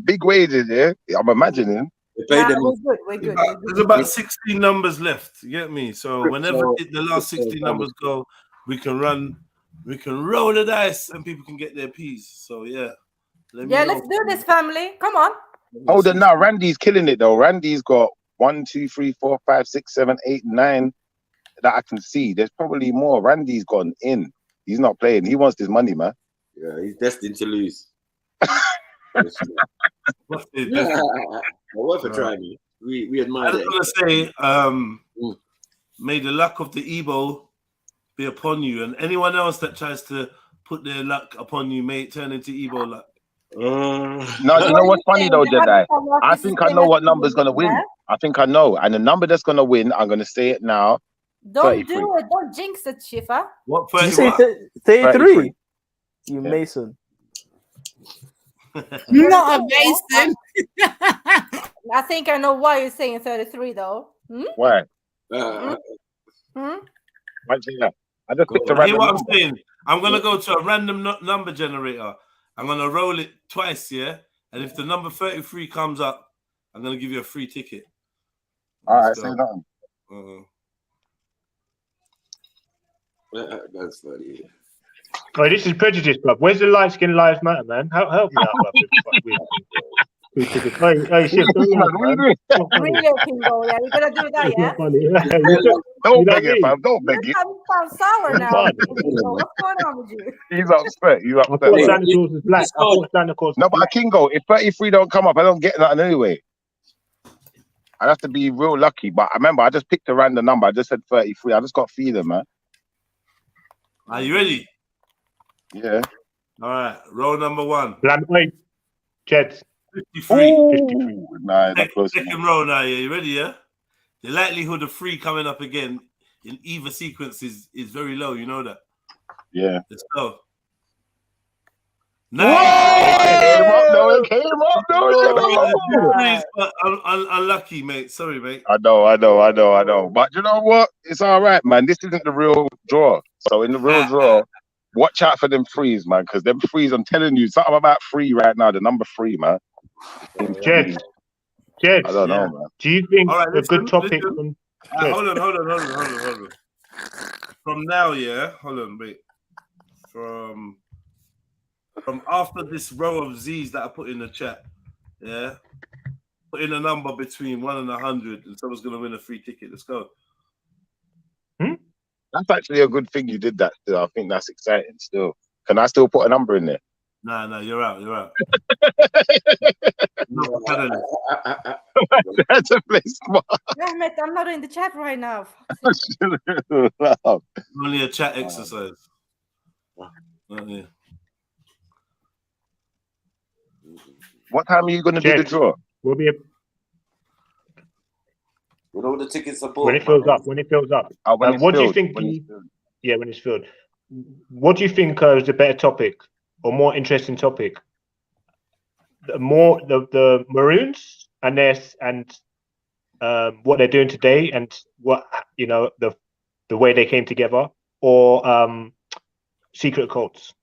Big wages, yeah. I'm imagining. Nah, we're good. There's about 16 numbers left. You get me? So whenever the last 16 numbers go, we can roll the dice and people can get their P's. So yeah. Let's do this, family. Come on. Hold on now. Randy's killing it though. Randy's got 1, 2, 3, 4, 5, 6, 7, 8, 9 that I can see. There's probably more. Randy's gone in. He's not playing. He wants this money, man. Yeah, he's destined to lose. Worth a try, man. We admire I that. just want to say, may the luck of the Igbo be upon you, and anyone else that tries to put their luck upon you may turn into Igbo luck. No, you know what's funny though, Jedi? I think I know what number's gonna win. I think I know, and the number that's gonna win, I'm gonna say it now. Don't 33. do it. Don't jinx it, Shifa. What? Did you say 33? You Mason. Not a Mason. I think I know why you're saying 33 though. Hmm? Why? Hmm? Why do you that? I just picked a Hear random what I'm number. saying? I'm gonna go to a random number generator. I'm gonna roll it twice, yeah. And if the number 33 comes up, I'm gonna give you a free ticket. All right, Let's say go. nothing. That's funny. Oh, this is Prejudice Club. Where's the light skin lives matter, man? Help me out, bruv. Hey, shit, don't laugh, man. Really, Kingo, yeah, we're gonna do that, yeah? Don't beg it, fam. Don't beg it. I'm sound sour now. Kingo. What's going on with you? He's upset. He's I upset. thought Santa Claus was black. I thought Santa Claus was No, but black. Kingo, if 33 don't come up, I don't get nothing anyway. I'd have to be real lucky. But I remember, I just picked a random number. I just said 33. I just got feeling, man. Are you ready? Yeah. All right. Roll number 1. Wait, Jets. 53. 53. Nah, not close Second enough. roll now. Yeah, you ready? Yeah. The likelihood of 3 coming up again in either sequence is very low. You know that. Yeah. Let's go. It came up, Unlucky, mate. Sorry, mate. I know. But you know what? It's all right, man. This isn't the real draw. So in the real draw, watch out for them threes, man. Because them threes, I'm telling you, something about 3 right now. The number 3, man. Jets. I don't know, man. Do you think All right, a good topic listen. from Hold on. From now, yeah. Hold on, wait. From after this row of Z's that I put in the chat, yeah. Put in a number between 1 and 100, and someone's gonna win a free ticket. Let's go. That's actually a good thing you did that still. I think that's exciting still. Can I still put a number in there? No, you're out. No, That's a place. Damn it, I'm not in the chat right now. Only a chat exercise. Yeah. What time are you going to do the draw? We'll be When all the tickets are When bought. it fills up. When it fills up. When it's What do you filled, think? when it's filled. Yeah, when it's filled. What do you think is a better topic or more interesting topic? The Maroons and what they're doing today and what the way they came together, or secret cults,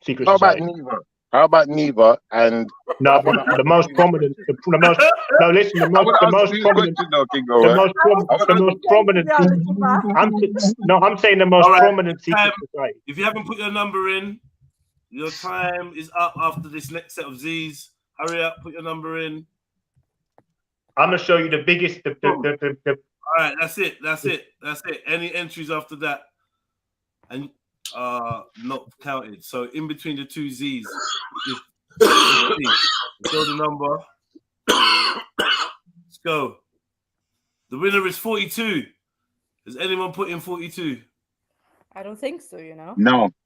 secret How about society. neither? How about neither? And No, the most prominent. No, listen. The most prominent. The most prominent. I'm saying the most prominent secret society. If you haven't put your number in, your time is up after this next set of Z's. Hurry up, put your number in. I'm gonna show you the biggest. All right, that's it. Any entries after that, and not counted. So in between the two Z's, show the number. Let's go. The winner is 42. Has anyone put in 42? I don't think so, you know.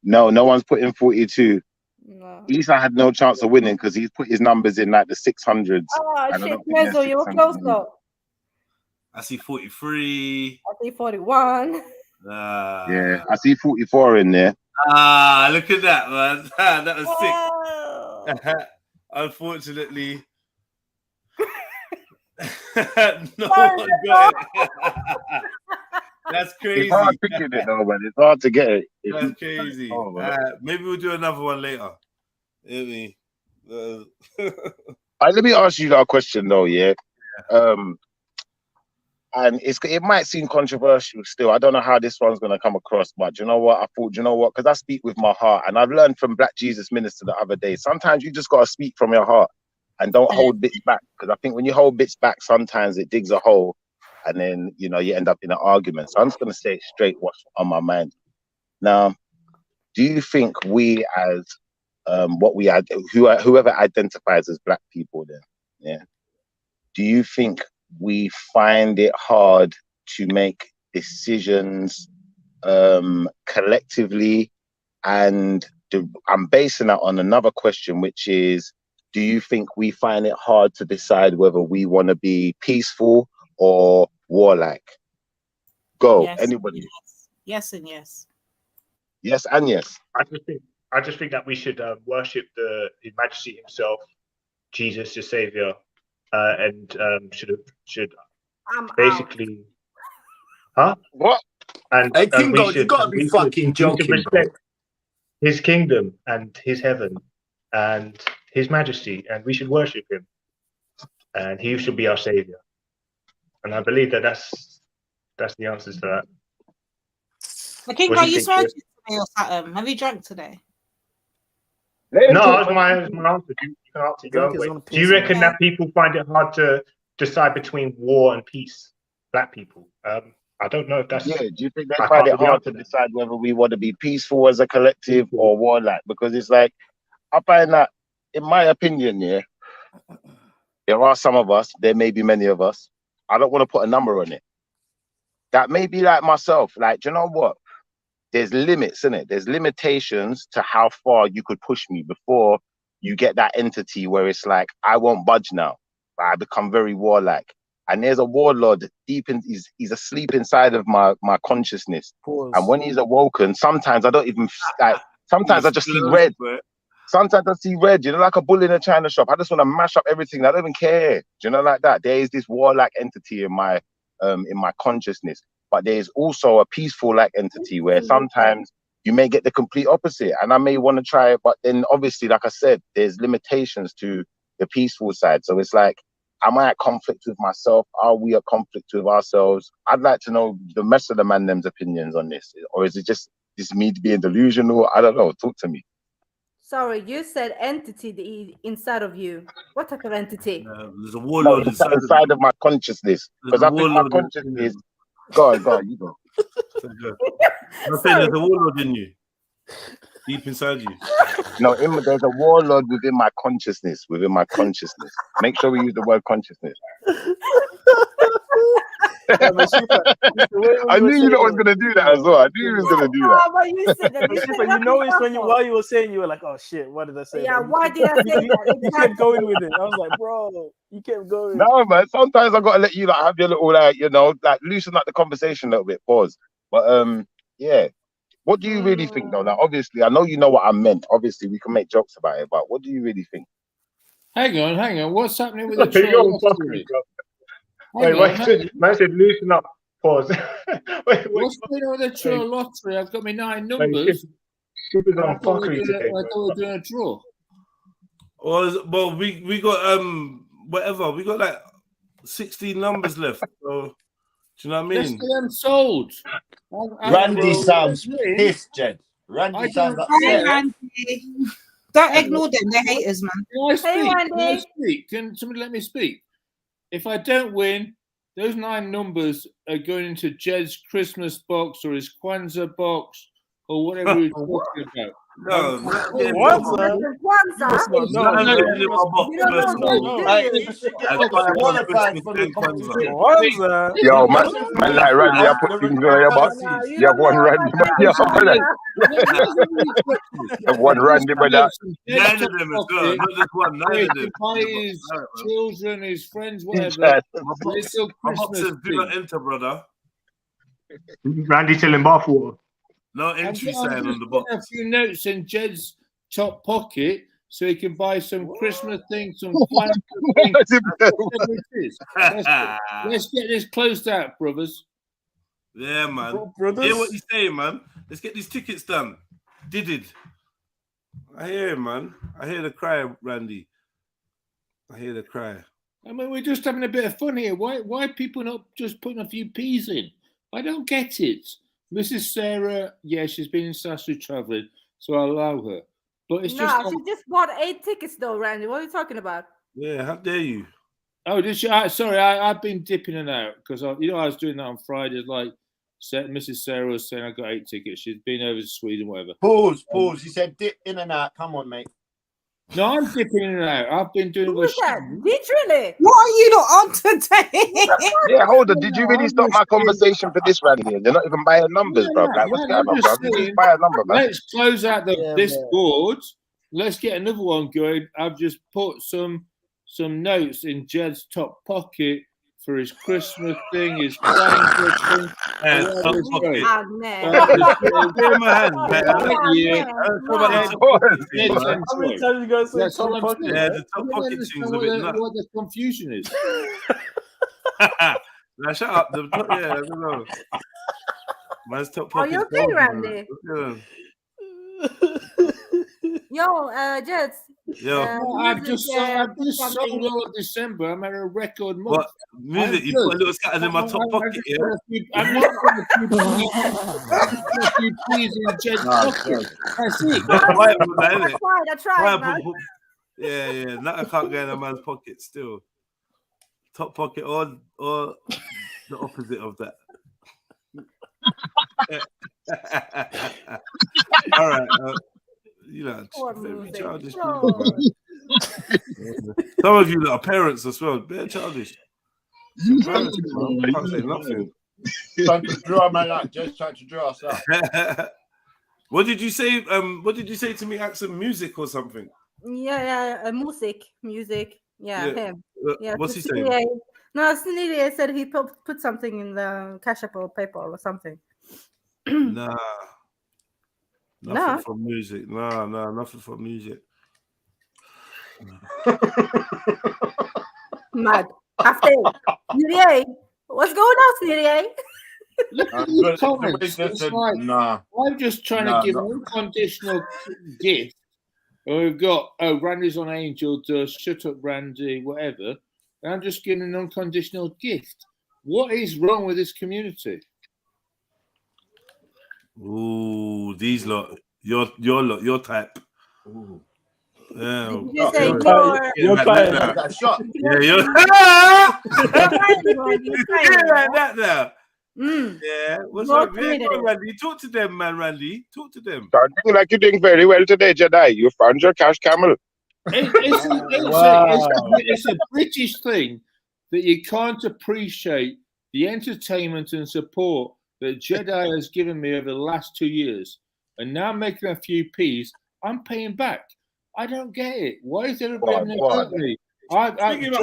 No one's put in 42. No. Lisa had no chance of winning because he's put his numbers in like the 600s. Oh shit, Mezzo, you were close though. I see 43. I see 41. Yeah, I see 44 in there. Look at that, man. That was sick. Unfortunately, no one got it. That's crazy. It's hard picking it though, man. It's hard to get it. That's crazy. Maybe we'll do another one later. Let me ask you a question though, yeah. And it might seem controversial still. I don't know how this one's gonna come across, but you know what? I thought, you know what? Because I speak with my heart, and I've learned from Black Jesus Minister the other day. Sometimes you just gotta speak from your heart and don't hold bits back. Because I think when you hold bits back, sometimes it digs a hole, and then you end up in an argument. So I'm just gonna say it straight what's on my mind. Now, do you think we as whoever identifies as Black people, then, yeah, do you think we find it hard to make decisions collectively? And I'm basing that on another question, which is, do you think we find it hard to decide whether we want to be peaceful or warlike? Go, Yes, anybody. Yes and yes. Yes and yes. I just think that we should worship His Majesty himself, Jesus, the Savior, and should basically, huh? What? And Hey, we Kingo, you should, gotta be fucking joking, bro. respect His kingdom and His heaven and His Majesty, and we should worship Him, and He should be our Savior. And I believe that that's the answers to that. The King, are you swearing to me or something? Have you drunk today? No, that's my answer. You can answer your own way. Do you reckon that people find it hard to decide between war and peace? Black people. I don't know if that's. Yeah, do you think they find it hard to decide whether we want to be peaceful as a collective or warlike? Because it's like, I find that, in my opinion, yeah, there are some of us, there may be many of us, I don't want to put a number on it, that may be like myself. Like, do you know what? There's limits, in it. There's limitations to how far you could push me before you get that entity where it's like, I won't budge now. I become very warlike. And there's a warlord deep in, he's asleep inside of my consciousness. And when he's awoken, sometimes I don't even, like, sometimes I just see red. Sometimes I see red, like a bull in a china shop. I just want to mash up everything. I don't even care. Do you know, like that? There is this warlike entity in my consciousness. But there's also a peaceful like entity where sometimes you may get the complete opposite, and I may want to try it, but then obviously, like I said, there's limitations to the peaceful side. So it's like, am I at conflict with myself? Are we at conflict with ourselves? I'd like to know the rest of the them's opinions on this, or is it just me being delusional? I don't know. Talk to me. Sorry, you said entity inside of you. What type of entity? There's a warlord inside of my consciousness, because I think my consciousness. Go on, you go. I'm saying there's a warlord in you, deep inside you. No, there's a warlord within my consciousness. Within my consciousness. Make sure we use the word consciousness. I knew you was gonna do that as well. I knew you was gonna do that. But you said that. You noticed when while you were saying, you were like, "Oh shit, what did I say?" Yeah, Then why did I say that? You kept going with it. I was like, "Bro, you kept going." No, man. Sometimes I gotta let you like have your little like like loosen up the conversation a little bit. Pause. But yeah. What do you really think though? Like, obviously, I know you know what I meant. Obviously, we can make jokes about it, but what do you really think? Hang on. What's happening with the You're trill? fucking, bro. Wait, man said loosen up. Pause. What's going on with the trill lottery? I've got my 9 numbers. Super I on fuckery today. thought we were doing a draw. Well, we got whatever. We got like 16 numbers left. So do you know what I mean? Let's get them sold. Randy sounds pissed, Jed. Randy sounds upset. Don't ignore them. They're haters, man. Can I speak? Can I speak? Can somebody let me speak? If I don't win, those 9 numbers are going into Jed's Christmas box or his Kwanzaa box or whatever he's talking about. No, Yo, man, like Randy, I put things on your box. You have one Randy, you have one Randy, brother. 9 of them as well. Not just one. 9 of them. By his children, his friends, whatever. My boxes do not enter, brother. Randy selling bathwater. No entry sign on the box. A few notes in Jed's top pocket so he can buy some Christmas things, some fun things. Let's get this closed out, brothers. Yeah, man. Brothers? Hear what he's saying, man. Let's get these tickets done. Did. I hear him, man. I hear the cry, Randy. I hear the cry. I mean, we're just having a bit of fun here. Why people not just putting a few peas in? I don't get it. Mrs. Sarah, yeah, she's been in Sassu traveling, so I'll allow her. But it's just. She just bought 8 tickets though, Randy. What are you talking about? Yeah, how dare you? Oh, did she? Sorry, I've been dipping in and out because I was doing that on Friday. Like, Mrs. Sarah was saying I got 8 tickets. She's been over to Sweden, whatever. Pause. He said dip in and out. Come on, mate. No, I'm dipping in and out. I've been doing Who's that? Literally. What are you not on today? Yeah, hold on. Did you really stop my conversation for this, Randy? You're not even buying numbers, bro. Like, what's going on, bro? Just buy a number, man. Let's close out this board. Let's get another one going. I've just put some notes in Jed's top pocket for his Christmas thing, his playing thing. Top pocket. Ah, man. Give him a hand, man. How many times you guys say top pocket? Yeah, the top pocket thing's a bit nuts. What the confusion is. Now shut up. Yeah, I don't know. Man's top pocket. Are you okay, Randy? Yo, Jets. I've just sold all of December. I'm at a record month. What music? You put a little scattered in my top pocket, yeah? I'm not going to put a few peas in Jed's pocket. That's it. I tried, man. Yeah. Now I can't get in a man's pocket still. Top pocket or the opposite of that. All right. Very childish. Some of you that are parents as well, very childish. Parents, I can't say nothing. Trying to draw man out, just trying to draw us out. What did you say? What did you say to me? Accent music or something? Yeah, music. Yeah, him. Yeah, what's he saying? No, Sneedy said he put something in the Cash App or PayPal or something. Nah. Nothing for music. No, nothing for music. Mad. After Sneedy, what's going on, Sneedy? I'm just trying to give an unconditional gift. And we've got, Randy's on Angel Dust, shut up, Randy, whatever. And I'm just giving an unconditional gift. What is wrong with this community? Ooh, these lot, your type. Ooh. Yeah. You say your type. That shot. Yeah, you're like that now. Yeah. What's up, man? Randy, talk to them, man. Randy, talk to them. Sounding like you're doing very well today, Jedi. You found your cash camel. It's a British thing that you can't appreciate the entertainment and support that JEDI has given me over the last 2 years, and now making a few P's, I'm paying back. I don't get it. Why is everybody having a go at me? Yeah, salute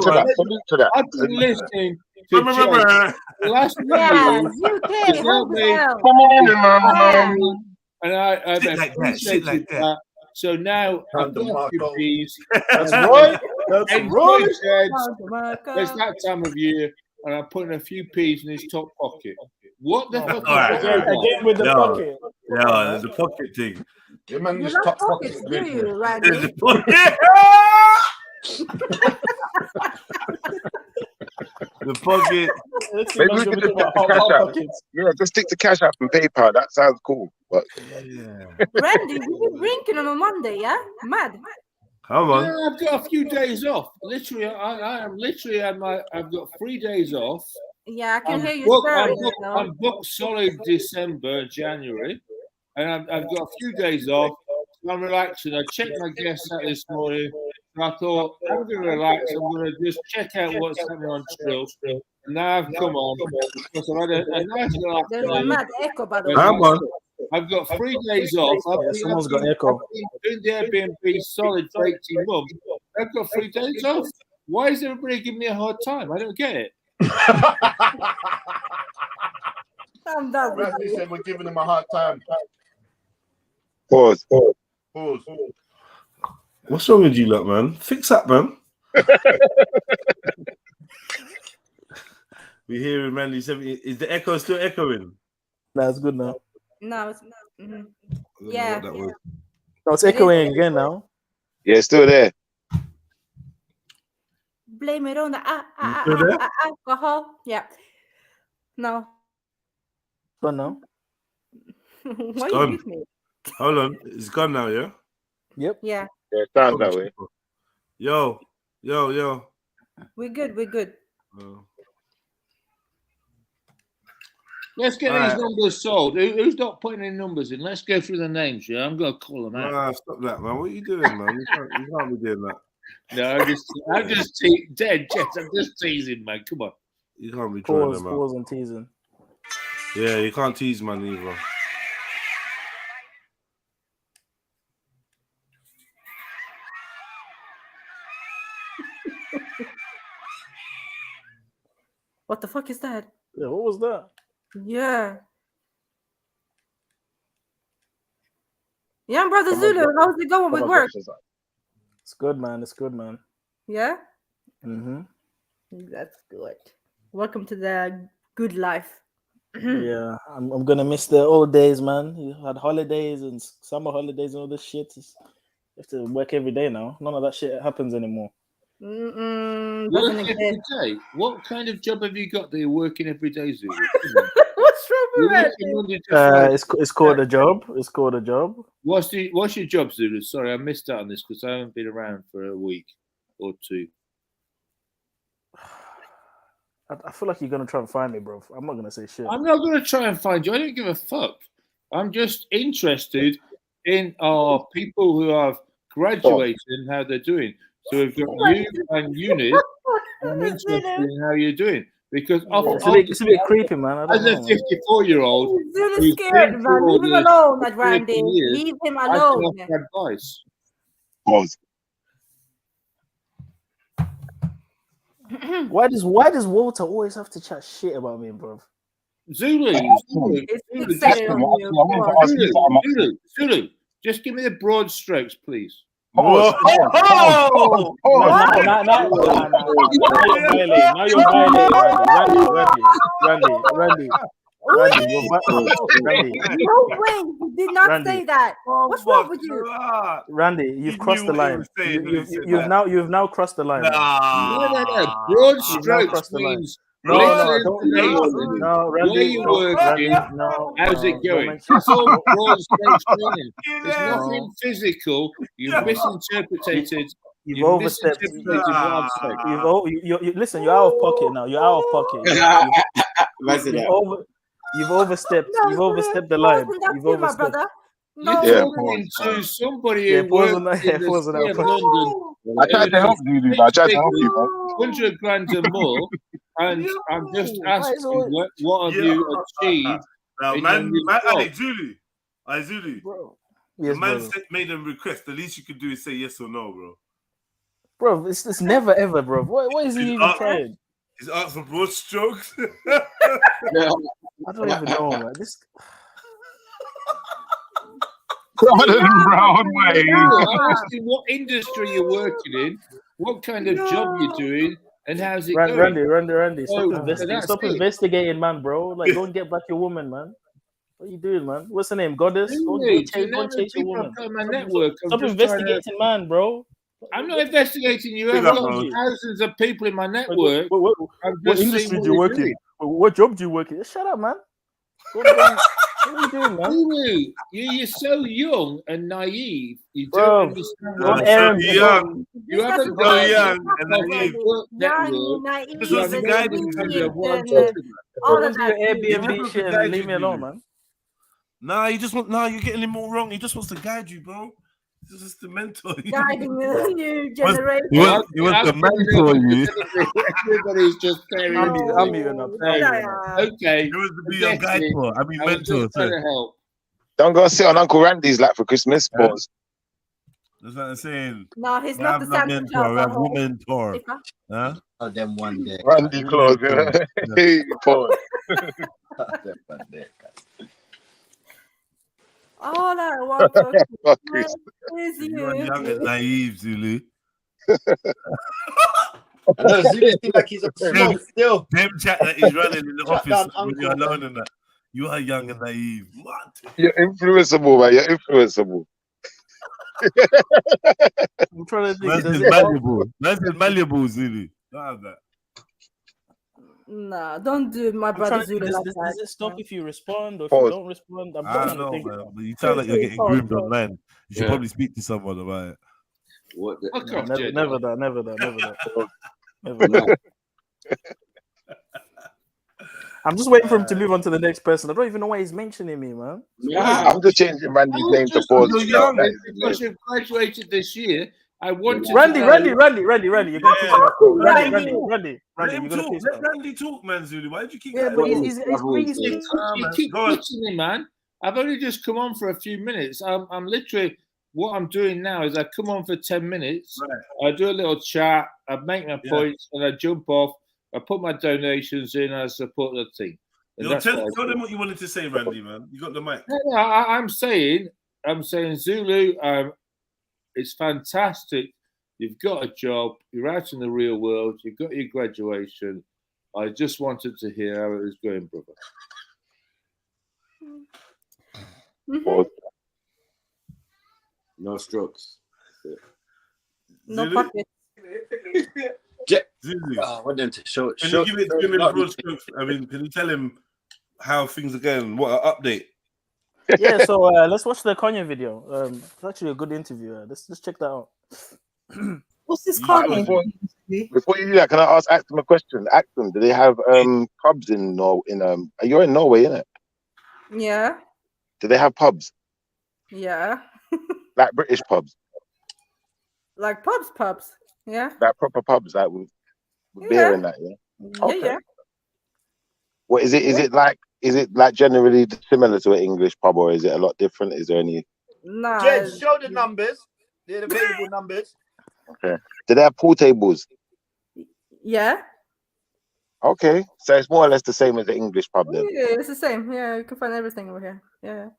to that. Salute to that. I've been listening to Jed the last few years. UK, hold And I've appreciated that. So now I've got a few P's. That's right. That's Enjoy right. Jed. It's that time of year, and I'm putting a few P's in his top pocket. What the fuck is going on? Again with the pocket. Yeah, the pocket thing. Yeah, man, You this love top pockets, pocket. do you, Randy? The pocket. The pocket. Maybe we could just stick to Cash App. Yeah, just stick to Cash App and PayPal. That sounds cool. But Randy, you been drinking on a Monday, yeah? Mad. Come on. Yeah, I've got a few days off. Literally, I am literally I've got 3 days off. Yeah, I can hear you stirring. I'm booked solid December, January, and I've got a few days off. So I'm relaxing. I checked my guests out this morning. And I thought, I'm going to relax. I'm going to just check out what's happening on Trill. And now I've come on. Because I've had a nice little There's a mad echo, by the way. Come on. I've got 3 days off. Someone's got echo. Doing the Airbnb solid for 18 months. I've got 3 days off. Why is everybody giving me a hard time? I don't get it. I'm done with Randy you. said we're giving him a hard time. Pause. Pause. What's wrong with you, lot, man? Fix that, man. We hear him, man. Is the echo still echoing? That's good now. No, it's yeah. No, it's echoing again now. Yeah, it's still there. Blame it on the there? alcohol. Yeah. No. But no. Why gone. you use me? Hold on. It's gone now, yeah? Yep. Yeah. Yeah, it sounds that way. Yo. We're good. We're good. Let's get All these right. numbers sold. Who's not putting any numbers in? Let's go through the names, yeah? I'm going to call them out. Nah, stop that, man. What are you doing, man? You can't be doing that. No, I'm just dead, Jess. I'm just teasing, man. Come on. You can't be trying them out. Pause and teasing. Yeah, you can't tease, man, either. What the fuck is that? Yeah, what was that? Yeah. Yeah, brother Zulu, how's it going with work? It's good, man. It's good, man. Yeah? Mm-hmm. That's good. Welcome to the good life. Yeah, I'm gonna miss the old days, man. You had holidays and summer holidays and all this shit. You have to work every day now. None of that shit happens anymore. Doesn't Work exist. every day? What kind of job have you got that you're working every day, Zulu? What's wrong with that? It's called a job. It's called a job. What's your job, Zulu? Sorry, I missed out on this because I haven't been around for a week or two. I feel like you're gonna try and find me, bro. I'm not gonna say shit. I'm not going to try and find you. I don't give a fuck. I'm just interested in our people who have graduated and how they're doing. So we've got you and Eunice. I'm interested in how you're doing because It's a bit creepy, man. As a 54-year-old, Zulu's scared, man. Leave him alone, that Randy. Leave him alone. Advice. Pause. Why does Walter always have to chat shit about me, bro? Zulu, just give me the broad strokes, please. Now you're violating, Randy. Randy, you're Randy. No way, you did not say that. What's wrong with you? Randy, you've crossed the line. You've now crossed the line. No. Broad strokes means No, Randy. Where you working? How's it going? That's all broad strokes meaning. There's nothing physical. You've misinterpreted. You've overstepped. Listen, you're out of pocket now. You're out of pocket. You've overstepped. You've overstepped the line. You've overstepped. You're talking to somebody who works in the city of London. I tried to help you, I tried to help you, man. 100 grand or more, And I'm just asking, what have you achieved? Now, in man, your man, job? hey, Zulu. Hey, Zulu. Bro. The Yes, man brother. made them request. The least you could do is say yes or no, bro. Bro, it's never ever, bro. What is he even trying? He's asked for broad strokes. I don't even know, man. This. Brown way. I'm asking what industry you're working in, what kind of job you're doing, and how's it going? Randy, So stop that's investigating, man, bro. Like, go and get back your woman, man. What are you doing, man? What's her name? Goddess? Go and chase your woman. My network. Stop investigating, man, bro. I'm not investigating you. I've got thousands of people in my network. What industry do you work in? What job do you work in? Shut up, man. What are you doing, man? You're so young and naive. You Bro, don't understand. don't air him, young. You haven't so young and naive. naive, All of that. Airbnb shit and leave me alone, man. Nah, you're getting him all wrong. He just wants to guide you, bro. This is the mentor. Guiding the new generation. He wants to mentor you. Everybody's just carrying on. I'm even up. Okay. He wants to be your guide for. I mean, mentor. Trying to help. Don't go sit on Uncle Randy's lap for Christmas. Pause. That's what I'm saying. No, he's not the Santa mentor. We have no mentor. Huh? Oh, them one day. Randy Claus. Hey, pause. All I want to is you. You're young and naive, Zulu. I know Zulu seems like he's a smoke still. Them chat that he's running in the office when you're alone and that. You are young and naive. What? You're influenceable, man. You're influenceable. I'm trying to think. Man's malleable. Man's malleable, Zulu. Don't have that. Nah, don't do my brother Zulu like that. Does it stop if you respond or if you don't respond? I don't know, man. But you sound like you're getting groomed online. You should probably speak to someone about it. What? Never that. I'm just waiting for him to move on to the next person. I don't even know why he's mentioning me, man. Yeah, I'm just changing Randy's name to Pause. Because you've graduated this year, I want to. Randy, you're gonna Randy. Let Randy talk, man, Zulu. Why did you keep? Yeah, but he's you keep pushing him, man. I've only just come on for a few minutes. I'm literally what I'm doing now is I come on for 10 minutes. Right. I do a little chat. I make my points, and I jump off. I put my donations in. I support the team. Tell them what you wanted to say, Randy, man. You got the mic. No, I'm saying, Zulu. It's fantastic. You've got a job. You're out in the real world. You've got your graduation. I just wanted to hear how it was going, brother. No strokes. No pockets. What then to show? Can you give it to him in broad strokes? I mean, can you tell him how things are going? What an update. Yeah, so let's watch the Kanye video. It's actually a good interview. Let's check that out. What's this Kanye? Before you do that, can I ask them a question? Ask them, do they have pubs in you're in Norway, innit? Yeah. Do they have pubs? Yeah. Like British pubs? Like pubs. Yeah. Like proper pubs, like with beer and that, yeah? Okay. Yeah. What is it? Is it like generally similar to an English pub, or is it a lot different? Is there any? No. Jed, show the numbers. The available numbers. Okay. Do they have pool tables? Yeah. Okay, so it's more or less the same as the English pub then. Yeah, it's the same. Yeah, you can find everything over here. Yeah.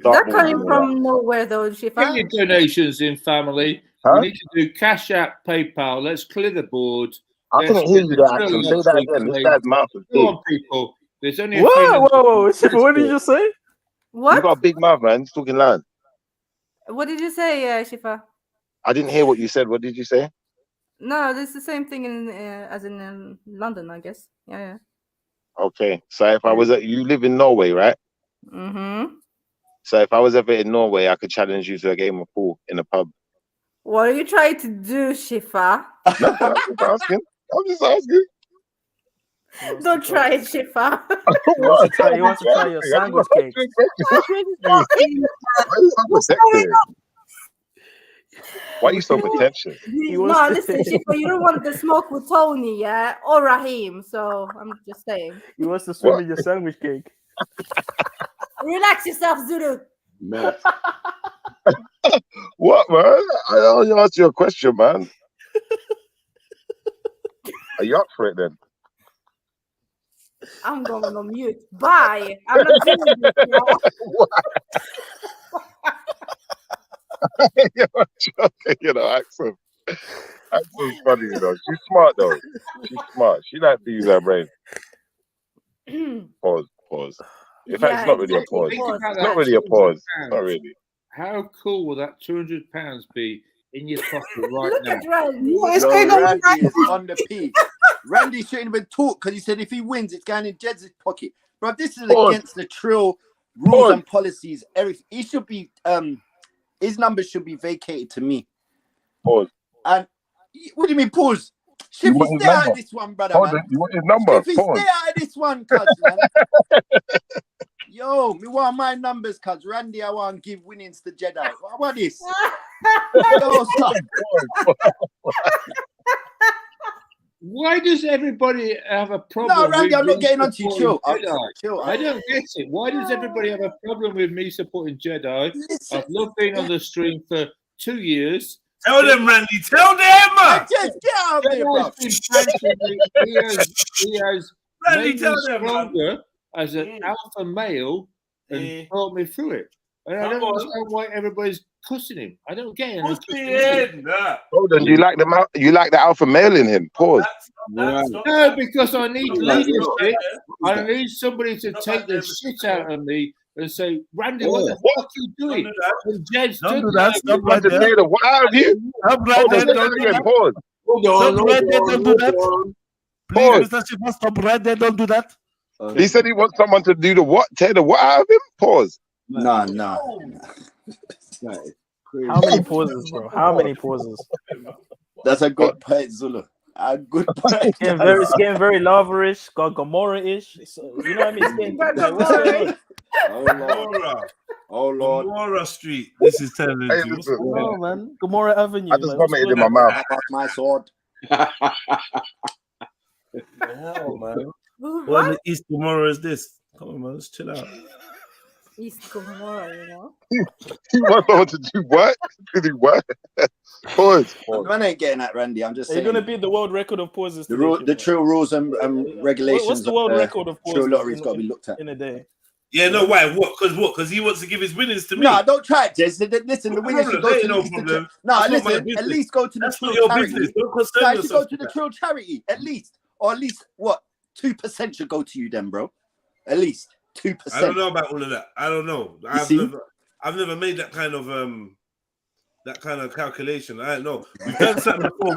That coming from nowhere though, Shifa. Get your donations in, family. Huh? We need to do Cash App, PayPal. Let's clear the board. I couldn't hear you there, actually. Say that again. This guy's mouth is big. Come on, people. There's only a whoa, Shifa, what did you just say? What? You got a big mouth, man. He's talking loud. What did you say, Shifa? I didn't hear what you said. What did you say? No, it's the same thing as in London, I guess. Yeah. Okay, so if I was you live in Norway, right? Mm-hmm. So if I was ever in Norway, I could challenge you to a game of pool in a pub. What are you trying to do, Shifa? No, I'm just asking. Don't try it, Shifa. He wants to try your sandwich cake. Why are you so pretentious? No, listen, Shifa, you don't want the smoke with Tony, yeah, or Raheem. So I'm just saying. He wants to swim in your sandwich cake. Relax yourself, Zulu. No. What, man? I only asked you a question, man. Are you up for it then? I'm going on mute. Bye. I'm not doing this. You're joking, you know, Axel. Axel's funny, you know. She's smart though. She's smart. She likes to use her brain. Pause. In fact, it's not really a pause. It's not really a pause. It's not really. How cool will that £200 be in your pocket right Look now? at Randy. What is going on? Randy is on the peak. Randy shouldn't even talk because he said if he wins, it's going in Jed's pocket. Bro, this is against the Trill rules and policies. Everything. He should be. His numbers should be vacated to me. Pause. And what do you mean pause? Shiffy, stay out of this one, brother. Man. You want his number? Shiffy, Pause. stay out of this one, cuz, man. Yo, me want my numbers, cuz. Randy, I want to give winnings to Jedi. What is? Yo, stop. Why does everybody have a problem? No, Randy, I'm not me getting onto you. supporting Chill. Jedi? Chill. I don't get it. Why does everybody have a problem with me supporting Jedi? I've loved being on the stream for 2 years. Tell them, Randy. Tell them. Just get out of here, bro. He has Randy, made me tell them, man. stronger as an alpha male and brought me through it. And I don't understand why everybody's cussing him. I don't get it. Hold on, you like the alpha male in him? Pause. No, because I need leadership. I need somebody to take the shit out of me and say, Randy, what the fuck are you doing? And Jed's Don't do that. Stop right there. What have you? Stop right there. Don't do that. Pause. Stop right there. Don't do that. Please, Mr. Shifa, stop right there. Don't do that. He said he wants someone to do the what? Tear the what out of him? Pause. No. How many pauses, bro? How many pauses? That's a good point, Zulu. A good point. It's getting very laverish, Gomorrah-ish. So, you know what I mean? It's getting, like, what's going on? Oh Lord. Gomorrah Street. This is telling you. What's going No, on? man. Gomorrah Avenue. I just vomited in my mouth. My sword. Hell, man. What in the East Gomorrah is this? Come on, man. Let's chill out. East Gomorrah, you know. You want someone to do what? To do what? Pause. Man ain't getting that, Randy. I'm just Are saying. you going to beat the world record of pauses? The Trill rules and regulations. What's the world record of pauses? Trill lottery's got to be looked at in a day. Yeah, no, why? What? Because he wants to give his winnings to me. No, don't try it, Jez. Listen, the winners should go to no the problem. No, That's not my listen, business. at least go to the That's Trill not your charity. business. Don't concern No, you should go yourself to with the that. Trill charity, at least. Or at least, what, 2% should go to you then, bro. At least 2%. I don't know about all of that. I don't know. I've never made that kind of calculation. I don't know. We've done something before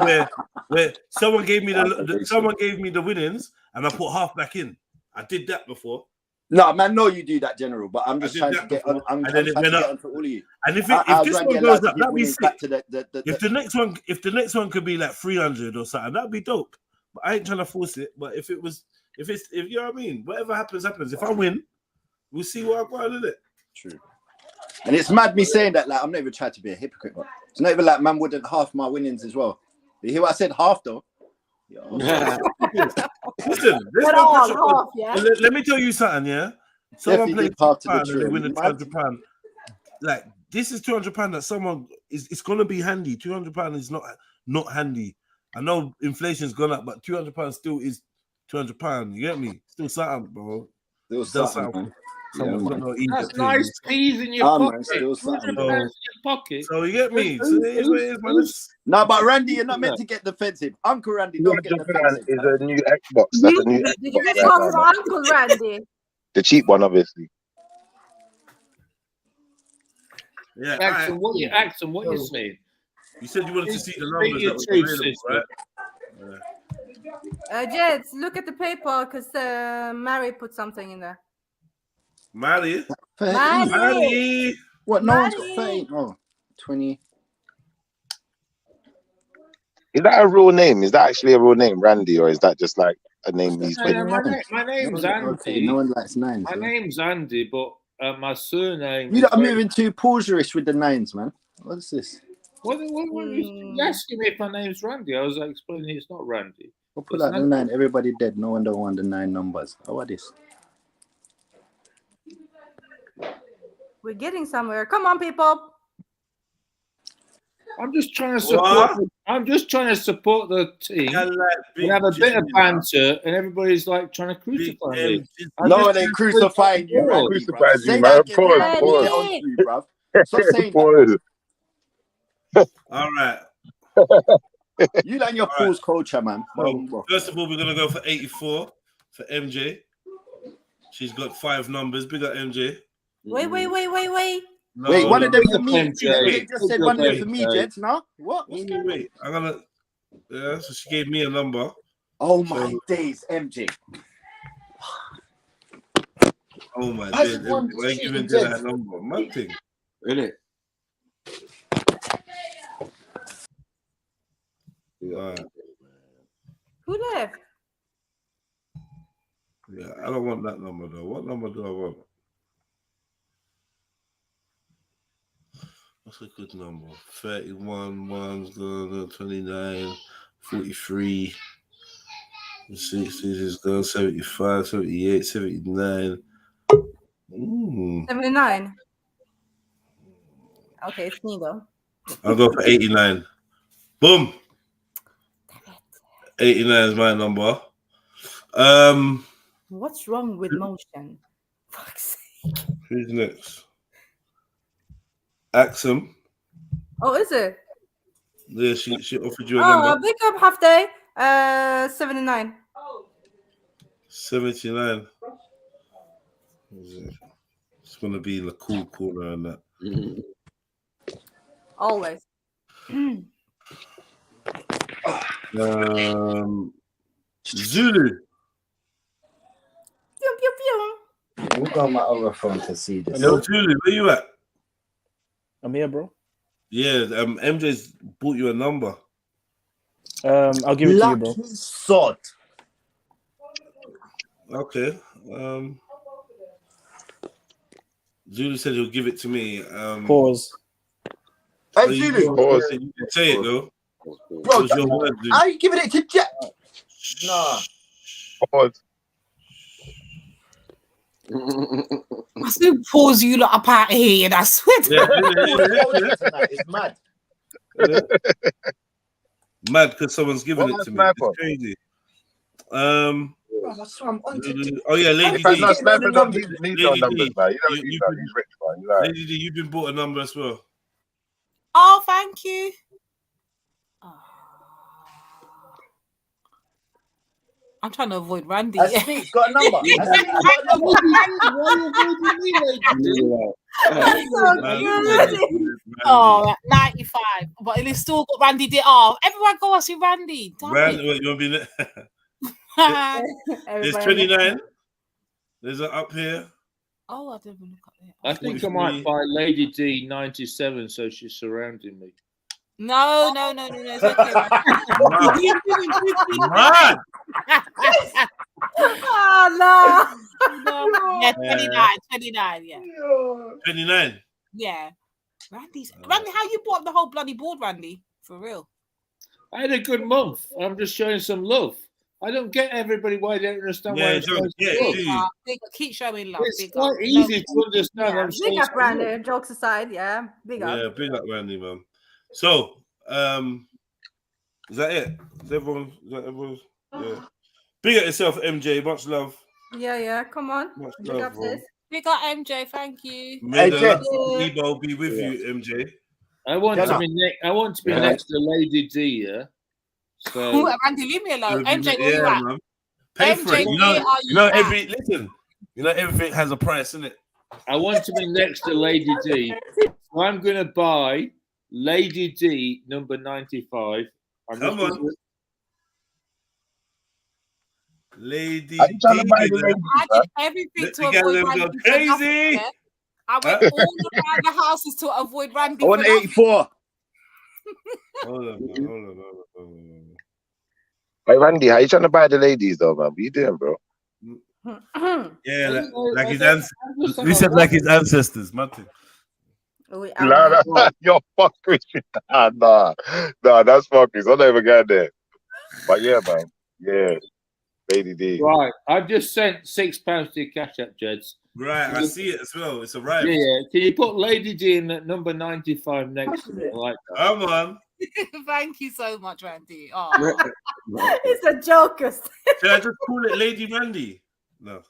where someone gave me the winnings and I put half back in. I did that before. No, man, no, you do that, General. But I'm just trying to get on. I'm trying to get onto all of you. And if this one goes up, that'd be sick. If the next one could be like 300 or something, that'd be dope. But I ain't trying to force it. But if you know what I mean, whatever happens. If I win, we'll see what I got out of it. True. And it's mad me saying that. Like, I'm not even trying to be a hypocrite, but it's not even like man wouldn't half my winnings as well. You hear what I said? Half though. Listen, let me tell you something, yeah. Someone plays £200 and they win £200. Like, this is £200 that someone it's gonna be handy. £200 is not handy. I know inflation's gone up, but £200 still is £200. You get me? Still something, bro. Still something. That's nice peas in your pocket. £200 in your pocket. So you get me? So it is what it is, man. No, but Randy, you're not meant to get defensive. Uncle Randy, don't get defensive. Is a new Xbox. That's a new Xbox. Did you just call him Uncle Randy? The cheap one, obviously. Yeah. Axon, what you saying? You said you wanted to see the numbers that was available, right? Jed, look at the paper because Mary put something in there. Mary? Mary. What? No one's got 30. Oh, 20. Is that a real name? Is that actually a real name, Randy, or is that just like a name he's My name's Andy. No one likes names. My name's Andy, but my surname. You lot are moving too pauserish with the names, man. What's this? You asking me if my name's Randy? I was like, explaining it's not Randy. We'll pull out the 9. Everybody dead. No one don't want the 9 numbers. How about this? We're getting somewhere. Come on, people. I'm just trying to support. I'm just trying to support the team. We have a bit of banter, and everybody's like trying to crucify me. No one ain't crucifying you, man. Crucifying Say you, that man. again. Pause. Stop saying that. All right. You and your pause culture, man. First of all, we're gonna go for 84 for MJ. She's got 5 numbers. Big up MJ. Wait. No, wait, one of them for me. MJ. They just said one of them for me, Jets. No, what? Wait. I'm gonna. Yeah, so she gave me a number. Oh my days, MJ. Oh my days. Why you giving that number? My thing. Really? Yeah. Who left? Yeah, I don't want that number though. What number do I want? What's a good number? 31, 1, 29, 43, 60 is gone, 75, 78, 79. 79. Okay, it's Nigo. I'll go for 89. Boom. 89 is my number. What's wrong with motion? Fuck's sake. Who's next? Axum. Oh, is it? Yeah, she offered you a number. Big up half day. 79. 79. It's gonna be in the cool corner and that. Always. Zulu. Pew, pew, pew. We'll go on my other phone to see this. Hello, Zulu, where you at? I'm here, bro. Yeah, MJ's bought you a number. I'll give it to you, bro. Sod. Okay. Zulu said he'll give it to me. Pause. Hey, Zulu. Pause. You can say it though. Bro, how you giving it to Jet? Nah. Pause. I still pause you lot up out here, and I swear to It's mad. Mad because someone's giving it to me. It's crazy. That's what I'm on to. Oh yeah, Lady D. Sniper don't need no numbers, man. You don't need that. He's rich, man. You know. Lady D, you've been bought a number as well. Oh, thank you. I'm trying to avoid Randy. Asmeek's got a number. Oh, 95. But it's still got Randy there. Oh, everyone go and see Randy. Randy, you want to be There's 29. There's an up here. Oh, I didn't look at it. I think I might buy Lady D 97, so she's surrounding me. No. It's okay. Man. Oh, no. Yeah, 29, yeah. 29. Yeah. Randy, how you bought the whole bloody board, Randy? For real. I had a good month. I'm just showing some love. I don't get everybody why they don't understand why keep showing love. It's quite easy to understand. Yeah. Big up, Randy. Jokes aside, yeah. Big up. Yeah, big up, Randy, man. So, is that it? Is everyone? Yeah. Big up yourself, MJ. Much love. Yeah. Come on. Much Big love, up, bro. sis. Big up, MJ. Thank you. May the love of Debo be with you, MJ. I want to be next to Lady D. Yeah. So Randy, leave me alone. MJ, where you at? Man. Pay for it. Listen. You know everything has a price, isn't it? I want to be next to Lady D. So I'm going to buy Lady D number 95. Come on. Lady D. I did everything to avoid Randy. Crazy. I went all around the houses to avoid Randy. I want 84. Hold on. Hey, Randy, how you trying to buy the ladies, though, man? What you doing, bro? Yeah, like his ancestors. We said like his ancestors, Martin. Nah, you're fucking. Nah, that's fucking. I'm not even going there. But yeah, man. Yeah, Lady D. Right, I've just sent £6 to your cash app, Jeds. Right, I see it as well. It's arrived. Yeah. Can you put Lady D in at number 95 next to it? I like that. Come on. Thank you so much, Randy. Oh. It's a joke. Should I just call it Lady Randy? No.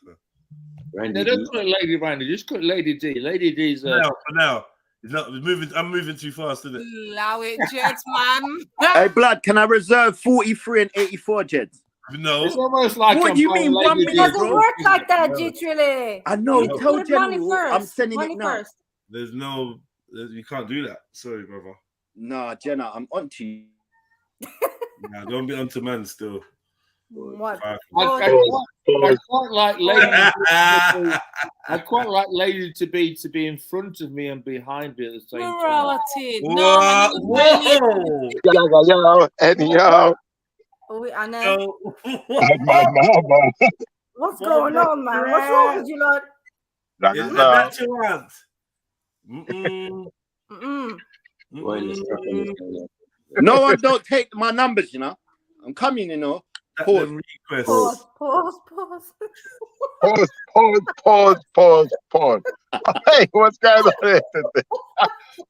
No, don't call it Lady Randy. Just call it Lady D. Lady D's for now. It's not moving. I'm moving too fast, isn't it? Allow it, Jeds, man. Hey, Blood, can I reserve 43 and 84, Jeds? No. It's almost like what do you mean 1 minute, It doesn't bro? work like that, G-Trilly. I know. You Tell put money General first. I'm sending Money it now. first. You can't do that. Sorry, brother. Nah, Jenna, I'm on to you. Nah, don't be onto man still. What? I quite like Lady. I quite like Lady to be in front of me and behind me at the same time. Morality. Whoa! Yo, anyhow. I know. What's What's going on, man? What's wrong with you, Lord? Is that your aunt? No one don't take my numbers, you know. I'm coming, you know. Pause. Pause. Hey, what's going on here today?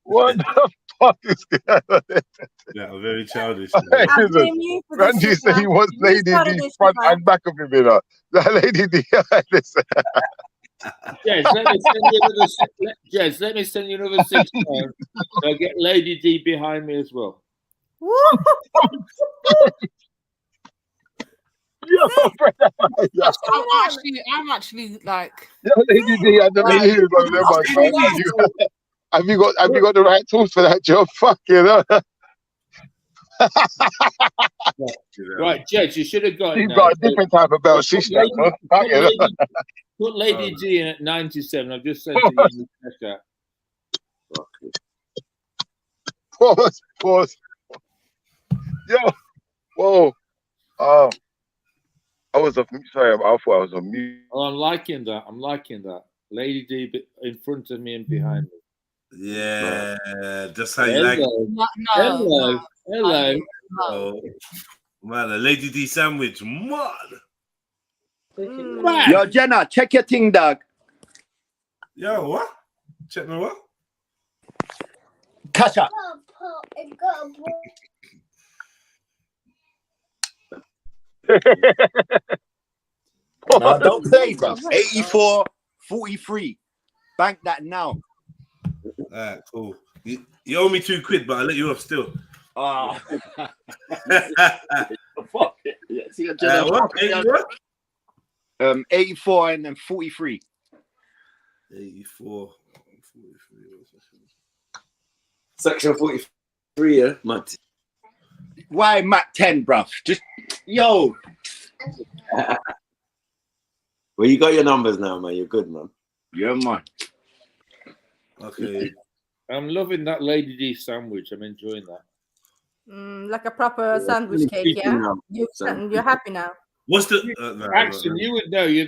What the fuck is going on here today? Yeah, very childish. Randy said he wants Lady D front and back of him, you know. That Lady D, listen. Yes, let me send you another £6. So get Lady D behind me as well. I'm actually like. Lady D, I never hear you, bro. Have you got the right tools for that job? Fuck you know. Right, Jed, you should have got it. You've got a different type of belt. She's put Lady D in at 97. I've just sent it in the Pause. Yo, whoa. Oh, I thought I was on mute. Oh, I'm liking that. Lady D in front of me and behind me. Yeah, just how you like it. Hello. Oh, man, a Lady D sandwich. Man. Yo, Jenna, check your thing, dog. Yo, what? Check my what? Cash up. No, don't play, bro. 84, 43. Bank that now. Alright, cool. You owe me £2, but I'll let you off still. Oh. Fuck it. Yeah, see, what? 84 and then 43. 84. 43. Section 43, yeah, Matt. Why Mac 10, bruv? Just yo. Well, you got your numbers now, man. You're good, man. Yeah, man. Okay. I'm loving that Lady D sandwich. I'm enjoying that. Like a proper sandwich cake, yeah. You're happy now. What's the Axon? You would know. You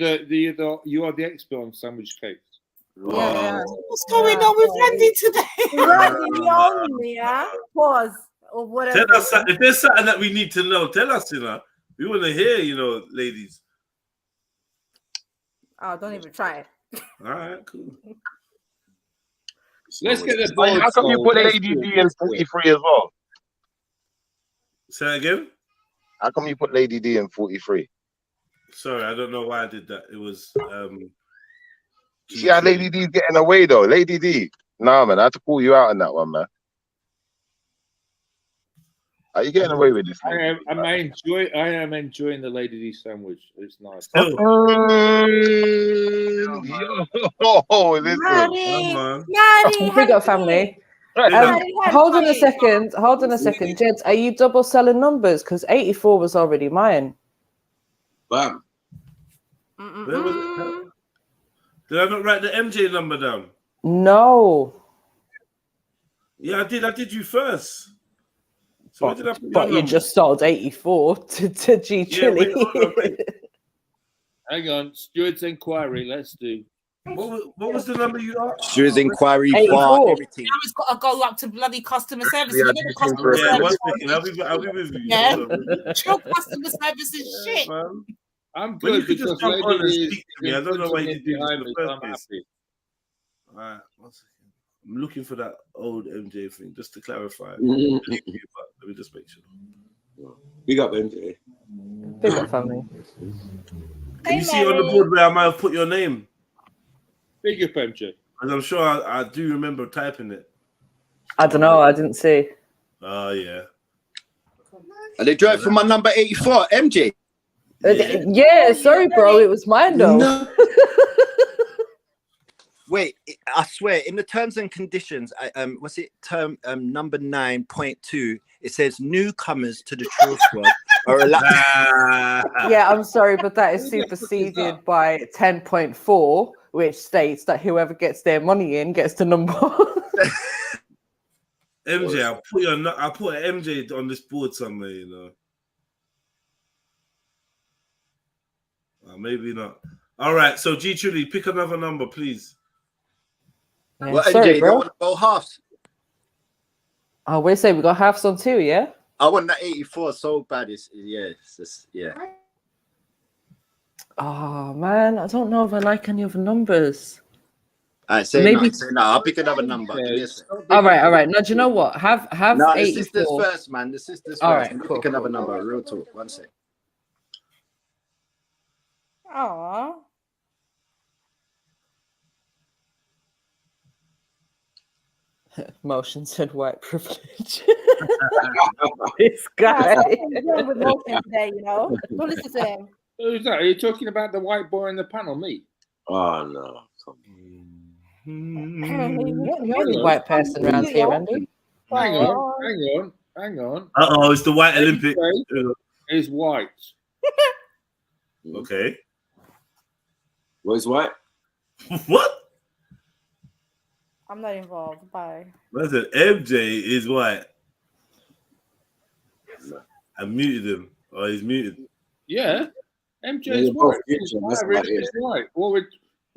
are the expert on sandwich cakes. Yeah. What's going on with Randy today? Randy only, yeah. Pause or whatever. Tell us if there's something that we need to know. Tell us, you know. We want to hear, you know, ladies. Oh, don't even try it. All right, cool. Let's get the ball. How come you put Lady D in 43 as well? Say that again? How come you put Lady D in 43? Sorry, I don't know why I did that. It was you see how Lady D's getting away though? Lady D. Nah, man, I had to call you out on that one, man. Are you getting away with this? I am enjoying the Lady D sandwich. It's nice. Listen. Big up, family. Hold on a second. Jeds, are you double selling numbers? Because 84 was already mine. Bam. Did I not write the MJ number down? No. Yeah, I did. I did you first. So but you just sold 84 to G Chili. Hang on, Stuart's inquiry. Let's do. What was the number you asked? She was inquiry bar 84. everything. Now it's got to go up to bloody customer service. Yeah, You I know the just came customer for a Yeah, one service. second. I'll be with you. Yeah, Hold on. Trill customer service is shit. Man. I'm When you good could just because jump on and Lady speak to me, is I don't know why you in didn't do this behind in me, the so first I'm place. happy. Alright, 1 second. I'm looking for that old MJ thing just to clarify. Mhm. Let me just make sure. Big up, MJ. Big up, family. Can you see on the board where I might have put your name? Big up, MJ. Because I'm sure I do remember typing it. I don't know. I didn't see. Oh, yeah. And they drew it from my number 84, MJ. Yeah, sorry, bro. It was mine, though. No. Wait, I swear, in the terms and conditions, what's it? Term number 9.2. It says newcomers to the Trill Squad are allowed. Yeah, I'm sorry, but that is superseded by 10.4, which states that whoever gets their money in gets the number. MJ, I'll put an MJ on this board somewhere, you know. Maybe not. All right, so G Trilly, pick another number, please. Yeah, Well, sorry, MJ, they bro. want to go halves. Oh, we say we got halves on too, yeah? I want that 84 so bad. Yeah. Oh, man. I don't know if I like any other numbers. All right, say Maybe. no. I'll pick another number. Give me a sec. All right. Now, do you know what? Have No, the 84. sisters first, man. The sisters All first. right, Let me cool, pick another cool. number. Real talk. 1 sec. Aw. Motion said white privilege. This guy. With motion today, you know. Don't listen to him. Who's that? Are you talking about the white boy in the panel, me? Oh, no. You're the only white person around here, Andy. Hang on. Uh-oh, it's the White Olympic. Is white. Okay. What's white? What? I'm not involved. Bye. Listen, MJ is white. I muted him. Oh, he's muted. Yeah. MJ Yeah, is you're both white. future, that's Irish about it. is white. What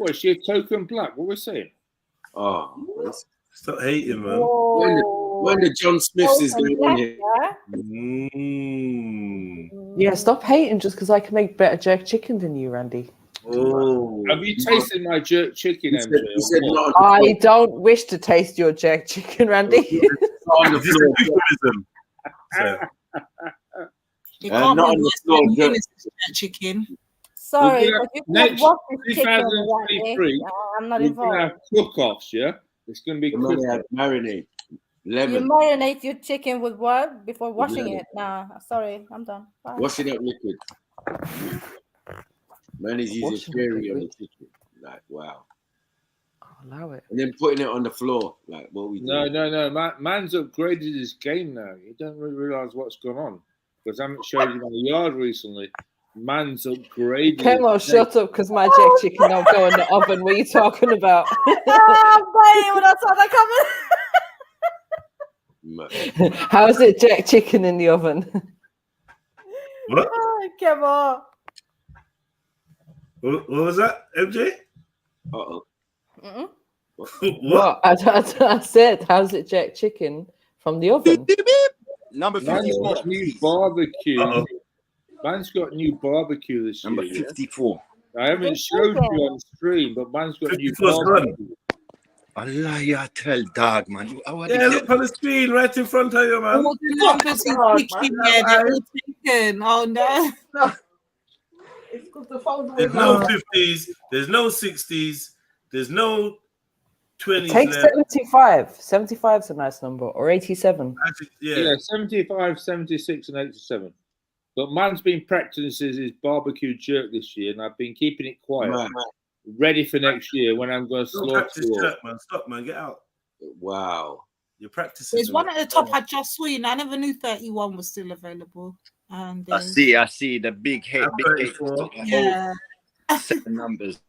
is she a token black? What we're saying? Oh, stop hating, man. When the John Smiths is going on here. Yeah, stop hating just because I can make better jerk chicken than you, Randy. Oh. Have you tasted my jerk chicken, MJ? I don't wish to taste your jerk chicken, Randy. You can't not be on the worse floor, than jerk. Eunice's chicken. Sorry, We're but you gonna- can't watch this chicken. 2023, I'm not we're going to have involved. cook-offs, yeah? It's going to be The money cook-offs. had marinade. You Lemon. marinate your chicken with what before washing lemon. it? Nah, sorry, I'm done. Bye. Wash it up liquid. Man is using Washing fairy on the liquid. chicken. Like, wow. Allow it. And then putting it on the floor. Like, what we do. No. Man's upgraded his game now. You don't really realise what's gone on. Because I haven't showed you my yard recently. Man's upgraded. Kemo, his shut up because my jerk chicken don't go in the oven. What are you talking about? I'm dying when I saw that coming. How is it jerk chicken in the oven? What? Oh, come on. What was that, MJ? Uh-oh. Mm-mm. What? I said, how's it jerk chicken from the oven? Number Man's 54. got new barbecue. Man's got new barbecue this Number year. 54. Yeah? I haven't showed you on stream, but man's got new 54's barbecue. Allah, ya tell dog, man. Yeah, look on the screen right in front of you, man. All the numbers he's picking there, they're all taken. Oh, no. It's because the phone There's no 50s, there's no 60s, there's no 20s Take left. 75. 75 is a nice number. Or 87. Actually, Yeah, 75, 76, and 87. But man's been practicing his barbecue jerk this year, and I've been keeping it quiet. Man. Ready for next year when I'm going to Don't slaughter practice you all. jerk, man. Stop, man. Get out. Wow. You're practicing. There's one at the top I just saw. I never knew 31 was still available. And I see. The big hit. Big hit. Yeah. 7 numbers.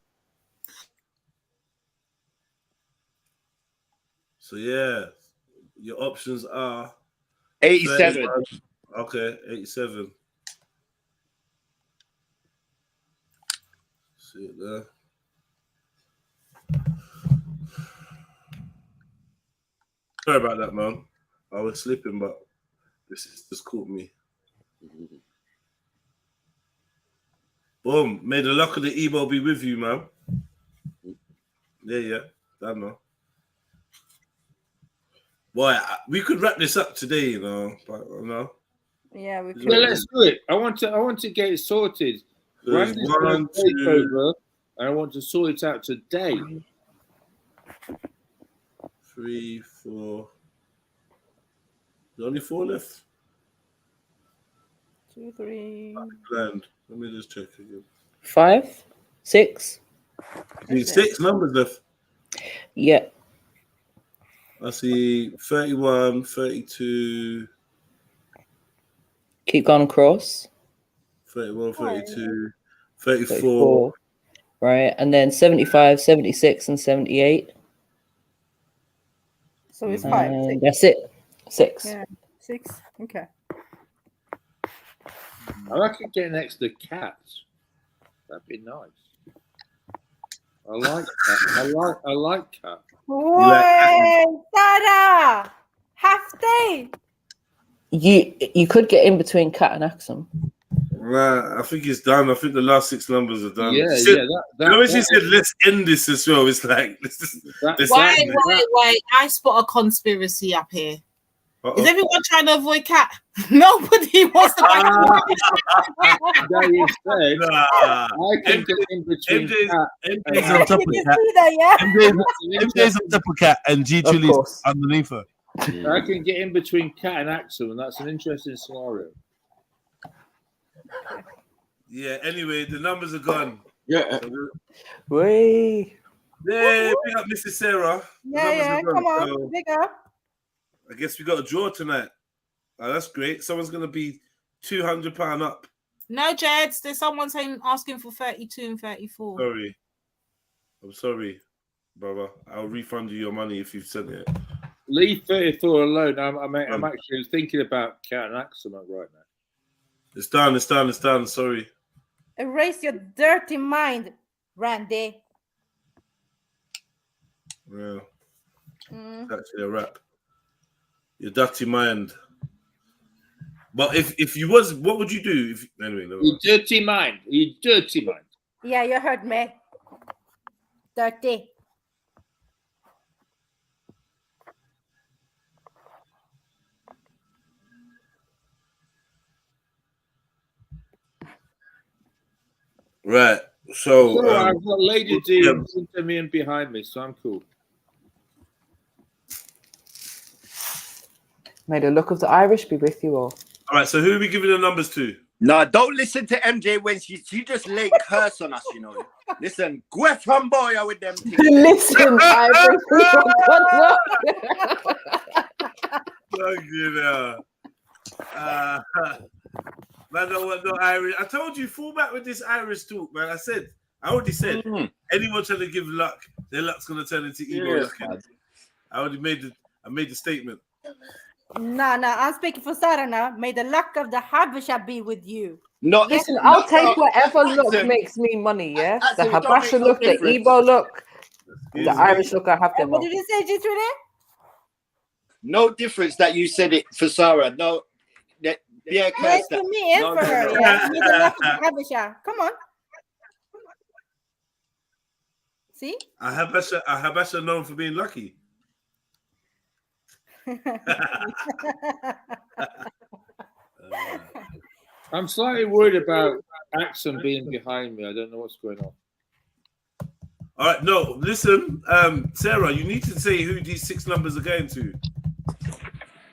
So, yeah, your options are 87. 31. Okay, 87. See it there. Sorry about that, man. I was sleeping, but this is just caught me. Boom. May the luck of the Ebo be with you, man. Yeah. I know. Boy, we could wrap this up today, you know. But Yeah, we could. Yeah, let's do it. I want to get it sorted. There's Randy's one, going to take two. over, and I want to sort it out today. 3, 4. There's only 4 left. 2, 3. Planned. Let me just check again. 5, 6. Need 6 numbers left. Yeah. I see 31, 32. Keep going across. 31, 32, 34. 34. Right. And then 75, 76, and 78. So it's 5. And 6. that's it. 6. Yeah, 6. Okay. I reckon get next to cats. That'd be nice. I like that. I like cat. Wait, Sarah! Half day. You could get in between cat and Axum. Right, I think it's done. I think the last 6 numbers are done. Yeah, She said, that, you know when she said, let's end this as well, it's like, let's end it. Wait. I spot a conspiracy up here. Uh-oh. Is everyone trying to avoid cat? Nobody wants to buy That you said, I can get in between cat. MJ's on top of cat. MJ's on top of cat and G Chili's underneath her. I can get in between cat and Axel, and that's an interesting scenario. Yeah, anyway, the numbers are gone. Yeah. Way. Yeah, big up Mrs. Sarah. The numbers Yeah, are gone, come on, so big up. I guess we got a draw tonight. Oh, that's great. Someone's going to be £200 up. No, Jeds. There's someone asking for 32 and 34. Sorry. I'm sorry, brother. I'll refund you your money if you've sent it. Leave 34 alone. I'm actually thinking about cat and Axel right now. It's done. Sorry. Erase your dirty mind, Randy. Yeah. It's actually a wrap. Your dirty mind. But if you was, what would you do? Anyway, you dirty mind. You dirty mind. Yeah, you heard me. Dirty. Right. So I've got Lady D in front of me and behind me, so I'm cool. May the luck of the Irish be with you all. All right, so who are we giving the numbers to? Nah, don't listen to MJ when she just laid curse on us, you know. Listen, go from boy with them things. Listen, Irish. Fuck you now. Man, don't want no Irish. I told you, fall back with this Irish talk, man. I already said, anyone trying to give luck, their luck's gonna turn into evil. I already made the statement. No, I'm speaking for Sarah now. May the luck of the Habesha be with you. No, listen, I'll take whatever look makes me money, yeah? The Habasha look, the Igbo look, the Irish look, I have them. What did you say, G3? No difference that you said it for Sarah. No, yeah, it's for me and for her. Yeah. May the luck of the Habesha. Come on. See? A Habasha known for being lucky. I'm slightly worried about Axum being behind me. I don't know what's going on. All right, no, listen, Sarah, you need to say who these 6 numbers are going to.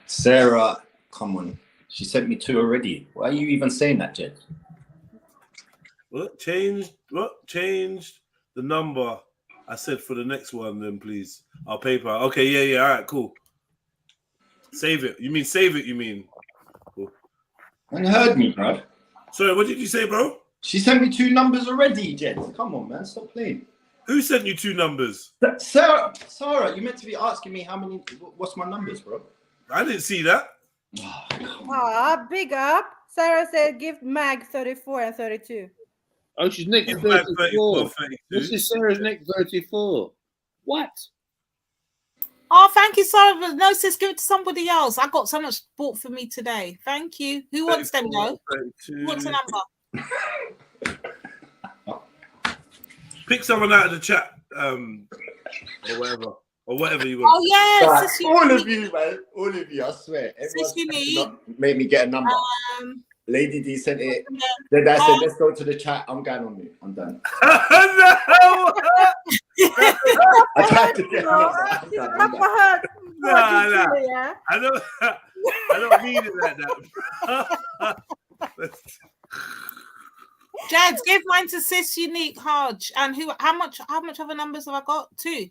Sarah, come on. She sent me 2 already. Why are you even saying that, Jed? What? Changed the number I said for the next one, then please. I'll PayPal. Okay, yeah, all right, cool. Save it. You mean save it, you mean? Cool. And heard me, bro. Sorry, what did you say, bro? She sent me 2 numbers already, Jed. Come on, man. Stop playing. Who sent you 2 numbers? Sarah, you meant to be asking me what's my numbers, bro? I didn't see that. Big up. Sarah said give Mag 34 and 32. Oh, she's nicked 34. This is Sarah's nicked 34. What? Oh, thank you, sorry. No, sis, give it to somebody else. I got so much bought for me today. Thank you. Who wants them, though? Who wants a number? Pick someone out of the chat, or whatever you want. Oh, yes. Right, all of you, man. All of you, I swear. Everyone's made me get a number. Lady D sent it. Then I said, let's go to the chat. I'm going on mute. I'm done. No! I tried to get Nah. I don't mean it like that. Jed, give mine to Sis Unique Hodge. And how much other numbers have I got? 2.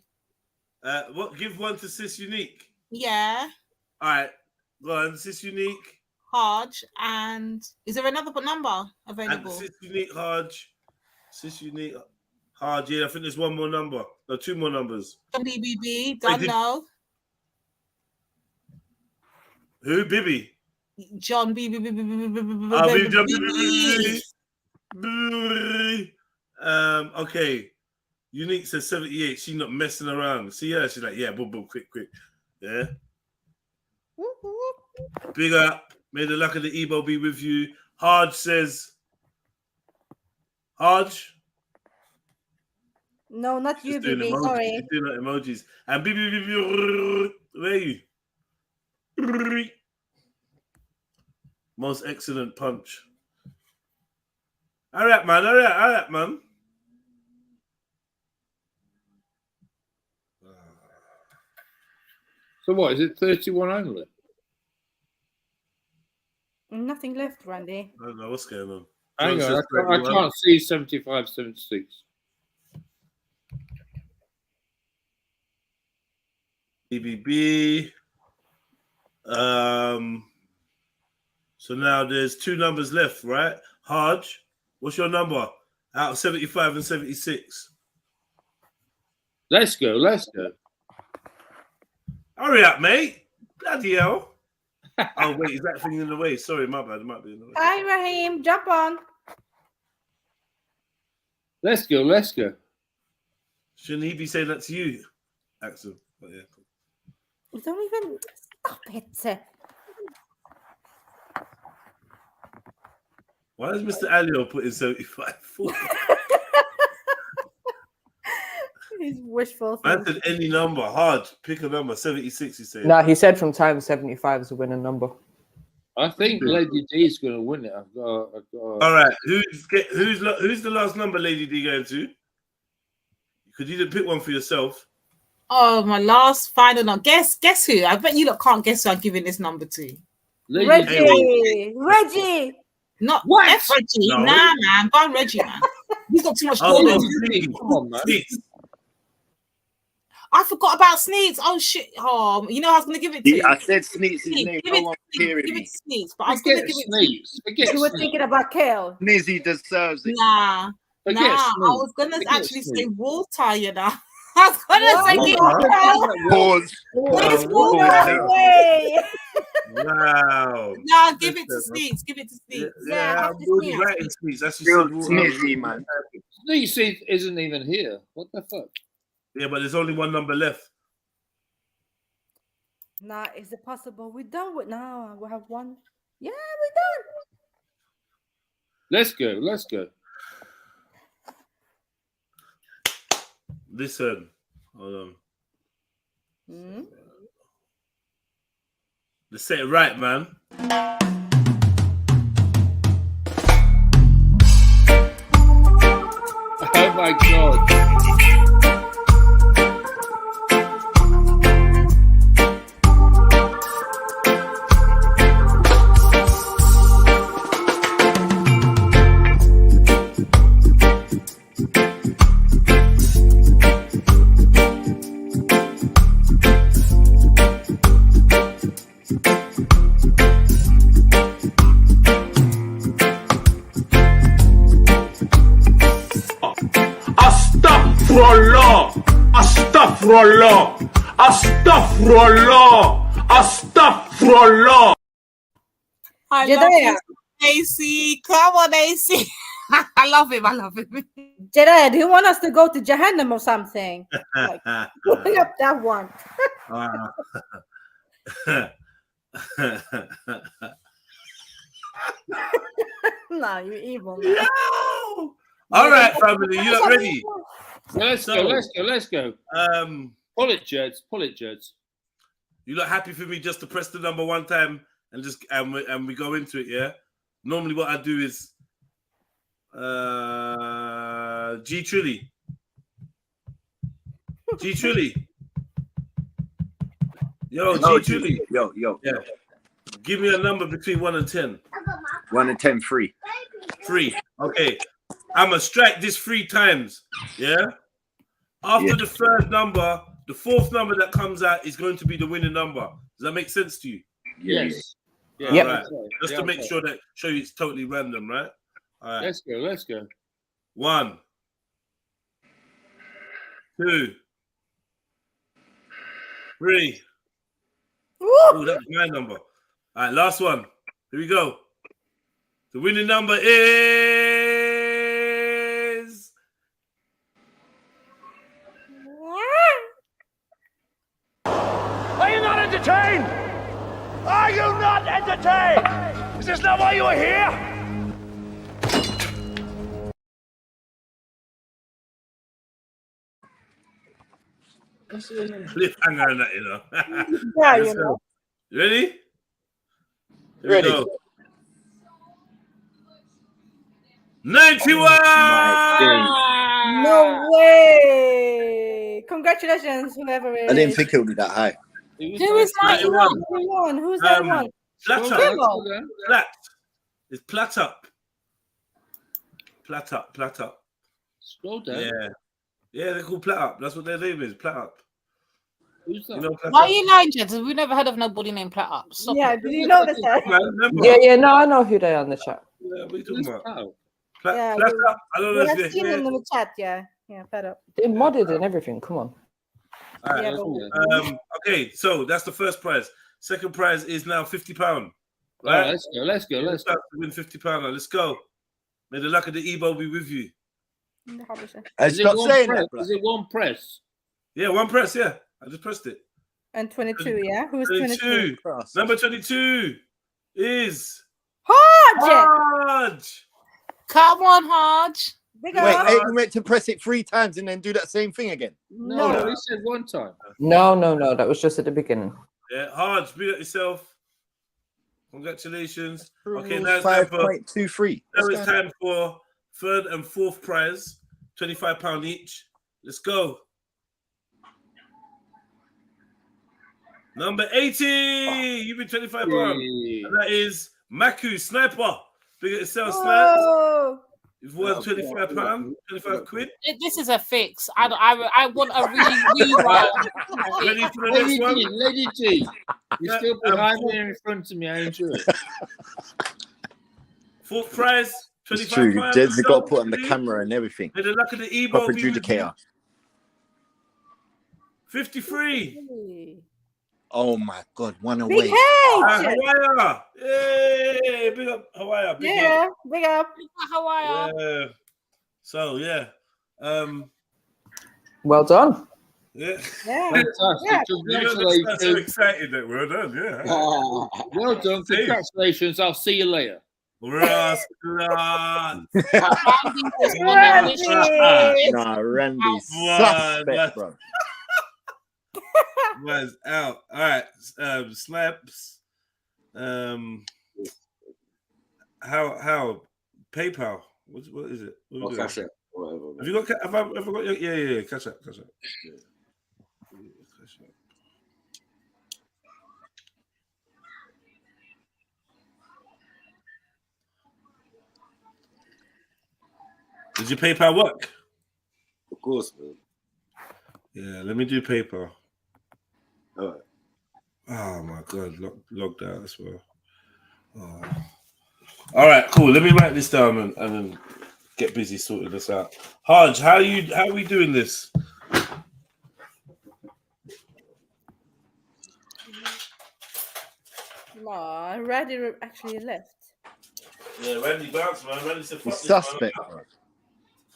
What? Give one to Sis Unique. Yeah. All right. Go on, Sis Unique. Hodge. And is there another number available? And Sis Unique Hodge. Sis Unique Hodge. Yeah, I think there's one more number. No, 2 more numbers. BBB. Don't know. Who? Bibby. John BBB. Okay. Unique says 78. She's not messing around. See her? She's like, yeah, boom, boom, quick. Yeah. Big up. May the luck of the Ebo be with you. Hodge says, Hodge. No, not you, Doing BB. emojis. Sorry. She's doing emojis. And BB, where are you? Most excellent punch. All right, man. So what, is it 31 only? Nothing left, Randy. I don't know what's going on. Hang on, I can't see 75, 76. BBB. So now there's 2 numbers left, right? Hodge, what's your number? Out of 75 and 76. Let's go. Hurry up, mate. Bloody hell. Oh, wait, is that thing in the way? Sorry, my bad. It might be in the way. Hi, Raheem. Jump on. Let's go. Shouldn't he be saying that to you, Axel? But yeah, cool. You don't even stop it. Why is Mr. Alio putting 75? He's wishful. I said any number. Hard. Pick a number. 76, he said. No, he said from time 75 is a winning number. I think Lady D is going to win it. I've got. All right. Who's the last number Lady D going to? Because you didn't pick one for yourself. Oh, my last final number. Guess who? I bet you lot can't guess who I'm giving this number to. Reggie. Not what? F Reggie. No. Nah, man. Go on, Reggie, man. He's got too much gold. Come on, man. I forgot about Sneaks. Oh shit! Oh, you know I was gonna give it to you. I said Sneaks' name. Give it to Sneaks, but I was gonna give it to you. You were thinking about Kale. Nizzy deserves it. Nah. I was gonna actually say Walter. You know, I was gonna say Pause. Wow. Nah, give it to Sneaks. Give it to Sneaks. Yeah, I'm really right in Sneaks. That's just Nizzy, man. Sneaks isn't even here. What the fuck? Yeah, but there's only one number left. Nah, is it possible? We're done with now. We have one. Yeah, we're done. Let's go. Listen. Hold on. Let's set it right, man. Oh my god. Astaghfirullah. I love you, AC. Come on, AC. I love him. Jedi, do you want us to go to Jahannam or something? Like, putting up that one. No, you're evil. Man. Yo! All right, family, you lot ready? Let's go. Pull it, Jeds. You lot happy for me just to press the number one time and just and we go into it, yeah? Normally what I do is G-Trilly. Yo, G-Trilly. Yo. Yeah. Give me a number between 1 and 10. 1 and 10, 3. 3. Okay. I'm going to strike this 3 times. Yeah? After the third number, the fourth number that comes out is going to be the winning number. Does that make sense to you? Yes. Yeah. Yep. Right. Just to make sure that show you it's totally random, right? All right. Let's go. 1, 2, 3. Oh, that's my number. All right, last one. Here we go. The winning number is... Are you not entertained? Are you not entertained? Is this not why you are here? Cliffhanger and that, you know. Yeah, you know. You ready? Here Ready. we go. 91! No way! Congratulations, whoever it is. I didn't think it would be that high. Who is 91? Who won? Who's that one? Flat up. Flat. It's plat up. Plat up. Scroll down. Yeah. Yeah, they're called plat up. That's what their name is. Plat up. Who's that? You know, Plat Why Up? are you lying, Jeds? We've never heard of nobody named Plat Up. Stop Yeah, it. did you know that? Yeah, no, I know who they are in the chat. Yeah, what are you talking about? Yeah, Plat up. I don't know we if have seen you them in the chat. Yeah, fed up. They're modded and everything. Come on. All right. Yeah, Okay, so that's the first prize. Second prize is now £50. Right? Right? Let's go. Win £50 now. Let's go. May the luck of the Ebo be with you. Is it one press? Yeah, one press. Yeah, I just pressed it. And 22, yeah? Who's 22? Number 22 is Hodge! Come on, Hodge. Wait, ain't you meant to press it 3 times and then do that same thing again? No, he said 1 time. No, that was just at the beginning. Yeah, Hodge, be at yourself. Congratulations. Okay, now it's time for 5.23. Now it's time for third and fourth prize, £25 each. Let's go. Number 80. You've been £25. And that is Maku Sniper. Big at yourself, Snipes. You've won £25, 25 quid. This is a fix. I want a rewrite. Ready for the next one? Lady G. You're still behind me in front of me. I enjoy it. Fourth prize, £25. It's true. Jed's got to put on the camera and everything. May the luck of the Ebo Proper be with you. adjudicator. 53. Oh my God, one Big away. head! Hawaii. Yay! Big up Hawaii. Big Yeah, up. big up. Hawaii. Yeah. So yeah. Well done. Yeah. Yeah. Fantastic. Congratulations. That's so excited that we're done. Yeah. Well done. Congratulations. I'll see you later. Ross. Nah, Randy's suspect, bro. Was out. All right. Slaps. How PayPal? What is it? What we Cash doing? App, whatever. Have you got? Have I ever got? Yeah. Cash App. Yeah. Cash App. Did your PayPal work? Of course, man. Yeah, let me do PayPal. All right. Oh my God, logged out as well. Oh. All right, cool. Let me write this down and then get busy sorting this out. Hodge, how are we doing this? No, Randy actually left. Yeah, Randy bounced, man. Randy said, "Fuck this, suspect, man." bro.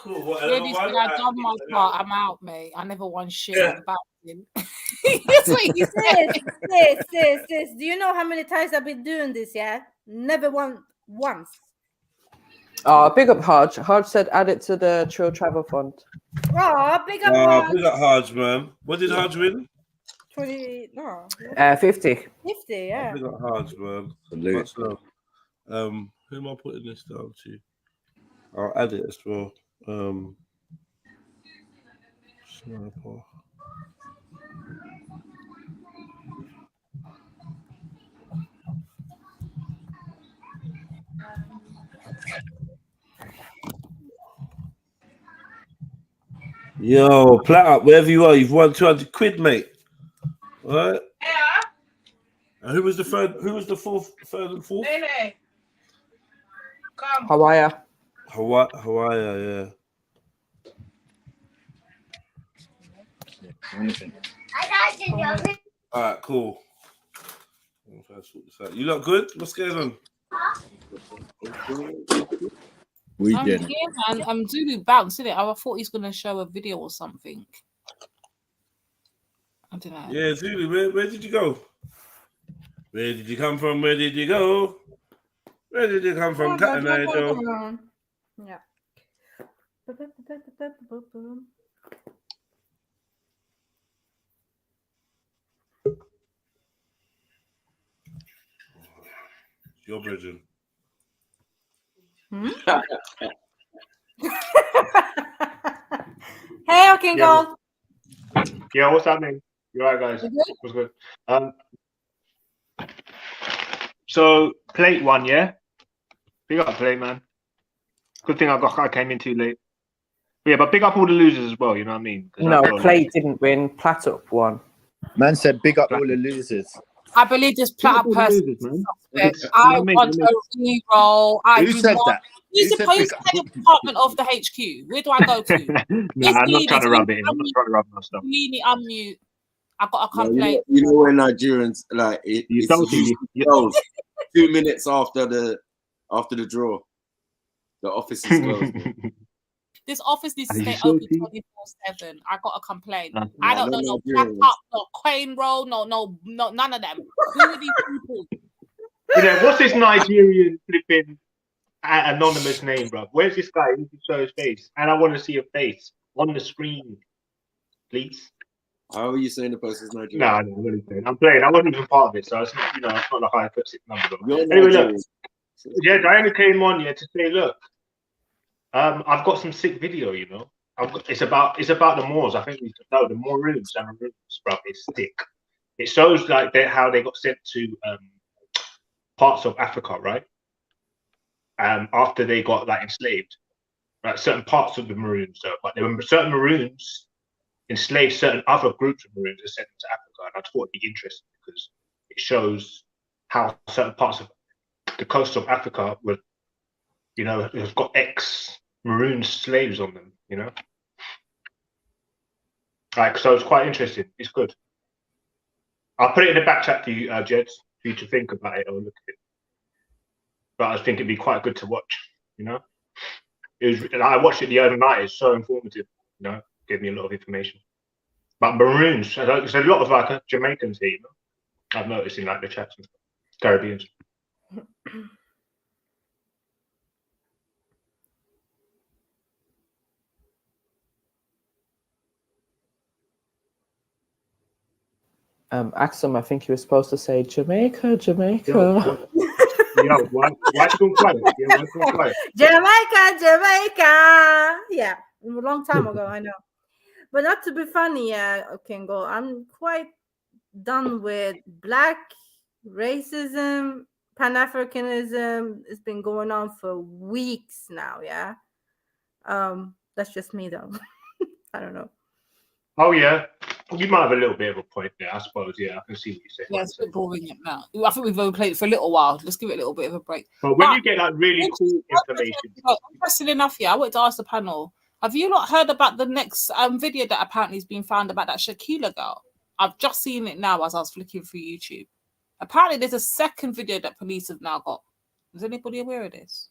Cool. What, Yeah, another this one? I done my part. I'm out, mate. I never won shit. I'm bouncing. That's what he said. Sis, do you know how many times I've been doing this? Yeah, never won once. Oh, big up Hodge. Hodge said add it to the Trill Travel Fund. Oh, big up Hodge. Big up Hodge, man. What did Hodge win? 20, no. 50. 50, yeah. Big up Hodge, man. Much love. Who am I putting this down to? I'll add it as well. Sniper. Yo, plat up wherever you are. You've won 200 quid, mate. All right. Yeah. And who was the third? Who was the third and fourth? Nene. Come. Hawaii. Hawaii, yeah. All right, cool. I'm trying to sort this out. You look good? What's going on? Yeah, man. I'm Zulu bounced, innit? I thought he's gonna show a video or something. I don't know. Yeah, Zulu, where did you go? Where did you come from? Where did you go? Where did you come from? Cat and I, Joe. Yeah. Your brethren. Hey, okay, go. Yeah, what's happening? You all right, guys? What's good? So plate one, yeah. Big up plate, man. Good thing I came in too late. Yeah, but big up all the losers as well. You know what I mean? No, Plate didn't win. Plat up won. Man said big up all the losers. I believe this platter person. I want a re-roll. Who said that? Who's supposed to be the department of the HQ? Where do I go to? Nah, I'm not trying to rub it in. I'm not trying to rub my stuff. Leanie, unmute. I got a complaint. You know when Nigerians like it's closed 2 minutes after the draw, the office is closed. This office needs to stay open 24/7. I got a complaint. I don't know no pack up, no coin roll, no, none of them. Who are these people? Yeah, what's this Nigerian flipping anonymous name, bro? Where's this guy? He can show his face, and I want to see a face on the screen, please. How are you saying the person's Nigerian? No, I'm really playing. I'm playing. I wasn't even part of it, so it's not, it's not like I put 6 numbers on. Anyway, look, yeah, I only came on here to say, look, I've got some sick video, you know. It's about the Moors. I think we know the Maroons and Maroons, bro. It's sick. It shows like how they got sent to parts of Africa, right? After they got like enslaved, right? Certain parts of the Maroons, but there were certain Maroons enslaved certain other groups of Maroons and sent them to Africa, and I thought it'd be interesting because it shows how certain parts of the coast of Africa were, you know, have got ex-Maroon slaves on them, you know. Like, so it's quite interesting. It's good. I'll put it in the back chat for you, Jeds, for you to think about it or look at it. But I think it'd be quite good to watch, you know. I watched it the other night. It's so informative, you know. Gave me a lot of information. But Maroons, there's a lot of like Jamaicans here, you know. I've noticed in like the chats and Caribbeans. Axum, I think you were supposed to say Jamaica, Jamaica. Yeah, why so quiet? Yeah, why so quiet? Jamaica. Yeah, a long time ago, I know. But not to be funny, yeah, Kingo. I'm quite done with black racism, Pan-Africanism. It's been going on for weeks now, yeah. That's just me though. I don't know. Oh yeah. You might have a little bit of a point there, I suppose. Yeah, I can see what you're saying. Yeah, it's a bit boring now. I think we've only played it for a little while. Let's give it a little bit of a break. But when you get like really cool information. Interesting enough, yeah, I wanted to ask the panel, have you not heard about the next video that apparently has been found about that Shakila girl? I've just seen it now as I was flicking through YouTube. Apparently there's a second video that police have now got. Is anybody aware of this?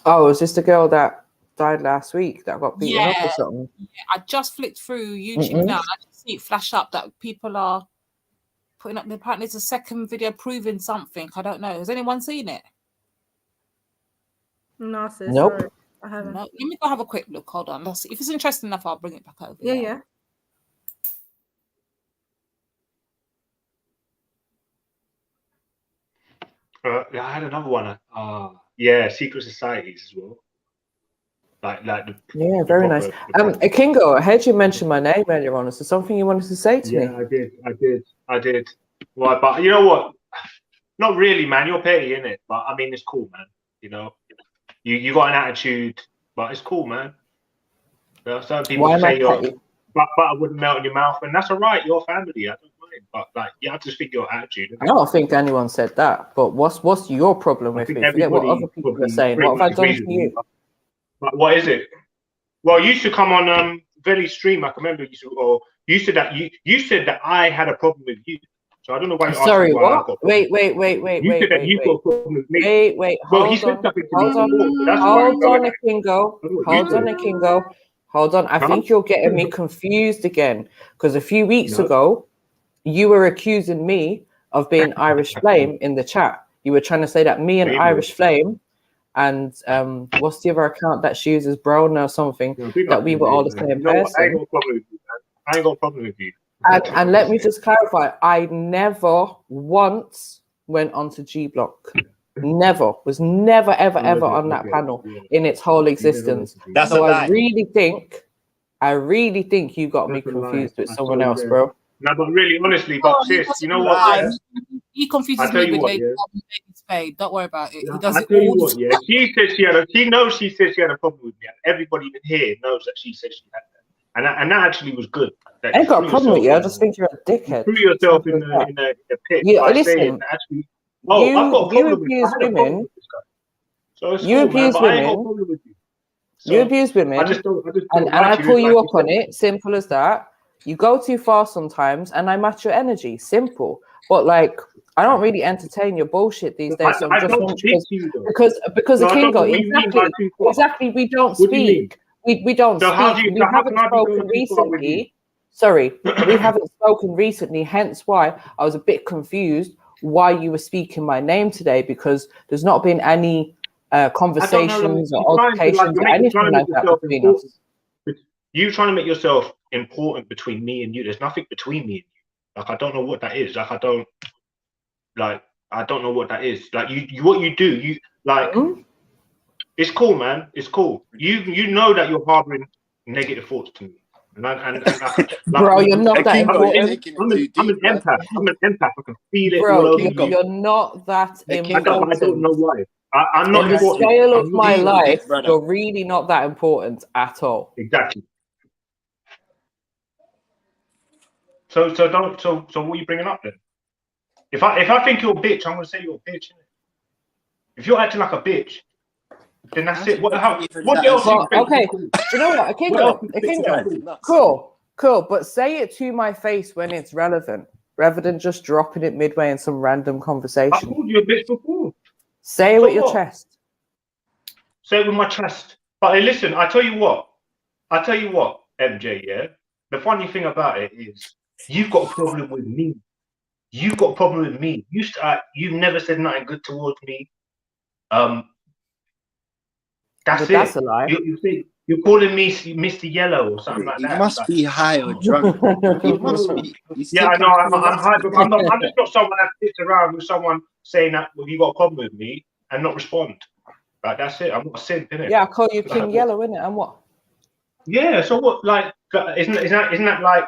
Oh, is this the girl that died last week that got beaten up or something. Yeah, I just flicked through YouTube now. And I just see it flash up that people are putting up. Apparently, it's a second video proving something. I don't know. Has anyone seen it? No, sis, Nope. sorry. I haven't. No. Let me go have a quick look. Hold on. Let's see. If it's interesting enough, I'll bring it back over. Yeah. Yeah, I had another one. Yeah, secret societies as well. Like yeah, very nice. Kingo, I heard you mention my name earlier on. Is there something you wanted to say to me? Yeah, I did. Well, but you know what? Not really, man. You're petty, innit? But I mean, it's cool, man. You know, you got an attitude, but it's cool, man. There are certain people say butter wouldn't melt in your mouth, and that's all right. You're family. I don't mind. But like, you have to speak your attitude. I don't think anyone said that. But what's your problem with me? Forget what other people are saying. What have I done to you? But what is it? Well, you used to come on Veli stream. I can remember you said that I had a problem with you. So I don't know why. Sorry, what? Wait. You said that you got a problem with me. Wait. Well, Hold on, Kingo. Hold on. I think you're getting me confused again. Because a few weeks ago, you were accusing me of being Irish Flame in the chat. You were trying to say that me and Irish Flame and what's the other account that she uses, Brown or something, that we were all the same person. I ain't got a problem with you, man. I ain't got a problem with you. And let me just clarify, I never once went onto G Block. Never. Was never, ever on that panel in its whole existence. That's so a lie. I really think you got me confused with someone else, bro. No, but really, honestly, but sis, you know what? He confuses me with Lady Spade. Don't worry about it. He does I it tell you all what, the yeah. time. She knows she said she had a problem with me. Everybody in here knows that she said she had that. And that actually was good. I ain't got a problem with you. I just think you're a dickhead. Threw yourself in the pit. Yeah, by listen. saying that actually, I've got a problem with this guy. So it's You cool, man, abuse but I ain't got a women. problem with you. You abuse women. I just don't and I pull you up on it. Simple as that. You go too far sometimes, and I match your energy. Simple. But like, I don't really entertain your bullshit these days. So I don't speak to you though. Because No, the I don't know Kingo, what you mean by too far. exactly. We don't What do you mean? speak. We don't So how speak. do you- We so how haven't can I be going spoken too far with you? recently. Sorry, we haven't spoken recently. Hence why I was a bit confused why you were speaking my name today, because there's not been any conversations or altercations or anything like that between us. You trying to make yourself important between me and you. There's nothing between me and you. Like, I don't know what that is. Like, I don't know what that is. Like, you what you do, you like it's cool, man. It's cool. You know that you're harboring negative thoughts to me. And bro, you're not that important. I'm an empath. I'm an empath. I can feel it. Bro, you're not that important. I don't know why. I'm not on the important. scale of my I'm life, brother. you're really not that important at all. Exactly. So what are you bringing up then? If I think you're a bitch, I'm gonna say you're a bitch. Innit? If you're acting like a bitch, then that's it. What else? Okay, do you know what? Kingo. Cool. But say it to my face when it's relevant, rather than just dropping it midway in some random conversation. I called you a bitch before. Say it with your chest. Say it with my chest. But hey, listen, I tell you what, MJ. Yeah. The funny thing about it is, you've got a problem with me. You've got a problem with me. You've never said nothing good towards me. That's a lie. You're calling me Mr. Yellow or something like that. He must be high or drunk. He must be. Yeah, I know. I'm high, but I'm just not someone that sits around with someone saying that you got a problem with me and not respond. Like, that's it. I'm not a simp, innit? Yeah, I call you King Yellow, innit? And what? Yeah. So what? Like, isn't that like?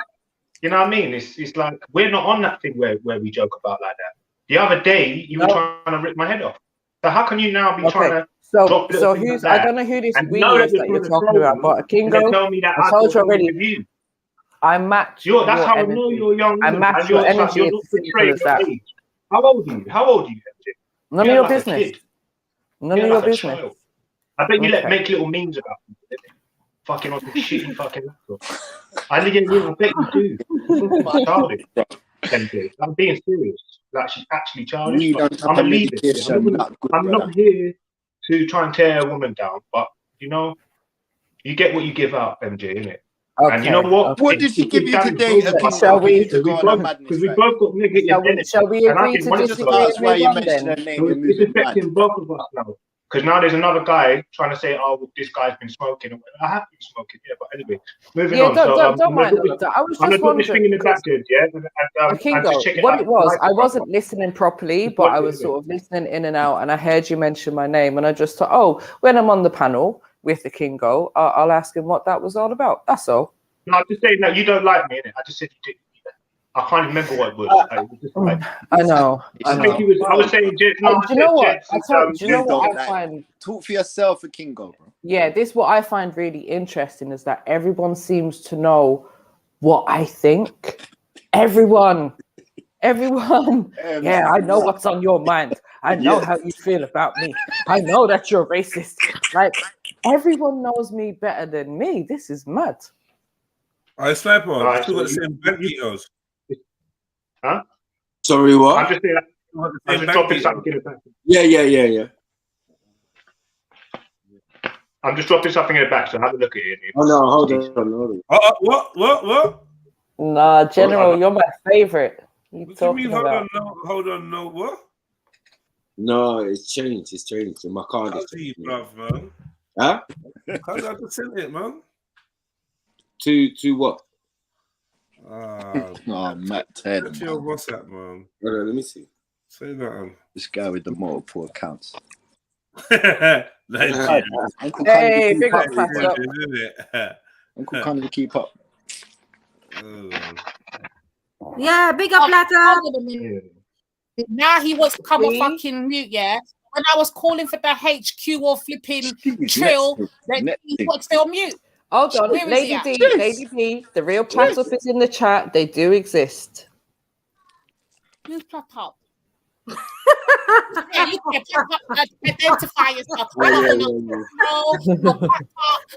You know what I mean? It's like we're not on that thing where we joke about like that. The other day you were trying to rip my head off. So how can you now be trying to? So who's? I don't know who this really is that you're talking about, but Kingo, tell me that I told you already. You. I match. That's how I know you're young. I match your energy. It's simple as that. How old are you? MJ? None of your business. None of your business. I bet you make little memes about people. Fucking on some shitty fucking laptop. I bet you do. Childish. MJ. I'm being serious. Like, she's actually childish. I'm gonna leave it. I'm not here to try and tear a woman down, but you know, You get what you give out, MJ, innit? Okay. And you know what? What did she give you today, Shall we? to go on that madness Because we track? both got negative energy. Shall we And I agree think to one of disagree the and That's why move you on mentioned her then? name. You're it's moving mad. affecting both of us now. Because now there's another guy trying to say, "Oh, well, this guy's been smoking." I have been smoking, yeah. But anyway, moving on. Don't mind all of that. I was I'm just gonna put this thing in the wondering. back, dude, yeah. And Kingo, just check it what out. it was, Like I it, wasn't listening properly, Just but watch I it, was innit? sort of listening in and out, and I heard you mention my name, and I just thought, oh, when I'm on the panel with the Kingo, I'll ask him what that was all about. That's all. No, I'm just saying that you don't like me, innit? I just said you did. I can't remember what it was. It was just like, I know. I think he was. I was saying, Jets. No, do you know what? Jets. Do you know what I find? Talk for yourself, a Kingo, bro. Yeah, this what I find really interesting is that everyone seems to know what I think. Everyone. Yeah, I know what's on your mind. I know how you feel about me. I know that you're racist. Like, everyone knows me better than me. This is mad. I Sniper, Alright, still so got the same bank details. Huh? Sorry, what? I'm just saying. I'm just dropping something in the back. Yeah. I'm just dropping something in the back, so have a look at it. Oh no, hold on. What? Nah, General, you're my favorite. You What do you mean? talking about? Hold on, no, what? No, it's changed. It's changed. My card is changed, bruv, man. Huh? How's that to send it, man? To what? Oh, Matt Ted. What's your WhatsApp, man? Hold on, let me see. Say that. This guy with the multiple accounts. Hey, Uncle big up, Uncle Connie to keep up. Yeah, big up, Lata. Now he wants to come off fucking mute, yeah? When I was calling for the HQ or flipping trill, then he wants to stay on mute. Hold on, Where is Lady he at? D, Lady D, the real Platypus is in the chat. They do exist. Who's Platypus? Yeah, you can identify yourself. I don't know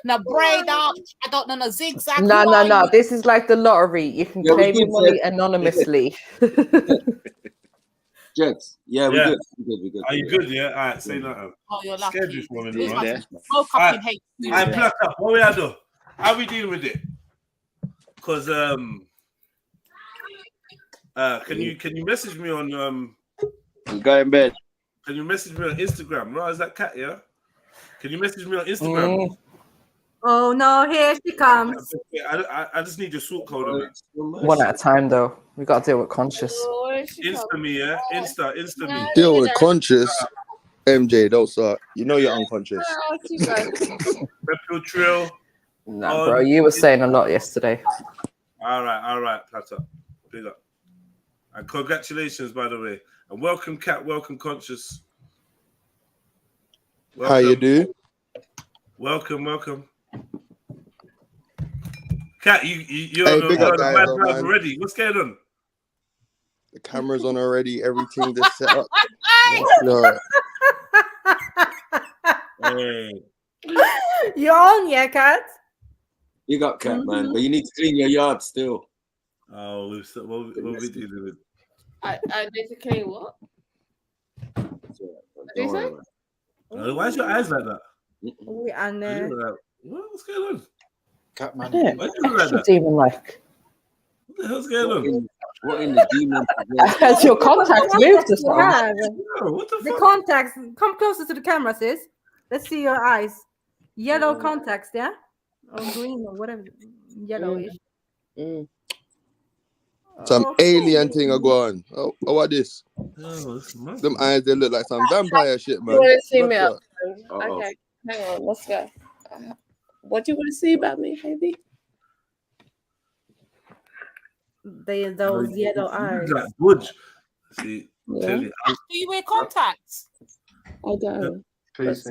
no braid up. I don't know no zigzag. No. This is like the lottery. You can claim your money anonymously. Jets. Yeah, we're good. We're good. Are you good? Yeah. All right. Say nothing. Oh, you're lucky. Scared you for a minute, man. Woke up in hate. I pluck up. What we are do? How we dealing with it? Because can you message me on Go in bed. Can you message me on Instagram? Right, is that cat? Yeah. Can you message me on Instagram? Oh no, here she comes. I just need your sort code on that. One at a time, though. We got to deal with conscious. Insta me, yeah. Insta me. Deal with conscious. MJ, don't start. You know you're unconscious. TRILL. Nah, bro, you were saying a lot yesterday. All right, Plata. Big up. And congratulations, by the way. And welcome, Cat. Welcome, Conscious. How you do? Welcome. Cat, you're Hey, on big up, guys, mad though, drive man. already. What's going on? The camera's on already. Everything just set up. No. Hey. You're on, yeah, Cat? You got Cat, man. But you need to clean your yard still. Oh, what we dealing with? I need to clean what? What did you say? Why is your eyes like that? What's going on? Cat man. Why you doing like What's that? even like? What the hell's going on? What in the demon? Has your contacts moved or something? What the The contacts. Come closer to the camera, sis. Let's see your eyes. Yellow contacts, yeah? Or green or whatever. Yellowish. Some alien thing are going. Oh, what this? Them eyes, they look like some vampire shit, man. You want to see me What's up? that? Okay, hang on, let's go. What do you want to see about me, baby? Those yellow eyes. Like Budge. See, Yeah. Do you wear contacts? I don't. Please,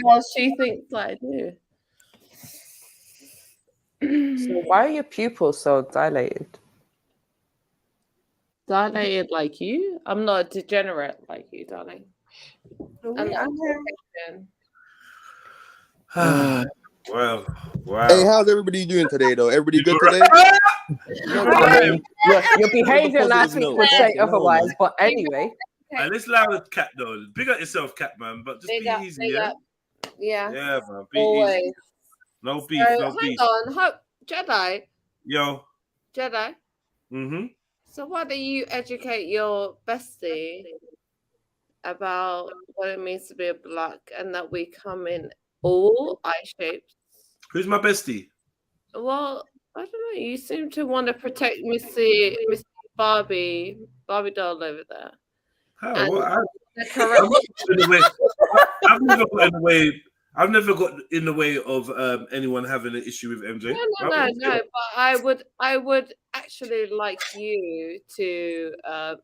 Well, she thinks I do. So why are your pupils so dilated? Dilated like you? I'm not a degenerate like you, darling. I'm not a Wow. Hey, how's everybody doing today, though? Everybody good today? Your behavior last week would say otherwise, but anyway. And let's allow the Cat though. Big up yourself, Cat man, but just Big be up, easy, big yeah. up. Yeah. Yeah, man. Be Always. easy. No beef, So, no hang beef. on, Jedi. Yo. Jedi. Mm-hmm. So why don't you educate your bestie about what it means to be a black and that we come in all eye shapes? Who's my bestie? Well, I don't know. You seem to want to protect Missy Barbie doll over there. How? And What? the correct. I've never got in the way. I've never got in the way of anyone having an issue with MJ. No. But I would actually like you to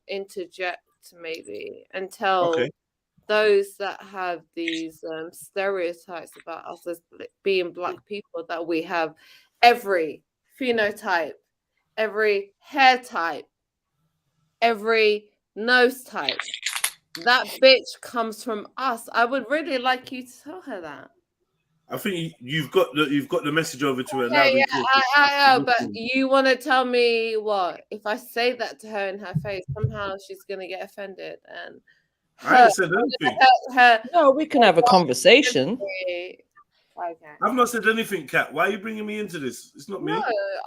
interject maybe and tell those that have these stereotypes about us as being black people that we have every phenotype, every hair type, every nose type. That bitch comes from us. I would really like you to tell her that. I think you've got the message over to her. Yeah, I know, but you want to tell me what? If I say that to her in her face, somehow she's gonna get offended and. I ain't said anything. No, we can have a conversation. Okay. I've not said anything, Kat. Why are you bringing me into this? It's not me. No,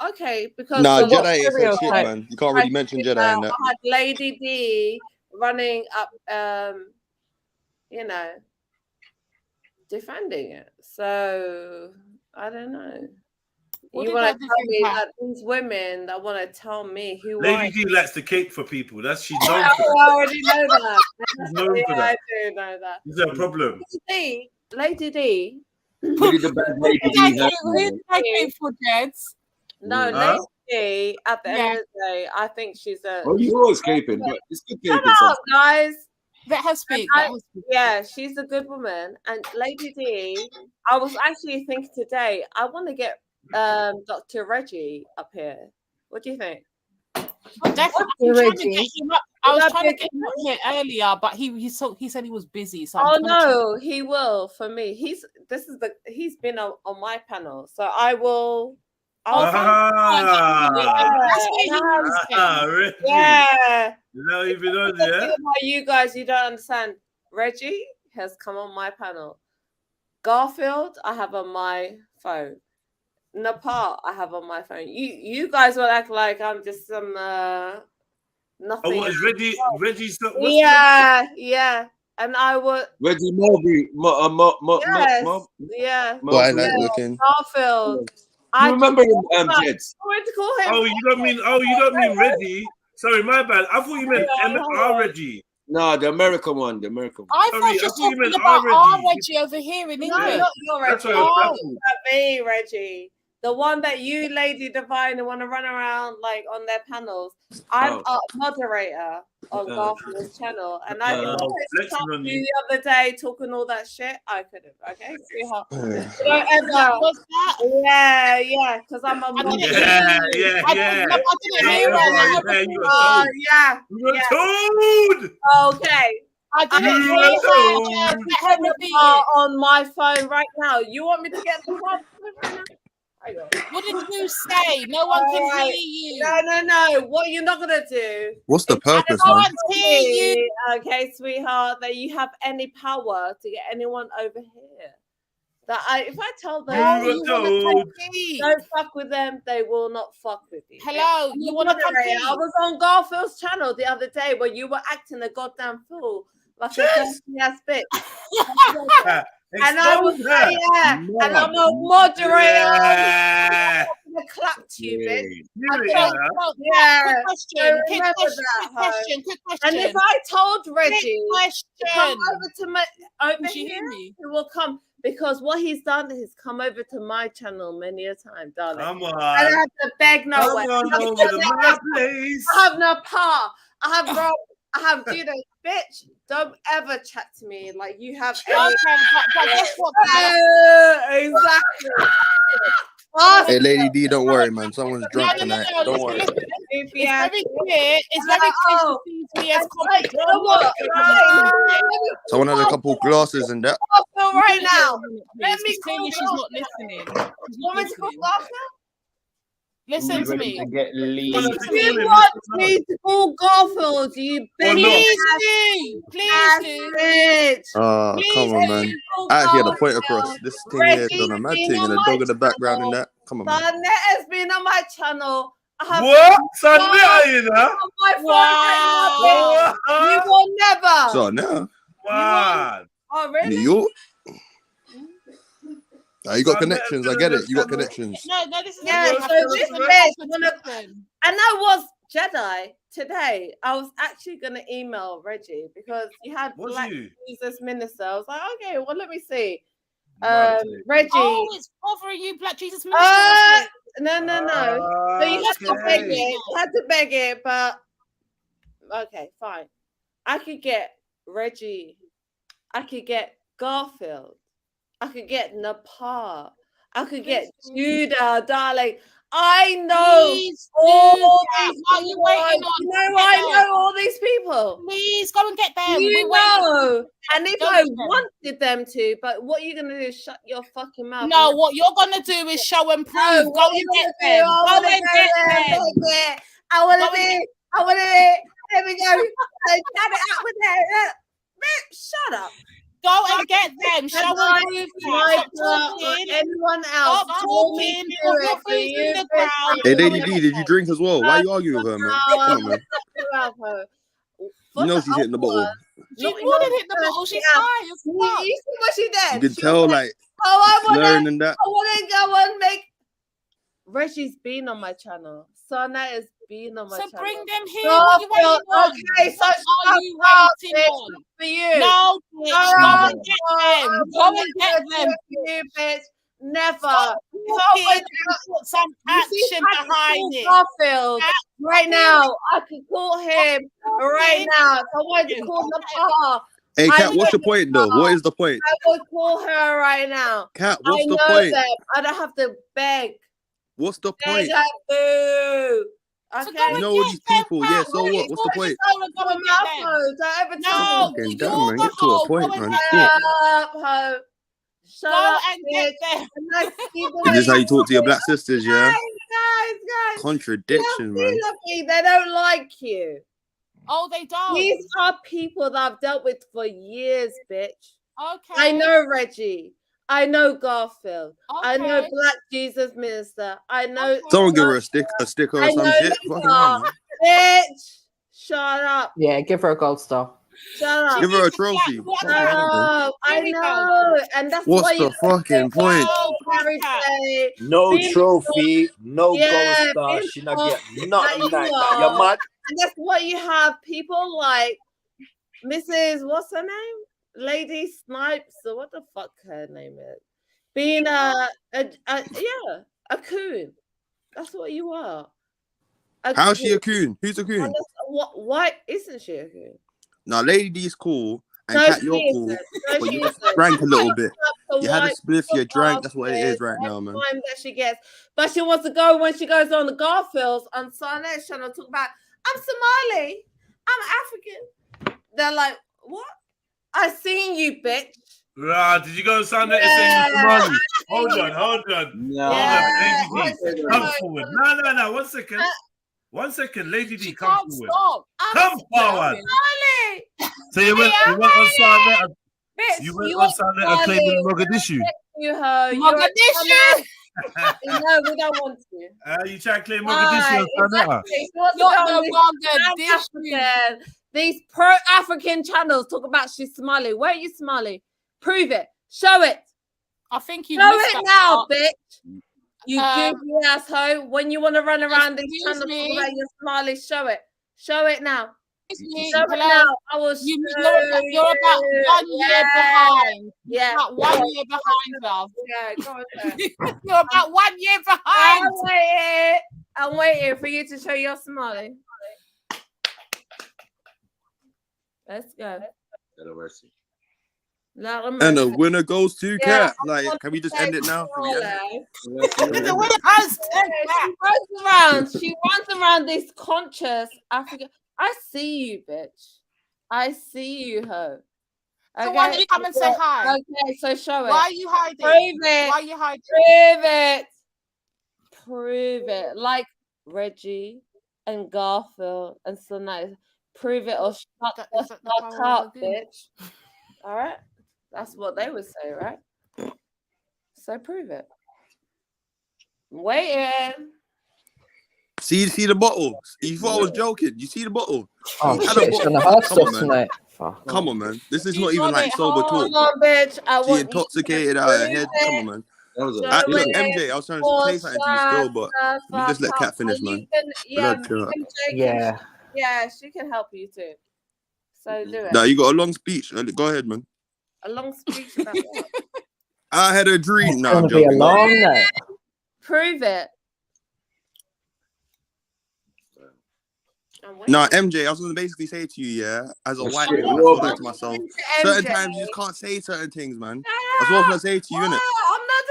okay, because Nah, Jedi ain't said shit, man. You can't really mention Jedi in that. I had Lady D running up, defending it. So I don't know. You want to tell me that these women that want to tell me who Lady D likes to cape for people. That's she's known for I that. already know that. She's known for that. I do know that. Is there a problem? Lady D. Who's I came for Jeds? No, Lady D. At the end of the day, I think she's a. Oh, you always caping, but it's good Shut caping. up, guys. Let her speak. Yeah, she's a good woman. And Lady D, I was actually thinking today, I want to get Dr. Reggie up here. What do you think? Reggie. I was trying to get him up here earlier, but he said he was busy. So oh no, he will for me. He's been on my panel, so I will. Reggie. Yeah. No, you've been on there. You guys, you don't understand. Reggie has come on my panel. Garfield, I have on my phone. Nepal, I have on my phone. You guys will act like I'm just some nothing. Oh, what is Reggie's? Yeah. And I would Reggie Mulberry. Yeah. Boy, I like looking. Garfield. You remember him, Jets? I went to call him. Oh, you don't mean Reggie. Sorry, my bad. I thought you meant Reggie. No, the American one. I thought you were talking about our Reggie over here in England. No, not your Reggie. Not me, Reggie. The one that you, Lady Divine, want to run around like on their panels. I'm a moderator on Garfield's channel, and I you the other day talking all that shit. I couldn't. Okay, sweetheart. Don't ever. Yeah, because I'm a moderator. Yeah. You're told. Okay. I didn't hear her on my phone right now. You want me to get the phone right now? What did you say? No one can hear you. No. What you're not gonna do? What's the purpose, I man? can't hear you. Okay, sweetheart, that you have any power to get anyone over here. That if I tell them don't fuck with them, they will not fuck with you. Hello, you want to come here? I was on Garfield's channel the other day where you were acting a goddamn fool, like a dirty ass bitch. And I was and I'm a moderator. I'm gonna clap to you, bitch. Quick question. And if I told Reggie to come over to here, he will come. Because what he's done is come over to my channel many a time, darling. Come on. And I have to beg no way. I have no power. I have Judo. Bitch, don't ever chat to me like you have any... but guess what? Exactly. Hey, Lady D, don't worry, man. Someone's drunk tonight. Don't worry. It's very clear. It's very clear to see me as Someone has a couple glasses and that. Right now. Let me clearly she's not listening. You want me to call Garfield? Listen to me. Get Listen to me. You want me to call Garfield, you Please do. Please do. bitch. Oh, come on, man. I actually had a point across. This thing here is on a mad thing and a dog in the background and that. Come on, man. Sonnet has been on my channel. I have What? Sonnet, you know? Wow. You will never. So now, Wow. Oh, really? New York. You got connections. I get it. You got connections. No, this is Yeah, so this bitch, and I was Jedi today. I was actually gonna email Reggie because you had Black Jesus Minister. I was like, okay, well, let me see. Reggie. Oh, it's bothering you, Black Jesus Minister. No. So you had to beg it. You had to beg it, but okay, fine. I could get Reggie. I could get Garfield. I could get Nepal. I could get Judah, darling. I know all these people. You know, I know all these people. Please go and get them. You know, and if I wanted them to, but what you're gonna do is shut your fucking mouth. No, what you're gonna do is show and prove. No, Go and get them. Go and get them. I want to be. There we go. Shut it up with that. Shut up. Go and get them. Show and prove. Anyone else? Stop talking. Put your feet in the ground. Hey, Lady D, did you drink as well? Why are you arguing with her, man? Come on, man. You know she's hitting the bottle. She wouldn't hit the bottle. She's high as fuck. You see what she did? You can tell, like, slurring and that. I want to go and make. Reggie's been on my channel. Sana has been on my channel. So bring them here. What you waiting on? Okay, so are you waiting on? For you. No, bitch. Go and get them. Go and get them. You bitch. Never. Put some action behind it. Garfield. Right now, I can call him right now. So I want to call the car. Hey, Kat, what's your point, though? What is the point? I will call her right now. Kat, what's the know point? Them. I don't have to beg. What's the point? Okay. You know all these people, yeah, so what? What's the point? No, fucking damn, man. Get to a point, man. Shut up and get them. Is this how you talk to your black sisters, yeah? Guys. Contradiction, man. They don't like you. Oh, they don't. These are people that I've dealt with for years, bitch. Okay. I know Reggie. I know Garfield. Okay. I know Black Jesus Minister. I know. Someone give her a sticker or some shit. Fucking hell, man. Bitch, shut up. Yeah, give her a gold star. Shut up. Give her a trophy. Shut up. I know. And that's what's why the fucking point? No trophy, no gold star. She not get nothing like that. You're mad. And that's why you have people like Mrs. What's her name? Lady Snipes, or what the fuck her name is, being a coon. That's what you are. How's she a coon? Who's a coon? Why isn't she a coon? Now, Lady D's cool, and Kat, you're cool, but you just drank a little bit. You had a spliff, you drank. That's what it is right now, man. Time that she gets, but she wants to go when she goes on the Garfields on Sarnet's channel talk about I'm Somali, I'm African. They're like, what? I seen you, bitch. Did you go and sign that and say money? Hold on. No. Lady D, come forward. No. 1 second. 1 second, Lady D, come forward. Come forward. So you went on sign that. You went on sign that and claimed in Mogadishu. Mogadishu. No, we don't want to. You try to claim Mogadishu on sign that. These pro-African channels talk about she's Somali. Where are you Somali? Prove it. Show it. I think you show it now, bitch. You goofy asshole. When you want to run around these channels talk about your Somali, show it. Show it now. Show it now. I will show you're about 1 year behind. Yeah. About 1 year behind, love. Yeah, go on there. You're about 1 year behind. I'm waiting for you to show your Somali. Let's go. And the winner goes to Kat. Like, can we just end it now? Can we end it? The winner goes to Kat. She runs around this conscious African. I see you, bitch. I see you, ho. Okay. So why don't you come and say hi? Okay, so show it. Why are you hiding? Prove it. Why are you hiding? Prove it. prove it. Like Reggie and Garfield and Sunak. Prove it or shut the fuck up, bitch. All right? That's what they would say, right? So prove it. I'm waiting. See the bottle. You thought I was joking. You see the bottle. Oh He had shit, a it's bottle. gonna hurt Come on, stuff man. tonight. Fuck. Come on, man. This is She's not even on like it sober hard. talk. Come on, bitch. I She want intoxicated you out to her head. prove Come on, it. man. Show Look, it MJ, I was trying to or say something to you shut still, but the let me just let fuck Kat up. finish, And you man. can, yeah, Blood clot. MJ Yeah. yeah, she can help you too. So do it. Nah, you got a long speech. Go ahead, man. A long speech about what? I had a dream. It's Nah, gonna I'm be a joking. Go long ahead. night. Prove it. Nah, MJ, I was gonna basically say to you, yeah, as a white shit, man, I raw, feel like to myself, certain times you just can't say certain things, man. That's what I was gonna say to you, innit? I'm not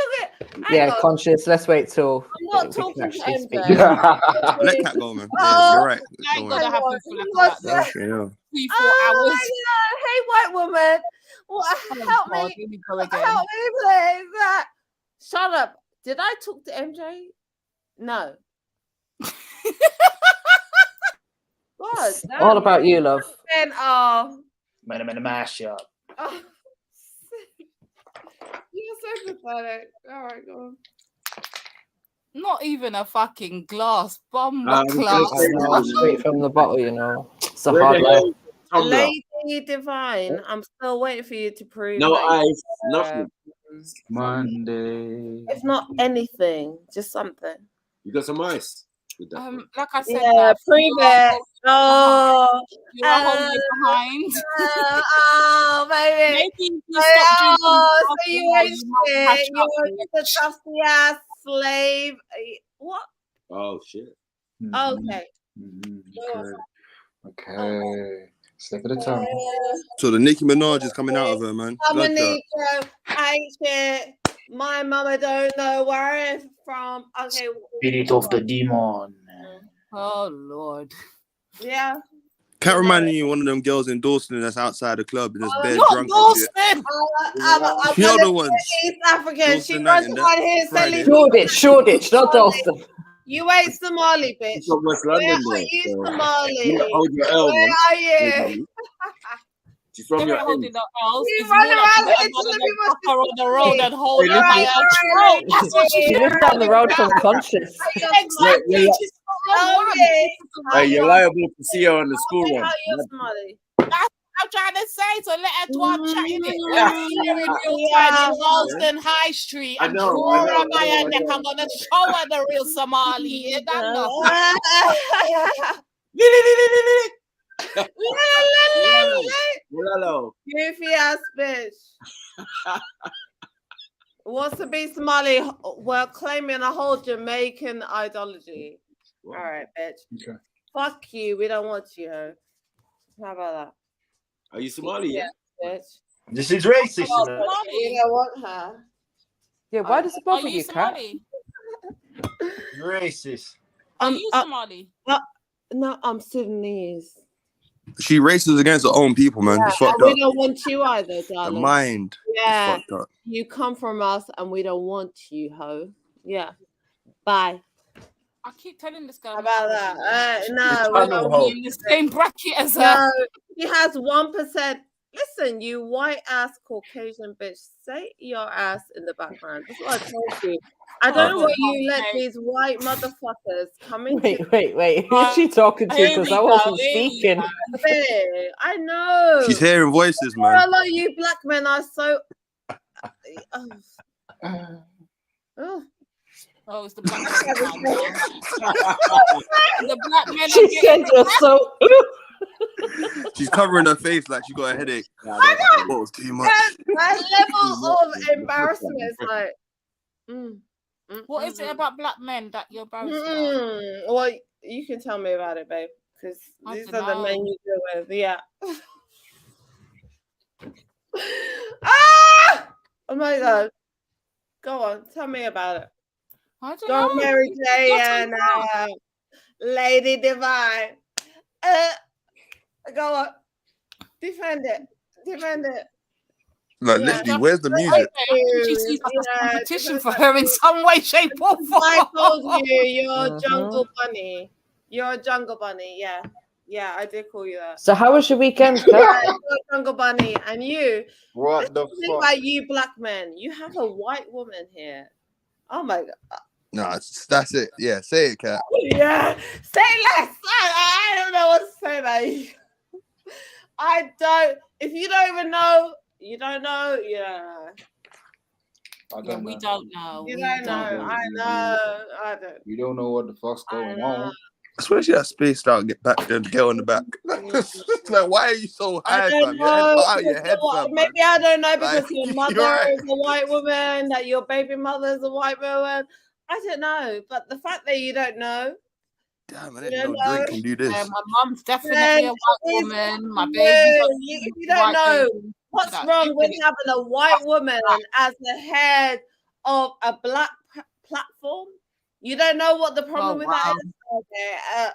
talking. Yeah, conscious. Let's wait till I'm not we can talking to actually speak. MJ. Let Kat go, man. Yeah, you're right. I ain't Go on. gonna have this for like What's about Okay, yeah. 3-4 hours. my God. Hey, white woman. Well, help God, me. here we go again. Help me, please. Shut up. Did I talk to MJ? No. God, All about you, love. And Man, mash up. oh, you're so pathetic. All right, go on. Not even a fucking glass, bomb I was gonna glass. say that. Straight from the bottle, you know. It's a Where hard the life. hell is Tumbler? Lady Divine, I'm still waiting for you to prove No that ice, you- nothing. Monday. It's not anything, just something. You got some ice with that. Like I said, Yeah, prove it. Oh, you are holding behind. oh, baby. Maybe if you stop drinking Oh, alcohol, so you ain't you might catch shit. up, You're bitch. just a dusty ass slave. What? Oh shit. Okay. Okay. Slip of the tongue. So the Nicki Minaj is coming out of her, man. I'm a Blood clot. Negro. I ain't shit. My mama don't know where I'm from. Okay. Spirit of the demon. Oh Lord. Yeah. Cat reminding you of one of them girls in Dawson that's outside the club and there's bare Not drunk and shit. Dawson. I'm You know gonna the ones. East African. She Dawson night runs and around that here Friday. selling. Shoreditch, not Dawson. You ain't Somali, bitch. She's from West Where London, are though. you, So Somali? you don't hold your L, Where man. are you? She's from They your ain't holding the L's. You It's run more like around she's here a telling mother me than what's fuck her on the road and hold You're her by right, her you're throat. right. That's what she's She doing. lives down the road from Conscious. Exactly. She's not wrong one. Okay. Hey, you're liable to see her on the school How run. you Somali? That's what I'm trying to say. So let her do her chatting it. When I see her in real time in Halston High Street I and know, draw I know, her by I her know, neck, I I'm gonna show her the real Somali. You don't know. Hello. Goofy ass bitch. Wants to be Somali while claiming a whole Jamaican ideology. All right, bitch. Okay. Fuck you. We don't want you. Ho. How about that? Are you Somali? Yeah. Bitch. This is racist. Oh, You know? but you don't want her. Yeah, why does it bother Are you you, Kat? Somali? Racist. Are you Somali? No, I'm Sudanese. She races against her own people, man. Yeah, It's fucked and we up. don't want you either, The darling. mind Yeah. is fucked up. You come from us and we don't want you, ho. Yeah. Bye. I keep telling this girl. How about that? She No, keeps we trying don't to want be in the same bracket as her. No, he has 1%. Listen, you white ass Caucasian bitch, say your ass in the background. That's what I told you. I don't know why you let these white motherfuckers come into. Wait. Who's she talking to? Because I wasn't speaking. I know. She's hearing voices, man. A lot of you black men are so. Oh, it's the black men. The black men. She said you're so. She's covering her face like she got a headache. I know. That was too much. That level of embarrassment is like. What is it about black men that you're embarrassed about? Well, you can tell me about it, babe, because these are the men you deal with. Yeah. Oh my god. Go on, tell me about it. I don't Go know. Mary J and Lady Divine. Go on. Defend it. Like, literally, where's the music? She sees us as competition for her in some way, shape, or form. I told you, you're a jungle bunny. You're a jungle bunny. Yeah. Yeah, I did call you that. So how was your weekend, Kat? Yeah, you're a jungle bunny. And you, What the think fuck? about you black men. You have a white woman here. Oh my God. No, that's it. Yeah, say it, Kat. Yeah. Say less. I don't know what to say about I don't. If you don't even know, you don't know. Yeah. We don't know. You don't know. I know. I don't. You don't know what the fuck's going on. I swear she had spaced out and get back there and go on the back. Like, why are you so high, I don't fam? Your head know. out of your head, fam. Maybe I don't know because Like, your mother right. is a white woman, that your baby mother is a white woman. I don't know. But the fact that you don't know. Damn, I didn't know Drake can do this. My mum's definitely a white woman. My baby's if you don't know what's wrong with having a white woman as the head of a black platform, you don't know what the problem with that is. Okay.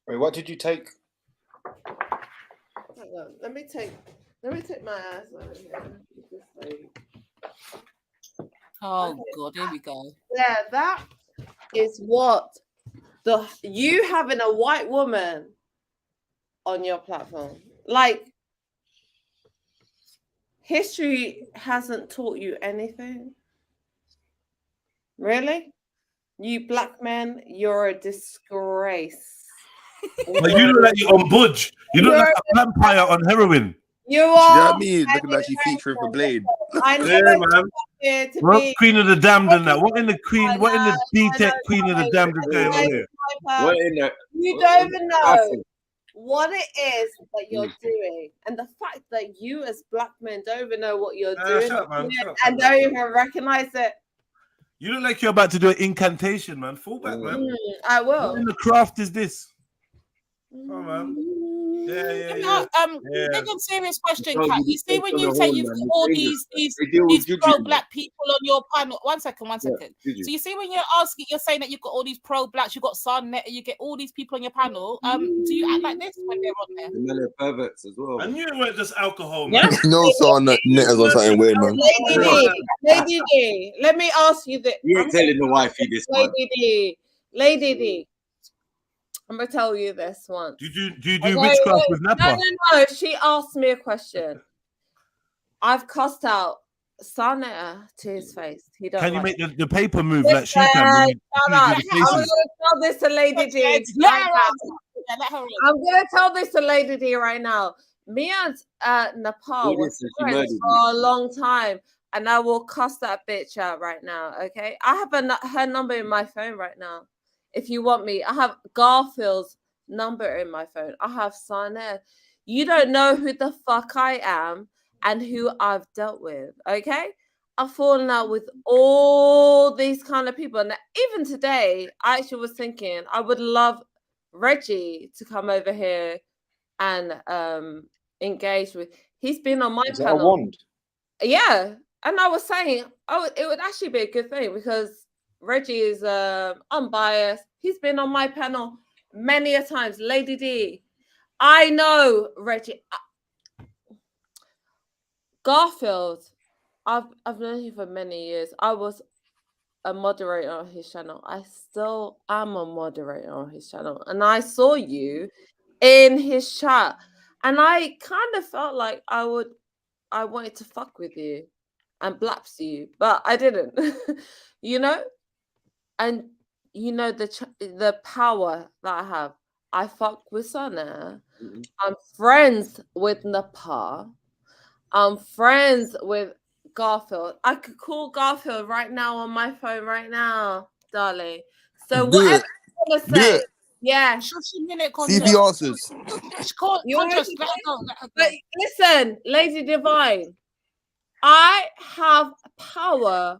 Wait, what did you take? Hang on. Let me take my ass over here. Oh God, here we go. Yeah, that is what you having a white woman on your platform. Like, history hasn't taught you anything. Really? You black men, you're a disgrace. But you look like you're on budge. You look like a vampire on heroin. You You know are. what I mean? Looking like she featuring for Blade. I Yeah, never man. here to What be. Queen of the Damned and that? What in the Queen? What in the D-Tech Queen of the Damned is going on here? What in the? You don't even know what it is that you're doing, and the fact that you as black men don't even know what you're doing, shut up, man. Shut up, and don't even recognize it. You look like you're about to do an incantation, man. Fall back, man. I will. What in the craft is this? Oh, man. Yeah. Big and serious question, Oh, Kat. you You see just when on you the say horn, you've man. got It's all dangerous. these They deal with juju, pro-black people on your panel. One second. juju. So you see when you're saying that you've got all these pro-blacks, you've got Sarnet, you get all these people on your panel. Do you act like this when they're on there? The men are perverts as well. I knew it weren't just alcohol, man. No saw knitters or something weird, man. Lady D, let me ask you this. You ain't telling the wifey this one. Lady D, I'm gonna tell you this one. Do you do witchcraft with Napa? No. She asked me a question. I've cussed out Sarnetta to his face. He don't. Can you like make the paper move like she can? When you do the I'm faces? gonna tell this to Lady D. I'm gonna tell this to Lady D right now. Me and Nepal was friends for a long time, and I will cuss that bitch out right now. Okay, I have her number in my phone right now. If you want me, I have Garfield's number in my phone. I have Sarnet. You don't know who the fuck I am and who I've dealt with. Okay, I've fallen out with all these kind of people, and even today, I actually was thinking I would love Reggie to come over here and engage with. He's been on my Is that a panel. wand? Yeah, and I was saying, it would actually be a good thing because Reggie is unbiased. He's been on my panel many a times. Lady D, I know Reggie. Garfield, I've known him for many years. I was a moderator on his channel. I still am a moderator on his channel. And I saw you in his chat. And I kind of felt like I wanted to fuck with you and blaps you, but I didn't. You know? And you know the power that I have. I fuck with Sana. I'm friends with Nepal. I'm friends with Garfield. I could call Garfield right now on my phone right now, darling. So whatever you want to say, yeah. See if he answers. But listen, Lady Divine, I have power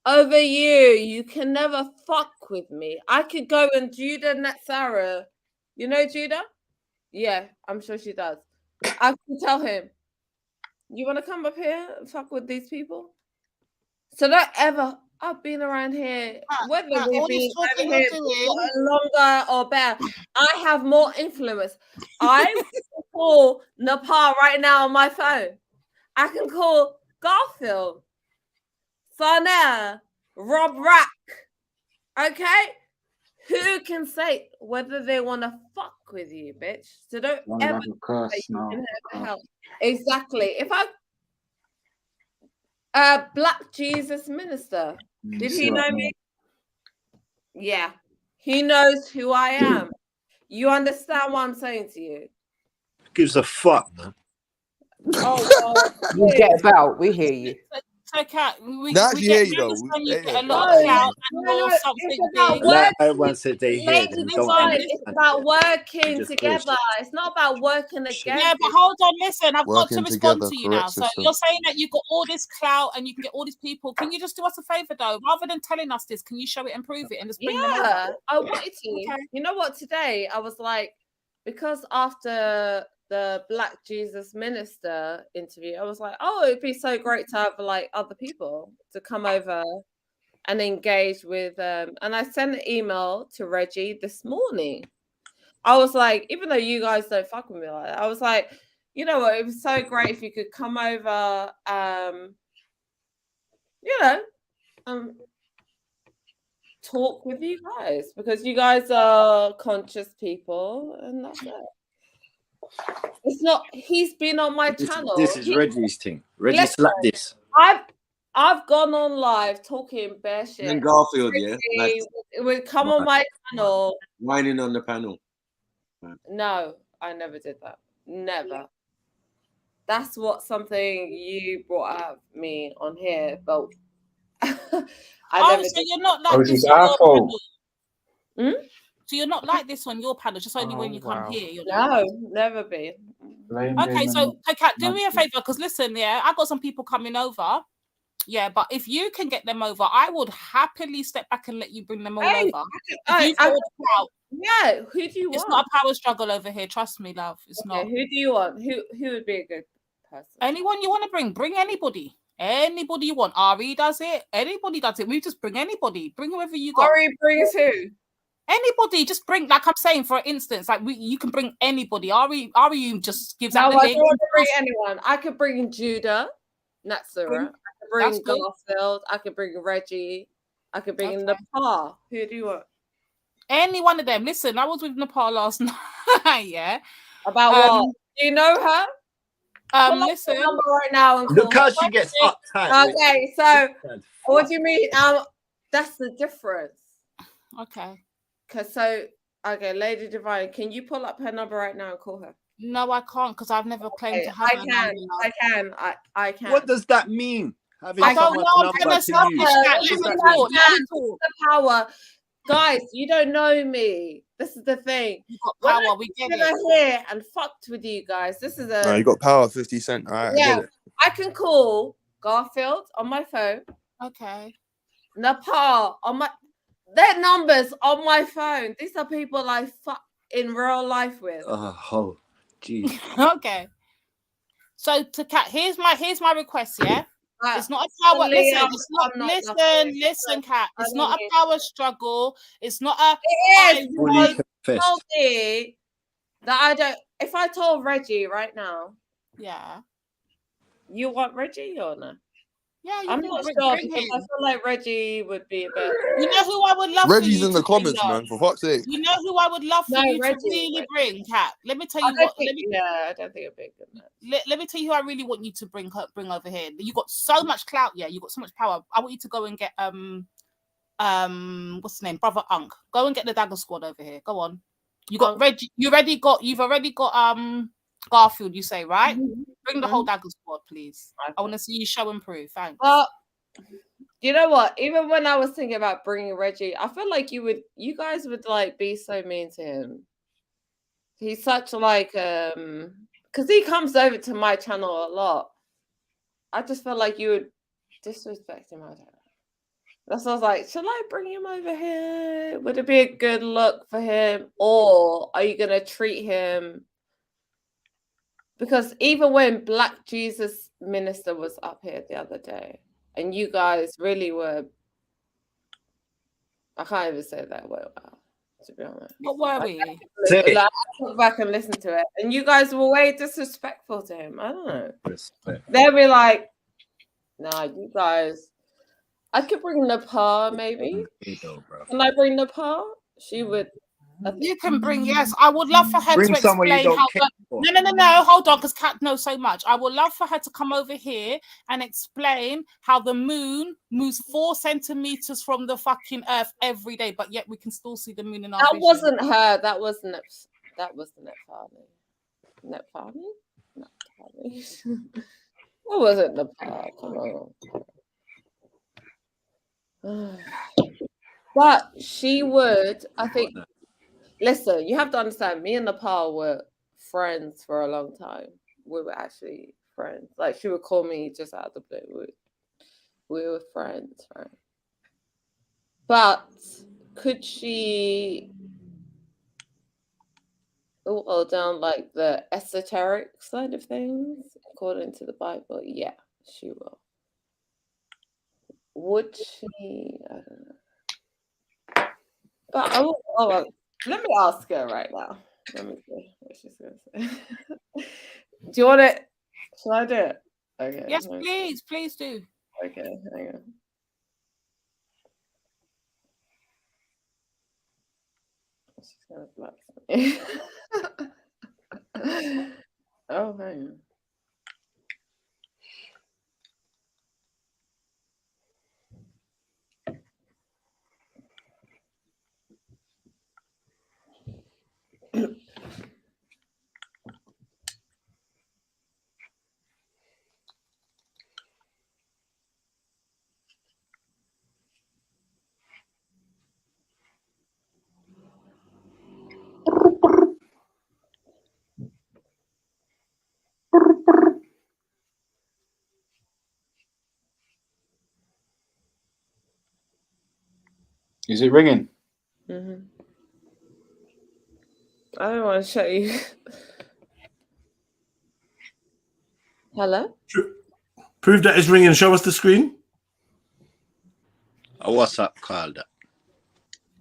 over you. You can never fuck with me. I could go and Judah Natsara. You know Judah? Yeah, I'm sure she does. I can tell him, you want to come up here and fuck with these people? So don't ever. I've been around here, whether we've been over here longer or better. I have more influence. I call Nepal right now on my phone. I can call Garfield, Sana, Rob Rack. Okay? Who can say whether they want to fuck with you, bitch? So don't ever say you can have help. Exactly. If Black Jesus Minister, did he know me? Yeah. He knows who I am. You understand what I'm saying to you? Gives a fuck, man. Oh, well, You get about, we hear you. So, Kat, we That's get you, though. understand you Yeah, get a lot of clout and you're something it's about big. Like working. everyone said they hear Lady them, don't Divine, understand. it's about working Just together. bullshit. It's not about working against. Yeah, but hold on, listen, I've got to Working respond together, to you now. correct So system. you're saying that you've got all this clout and you can get all these people. Can you just do us a favor though? Rather than telling us this, can you show it and prove it and just bring them over? I wanted to. Okay. You know what? Today I was like, because after the Black Jesus Minister interview, I was like, oh, it'd be so great to have like other people to come over and engage with and I sent an email to Reggie this morning. I was like, even though you guys don't fuck with me like that, I was like, you know what, it was so great if you could come over, you know, talk with you guys, because you guys are conscious people and that's it. It's not, he's been on my channel. This is Reggie's thing. Reggie Listen, slapped this. I've gone on live talking bare shit. And Garfield, yeah, Reggie would come on my channel. whining on the panel. No, I never did that. Never. That's what something you brought up me on here, but I never so did. you're not like this on your panel. So you're not like this on your panel, just only when you come here. You're No, never been. Okay, so Kat, do me a favor, because listen, yeah, I got some people coming over. Yeah, but if you can get them over, I would happily step back and let you bring them all over. Yeah, who do you want? It's not a power struggle over here. Trust me, love. It's not. Who do you want? Who would be a good person? Anyone you want to bring. Bring anybody. Anybody you want. Ari does it. Anybody does it. We just bring anybody. Bring whoever you got. Ari brings who? Anybody. Just bring, like I'm saying, for instance, like you can bring anybody. Ari just gives No, out the I link. don't want to bring anyone. I could bring Judah, Natsura. I could bring Garfield. I could bring Reggie. I could bring Nepal. Who do you want? Any one of them. Listen, I was with Nepal last night. Yeah. About what? Do you know her? Listen. Number right now and look how she gets uptight. Okay, so what do you mean? That's the difference. Okay. Okay, Lady Divine, can you pull up her number right now and call her? No, I can't, because I've never claimed to have her number. I can. What does that mean? Having I don't know. I'm number trying to the power. Guys, you don't know me. This is the thing. You got power. We get it. Here and fucked with you guys. This is No, you got power. 50 Cent. All right, I get it. I can call Garfield on my phone. Okay. Nepal on my. Their numbers on my phone. These are people I fuck in real life with. Oh, geez. Okay. So to Kat, here's my request. Yeah. It's not a power. Listen, it's not. Listen, Kat. It's not a power struggle. It's not a. It is. Told me that I don't. If I told Reggie right now, yeah, you want Reggie or no? Yeah, I'm not sure because I feel like Reggie would be a bit. You know who I would love. Reggie's in the comments, man. For fuck's sake. You know who I would love for you to really bring, Kat. Let me tell you what. I don't think it'd be a good match. Let me tell you who I really want you to bring over here. You got so much clout, yeah. You got so much power. I want you to go and get what's his name, Brother Unk. Go and get the Dagger Squad over here. Go on. You got Reggie. You've already got Garfield. You say right? Bring the whole Dagger Squad, please. I want to see you show and prove. Thanks. You know what? Even when I was thinking about bringing Reggie, I feel like you guys would like be so mean to him. He's such like because he comes over to my channel a lot. I just feel like you would disrespect him. I don't know. That's why I was like, should I bring him over here? Would it be a good look for him, or are you gonna treat him? Because even when Black Jesus Minister was up here the other day, and you guys really were, I can't even say that word. to be honest. What were we? Like, I look back and listen to it, and you guys were way disrespectful to him. I don't know. They'll be like, "Nah, you guys." I could bring Nepal, maybe. Can I bring Nepal? She would. You can bring, yes. I would love for her Bring to someone you explain don't how. care for. No. Hold on, because Kat knows so much. I would love for her to come over here and explain how the moon moves 4 centimeters from the fucking earth every day, but yet we can still see the moon in our vision. Wasn't her. That was the Nepali. Nepali? That wasn't Nepal. Come on. But she would, I think. Listen, you have to understand, me and Nepal were friends for a long time. We were actually friends. Like, she would call me just out of the blue. We were friends, right? But could she go down like the esoteric side of things, according to the Bible? Yeah, she will. Would she? I don't know. But let me ask her right now. Let me see what she's going to say. Do you want it? Shall I do it? Okay. Yes, please do. Okay, hang on. She's going to block me. Oh, hang on. Is it ringing? Mm-hmm. I don't want to show you. Hello? Prove that it's ringing. Show us the screen. A WhatsApp call that.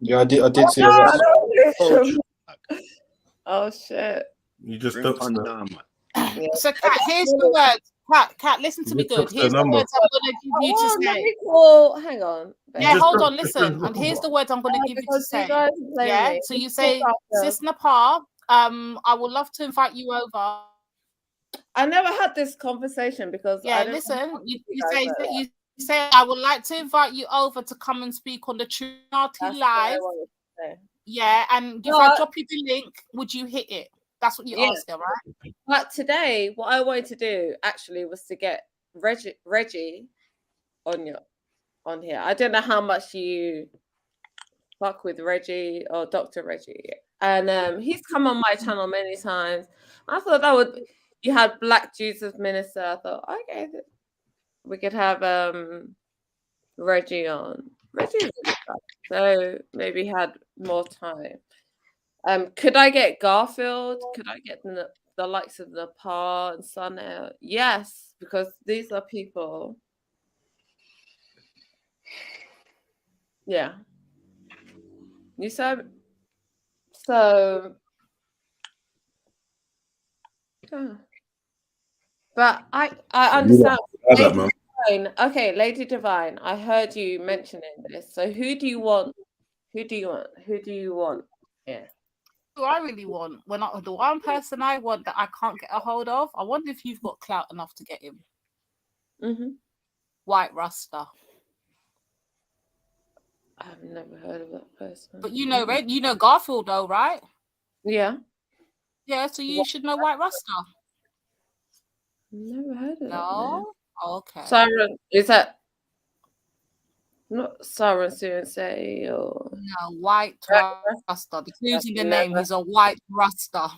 Yeah, I did see a WhatsApp. Oh shit. You just don't know. So, Kat, here's the words. Kat, listen to me good. Here's the words I'm going to give you to say. Hang on. Yeah, hold on, listen. And here's the words I'm going to give you to say. Yeah, so you say, Sis Nepal, I would love to invite you over. I never had this conversation because listen, you say I would like to invite you over to come and speak on the TRILLUMINATI live. Yeah, and if I drop you the link, would you hit it? That's what you asked her, right? But today, what I wanted to do actually was to get Reggie on here. I don't know how much you fuck with Reggie or Dr. Reggie, and he's come on my channel many times. I thought that would. You had Black Jesus Minister. I thought, okay, we could have Reggie on. Reggie, so maybe had more time. Could I get Garfield? Could I get the likes of Nepal and Sana? Yes, because these are people. Yeah. You said so. But I understand. Lady Divine. Okay, Lady Divine. I heard you mentioning this. So who do you want? Who do you want? Who do you want? Yeah. Who I really want, the one person I want that I can't get a hold of, I wonder if you've got clout enough to get him. Mm-hmm. White Rasta. I've never heard of that person. But you know Garfield though, right? Yeah. Yeah, so you should know White Rasta. Never heard of that. No? Okay. Siren, is that not Siren Sunsei or no White Rasta? Including the name, he's a White Rasta.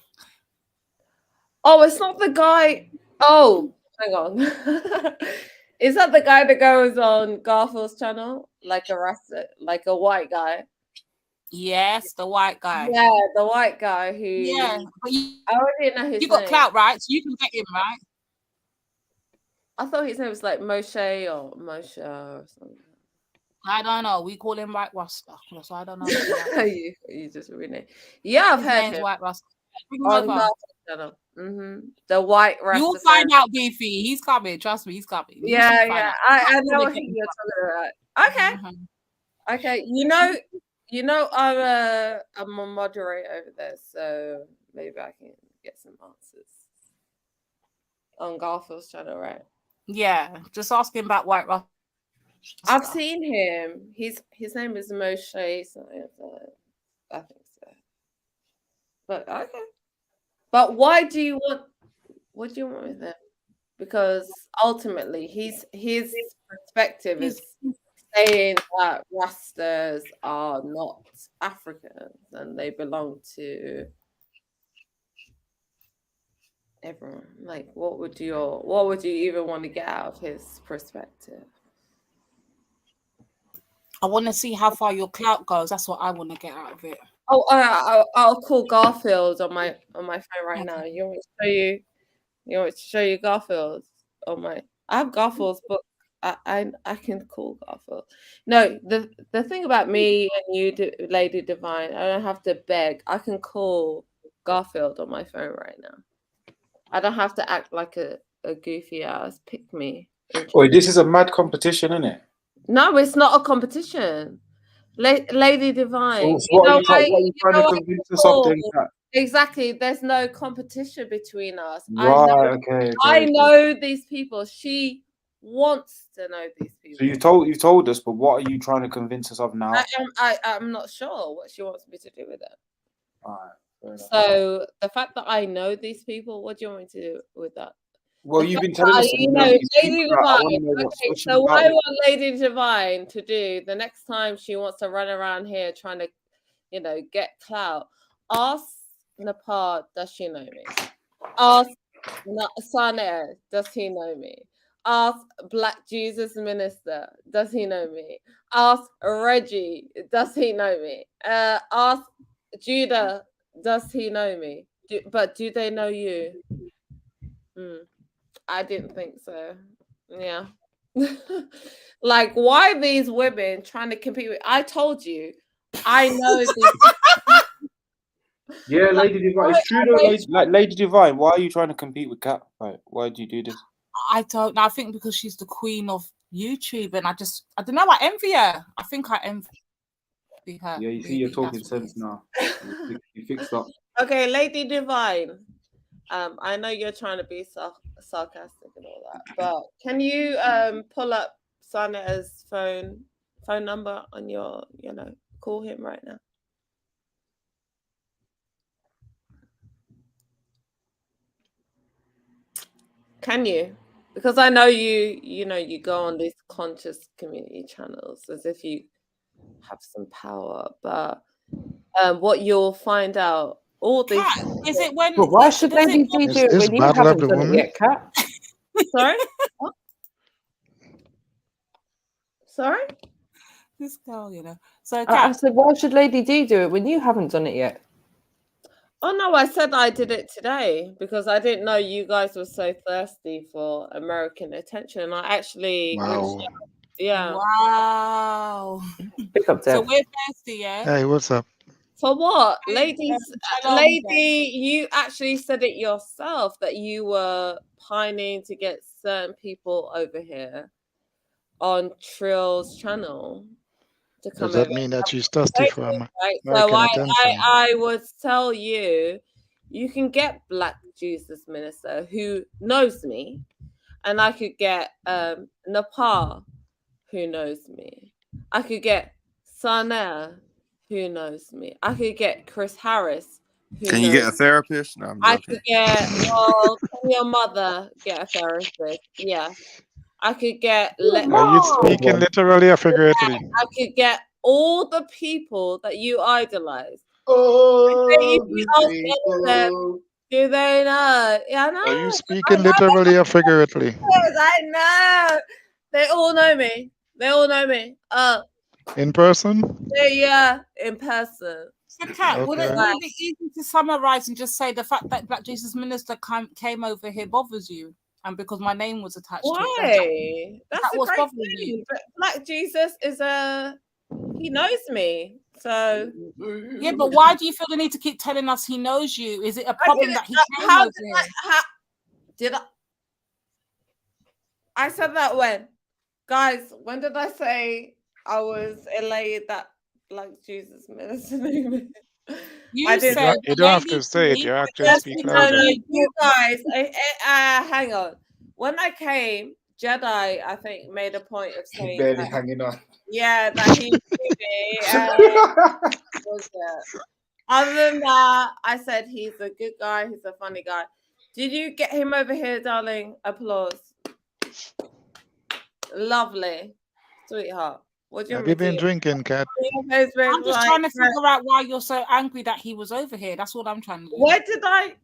Oh, it's not the guy. Oh, hang on. Is that the guy that goes on Garfield's channel? Like a Rasta, like a white guy? Yes, the white guy. Yeah, the white guy who. Yeah, but I already know his name. You got clout, right? So you can get him, right? I thought his name was like Moshe or something. I don't know. We call him White Rasta. So I don't know. you just really. Yeah, I've His heard name's him. White Rasta. Bring him On over. Garfield channel. The White Rasta. You'll find out, Beefy. He's coming. Trust me, he's coming. You Yeah, soon find yeah. out. I know what you're talking about. Okay. Okay. You know, I'm a moderator over there, so maybe I can get some answers on Garfield's channel, right? Yeah, just ask him about White Rasta. I've seen him. His name is Moshe. Something like that. I think so. But okay. But why do you want? What do you want with him? Because ultimately, his perspective is saying that Rastas are not Africans and they belong to everyone. Like, what would you even want to get out of his perspective? I want to see how far your clout goes. That's what I want to get out of it. Oh, I'll call Garfield on my phone right now. You want me to show you? You want me to show you Garfield on my? I have Garfield's book. I can call Garfield. No, the thing about me and you, Lady Divine, I don't have to beg. I can call Garfield on my phone right now. I don't have to act like a goofy ass pick me. Wait, this is a mad competition, isn't it? No, it's not a competition. Lady Divine. So what are you trying to convince us of then? Exactly. There's no competition between us. Right, I know these people. She wants to know these people. So you told us, but what are you trying to convince us of now? I'm not sure what she wants me to do with it. All right. So the fact that I know these people, what do you want me to do with that? Well, you've been telling us. You know, Lady Divine. Okay, so what I want Lady Divine to do the next time she wants to run around here trying to, get clout, ask Nepal, does she know me? Ask Sane, does he know me? Ask Black Jesus Minister, does he know me? Ask Reggie, does he know me? Ask Judah, does he know me? But do they know you? I didn't think so. Yeah. Like, why these women trying to compete with? I told you, I know these. Yeah, Lady Divine. It's true though, Lady Divine. Why are you trying to compete with Kat? Like, why do you do this? I don't know. I think because she's the queen of YouTube, and I don't know. I envy her. I think I envy her. Yeah, you see, you're talking sense now. You fixed up. Okay, Lady Divine. I know you're trying to be sarcastic and all that, but can you pull up Sana's phone number on your, call him right now? Can you? Because I know you go on these conscious community channels as if you have some power, but what you'll find out, all these. Is it when? But why should Lady D do it when you haven't done it yet, Kat? Sorry? What? Sorry? This girl, So, I said, why should Lady D do it when you haven't done it yet? Oh no, I said I did it today because I didn't know you guys were so thirsty for American attention. I actually, yeah. Wow. Pick up So we're thirsty, yeah. Hey, what's up? For what, ladies? Lady, you actually said it yourself that you were pining to get certain people over here on Trill's channel. Does that mean that she's thirsty for American So attention? I would tell you, you can get Black Jesus Minister who knows me, and I could get Nepal who knows me. I could get Sanel who knows me. I could get Chris Harris. Can you get a therapist? No, I'm joking. I could get, well, can your mother get a therapist? Yeah. I could get. Are you speaking literally or figuratively? I could get all the people that you idolize. Oh, do they know? Yeah, I know. Are you speaking literally or figuratively? Yes, I know. They all know me. They all know me. In person? Yeah, in person. So, Kat, would it be easy to summarize and just say the fact that Black Jesus Minister came over here bothers you? and because my name was attached to it. Why? That's That a was great bothering thing. you. But Black Jesus is he knows me. So Yeah, but why do you feel the need to keep telling us he knows you? Is it a problem that he came how over did here? did I said that when? Guys, when did I say I was elated that Black Jesus minister name? You said you don't have to say it. You actually speak louder. You guys, hang on. When I came, Jedi, I think, made a point of saying Barely that, hanging on. yeah, that he knew me. Other than that, I said he's a good guy, he's a funny guy. Did you get him over here, darling? Applause. Lovely. Sweetheart. What do you Have want me you to been do? drinking, Kat? I'm just trying to figure out why you're so angry that he was over here. That's what I'm trying to do. Where did I?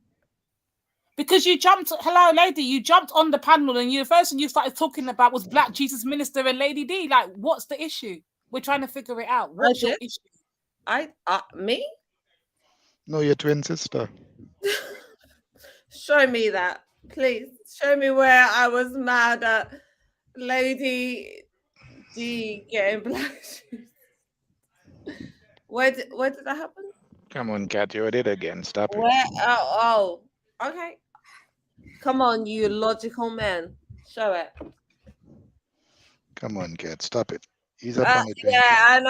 Because you jumped, hello, lady, you jumped on the panel and the first thing you started talking about was Black Jesus Minister and Lady D. Like, what's the issue? We're trying to figure it out. What's your issue? Me? No, your twin sister. Show me that, please. Show me where I was mad at Lady D getting black shoes. Where did that happen? Come on, Kat, you did it again. Stop it. Where? Okay. Come on, you logical man. Show it. Come on, Kat, stop it. Ease up on the drink. Yeah,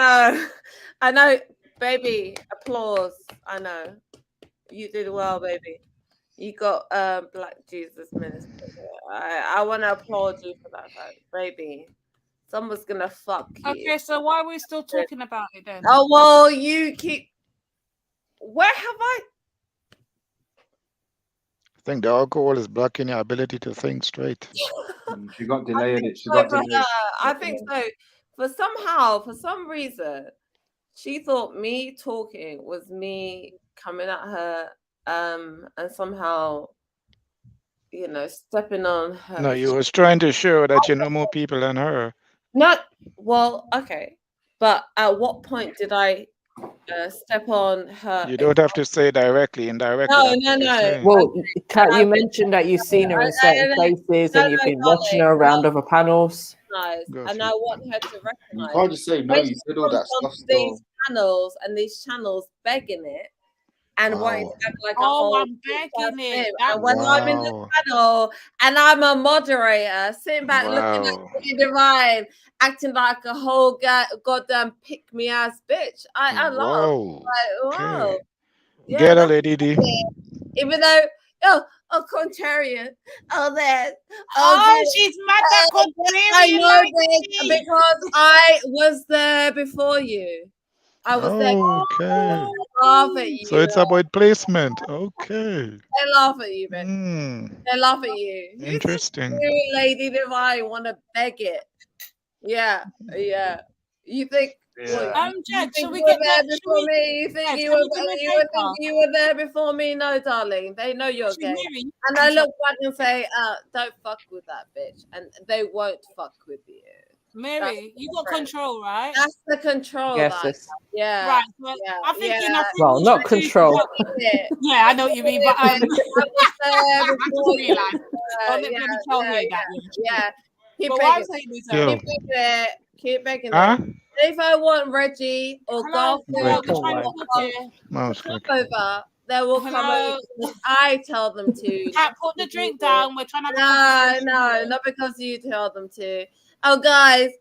I know, baby. Applause. I know. You did well, baby. You got Black Jesus Minister. I want to applaud you for that, baby. Someone's gonna fuck you. Okay, so why are we still talking about it then? Oh well, you keep. Where have I? I think the alcohol is blocking your ability to think straight. She got delayed it. She So got for delayed. her, I think so. For some reason, she thought me talking was me coming at her, and somehow, stepping on her. No, you was trying to show that you know more people than her. Well, okay, but at what point did I step on her? You don't have to say directly, indirectly. No, that's what you're saying. Well, Kat, you mentioned that you've seen her in certain places and you've been watching her around other panels. And I want her to recognize. You can't just say no. You said all that stuff. These channels and these channels begging it and wanting to act like a whole. I'm begging it. And when I'm in the panel and I'm a moderator, sitting back looking at Pretty Divine, acting like a whole goddamn pick me ass bitch. I love. Like, wow. Okay. Yeah, Get her, Lady D. even though contrarian. She's mad at contrarian. I know this because I was there before you. I was there. Okay. They laugh at you. So it's about placement. Okay. They laugh at you, man. They laugh at you. Interesting. You, Lady Divine, want to beg it. Yeah. You think? Jed, you were there before me? You think you were there before me? No, darling. They know you're gay. And I look back and say, don't fuck with that bitch. And they won't fuck with you. Mary, you got control, right? That's the control. Yes, yeah. Right. Well, I think well, not control. Yeah, I know what you mean, but I realized. Yeah. Keep begging it. If I want Reggie or Garfield to come over, they will come over because I tell them to. Can't put the drink down. We're trying to. No, not because you tell them to. Oh, guys.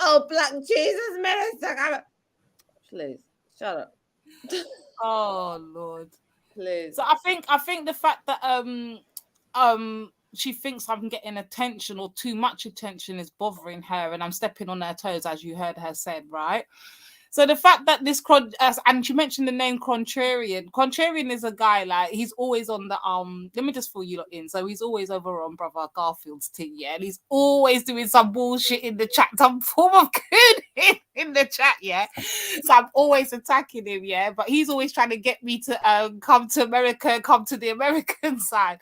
Oh, Black Jesus Minister. Please, shut up. Oh, Lord. Please. So I think the fact that she thinks I'm getting attention or too much attention is bothering her, and I'm stepping on her toes, as you heard her said, right? So the fact that this and she mentioned the name Contrarian. Contrarian is a guy, like, he's always on the let me just fill you lot in. So he's always over on Brother Garfield's team, yeah, and he's always doing some bullshit in the chat, some form of good in the chat, yeah. So I'm always attacking him, yeah. But he's always trying to get me to come to America, come to the American side.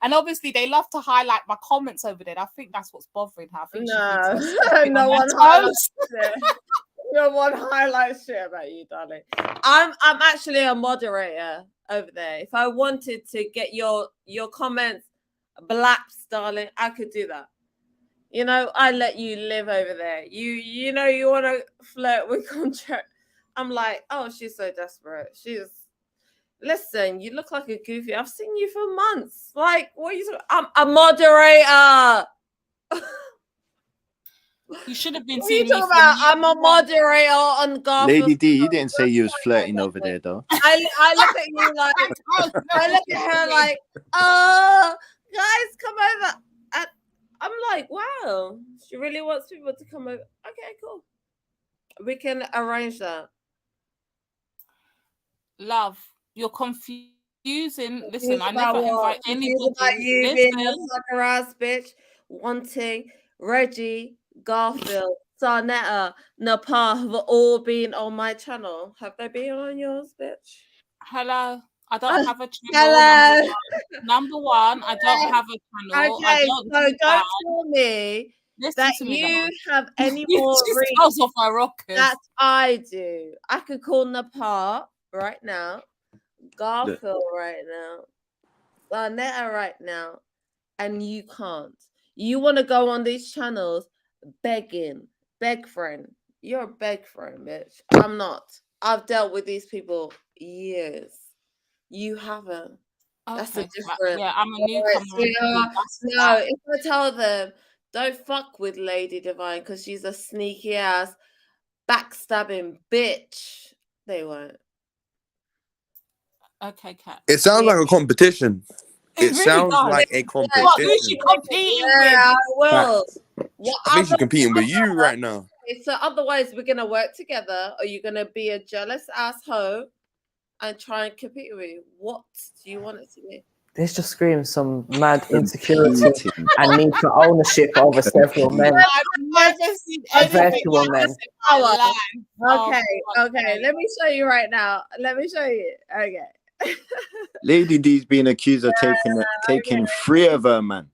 And obviously, they love to highlight my comments over there. I think that's what's bothering her. I think no one highlights it. No one highlights shit about you, darling. I'm actually a moderator. over there. If I wanted to get your comments blaps, darling, I could do that. You know, I let you live over there. You know, you want to flirt with contract. I'm like, oh, she's so desperate. Listen, you look like a goofy. I've seen you for months. Like, what are you talking? I'm a moderator. You should have been What are you seeing me talking for about? years. I'm a moderator on Garfield. Lady D, you didn't say you was flirting over there, though. I look at you like, I look at her like, oh, guys, come over. And I'm like, wow, she really wants people to come over. Okay, cool. We can arrange that. Love, you're confusing. Listen, I Confused never about what? invite Confused about anybody. you being a Listen, sucker ass bitch, wanting Reggie, Garfield, Sarnetta, Nepal have all been on my channel. Have they been on yours, bitch? hello. I don't have a channel. Hello. Number one, I don't have a channel. I Okay, don't so do don't that. tell me Listen that to me, you love. have any You more just reach goes off our rockers. that I do. I could call Nepal right now, Garfield right now, Sarnetta right now, and you can't. You want to go on these channels begging, beg friend. You're a beg friend, bitch. I'm not. I've dealt with these people years. You haven't. That's the Okay, difference. yeah, I'm a newcomer. Alright, sweetheart. That's No, that. if I tell them, don't fuck with Lady Divine because she's a sneaky ass, backstabbing bitch, they won't. Okay, Kat. It sounds like a competition. It really sounds does. like a What? Who's competition. she competing Yeah, I with? will. I think she's competing with you right now. Okay, so otherwise we're gonna work together, or you're gonna be a jealous asshole and try and compete with me. What do you want it to be? This just screams some mad insecurity and need for ownership over several men. I've never seen anything Virtual like men. this in my life. Okay, Oh, okay. Let me show you right now. Let me show you. Okay. Lady D's being accused of taking 3 of her, man.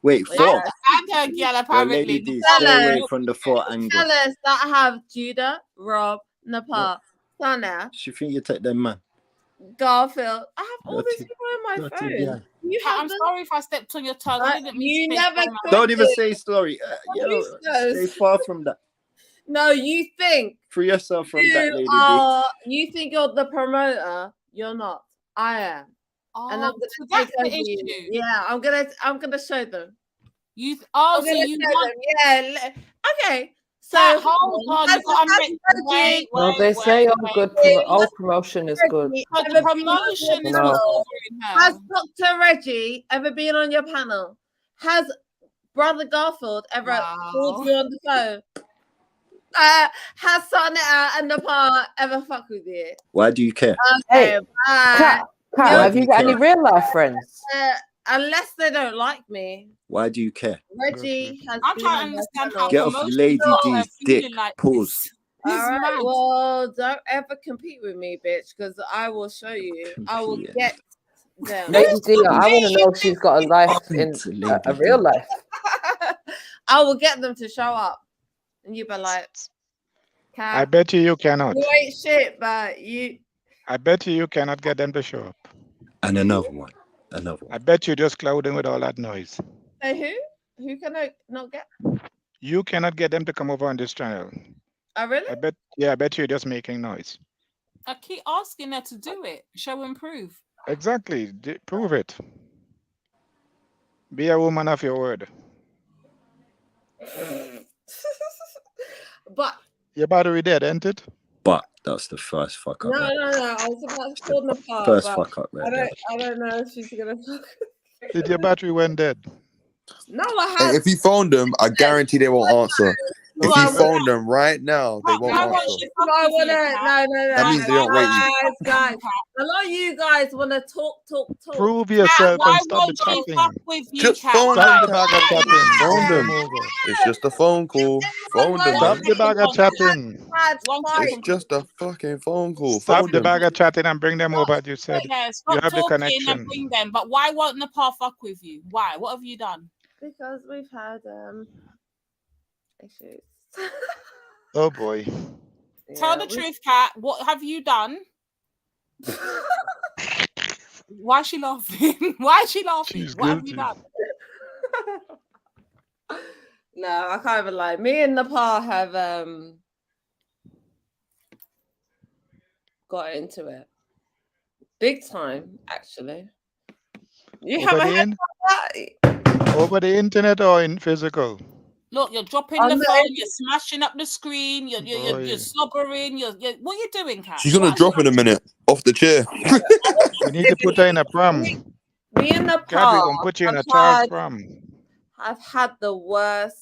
Wait, 4. And her girl Well, apparently. Lady D, stay away from the 4 angle. Fellas that have Judah, Rob, Nepal, Sana, She think you take them, man. Garfield. I have all these Dirty- people in my dirty phone. girl. You Kat, have I'm them? sorry if I stepped on your toes. I didn't mean You to say never sorry, man. Don't even say story. You Stay far from that. No, you think Free yourself from that, Lady you think you're the promoter. You're not. I am. And I'm Oh, gonna so take that's the over you. issue. Yeah, I'm gonna show them. You I'm so gonna you show want them. Yeah. Okay. So Kat, hold on, you got wait, No, they say all promotion is good. But the promotion is No. what's bothering her. Has Dr. Reggie ever been on your panel? Has Brother Garfield ever called you on the phone? Has Sarnetta and Nepal ever fucked with you? Why do you care? Okay, Hey, bye. Kat, Why have do you you got any care? real life friends? Unless they don't like me. Why do you care? Reggie has I'm been trying on to my understand channel. how Get off promotion Lady got her D's dick. feeling like Pause. this. All He's right, mad. well, don't ever compete with me, bitch, because I will show you. I will get them. Lady D, I want to know if she's got a life in a real life. I will get them to show up. And you be like, Kat, I bet you cannot. you ain't shit, but you. I bet you cannot get them to show up. And another one. Another one. I bet you just clouding with all that noise. Say who? Who can I not get? You cannot get them to come over on this channel. Oh, really? I bet you're just making noise. I keep asking her to do it. Show and prove. Exactly. Prove it. Be a woman of your word. But Your battery dead, ain't it? But that's the first fuck up. no. right? I was about to call them apart. First but fuck up right I there. don't know if she's gonna fuck. Did your battery went dead? No, I Hey, have. if you phone them, I guarantee they won't answer. If Why you would phone them right now, they won't I answer. wanna no. That means they don't rate you. Guys. A lot of you guys wanna talk. Prove yourself Why and stop the won't she chatting. fuck with you, Just Kat? phone Stop them. the bag of chatting. Phone Bring them. them over. It's just a phone call. Phone them, Stop man. the bag of chatting. It's just a fucking phone call. Stop Phone the them. bag of chatting and bring them over. You said Yeah, you stop have the talking connection. and bring them. But why won't Nepal fuck with you? Why? What have you done? Because we've had issues. Oh boy. Tell the truth, Kat. What have you done? Why is she laughing? Why is she laughing? She's What have you guilty. No, I can't even lie. Me and Nepal have got into it big time, actually. You Over haven't the, heard in- about that? over the internet or in physical? Look, you're dropping On the the phone, in- you're smashing up the screen, you're slobbering, you're what are you doing, Kat? She's gonna drop in a minute off the chair. We need to put her in a pram. Me and God, we're Nepal gonna put you in a have child's pram. I've had the worst.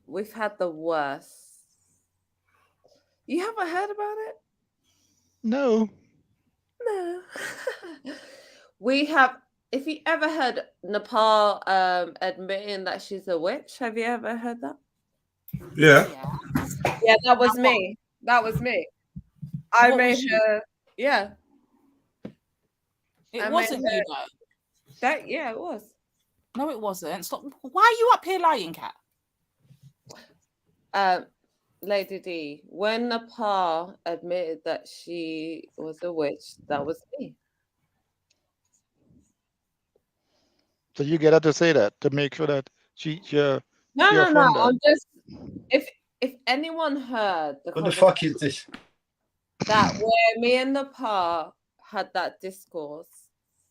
We've had the worst. You haven't heard about it? No. No. We have. If you ever heard Nepal admitting that she's a witch, have you ever heard that? Yeah. Yeah, that was me. That was me. I What made was you? her. Yeah. It I wasn't made her- you though. That yeah, it was. No, it wasn't. Stop. Why are you up here lying, Kat? Lady D, when Nepal admitted that she was a witch, that was me. So you get her to say that to make sure that you're No. from that. I'm just if anyone heard the What the fuck is this? that where me and Nepal had that discourse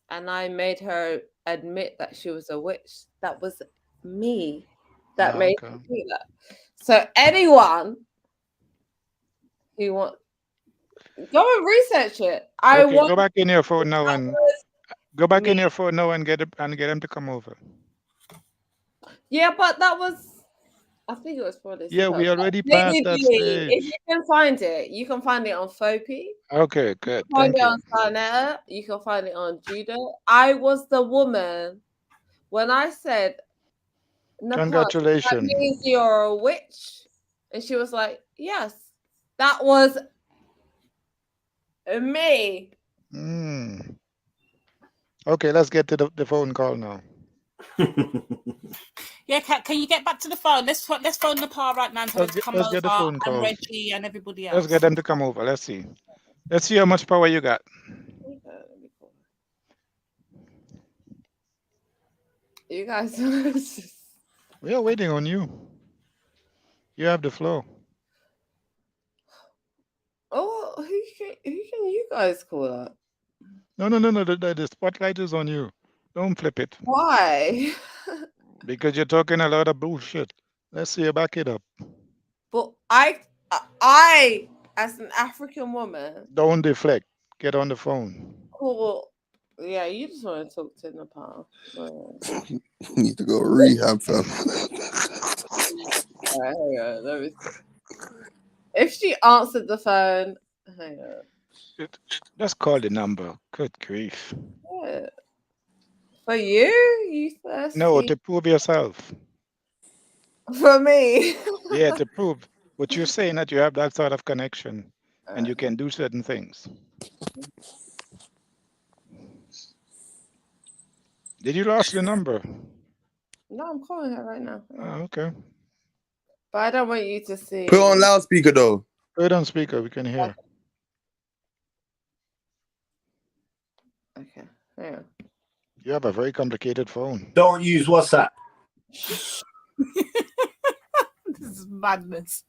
and I made her admit that she was a witch, that was me that made her do that. So anyone who wants, go and research it. Okay, go back in your phone now and go back in your phone now and get them to come over. Yeah, but that was, I think it was probably. Yeah, we already Maybe passed that if stage. you can find it, you can find it on Fopi. Okay, good. Find Thank it you. on Sarnetta. You can find it on Judo. I was the woman when I said, Nepal, Congratulations. that means you're a witch. And she was like, yes, that was me. Okay, let's get to the phone call now. Yeah, Kat, can you get back to the phone? Let's phone Nepal right now and tell her to come Let's over, get the phone and call. Reggie and everybody else. Let's get them to come over. Let's see. Let's see how much power you got. You guys, We are waiting on you. You have the floor. oh, who can you guys call that? No. The spotlight is on you. Don't flip it. Why? Because you're talking a lot of bullshit. Let's see you back it up. But I, as an African woman, Don't deflect. Get on the phone. cool. Yeah, you just want to talk to Nepal. You need to go rehab, fam. All right, hang on. Let me see. If she answered the phone, hang on. Just call the number. Good grief. Yeah. For you thirsty? No, to prove yourself. For me. Yeah, to prove what you're saying, that you have that sort of connection and you can do certain things. Did you lose the number? No, I'm calling her right now. Oh, okay. But I don't want you to see. Put it on loudspeaker though. Put it on speaker. We can hear. Okay. Hang on. You have a very complicated phone. Don't use WhatsApp. This is madness.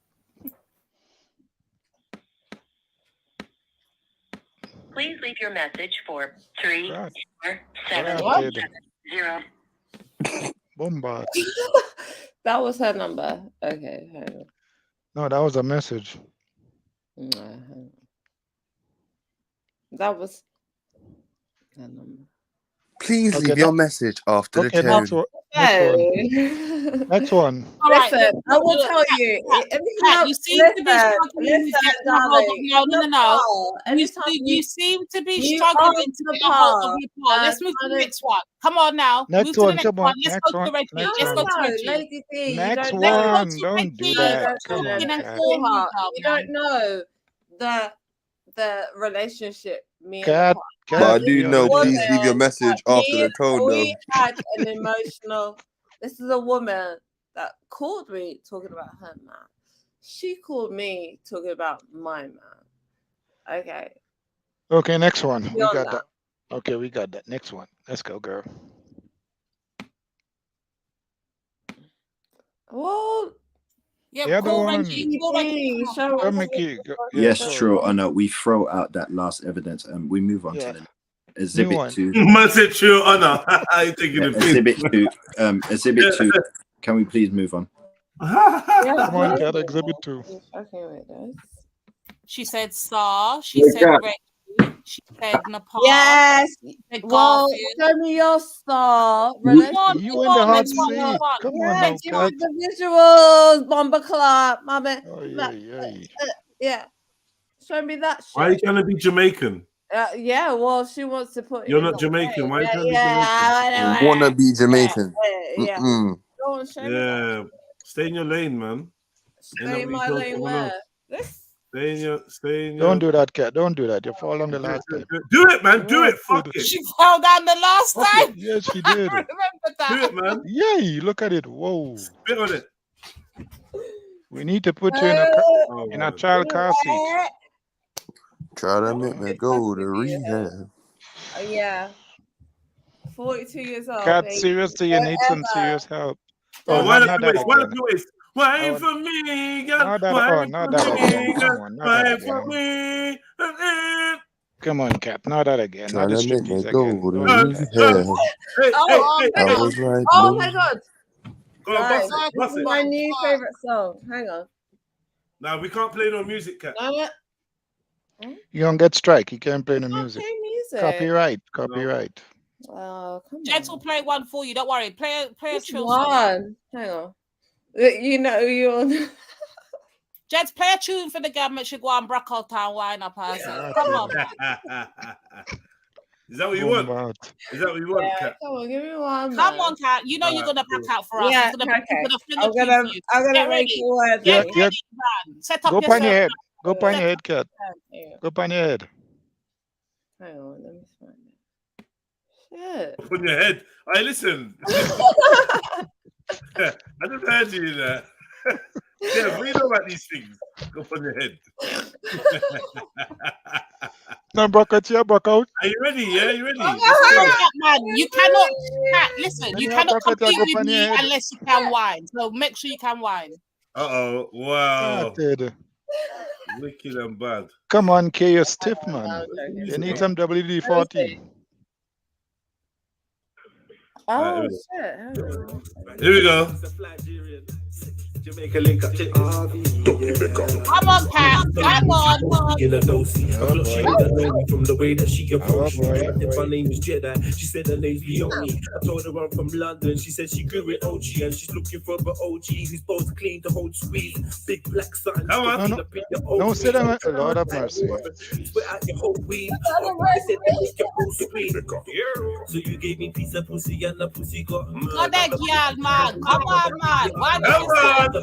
Please leave your message for 347 0. Bombard. That was her number. Okay. Hang on. No, that was a message. No, hang on. That was her number. Please leave your message after the tone. Next one. Listen, I will tell you. You seem to be struggling to get a hold of no. You seem to be struggling to get a hold of your part. Let's move to the next one. Come on now. Next move to one, the next come one. on. Let's Next go to one, Reggie. next Let's go one. to Reggie. Lady D, Next you one. Don't do that. Come on, you Kat. don't know the relationship me and Kat, But I do know, please leave your message after the tone though. we had an emotional. This is a woman that called me talking about her man. She called me talking about my man. Okay. Okay, next one. We Beyond got that. that. Okay, we got that. Next one. Let's go, girl. Well, Yeah, the one. Yes, true. I know. We throw out that last evidence and we move on to the exhibit 2. Man said true honor. I taking the Exhibit 2. Exhibit 2. Can we please move on? Come on, Cat. Exhibit 2. Okay, wait, guys. She said Sar. She Wake said up. Reggie. She said Nepal. Yes. She said Well, Garfield. show me your star. You in the hot seat. Come on now, give Cat. me the visuals, bomber clap, mama. Yeah. Show me that shit. Why are you trying to be Jamaican? Yeah, well, she wants to put. You're in not the Jamaican. way. Why are you trying to be Yeah, Jamaican? Wanna be Jamaican. Yeah. Mm-mm. Go on, show me that. Yeah. Stay in your lane, man. Stay in my lane where? This? Stay in your. Don't do that, Cat. Don't do that. You fall on the last time. Do it, man. Do it. Fuck it. She fell down the last time. Yes, she did. Remember that. Do it, man. Yay! Look at it. Whoa. Spit on it. We need to put you in a child car seat. Try to make me go to rehab. Yeah. 42 years old. Cat, baby. seriously, you need some serious help. Oh, Oh, why not not that Why again. not Why for me, girl? Not that. Why Oh, for not that me, again. girl? Come on, not Why that for again. me? Come on, Cat. Not that again. Try Not the to make me striptease go again. to Don't do that. rehab. I Oh, was like, oh no. my God. Go on, Guys, bust it, this bust is it. my new favorite song. Hang on. Now we can't play no music, Cat. You don't get strike. You can't play the music. Play music. Copyright. Oh, come Jets will play one for you. Don't worry. Play a chill on. song. Hang on. You know you're. Jets, play a tune for the government. Should go and broke out and wine up us. Come on. Is that what you want? Is that what you want, Cat? Come on, give me one. Come on, Cat. You know you're gonna break out for us. Yeah, You're gonna I'm gonna make you one. Get ready, man. Set up Go yourself. on your head. Go on your head, Cat. Go on your head. Hang on, let me find it. Shit. Up on your head. Hey, listen. I just heard you there. Yeah, we know about these things. Go on your head. No, broke out. Are you ready? Yeah, you ready? Man, you cannot. Cat, listen, you cannot compete with me unless you can wine. So make sure you can wine. Uh-oh. Wow. Wicked and bad. Come on, K, you're stiff, man. You need some WD-40. Oh, Here shit. Here we go. Jamaica link up to Come on, Cat. Come on. From the way that she approached me. If her name is Jedi, she said her name's Leonie. I told her I'm from London. She said she grew in OG and she's looking for an OG who's both clean to hold squeeze. Big black sun. No, sit down. Lord have mercy. Without your whole weed. So you gave me piece of pussy and the pussy got Go there, girl, man. Come on, man. Why do you say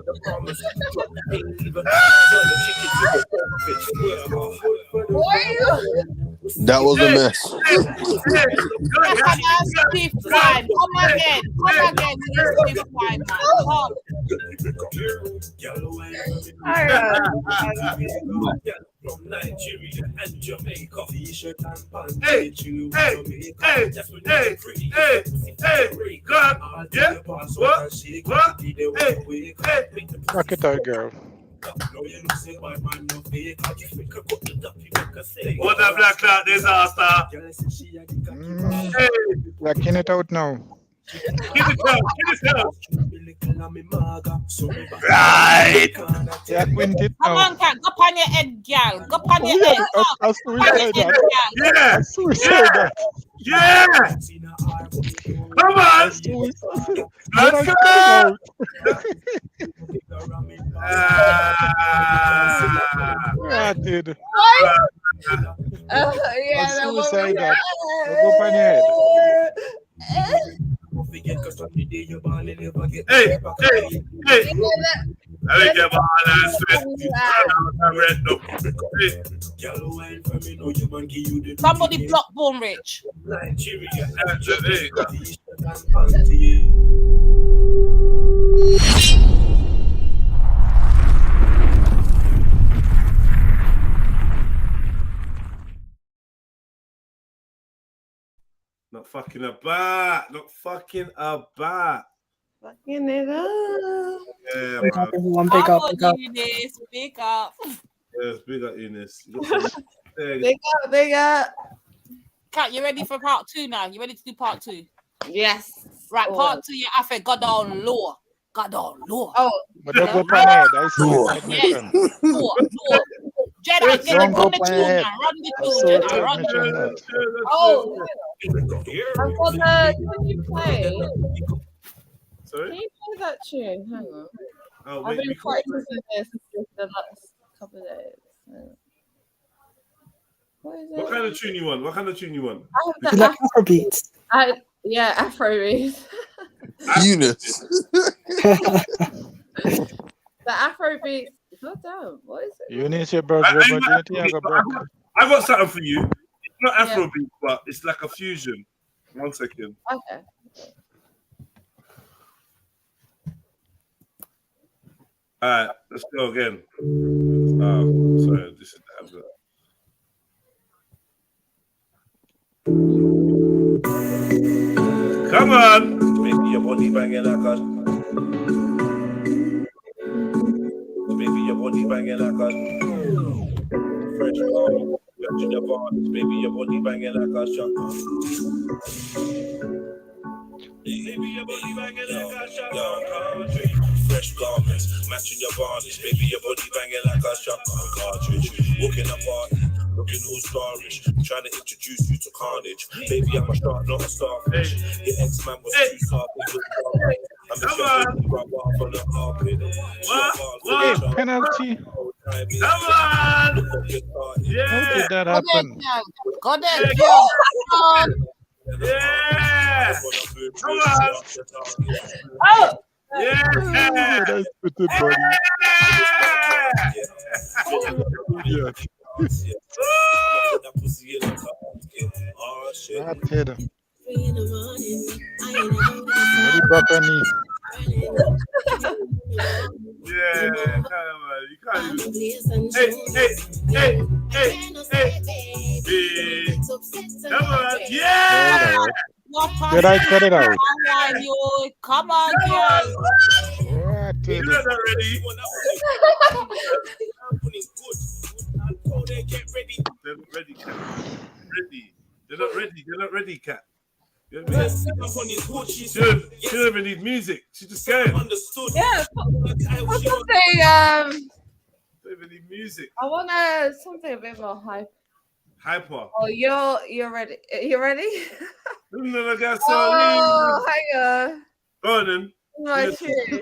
That was a mess. Come again. Stiff wine, man. From Nigeria and Jamaica, t-shirt and pants. God, yeah, Rock it out, girl. What a black cloud disaster. Rocking it out now. Give it out. Right. Yeah, quint it Come now. on, Cat. Go on your head, girl. Go on your head. I'll suicide that. Yeah. I'll suicide that. Yeah. Come on. Let's go. Yeah, dude. Yeah, I'll suicide that. Go on your head. Hey. I think I'm all that sweat. Somebody block Born Rich. fucking about. Not fucking about. Fucking it up. Yeah, Big man. up, everyone. Big up, big up. Eunice, big up. Yes, big up, Eunice. You got some- Big up. Kat, you ready for part 2 now? You ready to do part 2? Yes. Right, Oh. part 2, yeah, I said God on law. God on law. Oh. But don't go pan head. I see Law. it. Technician. Law. Jedi, get Don't run go the pan tune head. now. Run the I tune, saw a Jedi. Run the technician. tune. Oh, I've got the. Can you play? Sorry? Can you play that tune? Hang on. Oh, I've wait, been we can't practicing this the last couple of days. So. What is it? What kind of tune you want? What kind of tune you want? I have You like Afrobeats? Yeah, Afrobeats. Eunice. The Afrobeats. God damn, what is it? Eunice, your birth virginity. I got broke. I got something for you. It's not Yeah. Afrobeat, but it's like a fusion. 1 second. Okay. All right, let's go again. Sorry, this is the habit. Come on. Baby, your body banging like a. Baby, your body banging like a. Fresh garment, touching your body. Baby, your body banging like a shotgun. Baby, your body banging like a shotgun. Fresh garments, matching your varnish. Baby, your body banging like a shotgun cartridge. Walking a party, looking all starish. Trying to introduce you to carnage. Baby, I'm a shark, not a starfish. Your ex-man was too soft. I'm just going to rub off on the carpet. Hey, penalty. Come on. Yeah. How did that happen? God damn, girl. Yeah. Come on. Oh. Yeah. That's pretty buddy. Yeah. Not head. What about any? Yeah, you can't even. Hey. Come on. Yeah. Did I cut it out? Come on, girl. What You're not ready. They're not ready, Cat. Ready. They're not ready. They're not ready, Cat. You know what I mean? She don't even need music. She's just going. Yeah. What's something? Don't even need music. I want something a bit more hype. Hyper. Oh, you're ready. You ready? Oh, hang on. Go on then. My tune.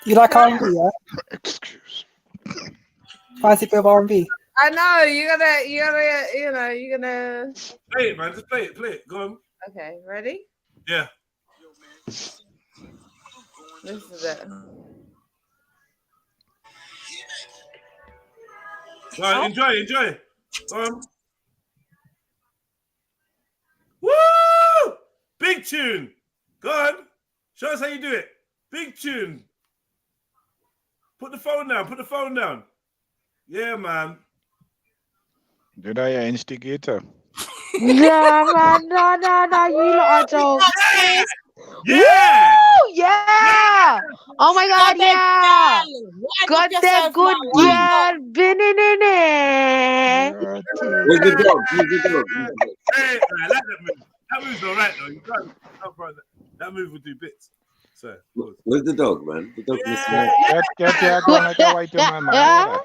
You like R&B, yeah? Excuse. Fancy bit of R&B. I know you're gonna. Play it, man. Just play it. Go on. Okay, ready? Yeah. This is it. Go on, enjoy. Go on. Woo! Big tune. Go on. Show us how you do it. Big tune. Put the phone down. Yeah, man. Did I instigator? Yeah, man, no, you lot are jokes. Yeah! Woo! Yeah! Oh my god, yeah! God damn good girl, been in it. Where's the dog? Hey, I like that move. That move's all right, though. You can't that move will do bits. So, where's the dog, man? The dog Get your going like a white man.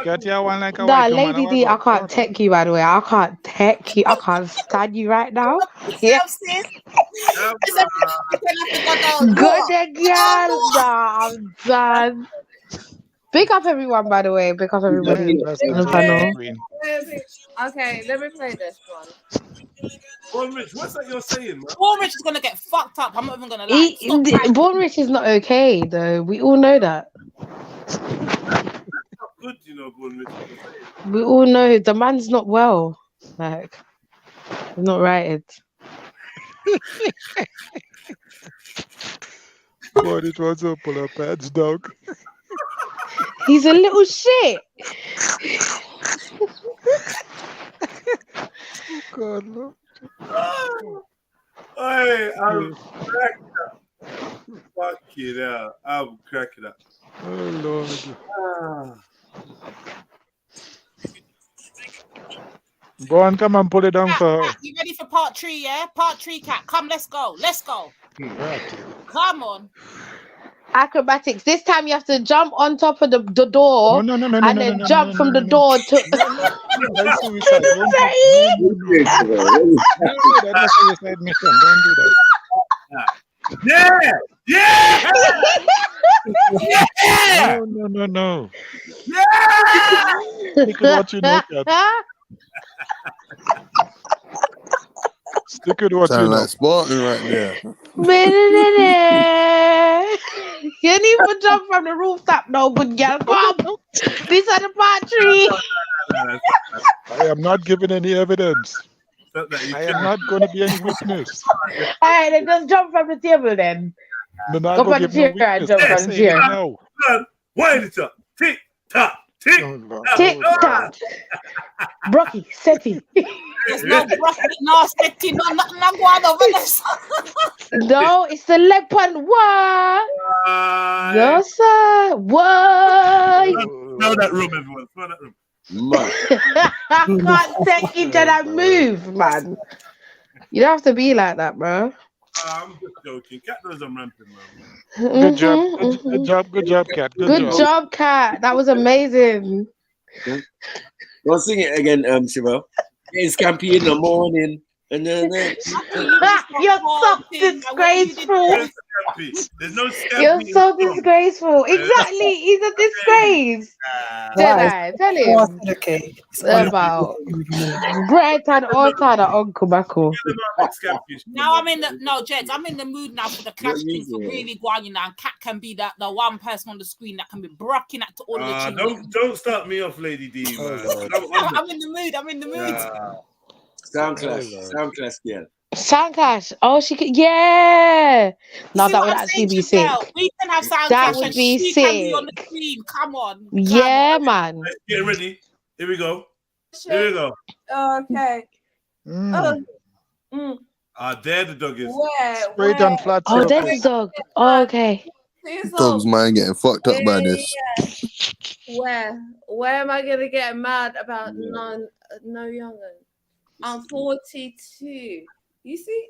Get your one like a white man. Lady D, I can't tech you, by the way. I can't tech you. I can't stand you right now. Yeah. Good girl. Nah, I'm done. Big up everyone, by the way. Big up everybody on the panel. Okay, let me play this one. Born Rich, what's that you're saying, man? Born Rich is gonna get fucked up. I'm not even gonna lie. Born Rich is not okay, though. We all know that. Good, you know, Born Rich. We all know the man's not well. Like, he's not righted. God, it was up on our pants, dog. He's a little shit. God, no. Hey, I'm cracking up. Fucking hell. I'm cracking up. Oh Lord. Go on, come and pull it down for her. You ready for part 3, yeah? Part 3, Cat. Come, let's go. Let's go. Come on. Acrobatics. This time you have to jump on top of the door and then jump from the door to. That's suicide. Don't do that's suicide mission. Don't do that. Yeah! Yeah! Yeah! No. Yeah! Stick with what you know, Cat. Stick with what you Sound know. like Spartan right there. You didn't even jump from the rooftop, no good girl. Come. These are the part 3. I am not giving any evidence. I am not going to be any witness. All right, then just jump from the table then. No, not Go going from to the give no chair and witness. jump I'm from the saying it chair. now. Wind it up. Tick tock. Tick Tick tock. Brocky, Seti. There's no broccoli, no setting, no nothing I'm going over this. No, it's the leg pun. What? No, sir. What? Smell that room, everyone. Smell that room. I can't take you to that move, man. You don't have to be like that, bro. I'm just joking. Cat knows I'm ramping, man. Good job. Good job, Cat. Good job, Cat. That was amazing. Don't sing it again, Chevelle. It's scampy in the morning. And then You're so disgraceful. There's no scampi. You're so disgraceful. Exactly. He's a disgrace. Jedi, tell him. Okay. About bright and outside of Uncle Mako. Now I'm in the Jeds. I'm in the mood now for the clash thing for really going now. And Cat can be the one person on the screen that can be brocking at to all the children. Don't start me off, Lady D, man. I'm in the mood. I'm in the mood. Sound clash, yeah. Sound clash. Oh, she could. Yeah. No, that would actually be sick. We can have sound that clash. would be she sick. Can be on the screen. Come on. Yeah, man. Get ready. Here we go. Here we go. Okay. There the dog is. Straight and flat. Oh, there's the dog. Oh, okay. Dog's mind getting fucked up by this. Where am I gonna get mad about no young'un? I'm 42. You see?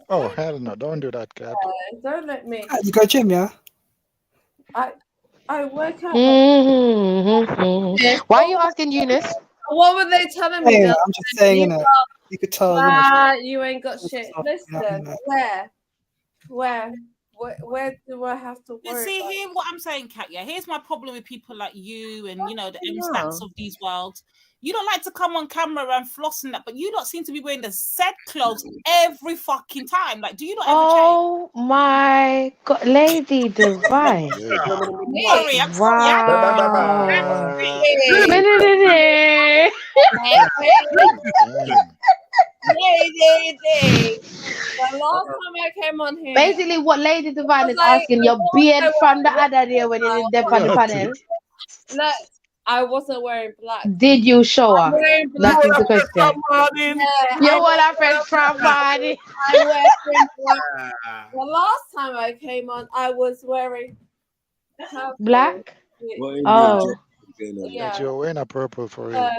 Oh hell no! Don't do that, Cat. Don't let me. You go gym, yeah? I work out. Why are you asking Eunice? What were they telling me? I'm just saying, you could tell. You ain't got shit. Listen, where do I have to worry? See, hear what I'm saying, Kat. Yeah, here's my problem with people like you and the M-Stats of these worlds. You don't like to come on camera and floss and that, but you don't seem to be wearing the said clothes every fucking time. Like, do you not ever change? Oh my God, Lady Divine. Sorry, I'm The last time I came on here, basically what Lady Divine is asking, your beard from the other day when you did there for the panel. Look, I wasn't wearing black. Did you show her? That is the question. You want a friend from Marty? I wear black. The last time I came on, I was wearing black. Oh, yeah. You're wearing a purple for real.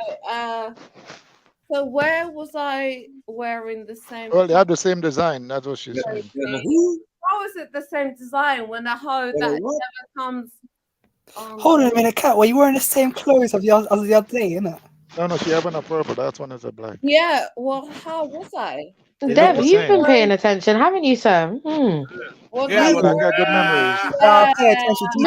So where was I wearing the same? Well, they have the same design. That's what she's saying. How is it the same design when a hoe that never comes? Hold on a minute, Kat. Were you wearing the same clothes as the other day, innit? No, she having a purple. That one is a black. Yeah. Well, how was I? Dev, you've been paying attention, haven't you, sir? Yeah, well, I got good memories. Pay attention to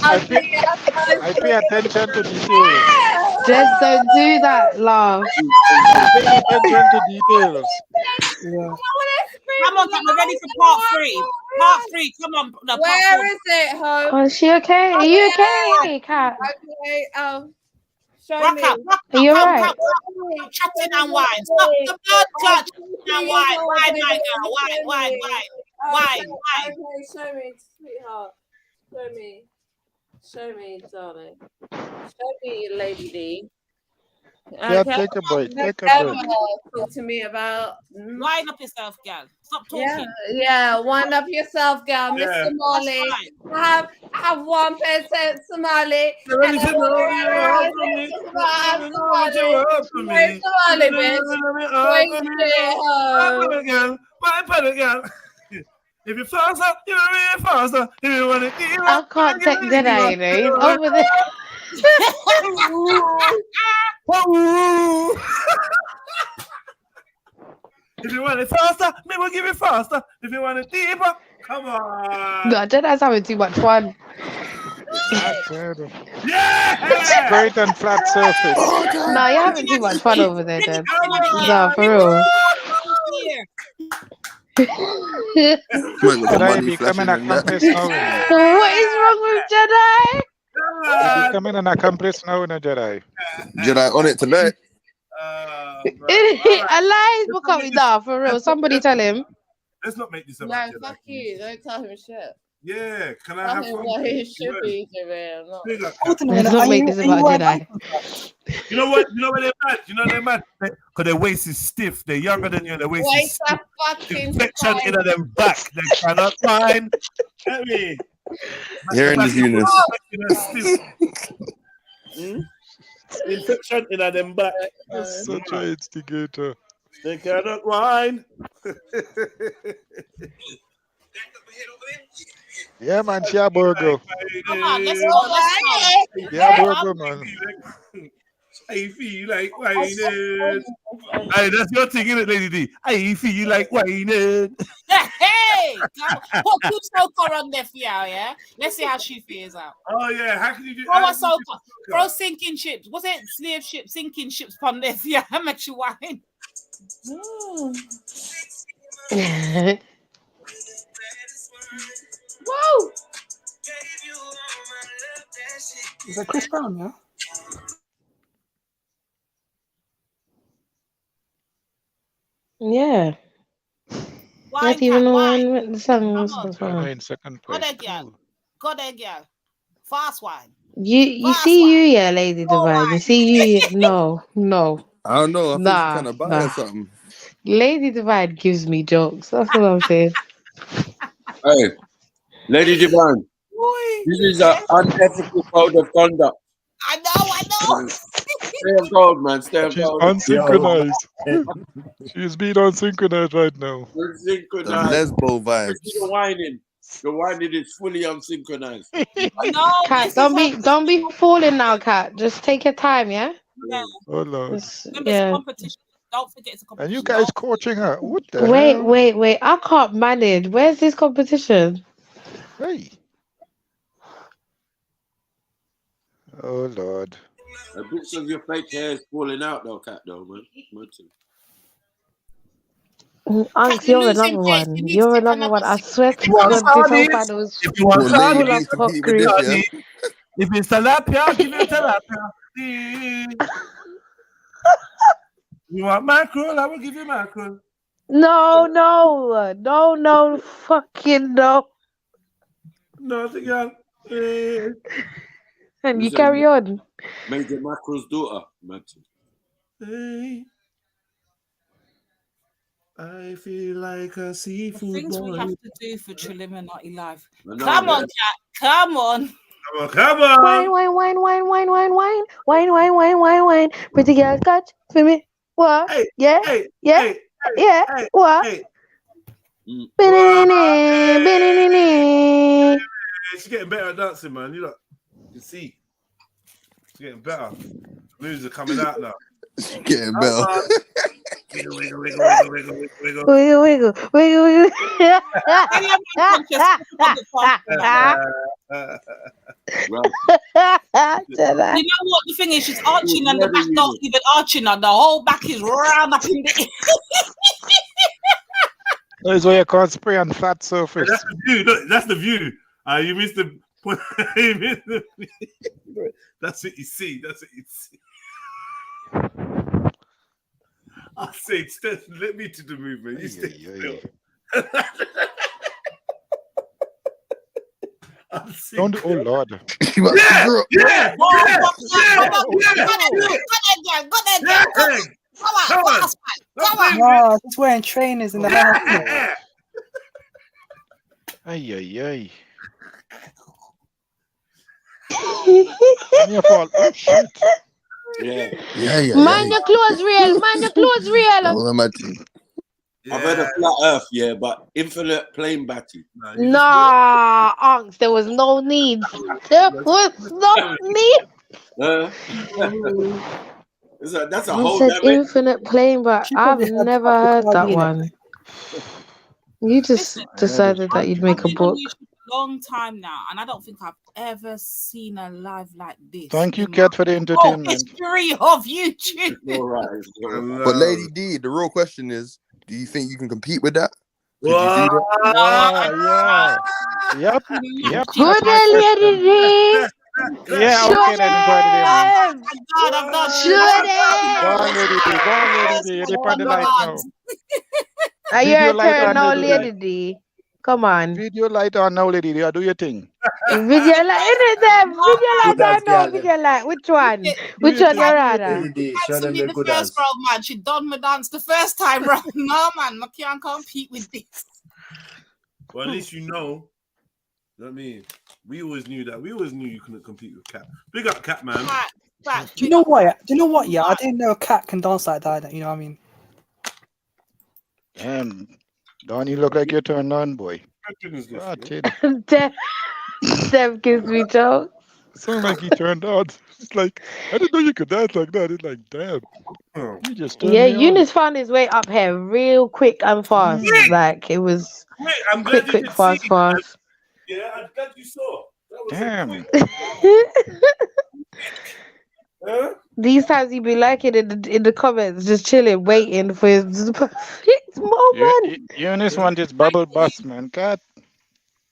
I pay attention to details. Just don't do that, love. Pay attention to details. Yeah. Come on, we're ready for part 3. Part 3, come on. No, Where is it, home? Oh, is she okay? Are you okay, Kat? Okay, show rock me. Up. Are you alright? Stop chatting and wine. Stop the blood clot and wine. Wine, my girl. Wine. Okay, show me, sweetheart. Show me, darling. Show me, Lady D. Yeah, take a break. Take a break. Talk to me about wind up yourself, gal. Stop talking. Yeah, wind up yourself, gal. Miss Yeah. Somali. That's I have 1% Somali. Let me And I know want you are for me. Let you up for me. Somali, bitch. Bring shit home. Girl, my penny girl. If you faster, you know me faster. If you want to keep I can't take Jedi, you know. He's over there. If you want it faster, me will give it faster. If you want it deeper, come on. No, Jedi's having too much fun. Yeah! Straight and flat surface. No, you're having too much fun over there, Jed. No, for real. Jedi becoming an accomplice now. What is wrong with Jedi? He's becoming an accomplice now in a Jedi. Jedi on it tonight. A lie is becoming for real. Somebody tell him. Let's not make this about No, Jedi. fuck you. Don't tell him shit. Yeah, can I Tell have him fun? what he should be doing. Let's not make this about Jedi. You know what? You know what they're mad? You know they're mad? Because their waist is stiff. They're younger than you. Their waist is Waste stiff. a fucking Infection in them back. They cannot find. Get me? Here in this unit. Infection in them back. Such an instigator. They cannot whine. Yeah, man, she a burger. Come on, let's go. Let's go. Yeah, burger, man. I feel like whining. Hey, that's your thing, isn't it, Lady D? I feel like whining. Hey, put two soca on there for you, yeah? Let's see how she feels out. Oh, yeah. How can you do Throw a soca. Throw sinking ships. Was it slave ships? Sinking ships on there for you. How much you wine? Whoa! Is that Chris Brown, yeah? Yeah. Wine, Not even cat, know wine. when the song was Come on. from. In second Go place. there, girl. Go there, girl. Fast wine. You see you, yeah, Lady Divine. You see you, no. I don't know. I think she's kind of Nah. biased or something. Lady Divine gives me jokes. That's what I'm saying. Hey, Lady Divine, this is an unethical code of conduct. I know. Stay on gold, man. Stay on She's gold. unsynchronized. She's being unsynchronized right now. The Unsynchronized. lesbo vibes. The whining. The whining is fully unsynchronized. No, Cat, don't be falling now, Cat. Just take your time, yeah? Oh, Lord. Remember, it's a competition. Don't forget it's a competition. And you guys coaching her. What the hell? Wait. I can't manage. Where's this competition? Hey. Oh, Lord. A bit of your fake hair is falling out, though, Cat, though, man. Unks, you're another one. You're another one. I swear to God, this whole panel was If you want full of Charlie, hypocrisy. if it's tilapia, give it tilapia. You want mackerel? I will give you mackerel. No, fucking no. Nothing else. And you carry on. Major Mackerel's daughter, Hey, I feel like a seafood Things boy. we have to do for Trilluminati Live. I know, Come on, yeah. Cat. Come on. Come on. Wine. Pretty girl, catch for me. What? Hey, Yeah. What? She's getting better at dancing, man. You can see. She's getting better. Moves are coming out now. She's getting better. Wiggle. You know what the thing is? She's arching and the back not even arching, and the whole back is round up in the. That's why you can't spray on flat surface. That's the view. Look, that's the view. You missed the point. That's what you see. I say, Steph, let me to the movement. You stay still. Don't do, oh Lord. Yeah. Come on. No, it's wearing trainers in the house. Ay, ay, ay. Your fault. Oh, shit. Yeah. Mind your clothes real. Mind your clothes real. I've heard of flat Earth, yeah, but infinite plane battery. Nah, Unks, there was no need. There was no need. That's a I whole said dimension. infinite plane, but I've never heard that one. You just decided that you'd make a book. Long time now, and I don't think I've ever seen a live like this. Thank you, Kat, for the entertainment. History of YouTube. All right. But Lady D, the real question is, do you think you can compete with that? Could you Yeah, do that? yeah. Yep. Good day, Lady D. Yeah, okay, then enjoy the day, man. Should Go on, Lady D. Go on, Lady D. You're the light now. Are you Video light turn on, now, Lady Lady D? Come on. Video light on now, Lady D. Do your thing. Video light, innit them? Video light or no video light? Which one? Which one you rather? Show them the good first round, man. She done my dance the first time round. No, man, I can't compete with this. Well, at least you know. You know what I mean? We always knew that. We always knew you couldn't compete with Cat. Big up Cat, man. Do you know what? Yeah, I didn't know a cat can dance like that. You know what I mean? Damn. Don't you look like you're turned on, boy? Dev gives me jokes. Sound like he turned on. It's like, I didn't know you could dance like that. It's like, damn. You just turned me Eunice found his way up here real quick and fast. Like it was quick, fast. Yeah, I'm glad you saw. Damn. These times he'd be like it in the comments, just chilling, waiting for his perfect moment. Eunice wants his bubble bus, man. God.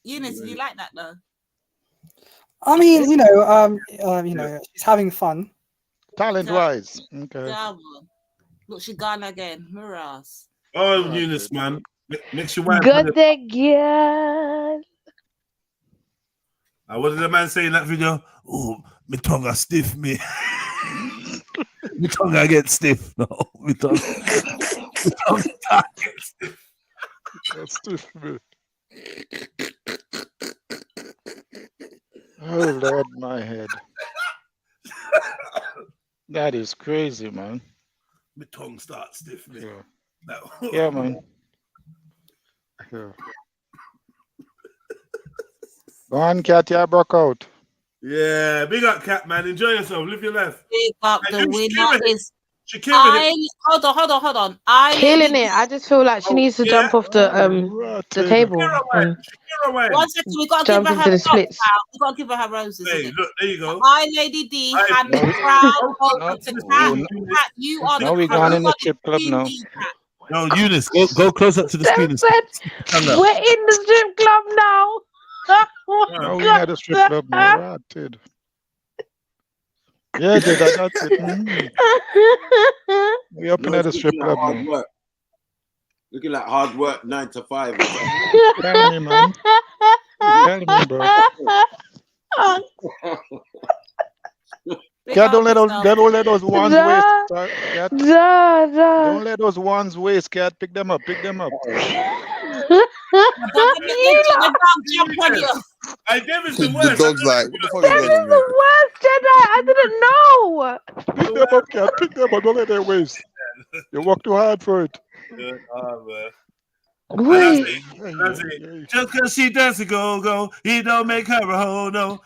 Eunice, do you like that though? I mean, you know, she's having fun. Talent-wise. Okay. Yeah, look, she gone again. Miraz. Oh, Eunice, man. Makes you wife. Good day, girl. What did the man say in that video? Oh, my tongue are stiff, me. My tongue I get stiff. No, my tongue. My tongue get stiff. That's stiff, me. Oh, Lord, my head. That is crazy, man. My tongue starts stiff, me. Yeah, No. yeah, man. Yeah. Go on, Cat, you broke out. Yeah, big up, Cat, man. Enjoy yourself. Live your life. Big up. The winner is. Shakira. Hold on. Killing it. I just feel like she needs to jump off the table and One second, we gotta jump give her into the roses splits. now. We gotta give her her roses. Hey, look, there you go. I, Lady D, hand the crown over to Cat. Cat, you are Now the we gone in the strip club now. No, Eunice, go close up to the screen. We're in the strip club now. Now we at the strip club now. Rotted. Yeah, that's it. We up in at the strip club now. Looking like hard work, 9 to 5. Tell me, man. Tell me, bro. Yeah, don't let those ones waste. Don't let those ones waste, Cat. Pick them up. I gave it The dog's like, what the fuck is That going is on? the worst, Jedi. I didn't know. Pick them up, Cat. Pick them up. Don't let them waste. You work too hard for it. Wait. Just because she doesn't go, he don't make her a hoe, no.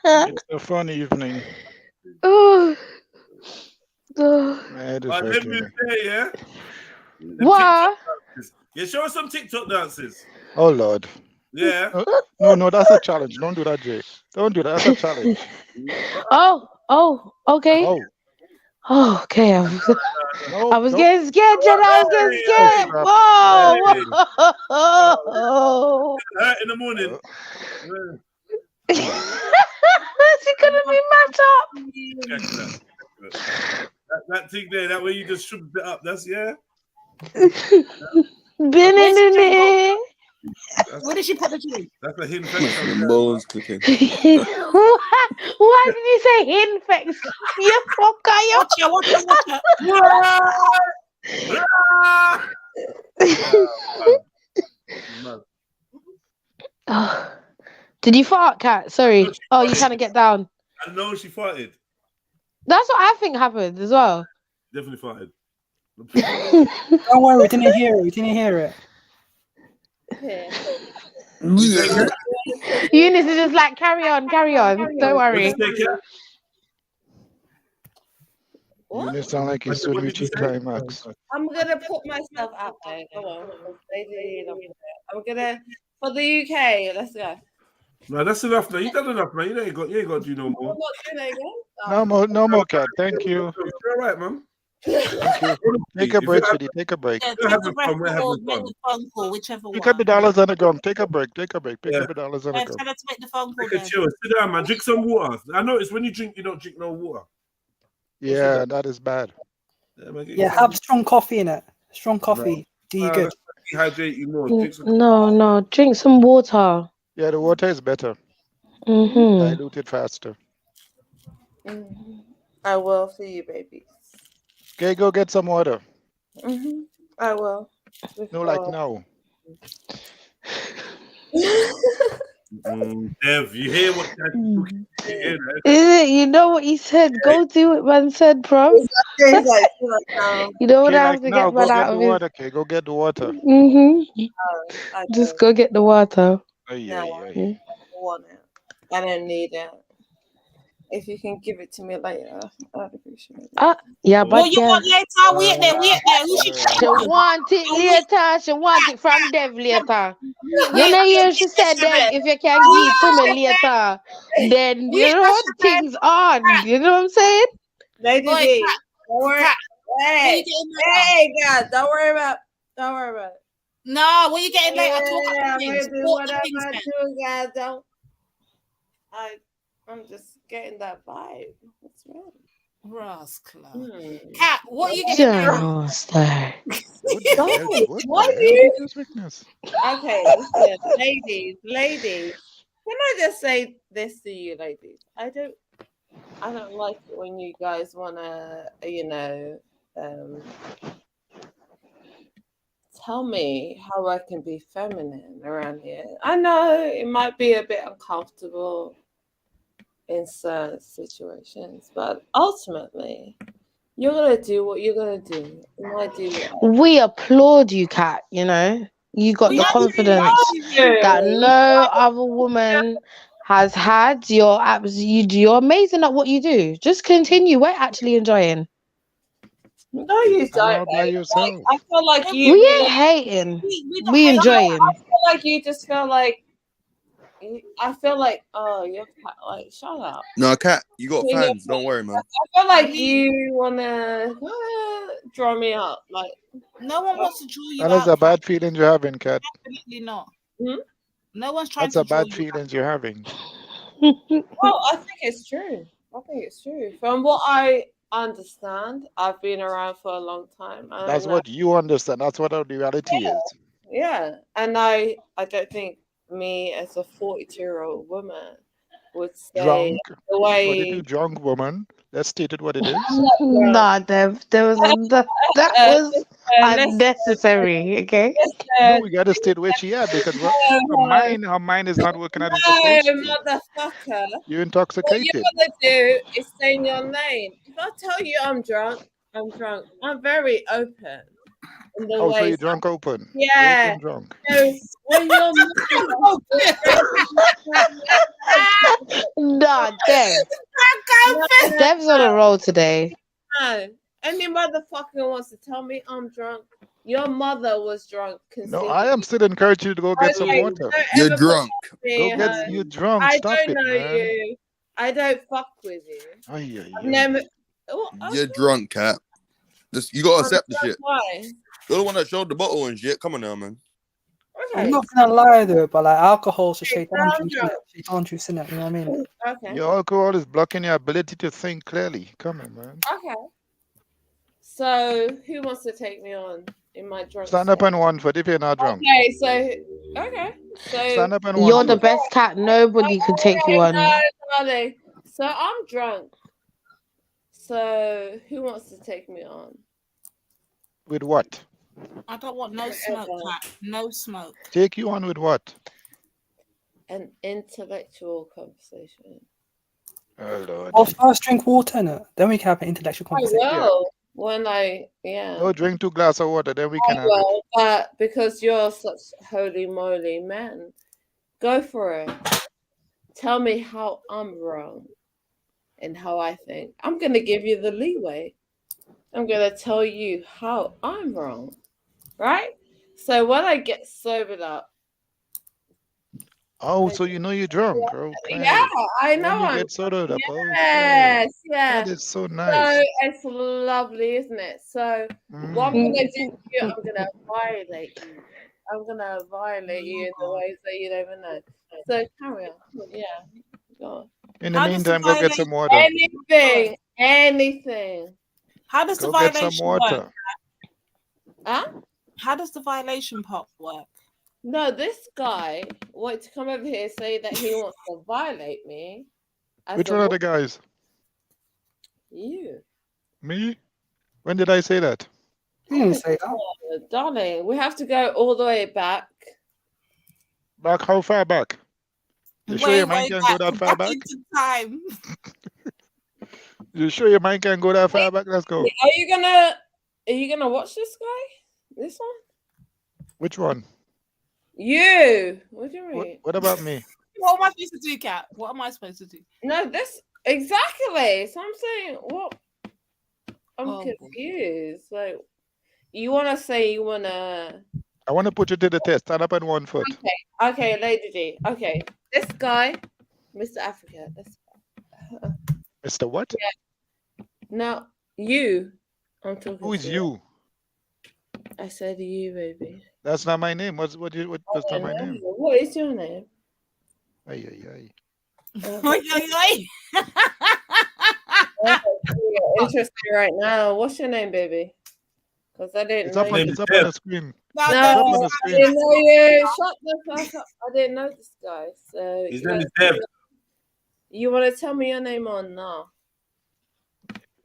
It's a fun evening. Let me say, yeah. What? Yeah, show us some TikTok dances. Oh Lord. Yeah. No, that's a challenge. Don't do that, Jay. Don't do that. That's a challenge. Oh, okay. Oh, okay. I was getting scared, Jedi. I was getting scared. Whoa. In the morning. She couldn't be matched up. That thing there, that way you just shriveled it up. That's Been in it. Where did she put the drink? That's a hidden The bones clicking. Why did you say infects? You fucker, you. Watch Oh. Did you fart, Cat? Sorry. Oh, you trying to get down. I know she farted. That's what I think happened as well. Definitely farted. Don't worry, we didn't hear it. We didn't hear it. Eunice is just like, carry on. Don't worry. Eunice sound like it's soon reaching climax. I'm gonna put myself out there. Go on. I'm gonna for the UK. Let's go. No, that's enough, man. You done enough, man. You ain't got to do no more. I'm not doing it again. No more, Cat. Thank you. You're all right, man. Thank you. Take a break, sweetie. Take a break. Yeah, take a break or make the phone call, whichever Pick one. up the dollars and the gong. Take a break. Pick up the dollars and the Tell her to make the phone call. Take a chill. Sit down, man. Drink some water. I noticed when you drink, you don't drink no water. Yeah, that is bad. Yeah, have strong coffee in it. Strong coffee. Do you good? Dehydrate you more. No. Drink some water. Yeah, the water is better. Mm-hmm. Dilute it faster. I will for you, baby. Okay, go get some water. I will. No, like now. Dev, you hear what that You know what he said? Go do what man said, bro. You know what I have to get man out of it. Okay, go get the water. Just go get the water. I want it. I don't need it. If you can give it to me later, I'd appreciate it. Yeah, but What you want later? Wait there. She want it later. She want it from Dev later. You know, here she said that if you can give it to me later, then you know things on. You know what I'm saying? Lady D, don't worry. Hey, God, don't worry about it. No, when you getting later, talk I'm about gonna things. do whatever I do, God. Don't. I'm just getting that vibe. What's wrong? Rascal. Cat, what are you getting later? Why do you? Okay, listen, ladies. Can I just say this to you, ladies? I don't like it when you guys wanna, tell me how I can be feminine around here. I know it might be a bit uncomfortable in certain situations, but ultimately, you're gonna do what you're gonna do, and I do what We applaud you, Kat. You know, you got the confidence that no other woman has had. You're amazing at what you do. Just continue. We're actually enjoying. No, you don't. By yourself. I feel like you. We ain't hating. We enjoying. I feel like you just feel like. I feel like, oh, you're like, shut up. No, Cat, you got fans. Don't worry, man. I feel like you wanna draw me up. Like, no one wants to draw you That out. is a bad feeling you're having, Cat. Absolutely not. No one's trying That's to a bad draw you feelings you're having. well, I think it's true. From what I understand, I've been around for a long time. And That's what you understand. That's what the reality is. Yeah, and I don't think me as a 42-year-old woman would say Drunk. the way 42 drunk woman. Let's state it what it is. Nah, Dev, that was unnecessary. Okay. No, we gotta state where she at because her mind is not working as it's supposed to. Motherfucker. You're intoxicated. What you're gonna do is say your name. If I tell you I'm drunk, I'm drunk. I'm very open. Oh, so you're drunk open? Yeah. Open drunk. So when you're Nah, Dev. Dev's on a roll today. No. Any motherfucker wants to tell me I'm drunk. Your mother was drunk. No, I am still encouraging you to go get some water. You're drunk. You're drunk. I Stop don't it, know man. you. I don't fuck with you. I've never. You're drunk, Cat. You gotta accept the shit. Why? You're the one that showed the bottle and shit. Come on now, man. I'm not gonna lie though, but like alcohol's a shaitan juice, innit? You know what I mean? Okay. Your alcohol is blocking your ability to think clearly. Come on, man. Okay. So who wants to take me on in my drunk Stand up state. on 1 foot if you're not drunk. Okay, so Stand up on 1 You're foot. the best cat. Nobody could take you on. no, darling. So I'm drunk. So who wants to take me on? With what? I don't want no smoke, Cat. No smoke. Take you on with what? An intellectual conversation. Oh Lord. Well, first drink water, innit? Then we can have an intellectual I conversation. will. When yeah. No, drink 2 glasses of water, then we can I have it. will, but because you're such holy moly man, go for it. Tell me how I'm wrong and how I think. I'm gonna give you the leeway. I'm gonna tell you how I'm wrong. Right? So when I get sobered up. Oh, so you know you're drunk. Okay. Yeah, I know. When you I'm get sobered up. yes, Okay. yeah. That is so nice. So it's lovely, isn't it? So what I'm gonna do to you, I'm gonna violate you. I'm gonna violate you in the ways that you don't even know. So carry on. Yeah. Go on. In the meantime, go get some water. Anything. How does the Go get violation some water. work? Huh? How does the violation part work? No, this guy wanted to come over here say that he wants to violate me. Which one of the guys? You. Me? When did I say that? You didn't say that. Oh, darling, we have to go all the way back. Back how far back? You sure your mind can go that far back? Into time. You sure your mind can go that far back? Let's go. Are you gonna watch this guy? This one? Which one? You. What do you mean? What about me? What am I supposed to do, Kat? What am I supposed to do? No, this exactly. So I'm saying, what? I'm confused. Like, you want to say you want to? I want to put you to the test. Stand up on 1 foot. Okay, Lady D. Okay, this guy, Mr. Africa. Mr. What? Yeah. No, you. I'm talking. Who is to you? I said you, baby. That's not my name. What's not my name? What is your name? Ay, ay, ay. Interested right now. What's your name, baby? Because I didn't know you. It's up on the screen. No, It's up on the I screen. didn't know you. Shut the fuck up. I didn't know this guy. So His name is Dev. You want to tell me your name or no?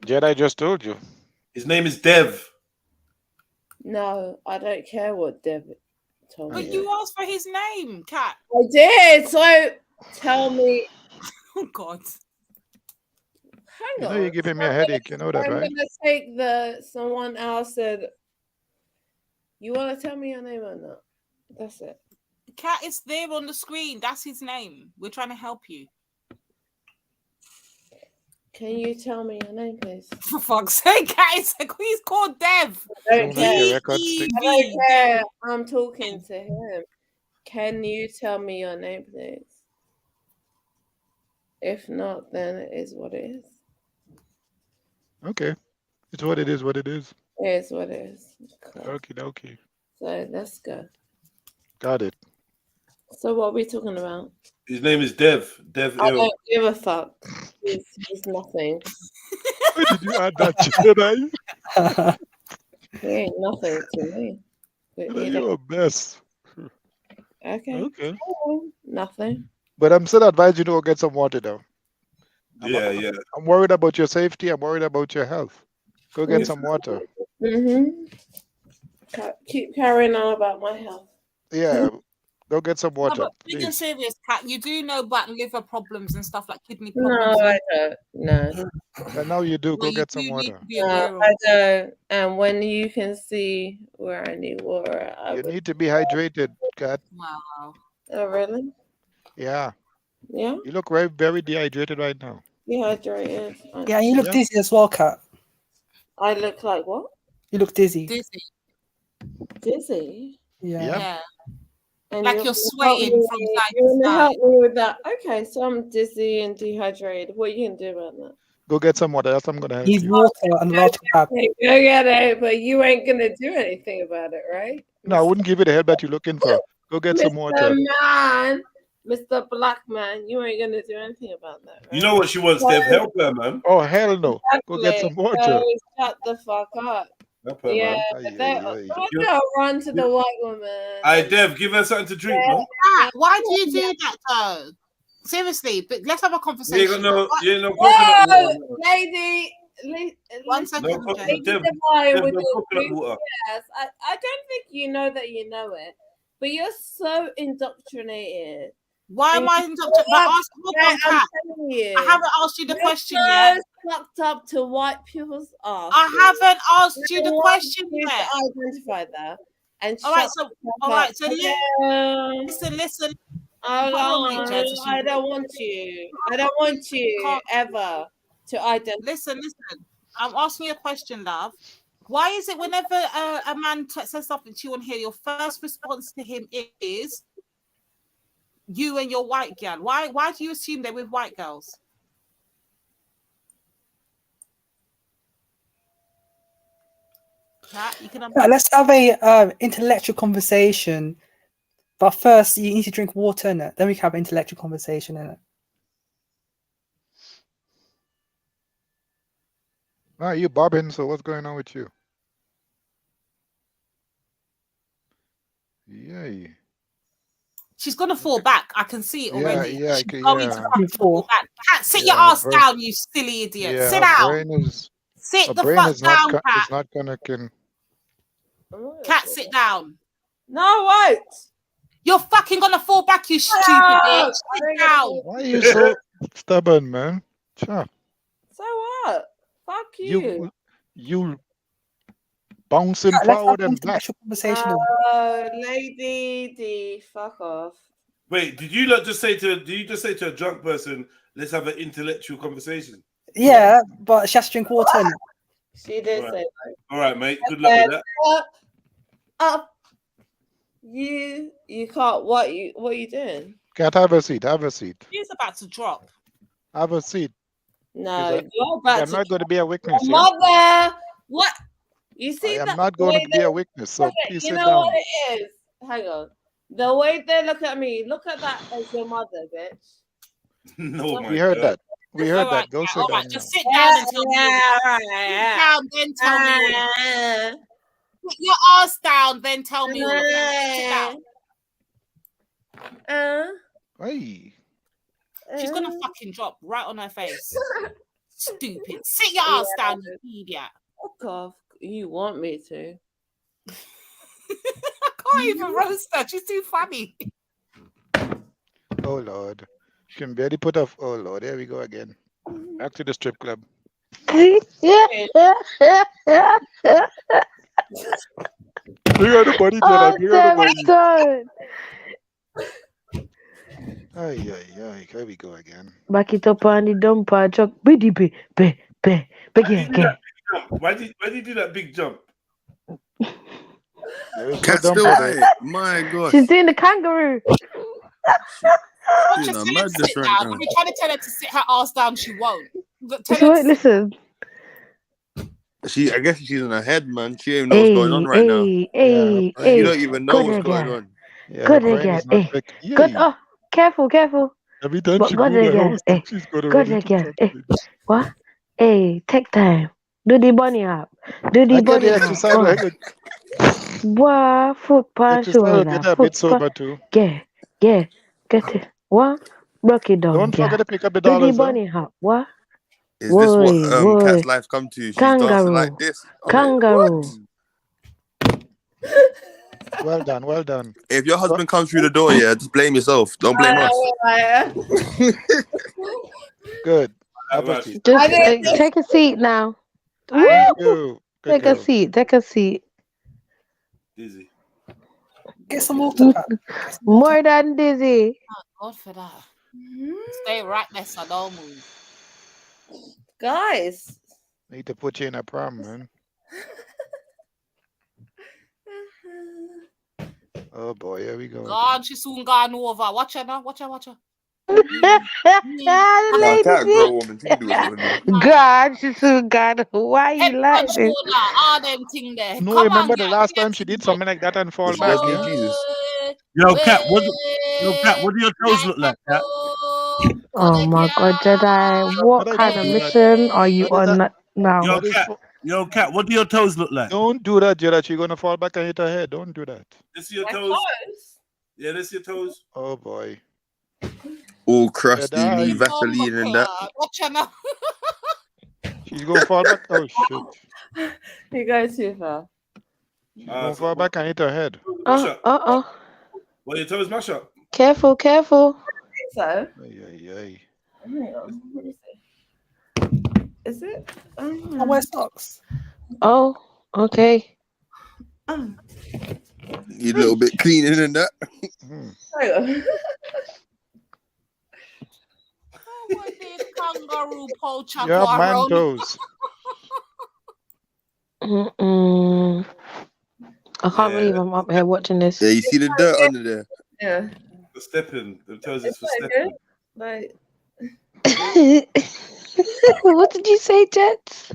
Jedi just told you. His name is Dev. No, I don't care what Dev told me. But you asked for his name, Kat. I did. So tell me. Oh God. Hang on. You're giving me a headache. You know that, I'm right? gonna take someone else said. You want to tell me your name or not? That's it. Kat, it's there on the screen. That's his name. We're trying to help you. Can you tell me your name, please? For fuck's sake, Kat, he's called Dev. I don't care. I'm talking to him. Can you tell me your name, please? If not, then it is what it is. Okay. It's what it is, what it is. It is what it is. Okie dokie. So let's go. Got it. So what are we talking about? His name is Dev. Dev. I don't give a fuck. He's nothing. Why did you add that, Jedi? He ain't nothing to me. But You're a mess. Okay. Okay. Nothing. But I'm still advising you to go get some water though. Yeah. I'm worried about your safety. I'm worried about your health. Go get some water. Keep carrying on about my health. Yeah. Go get some water. No, but being serious, Kat, you do know about liver problems and stuff like kidney No, problems. I don't. No. But now you do. Go Well, get you some do water. No, I don't. And when you can see where I need water, You need to be hydrated, Kat. Wow. Oh, really? Yeah. Yeah? You look very, very dehydrated right now. Dehydrated. Yeah, you look dizzy as well, Kat. I look like what? You look dizzy. Dizzy? Yeah. And Like you're sweating from side you to want to side. help me with that? Okay, so I'm dizzy and dehydrated. What are you going to do about that? Go get some water. That's what I'm going to help Need you. water and water cap. Go get it, but you ain't going to do anything about it, right? No, I wouldn't give you the help that you're looking for. Go get some water. Man, Mr. Black Man, you ain't going to do anything about that, right? You know what she wants, Dev? Help her, man. Oh, hell no. Go get some Exactly. water. So shut the fuck up. Yeah, they'll run to the white woman. Hey, Dev, give her something to drink, man. Why do you do that, though? Seriously, but let's have a conversation. You ain't got no Whoa, coconut water. lady. 1 second, No Jay. Dev, With no your coconut water. yes, I don't think you know that you know it, but you're so indoctrinated. Why am I indoctrinated? I'm telling you, I haven't asked you the question so yet. Sucked up to white people's ass. I haven't asked you the question yet. Identify that. And all right, so listen. I don't want you. I don't want you ever to identify. Listen. I'm asking you a question, love. Why is it whenever a man says something to you on here, your first response to him is you and your white girl? Why do you assume they're with white girls? Let's have a intellectual conversation. But first, you need to drink water in it. Then we can have an intellectual conversation in it. Ah, you bobbing, so what's going on with you? Yay. She's gonna fall back. I can see it already. Yeah, She's going to fucking fall back. Cat, sit your ass down, you silly idiot. Yeah, sit down. Sit the fuck down, Cat. It's not gonna Cat, sit down. No, wait. You're fucking gonna fall back, you stupid bitch. Sit down. Why are you so stubborn, man? Sure. So what? Fuck you. You bouncing forward and back. Lady D, fuck off. Wait, did you just say to a drunk person, let's have an intellectual conversation? Yeah, but she has to drink water in it. She did say that. All right, mate. Good luck with that. Up. You can't. What are you doing? Can't have a seat. Have a seat. She's about to drop. Have a seat. No, you're about I'm not going to be a witness. Mother, what? You see, I am not going to be a witness. So please sit down. You know what it is? Hang on. The way they look at me, look at that as your mother, bitch. No, we heard that. We heard that. Go sit down. Just sit down and tell me. Sit down, then tell me. Put your ass down, then tell me. Sit down. Hey. She's gonna fucking drop right on her face. Stupid. Sit your ass down, you idiot. Fuck off. You want me to? I can't even roast her. She's too funny. Oh Lord. She can barely put off. Oh Lord, there we go again. Back to the strip club. Look at the body, God. Ay, here we go again. Back it up on the dumper truck. Why did you do that big jump? Cat still there. My God. She's doing the kangaroo. She's a madness right now. If you're trying to tell her to sit her ass down, she won't. She won't listen. I guess she's in her head, man. She don't even know what's going on right now. You don't even know what's going on. Yeah, good again. Good. Oh, careful. Every time she good again. she's got Good again. What? Hey, take time. Do the bunny up. Do the bunny up. What? Foot pan shoulder. Get a bit sober too. Get it. What? Broke it down. Don't forget to pick up the Do the dollars. bunny hop. What? Is this what Cat's life come to? She's dancing like this. Kangaroo. Well done. If your husband comes through the door, just blame yourself. Don't blame us. Good. Just take a seat now. Take a seat. Dizzy. Get some water. More than dizzy. Oh, God for that. Stay right there, so don't move. Guys. Need to put you in a prom, man. Oh boy, here we go. God, she's soon gone over. Watch her now. Watch her. God, she's so God. Why you like this? All them thing there. No, remember the last time she did something like that and fall back? Yeah? Jesus. Yo, Cat, what do your toes look like, Cat? Oh my God, Jedi! What kind of mission are you on now? Yo, Cat, Yo, Cat, what do your toes look like? Don't do that, Jada. She's gonna fall back and hit her head. Don't do that. This is your toes. Yeah, this is your toes. Oh boy. All crusty, Jedi. need Vaseline and that. Watch her now. She's gonna fall back. Oh shit. You go too far. She's gonna fall back and hit her head. Well, your toes mash up. Careful, careful. So. Ay. Hang on. Let me see. Is it? I wear socks. Oh, okay. Need a little bit cleaning and that. Hang on. Kangaroo poacher. Yeah, man toes. I can't believe I'm up here watching this. Yeah, you see the dirt under there. Yeah. For stepping. The toes is It's for quite stepping. good. Like. What did you say, Jets?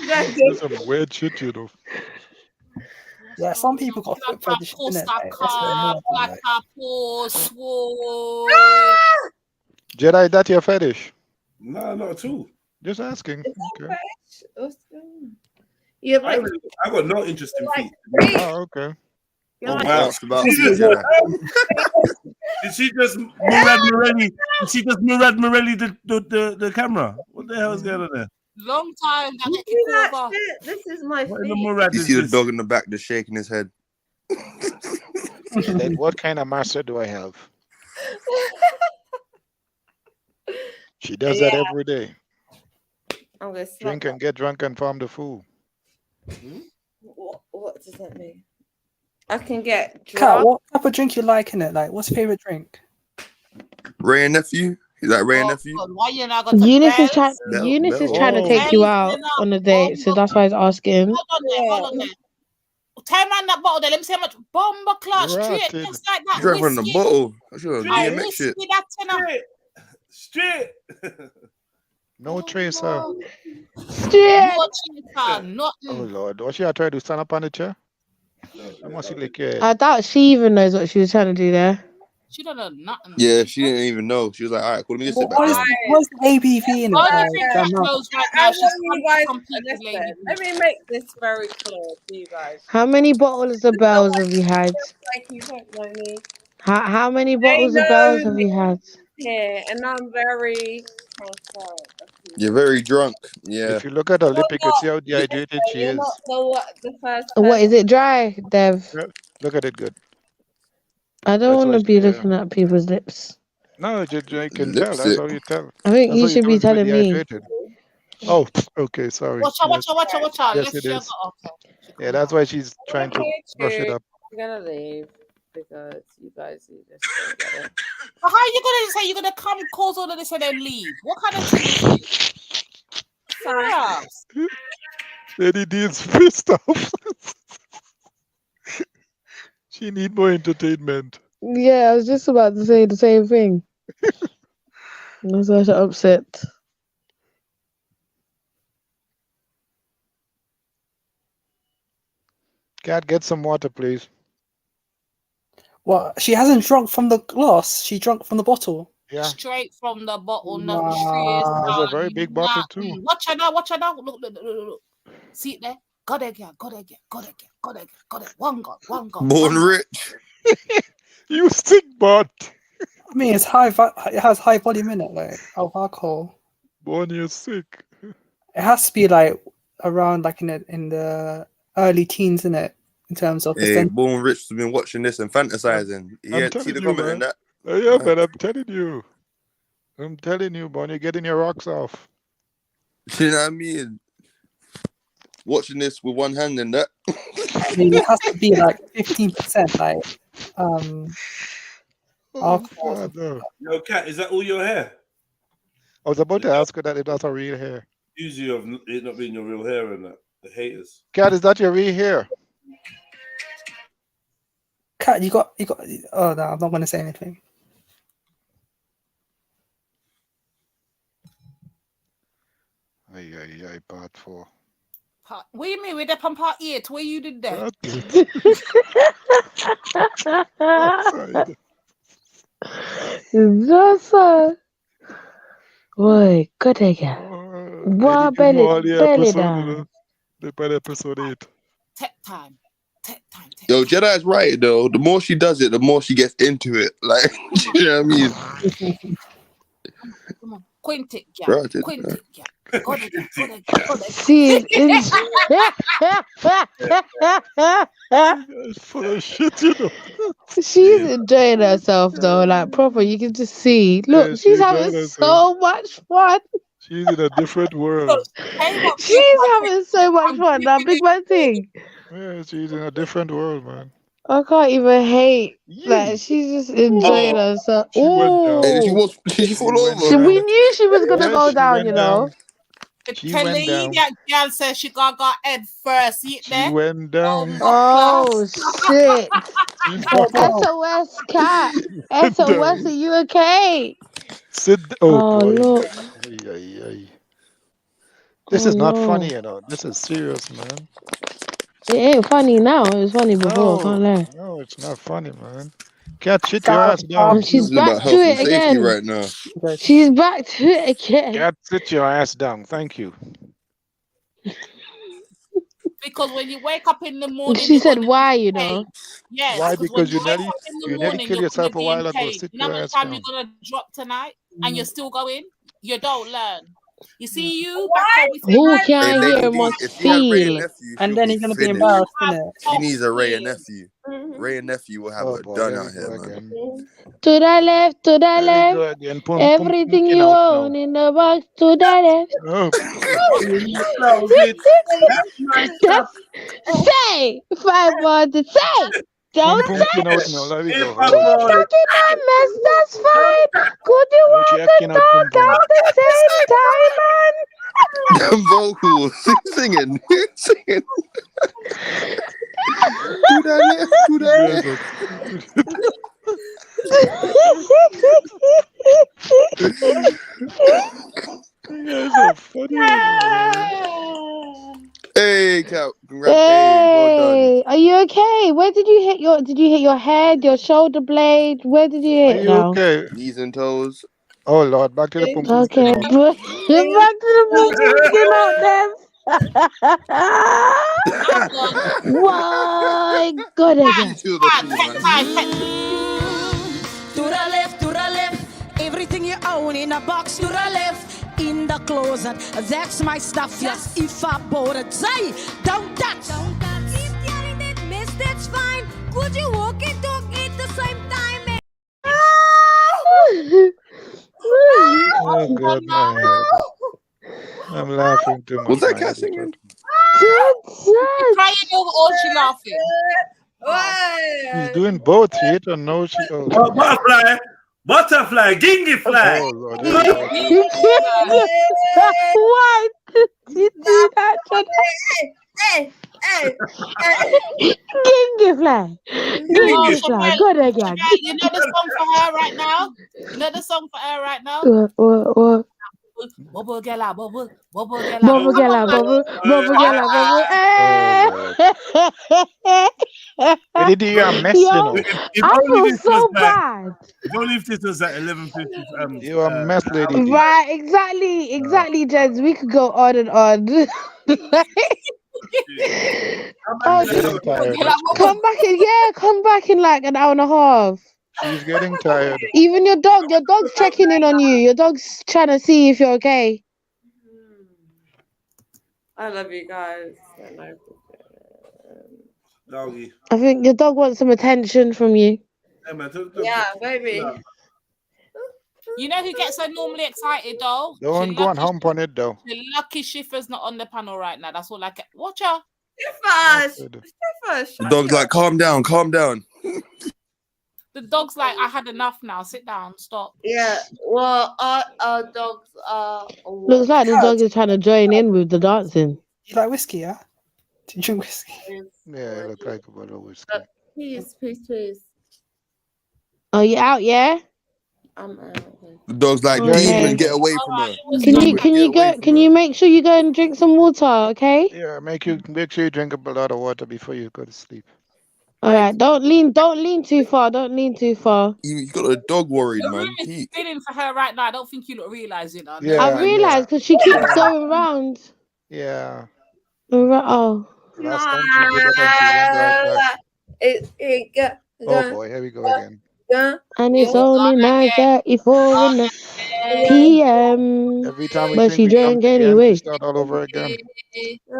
That's some weird shit, you know. Yeah, some people got foot fetish in it. Jedi, is that your fetish? No, not at all. Just asking. Okay. Yeah, I got no interest in feet. Oh, okay. Oh, Wow. wow. Asked about feet, Jedi. Did she just Murad Morelli? Did she just Murad Morelli the camera? What the hell is going on there? Long time. This is my What in the feet. Murad You is see the this? dog in the back just shaking his head. Then what kind of master do I have? She does that every day. I'm gonna slap Drink and get drunk and farm the fool. What does that mean? I can get Kat, drunk. what type of drink you like in it? Like, what's your favorite drink? Ray and nephew? You like Ray and nephew? Why you not going to Eunice is bed? trying to take you out on a date, so that's why I was asking. Hold on there. Turn around that bottle there. Let me see how much bomber clutch straight just like that. You drank from the whiskey. bottle. I should have Like DMX whiskey, shit. that's enough. Straight. No tracer. No chaser, nothing. Oh Lord, what she trying to do? Stand up on the chair? I must see like I doubt she even knows what she was trying to do there. She don't know nothing. Yeah, she didn't even know. She was like, all right, cool, let me just sit back What's down. the ABV in it? All Like, the things that that amount? knows right I now, she's want you guys to completely listen. lady. Let me make this very clear to you guys. How many bottles of bells have you had? Like you don't know me. How many They bottles of know bells have you me had? here, and I'm very transparent. You're very drunk. Yeah. If you look at her lip, you can see how dehydrated she You're is. not the first What is it dry, Dev? Yeah, look at it good. I don't That's want why to be looking at people's lips. No, you can tell. That's Lipstick. how you tell. I think That's you how should be know if you're telling me. dehydrated. Oh, okay, sorry. Watch out. Yes, it is. Yeah, that's why she's trying to brush it up. I'm gonna leave because you guys need to still get it. But how are you gonna say you're gonna come cause all of this and then leave? What kind of thing is this? Serious? Lady D is pissed off. She need more entertainment. Yeah, I was just about to say the same thing. That's why I'm upset. Cat, get some water, please. What? She hasn't drunk from the glass. She drunk from the bottle. Yeah. Straight from the bottle, no Wow. There's a very big bottle too. Watch her now. Look. See it there? Got it again. One God. Born rich. You sick bot. I mean, it has high volume in it, like of alcohol. Born, you're sick. It has to be like around like in the early teens, in it, in terms of Hey, percent. Born Rich has been watching this and fantasizing. I'm Yeah, see telling the you, comment man. in that? Oh, yeah, man, I'm telling you. Born, you're getting your rocks off. You know what I mean? Watching this with one hand in that. I mean, it has to be like 15%, like alcohol. God, no. Yo, Cat, is that all your hair? I was about to ask her that if that's her real hair. Usually of it not being your real hair and that. The haters. Cat, is that your real hair? Kat, you got. Oh no, I'm not going to say anything. Ay, part 4. What do you mean? We're up on part 8. Where you did that? Just Boy, good again. What belly down? They by episode 8. Tech time. Yo, Jedi's right though. The more she does it, the more she gets into it. Like, you know what I mean? Come on. Quint it, yeah. Bro, Quint it, yeah. Got it, got it. She's full of shit, you know. She's enjoying herself though, like proper. You can just see. Look, Yeah, she's having so much fun. She's in a different world. She's having so much fun. That big man thing. Yeah, she's in a different world, man. I can't even hate. Like she's just enjoying herself. Oh, Hey, she fall over. we knew she was gonna go down. You know. went down. That girl says she got head first. See it there? She went down. Oh shit! SOS cat. SOS, are you okay? Sit. Oh boy. Look. This is not funny, you know. This is serious, man. It ain't funny now. It was funny before. I can't lie. No, it's not funny, man. Cat, sit your ass down. She's back to it again. Right now. She's back to it again. Cat, sit your ass down. Thank you. Because when you wake up in the morning, She said, "Why?" You know. Yes. Why? Because you nearly morning, killed yourself a while ago. Sit you know your how much ass time down. you're gonna drop tonight, and you're still going? You don't learn. You see you back home with Who can't hear must feel. And then he's gonna be embarrassed, innit? She needs a Ray and nephew. Ray and nephew will have her done out here, man. To the left, to the left. Everything you own in the box. To the left. Say 5 words to say. Don't say. Talking a mess, that's fine. Could you walk a dog at the same time, man? Them vocals, singing. Do that left, do that Hey, Cal, congrats. Hey, are you okay? Where did you hit your? Did you hit your head, your shoulder blade? Where did you hit? Now? Okay. Knees and toes. Oh Lord, back to the pum pum. Okay, back to the pum pum. Why? Good again. To the left, everything you own in a box. To the left, in the closet, that's my stuff. Yes, if I bought it, say, don't touch. Don't touch. If you didn't miss, that's fine. Could you walk and talk at the same time? Oh God, my head. I'm laughing too much. Was that cat singing? Crying or she laughing? He's doing both. She hit or no? She. Oh, Butterfly, gingy fly. Oh Lord. Why did you do that? Gingy fly. Gingy fly. Good again. You know the song for her right now? You know the song for her right now? What? Bubble gala, bubble gala. Bubble gala, bubble gala, bubble. Did you a mess, you know? I feel so bad. If only if this was at 11:50. You a mess, lady. Right, exactly, gents. We could go on and on. Come back in like an hour and a half. She's getting tired. Even your dog's checking in on you. Your dog's trying to see if you're okay. I love you guys. I think your dog wants some attention from you. Yeah, baby. You know who gets her normally excited though? Don't go and hump on it though. The lucky Schiffer's not on the panel right now. That's all I get. Watch her. The dog's like, calm down. The dog's like, I had enough now. Sit down. Stop. Yeah. Well, our dogs are. Looks like the dog is trying to join in with the dancing. You like whiskey, yeah? Do you drink whiskey? Yeah, I look like a bottle of whiskey. Please. Oh, you out? Yeah. I'm out. The dog's like, demon, get away from her. Can you make sure you go and drink some water? Okay. Yeah, make sure you drink a lot of water before you go to sleep. All right, don't lean too far. Don't lean too far. You got a dog worried, The man. room is spinning for her right now. I don't think you lot realise it. Yeah, I realised because she keeps going round. Yeah. Oh. Last time she did it and she went right back. Oh Oh boy, here we go again. And it's only 9:34 in the p.m. Every time we But think she we come drank to the end, she anyway. start all over again.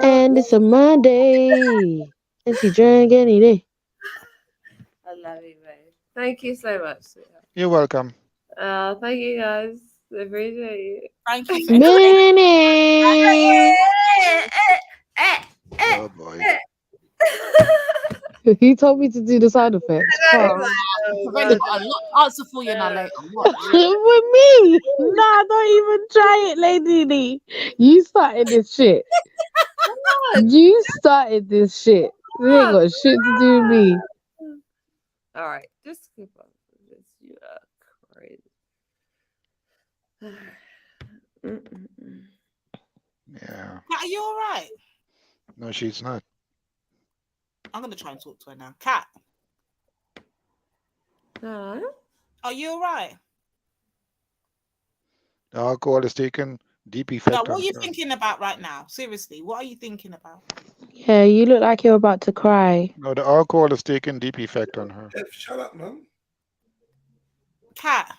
And it's a Monday. And she drank anyway. I love you, babe. Thank you so much. Sweetheart. You're welcome. Thank you guys. I appreciate you. Thank you. Minnie. Oh boy. He told me to do the sound effects. I've already got a lot to answer for you now later. Watch. With me? Nah, don't even try it, Lady D. You started this shit. You started this shit. You ain't got shit to do with me. All right, just keep on. You are crazy. Yeah. Kat, are you all right? No, she's not. I'm gonna try and talk to her now. Kat, are you all right? The alcohol is taking deep effect No, on what are you her. thinking about right now? Seriously, what are you thinking about? Yeah, you look like you're about to cry. No, the alcohol is taking deep effect on her. Shut up, man. Kat,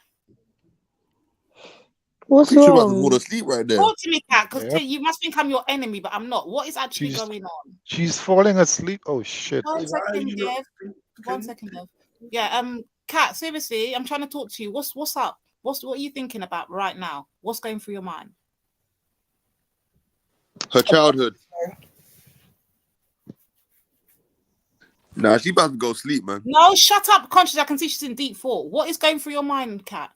What's You're about to wrong? fall asleep right there. talk to me, Kat, because Yep. you must think I'm your enemy, but I'm not. What is actually She's going on? she's falling asleep. Oh shit. One second, Dev. 1 second, Dev. Yeah, Kat, seriously, I'm trying to talk to you. What's up? What are you thinking about right now? What's going through your mind? Her childhood. Nah, she about to go sleep, man. No, shut up, conscious. I can see she's in deep thought. What is going through your mind, Kat?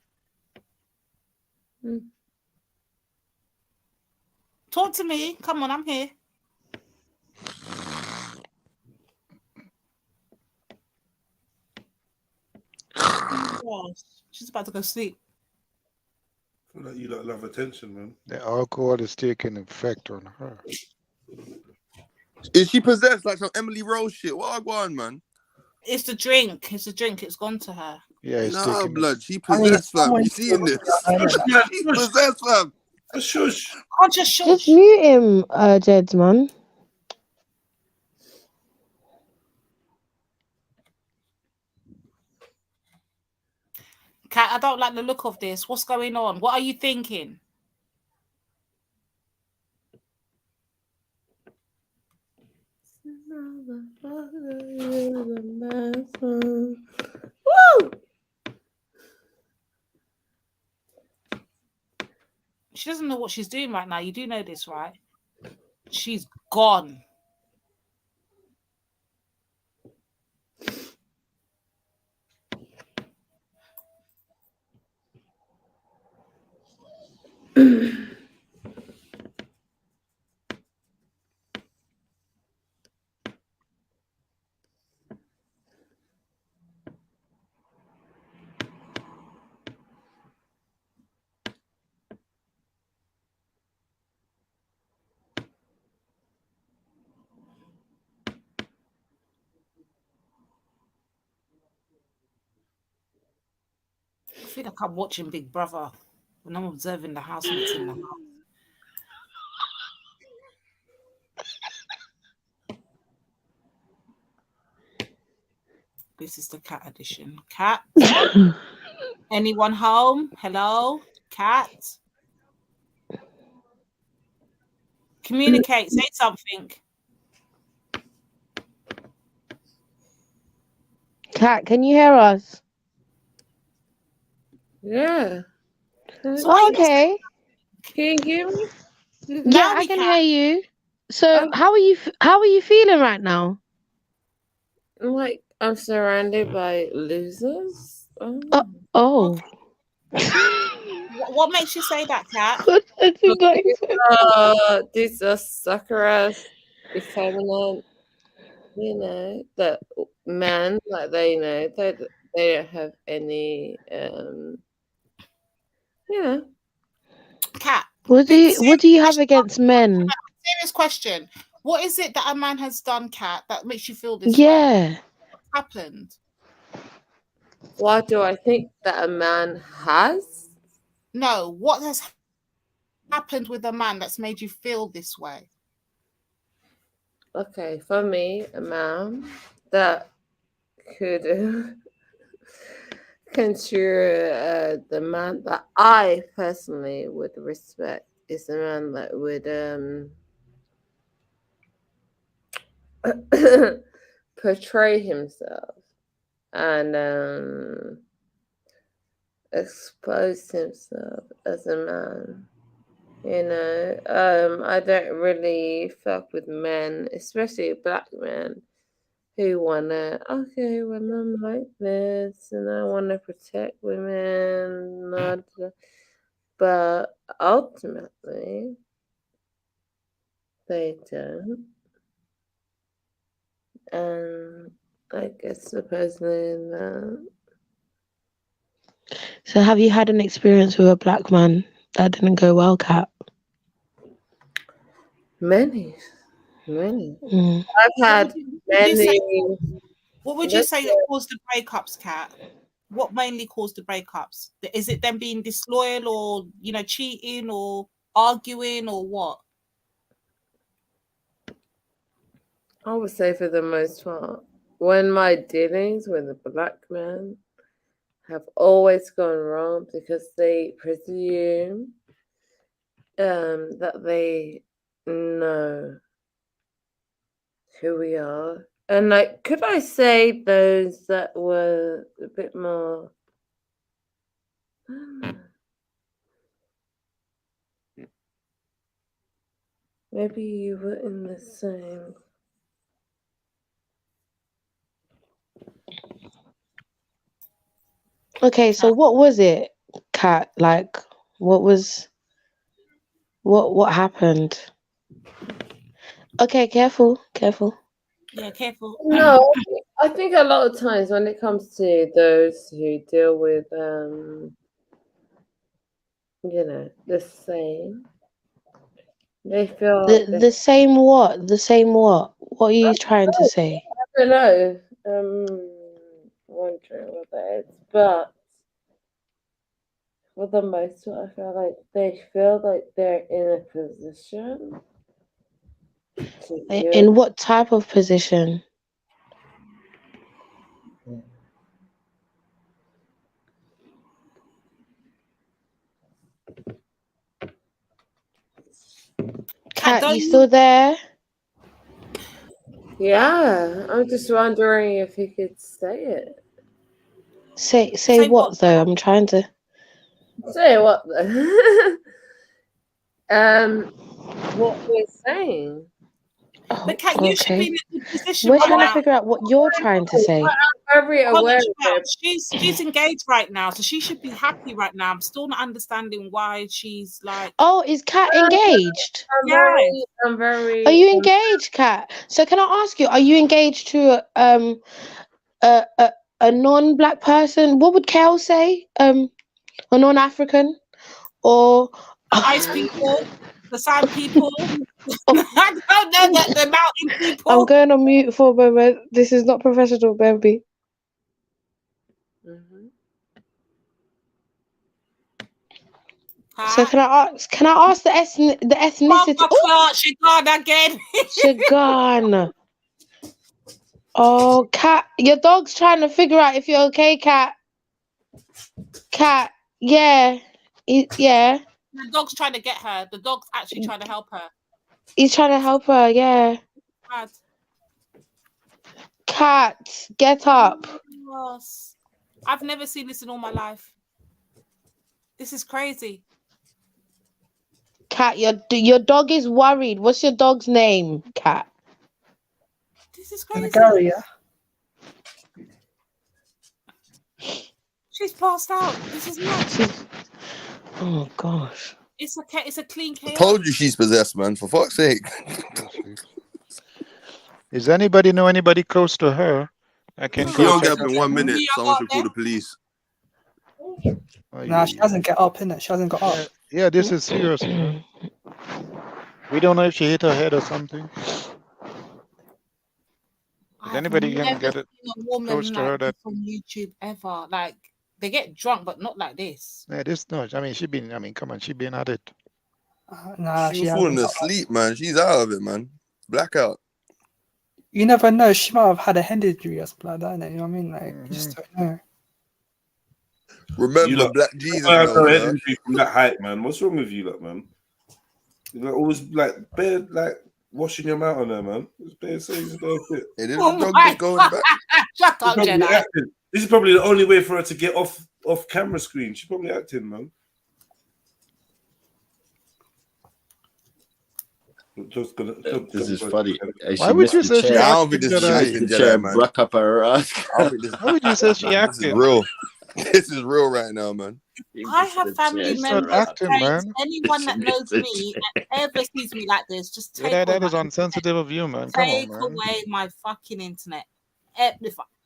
Talk to me. Come on, I'm here. She's about to go sleep. I feel like you don't love attention, man. The alcohol is taking effect on her. Is she possessed like some Emily Rose shit? What I go on, man? It's the drink. It's the drink. It's gone to her. Yeah, it's Nah, taking blood. She possessed, fam. You seeing this? She possessed, fam. Shush. I'll just shush. Just mute him, Jeds, man. Kat, I don't like the look of this. What's going on? What are you thinking? Woo! She doesn't know what she's doing right now. You do know this, right? She's gone. I feel like I'm watching Big Brother when I'm observing the housemates in the house. This is the Cat edition. Cat? Anyone home? Hello? Cat? Communicate. Say something. Cat, can you hear us? Yeah. Oh, okay. Can you hear me? Yeah, I can hear you. So, how are you feeling right now? Like I'm surrounded by losers. Oh. What makes you say that, Cat? These are sucker ass, effeminate, that men, like they don't have any Cat. What do you have against men? Serious question. What is it that a man has done, Cat, that makes you feel this way? Yeah. happened? Why do I think that a man has? No, what has happened with a man that's made you feel this way? Okay, for me, a man that could consider the man that I personally would respect is a man that would portray himself and expose himself as a man. You know, I don't really fuck with men, especially black men, who wanna, okay, well, I'm like this and I wanna protect women, but ultimately they don't. And I guess supposedly that. So have you had an experience with a black man that didn't go well, Kat? Many. Mm. I've had many. What would you say that caused the breakups, Kat? What mainly caused the breakups? Is it them being disloyal or, you know, cheating or arguing or what? I would say for the most part, when my dealings with a black man have always gone wrong because they presume that they know who we are. And like, could I say those that were a bit more, I don't know, maybe you were in the same. Okay, so what was it, Kat? Like, what happened? Okay, careful. Yeah, careful. No, I think a lot of times when it comes to those who deal with, you know, the same, they feel The same what? The same what? What are you trying to say? I don't know. Wondering what that is, but for the most part, I feel like they feel like they're in a position to In what type of position? Kat, you still there? Yeah, I'm just wondering if he could say it. Say what though? I'm trying to. Say what though? What we're saying. But Kat, you should be in a good position We're right trying now. to figure out what you're trying to say. I'm very aware of it. She's engaged right now, so she should be happy right now. I'm still not understanding why she's like. Oh, is Kat engaged? I'm very. Are you engaged, Kat? So can I ask you, are you engaged to a non-black person? What would Kel say? A non-African or The ice people, the sand people. I don't know that the mountain people. I'm going on mute for a moment. This is not professional, baby. So can I ask the ethnicity? Oh, she gone again. She gone. Oh, Kat, your dog's trying to figure out if you're okay, Kat. Kat, yeah. Yeah. The dog's trying to get her. The dog's actually trying to help her. He's trying to help her, yeah. Mad. Kat, get up. Yes. I've never seen this in all my life. This is crazy. Kat, your dog is worried. What's your dog's name, Kat? This is crazy. She's passed out. This is nuts. Oh gosh. It's a clean chaos. Told you she's possessed, man. For fuck's sake. Is anybody know anybody close to her? I can She go won't check get up in 1 minute. Someone should call the police. Nah, she hasn't get up, innit? She hasn't got up. Yeah, this is serious, man. We don't know if she hit her head or something. anybody can get it seen a woman close to her like that. this on YouTube ever. Like they get drunk, but not like this. Yeah, this no. I mean, come on, she been at it. Nah, She she was falling hasn't. asleep, man. She's out of it, man. Blackout. You never know. She might have had a head injury or something like that. You know what I mean? Like, you just don't know. Remember, You lot, Black Jesus I have no knows, head huh? injury from that height, man. What's wrong with you, lot, man? You're like, always like bare, like washing your mouth on there, man. It's bare saying bare shit. Hey, Oh my God. Shut up, She's probably Jedi. acting. This is probably the only way for her to get off camera screen. She's probably acting, man. This is funny. Why would you say she I don't acting, think this is Jedi? acting, Jedi, man. Bruck up her ass. I don't think this. Why would you say she This is acting? real. This is real right now, man. I have family She's not members, acting, friends, man. anyone that knows me and ever sees me like this, just take That away is my unsensitive of you, man. Come on, take man. away my fucking internet.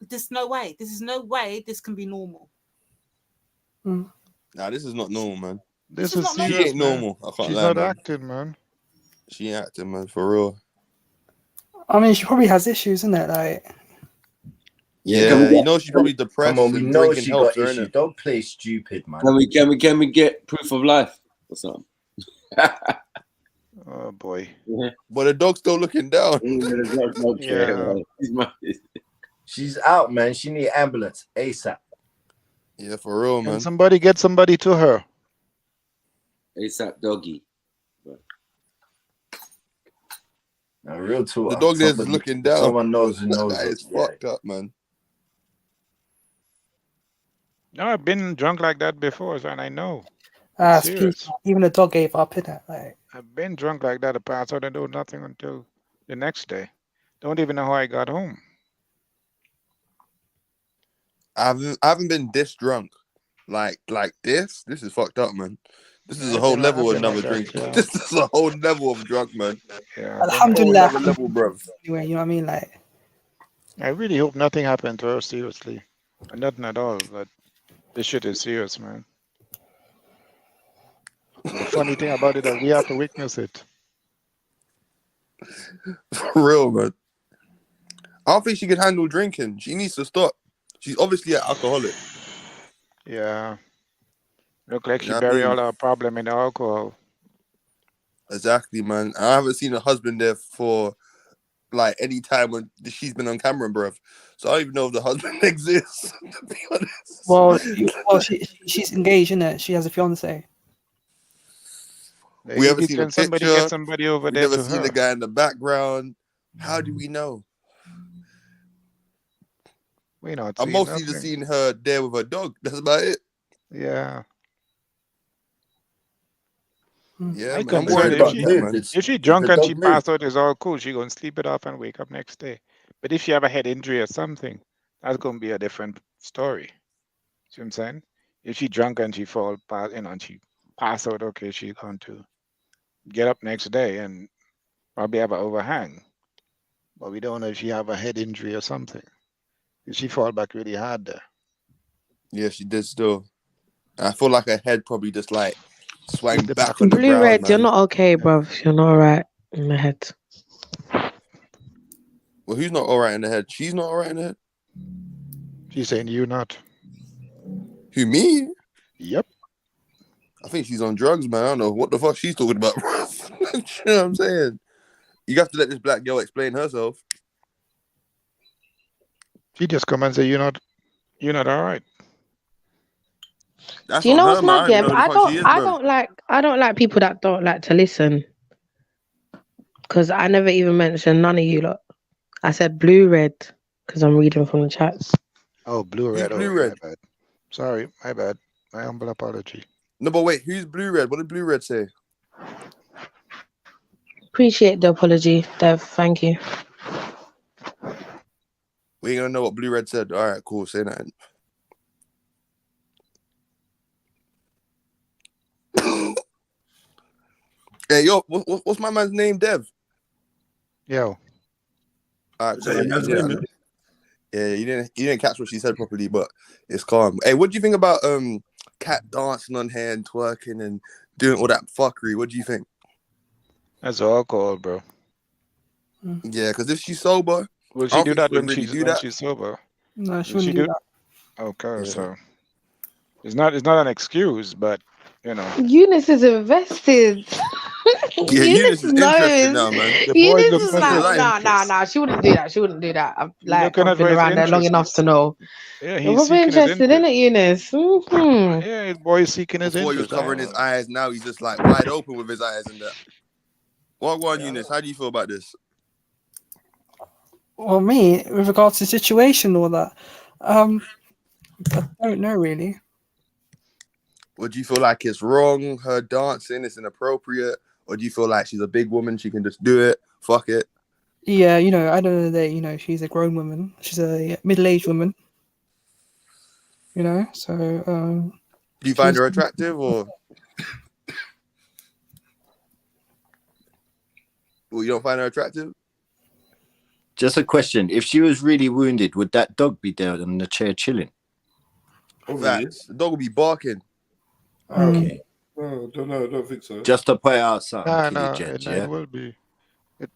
There's no way. This can be normal. Nah, this is not normal, man. This is is not She serious, ain't man. normal. I can't She's lie, not man. acting, man. She ain't acting, man, for real. I mean, she probably has issues, isn't it? Like, Yeah, you know she's probably depressed Come on, we and know drinking she helps got her, issues. innit? Don't play stupid, man. Can we get proof of life or something? Oh boy. But the dog's still looking down. Yeah. She's out, man. She need ambulance ASAP. Yeah, for real, Can man. somebody get somebody to her? ASAP doggy. Now, real talk. The dog there's somebody- looking down. Someone knows who knows. That is fucked up, man. No, I've been drunk like that before, and I know. Speak, even the dog gave up, innit? Like, I've been drunk like that. I passed out and do nothing until the next day. Don't even know how I got home. I haven't been this drunk. Like this. This is fucked up, man. This is a whole level of another drink. This is a whole level of drunk, man. Yeah. Alhamdulillah. Whole level, bro. Anyway, you know what I mean? Like, I really hope nothing happened to her, seriously. Nothing at all, but this shit is serious, man. The funny thing about it is we have to witness it. For real, man. I don't think she can handle drinking. She needs to stop. She's obviously an alcoholic. Yeah. Look like she You know what I buried mean? all her problem in the alcohol. Exactly, man. I haven't seen her husband there for like any time when she's been on camera, bruv. So I don't even know if the husband exists, to be honest. well, she's engaged, innit? She has a fiance. We haven't seen a Can somebody picture. get somebody over We've there never to seen her? the guy in the background. How do we know? We not I'm seeing mostly just nothing. seeing her there with her dog. That's about it. Yeah. Yeah, I man. I'm concerned worried if about she, that, man. if she drunk the and dog she moved? passed out, it's all cool. She gonna sleep it off and wake up next day. But if she have a head injury or something, that's gonna be a different story. See what I'm saying? If she drunk and she fall, and she pass out, okay, she's going to get up next day and probably have an overhang. But we don't know if she have a head injury or something. If she fall back really hard there. Yeah, she did still. I feel like her head probably just like swang the back on the Blue ground, Red, man. you're not okay, bruv. You're not alright in the head. Well, who's not all right in the head? She's not all right in the head? She's saying you not. Who, me? Yep. I think she's on drugs, man. I don't know what the fuck she's talking about. You know what I'm saying? You have to let this black girl explain herself. She just come and say you're not all right. That's Do you on know her, what's man. mad, I don't yeah? know who the fuck she is, bro. I don't like people that don't like to listen. Because I never even mentioned none of you lot. I said Blue Red because I'm reading from the chats. Oh, Blue Red. Blue Oh, Red? my bad. Sorry, my bad. My humble apology. No, but wait, who's Blue Red? What did Blue Red say? Appreciate the apology, Dev. Thank you. We ain't gonna know what Blue Red said. All right, cool. Say that. Hey, yo, what's my man's name? Dev. Yo. All right, Is that your man's name, man? Yeah, you didn't catch what she said properly, but it's calm. Hey, what do you think about Cat dancing on here and twerking and doing all that fuckery? What do you think? That's alcohol, bro. Yeah, because if she's sober, Will I she don't do think that she would when really she's do that. sober? No, she Will she wouldn't do do? that. Okay, Yeah. so it's not an excuse, but you know. Eunice is invested. Yeah, Eunice Eunice is interested knows. now, man. The boy Eunice looking is at her Seeing like, with life. interest. nah. She wouldn't do that. She wouldn't do that. He's Like, looking I've at been her his around there long interest. enough to know. Yeah, You're he's probably seeking his interested in interest. it, Eunice. Yeah, his boy is seeking his Before he was interest. covering his eyes, now he's just like wide open with his eyes and that. What one, Eunice? How do you feel about this? Well, me, with regards to the situation, all that, I don't know really. Would you feel like it's wrong, her dancing, it's inappropriate? Or do you feel like she's a big woman, she can just do it? Fuck it. Yeah, you know, I don't know that, you know, she's a grown woman. She's a middle-aged woman. You know, so Do you find her attractive or you don't find her attractive? Just a question. If she was really wounded, would that dog be there on the chair chilling? Facts. The dog will be barking. Okay. No, I don't think so. Just to point out something to the No, judge, it yeah? will be.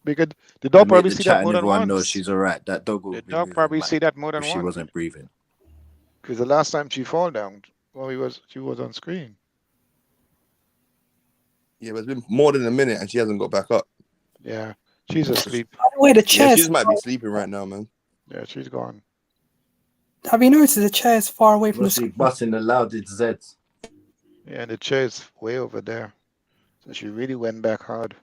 Because the dog To make probably the see chat that and more than everyone knows once. she's all right. That dog will The be dog moving probably back see that more than if she once. wasn't breathing. Because the last time she fall down, she was on screen. Yeah, but it's been more than a minute and she hasn't got back up. Yeah, she's asleep. By the way, the Yeah, chairs. she just might be sleeping right now, man. Yeah, she's gone. Have you noticed the chair is far away from the Must be screen? busting the loudest Zeds. Yeah, and the chair is way over there. So she really went back hard.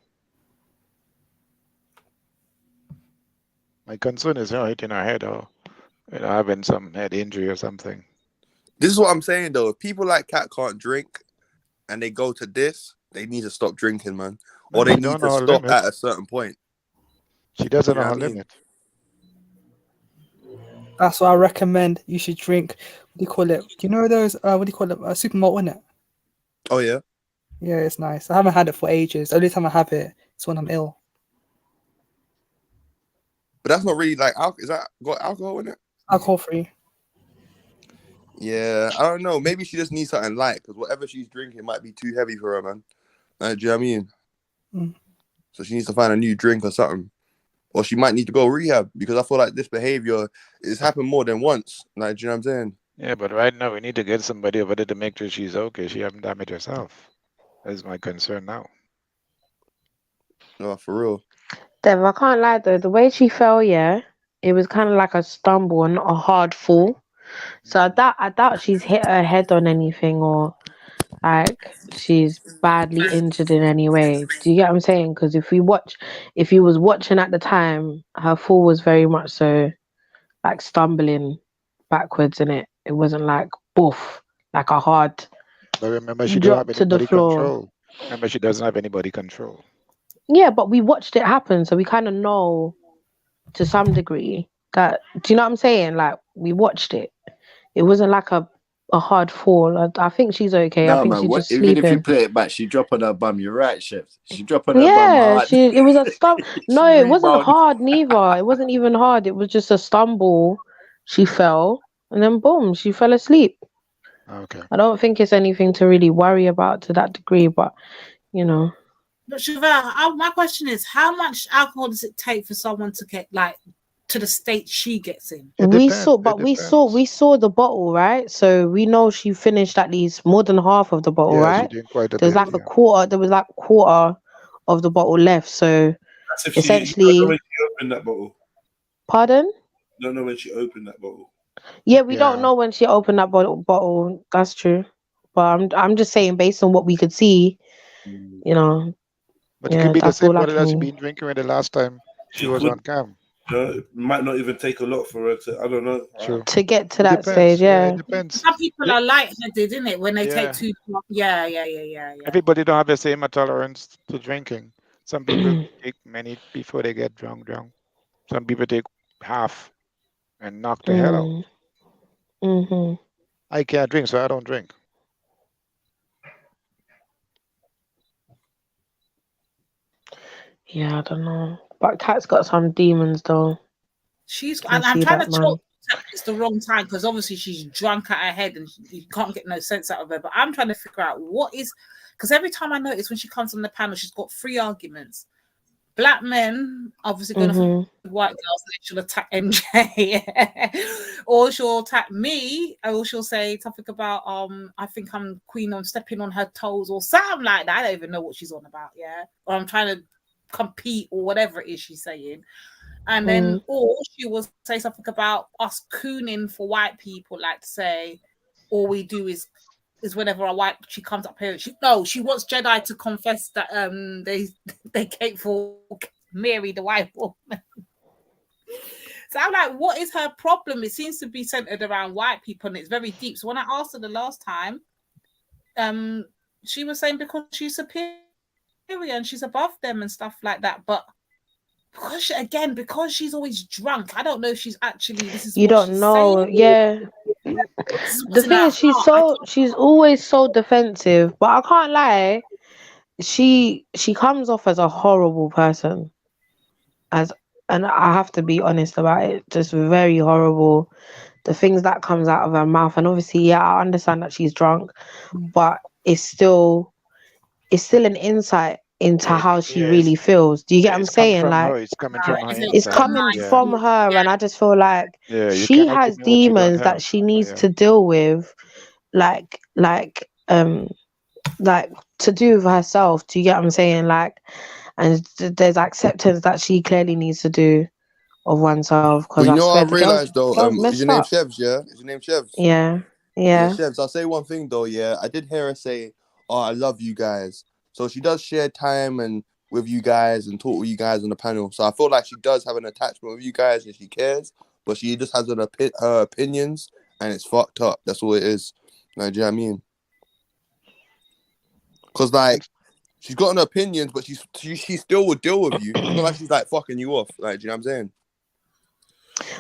My concern is her hitting her head or having some head injury or something. This is what I'm saying though. If people like Kat can't drink and they go to this, they need to stop drinking, man. Or they She need don't to know her stop limit. at a certain point. She doesn't You know know her what I mean? limit. That's what I recommend. You should drink. What do you call it? Do you know those? What do you call it? Super malt, isn't it? Oh yeah. Yeah, it's nice. I haven't had it for ages. The only time I have it is when I'm ill. But that's not really like alcohol. Is that got alcohol in it? Alcohol free. Yeah, I don't know. Maybe she just needs something light because whatever she's drinking might be too heavy for her, man. Like, do you know what I mean? Mm. So she needs to find a new drink or something. Or she might need to go rehab because I feel like this behavior has happened more than once. Like, do you know what I'm saying? Yeah, but right now we need to get somebody over there to make sure she's okay. She haven't damaged herself. That's my concern now. No, for real. Dev, I can't lie though. The way she fell, yeah, it was kind of like a stumble and not a hard fall. So I doubt she's hit her head on anything or like she's badly injured in any way. Do you get what I'm saying? Because if you was watching at the time, her fall was very much so like stumbling backwards in it. It wasn't like boof, like a hard But remember, she don't drop have to the anybody floor. control. Remember, she doesn't have anybody control. Yeah, but we watched it happen, so we kind of know to some degree that. Do you know what I'm saying? Like we watched it. It wasn't like a hard fall. I think she's okay. I No, think man. she's just Even if you sleeping. play it back, she drop on her bum. You're right, chef. She drop on her bum Yeah, hard. it was a stumble. No, She it wasn't rebound. hard neither. It wasn't even hard. It was just a stumble. She fell and then boom, she fell asleep. Okay. I don't think it's anything to really worry about to that degree, but you know. But Chevelle, my question is, how much alcohol does it take for someone to get like to the state she gets in? We saw the bottle, right? So we know she finished at least more than half of the bottle, Yeah, she right? did quite a There was bit. like a quarter. There was like quarter of the bottle left. So That's if essentially, you don't know when she opened that bottle. pardon? You don't know when she opened that bottle. Yeah, we don't know when she opened that bottle. That's true. But I'm just saying, based on what we could see, you know. But it Yeah, could be the that's same all I bottle that she can. been drinking when the last time she was could. on cam. It might not even take a lot for her to. I don't know. True. To get to It that depends. stage, yeah. It depends. Some people are lightheaded, isn't it? When they Yeah. take too much. Yeah. Everybody don't have the same tolerance to drinking. Some people take many before they get drunk. Some people take half and knock the hell out. Mm-hmm. I can't drink, so I don't drink. Yeah, I don't know. But Kat's got some demons though. I'm see trying that, to man. talk. It's the wrong time because obviously she's drunk at her head and you can't get no sense out of her. But I'm trying to figure out what is, because every time I notice when she comes on the panel, she's got 3 arguments. black men obviously going to white girls, and she'll attack MJ, or she'll attack me, or she'll say something about I think I'm queen, I'm stepping on her toes, or something like that. I don't even know what she's on about, yeah. Or I'm trying to compete, or whatever it is she's saying. And then, or she will say something about us cooning for white people, like to say all we do is whenever a white she comes up here, she wants Jedi to confess that they came for Mary the white woman. So I'm like, what is her problem? It seems to be centered around white people, and it's very deep. So when I asked her the last time, she was saying because she's superior and she's above them and stuff like that. But because she's always drunk, I don't know if she's actually You don't know, yeah. The thing is, she's always so defensive, but I can't lie, she comes off as a horrible person, and I have to be honest about it, just very horrible. The things that comes out of her mouth, and obviously, yeah, I understand that she's drunk, but it's still an insight into how she really feels. Do you get what I'm saying? Like, it's coming from her. It's coming from her, and I just feel like she has demons that she needs to deal with, like to do with herself. Do you get what I'm saying? Like, and there's acceptance that she clearly needs to do of oneself. Because you know, I swear the realized though, girl's is messed your name up. Chevs? Yeah, is your name Chevs? Yeah. Chevs. I'll say one thing though. Yeah, I did hear her say, "Oh, I love you guys." So she does share time and with you guys and talk with you guys on the panel. So I feel like she does have an attachment with you guys and she cares, but she just has her opinions and it's fucked up. That's all it is. Like, do you know what I mean? Because like she's got an opinions, but she still would deal with you. It's not like she's like fucking you off. Like, do you know what I'm saying?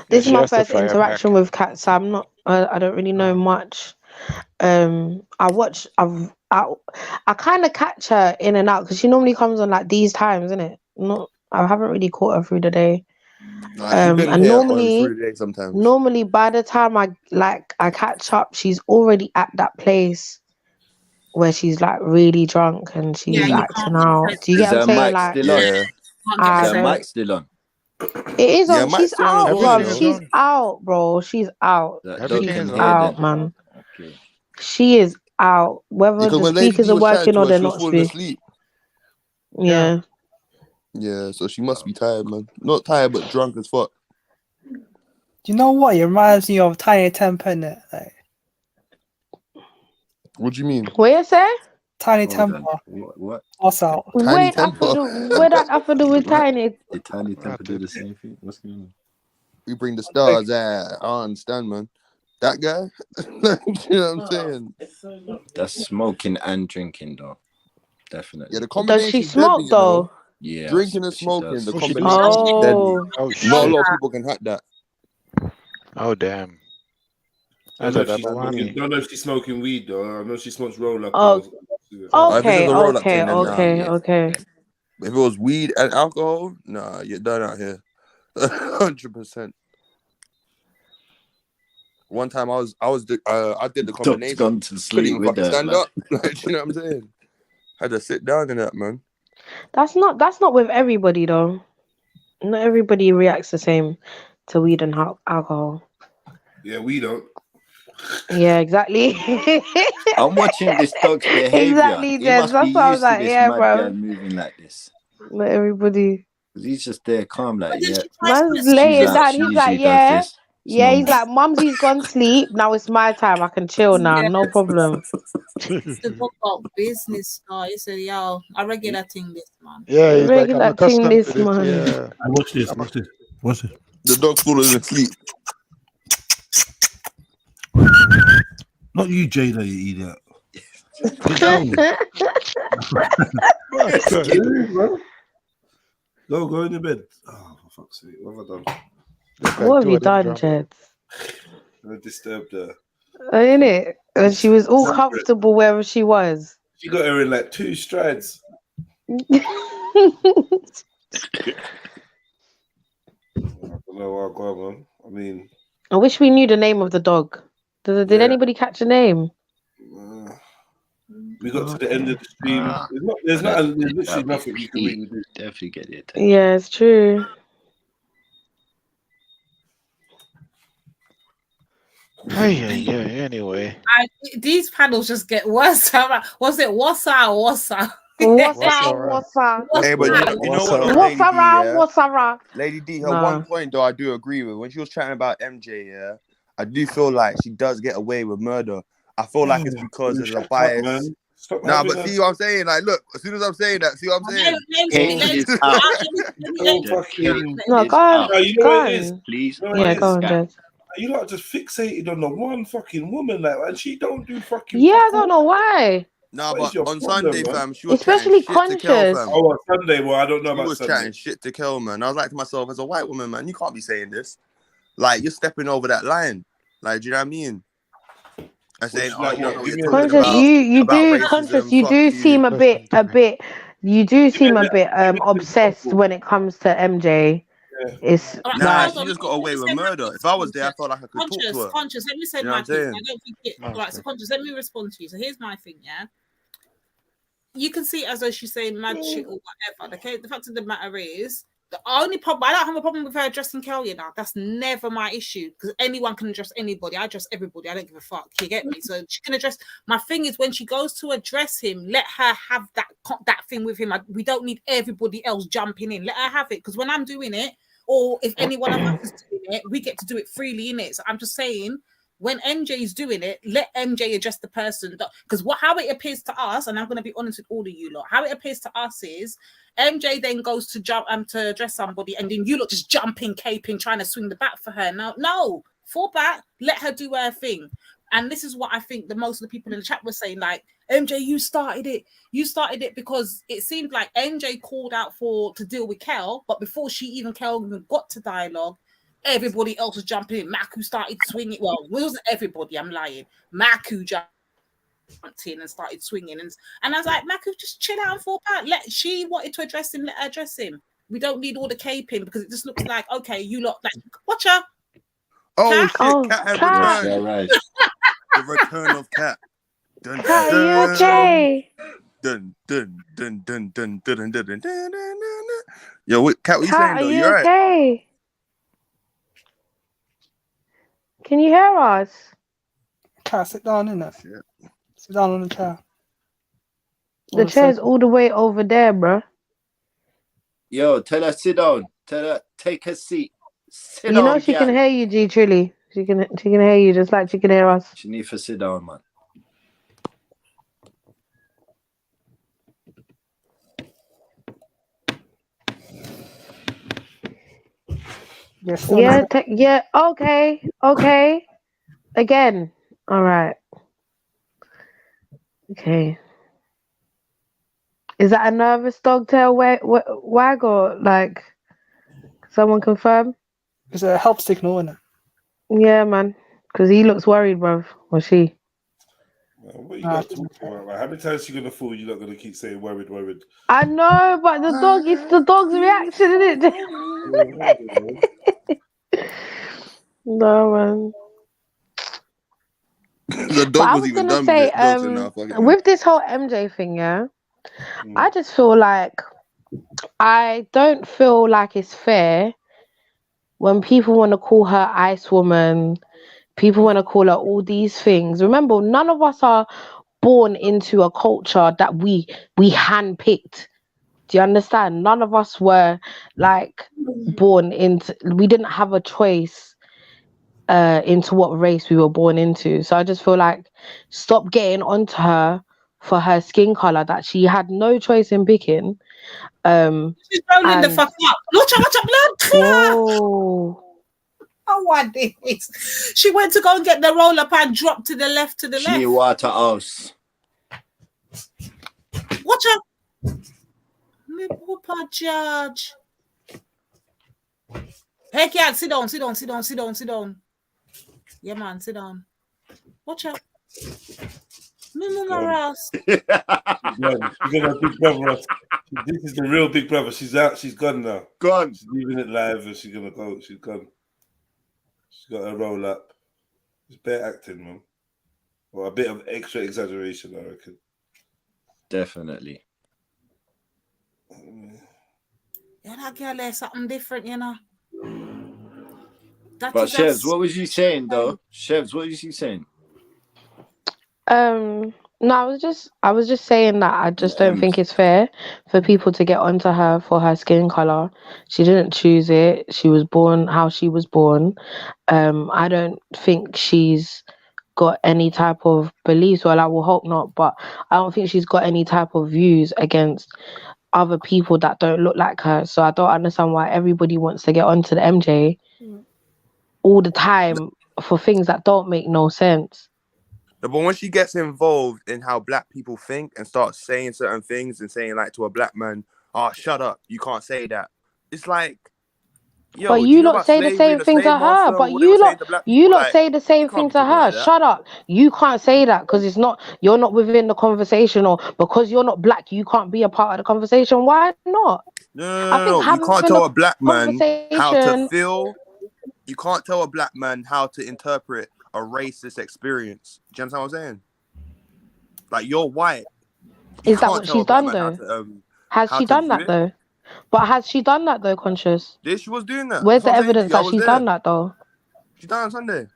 This is my first interaction with Kat, so I'm not. I don't really know much. I kind of catch her in and out because she normally comes on like these times, isn't it? I haven't really caught her through the day. She's been And here through the day sometimes. normally by the time I catch up, she's already at that place where she's like really drunk and she's acting out. Do you get what I'm saying? Like, is her mic still on? It is on. Yeah, She's out, bro. She's out, bro. She's out. She's out, man. Okay. She is out. Whether the speakers are working or they're not asleep. Yeah. Yeah, so she must be tired, man. Not tired, but drunk as fuck. Do you know what? It reminds me of Tiny Temper, innit? Like, what do you mean? What you say? Tiny Temper. What? What's out? Where that have to do with Tiny? Did Tiny Temper do the same thing? What's going on? We bring the stars out. I understand, man. That guy? You know what I'm saying? That's smoking and drinking, though. Definitely. Yeah, the combination. Does she smoke, though? Yeah. Drinking and smoking, the combination is deadly. Oh, not a lot of people can hack that. Oh, damn. I don't know if she's smoking weed, though. I know she smokes roll-up. Okay. If it was weed and alcohol, nah, you're done out here. 100%. One time I did the combination. Gone to sleep with that, stand man. up. Like, you know what I'm saying? Had to sit down in that, man. That's not with everybody though. Not everybody reacts the same to weed and alcohol. Yeah, we don't. Yeah, exactly. I'm watching this dog's behavior. Exactly, He Jez. must be That's what I was used to like, this yeah, mad bro. guy moving like this. Not everybody. He's just there, calm, like, yeah. Man's laying down. He's like, yeah. This. Yeah, he's like, Mumsy's gone sleep. Now it's my time. I can chill now. No problem. The book about business. He said, yo, I regular thing this, man. Yeah, he's like, Regular I'm accustomed thing this, to this. man. Yeah. Watch this. Watch this. Watch this. The dog's falling asleep. Not you, Jada, you idiot. Get down. Go in the bed. Oh, for fuck's sake. What have I done? What have you done, Jed? I disturbed her. Ain't it? And she was all comfortable wherever she was. She got her in like 2 strides. I don't know what I got, man. I mean, I wish we knew the name of the dog. Did anybody catch a name? We got to the end of the stream. There's literally nothing we can really do. Definitely get it. Yeah, it's true. Anyway. These panels just get worse. Was it Wassa? What's up? Hey, but you know what, though, What's Lady D, around? yeah? What's around? Lady D, her Nah. one point though, I do agree with. When she was chatting about MJ, yeah, I do feel like she does get away with murder. I feel like it's because there's a bias. Nah, but see what I'm saying? Like, look, as soon as I'm saying that, see what I'm saying? No, go on. You know what it is? Please. Yeah, go on, Jez. You lot just fixated on the one fucking woman, like, and she don't do fucking. Yeah, I don't know why. Nah, What is but your on problem, Sunday, man? fam, she was Especially chatting shit to Kel, conscious. fam. Oh, on Sunday? Well, I don't know She about was Sunday. chatting shit to Kel, man. I was like to myself, as a white woman, man, you can't be saying this. Like, you're stepping over that line. Like, do you know what I mean? I'm saying, oh, you don't know what you're talking Conscious, about. you About do racism, conscious. You fuck do you. seem a bit. You do seem a bit obsessed when it comes to MJ. It's Nah, like she just got away with murder. If I was there, I felt like I could talk to her. Conscious. Let me say You know my what I'm piece. saying? I don't think it. Right, so conscious. Let me respond to you. So here's my thing. Yeah, you can see it as though she's saying mad shit or whatever. Okay, the fact of the matter is, the only problem, I don't have a problem with her addressing Kel, you know. That's never my issue because anyone can address anybody. I address everybody. I don't give a fuck. You get me? So she can address. My thing is when she goes to address him, let her have that thing with him. We don't need everybody else jumping in. Let her have it because when I'm doing it, or if any one of us is doing it, we get to do it freely in it. So I'm just saying, when MJ is doing it, let MJ address the person. Because how it appears to us, and I'm going to be honest with all of you lot, how it appears to us is MJ then goes to jump to address somebody, and then you lot just jumping, caping, trying to swing the bat for her. No, fall back, let her do her thing. And this is what I think the most of the people in the chat were saying, like, MJ, you started it because it seemed like MJ called out to deal with Kel, but before Kel even got to dialogue, everybody else was jumping in. Maku started swinging. Well, it wasn't everybody, I'm lying. Maku jumped in and started swinging. And I was like, Maku, just chill out and fall back. She wanted to address him, let her address him. We don't need all the caping because it just looks like, okay, you lot, like, watch her. Oh, Cat? shit, Cat has returned. Yeah, right. The return of Cat. Dun, Cat, are you okay? Dun, dun, dun, dun, dun, dun, dun, dun, dun, dun, dun, dun. Yo, Cat, what you saying, though? Are You you alright? okay? Can you hear us? Cat, sit down, innit? Sit down on the chair. The chair's all the way over there, bro. Yo, tell her sit down. Tell her take a seat. Sit You down, know she can gal. hear you, G Trilly. She can hear you just like she can hear us. She need to sit down, man. Yeah, okay. Again. All right. Okay. Is that a nervous dog tail wag or like someone confirm? It's a help signal, isn't it? Yeah, man. Because he looks worried, bruv. Or she. What you got talking about? Like, how many times you gonna fool? You're not gonna keep saying worried. I know, but the dog, it's the dog's reaction, isn't it? No, man. The But I dog was was even gonna done say, with it. Dog said, nah, fuck it, man. with this whole MJ thing, yeah, I just feel like I don't feel like it's fair when people want to call her Ice Woman, people want to call her all these things. Remember, none of us are born into a culture that we handpicked. Do you understand? None of us were like born into. We didn't have a choice into what race we were born into. So I just feel like stop getting onto her for her skin color that she had no choice in picking. She's rolling the fuck up. Watch out, blood. Whoa. Oh, what this? She went to go and get the roll up and drop to the left. She need Waterhouse. Watch out. Me papa judge. Hey, cat, sit down. Yeah, man, sit down. Watch out. Me mama Ross. She's gonna big brother. This is the real big brother. She's out. She's gone now. Gone. She's leaving it live, and she's gonna go. She's gone. She's got a roll up. It's bare acting, man. Or a bit of extra exaggeration, I reckon. Definitely. Yeah, that girl is something different, you know. That But is Chevs, what was you saying though? Chevs, what was you saying? No, I was just saying that I just don't think it's fair for people to get onto her for her skin color. She didn't choose it. She was born how she was born. I don't think she's got any type of beliefs. Well, I will hope not, but I don't think she's got any type of views against other people that don't look like her. So I don't understand why everybody wants to get onto the MJ all the time for things that don't make no sense. No, but when she gets involved in how black people think and starts saying certain things and saying like to a black man, "Oh, shut up, you can't say that." It's like, yo, but you lot say the same thing to her. But you lot say the same thing to her. Shut up. You can't say that because you're not within the conversation, or because you're not black, you can't be a part of the conversation. Why not? No. You can't tell a black man how to feel. You can't tell a black man how to interpret a racist experience. Do you understand what I'm saying? Like, you're white. Is that what she's done though? Has she done that though? But has she done that though, Conscious? Yeah, she was doing that. Where's the evidence that she's done that though? She done it on Sunday.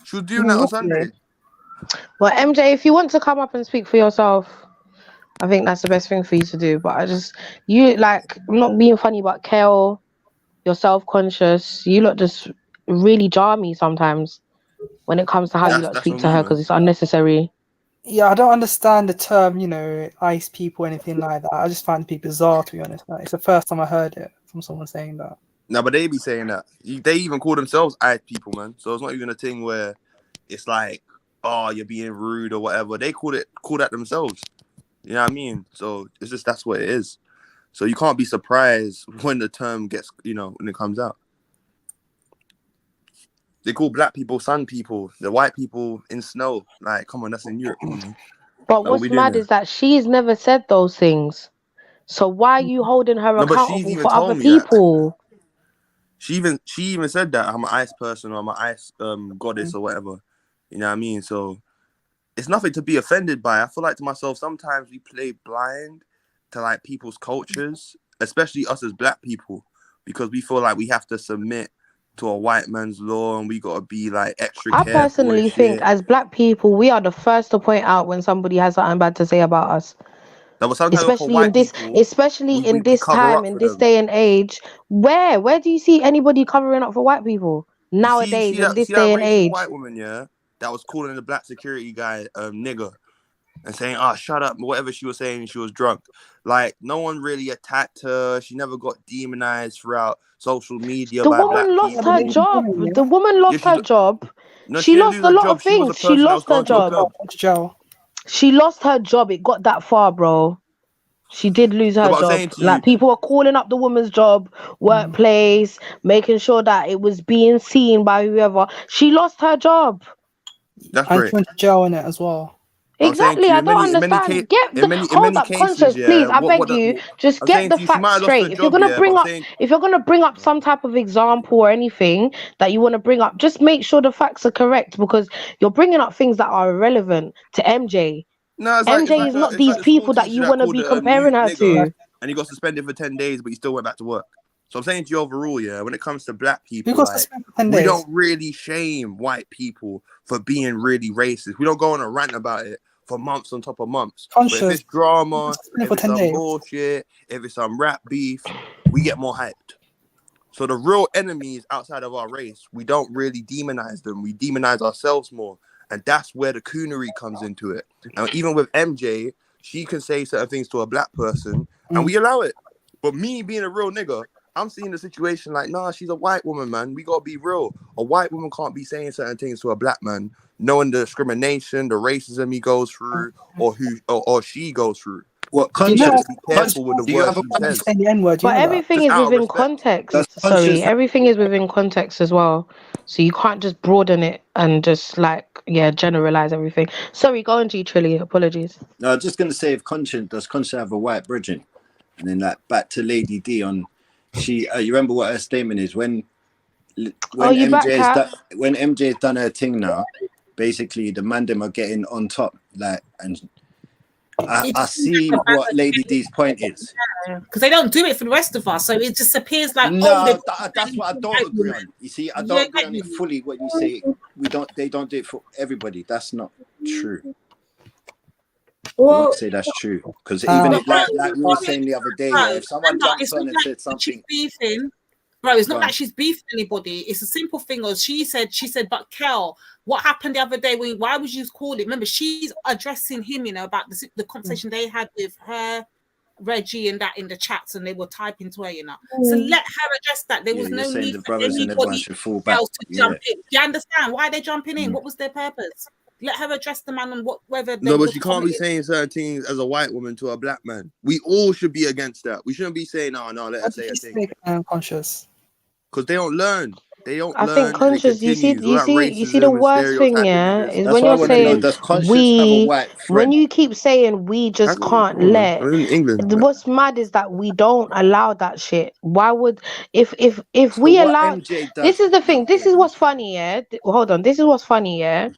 She was doing that on Sunday. Well, MJ, if you want to come up and speak for yourself, I think that's the best thing for you to do. But I'm not being funny, but Kel, you're self-conscious. You lot just really jar me sometimes when it comes to how you lot speak to her, because it's unnecessary. Yeah, I don't understand the term, ice people or anything like that. I just find it bizarre, to be honest. It's the first time I heard it from someone saying that. No, but they be saying that. They even call themselves ice people, man. So it's not even a thing where it's like, oh, you're being rude or whatever. They call that themselves. You know what I mean? So it's just, that's what it is. So you can't be surprised when the term gets, when it comes out. They call black people sun people, the white people in snow. Like, come on, that's in Europe. But what's mad is that she's never said those things. So why are you holding her accountable for other people? She even said that I'm an ice person or I'm an ice goddess or whatever. You know what I mean? So it's nothing to be offended by. I feel like to myself, sometimes we play blind to like people's cultures, especially us as black people, because we feel like we have to submit to a white man's law and we gotta be like extra careful. I personally think as black people, we are the first to point out when somebody has something bad to say about us. Especially in this time, in this day and age. Where do you see anybody covering up for white people nowadays in this day and age? White woman, that was calling the black security guy nigger and saying, "Ah, shut up," whatever she was saying. She was drunk. Like, no one really attacked her. She never got demonized throughout social media. The woman lost her job. The woman lost her job. She lost a lot of things. She lost her job. She lost her job. It got that far, bro. She did lose her job. Like, people were calling up the woman's job, workplace, making sure that it was being seen by whoever. She lost her job. That's great. And went to jail in it as well. Exactly, I don't understand. Hold up, Conscious, please. I beg you, just get the facts straight. If you're gonna bring up some type of example or anything that you want to bring up, just make sure the facts are correct, because you're bringing up things that are irrelevant to MJ. No, MJ is not these people that you want to be comparing her to. And he got suspended for 10 days, but he still went back to work. So I'm saying to you overall, when it comes to black people, like, we don't really shame white people for being really racist. We don't go on a rant about it for months on top of months. But if it's drama, if it's some bullshit, if it's some rap beef, we get more hyped. So the real enemies outside of our race, we don't really demonize them. We demonize ourselves more. And that's where the coonery comes into it. And even with MJ, she can say certain things to a black person and we allow it. But me being a real nigga, I'm seeing the situation like, nah, she's a white woman, man. We gotta be real. A white woman can't be saying certain things to a black man, knowing the discrimination, the racism he goes through, or she goes through. Well, Conscious, be careful with the words she says. But everything is within context. Sorry, everything is within context as well. So you can't just broaden it and just generalize everything. Sorry, go on, Trilly. Apologies. No, I was just gonna say, if does Conscious have a white bridging? And then back to Lady D on. She, you remember what her statement is when MJ has done her thing now. Basically, the man them are getting on top. like, and I see what Lady D's point is. Because they don't do it for the rest of us, so it just appears like No, that's what I don't agree on. You see, I don't agree on it fully when you say they don't do it for everybody. That's not true. I wouldn't say that's true, because even if, like we were saying the other day, if someone jumps on and said something, bro, it's not that she's beefing anybody. It's a simple thing. As she said, but Kel, what happened the other day? Why would you call it? Remember, she's addressing him, you know, about the conversation they had with her, Reggie, and that in the chats, and they were typing to her, you know. So let her address that. There was no need for anybody else to jump in. Do you understand why they're jumping in? What was their purpose? Let her address the man on whether they. No, but you can't be saying certain things as a white woman to a black man. We all should be against that. We shouldn't be saying, no, let her say a thing. Conscious. Because they don't learn. They don't I learn. think conscious. You see the and worst thing, yeah, is That's when why I you're wanna know, saying does conscious have a we. white When friend? you keep saying we just can't I'm let. in England. What's mad is that we don't allow that shit. Why would if so we what allow? MJ does, This is the thing. This is what's funny, yeah. Hold on. This is what's funny, yeah.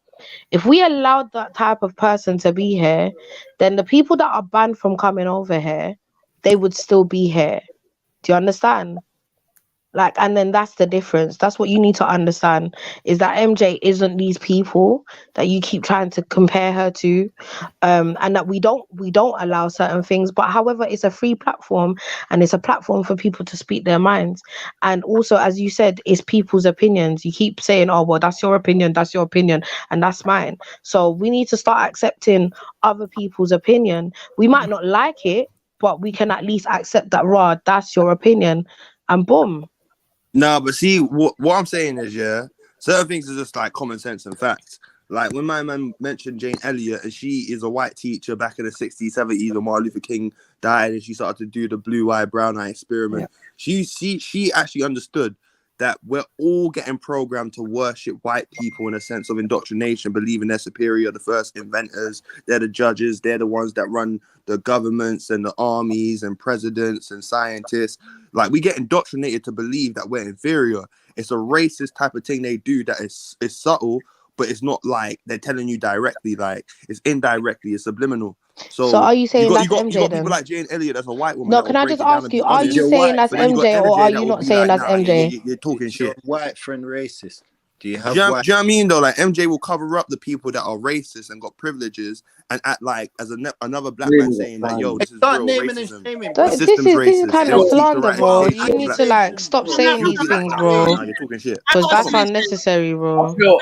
If we allowed that type of person to be here, then the people that are banned from coming over here, they would still be here. Do you understand? Like, and then that's the difference. That's what you need to understand, is that MJ isn't these people that you keep trying to compare her to, and that we don't allow certain things. But however, it's a free platform, and it's a platform for people to speak their minds. And also, as you said, it's people's opinions. You keep saying, oh well, that's your opinion, and that's mine. So we need to start accepting other people's opinion. We might not like it, but we can at least accept that, raw, that's your opinion, and boom. No, but see, what I'm saying is, yeah, certain things are just like common sense and facts. Like when my man mentioned Jane Elliott, and she is a white teacher back in the 60s, 70s, when Martin Luther King died, and she started to do the blue eye, brown eye experiment. Yeah. She actually understood that we're all getting programmed to worship white people in a sense of indoctrination, believing they're superior, the first inventors, they're the judges, they're the ones that run the governments and the armies and presidents and scientists. Like, we get indoctrinated to believe that we're inferior. It's a racist type of thing they do that is subtle, but it's not like they're telling you directly. Like, it's indirectly, it's subliminal. So are you saying that's MJ you got then? people like Jane Elliott, that's a white woman. No, can I just ask you, are you saying that's MJ, or are you not saying that's MJ? You're talking shit. White friend racist. Do you have do you know what I mean though? Like, MJ will cover up the people that are racist and got privileges and act like as another black man saying that, yo, this is real racism. This is kind of slander, bro. You need to like stop saying these things, bro. Nah, you're talking shit. Because that's unnecessary, bro. I feel.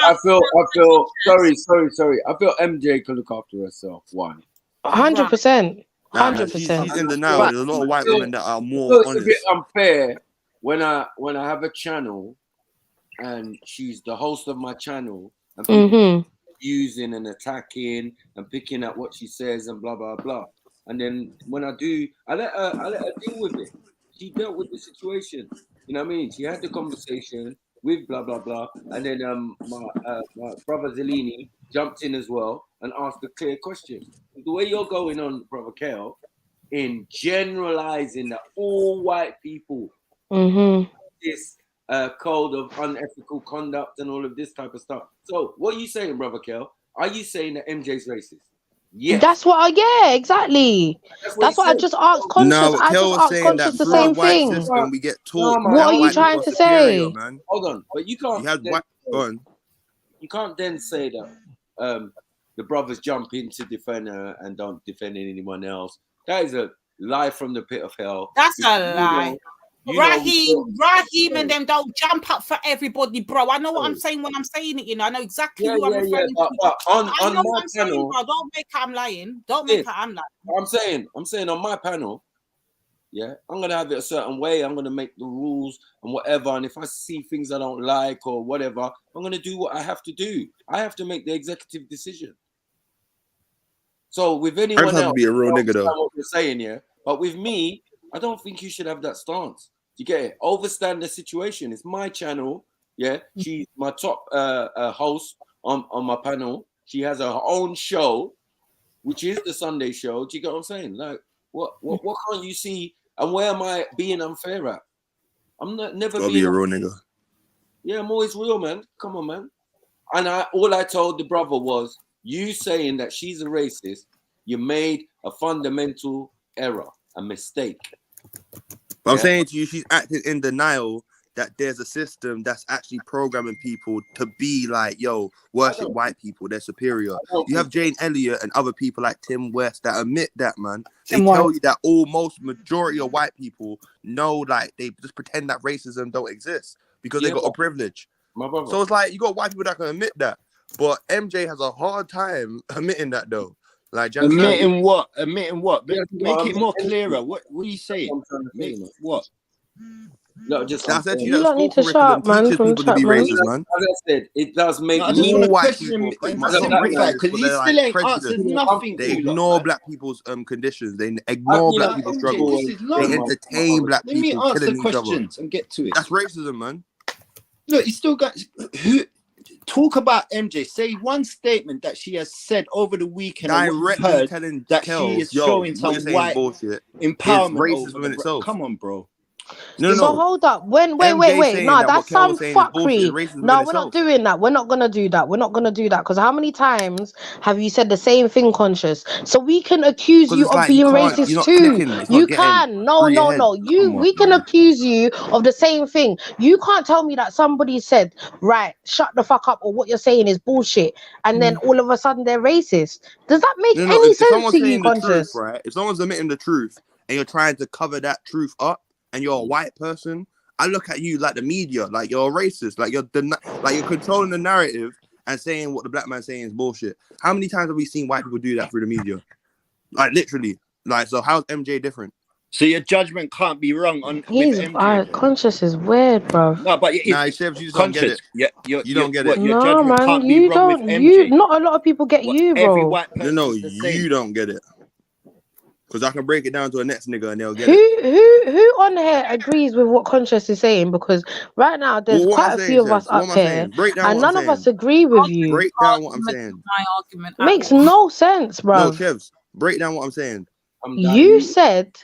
Sorry. I feel MJ can look after herself. One. 100%. 100%. She's in denial. There's a lot of white women that are more honest. It's a bit unfair when I have a channel and she's the host of my channel and people using and attacking and picking at what she says and blah blah blah. And then when I let her deal with it. She dealt with the situation. You know what I mean? She had the conversation with blah blah blah, and then my brother Zelini jumped in as well and asked a clear question. The way you're going on, brother Kel, in generalizing that all white people this code of unethical conduct and all of this type of stuff. So what are you saying, brother Kel? Are you saying that MJ's racist? Yes. That's what exactly. That's what I just asked Conscious. No, I just asked Conscious the same thing. System, we get taught. What are you trying to say? Man. Hold on, but you can't. You can't then say that the brothers jump in to defend her and don't defend anyone else. That is a lie from the pit of hell. That's a lie. Raheem and them don't jump up for everybody, bro. I know what I'm saying when I'm saying it, you know. I know exactly who I'm referring to. On my panel, don't make I'm lying. Don't make I'm lying. I'm saying on my panel, yeah, I'm gonna have it a certain way. I'm gonna make the rules and whatever. And if I see things I don't like or whatever, I'm gonna do what I have to do. I have to make the executive decision. So with anyone else, be a real nigga though. What you're saying, yeah. But with me, I don't think you should have that stance. You get it? Overstand the situation. It's my channel. Yeah, she's my top host on my panel. She has her own show, which is the Sunday show. Do you get what I'm saying? Like, what can't you see? And where am I being unfair at? I'm never being be a real nigga. Yeah, I'm always real, man. Come on, man. And all I told the brother was, you saying that she's a racist, you made a fundamental error, a mistake. But I'm saying to you, she's acting in denial that there's a system that's actually programming people to be like, yo, worship white people, they're superior. You have Jane Elliott and other people like Tim West that admit that, man. They tell you that almost majority of white people know, like, they just pretend that racism don't exist because they got a privilege. So it's like, you got white people that can admit that. But MJ has a hard time admitting that, though. Like, admitting what? Admitting what? Make it more clearer. What are you saying? What? No, just I said to you, You that don't need to school shut up, curriculum man, teaches from people to be chat, man. racist, man. As I said, it does make I just want to white question him people and pretty much simplify because he they're, still like, ain't answered prejudiced. nothing. They you lot, ignore man. black people's conditions. They ignore black people's struggles. This is They long. entertain black Let me people answer killing each other. questions and get to it. That's racism, man. Look, you still got who talk about MJ. Say one statement that she has said over the weekend or what you've Directly heard telling that Kel, she is yo, showing what some you're saying is white bullshit. empowerment It's racism over in the itself. Come on, bro. But hold up. Wait. saying No, that that's what Kel some was saying is bullshit is fuckery. racism No, in we're not itself. doing that. We're not gonna do that. We're not gonna do that. Because how many times have you said the same thing, Conscious? So we can accuse you it's of like being you're racist not too. clicking. It's You not getting can. No. through your head. We can accuse you of the same thing. You can't tell me that somebody said, right, shut the fuck up, or what you're saying is bullshit, and then all of a sudden they're racist. Does that make No, any if sense someone's to you, saying the truth, Conscious? right? If someone's admitting the truth and you're trying to cover that truth up, and you're a white person, I look at you like the media, like you're a racist, like you're controlling the narrative and saying what the black man's saying is bullshit. How many times have we seen white people do that through the media? Like literally, like so. How's MJ different? So your judgment can't be wrong on He's with MJ. Conscious is weird, bro. No, but Nah, you just don't get it. You don't get it. Your No, judgment man, can't be you wrong with don't. MJ. You not a lot of people get you, bro. Every white person No, is the same. you don't get it. Because I can break it down to a next nigga and they'll get Who it. on here agrees with what Conscious is saying? Because right now there's What quite I'm a saying, few of us Chefs, what up am I here, saying? Break down and what I'm none of us saying. agree with you. Break down what I'm saying. My argument. It makes no sense, bro. No, Chefs, break down what I'm saying. You said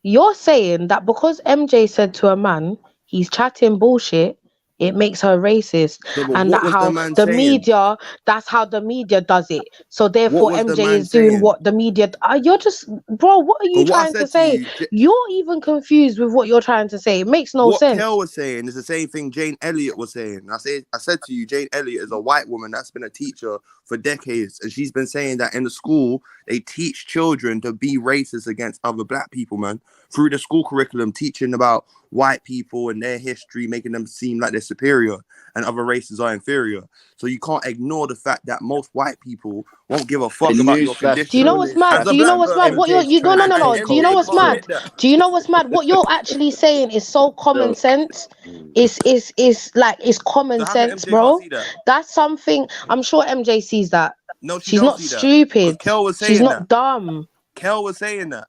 you're saying that because MJ said to a man he's chatting bullshit, it makes her racist, No, but and what that was the how man the saying? media, that's how the media does it. So What therefore was the MJ man is doing saying? what the media. You're just, bro. What are you But what I trying to said to say? you, You're even confused with what you're trying to say. It makes no what sense. Kel was saying is the same thing Jane Elliott was saying. I said to you, Jane Elliott is a white woman that's been a teacher for decades, and she's been saying that in the school they teach children to be racist against other black people, man, through the school curriculum, teaching about white people and their history, making them seem like they're superior and other races are inferior. So you can't ignore the fact that most white people won't give a fuck about your condition. Do you know what's mad? Do you know what's mad? What you're no. Do you know what's mad? Do you know what's mad? What you're actually saying is so common sense. It's common sense, bro. That's something I'm sure MJ sees that. No, she She's don't not see that. stupid. Kel was She's saying not that. dumb. Kel was saying that,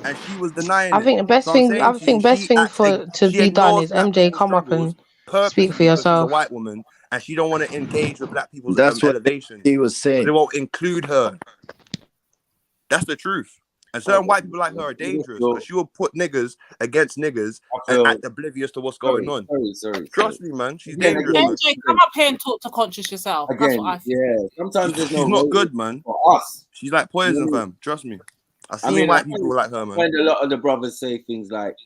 and she was denying I think the best thing. I think best thing to be done is MJ come up and speak for because she's a yourself. white woman and she don't want to engage with black people's That's what elevation. he was saying. They won't include her. That's the truth. And certain white people like her are dangerous because she will put niggas against niggas and act oblivious to what's going on. Trust me, man. She's dangerous. Man. MJ, come up here and talk to Conscious yourself. That's what I think. Yeah, sometimes there's She's not good, man. For us. She's like poison, fam. Trust me. I've seen white people like her, man. I find a lot of the brothers say things like,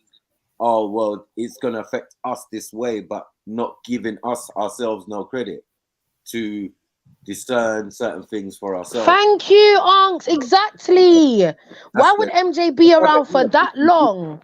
oh, well, it's going to affect us this way, but not giving us ourselves no credit to discern certain things for ourselves. Thank you, Anks. Exactly. Why would MJ be around for that long?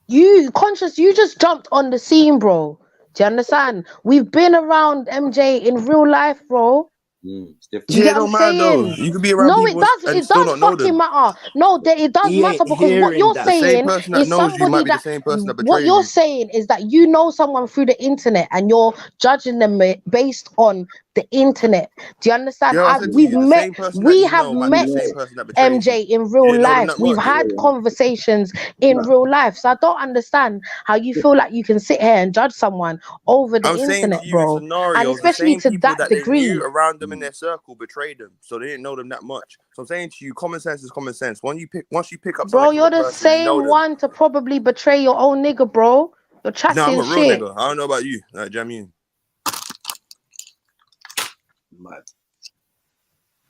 You Conscious, you just jumped on the scene, bro. Do you understand? We've been around MJ in real life, bro. Do you get what I'm saying? You could be around No, people it does. and It still does not know fucking them. matter. No, it does matter because what you're The same saying person that is knows you might somebody be the that. same person that What betrays you're you. saying is that you know someone through the internet and you're judging them based on the internet. Do you understand? Yo, I said to We've you, the met. same person that We you have know might be met the same person that betrays you. MJ in You real didn't know them life. that We've much. had conversations in real life. So I don't understand how you feel like you can sit here and judge someone over the I'm saying internet, to you in bro. And scenarios, the especially same to people that that they degree. knew around them in their circle betrayed them, so they didn't know them that much. So I'm saying to you, common sense is common sense. Once you pick up Bro, something you're from a the person, you know same them. one to probably betray your own nigga, bro. You're No, I'm chatting a real shit. nigga. I don't know about you, like Jamie.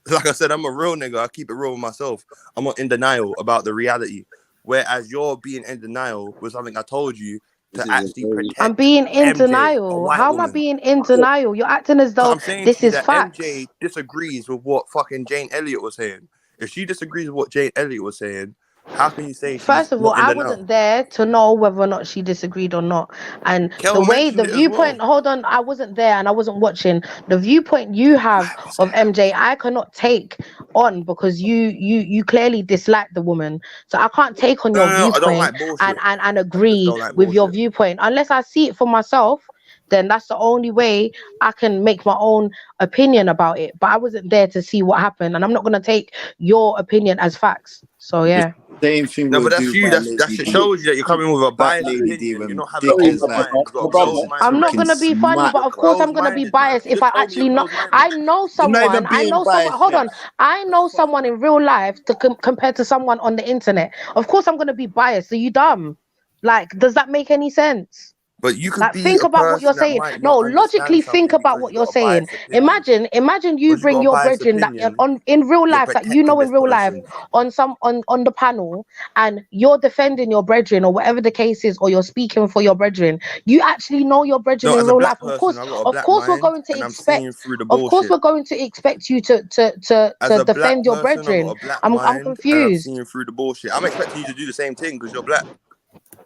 Like I said, I'm a real nigga. I keep it real with myself. I'm not in denial about the reality. Whereas you're being in denial with something I told you to actually protect. I'm being in MJ, a denial. white How am I woman. being in denial? You're acting as So though I'm saying this to you is that facts. MJ disagrees with what fucking Jane Elliott was saying. If she disagrees with what Jane Elliott was saying, how can you say she's First of all, not in I denial? wasn't there to know whether or not she disagreed or not. And Kel the way mentioned the it as viewpoint, well. hold on, I wasn't there and I wasn't watching. The viewpoint you have of MJ, I cannot take on because you clearly dislike the woman. So I can't take on No, your no, I don't viewpoint like bullshit. and I just agree don't like with your bullshit. viewpoint. Unless I see it for myself, then that's the only way I can make my own opinion about it. But I wasn't there to see what happened, and I'm not gonna take your opinion as facts. So yeah. Same thing No, we'll but that's do you. by That Lady shit D. shows you that you're coming with a That biased Lady D opinion. You're when not having dick a is closed like mind. You've got a proper closed mind. I'm not fucking gonna be funny, smack. but of course I'm gonna be Closed-minded, man. biased You if just I told me actually you're know. closed-minded. I know I'm not someone. even I being know someone. biased Hold yet. on. I know someone in real life to compare to someone on the internet. Of course I'm gonna be biased. Are you dumb? Like, does that make any sense? But you could Like, be think a about what you're person that saying. might No, not logically understand think something about because what you you're got a saying. biased opinion. Imagine you Because you bring got a your biased brethren that opinion, in real you're life that you know protecting in this real life person. on the panel, and you're defending your brethren or whatever the case is, or you're speaking for your brethren. You actually know your brethren No, in as a real life. black person, I got a Of black course, we're mind, going to and I'm seeing expect. through the Of course, bullshit. we're going to expect you to As a black defend your person, I got brethren. a black I'm mind, and I'm confused. seeing through the bullshit. I'm expecting you to do the same thing because you're black.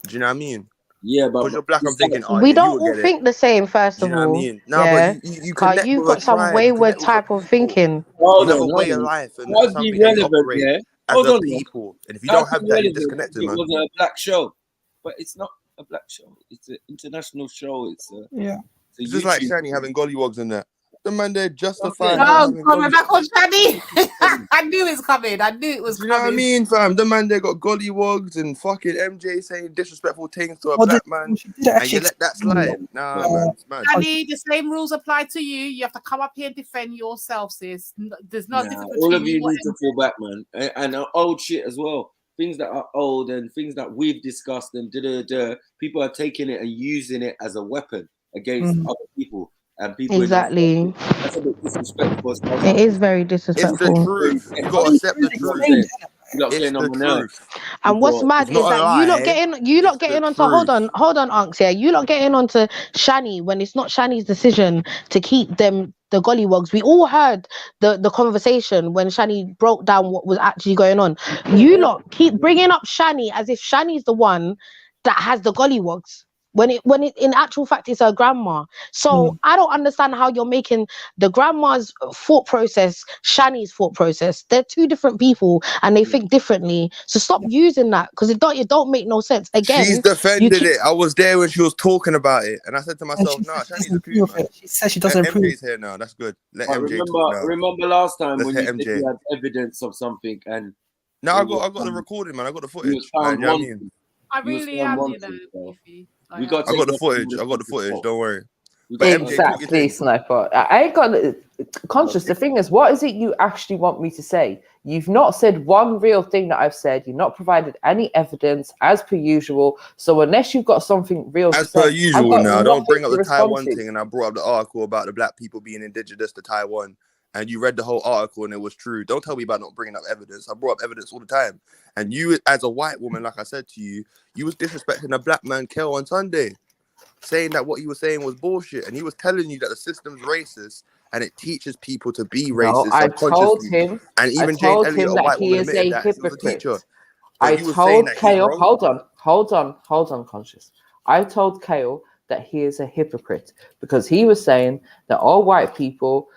Do you know what I mean? Yeah, but Because you're black, I'm thinking, oh We yeah, you don't will all get it. think the same. First Do you of know what I all, mean? No, but yeah. you Cause connect you've with a got some tribe, you wayward connect with a type of people. thinking. You Hold have on, a hold way of on. life and That's something that you irrelevant, operate yeah? as Hold a on now. people. And if you That's don't have that, you're irrelevant. disconnected, It man. was a black show, but it's not a black show. It's an international show. It's a It's just like YouTube. Shani having gollywogs in there. The man there Okay. justifying her Oh, having coming gollywogs. back on Shani. I knew it's coming. I knew it was Do you know what I coming. mean, fam? The man there got gollywogs and fucking MJ saying disrespectful things to a black man, and you let that slide. Nah, man, it's mad. Shani, the same rules apply to you. You have to come up here and defend yourself, sis. There's no Nah, difference all between of you you need to fall back, man. And old shit as well. Things that are old and things that we've discussed and people are taking it and using it as a weapon against other people and people in their Exactly. that's a bit disrespectful as far as It I'm is very It's the disrespectful. truth. You gotta accept the you know what I'm truth. saying? You lot It's getting on the my nerves. truth. And what's People are- mad It's not is a that lie. you lot It's the getting onto truth. hold on, Unks, yeah. You lot getting onto Shani when it's not Shani's decision to keep them the gollywogs. We all heard the conversation when Shani broke down what was actually going on. You lot keep bringing up Shani as if Shani's the one that has the gollywogs. When it in actual fact it's her grandma. So I don't understand how you're making the grandma's thought process Shani's thought process. They're two different people and they think differently. So stop using that because it don't make no sense. Again, She's defended it. I was there when she was talking about it, and I said to myself, "Nah, Shani's a cool, man." She says she doesn't approve. MJ's here now. That's good. Let But MJ talk now. remember last time Let's when hit you said MJ. you had evidence of something and No, I got the recording, man. I got the you was footage. Man, found you know what I wanting. mean? I You was really found am, wanting, so I we got I to got take the that footage. I got the footage. Don't worry. But MJ, talk your Exactly, thing. Sniper. I ain't got conscious. The thing is, what is it you actually want me to say? You've not said one real thing that I've said. You've not provided any evidence, as per usual. So unless you've got something real to As say, per I've usual got now, don't bring up nothing to the respond Taiwan to. thing, and I brought up the article about the black people being indigenous to Taiwan, and you read the whole article and it was true. Don't tell me about not bringing up evidence. I brought up evidence all the time. And you, as a white woman, like I said to you, you was disrespecting a black man, Kel, on Sunday, saying that what he was saying was bullshit, and he was telling you that the system's racist and it teaches people to be No, racist I told subconsciously. him. And I even Jane told Elliott, him a that white he woman, is admitted a that she was a hypocrite. teacher. I But you were saying told that he's Kale, wrong. hold on, conscious. I told Kale that he is a hypocrite because he was saying that all white people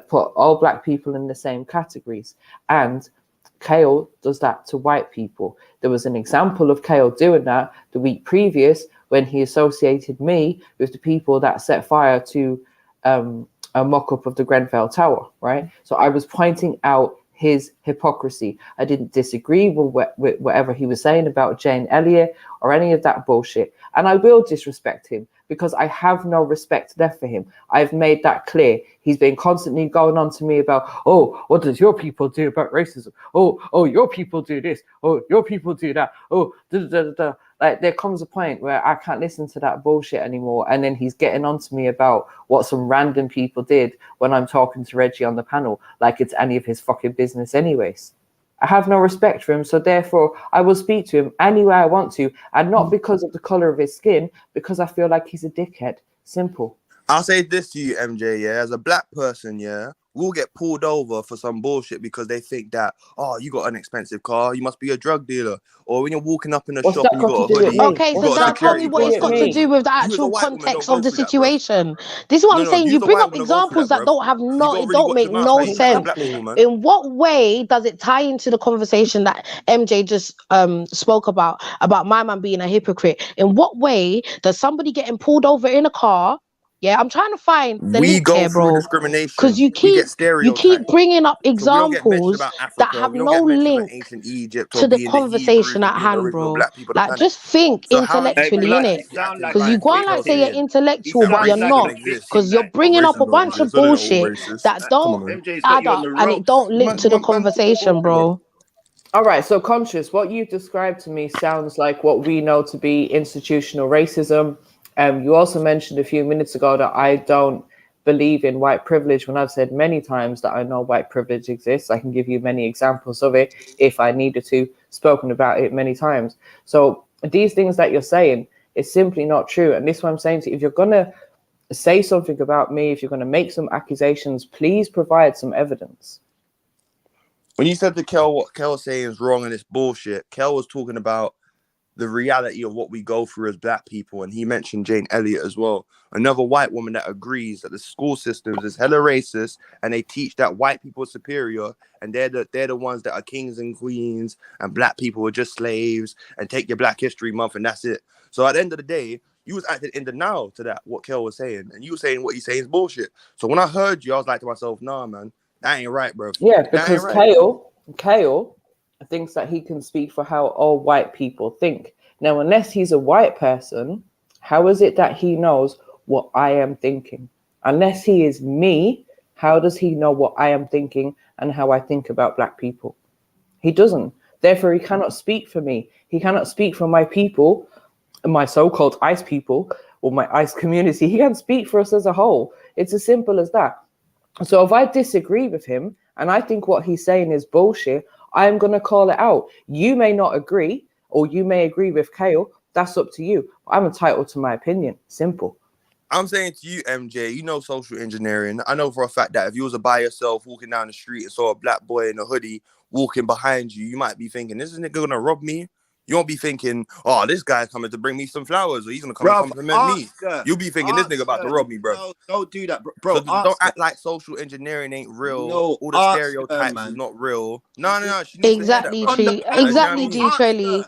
put all black people in the same categories, and Kale does that to white people. There was an example of Kale doing that the week previous when he associated me with the people that set fire to a mock-up of the Grenfell Tower, right? So I was pointing out his hypocrisy. I didn't disagree with whatever he was saying about Jane Elliott or any of that bullshit. And I will disrespect him because I have no respect left for him. I've made that clear. He's been constantly going on to me about, oh, what does your people do about racism? Oh, your people do this. Oh, your people do that. Oh, da, da, da, da. Like there comes a point where I can't listen to that bullshit anymore, and then he's getting on to me about what some random people did when I'm talking to Reggie on the panel, like it's any of his fucking business anyways. I have no respect for him, so therefore I will speak to him any way I want to, and not because of the color of his skin, because I feel like he's a dickhead. Simple. I'll say this to you, MJ, yeah, as a black person, yeah, we'll get pulled over for some bullshit because they think that, oh, you got an expensive car, you must be a drug dealer. Or when you're walking up in a shop and you got a hoodie, okay, so now tell me what it's got to do with the actual context of the situation. This is what I'm saying. You bring up examples that don't have it don't make no sense. In what way does it tie into the conversation that MJ just spoke about my man being a hypocrite? In what way does somebody getting pulled over in a car? Yeah, I'm trying to find the link here, bro. Discrimination Because you keep bringing up examples that have no link to the conversation at hand, bro. Like, just think intellectually, innit? Because you go on like say you're intellectual, but you're not. Because you're bringing up a bunch of bullshit that don't add up and it don't link to the conversation, bro. All right, so Conscious, what you described to me sounds like what we know to be institutional racism. You also mentioned a few minutes ago that I don't believe in white privilege when I've said many times that I know white privilege exists. I can give you many examples of it if I needed to, spoken about it many times. So these things that you're saying is simply not true. And this is what I'm saying to you. If you're going to say something about me, if you're going to make some accusations, please provide some evidence. When you said to Kel, what Kel was saying is wrong and it's bullshit, Kel was talking about the reality of what we go through as black people, and he mentioned Jane Elliott as well, another white woman that agrees that the school systems is hella racist and they teach that white people are superior and they're the ones that are kings and queens and black people are just slaves and take your Black History Month and that's it. So at the end of the day, you was acting in denial to that, what Kel was saying, and you were saying what he's saying is bullshit. So when I heard you, I was like to myself, nah, man, that ain't right, bro. Yeah, because Kale thinks that he can speak for how all white people think. Now, unless he's a white person, how is it that he knows what I am thinking? Unless he is me, how does he know what I am thinking and how I think about black people? He doesn't. Therefore, he cannot speak for me. He cannot speak for my people, my so-called ICE people, or my ICE community. He can't speak for us as a whole. It's as simple as that. So if I disagree with him and I think what he's saying is bullshit, I'm going to call it out. You may not agree, or you may agree with Kale. That's up to you. I'm entitled to my opinion. Simple. I'm saying to you, MJ, you know social engineering. I know for a fact that if you was by yourself walking down the street and saw a black boy in a hoodie walking behind you, you might be thinking, this nigga gonna rob me? You won't be thinking, oh, this guy's coming to bring me some flowers, or he's gonna come and compliment me. You'll be thinking this nigga about to rob me, bro. No, don't do that, bro. So don't act like social engineering ain't real. No, all the stereotypes is not real. No. She needs Exactly, to hear that, exactly, D. Trelly.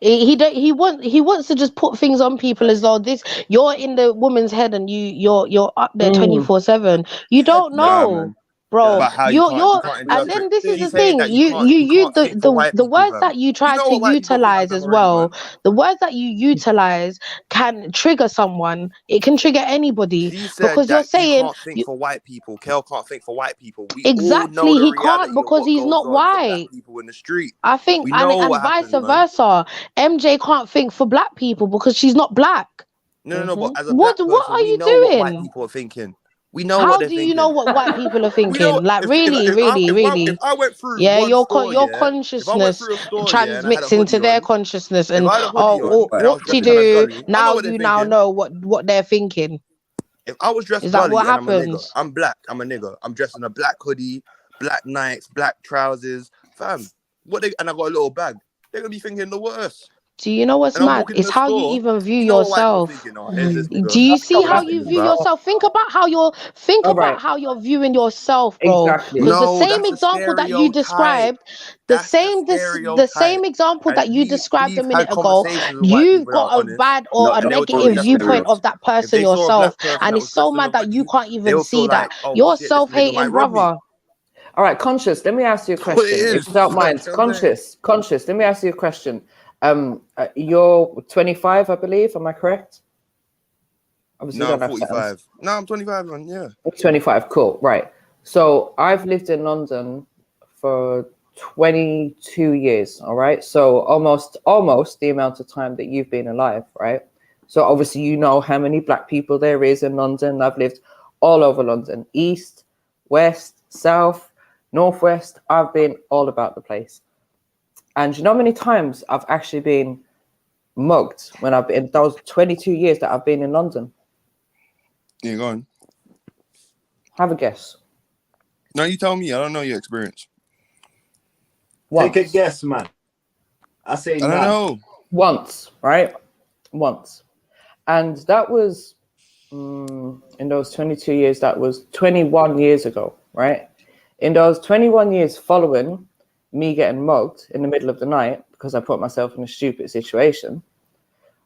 He wants to just put things on people as though you're in the woman's head and you're up there 24/7. You don't know. Bro, and then this is the thing. The words that you try to utilize as well. The words that you utilize can trigger someone. It can trigger anybody because you're saying can't think for white people. Kel can't think for white people. We exactly, all know he can't because he's not white. People in the street. I think, and vice versa. MJ can't think for black people because she's not black. No, but as a black person, what are you doing? What white doing? people are thinking. We know How what they're do thinking. you know what white people are thinking? Like, If really. If I went through your consciousness transmits into their consciousness, and whoop-de-doo, now you now know what they're thinking. If I was dressed is that what and I'm a nigga, happens? I'm black, I'm a nigga. I'm dressed in a black hoodie, black Nikes, black trousers, fam. And I got a little bag. They're gonna be thinking the worst. Do you know what's mad? It's how you even view yourself. Do you see how you view yourself? Think about how you're how you're viewing yourself, bro. Exactly. Because the same example that you described, the same example that you described a minute ago, you've got a bad or a negative viewpoint of that person yourself, and it's so mad that you can't even see that. You're a self-hating brother. All right, Conscious, let me ask you a question. If you don't mind, Conscious, let me ask you a question. You're 25, I believe. Am I correct? Obviously, no, I'm 45. No, I'm 25, man. Yeah. 25. Cool. Right. So I've lived in London for 22 years, all right? So almost the amount of time that you've been alive, right? So obviously you know how many black people there is in London. I've lived all over London, east, west, south, northwest. I've been all about the place. And you know how many times I've actually been mugged when I've been, those 22 years that I've been in London? Yeah, go on. Have a guess. No, you tell me. I don't know your experience. Once. Take a guess, man. I say I don't know. Once, right? Once. And that was, in those 22 years, that was 21 years ago, right? In those 21 years following me getting mugged in the middle of the night because I put myself in a stupid situation,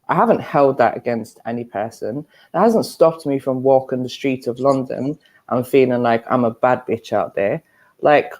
I haven't held that against any person. That hasn't stopped me from walking the streets of London and feeling like I'm a bad bitch out there. Like,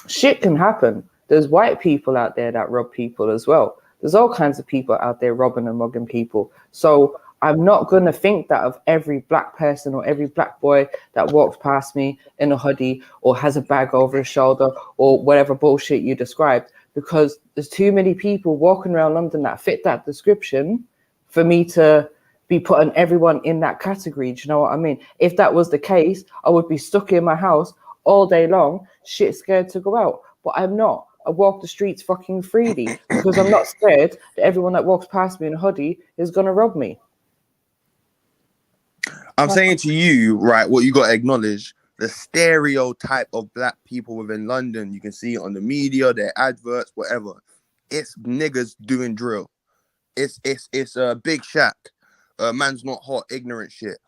shit can happen. There's white people out there that rob people as well. There's all kinds of people out there robbing and mugging people. So I'm not going to think that of every black person or every black boy that walks past me in a hoodie or has a bag over his shoulder or whatever bullshit you described, because there's too many people walking around London that fit that description for me to be putting everyone in that category. Do you know what I mean? If that was the case, I would be stuck in my house all day long, shit scared to go out. But I'm not. I walk the streets fucking freely because I'm not scared that everyone that walks past me in a hoodie is going to rob me. I'm saying to you, right, what you got to acknowledge, the stereotype of black people within London. You can see it on the media, their adverts, whatever. It's niggas doing drill. It's a big shack. Man's not hot, ignorant shit.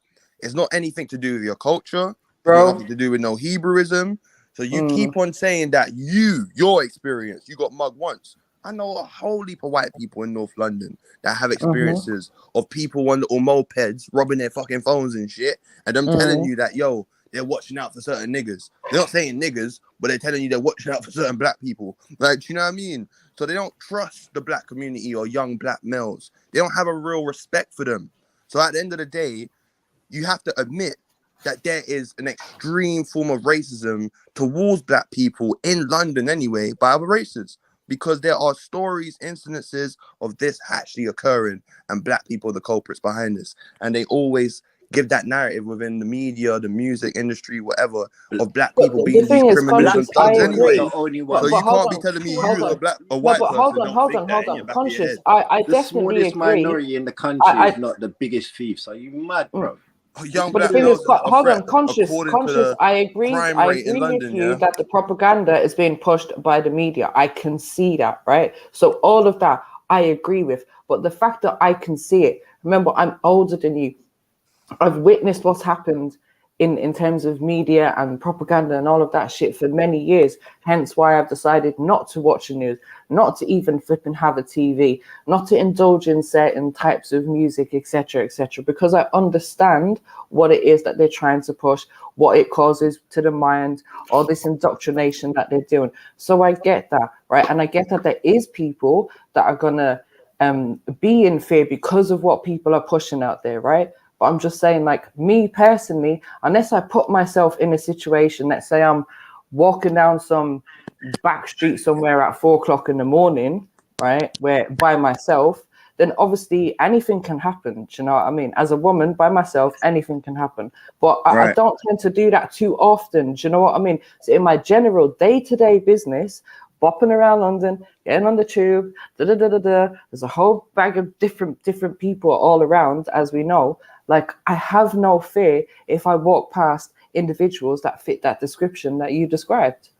It's not anything to do with your culture. Bro. It's nothing to do with no Hebrewism. So you keep on saying that your experience, you got mugged once. I know a whole heap of white people in North London that have experiences of people on little mopeds robbing their fucking phones and shit, and them telling you that, yo, they're watching out for certain niggas. They're not saying niggas, but they're telling you they're watching out for certain black people. Like, you know what I mean? So they don't trust the black community or young black males. They don't have a real respect for them. So at the end of the day, you have to admit that there is an extreme form of racism towards black people in London anyway by other races, because there are stories, incidences of this actually occurring, and black people are the culprits behind this. And they always give that narrative within the media, the music industry, whatever, of black people being these criminals and thugs anyway. So you can't be telling me you as a white person don't think that in your back of your head. I The definitely smallest agree. minority in the country is not the biggest thieves. Are you mad, bro? Young But the black thing is, males are hold threat on, conscious. according to the I agree. crime I rate in agree London, with you yeah? that the propaganda is being pushed by the media. I can see that, right? So all of that I agree with. But the fact that I can see it, remember, I'm older than you. I've witnessed what's happened in terms of media and propaganda and all of that shit for many years. Hence why I've decided not to watch the news, not to even flip and have a TV, not to indulge in certain types of music, etc., because I understand what it is that they're trying to push, what it causes to the mind, all this indoctrination that they're doing. So I get that, right? And I get that there is people that are gonna be in fear because of what people are pushing out there, right? But I'm just saying, like, me personally, unless I put myself in a situation, let's say I'm walking down some back street somewhere at 4 o'clock in the morning, right, where by myself, then obviously anything can happen. Do you know what I mean? As a woman by myself, anything can happen. But I don't tend to do that too often. Do you know what I mean? So in my general day-to-day business, bopping around London, getting on the tube, there's a whole bag of different people all around, as we know. Like, I have no fear if I walk past individuals that fit that description that you described.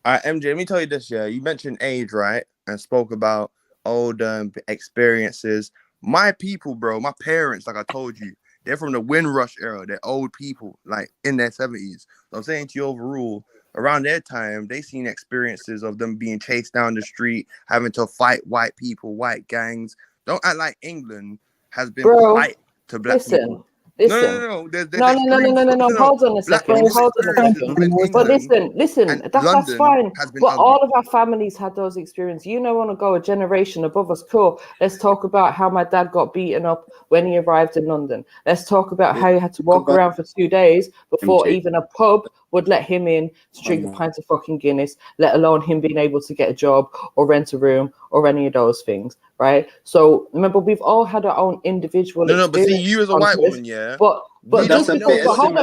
All right, MJ, let me tell you this, yeah. You mentioned age, right? And spoke about old experiences. My people, bro, my parents, like I told you, they're from the Windrush era. They're old people, like in their 70s. So I'm saying to you overall, around their time, they seen experiences of them being chased down the street, having to fight white people, white gangs. Don't act like England has been polite to black people. No. There's No. Hold on a second. But listen. That's fine. But all of our families had those experiences. You don't want to go a generation above us. Cool. Let's talk about how my dad got beaten up when he arrived in London. Let's talk about how he had to walk around for 2 days before even a pub would let him in to drink a pint of fucking Guinness, let alone him being able to get a job or rent a room or any of those things, right? So remember, we've all had our own individual No, but see, experience. you as a white woman, yeah. But just because, but hold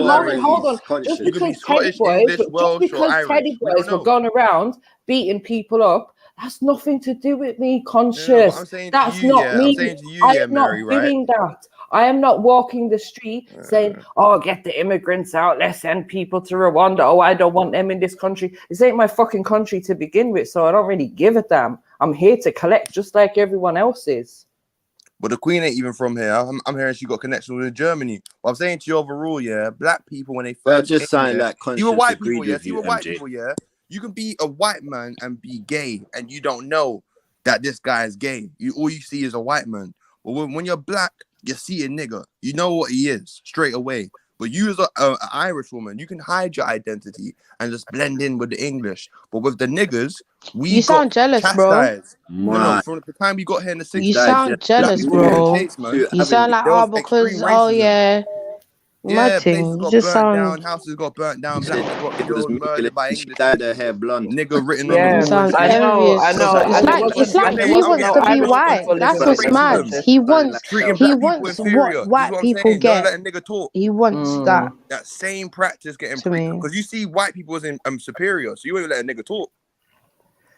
on. Just You could be because Teddy Scottish, boys, English, just Welsh, or because Irish. Teddy We don't boys were know. going around beating people up, that's nothing to do with me, No, conscious. but I'm saying to That's you, not yeah. me. I'm saying to you, I yeah, am not Mary, right? doing that. I am not walking the street saying, "Oh, get the immigrants out. Let's send people to Rwanda. Oh, I don't want them in this country." This ain't my fucking country to begin with, so I don't really give a damn. I'm here to collect, just like everyone else is. But the Queen ain't even from here. I'm hearing she got connection with Germany. But I'm saying to you overall, yeah, black people when they first just came, sound yeah, like you were Conscious white agreed people, yeah. with See, you, with white MJ. people, yeah, you can be a white man and be gay, and you don't know that this guy is gay. All you see is a white man. But when you're black, you see a nigga. You know what he is straight away. But you as an Irish woman, you can hide your identity and just blend in with the English. But with the niggas, You sound jealous, bro. chastised. No, from the time we got here in the 60s, You sound jealous, bro. You sound like, oh, because, oh, yeah. My Yeah, places thing. You got just burnt down, sound. houses got burnt down, Said black people got it was killed, murdered by She English dyed her people. hair blonde. Nigga written on You the walls. sound envious. It's like he wants to be white. That's what's mad. He wants what white people get. Let a nigga talk. He wants that. That same practice getting To me. because you see white people as in superior, so you ain't let a nigga talk.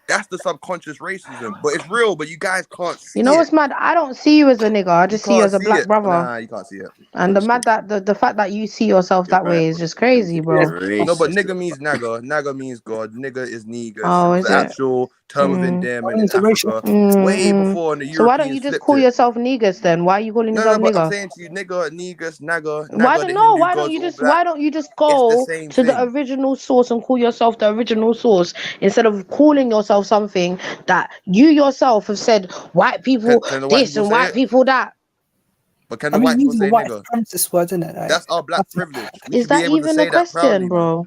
That's the subconscious racism, but it's real. But you guys can't see You know it. what's mad? I don't see you as a nigga. I just see you can't as a see black it. brother. Nah, you can't see it. And the mad that the fact that you see yourself that way is just crazy, bro. No, but nigga means nagger. Nagger means God. Nigga is negus. Oh, It is was the it? actual term of endearment in Africa way before in the So why don't you Europeans just flipped call it. yourself negus then? Why are you calling No, yourself but I'm nigger? saying to you, nigga, negus, nagger, Why nagger, don't the know? Hindu Why don't gods, you all just black. go It's the same to the thing. original source and call yourself the original source instead of calling yourself something that you yourself have said white people Can the white this people and say white it? people that? But can the white people say nigger? Word, isn't it? Like, That's our black privilege. We Is should be that able to even a say that proudly, question, man. bro?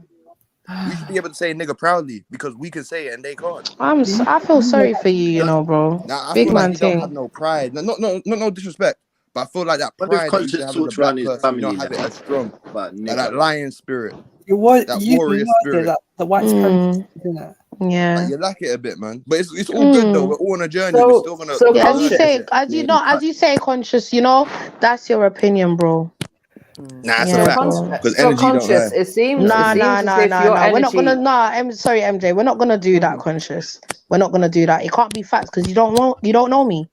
We should be able to say nigger proudly because we can say it and they can't. I feel sorry for you, you know, bro. Now I Big feel like man you don't have thing. no pride. No disrespect, but I feel like that What if pride that you should Conscious have as a talks around black his person, you don't family have like it as strong. but Like that nigga? lion spirit, What that you warrior know spirit. that the white supremacy, isn't it? Yeah. Like you lack it a bit, man. But it's all good though. We're all on a journey. We're still gonna Yeah, as you learn say, shit. as you say, conscious. You know, that's your opinion, bro. Nah, it's a Yeah, fact. bro. Because energy don't lie. It seems Nah. your We're not gonna. energy. Nah, I'm sorry, MJ. We're not gonna do that, conscious. We're not gonna do that. It can't be facts because you don't know me.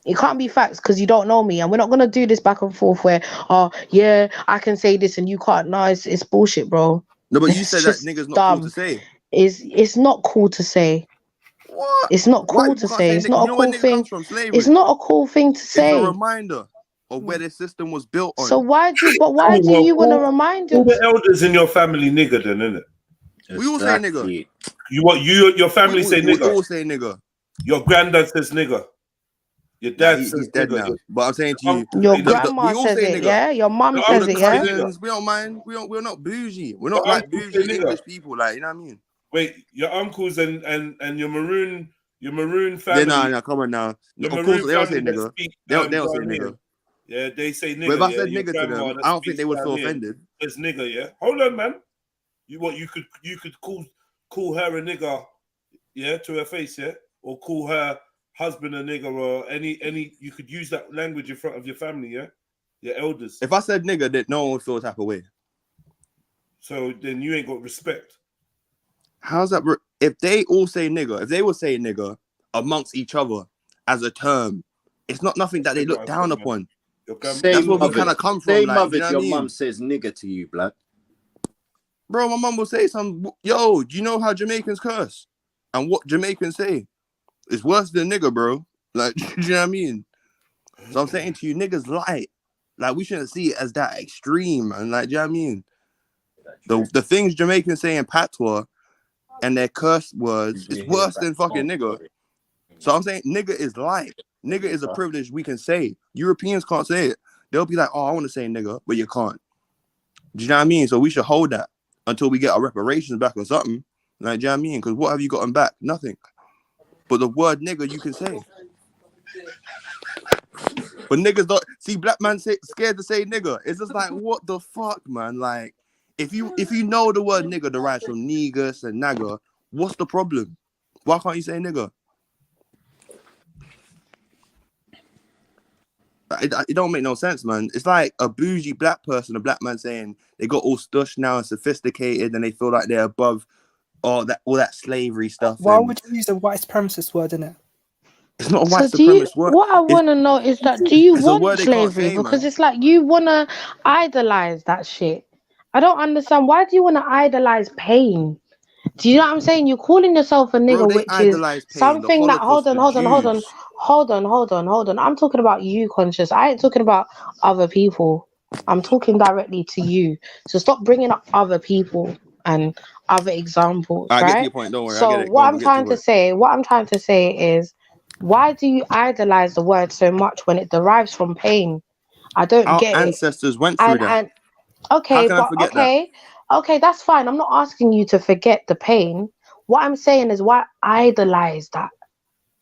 It can't be facts because you don't know me, and we're not gonna do this back and forth where, oh yeah, I can say this and you can't. No, it's bullshit, bro. No, but you It's said that just nigga's not cool to dumb. say. It's not cool to say. What? It's not White cool people to can't say. say It's nigga. not You a know where cool nigga thing. comes from? Slavery. It's not a cool thing to It's a say. reminder of where this system was built on. So why do you want to remind all us? the elders in your family nigger then, innit? We all say nigga. Your family say We nigger? all say nigga. Your granddad says nigger. Your dad says he's dead nigger. now. But I'm saying to you, Your we grandma all says say it, nigga. yeah? Your mum All says the it, yeah? cousins, we don't mind. We're not bougie. We're not Your like uncles say bougie nigger. English people, like, you know what I mean? Wait, your uncles and your maroon family. Yeah, no, come on now. Your Of maroon course they don't say family that nigga. speak They don't say Ghanaian. nigga. Yeah, they say nigger. But if I yeah, said your nigger to grandma them, that I don't think speaks they would feel Ghanaian offended. says nigger. Yeah, hold on, man. You could call her a nigger, yeah, to her face, yeah, or call her husband a nigger, or any. You could use that language in front of your family, yeah, your elders. If I said nigga, that no one would feel type of way. So then you ain't got respect. How's that? If they all say nigga, if they would say nigga amongst each other as a term, it's not nothing that they look down upon. That's where we kind of come from. Like, you know what your I mean? mum says nigger to you, blood. Bro, my mum will say yo, do you know how Jamaicans curse? And what Jamaicans say? It's worse than nigger, bro. Like, do you know what I mean? So I'm saying to you, niggas light. Like, we shouldn't see it as that extreme, man. Like, do you know what I mean? The things Jamaicans say in patois and their curse words, it's worse than fucking nigger. So I'm saying nigger is light. Nigger is a privilege we can say. Europeans can't say it. They'll be like, oh, I want to say nigger, but you can't. Do you know what I mean? So we should hold that until we get our reparations back or something. Like, do you know what I mean? Because what have you gotten back? Nothing. But the word nigger you can say. But niggas don't see black man scared to say nigger. It's just like, what the fuck, man? Like, if you know the word nigger derives from negus and nagger, what's the problem? Why can't you say nigger? It don't make no sense, man. It's like a bougie black person, a black man saying they got all stush now and sophisticated and they feel like they're above all that slavery stuff. Why would you use a white supremacist word in it? It's not a white So do you, supremacist word. what I want to know is that do you It's a word want they can't slavery? say, Because man. it's like you want to idolize that shit. I don't understand. Why do you want to idolize pain? Do you know what I'm saying? You're calling yourself a nigger, Bro, they which is idolize pain. The something that, Holocaust, hold on. I'm talking about you, Conscious. I ain't talking about other people. I'm talking directly to you. So stop bringing up other people and other examples, I get to right? your point. Don't worry. I So get it. Go on, we'll get to it. what I'm trying to say is, why do you idolize the word so much when it derives from pain? I don't Our get it. ancestors went through that. And How okay, can I but forget that? okay, that's fine. I'm not asking you to forget the pain. What I'm saying is, why idolize that?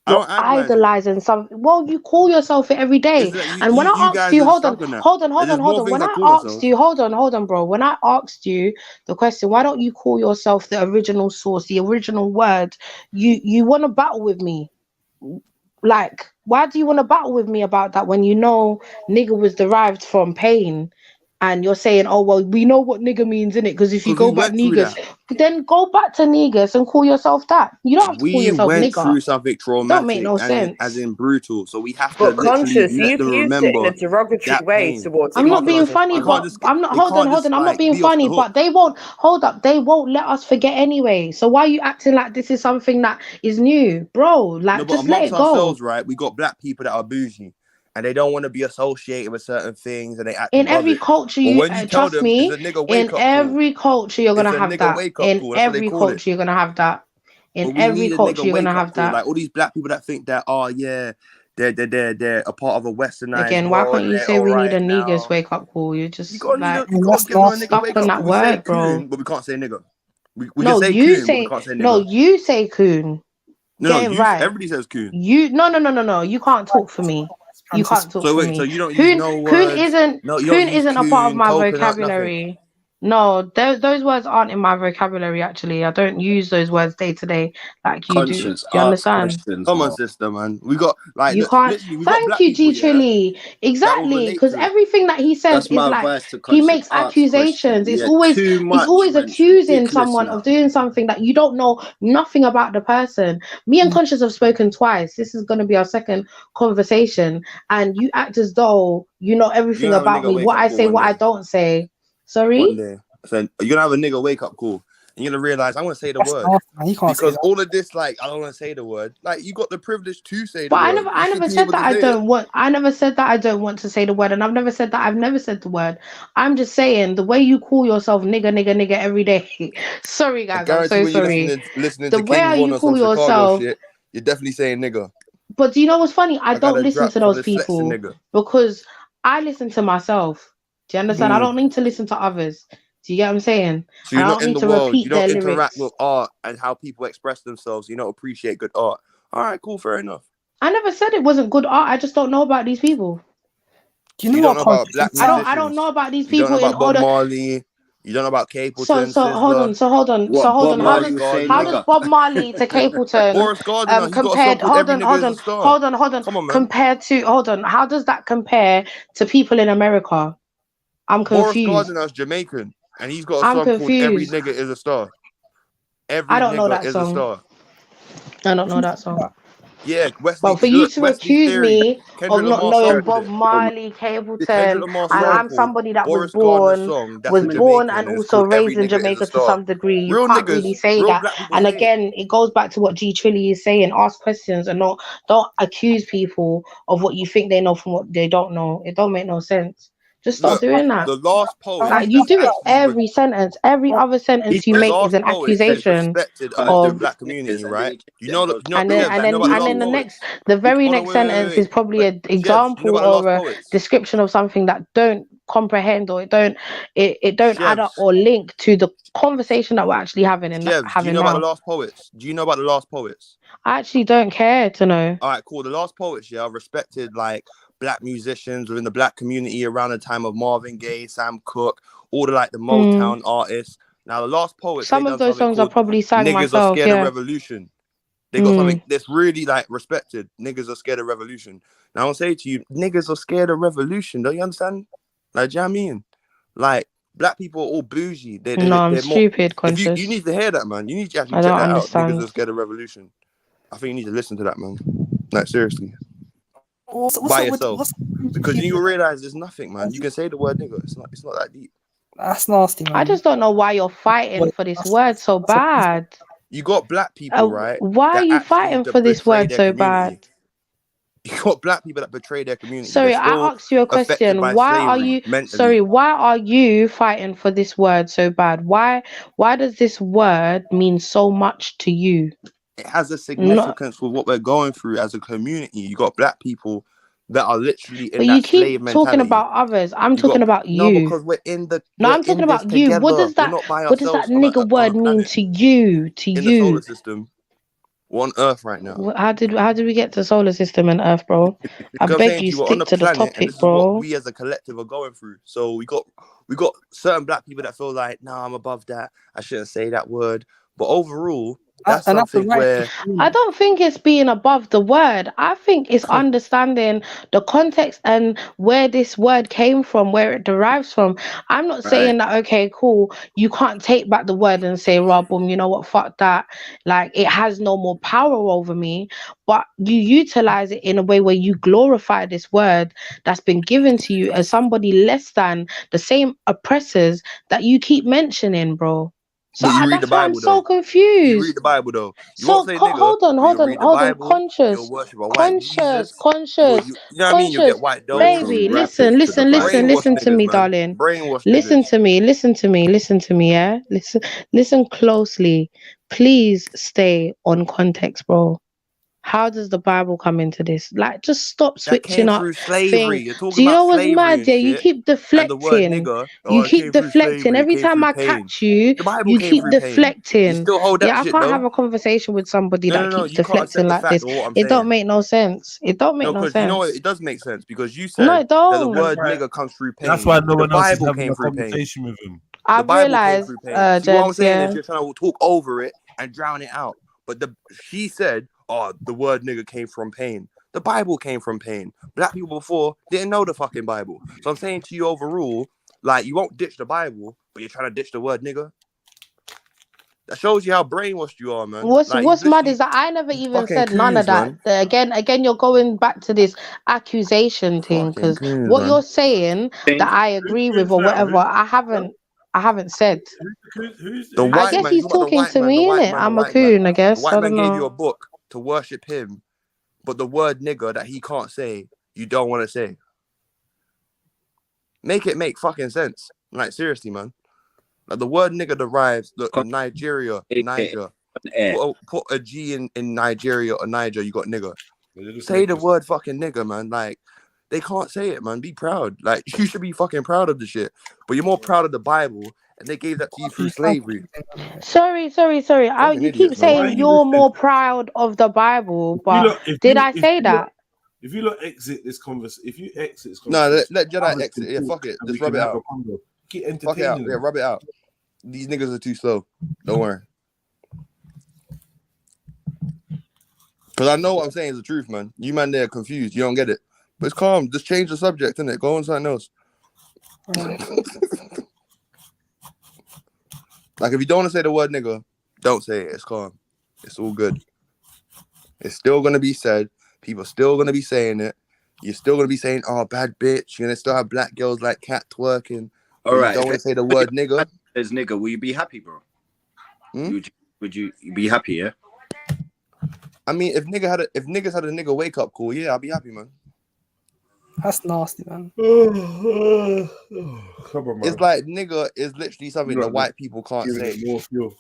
You're idolizing something. Well, you call yourself it every day. And when I asked you, hold on. When I asked you, hold on, bro. When I asked you the question, why don't you call yourself the original source, the original word? You want to battle with me. Like, why do you want to battle with me about that when you know nigger was derived from pain? And you're saying, oh, well, we know what nigger means, innit? Because if you go back negus, then go back to negus and call yourself that. You don't have to call We yourself went nigger. through something Don't make traumatic no and sense. as in brutal. So we have to But literally Conscious, let them you've used it in remember a derogatory that way pain. towards I'm not being funny, They but can't just, I'm not. they Hold can't on. just, I'm not like, being be off the funny, hook. but they won't. Hold up. They won't let us forget anyway. So why are you acting like this is something that is new, bro? Like, No, but just let amongst it go. ourselves, right? We got black people that are bougie and they don't want to be associated with certain things and they act In above every it. culture, But you when you tell trust them me. it's a nigga In wake up call, every culture, you're it's gonna a have nigga that. wake up In call. That's what they every call it. culture, you're gonna have that. In But we every need a culture, nigga you're wake gonna up have call. that. Like all these black people that think that, oh yeah, they're a part of a westernized Again, why world can't and you they're say all we need a right negus now. wake up call? You're You just gotta like give them a nigga stuck wake on up that call. We say word, bro. coon, but we can't say nigga. We No, can say you coon, but we say can't say no. nigga. You say coon. No, Get it right. everybody says coon. You no. You can't talk for me. You can't talk So for wait, me. so you don't use no Coon words. No, you don't coon use isn't a part of coon, my coconut, nothing. vocabulary. No, those words aren't in my vocabulary. Actually, I don't use those words day to day like you do. Do you understand? Come on, sister, man. We got like You can't. literally we got Thank black you, people, G yeah, Trilly. that will Exactly, relate because to it. everything that he says That's is my like advice to he Conscious. makes Ask accusations. questions. He's always accusing someone of doing something that you don't know nothing about the person. Me and Conscious have spoken twice. This is going to be our second conversation, and you act as though you know everything You're gonna have a about nigga me. wake What up I call say, one what day. I don't say. One Sorry. day. So you're gonna have a nigga wake up call. And you're gonna realize I'm gonna say the word. You can't because all of this, like, I don't want to say the word. Like, you got the privilege to say the But word. I never said that I don't want. I never said that I don't want to say the word, and I've never said that I've never said the word. I'm just saying the way you call yourself nigga every day. Sorry, guys, I'm so when you're sorry. listening The to way King Von you or some call Chicago yourself. shit, you're definitely saying nigga. But do you know what's funny? I got don't a listen drop to for those the flexing people nigga. because I listen to myself. Do you understand? I don't need to listen to others. Do you get what I'm saying? So you're I not don't in need the to world. You repeat don't their interact lyrics. with art and how people express themselves. You don't appreciate good art. All right, cool, fair enough. I never said it wasn't good art. I just don't know about these people. Do you know don't know about black musicians. I don't know about these You don't people know in about Bob order. Marley. You don't know about Capleton, So hold on. How does Bob Marley to Capleton Boris Gardner, he got a song compared? called Every Nigga Is a Star. Hold on. Come on, man. Compared to how does that compare to people in America? I'm confused. Boris Gardner's Jamaican, and he's got a I'm song called Every confused. Nigga Is a Star. I don't know that song. I don't know that song. Yeah, But for you to accuse me of not knowing Bob it. Marley, Capleton, and I'm somebody that was Boris Gardner's born, song, that's a and Jamaican, and it's also called Every raised in Nigga Is a Jamaica to Star. some degree, you Real can't niggas, really say real that. black people And say it. again, it goes back to what G Trilly is saying: ask questions and don't accuse people of what you think they know from what they don't know. It don't make no sense. Just stop doing that. The last poet, Like you do it every sentence, every other sentence you make is an accusation of the of. black community, right? You know, And then the very next sentence is probably an example or a description of something that don't comprehend or it don't add up or link to the conversation that we're actually having do you know about the last poets? Do you know about the last poets? I actually don't care to know. All right, cool. The last poets, are respected like black musicians within the black community around the time of Marvin Gaye, Sam Cooke, all the like the Motown artists. Now the last poets, Some they of done those something songs I called probably sang "Niggas Are myself. Scared of Yeah. Revolution." They got something that's really like respected. Niggas are scared of revolution. Now I'll say to you, niggas are scared of revolution. Don't you understand? Like, do you know what I mean? Like, black people are all bougie. No, I'm they're more. stupid, If you conscious. need to hear that, man. You need to actually I check don't that out. Niggas are understand. scared of revolution. I think you need to listen to that, man. Like, seriously. What's By up with yourself. Because you realize there's nothing, man. You can say the word nigga. It's not that deep. That's nasty, man. I just don't know why you're fighting for this word so bad. You got black people, right? Why are that you actually fighting for this betray word their so community. bad? You got black people that betray their community. Sorry, They're I still asked you a affected question. by Why are slavery you mentally. why are you fighting for this word so bad? Why does this word mean so much to you? It has a Not, significance with what we're going through as a community. You got black people that are literally in but you that slave keep talking mentality. about others. I'm You got talking about no, you. because we're in No, I'm this talking about you. together. We're not by What does that ourselves nigga on word a mean planet to you? To in the solar you? system. We're on Earth right now. How did we get to solar system and Earth, bro? I Because I'm beg saying to you, you, we're on stick the to the planet, and topic, this is what bro. we as a collective are going through. So we got certain black people that feel like, nah, I'm above that. I shouldn't say that word. But overall, that's and that's the something right. where I don't think it's being above the word. I think it's understanding the context and where this word came from, where it derives from. I'm not saying that, okay, cool, you can't take back the word and say, "Rob, boom, you know what, fuck that. Like, it has no more power over me." But you utilize it in a way where you glorify this word that's been given to you as somebody less than the same oppressors that you keep mentioning, bro. So but you read the that's why I'm Bible so though. You read confused. the Bible though. You won't So say nigga, but you'll read the hold on, Bible. You'll worship a white Jesus. You know what I mean? You'll get white doves. baby, listen, Brainwash listen to niggas, me, man. darling. Brainwash Listen niggas. to me, yeah? Listen closely. Please stay on context, bro. How does the Bible come into this? Like, just stop That switching came up through slavery. thing. You're Do talking you about know what's slavery mad? and Yeah, you shit. keep And the word deflecting. nigga, You it keep came through deflecting. slavery. It Every came time through I pain. catch you, The Bible you came keep through pain. You deflecting. still hold that Yeah, I shit can't though. have a conversation with somebody that No. keeps You can't deflecting accept the like fact this. of what I'm It don't saying. make no sense. It don't make No, no because you know what? sense. It does make sense because you No, said it that the don't. word nigga comes through That's pain. why no The one else is Bible having came a through pain. conversation with him. The I've Bible came realized, through pain. See what I'm Jeds, saying yeah. is you're trying to talk over it and drown it out. But she said, "Oh, the word nigga came from pain." The Bible came from pain. Black people before didn't know the fucking Bible. So I'm saying to you overall, like, you won't ditch the Bible, but you're trying to ditch the word nigga. That shows you how brainwashed you are, man. What's mad is that I never even fucking said none of coons, that. man. Again, you're going back to this accusation thing Fucking because coons, what man. you're saying that I agree with or whatever, I haven't said. The I white guess man, you he's talk about the talking white to man, the me, white innit? man, the I'm a white man. coon, I The guess. white I man don't gave you know. a book to worship him, but the word nigga that he can't say, you don't want to say. Make it make fucking sense. Like, seriously, man. Like, the word nigga derives, look, Nigeria, Niger. Put a G in Nigeria or Niger, you got nigga. Say the word fucking nigga, man. Like, they can't say it, man. Be proud. Like, you should be fucking proud of the shit. But you're more proud of the Bible, and they gave that to you through slavery. Sorry. Fucking You keep idiots, man. saying you're more proud of the Bible, but did I say that? If you lot exit this conversation, if you exit this No, conversation, let Jedi others exit. can Yeah, talk fuck it. and Just we rub can it have a out. convo. Keep Fuck it out. entertaining Yeah, them. rub it out. These niggas are too slow. Don't worry. Because I know what I'm saying is the truth, man. You man, they're confused. You don't get it. But it's calm. Just change the subject, innit? Go on something else. Like, if you don't want to say the word nigga, don't say it. It's calm. It's all good. It's still going to be said. People are still going to be saying it. You're still going to be saying, oh, bad bitch. You're going to still have black girls like cat twerking. All right. You don't want to say the word nigga. Says nigga, will you be happy, bro? Hmm? Would you be happy, yeah? I mean, if niggas had a nigga wake up call, yeah, I'll be happy, man. That's nasty, man. Come on, man. It's like nigga is literally something that white people can't say. More fuel.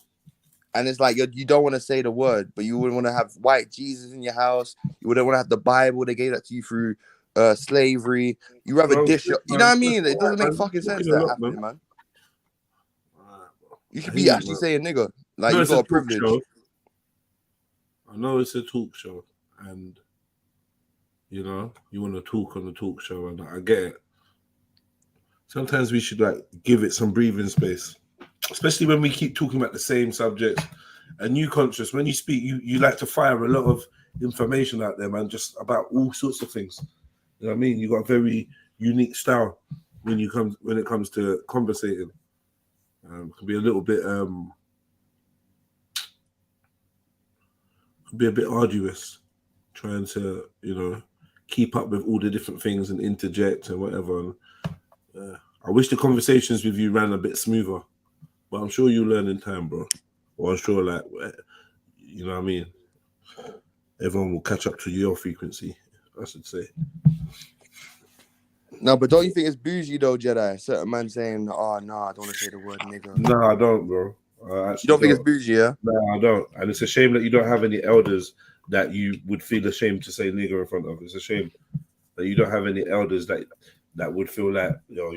And it's like you don't want to say the word, but you wouldn't want to have white Jesus in your house. You wouldn't want to have the Bible. They gave that to you through slavery. You rather dish your, you know what I mean? It doesn't make fucking sense that happening, man. You should be actually saying nigga. Like, you got a privilege. I know it's a talk show, and you know you want to talk on the talk show, and I get it. Sometimes we should like give it some breathing space, especially when we keep talking about the same subjects. And you conscious, when you speak, you like to fire a lot of information out there, man, just about all sorts of things. You know what I mean? You got a very unique style when it comes to conversating. Can be a little bit be a bit arduous trying to, you know, keep up with all the different things and interject and whatever. I wish the conversations with you ran a bit smoother, but I'm sure you'll learn in time, bro. Or I'm sure, like, you know what I mean? Everyone will catch up to your frequency, I should say. No, but don't you think it's bougie though, Jedi? Certain man saying, "Oh no, I don't want to say the word nigga." No, I don't, bro. You don't think it's bougie, yeah? No, I don't. And it's a shame that you don't have any elders that you would feel ashamed to say nigger in front of. It's a shame that you don't have any elders that would feel like, you know,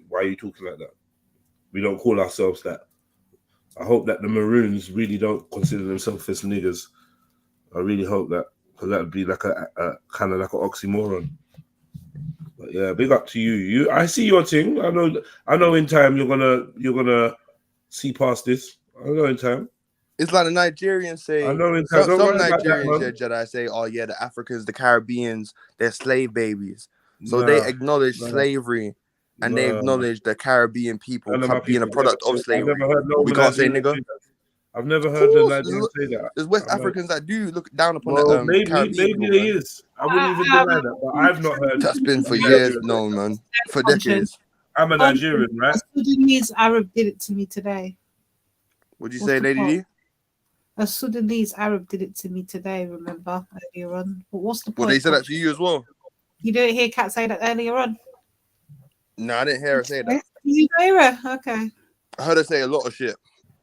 why are you talking like that? We don't call ourselves that. I hope that the Maroons really don't consider themselves as niggers. I really hope that, because that would be like a kind of like an oxymoron. But yeah, big up to you. I see your thing. I know in time you're gonna see past this. I know in time. It's like the Nigerians say. I know in time. Some Nigerians, Jedi, say, "Oh yeah, the Africans, the Caribbeans, they're slave babies." So they acknowledge slavery, and they acknowledge the Caribbean people being a product of slavery. We can't say nigga. I've never heard the Nigerians say that. There's West Africans that do look down upon the maybe people, there is. I wouldn't even deny that, but I've not heard. That's been for years known, man. For decades. I'm a Nigerian, right? A Sudanese Arab did it to me today. What'd you say, Lady D? A Sudanese Arab did it to me today, remember, earlier on. But what's the point? Well, they said that to you as well. You didn't hear Kat say that earlier on? No, I didn't hear her say that. You hear her? Okay. I heard her say a lot of shit,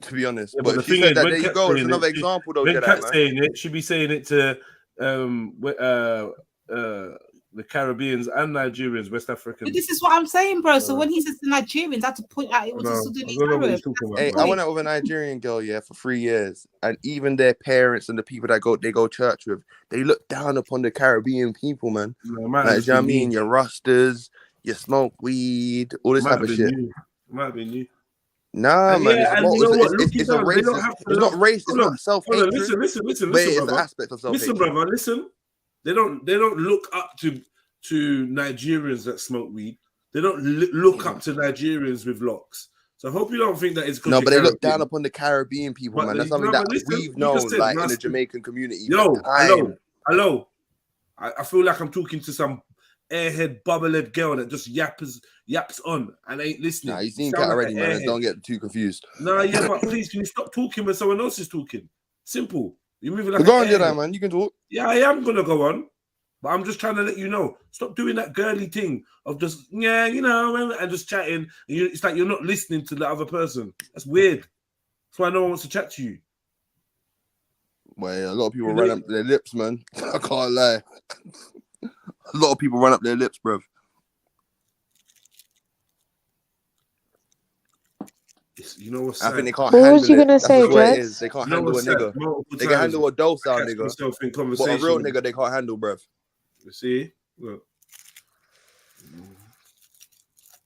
to be honest. Yeah, but the she thing said is, that, there you go. It's another example, though. When Kat's saying it, she'd be saying it to the Caribbeans and Nigerians, West Africans. But this is what I'm saying, bro. So when he says the Nigerians, I had to point out it was a Sudanese Arab. Hey, I went out with a Nigerian girl, for 3 years, and even their parents and the people that they go church with, they look down upon the Caribbean people, man. Like, you know what I mean? Your Rastas, you smoke weed, all this type of shit. Might be new. Nah, man. It's a race. It's not race. It's not self-hatred. Listen, but it's brother. an aspect of self-hatred. Listen, brother. Listen. They don't look up to Nigerians that smoke weed. They don't look up to Nigerians with locks. So I hope you don't think that it's no, but they look down upon the Caribbean people, man. That's something that we've known, like in the Jamaican community. Hello. I feel like I'm talking to some airhead, bubblehead girl that just yaps on and ain't listening. Nah, you've seen Cat already, man. Don't get too confused. Nah, yeah, but please, can you stop talking when someone else is talking? Simple. You're moving like go on, Jedi, man. You can talk. Yeah, I am gonna go on, but I'm just trying to let you know. Stop doing that girly thing of just and just chatting. And it's like you're not listening to the other person. That's weird. That's why no one wants to chat to you. Well, a lot of people run up their lips, man. I can't lie. A lot of people run up their lips, bruv. You know what's I think they can't What handle was you it. gonna say, That's what it Jed? is. They can't handle a nigga. They can handle a docile nigga, but a real nigga they can't handle, bruv. You see? Look.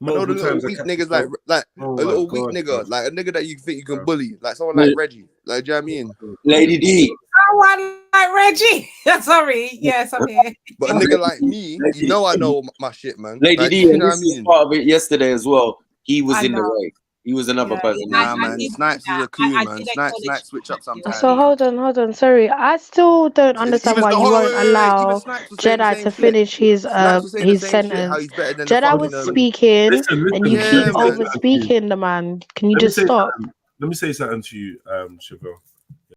I know the little weak niggas like a little weak nigga, like a nigga that you think you can bully, like someone like Reggie. Like, do you know what I mean? Lady D. Someone like Reggie. Sorry. Yes, I'm here. But a nigga like me, you know I know my shit, man. Lady like, D, you know what I mean? Part of it yesterday as well. He was in the way. He was another person. Nah, man. Snipes is a coup, man. Snipes switch up sometimes. So hold on. Sorry, I still don't understand why you won't allow Jedi to finish his sentence. Jedi was speaking, and you keep over speaking the man. Can you just stop? Let me say something to you, Chevelle.